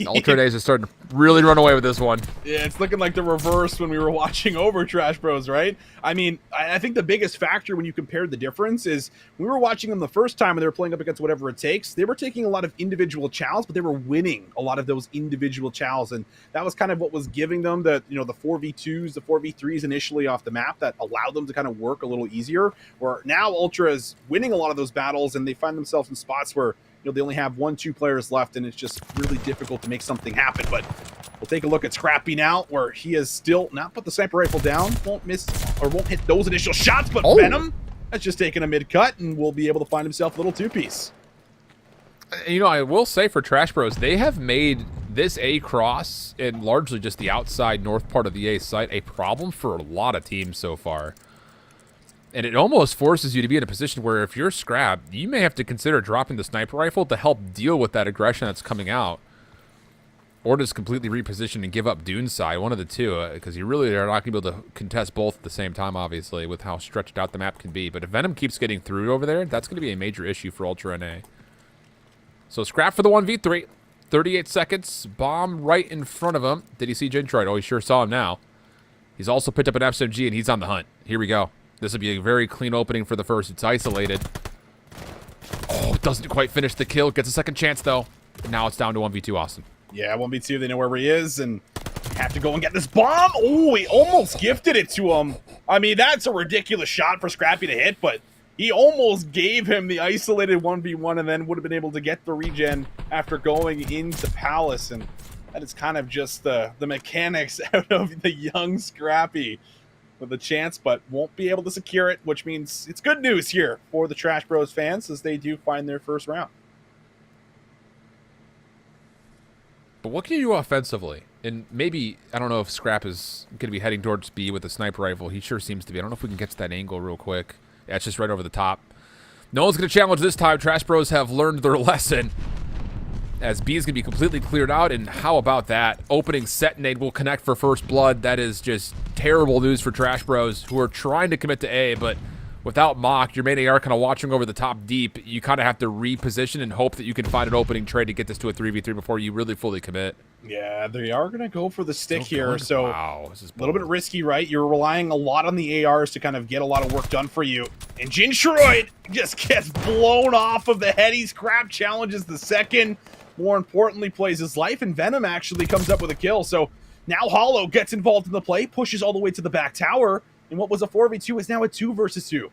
[SPEAKER 5] Ultra Days is starting to really run away with this one.
[SPEAKER 6] Yeah, it's looking like the reverse when we were watching over Trash Bros, right? I mean, I think the biggest factor when you compared the difference is we were watching them the first time when they were playing up against Whatever It Takes. They were taking a lot of individual chows, but they were winning a lot of those individual chows, and that was kind of what was giving them the the 4v2s, the 4v3s initially off the map that allowed them to kind of work a little easier. Where now Ultra is winning a lot of those battles, and they find themselves in spots where they only have 1-2 players left, and it's just really difficult to make something happen. But we'll take a look at Scrappy now, where he has still not put the sniper rifle down, won't miss or won't hit those initial shots, but Venom has just taken a mid-cut and will be able to find himself a little two-piece.
[SPEAKER 5] I will say for Trash Bros, they have made this A cross and largely just the outside north part of the A site a problem for a lot of teams so far. And it almost forces you to be in a position where if you're Scrap, you may have to consider dropping the sniper rifle to help deal with that aggression that's coming out. Or just completely reposition and give up Dune's side, one of the two, because you really are not going to be able to contest both at the same time, obviously, with how stretched out the map can be. But if Venom keeps getting through over there, that's going to be a major issue for Ultra NA. So Scrap for the 1v3. 38 seconds, bomb right in front of him. Did he see Jintroid? Oh, he sure saw him now. He's also picked up an SMG, and he's on the hunt. Here we go. This will be a very clean opening for the first. It's isolated. Oh, doesn't quite finish the kill. Gets a second chance, though. Now it's down to 1v2, Austin.
[SPEAKER 6] Yeah, 1v2. They know where he is, and have to go and get this bomb. Oh, he almost gifted it to him. I mean, that's a ridiculous shot for Scrappy to hit, but he almost gave him the isolated 1v1 and then would have been able to get the regen after going into Palace. And that is kind of just the mechanics out of the young Scrappy. With a chance, but won't be able to secure it, which means it's good news here for the Trash Bros fans as they do find their first round.
[SPEAKER 5] But what can you do offensively? And maybe, I don't know if Scrap is going to be heading towards B with a sniper rifle. He sure seems to be. I don't know if we can get to that angle real quick. Yeah, it's just right over the top. No one's going to challenge this time. Trash Bros have learned their lesson. As B is going to be completely cleared out. And how about that? Opening set nade will connect for first blood. That is just terrible news for Trash Bros, who are trying to commit to A, but without Mock, your main AR kind of watching over the top deep, you kind of have to reposition and hope that you can find an opening trade to get this to a 3v3 before you really fully commit.
[SPEAKER 6] Yeah, they are going to go for the stick
[SPEAKER 5] Still
[SPEAKER 6] here,
[SPEAKER 5] going?
[SPEAKER 6] so
[SPEAKER 5] Wow, this is
[SPEAKER 6] a little bit
[SPEAKER 5] bold.
[SPEAKER 6] risky, right? You're relying a lot on the ARs to kind of get a lot of work done for you. And Jintroid just gets blown off of the head. He's Scrap challenges the second. More importantly, plays his life, and Venom actually comes up with a kill. So now Hollow gets involved in the play, pushes all the way to the back tower, and what was a 4v2 is now a 2 versus 2.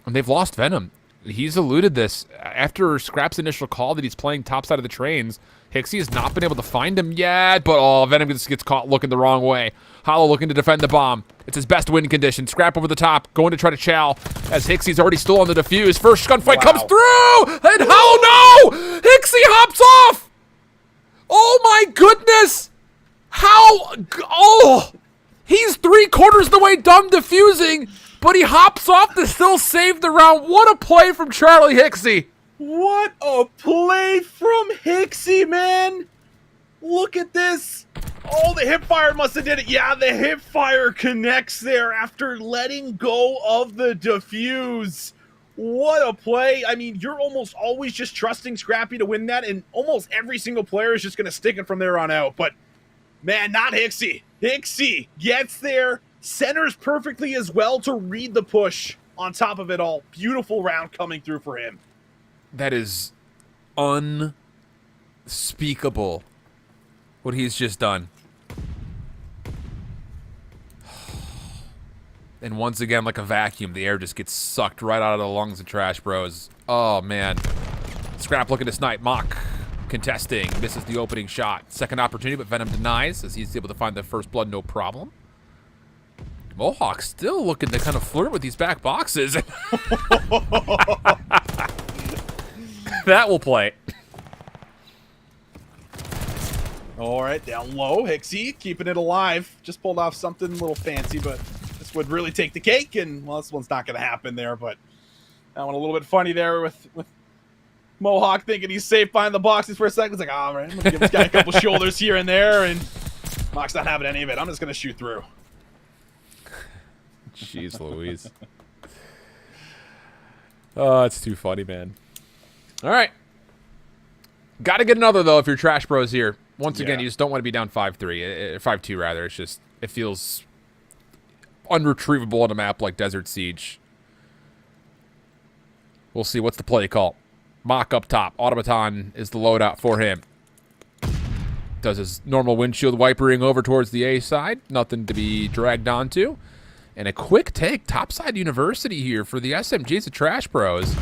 [SPEAKER 5] And they've lost Venom. He's eluded this. After Scrap's initial call that he's playing top side of the trains, Hixie has not been able to find him yet, but Venom just gets caught looking the wrong way. Hollow looking to defend the bomb. It's his best win condition. Scrap over the top, going to try to chow, as Hixie's already still on the defuse. First gunfight comes through, and Hollow, no! Hixie hops off! Oh my goodness! How? Oh! He's 3/4 of the way done defusing, but he hops off to still save the round. What a play from Charlie Hixie.
[SPEAKER 6] What a play from Hixie, man! Look at this. Oh, the hipfire must have did it. Yeah, the hipfire connects there after letting go of the defuse. What a play. I mean, you're almost always just trusting Scrappy to win that, and almost every single player is just going to stick it from there on out. But, man, not Hixie. Hixie gets there, centers perfectly as well to read the push on top of it all. Beautiful round coming through for him.
[SPEAKER 5] That is unspeakable, what he's just done. And once again, like a vacuum, the air just gets sucked right out of the lungs of Trash Bros. Oh, man. Scrap looking to snipe. Mock contesting. Misses the opening shot. Second opportunity, but Venom denies as he's able to find the first blood, no problem. Mohawk still looking to kind of flirt with these back boxes. That will play.
[SPEAKER 6] All right, down low. Hixie keeping it alive. Just pulled off something a little fancy, but this would really take the cake, and, well, this one's not going to happen there, but that one a little bit funny there with Mohawk thinking he's safe behind the boxes for a second. It's like, oh, man, I'm going to give this guy a couple shoulders here and there, and Mock's not having any of it. I'm just going to shoot through.
[SPEAKER 5] Jeez Louise. Oh, it's too funny, man. All right. Got to get another, though, if you're Trash Bros here. Once again, you just don't want to be down 5-3. 5-2, rather. It's just, it feels unretrievable on a map like Desert Siege. We'll see. What's the play call? Mock up top. Automaton is the loadout for him. Does his normal windshield wipering over towards the A side. Nothing to be dragged onto. And a quick take. Topside University here for the SMGs of Trash Bros.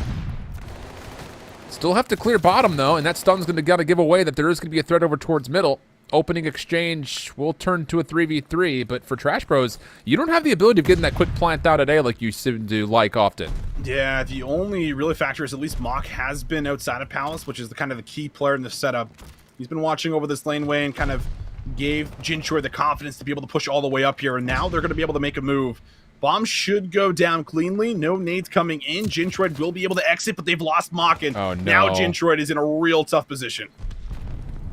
[SPEAKER 5] Still have to clear bottom, though, and that stun's going to gotta give away that there is going to be a threat over towards middle. Opening exchange will turn to a 3v3, but for Trash Bros, you don't have the ability of getting that quick plant out at A like you seem to like often.
[SPEAKER 6] Yeah, the only really factor is at least Mock has been outside of Palace, which is the kind of the key player in the setup. He's been watching over this laneway and kind of gave Jinchor the confidence to be able to push all the way up here, and now they're going to be able to make a move. Bomb should go down cleanly. No nades coming in. Jintroid will be able to exit, but they've lost Mock, and now Jintroid is in a real tough position.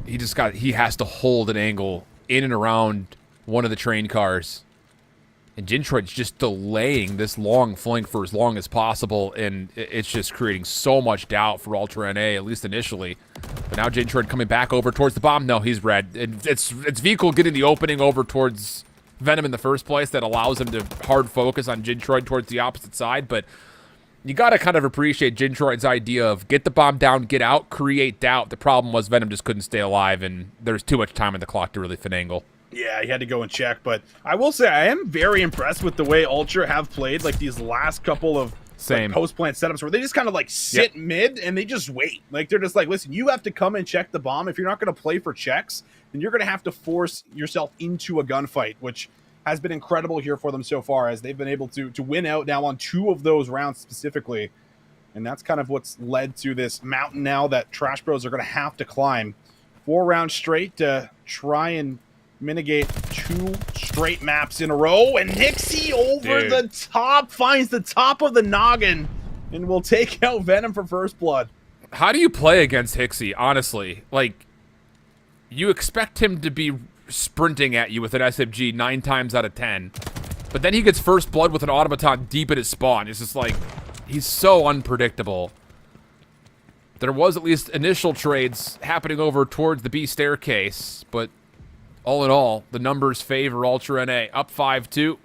[SPEAKER 5] He has to hold an angle in and around one of the train cars. And Jintroid's just delaying this long flank for as long as possible, and it's just creating so much doubt for Ultra NA, at least initially. But now Jintroid coming back over towards the bomb. No, he's red. It's Vehicle getting the opening over towards Venom in the first place that allows him to hard focus on Jintroid towards the opposite side, but you got to kind of appreciate Jintroid's idea of get the bomb down, get out, create doubt. The problem was Venom just couldn't stay alive, and there's too much time on the clock to really finagle.
[SPEAKER 6] Yeah, he had to go and check, but I will say I am very impressed with the way Ultra have played like these last couple of like, post-plant setups where they just kind of like sit mid and they just wait. Like they're just like, listen, you have to come and check the bomb. If you're not going to play for checks, then you're going to have to force yourself into a gunfight, which has been incredible here for them so far as they've been able to win out now on 2 of those rounds specifically. And that's kind of what's led to this mountain now that Trash Bros are going to have to climb. 4 rounds straight to try and mitigate 2 straight maps in a row. And Nixie over the top finds the top of the noggin and will take out Venom for first blood.
[SPEAKER 5] How do you play against Hixie, honestly? Like, you expect him to be sprinting at you with an SMG 9 times out of 10. But then he gets first blood with an automaton deep at his spawn. It's just like, he's so unpredictable. There was at least initial trades happening over towards the B staircase, but all in all, the numbers favor Ultra NA. Up 5-2.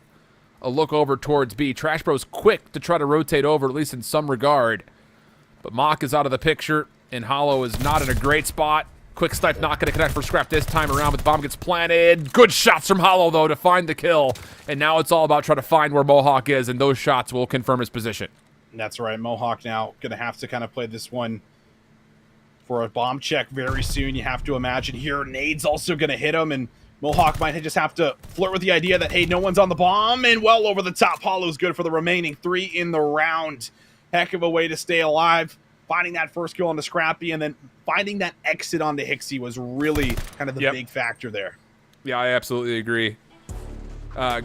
[SPEAKER 5] A look over towards B. Trash Bros quick to try to rotate over, at least in some regard. But Mock is out of the picture, and Hollow is not in a great spot. Quick Snipe not going to connect for Scrap this time around, but the bomb gets planted. Good shots from Hollow, though, to find the kill. And now it's all about trying to find where Mohawk is, and those shots will confirm his position.
[SPEAKER 6] That's right. Mohawk now going to have to kind of play this one for a bomb check very soon. You have to imagine here. Nade's also going to hit him, and Mohawk might just have to flirt with the idea that, hey, no one's on the bomb, and well over the top. Hollow's good for the remaining 3 in the round. Heck of a way to stay alive. Finding that first kill on the Scrappy, and then finding that exit onto Hixie was really kind of the big factor there.
[SPEAKER 5] Yeah, I absolutely agree.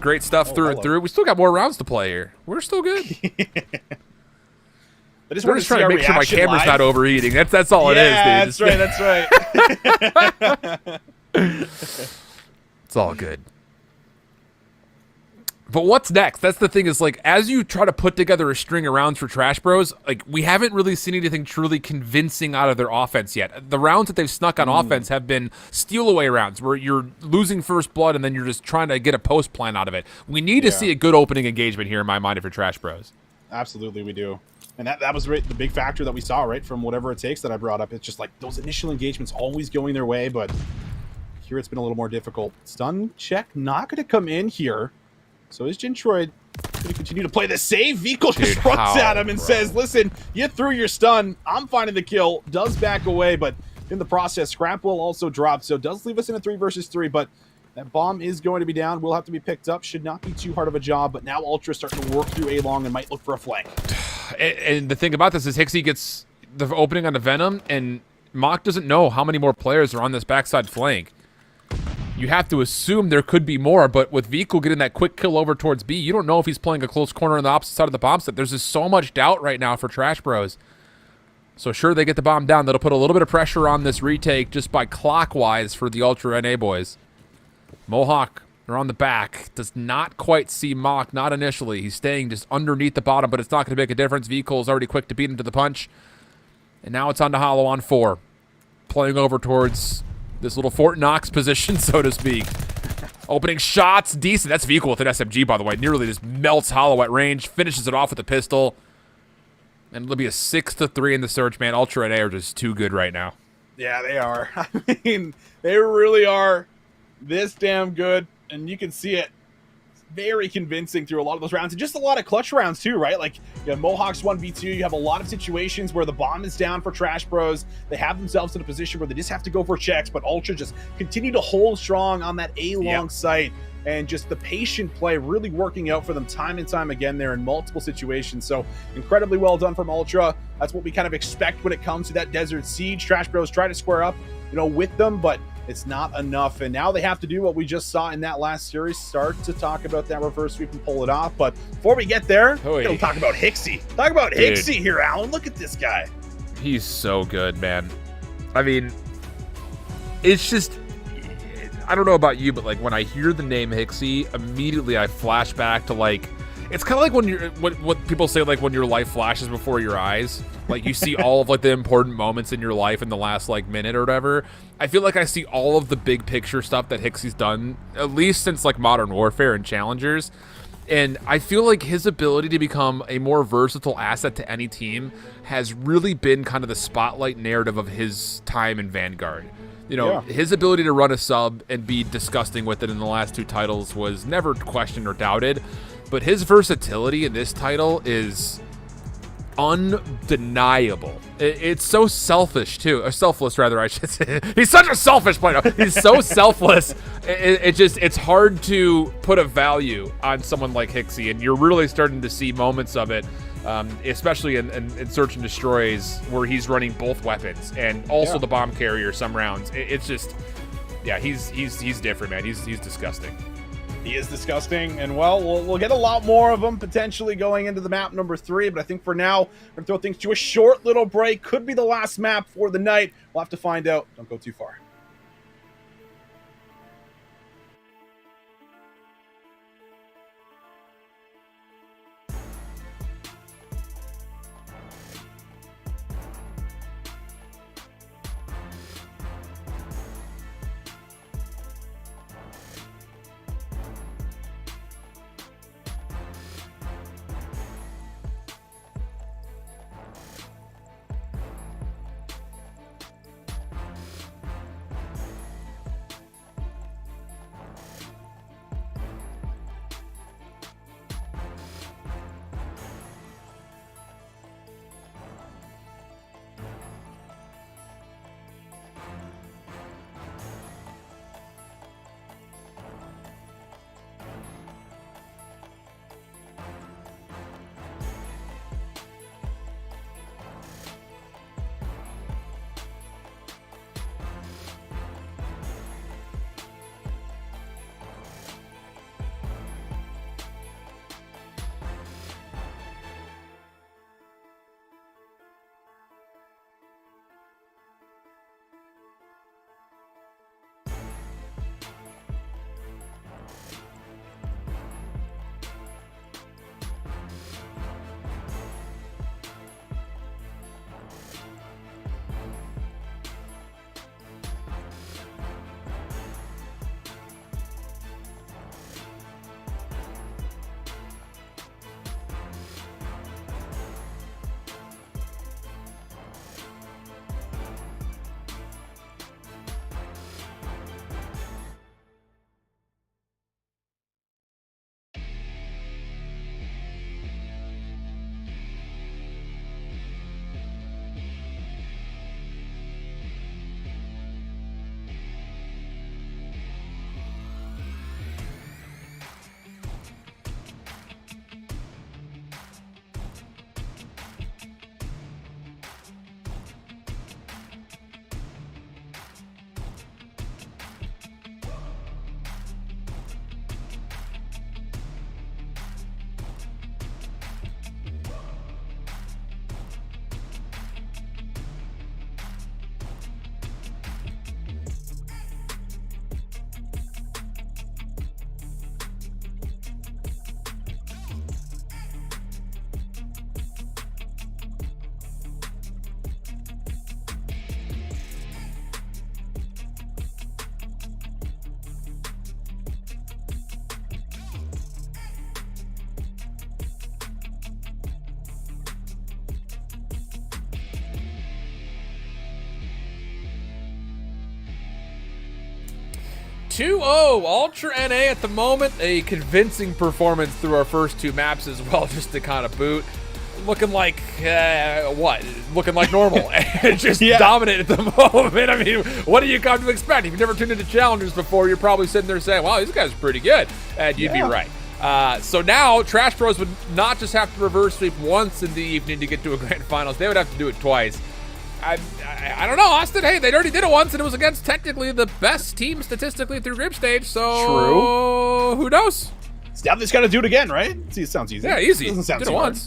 [SPEAKER 5] Great stuff through and through. We still got more rounds to play here. We're still good.
[SPEAKER 6] I just
[SPEAKER 5] We're just trying to make sure my camera's not overheating. That's all it is, dude.
[SPEAKER 6] That's right.
[SPEAKER 5] It's all good. But what's next? That's the thing is, like, as you try to put together a string of rounds for Trash Bros, like, we haven't really seen anything truly convincing out of their offense yet. The rounds that they've snuck on offense have been steal-away rounds where you're losing first blood and then you're just trying to get a post plan out of it. We need to see a good opening engagement here in my mind if you're Trash Bros.
[SPEAKER 6] Absolutely, we do. And that was the big factor that we saw, right, from whatever it takes that I brought up. It's just like those initial engagements always going their way, but here it's been a little more difficult. Stun check not going to come in here. So is Jintroid going to continue to play the save? Viko just runs at him and says, listen, you threw your stun. I'm finding the kill. Does back away, but in the process, Scrap will also drop. So does leave us in a 3 versus 3, but that bomb is going to be down. Will have to be picked up. Should not be too hard of a job, but now Ultra starting to work through A-Long and might look for a flank.
[SPEAKER 5] And the thing about this is Hixie gets the opening on the Venom, and Mock doesn't know how many more players are on this backside flank. You have to assume there could be more, but with Vico getting that quick kill over towards B, you don't know if he's playing a close corner on the opposite side of the bomb set. There's just so much doubt right now for Trash Bros. So sure, they get the bomb down. That'll put a little bit of pressure on this retake just by clockwise for the Ultra NA boys. Mohawk, they're on the back. Does not quite see Mock, not initially. He's staying just underneath the bottom, but it's not going to make a difference. Vico is already quick to beat him to the punch. And now it's on to Hollow on 4. Playing over towards this little Fort Knox position, so to speak. Opening shots, decent. That's Vico with an SMG, by the way. Nearly just melts Hollow at range, finishes it off with a pistol. And it'll be a 6-3 in the search, man. Ultra NA are just too good right now.
[SPEAKER 6] Yeah, they are. I mean, they really are this damn good, and you can see it. Very convincing through a lot of those rounds, and just a lot of clutch rounds too, right? Like, you have Mohawks 1v2, you have a lot of situations where the bomb is down for Trash Bros. They have themselves in a position where they just have to go for checks, but Ultra just continue to hold strong on that A-long site, and just the patient play really working out for them time and time again there in multiple situations. So incredibly well done from Ultra. That's what we kind of expect when it comes to that Desert Siege. Trash Bros try to square up, with them, but it's not enough, and now they have to do what we just saw in that last series, start to talk about that reverse sweep and pull it off. But before we get there, we're going to talk about Hixie. Talk about Hixie here, Alan. Look at this guy.
[SPEAKER 5] He's so good, man. I mean, it's just, I don't know about you, but like when I hear the name Hixie, immediately I flash back to like, it's kind of like when you're, what people say, like when your life flashes before your eyes. Like you see all of like the important moments in your life in the last like minute or whatever. I feel like I see all of the big picture stuff that Hixie's done, at least since like Modern Warfare and Challengers. And I feel like his ability to become a more versatile asset to any team has really been kind of the spotlight narrative of his time in Vanguard. His ability to run a sub and be disgusting with it in the last 2 titles was never questioned or doubted. But his versatility in this title is undeniable. It's so selfish too, or selfless rather, I should say. He's such a selfish player. He's so selfless. It's hard to put a value on someone like Hixie, and you're really starting to see moments of it especially in Search and Destroys, where he's running both weapons and also the bomb carrier some rounds. It's just, yeah, he's different, man. He's disgusting.
[SPEAKER 6] He is disgusting, and well, we'll get a lot more of them potentially going into the map number 3, but I think for now, we're going to throw things to a short little break. Could be the last map for the night. We'll have to find out. Don't go too far.
[SPEAKER 5] Ultra NA at the moment. A convincing performance through our first 2 maps as well, just to kind of boot. Looking like, Looking like normal. And just dominant at the moment. I mean, what do you come to expect? If you've never tuned into challengers before, you're probably sitting there saying, wow, these guys are pretty good. And you'd be right. So now, Trash Bros would not just have to reverse sweep once in the evening to get to a grand finals. They would have to do it twice. I don't know, Austin. Hey, they already did it once, and it was against technically the best team statistically through group stage. So
[SPEAKER 6] true.
[SPEAKER 5] Who knows?
[SPEAKER 6] Steph just got to do it again, right? See, it sounds easy.
[SPEAKER 5] Yeah, easy.
[SPEAKER 6] Doesn't sound
[SPEAKER 5] did
[SPEAKER 6] too
[SPEAKER 5] it
[SPEAKER 6] hard.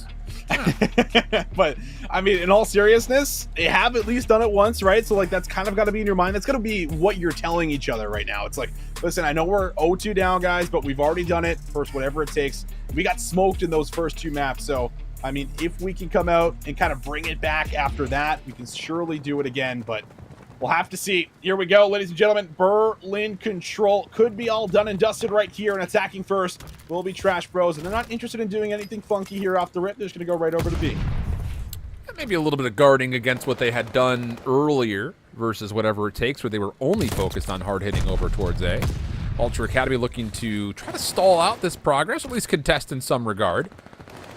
[SPEAKER 5] once.
[SPEAKER 6] But I mean, in all seriousness, they have at least done it once, right? So like, that's kind of got to be in your mind. That's going to be what you're telling each other right now. It's like, listen, I know we're 0-2 down, guys, but we've already done it. First, whatever it takes. We got smoked in those first 2 maps, so I mean, if we can come out and kind of bring it back after that, we can surely do it again, but we'll have to see. Here we go, ladies and gentlemen. Berlin Control could be all done and dusted right here, and attacking first will be Trash Bros, and they're not interested in doing anything funky here off the rip. They're just going to go right over to B.
[SPEAKER 5] Maybe a little bit of guarding against what they had done earlier versus whatever it takes, where they were only focused on hard hitting over towards A. Ultra Academy looking to try to stall out this progress, at least contest in some regard.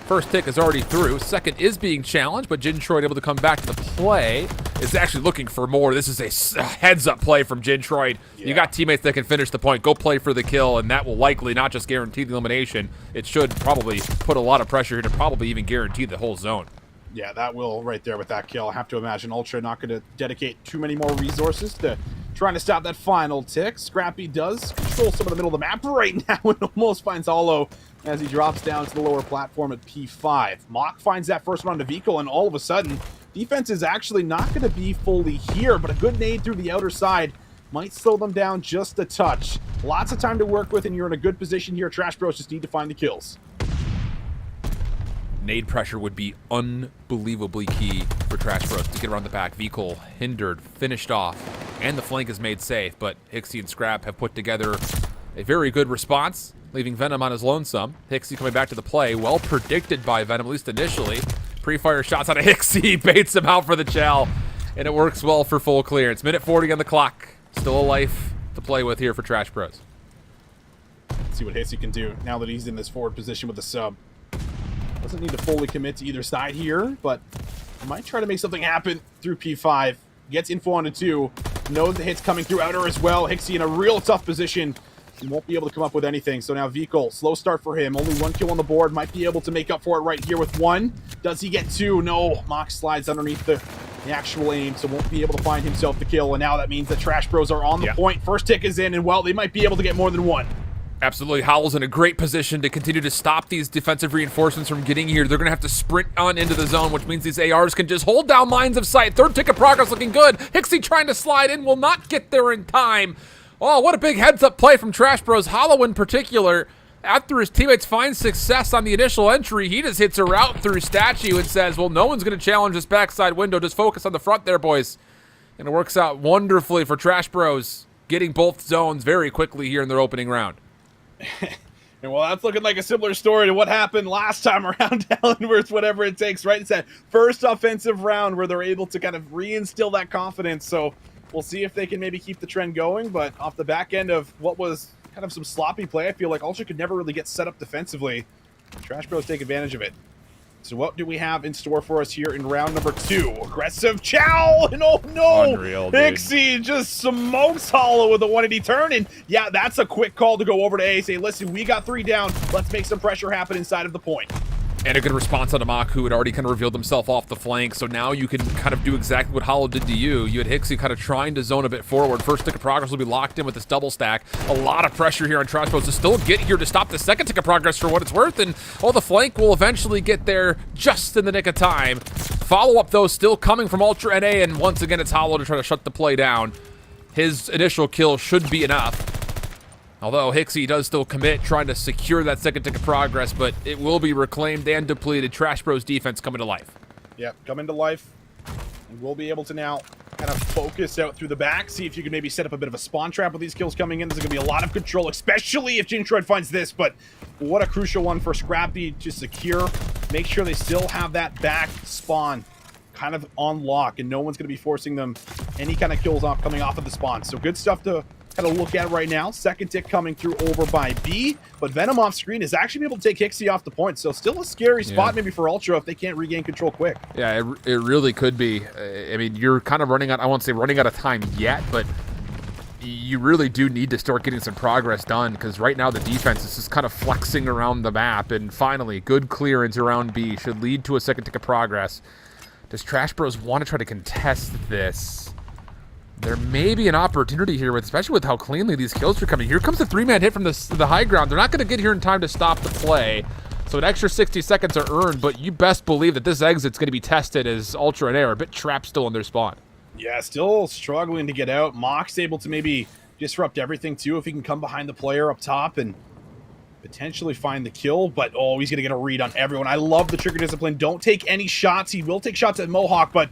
[SPEAKER 5] First tick is already through. Second is being challenged, but Jintroid able to come back to the play. is actually looking for more. This is a heads-up play from Jintroid. You got teammates that can finish the point. Go play for the kill, and that will likely not just guarantee the elimination. It should probably put a lot of pressure here to probably even guarantee the whole zone.
[SPEAKER 6] Yeah, that will right there with that kill. I have to imagine Ultra not going to dedicate too many more resources to trying to stop that final tick. Scrappy does control some of the middle of the map right now and almost finds Hollow as he drops down to the lower platform at P5. Mock finds that first one onto Vehicle, and all of a sudden, defense is actually not going to be fully here, but a good nade through the outer side might slow them down just a touch. Lots of time to work with, and you're in a good position here. Trash Bros just need to find the kills.
[SPEAKER 5] Nade pressure would be unbelievably key for Trash Bros to get around the back. Vehicle hindered, finished off, and the flank is made safe, but Hixie and Scrap have put together a very good response, leaving Venom on his lonesome. Hixie coming back to the play, well predicted by Venom, at least initially. Pre-fire shots out of Hixie, baits him out for the chow, and it works well for full clearance. Minute 40 on the clock. Still a life to play with here for Trash Bros.
[SPEAKER 6] Let's see what Hixie can do now that he's in this forward position with the sub. Doesn't need to fully commit to either side here, but might try to make something happen through P5. Gets info onto 2. Knows the hit's coming through outer as well. Hixie in a real tough position. He won't be able to come up with anything. So now Vehicle, slow start for him. Only 1 kill on the board. Might be able to make up for it right here with 1. Does he get 2? No. Mock slides underneath the actual aim, so won't be able to find himself the kill. And now that means that Trash Bros are on the point. First tick is in, and well, they might be able to get more than 1.
[SPEAKER 5] Absolutely. Howl's in a great position to continue to stop these defensive reinforcements from getting here. They're going to have to sprint on into the zone, which means these ARs can just hold down lines of sight. Third tick of progress looking good. Hixie trying to slide in, will not get there in time. Oh, what a big heads-up play from Trash Bros. Hollow in particular, after his teammates find success on the initial entry, he just hits a route through Statue and says, well, no one's going to challenge this backside window. Just focus on the front there, boys. And it works out wonderfully for Trash Bros, getting both zones very quickly here in their opening round.
[SPEAKER 6] And well, that's looking like a similar story to what happened last time around Allen, where it's whatever it takes, right? It's that first offensive round where they're able to kind of reinstill that confidence. So we'll see if they can maybe keep the trend going. But off the back end of what was kind of some sloppy play, I feel like Ultra could never really get set up defensively. Trash Bros take advantage of it. So what do we have in store for us here in round number 2? Aggressive chow! And oh no!
[SPEAKER 5] Unreal,
[SPEAKER 6] Hixie just smokes Hollow with a 180 turn. And yeah, that's a quick call to go over to A. Say, listen, we got 3 down. Let's make some pressure happen inside of the point.
[SPEAKER 5] And a good response on Amak, who had already kind of revealed himself off the flank. So now you can kind of do exactly what Hollow did to you. You had Hixie kind of trying to zone a bit forward. First tick of progress will be locked in with this double stack. A lot of pressure here on Trash Bros to still get here to stop the second tick of progress for what it's worth. And the flank will eventually get there just in the nick of time. Follow-up, though, still coming from Ultra NA. And once again, it's Hollow to try to shut the play down. His initial kill should be enough. Although Hixie does still commit, trying to secure that second tick of progress, but it will be reclaimed and depleted. Trash Bros defense coming to life.
[SPEAKER 6] Yep, coming to life. And we'll be able to now kind of focus out through the back, see if you can maybe set up a bit of a spawn trap with these kills coming in. There's going to be a lot of control, especially if Jintroid finds this, but what a crucial one for Scrappy to secure. Make sure they still have that back spawn kind of on lock, and no one's going to be forcing them any kind of kills off coming off of the spawn. So good stuff to kind of look at right now. Second tick coming through over by B, but Venom off screen is actually able to take Hixie off the point. So still a scary spot maybe for Ultra if they can't regain control quick.
[SPEAKER 5] Yeah, it really could be. I mean, you're kind of running out, I won't say running out of time yet, but you really do need to start getting some progress done, because right now the defense is just kind of flexing around the map. And finally, good clearance around B should lead to a second tick of progress. Does Trash Bros want to try to contest this? There may be an opportunity here, especially with how cleanly these kills are coming. Here comes the 3-man hit from the high ground. They're not going to get here in time to stop the play. So an extra 60 seconds are earned, but you best believe that this exit's going to be tested as Ultra and Air are a bit trapped still in their spawn.
[SPEAKER 6] Yeah, still struggling to get out. Mock's able to maybe disrupt everything too if he can come behind the player up top and potentially find the kill, but oh, he's going to get a read on everyone. I love the trigger discipline. Don't take any shots. He will take shots at Mohawk, but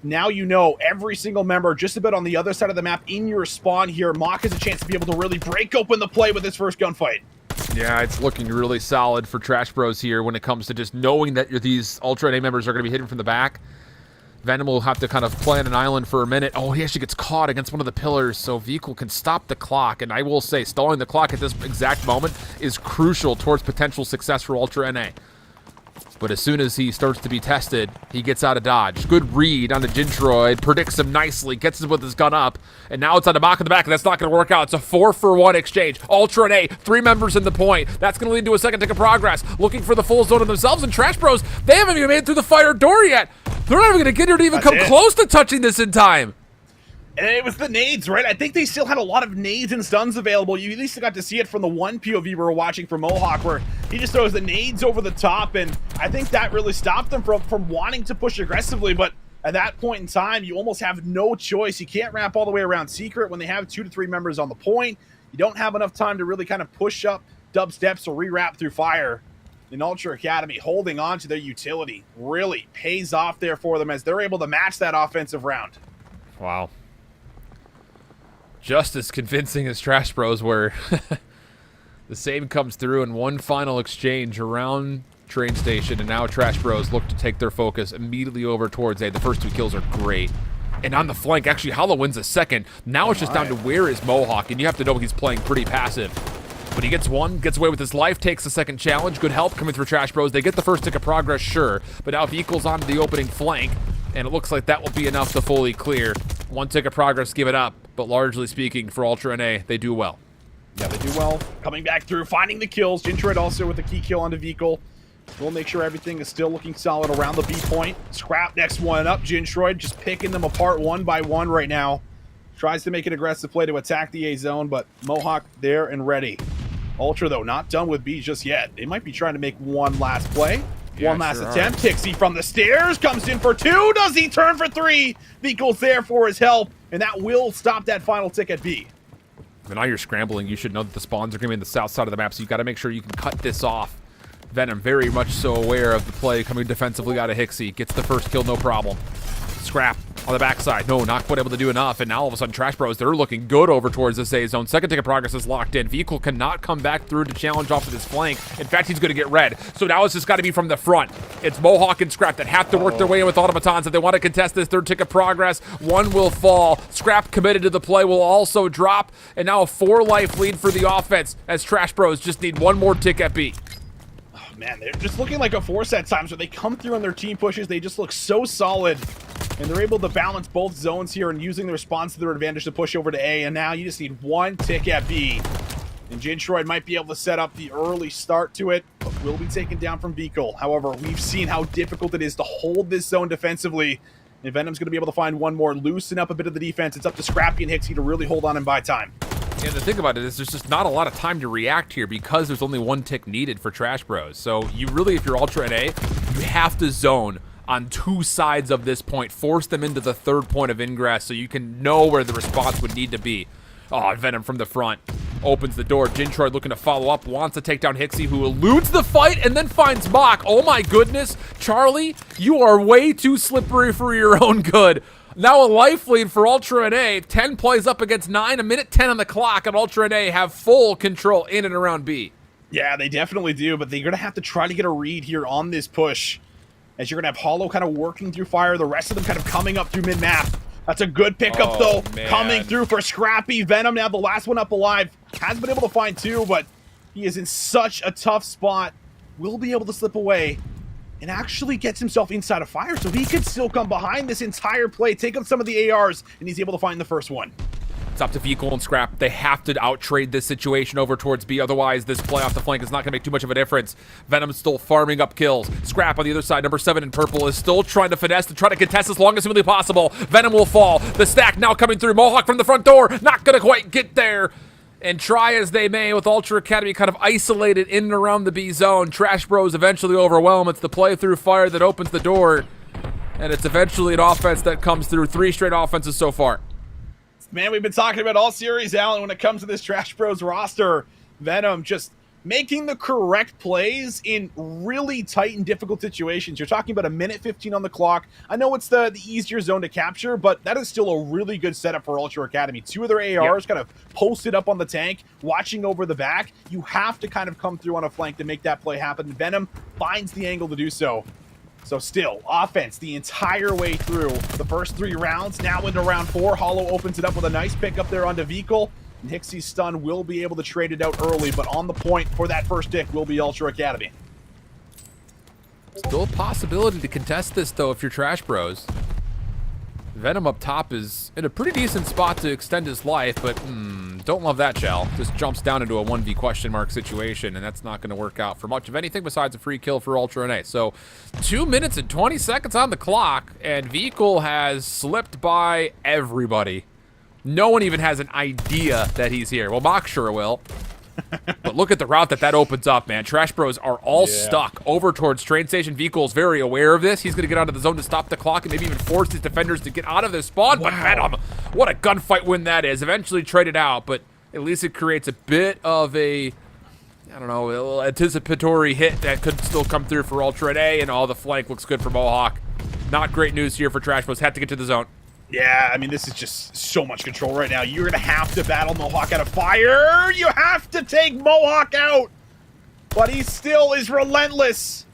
[SPEAKER 6] now you know every single member just about on the other side of the map in your spawn here. Mock has a chance to be able to really break open the play with his first gunfight.
[SPEAKER 5] Yeah, it's looking really solid for Trash Bros here when it comes to just knowing that these Ultra NA members are going to be hitting from the back. Venom will have to kind of play on an island for a minute. Oh, he actually gets caught against one of the pillars, so Vehicle can stop the clock. And I will say, stalling the clock at this exact moment is crucial towards potential success for Ultra NA. But as soon as he starts to be tested, he gets out of dodge. Good read on the Gintroid, predicts him nicely, gets him with his gun up, and now it's on the Mach in the back, and that's not going to work out. It's a 4-for-1 exchange. Ultra and A, 3 members in the point. That's going to lead to a second tick of progress. Looking for the full zone of themselves, and Trash Bros, they haven't even made it through the fire door yet. They're not even going to get here to even come close to touching this in time.
[SPEAKER 6] And it was the nades, right? I think they still had a lot of nades and stuns available. You at least got to see it from the one POV we were watching from Mohawk, where he just throws the nades over the top, and I think that really stopped them from wanting to push aggressively. But at that point in time, you almost have no choice. You can't wrap all the way around Secret when they have 2 to 3 members on the point. You don't have enough time to really kind of push up dub steps or re-wrap through fire. And Ultra Academy holding on to their utility really pays off there for them as they're able to match that offensive round.
[SPEAKER 5] Wow. Just as convincing as Trash Bros were. The same comes through in one final exchange around train station, and now Trash Bros look to take their focus immediately over towards A. The first 2 kills are great. And on the flank, actually, Hollow wins a second. Now it's just down to where is Mohawk, and you have to know he's playing pretty passive. But he gets one, gets away with his life, takes the second challenge. Good help coming through Trash Bros. They get the first tick of progress, sure, but now if he equals onto the opening flank, and it looks like that will be enough to fully clear. 1 tick of progress, give it up. But largely speaking, for Ultra and A, they do well.
[SPEAKER 6] Yeah, they do well. Coming back through, finding the kills. Gintroid also with a key kill onto Vehicle. We'll make sure everything is still looking solid around the B point. Scrap next one up. Gintroid just picking them apart one by one right now. Tries to make an aggressive play to attack the A zone, but Mohawk there and ready. Ultra, though, not done with B just yet. They might be trying to make one last play. One last attempt. Tixie from the stairs comes in for 2. Does he turn for 3? Vehicle's there for his help, and that will stop that final tick at B.
[SPEAKER 5] And now you're scrambling. You should know that the spawns are going to be in the south side of the map, so you've got to make sure you can cut this off. Venom very much so aware of the play coming defensively out of Hixie. Gets the first kill, no problem. Scrap on the backside. No, not quite able to do enough. And now all of a sudden, Trash Bros, they're looking good over towards this A zone. Second tick of progress is locked in. Vehicle cannot come back through to challenge off of this flank. In fact, he's going to get red. So now it's just got to be from the front. It's Mohawk and Scrap that have to work their way in with automatons if they want to contest this third tick of progress. One will fall. Scrap committed to the play will also drop. And now a 4-life lead for the offense as Trash Bros just need one more tick at B.
[SPEAKER 6] Man, they're just looking like a force at times where they come through on their team pushes. They just look so solid, and they're able to balance both zones here and using the response to their advantage to push over to A. And now you just need 1 tick at B. And Gintroid might be able to set up the early start to it, but will be taken down from Vehicle. However, we've seen how difficult it is to hold this zone defensively. And Venom's going to be able to find one more, loosen up a bit of the defense. It's up to Scrappy and Hixie to really hold on and buy time.
[SPEAKER 5] Yeah, the thing about it is there's just not a lot of time to react here because there's only 1 tick needed for Trash Bros. So you really, if you're Ultra and A, you have to zone on 2 sides of this point, force them into the 3rd point of ingress so you can know where the response would need to be. Oh, Venom from the front opens the door. Gintroid looking to follow up, wants to take down Hixie, who eludes the fight and then finds Mach. Oh my goodness, Charlie, you are way too slippery for your own good. Now a life lead for Ultra and A. 10 plays up against 9, 1:10 on the clock, and Ultra and A have full control in and around B.
[SPEAKER 6] Yeah, they definitely do, but they're going to have to try to get a read here on this push. As you're going to have Hollow kind of working through fire, the rest of them kind of coming up through mid-map. That's a good pickup, though,
[SPEAKER 5] man.
[SPEAKER 6] Coming through for Scrappy. Venom now the last one up alive. Has been able to find 2, but he is in such a tough spot. Will be able to slip away and actually gets himself inside of fire, so he could still come behind this entire play, take up some of the ARs, and he's able to find the first one.
[SPEAKER 5] It's up to Vehicle and Scrap. They have to out-trade this situation over towards B, otherwise this play off the flank is not going to make too much of a difference. Venom's still farming up kills. Scrap on the other side, number 7 in purple, is still trying to finesse to try to contest as long as humanly possible. Venom will fall. The stack now coming through. Mohawk from the front door, not going to quite get there. And try as they may with Ultra Academy kind of isolated in and around the B zone. Trash Bros eventually overwhelm. It's the play through fire that opens the door. And it's eventually an offense that comes through. 3 straight offenses so far.
[SPEAKER 6] Man, we've been talking about all series, Alan, when it comes to this Trash Bros roster. Venom just making the correct plays in really tight and difficult situations. You're talking about 1:15 on the clock. I know it's the easier zone to capture, but that is still a really good setup for Ultra Academy. 2 of their ARs kind of posted up on the tank, watching over the back. You have to kind of come through on a flank to make that play happen. Venom finds the angle to do so. So still, offense the entire way through the first 3 rounds. Now into round 4, Hollow opens it up with a nice pick up there onto Vehicle. And Hixie's stun will be able to trade it out early, but on the point for that first tick will be Ultra Academy.
[SPEAKER 5] Still a possibility to contest this, though, if you're Trash Bros. Venom up top is in a pretty decent spot to extend his life, but don't love that, Chell. Just jumps down into a 1v question mark situation, and that's not going to work out for much of anything besides a free kill for Ultra NA. So 2 minutes and 20 seconds on the clock, and Vehicle has slipped by everybody. No one even has an idea that he's here. Well, Mock sure will. But look at the route that opens up, man. Trash Bros are all stuck over towards train station. Vehicle is very aware of this. He's going to get out of the zone to stop the clock and maybe even force his defenders to get out of their spawn. Wow. But Venom, what a gunfight win that is. Eventually traded out, but at least it creates a bit of a, I don't know, a little anticipatory hit that could still come through for Ultra A, and all the flank looks good for Mohawk. Not great news here for Trash Bros. Had to get to the zone.
[SPEAKER 6] Yeah, I mean, this is just so much control right now. You're going to have to battle Mohawk out of fire. You have to take Mohawk out. But he still is relentless.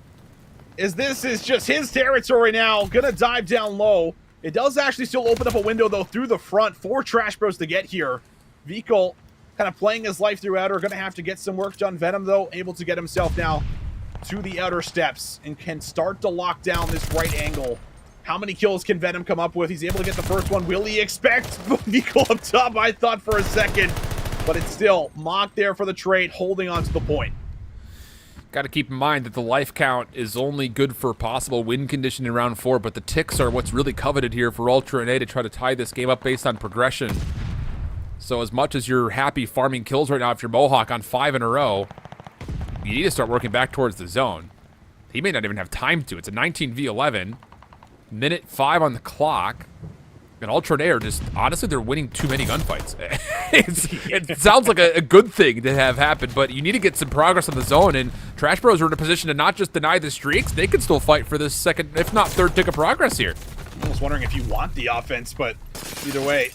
[SPEAKER 6] As this is just his territory now. Going to dive down low. It does actually still open up a window, though, through the front for Trash Bros to get here. Vehicle kind of playing his life through outer. Going to have to get some work done. Venom, though, able to get himself now to the outer steps and can start to lock down this right angle. How many kills can Venom come up with? He's able to get the first one. Will he expect Vehicle up top? I thought for a second, but it's still Mock there for the trade, holding on to the point.
[SPEAKER 5] Got to keep in mind that the life count is only good for possible win condition in round 4, but the ticks are what's really coveted here for Ultra and A to try to tie this game up based on progression. So as much as you're happy farming kills right now, if you're Mohawk on 5 in a row, you need to start working back towards the zone. He may not even have time to. It's a 19v11. Minute 5 on the clock, and Ultra A are just, honestly, they're winning too many gunfights. It sounds like a good thing to have happen, but you need to get some progress on the zone, and Trash Bros are in a position to not just deny the streaks, they can still fight for this second, if not third tick of progress here.
[SPEAKER 6] I'm almost wondering if you want the offense, but either way.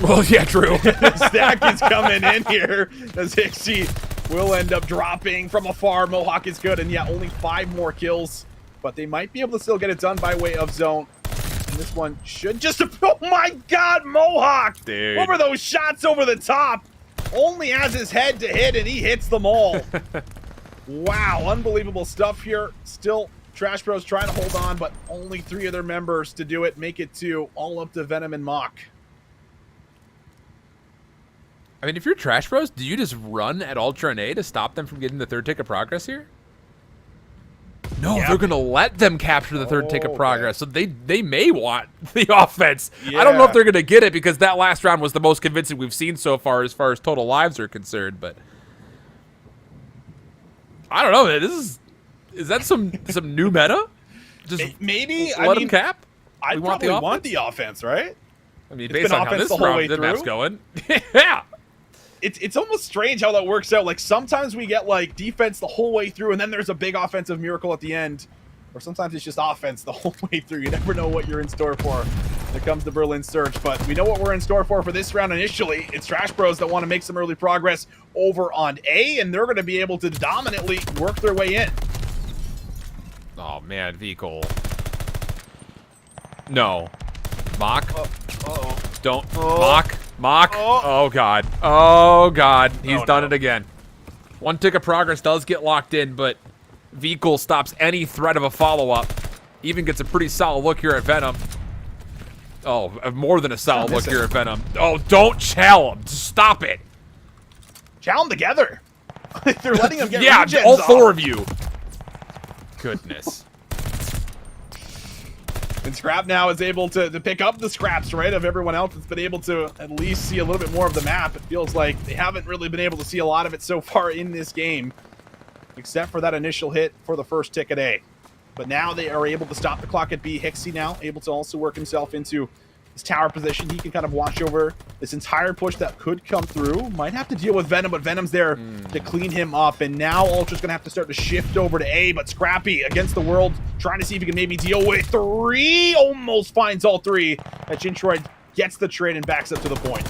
[SPEAKER 5] Well, yeah, true.
[SPEAKER 6] The stack is coming in here as Hixie will end up dropping from afar. Mohawk is good, and yeah, only 5 more kills. But they might be able to still get it done by way of zone. And this one should just... Oh my god, Mohawk!
[SPEAKER 5] Dude.
[SPEAKER 6] What were those shots over the top? Only has his head to hit, and he hits them all. Wow, unbelievable stuff here. Still, Trash Bros trying to hold on, but only 3 of their members to do it. Make it 2, all up to Venom and Mock.
[SPEAKER 5] I mean, if you're Trash Bros, do you just run at Ultra A to stop them from getting the third tick of progress here? No, they're going to let them capture the third tick of progress. So they may want the offense. Yeah. I don't know if they're going to get it because that last round was the most convincing we've seen so far as total lives are concerned. But I don't know, man. Is that some new meta? Just
[SPEAKER 6] maybe
[SPEAKER 5] let them cap?
[SPEAKER 6] I probably want the offense, right?
[SPEAKER 5] I mean, based on how this the map's going. Yeah.
[SPEAKER 6] It's almost strange how that works out. Like, sometimes we get, like, defense the whole way through, and then there's a big offensive miracle at the end. Or sometimes it's just offense the whole way through. You never know what you're in store for when it comes to Berlin Surge. But we know what we're in store for this round initially. It's Trash Bros that want to make some early progress over on A, and they're going to be able to dominantly work their way in.
[SPEAKER 5] Oh, man, Vehicle. No. Mock. Don't. Mock. Oh, God. Oh, God. He's done it again. 1 tick of progress does get locked in, but Vehicle stops any threat of a follow-up. Even gets a pretty solid look here at Venom. Oh, more than a solid look here at Venom. Oh, don't chow him. Stop it.
[SPEAKER 6] Chow them together. They're letting him get
[SPEAKER 5] yeah, all 4 of you. Goodness.
[SPEAKER 6] And Scrap now is able to pick up the scraps, right, of everyone else that's been able to at least see a little bit more of the map. It feels like they haven't really been able to see a lot of it so far in this game, except for that initial hit for the first tick at A. But now they are able to stop the clock at B. Hixie now able to also work himself into his tower position. He can kind of watch over this entire push that could come through. Might have to deal with Venom, but Venom's there to clean him up. And now Ultra's going to have to start to shift over to A, but Scrappy against the world, trying to see if he can maybe deal with 3. Almost finds all 3. As Jintroid gets the trade and backs up to the point.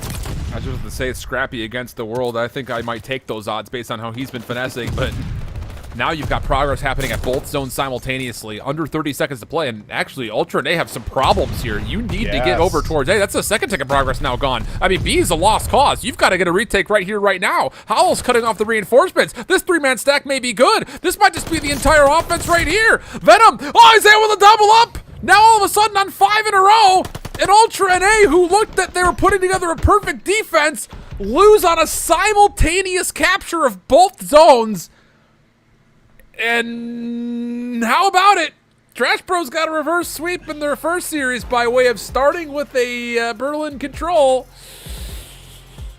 [SPEAKER 5] I was just going to say Scrappy against the world. I think I might take those odds based on how he's been finessing, but Now you've got progress happening at both zones simultaneously. Under 30 seconds to play, and actually, Ultra and A have some problems here. You need to get over towards A. That's the second tick of progress now gone. I mean, B is a lost cause. You've got to get a retake right here, right now. Howl's cutting off the reinforcements. This 3-man stack may be good. This might just be the entire offense right here. Venom, oh, he's able to double up. Now all of a sudden on 5 in a row, and Ultra and A, who looked that they were putting together a perfect defense, lose on a simultaneous capture of both zones. And how about it? Trash Bros got a reverse sweep in their first series by way of starting with a Berlin control.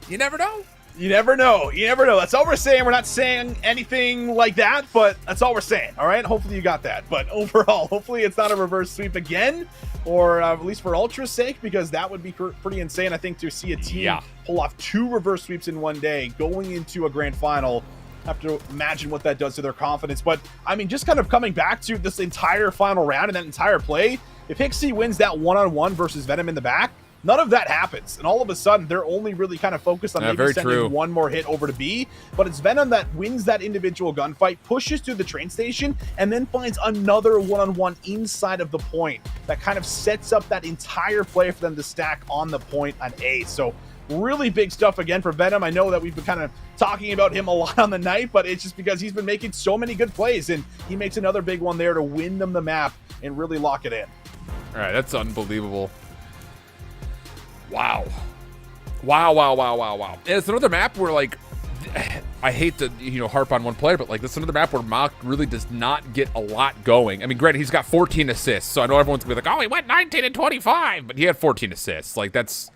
[SPEAKER 5] You never know.
[SPEAKER 6] You never know. You never know. That's all we're saying. We're not saying anything like that, but that's all we're saying. All right. Hopefully you got that. But overall, hopefully it's not a reverse sweep again, or at least for Ultra's sake, because that would be pretty insane. I think to see a team pull off 2 reverse sweeps in one day going into a grand final. Have to imagine what that does to their confidence. But I mean, just kind of coming back to this entire final round and that entire play, if Hixie wins that one-on-one versus Venom in the back, none of that happens. And all of a sudden, they're only really kind of focused on maybe sending one more hit over to B. But it's Venom that wins that individual gunfight, pushes through the train station, and then finds another one-on-one inside of the point that kind of sets up that entire play for them to stack on the point on A. So really big stuff again for Venom. I know that we've been kind of talking about him a lot on the night, but it's just because he's been making so many good plays, and he makes another big one there to win them the map and really lock it in.
[SPEAKER 5] All right, that's unbelievable. Wow. And it's another map where, like, I hate to, harp on one player, but, like, this is another map where Mach really does not get a lot going. I mean, granted, he's got 14 assists, so I know everyone's going to be like, oh, he went 19 and 25, but he had 14 assists. Like, that's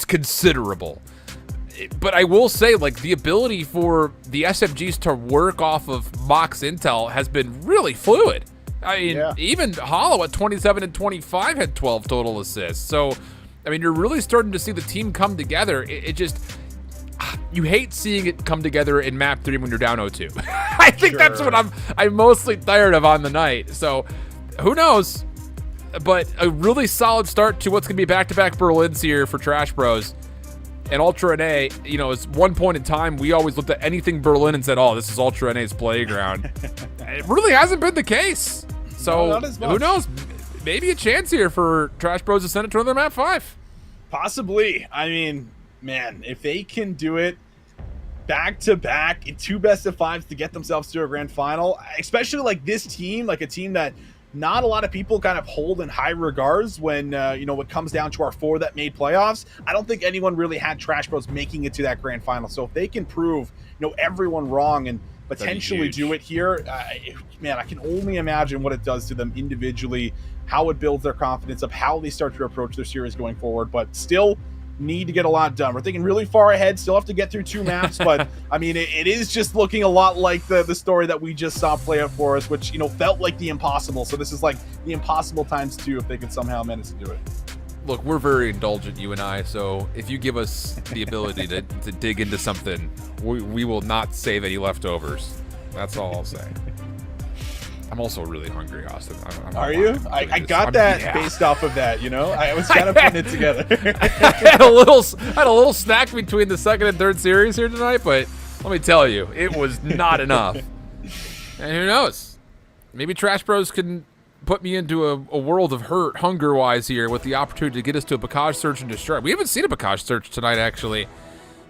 [SPEAKER 5] considerable. But I will say, like, the ability for the SMGs to work off of Mach's intel has been really fluid. I mean, even Hollow at 27 and 25 had 12 total assists. So, I mean, you're really starting to see the team come together. It just, you hate seeing it come together in map 3 when you're down 0-2. I think that's what I'm mostly tired of on the night. So, who knows? But a really solid start to what's going to be back-to-back Berlins here for Trash Bros. And Ultra NA, is one point in time, we always looked at anything Berlin and said, oh, this is Ultra NA's playground. It really hasn't been the case. So, who knows? Maybe a chance here for Trash Bros to send it to another map 5.
[SPEAKER 6] Possibly. I mean, man, if they can do it back-to-back in 2 best-of-5s to get themselves to a grand final, especially like this team, like a team that not a lot of people kind of hold in high regards when, it comes down to our 4 that made playoffs. I don't think anyone really had Trash Bros making it to that grand final. So if they can prove, everyone wrong and potentially do it here, man, I can only imagine what it does to them individually, how it builds their confidence up, how they start to approach their series going forward. But still need to get a lot done. We're thinking really far ahead, still have to get through 2 maps, but I mean, it is just looking a lot like the story that we just saw play out for us, which, felt like the impossible. So this is like the impossible times 2 if they could somehow manage to do it.
[SPEAKER 5] Look, we're very indulgent, you and I, so if you give us the ability to dig into something, we will not save any leftovers. That's all I'll say. I'm also really hungry, Austin.
[SPEAKER 6] Are you? I got that based off of that, I was kind of putting it together.
[SPEAKER 5] I had a little snack between the second and third series here tonight, but let me tell you, it was not enough. And who knows? Maybe Trash Bros can put me into a world of hurt, hunger-wise here, with the opportunity to get us to a Bacage Search and Destroy. We haven't seen a Bacage Search tonight, actually.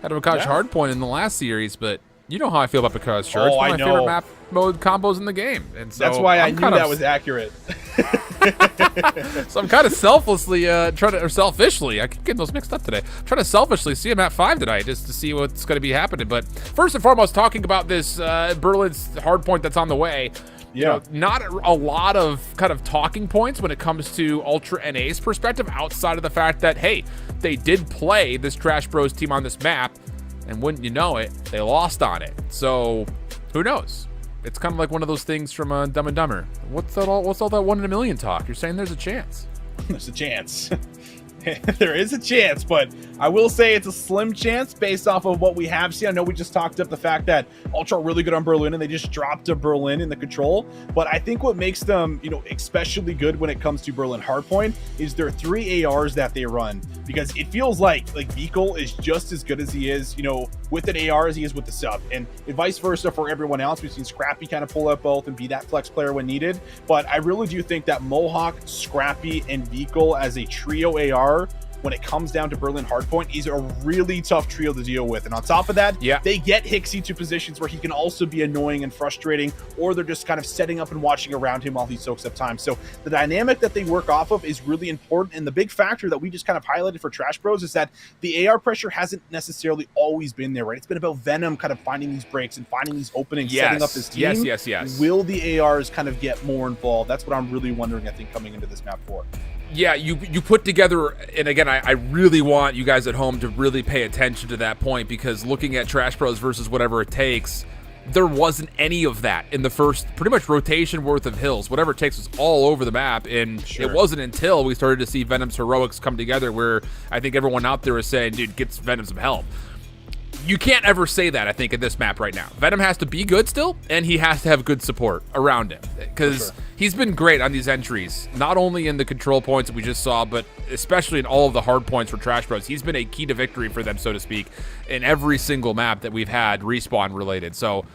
[SPEAKER 5] Had a Bacage Hardpoint in the last series, but you know how I feel about Bacage Search. One of my favorite map mode combos in the game. And so
[SPEAKER 6] that's why I knew that was accurate.
[SPEAKER 5] So I'm kind of selfishly, I keep getting those mixed up today. Trying to selfishly see him at 5 tonight just to see what's going to be happening. But first and foremost, talking about this Berlin's hardpoint that's on the way. Not a lot of kind of talking points when it comes to Ultra NA's perspective outside of the fact that, hey, they did play this Trash Bros team on this map, and wouldn't you know it, they lost on it. So who knows? It's kind of like one of those things from Dumb and Dumber. What's all that 1 in a million talk? You're saying there's a chance.
[SPEAKER 6] There's a chance. There is a chance, but I will say it's a slim chance based off of what we have seen. I know we just talked up the fact that Ultra are really good on Berlin and they just dropped to Berlin in the control. But I think what makes them, especially good when it comes to Berlin Hardpoint is their 3 ARs that they run, because it feels like Vikal is just as good as he is, with an AR as he is with the sub, and vice versa for everyone else. We've seen Scrappy kind of pull up both and be that flex player when needed. But I really do think that Mohawk, Scrappy, and Vikal as a trio AR, when it comes down to Berlin Hardpoint, is a really tough trio to deal with. And on top of that, they get Hixie to positions where he can also be annoying and frustrating, or they're just kind of setting up and watching around him while he soaks up time. So the dynamic that they work off of is really important. And the big factor that we just kind of highlighted for Trash Bros is that the AR pressure hasn't necessarily always been there, right? It's been about Venom kind of finding these breaks and finding these openings, setting up his team.
[SPEAKER 5] Yes.
[SPEAKER 6] Will the ARs kind of get more involved? That's what I'm really wondering, I think, coming into this map 4.
[SPEAKER 5] Yeah, you put together, and again, I really want you guys at home to really pay attention to that point, because looking at Trash Bros versus Whatever It Takes, there wasn't any of that in the first pretty much rotation worth of hills. Whatever It Takes was all over the map, and it wasn't until we started to see Venom's heroics come together where I think everyone out there is saying, dude, get Venom some help. You can't ever say that, I think, in this map right now. Venom has to be good still, and he has to have good support around him, because he's been great on these entries, not only in the control points that we just saw, but especially in all of the hard points for Trash Bros. He's been a key to victory for them, so to speak, in every single map that we've had respawn related. So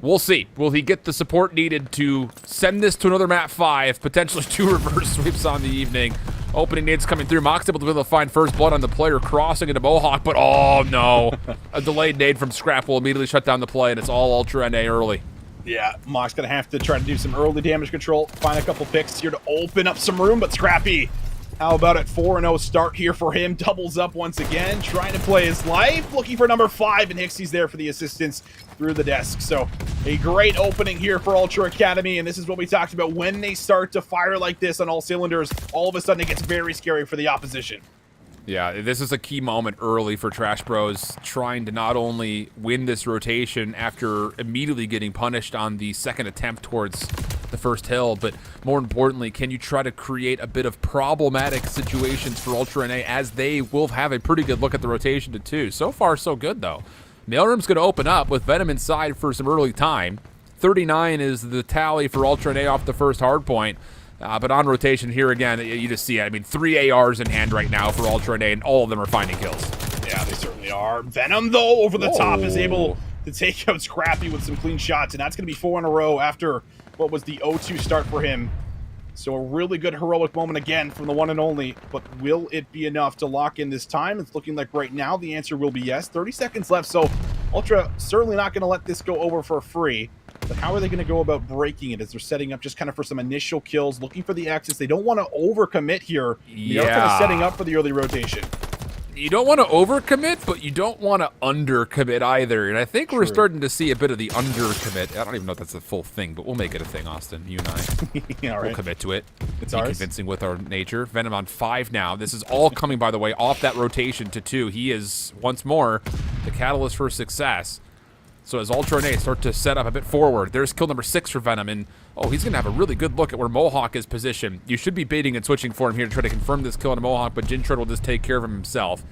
[SPEAKER 5] we'll see. Will he get the support needed to send this to another map 5, potentially 2 reverse sweeps on the evening? Opening nades coming through. Mock's able to find first blood on the player crossing into Mohawk, but oh no. A delayed nade from Scrap will immediately shut down the play, and it's all Ultra NA early.
[SPEAKER 6] Yeah, Mock's going to have to try to do some early damage control, find a couple picks here to open up some room, but Scrappy, how about it? 4-0 start here for him. Doubles up once again, trying to play his life, looking for number 5, and Hixie's there for the assistance through the desk. So a great opening here for Ultra Academy, and this is what we talked about. When they start to fire like this on all cylinders, all of a sudden it gets very scary for the opposition.
[SPEAKER 5] Yeah, this is a key moment early for Trash Bros, trying to not only win this rotation after immediately getting punished on the second attempt towards the first hill, but more importantly, can you try to create a bit of problematic situations for Ultra NA, as they will have a pretty good look at the rotation to 2. So far, so good, though. Mailroom's going to open up with Venom inside for some early time. 39 is the tally for Ultra NA off the first hard point. But on rotation here again, you just see it. I mean, 3 ARs in hand right now for Ultra NA, and all of them are finding kills.
[SPEAKER 6] Yeah, they certainly are. Venom, though, over the top is able to take out Scrappy with some clean shots, and that's going to be 4 in a row after what was the 0-2 start for him. So a really good heroic moment again from the one and only, but will it be enough to lock in this time? It's looking like right now the answer will be yes. 30 seconds left, so Ultra certainly not going to let this go over for free. But how are they going to go about breaking it as they're setting up just kind of for some initial kills, looking for the exits? They don't want to overcommit here. They're kind of setting up for the early rotation.
[SPEAKER 5] You don't want to overcommit, but you don't want to undercommit either. And I think we're starting to see a bit of the undercommit. I don't even know if that's the full thing, but we'll make it a thing, Austin. You and I.
[SPEAKER 6] All right.
[SPEAKER 5] We'll commit to it.
[SPEAKER 6] It's
[SPEAKER 5] Be
[SPEAKER 6] ours.
[SPEAKER 5] convincing with our nature. Venom on 5 now. This is all coming, by the way, off that rotation to 2. He is, once more, the catalyst for success. So as Ultra NA start to set up a bit forward, there's kill number 6 for Venom, and he's going to have a really good look at where Mohawk is positioned. You should be baiting and switching for him here to try to confirm this kill on Mohawk, but Jinshred will just take care of him himself.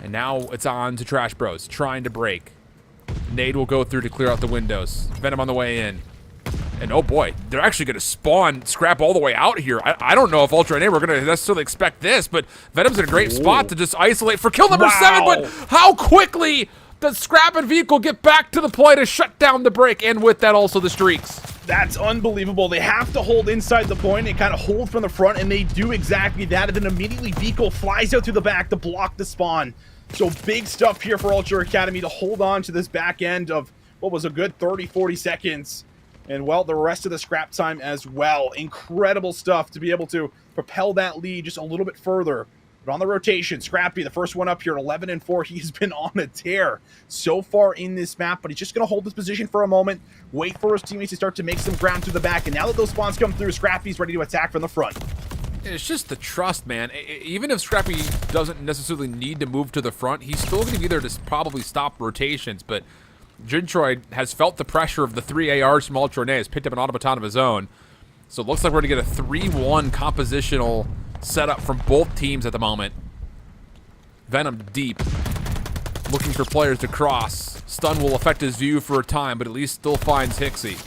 [SPEAKER 5] And now it's on to Trash Bros, trying to break. Nade will go through to clear out the windows. Venom on the way in. And oh boy, they're actually going to spawn Scrap all the way out here. I don't know if Ultra NA we're going to necessarily expect this, but Venom's in a great spot to just isolate for kill number 7, but how quickly does Scrap and Vehicle get back to the play to shut down the break, and with that also the streaks?
[SPEAKER 6] That's unbelievable. They have to hold inside the point and kind of hold from the front, and they do exactly that, and then immediately Vehicle flies out through the back to block the spawn. So big stuff here for Ultra Academy to hold on to this back end of what was a good 30-40 seconds. And, well, the rest of the scrap time as well. Incredible stuff to be able to propel that lead just a little bit further. But on the rotation, Scrappy, the first one up here at 11-4. He's been on a tear so far in this map, but he's just going to hold his position for a moment, wait for his teammates to start to make some ground through the back. And now that those spawns come through, Scrappy's ready to attack from the front.
[SPEAKER 5] It's just the trust, man. Even if Scrappy doesn't necessarily need to move to the front, he's still going to be there to probably stop rotations. But Jintroid has felt the pressure of the 3 ARs from Ultra NA, has picked up an automaton of his own. So it looks like we're going to get a 3-1 compositional setup from both teams at the moment. Venom deep, looking for players to cross. Stun will affect his view for a time, but at least still finds Hixie.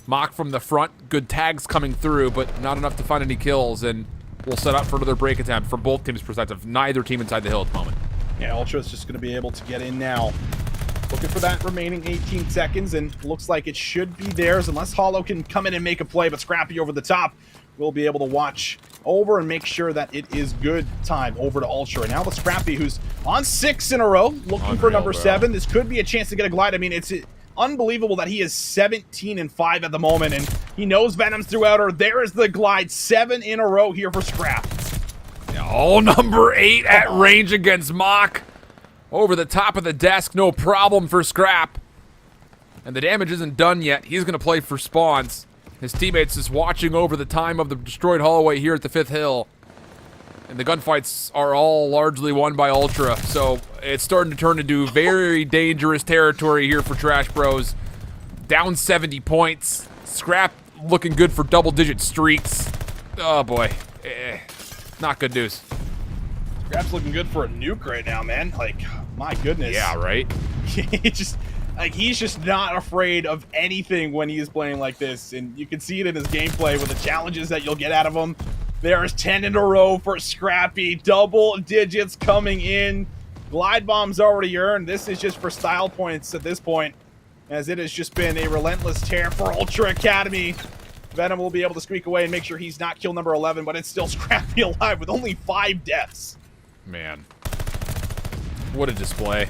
[SPEAKER 5] Mock from the front, good tags coming through, but not enough to find any kills, and we'll set up for another break attempt from both teams' perspective. Neither team inside the hill at the moment.
[SPEAKER 6] Yeah, Ultra's just going to be able to get in now. Looking for that remaining 18 seconds, and looks like it should be theirs unless Hollow can come in and make a play, but Scrappy over the top will be able to watch over and make sure that it is good time over to Ultra. And now the Scrappy, who's on 6 in a row, looking for number 7. This could be a chance to get a glide. I mean, it's unbelievable that he is 17-5 at the moment, and he knows Venom's throughout her. There is the glide, 7 in a row here for Scrap.
[SPEAKER 5] Oh, number 8 at range against Mock. Over the top of the desk, no problem for Scrap. And the damage isn't done yet. He's going to play for spawns. His teammates is watching over the time of the destroyed hallway here at the 5th hill. And the gunfights are all largely won by Ultra. So it's starting to turn into very dangerous territory here for Trash Bros. Down 70 points. Scrap looking good for double-digit streaks. Oh, boy. Not good news.
[SPEAKER 6] Scrap's looking good for a nuke right now, man. Like, my goodness.
[SPEAKER 5] Yeah, right?
[SPEAKER 6] He's just not afraid of anything when he is playing like this, and you can see it in his gameplay with the challenges that you'll get out of him. There's 10 in a row for Scrappy, double digits coming in. Glide bomb's already earned. This is just for style points at this point, as it has just been a relentless tear for Ultra Academy. Venom will be able to squeak away and make sure he's not kill number 11, but it's still Scrappy alive with only 5 deaths.
[SPEAKER 5] Man, what a display.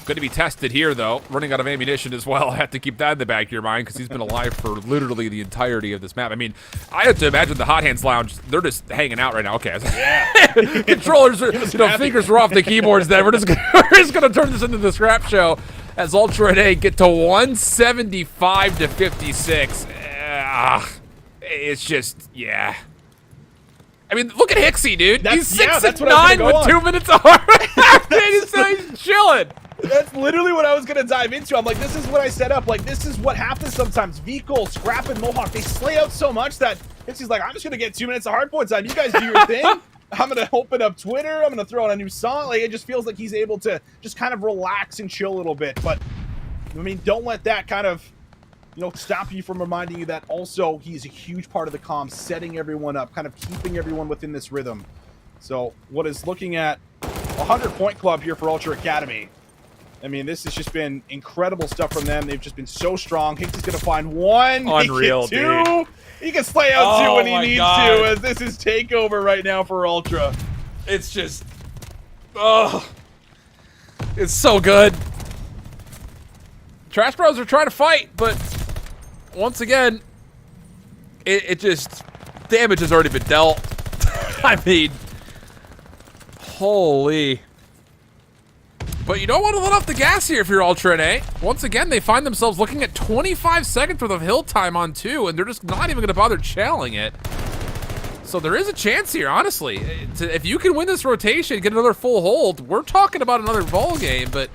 [SPEAKER 5] Going to be tested here, though. Running out of ammunition as well. I have to keep that in the back of your mind because he's been alive for literally the entirety of this map. I mean, I have to imagine the Hot Hands Lounge, they're just hanging out right now. Okay. Yeah. Controllers, fingers were off the keyboards then. We're just going to turn this into the scrap show as Ultra and A get to 175 to 56. It's just, yeah. I mean, look at Hixie, dude. He's 6'9" with 2 minutes of heart. He's chilling.
[SPEAKER 6] That's literally what I was going to dive into. I'm like, this is what I set up. Like, this is what happens sometimes. Vikol, Scrap, and Mohawk, they slay out so much that Hixie's like, I'm just going to get 2 minutes of hardpoint time. You guys do your thing. I'm going to open up Twitter. I'm going to throw on a new song. Like, it just feels like he's able to just kind of relax and chill a little bit. But, I mean, don't let that kind of, stop you from reminding you that also he's a huge part of the comms, setting everyone up, kind of keeping everyone within this rhythm. So, what is looking at a 100-point club here for Ultra Academy. I mean, this has just been incredible stuff from them. They've just been so strong. Hicks going to find 1.
[SPEAKER 5] Unreal,
[SPEAKER 6] he can 2.
[SPEAKER 5] Dude.
[SPEAKER 6] He can slay out 2 when he needs to, as this is takeover right now for Ultra.
[SPEAKER 5] It's just, it's so good. Trash Bros are trying to fight, but once again, it just, damage has already been dealt. I mean, holy. But you don't want to let off the gas here if you're Ultra and A. Once again, they find themselves looking at 25 seconds worth of hill time on 2, and they're just not even going to bother channeling it. So there is a chance here, honestly. If you can win this rotation, get another full hold, we're talking about another ball game, but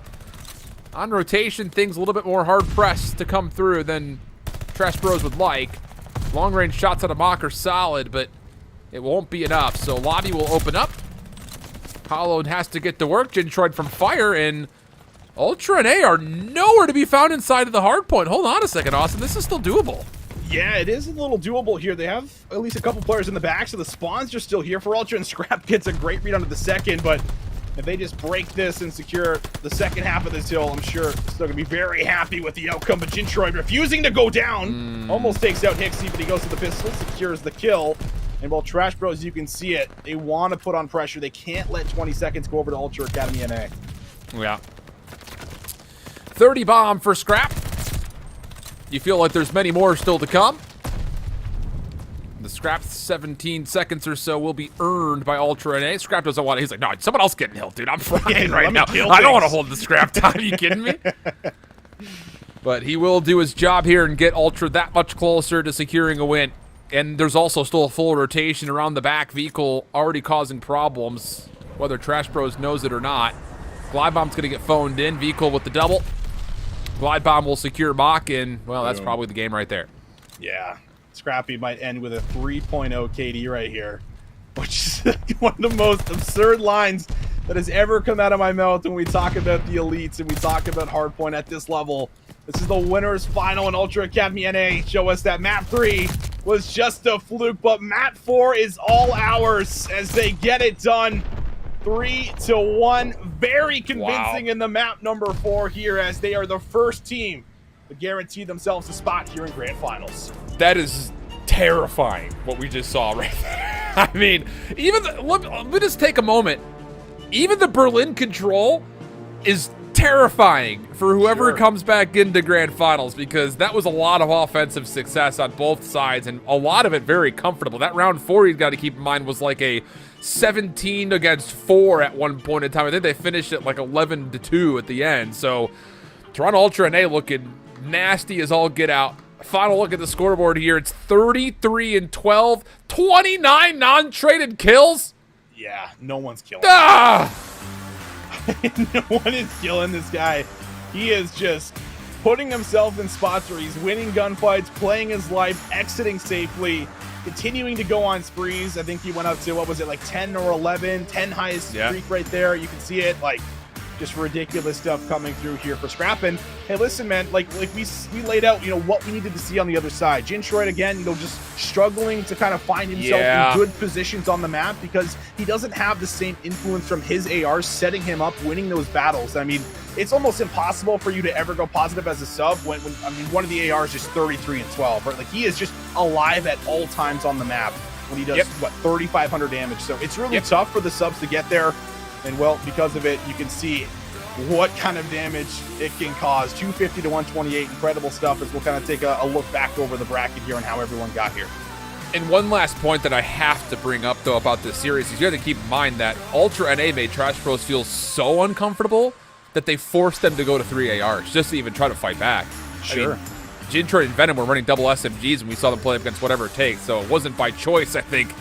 [SPEAKER 5] on rotation, things a little bit more hard-pressed to come through than Trash Bros would like. Long-range shots out of Mock are solid, but it won't be enough. So lobby will open up. Hollow has to get to work. Jintroid from fire, and Ultra and A are nowhere to be found inside of the hard point. Hold on a second, Austin. This is still doable.
[SPEAKER 6] Yeah, it is a little doable here. They have at least a couple players in the back, so the spawns are still here for Ultra, and Scrap gets a great read onto the second, but if they just break this and secure the second half of this hill, I'm sure they're still going to be very happy with the outcome, but Jintroid refusing to go down. Almost takes out Hixie, but he goes to the pistol, secures the kill. And while Trash Bros, you can see it, they want to put on pressure. They can't let 20 seconds go over to Ultra Academy NA.
[SPEAKER 5] Yeah. 30 bomb for Scrap. You feel like there's many more still to come. The Scrap's 17 seconds or so will be earned by Ultra NA. Scrap doesn't want it. He's like, no, someone else getting hit, dude. I'm flying right now. I don't want to hold the Scrap time. Are you kidding me? But he will do his job here and get Ultra that much closer to securing a win. And there's also still a full rotation around the back. Vehicle already causing problems, whether Trash Bros knows it or not. Glide Bomb's going to get phoned in. Vehicle with the double. Glide Bomb will secure Mock, and, well, that's probably the game right there.
[SPEAKER 6] Yeah. Scrappy might end with a 3.0 KD right here, which is one of the most absurd lines that has ever come out of my mouth when we talk about the elites and we talk about hardpoint at this level. This is the winners final in Ultra Academy NA. Show us that map 3 was just a fluke, but map 4 is all ours as they get it done. 3-1, very convincing in the map number 4 here, as they are the first team to guarantee themselves a spot here in Grand Finals.
[SPEAKER 5] That is terrifying, what we just saw right there. I mean, let me just take a moment. Even the Berlin control is terrifying for whoever comes back into Grand Finals, because that was a lot of offensive success on both sides, and a lot of it very comfortable. That round 4, you've got to keep in mind, was like a 17 against 4 at one point in time. I think they finished at like 11-2 at the end. So Toronto Ultra NA looking nasty as all get out. Final look at the scoreboard here. It's 33-12, 29 non-traded kills.
[SPEAKER 6] Yeah, no one's killing
[SPEAKER 5] Ah!
[SPEAKER 6] no one is killing this guy. He is just putting himself in spots where he's winning gunfights, playing his life, exiting safely, continuing to go on sprees. I think he went up to, what was it, like 10 or 11, 10 highest streak right there. You can see it, like, just ridiculous stuff coming through here for Scrappin'. Hey, listen, man, like we laid out, what we needed to see on the other side. Jintroid, again, just struggling to kind of find himself in good positions on the map, because he doesn't have the same influence from his ARs setting him up, winning those battles. I mean, it's almost impossible for you to ever go positive as a sub when I mean, one of the ARs is 33-12, right? Like, he is just alive at all times on the map when he does, 3,500 damage. So it's really tough for the subs to get there. And, well, because of it, you can see what kind of damage it can cause. 250 to 128, incredible stuff, as we'll kind of take a look back over the bracket here and how everyone got here.
[SPEAKER 5] And one last point that I have to bring up, though, about this series is you have to keep in mind that Ultra NA made Trash Bros feel so uncomfortable that they forced them to go to 3 ARs just to even try to fight back.
[SPEAKER 6] Sure.
[SPEAKER 5] I mean, Jintroid and Venom were running double SMGs, and we saw them play against whatever it takes. So it wasn't by choice, I think,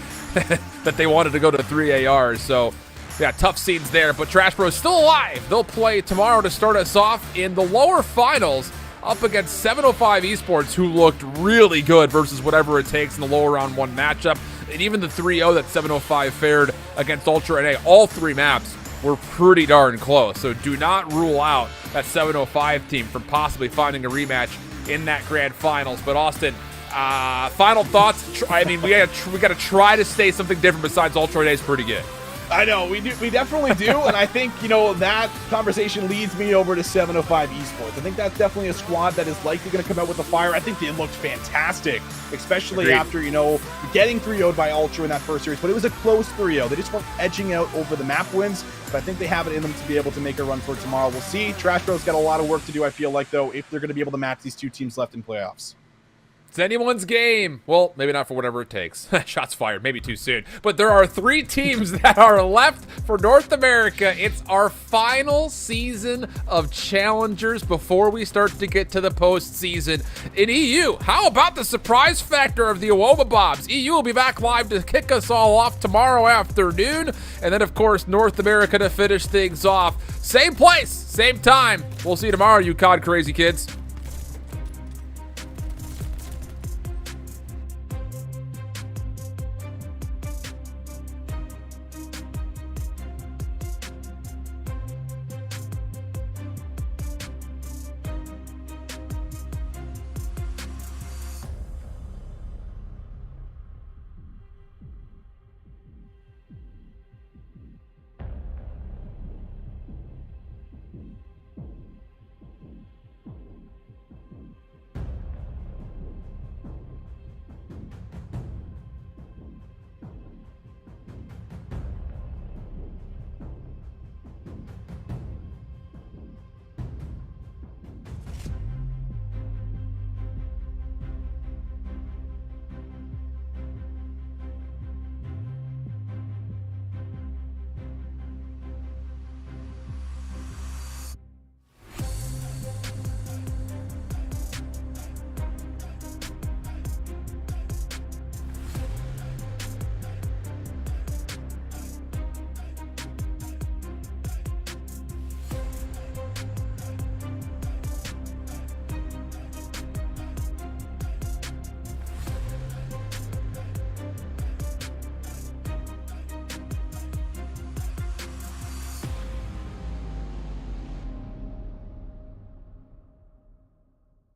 [SPEAKER 5] that they wanted to go to 3 ARs. So yeah, tough scenes there, but Trash Bros still alive. They'll play tomorrow to start us off in the lower finals up against 705 Esports, who looked really good versus whatever it takes in the lower round 1 matchup. And even the 3-0 that 705 fared against Ultra NA, all 3 maps were pretty darn close. So do not rule out that 705 team from possibly finding a rematch in that grand finals. But Austin, final thoughts? I mean, we got to try to stay something different besides Ultra NA is pretty good.
[SPEAKER 6] I know, we definitely do, and I think, that conversation leads me over to 705 Esports. I think that's definitely a squad that is likely going to come out with a fire. I think they looked fantastic, especially after, getting 3-0'd by Ultra in that first series, but it was a close 3-0. They just weren't edging out over the map wins, but I think they have it in them to be able to make a run for tomorrow. We'll see. Trash Bros got a lot of work to do, I feel like, though, if they're going to be able to match these 2 teams left in playoffs.
[SPEAKER 5] It's anyone's game. Well, maybe not for whatever it takes. Shots fired, maybe too soon. But there are 3 teams that are left for North America. It's our final season of challengers before we start to get to the postseason. In EU, how about the surprise factor of the Awoma Bobs? EU will be back live to kick us all off tomorrow afternoon. And then, of course, North America to finish things off. Same place, same time. We'll see you tomorrow, you COD crazy kids.